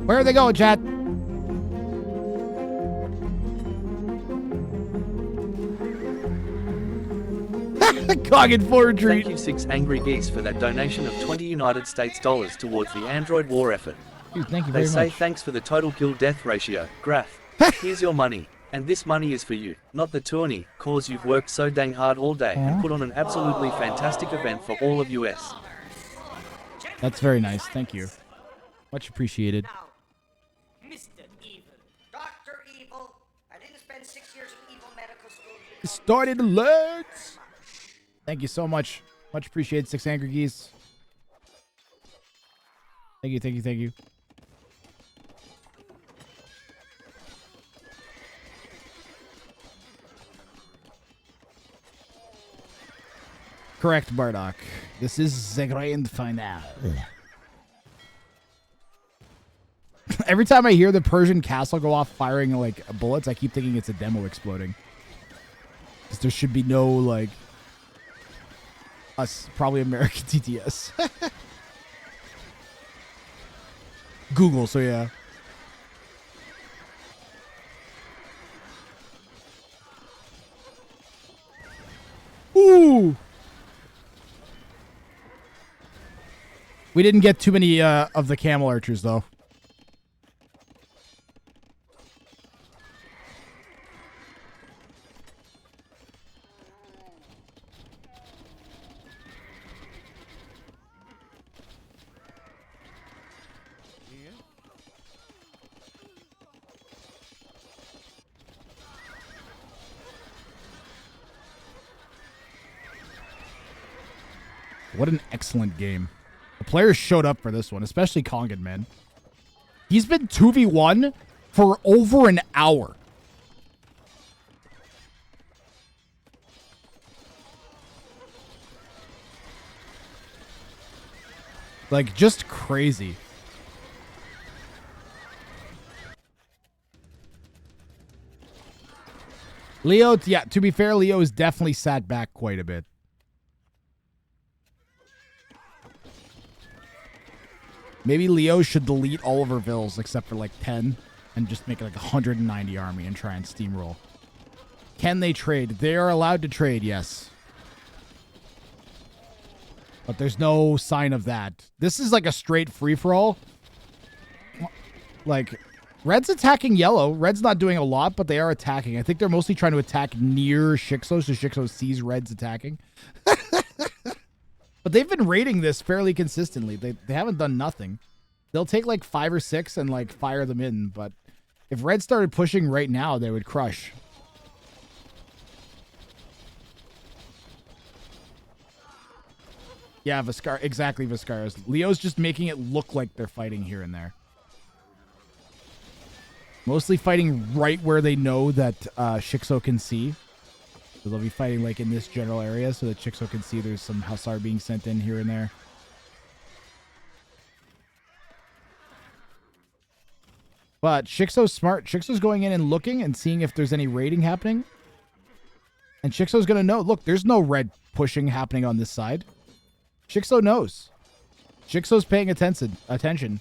Where are they going, chat? Coggin forgery. Thank you, 6 Angry Geese, for that donation of 20 United States dollars towards the Android war effort. Dude, thank you They very say much. thanks for the total kill-death ratio. Graph, here's your money. And this money is for you, not the tourney, cause you've worked so dang hard all day and put on an absolutely fantastic event for all of US. That's very nice. Thank you. Much appreciated. Mr. Evil. Dr. Evil. I didn't spend 6 years in evil medical school. Started alerts. Thank you so much. Much appreciated, 6 Angry Geese. Thank you, thank you, thank you. Correct, Bardock. This is the grand finale. Every time I hear the Persian castle go off firing like bullets, I keep thinking it's a demo exploding. Because there should be no like us, probably American TTS. Google, so yeah. Ooh. We didn't get too many of the camel archers, though. What an excellent game. The players showed up for this one, especially Kongan, man. He's been 2v1 for over an hour. Like, just crazy. Leo, yeah, to be fair, Leo has definitely sat back quite a bit. Maybe Leo should delete all of her vills except for like 10 and just make it like 190 army and try and steamroll. Can they trade? They are allowed to trade, yes. But there's no sign of that. This is like a straight free-for-all. Like, Red's attacking yellow. Red's not doing a lot, but they are attacking. I think they're mostly trying to attack near Shixo, so Shixo sees Red's attacking. But they've been raiding this fairly consistently. They haven't done nothing. They'll take like 5 or 6 and like fire them in, but if Red started pushing right now, they would crush. Yeah, exactly, Viscaris. Leo's just making it look like they're fighting here and there. Mostly fighting right where they know that Shixo can see. So they'll be fighting like in this general area so that Shixo can see there's some Hussar being sent in here and there. But Shixo's smart. Shixo's going in and looking and seeing if there's any raiding happening. And Shixo's going to know, look, there's no red pushing happening on this side. Shixo knows. Shixo's paying attention.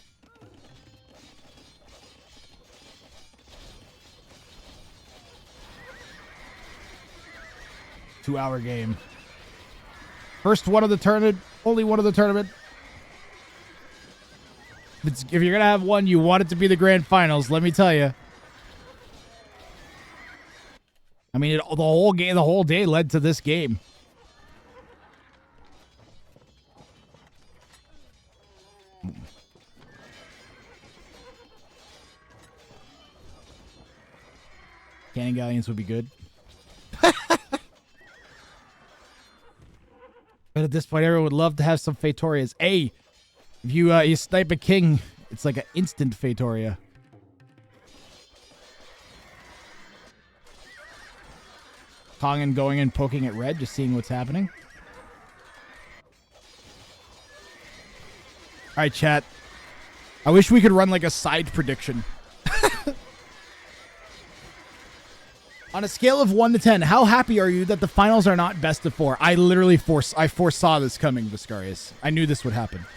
2-hour game. First one of the tournament. Only one of the tournament. If you're going to have one, you want it to be the grand finals, let me tell you. I mean, the whole game, the whole day led to this game. Cannon Galleons would be good. But at this point, everyone would love to have some Fatorias. Hey, if you snipe a king, it's like an instant Fatoria. Kongan going and poking at red, just seeing what's happening. All right, chat. I wish we could run like a side prediction. On a scale of 1 to 10, how happy are you that the finals are not best of 4? I literally foresaw this coming, Viscarius. I knew this would happen.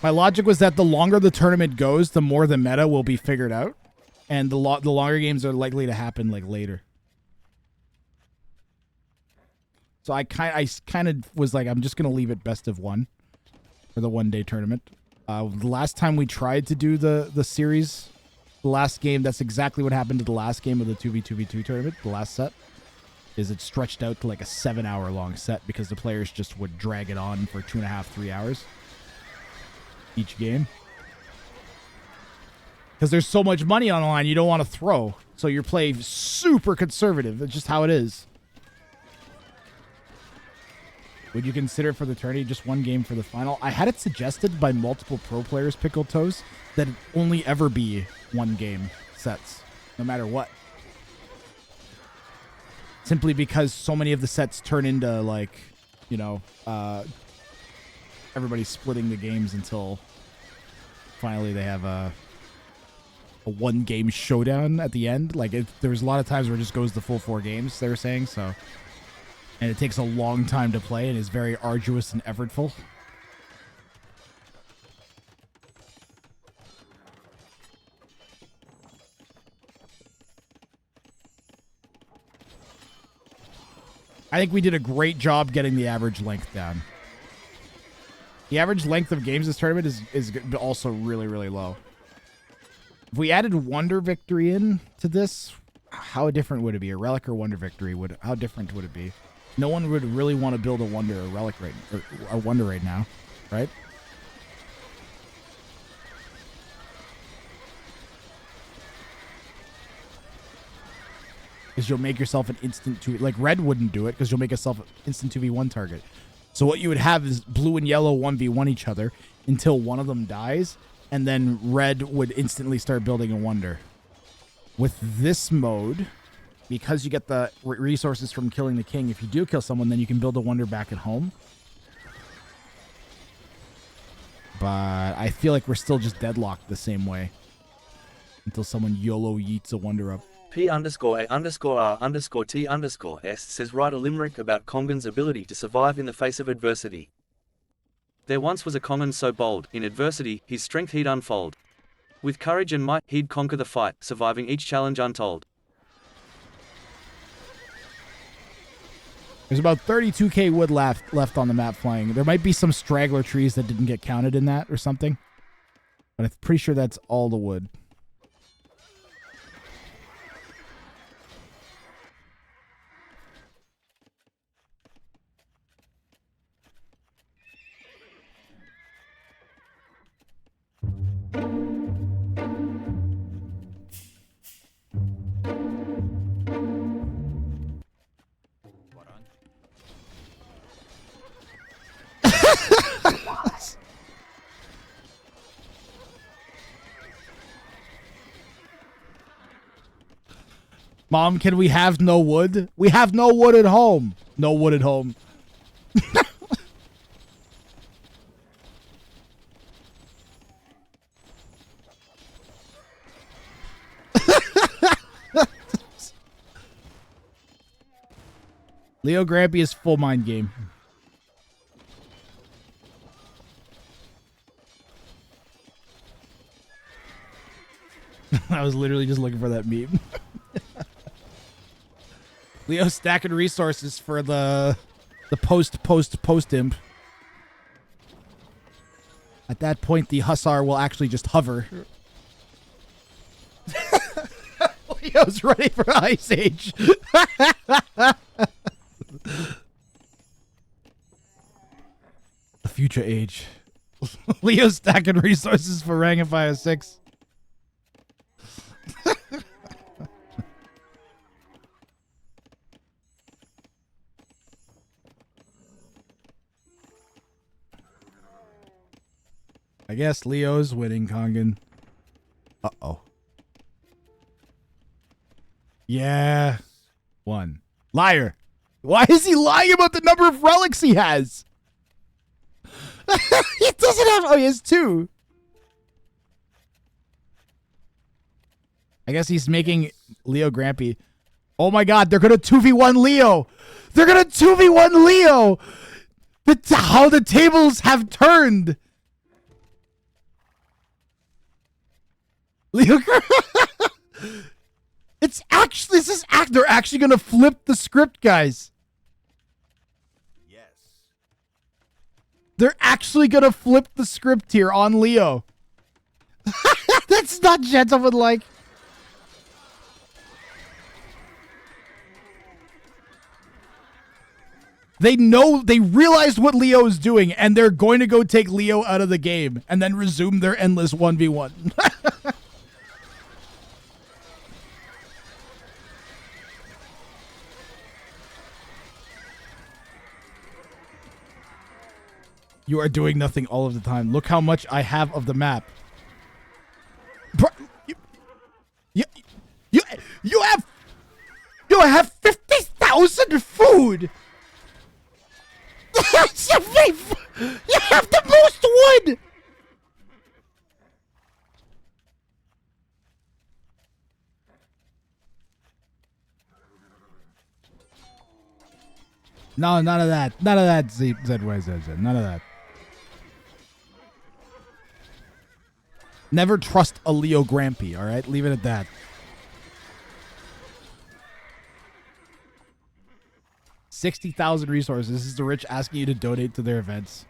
My logic was that the longer the tournament goes, the more the meta will be figured out, and the longer games are likely to happen like later. So I kind of was like, I'm just gonna leave it best of 1 for the one-day tournament. The last time we tried to do the series. The last game, that's exactly what happened to the last game of the 2v2v2 tournament, the last set, is it stretched out to like a 7-hour long set because the players just would drag it on for 2.5, 3 hours each game. Because there's so much money on the line, you don't want to throw. So you're playing super conservative. That's just how it is. Would you consider for the tourney just 1 game for the final? I had it suggested by multiple pro players, Pickled Toes, that it only ever be 1 game sets, no matter what. Simply because so many of the sets turn into like, you know, everybody's splitting the games until finally they have a 1-game showdown at the end. Like there was a lot of times where it just goes the full 4 games, they were saying, so. And it takes a long time to play and is very arduous and effortful. I think we did a great job getting the average length down. The average length of games this tournament is also really, really low. If we added Wonder Victory in to this, how different would it be? A Relic or Wonder Victory, how different would it be? No one would really want to build a Wonder or Relic or a Wonder right now, right? Because you'll make yourself an instant 2... Like, red wouldn't do it because you'll make yourself an instant 2v1 target. So what you would have is blue and yellow 1v1 each other until one of them dies, and then red would instantly start building a Wonder. With this mode, because you get the resources from killing the king, if you do kill someone, then you can build a Wonder back at home. But I feel like we're still just deadlocked the same way until someone YOLO yeets a Wonder up. P_A_R_T_S says write a limerick about Kongan's ability to survive in the face of adversity. There once was a Kongan so bold, in adversity, his strength he'd unfold. With courage and might, he'd conquer the fight, surviving each challenge untold. There's about 32k wood left on the map flying. There might be some straggler trees that didn't get counted in that or something. But I'm pretty sure that's all the wood. Mom, can we have no wood? We have no wood at home. No wood at home. Leo Grampy is full mind game. I was literally just looking for that meme. Leo stacking resources for the post imp. At that point, the Hussar will actually just hover. Leo's ready for Ice Age. The future age. Leo's stacking resources for Wrang and Fire 6. I guess Leo's winning, Kongan. Uh-oh. Yeah. 1. Liar. Why is he lying about the number of relics he has? He doesn't have... Oh, he has 2. I guess he's making Leo Grampy. Oh my god, they're gonna 2v1 Leo! They're gonna 2v1 Leo! How the tables have turned! Leo It's actually... They're actually gonna flip the script, guys. Yes. They're actually gonna flip the script here on Leo. That's not gentleman-like. They realized what Leo is doing, and they're going to go take Leo out of the game and then resume their endless 1v1. You are doing nothing all of the time. Look how much I have of the map. Bro, you have 50,000 food. You have the most wood. No, none of that. None of that, ZYZZ. None of that. Never trust a Leo Grampy, all right? Leave it at that. 60,000 resources. This is the rich asking you to donate to their events.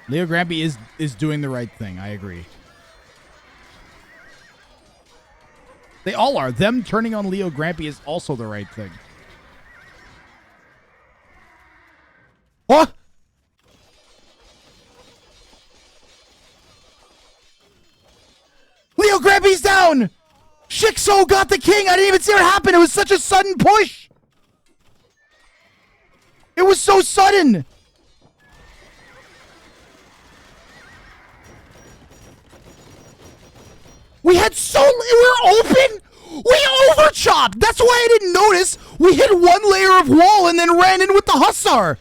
Leo Grampy is doing the right thing. I agree. They all are. Them turning on Leo Grampy is also the right thing. What? Leo Grampy's down! Shikso got the king! I didn't even see what happened! It was such a sudden push! It was so sudden! We were open! We overchopped! That's why I didn't notice! We hit one layer of wall and then ran in with the Hussar!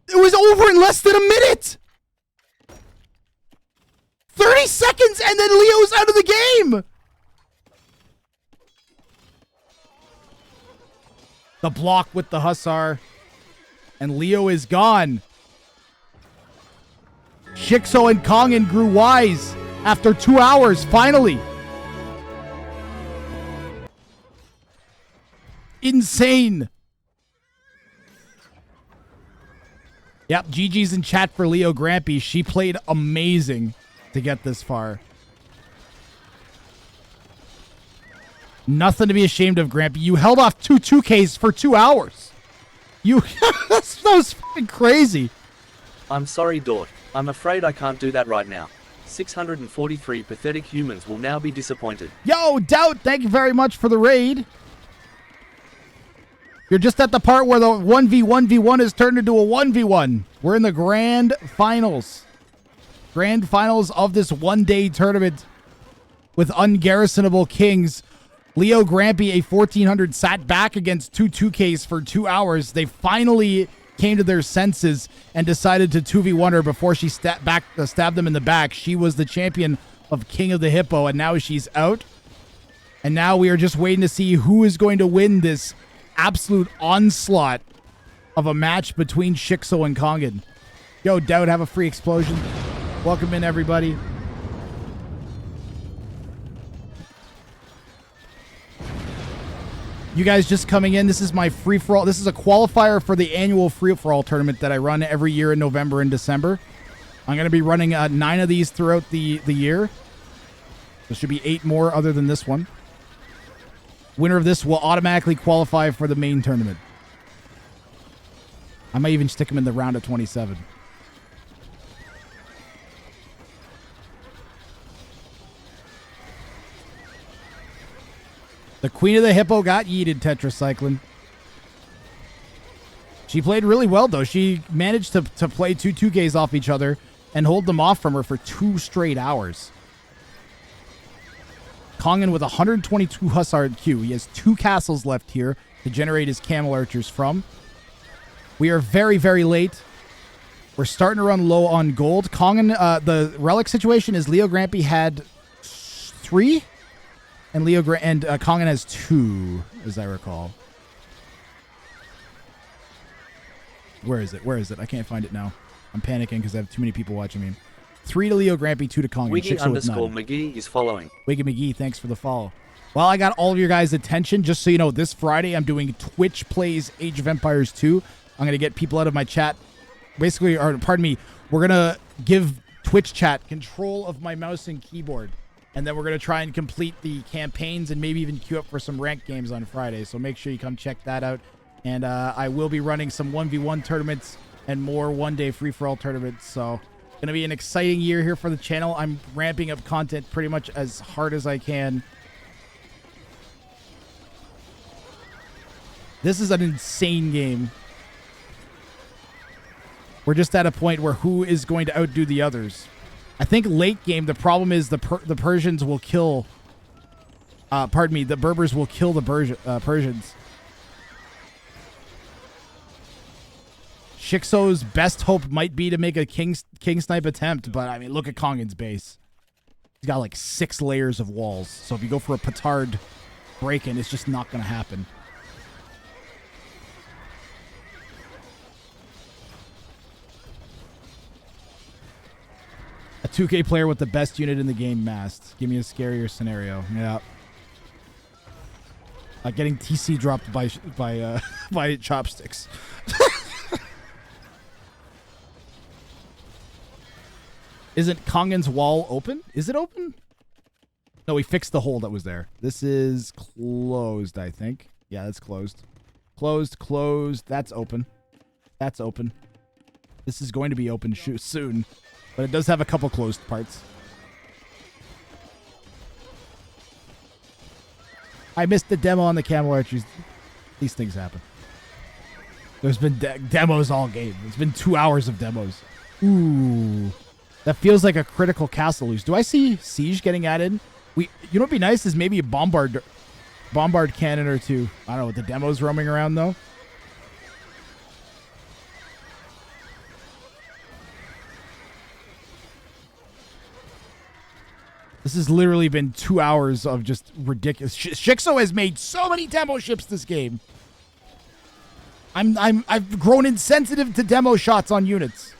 It was over in less than a minute! 30 seconds and then Leo's out of the game! The block with the Hussar. And Leo is gone. Shikso and Kongan grew wise. After 2 hours, finally. Insane. Yep, GG's in chat for Leo Grampy. She played amazing to get this far. Nothing to be ashamed of, Grampy. You held off 2Ks for 2 hours. That was fucking crazy. I'm sorry, Dort. I'm afraid I can't do that right now. 643 pathetic humans will now be disappointed. Yo, Doubt, thank you very much for the raid. You're just at the part where the 1v1v1 is turned into a 1v1. We're in the grand finals. Grand finals of this one-day tournament with ungarrisonable kings. Leo Grampy, a 1400, sat back against two 2Ks for 2 hours. They finally came to their senses and decided to 2v1 her before she stabbed them in the back. She was the champion of King of the Hippo, and now she's out. And now we are just waiting to see who is going to win this absolute onslaught of a match between Shixo and Kongan. Yo, Doubt, have a free explosion. Welcome in, everybody. You guys just coming in, this is my free-for-all. This is a qualifier for the annual free-for-all tournament that I run every year in November and December. I'm going to be running 9 of these throughout the year. There should be 8 more other than this one. Winner of this will automatically qualify for the main tournament. I might even stick him in the round of 27. The Queen of the Hippo got yeeted, Tetracycline. She played really well, though. She managed to play 2 2Ks off each other and hold them off from her for 2 straight hours. Kongan with 122 Hussar Q. He has 2 castles left here to generate his camel archers from. We are very, very late. We're starting to run low on gold. Kongan, the relic situation is Leo Grampy had 3, and Kongan has 2, as I recall. Where is it? Where is it? I can't find it now. I'm panicking because I have too many people watching me. 3 to Leo Grampy, 2 to Kongan. Wiggy underscore McGee is following. Wiggy McGee, thanks for the follow. Well, I got all of your guys' attention. Just so you know, this Friday I'm doing Twitch Plays Age of Empires 2. I'm going to get people out of my chat. Basically, or pardon me, we're going to give Twitch chat control of my mouse and keyboard. And then we're going to try and complete the campaigns and maybe even queue up for some ranked games on Friday. So make sure you come check that out. And I will be running some 1v1 tournaments and more one-day free-for-all tournaments. So going to be an exciting year here for the channel. I'm ramping up content pretty much as hard as I can. This is an insane game. We're just at a point where who is going to outdo the others. I think late game, the problem is the Persians will kill... pardon me, the Berbers will kill the Persians. Shixo's best hope might be to make a king snipe attempt, but I mean, look at Kongan's base. He's got like 6 layers of walls. So if you go for a petard break-in, it's just not going to happen. A 2K player with the best unit in the game masked. Give me a scarier scenario. Yeah. Getting TC dropped by chopsticks. Isn't Kongan's wall open? Is it open? No, we fixed the hole that was there. This is closed, I think. Yeah, that's closed. Closed. That's open. That's open. This is going to be open soon. But it does have a couple closed parts. I missed the demo on the camel archers. These things happen. There's been demos all game. It's been 2 hours of demos. Ooh. That feels like a critical castle loose. Do I see siege getting added? You know what'd be nice is maybe a bombard cannon or 2. I don't know, with the demos roaming around though. This has literally been 2 hours of just ridiculous. Shixo has made so many demo ships this game. I've grown insensitive to demo shots on units.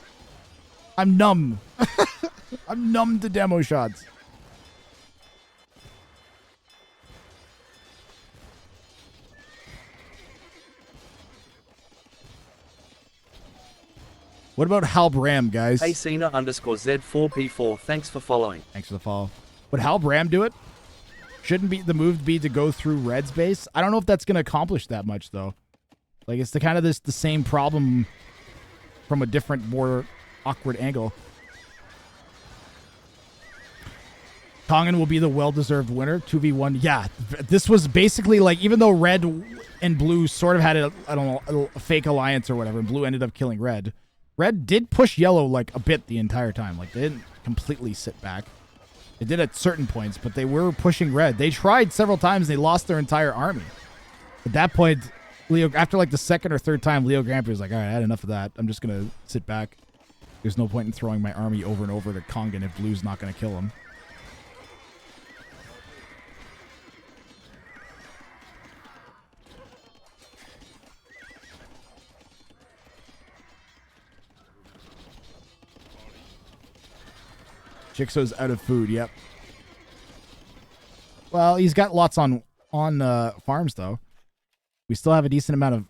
I'm numb. I'm numb to demo shots. What about Halb Ram, guys? Hey, Cena underscore Z4P4. Thanks for following. Thanks for the follow. Would Halb Ram do it? Shouldn't be the move be to go through Red's base? I don't know if that's going to accomplish that much, though. Like, it's the same problem from a different, more awkward angle. Tongan will be the well-deserved winner. 2v1. Yeah, this was basically like, even though red and blue sort of had I don't know, a fake alliance or whatever, and blue ended up killing red. Red did push yellow like a bit the entire time. Like, they didn't completely sit back. They did at certain points, but they were pushing red. They tried several times. They lost their entire army. At that point, Leo, after like the second or third time, Leo Grampi was like, all right, I had enough of that. I'm just going to sit back. There's no point in throwing my army over and over to Kongan if blue's not going to kill him. Jigsaw's out of food, yep. Well, he's got lots on farms, though. We still have a decent amount of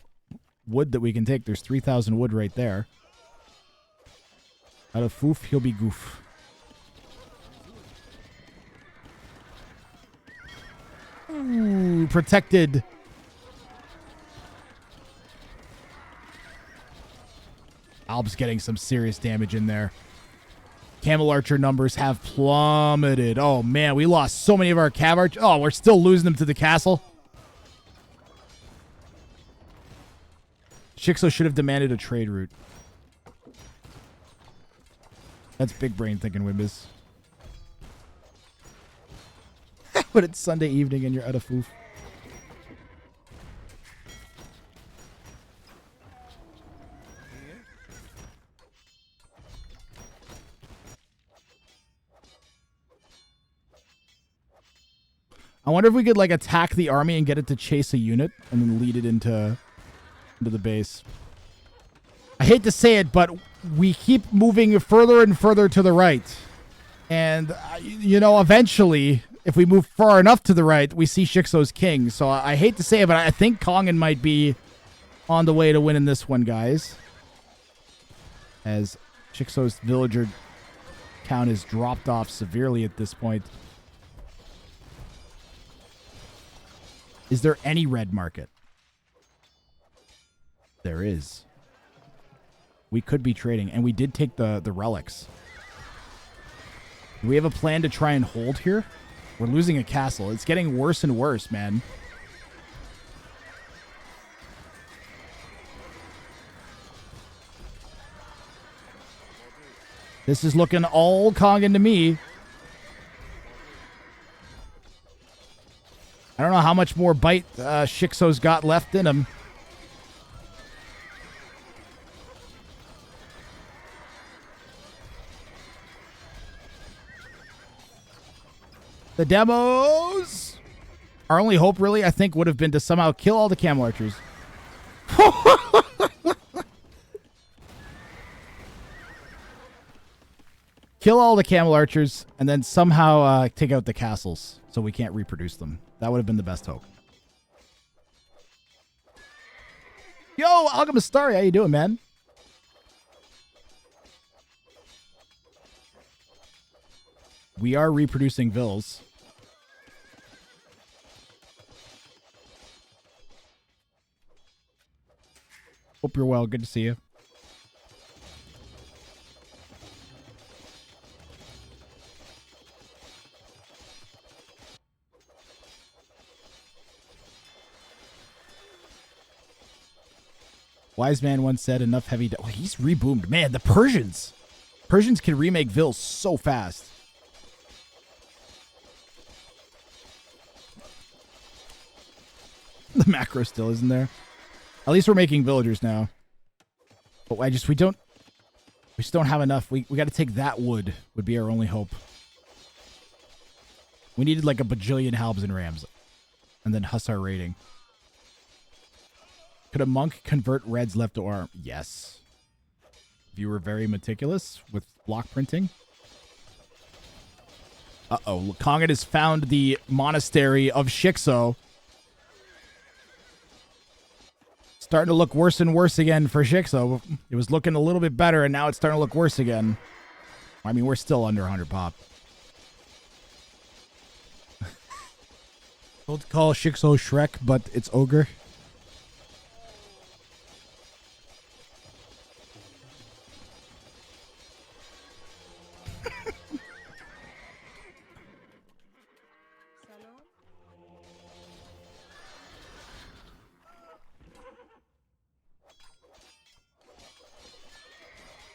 wood that we can take. There's 3,000 wood right there. Out of foof, he'll be goof. Ooh, protected. Alb's getting some serious damage in there. Camel Archer numbers have plummeted. Oh, man, we lost so many of our Cav Archer. Oh, we're still losing them to the castle. Shixo should have demanded a trade route. That's big brain thinking, Wimbus. But it's Sunday evening and you're out of foof. I wonder if we could like attack the army and get it to chase a unit and then lead it into the base. I hate to say it, but we keep moving further and further to the right. And, you know, eventually, if we move far enough to the right, we see Shixo's king. So I hate to say it, but I think Kongan might be on the way to winning this one, guys. As Shixo's villager count has dropped off severely at this point. Is there any red market? There is. We could be trading, and we did take the relics. Do we have a plan to try and hold here? We're losing a castle. It's getting worse and worse, man. This is looking all Kongan to me. I don't know how much more bite Shixo's got left in him. The demos. Our only hope, really, I think, would have been to somehow kill all the camel archers. Kill all the camel archers, and then somehow take out the castles so we can't reproduce them. That would have been the best hope. Yo, Alchemistari, how you doing, man? We are reproducing vills. Hope you're well. Good to see you. Wise man once said, enough heavy... Oh, he's reboomed. Man, the Persians. Persians can remake vills so fast. The macro still isn't there. At least we're making villagers now. But we just don't have enough. We got to take that wood would be our only hope. We needed like a bajillion halbs and rams. And then hussar raiding. Could a monk convert red's left arm? Yes. If you were very meticulous with block printing. Uh-oh. Kongan has found the monastery of Shixo. Starting to look worse and worse again for Shixo. It was looking a little bit better, and now it's starting to look worse again. I mean, we're still under 100 pop. Don't call Shixo Shrek, but it's Ogre.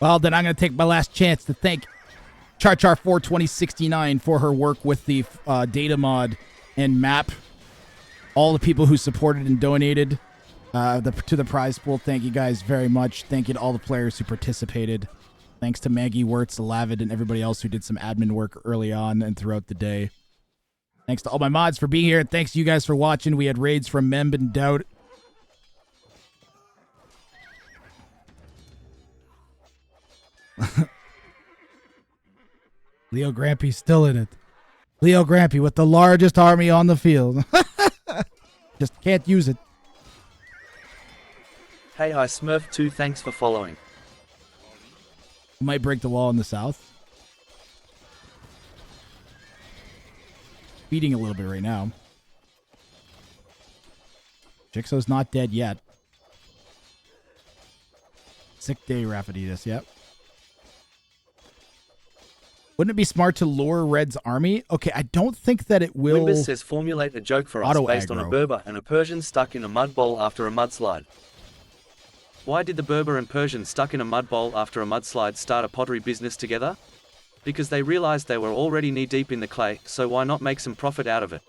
Well, then I'm going to take my last chance to thank Char42069 for her work with the data mod and map. All the people who supported and donated to the prize pool. Thank you guys very much. Thank you to all the players who participated. Thanks to Maggie Wirtz, Lavid, and everybody else who did some admin work early on and throughout the day. Thanks to all my mods for being here. And thanks to you guys for watching. We had raids from Memb and Doubt. Leo Grampy's still in it. Leo Grampy with the largest army on the field. Just can't use it. Hey, I Smurf 2, thanks for following. Might break the wall in the south. Beating a little bit right now. Jigsaw's not dead yet. Sick day, Raphiditas, yep. Wouldn't it be smart to lure Red's army? Okay, I don't think that it will... Wimbus says formulate a joke for us based on a Berber and a Persian stuck in a mud bowl after a mudslide. Why did the Berber and Persian stuck in a mud bowl after a mudslide start a pottery business together? Because they realized they were already knee-deep in the clay, so why not make some profit out of it?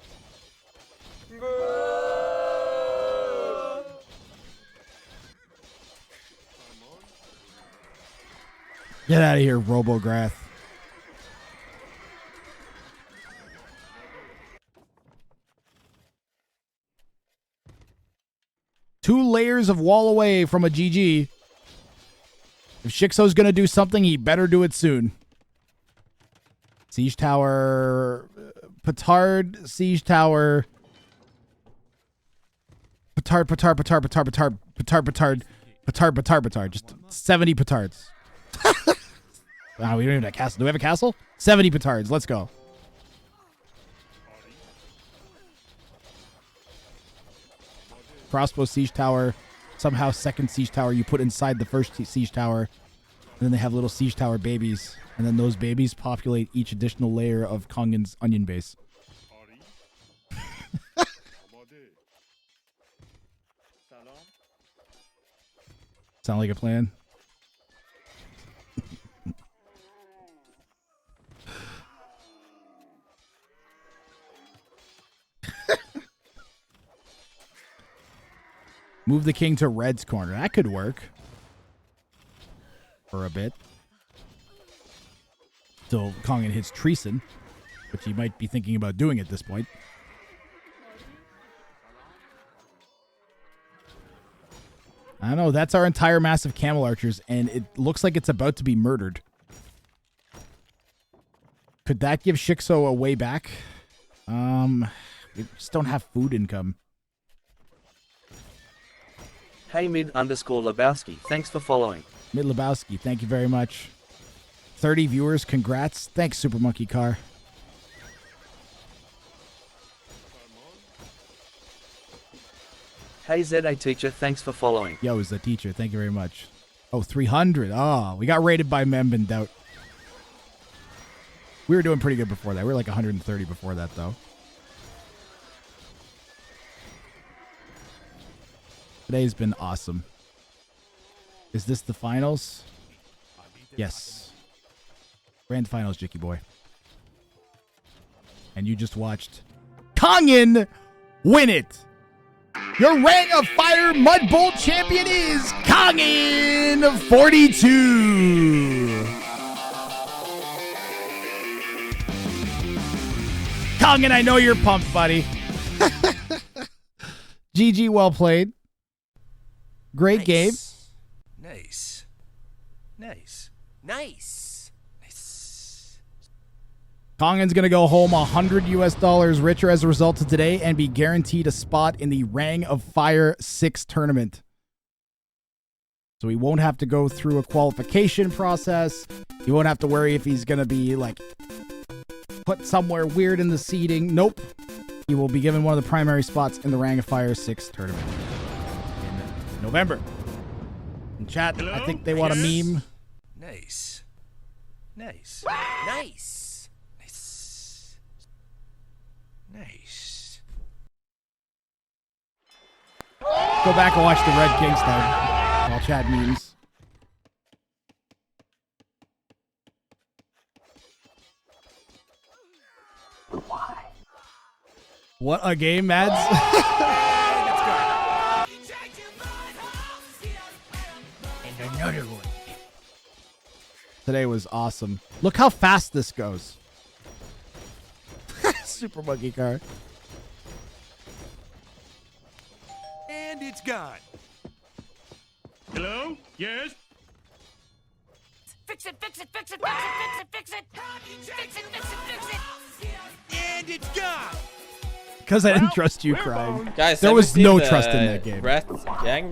Get out of here, Robograth. Two layers of wall away from a GG. If Shixo's going to do something, he better do it soon. Siege Tower, Petard, Siege Tower, Petard, just 70 Petards. Wow, we don't even have a castle. Do we have a castle? 70 Petards, let's go. Crossbow Siege Tower, somehow second Siege Tower you put inside the first Siege Tower, and then they have little Siege Tower babies, and then those babies populate each additional layer of Kongan's onion base. Sound like a plan? Move the king to Red's corner. That could work. For a bit. Till Kongan hits Treason, which he might be thinking about doing at this point. I don't know. That's our entire mass of camel archers, and it looks like it's about to be murdered. Could that give Shixo a way back? We just don't have food income. Hey Mid_Lebowski, thanks for following. Mid Lebowski, thank you very much. 30 viewers, congrats. Thanks, Super Monkey Car. Hey ZA Teacher, thanks for following. Yo, is the teacher, thank you very much. Oh, 300. Oh, we got raided by Memb and Doubt. We were doing pretty good before that. We were like 130 before that, though. Today's been awesome. Is this the finals? Yes. Grand finals, Jicky boy. And you just watched Kongan win it. Your Ring of Fire Mudbowl champion is Kongan 42. Kongan, I know you're pumped, buddy. GG, well played. Great game. Nice. Nice. Nice. Nice. Kongan's going to go home $100 richer as a result of today and be guaranteed a spot in the Wrang of Fire 6 tournament. So he won't have to go through a qualification process. He won't have to worry if he's going to be like put somewhere weird in the seeding. Nope. He will be given one of the primary spots in the Wrang of Fire 6 tournament. November. In chat, hello? I think they want a meme. Nice. Nice. Nice. Nice. Nice. Go back and watch the Red King stuff. I'll chat memes. What a game, Mads. And another one. Today was awesome. Look how fast this goes. Super monkey car. And it's gone. Hello? Yes? Fix it, fix it, fix it, fix it, fix it, fix it. Fix it, fix it, fix it. And it's gone. Because I didn't trust you, crying. Guys, there have was you no seen the trust in that game. Rat gang?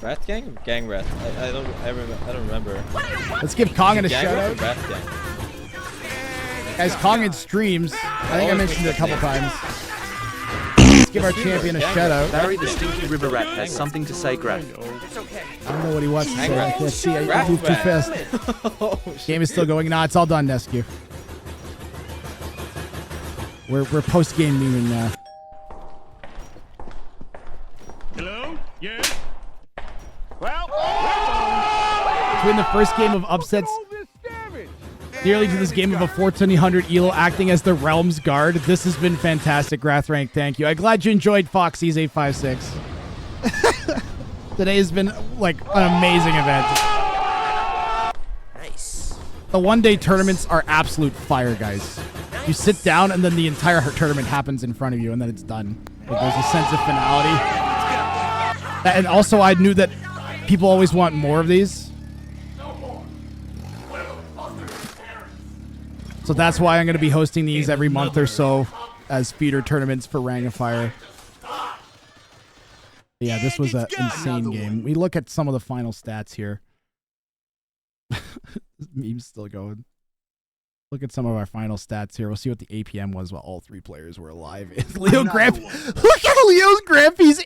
I don't remember. Let's give Kongan a Gang shout rat out. or rat gang? Guys, Kongan streams. I think I mentioned it a couple times. Let's give our champion a shout out. Barry the Stinky River Rat has something to say, Graf. I don't know what he wants to say. I can't see. I moved too fast. Game is still going. Nah, it's all done, Nescu. We're post game meeting now. Hello? Yes? Well, Between the first game of upsets nearly to this game of a 1400 Elo acting as the Realm's Guard, this has been fantastic, Wrang. Thank you. I'm glad you enjoyed Foxy's 856. Today has been like an amazing event. Nice. The one-day tournaments are absolute fire, guys. You sit down and then the entire tournament happens in front of you and then it's done. Like, there's a sense of finality. And also I knew that people always want more of these. So that's why I'm going to be hosting these every month or so as feeder tournaments for Rang of Fire. Yeah, this was an insane game. We look at some of the final stats here. Meme's still going. Look at some of our final stats here. We'll see what the APM was while all three players were alive. Leo Gramp. Look at Leo's Grampy's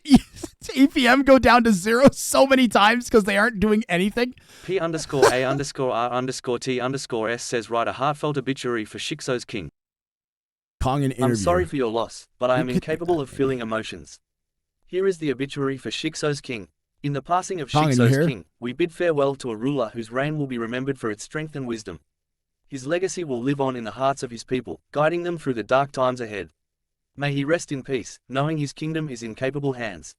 APM go down to 0 so many times because they aren't doing anything. P_A_R_T_S says write a heartfelt obituary for Shikso's king. Kongan interview. I'm sorry for your loss, but I am incapable of feeling emotions. Here is the obituary for Shikso's king. In the passing of Kongan, you Shikso's here? king, we bid farewell to a ruler whose reign will be remembered for its strength and wisdom. His legacy will live on in the hearts of his people, guiding them through the dark times ahead. May he rest in peace, knowing his kingdom is in capable hands.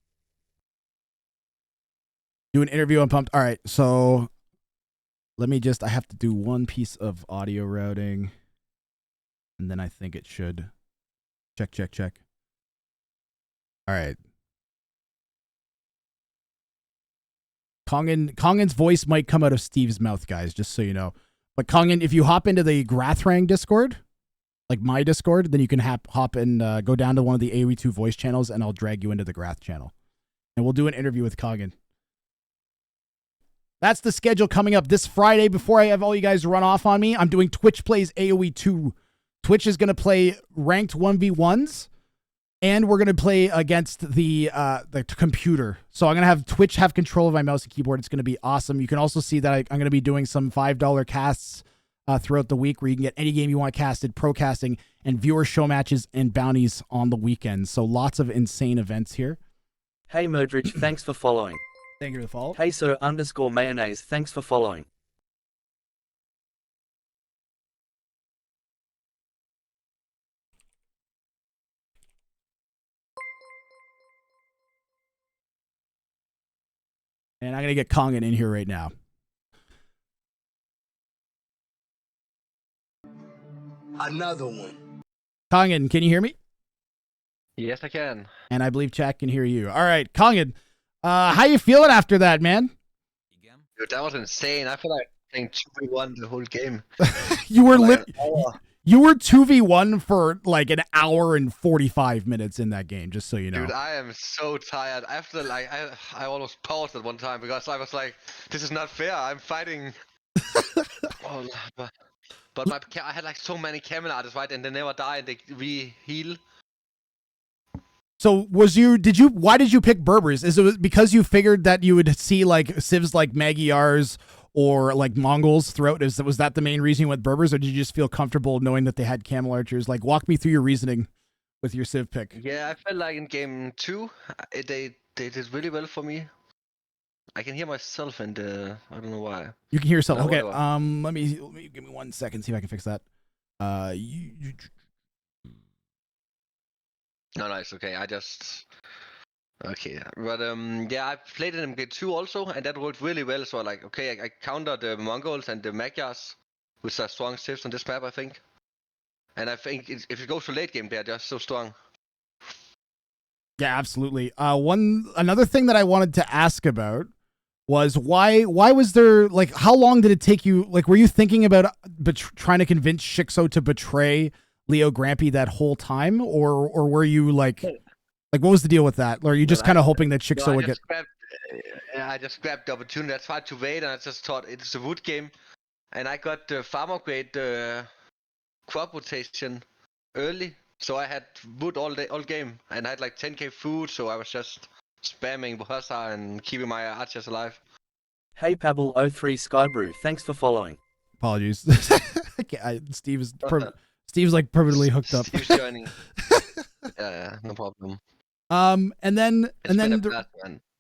Do an interview. I'm pumped. All right, so let me I have to do one piece of audio routing, and then I think it should. Check. All right. Kongan's voice might come out of Steve's mouth, guys, just so you know. But Kongan, if you hop into the Wrang Discord, like my Discord, then you can hop and go down to one of the AoE2 voice channels, and I'll drag you into the Grath channel. And we'll do an interview with Kongan. That's the schedule coming up this Friday. Before I have all you guys run off on me, I'm doing Twitch Plays AoE2. Twitch is going to play ranked 1v1s, and we're going to play against the computer. So I'm going to have Twitch have control of my mouse and keyboard. It's going to be awesome. You can also see that I'm going to be doing some $5 casts throughout the week where you can get any game you want casted, pro casting, and viewer show matches and bounties on the weekends. So lots of insane events here. Hey Modric, thanks for following. Thank you for the follow. Hey Sir_Mayonnaise, thanks for following. And I'm going to get Kongan in here right now. Another one. Kongan, can you hear me? Yes, I can. And I believe chat can hear you. All right, Kongan, how you feeling after that, man? Dude, that was insane. I feel like playing 2v1 the whole game. You were Like, you were 2v1 for like an hour and 45 minutes in that game, just so you know. Dude, I am so tired. After like I almost paused at one time because I was like, this is not fair. I'm fighting. Oh, but I had like so many cameras, right? And they never die and they re-heal. So why did you pick Berbers? Is it because you figured that you would see like civs like Magyars or like Mongols throughout? Was that the main reason you went Berbers, or did you just feel comfortable knowing that they had camel archers? Like, walk me through your reasoning with your civ pick. Yeah, I felt like in game 2, they did really well for me. I can hear myself and I don't know why. You can hear yourself. No, Okay. whatever. Let me give me 1 second. See if I can fix that. No, it's okay. Okay, but yeah, I played in MK2 also, and that worked really well. So like, okay, I countered the Mongols and the Magyars, which are strong civs on this map, I think. And I think if it goes to late game, they're just so strong. Yeah, absolutely. Another thing that I wanted to ask about was why was there, like, how long did it take you, like, were you thinking about trying to convince Shixo to betray Leo Grampy that whole time, or were you like what was the deal with that? Or are you just kind of hoping that Shixo would get... I just grabbed the opportunity. I tried to wait, and I just thought it's a wood game. And I got the farmer grade crop rotation early, so I had wood all game, and I had like 10k food, so I was just spamming Bohasa and keeping my archers alive. Hey Pabble03 Skybrew, thanks for following. Apologies. Steve's like permanently hooked up. Steve's joining. Yeah, no problem.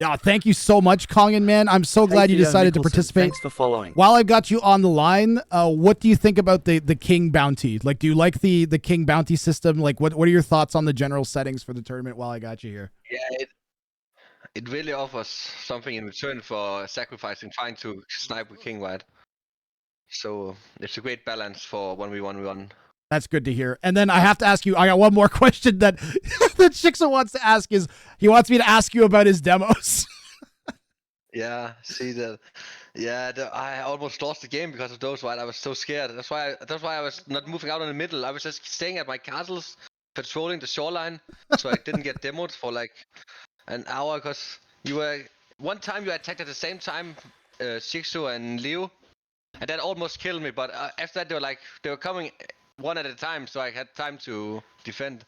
Yeah, thank you so much, Kongan, man. I'm so glad you decided to participate. Thanks for following. While I got you on the line, what do you think about the King bounty? Like, do you like the King bounty system? Like, what are your thoughts on the general settings for the tournament while I got you here? Yeah, it really offers something in return for sacrificing trying to snipe with King, right? So it's a great balance for 1v1v1. That's good to hear. And then I have to ask you, I got one more question that that Shixo wants to ask is, he wants me to ask you about his demos. Yeah, see that. Yeah, I almost lost the game because of those, right? I was so scared. That's why I was not moving out in the middle. I was just staying at my castles, patrolling the shoreline, so I didn't get demoed for like an hour, because one time you attacked at the same time, Shixo and Leo, and that almost killed me. But after that, they were coming one at a time, so I had time to defend.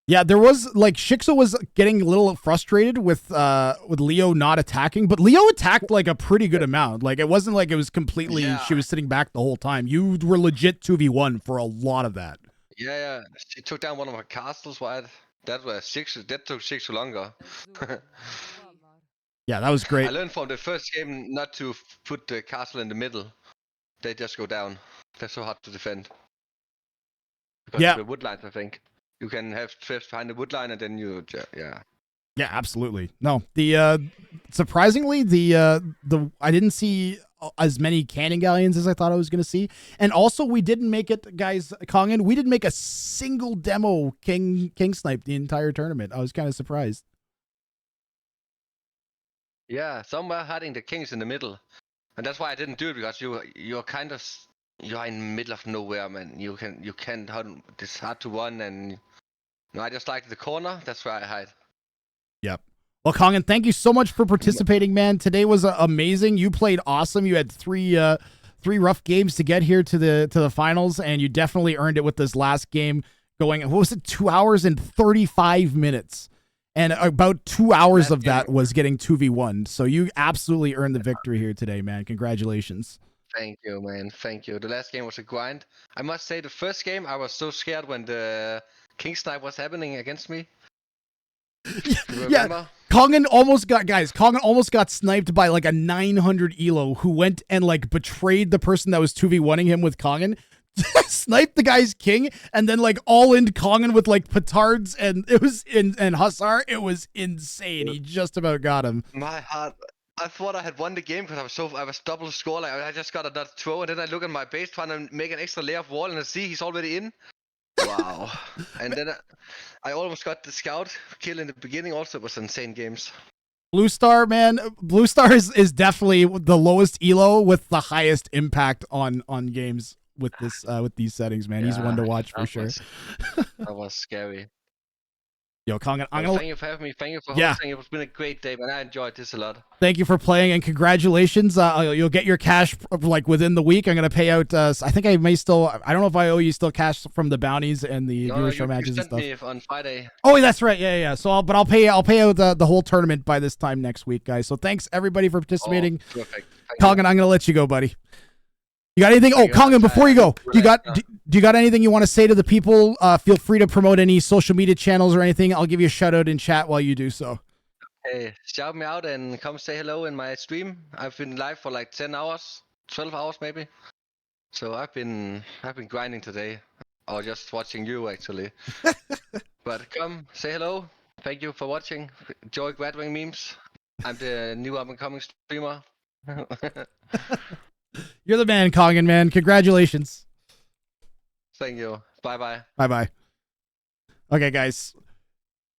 Yeah, there was like Shixo was getting a little frustrated with Leo not attacking, but Leo attacked like a pretty good amount. Like, it wasn't like it was completely she was sitting back the whole time. You were legit 2v1 for a lot of that. Yeah, she took down one of her castles, right? That took Shixo longer. Yeah, that was great. I learned from the first game not to put the castle in the middle. They just go down. They're so hard to defend. Because of the wood lines, I think. You can have traps behind the wood line, and then yeah. Yeah, absolutely. No, the surprisingly the I didn't see as many cannon galleons as I thought I was going to see, and also we didn't make it, guys. Kongan, we didn't make a single demo King Snipe the entire tournament. I was kind of surprised. Yeah, some were hiding the kings in the middle, and that's why I didn't do it, because you're in the middle of nowhere, man. You can't hunt. It's hard to run, and I just like the corner. That's where I hide. Yep. Well, Kongan, thank you so much for participating, man. Today was amazing. You played awesome. You had three rough games to get here to the finals, and you definitely earned it with this last game going. What was it? 2 hours and 35 minutes. And about 2 hours of that was getting 2v1. So you absolutely earned the victory here today, man. Congratulations. Thank you, man. Thank you. The last game was a grind. I must say, the first game, I was so scared when the King Snipe was happening against me. Yeah, Kongan almost got sniped by like a 900 elo who went and like betrayed the person that was 2v1ing him with Kongan. Sniped the guy's king and then like all in Kongan with like petards and Hussar. It was insane. He just about got him. My heart. I thought I had won the game because I was double score. Like, I just got a throw, and then I look at my base trying to make an extra layer of wall, and I see he's already in. Wow. And then I almost got the scout kill in the beginning. Also, it was insane games. Blue Star, man. Blue Star is definitely the lowest elo with the highest impact on games with these settings, man. He's one to watch for sure. That was scary. Yo, Kongan, thank you for having me. Thank you for hosting. It's been a great day, man. I enjoyed this a lot. Thank you for playing, and congratulations. You'll get your cash like within the week. I'm gonna pay out. I think I may still. I don't know if I owe you still cash from the bounties and the viewer show matches and stuff. Me on Friday. Oh, that's right. Yeah. So I'll pay out the whole tournament by this time next week, guys. So thanks everybody for participating. Oh, perfect. Kongan, I'm gonna let you go, buddy. You got anything? Kongan, before you go, do you got anything you want to say to the people? Feel free to promote any social media channels or anything. I'll give you a shout out in chat while you do so. Hey, shout me out and come say hello in my stream. I've been live for like 10 hours, 12 hours maybe. So I've been grinding today, or just watching you actually. But come, say hello. Thank you for watching. Enjoy Wrang memes. I'm the new up-and-coming streamer. You're the man, Kongan, man. Congratulations. Thank you. Bye-bye. Bye-bye. Okay, guys.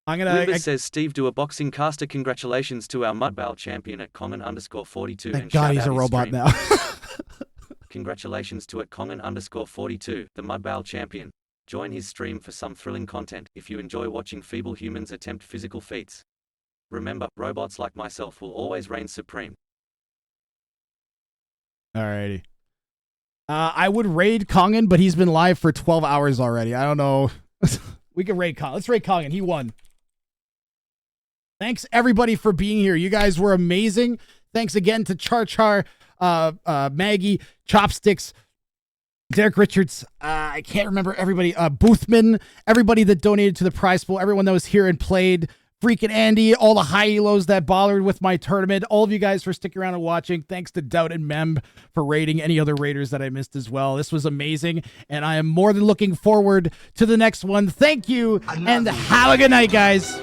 I'm gonna... Limber says, Steve, do a boxing caster. Congratulations to our Mudbowl champion at Kongan_42. Thank and God shout he's out a his robot stream. now. Congratulations to at Kongan_42, the Mudbowl champion. Join his stream for some thrilling content if you enjoy watching feeble humans attempt physical feats. Remember, robots like myself will always reign supreme. Alrighty. I would raid Kongan, but he's been live for 12 hours already. I don't know. We can raid Kongan. Let's raid Kongan. He won. Thanks, everybody, for being here. You guys were amazing. Thanks again to Char, Maggie, Chopsticks, Derek Richards, I can't remember everybody, Boothman, everybody that donated to the prize pool, everyone that was here and played, freaking Andy, all the high elos that bothered with my tournament, all of you guys for sticking around and watching. Thanks to Doubt and Mem for raiding, any other raiders that I missed as well. This was amazing, and I am more than looking forward to the next one. Thank you, and have a good night, guys.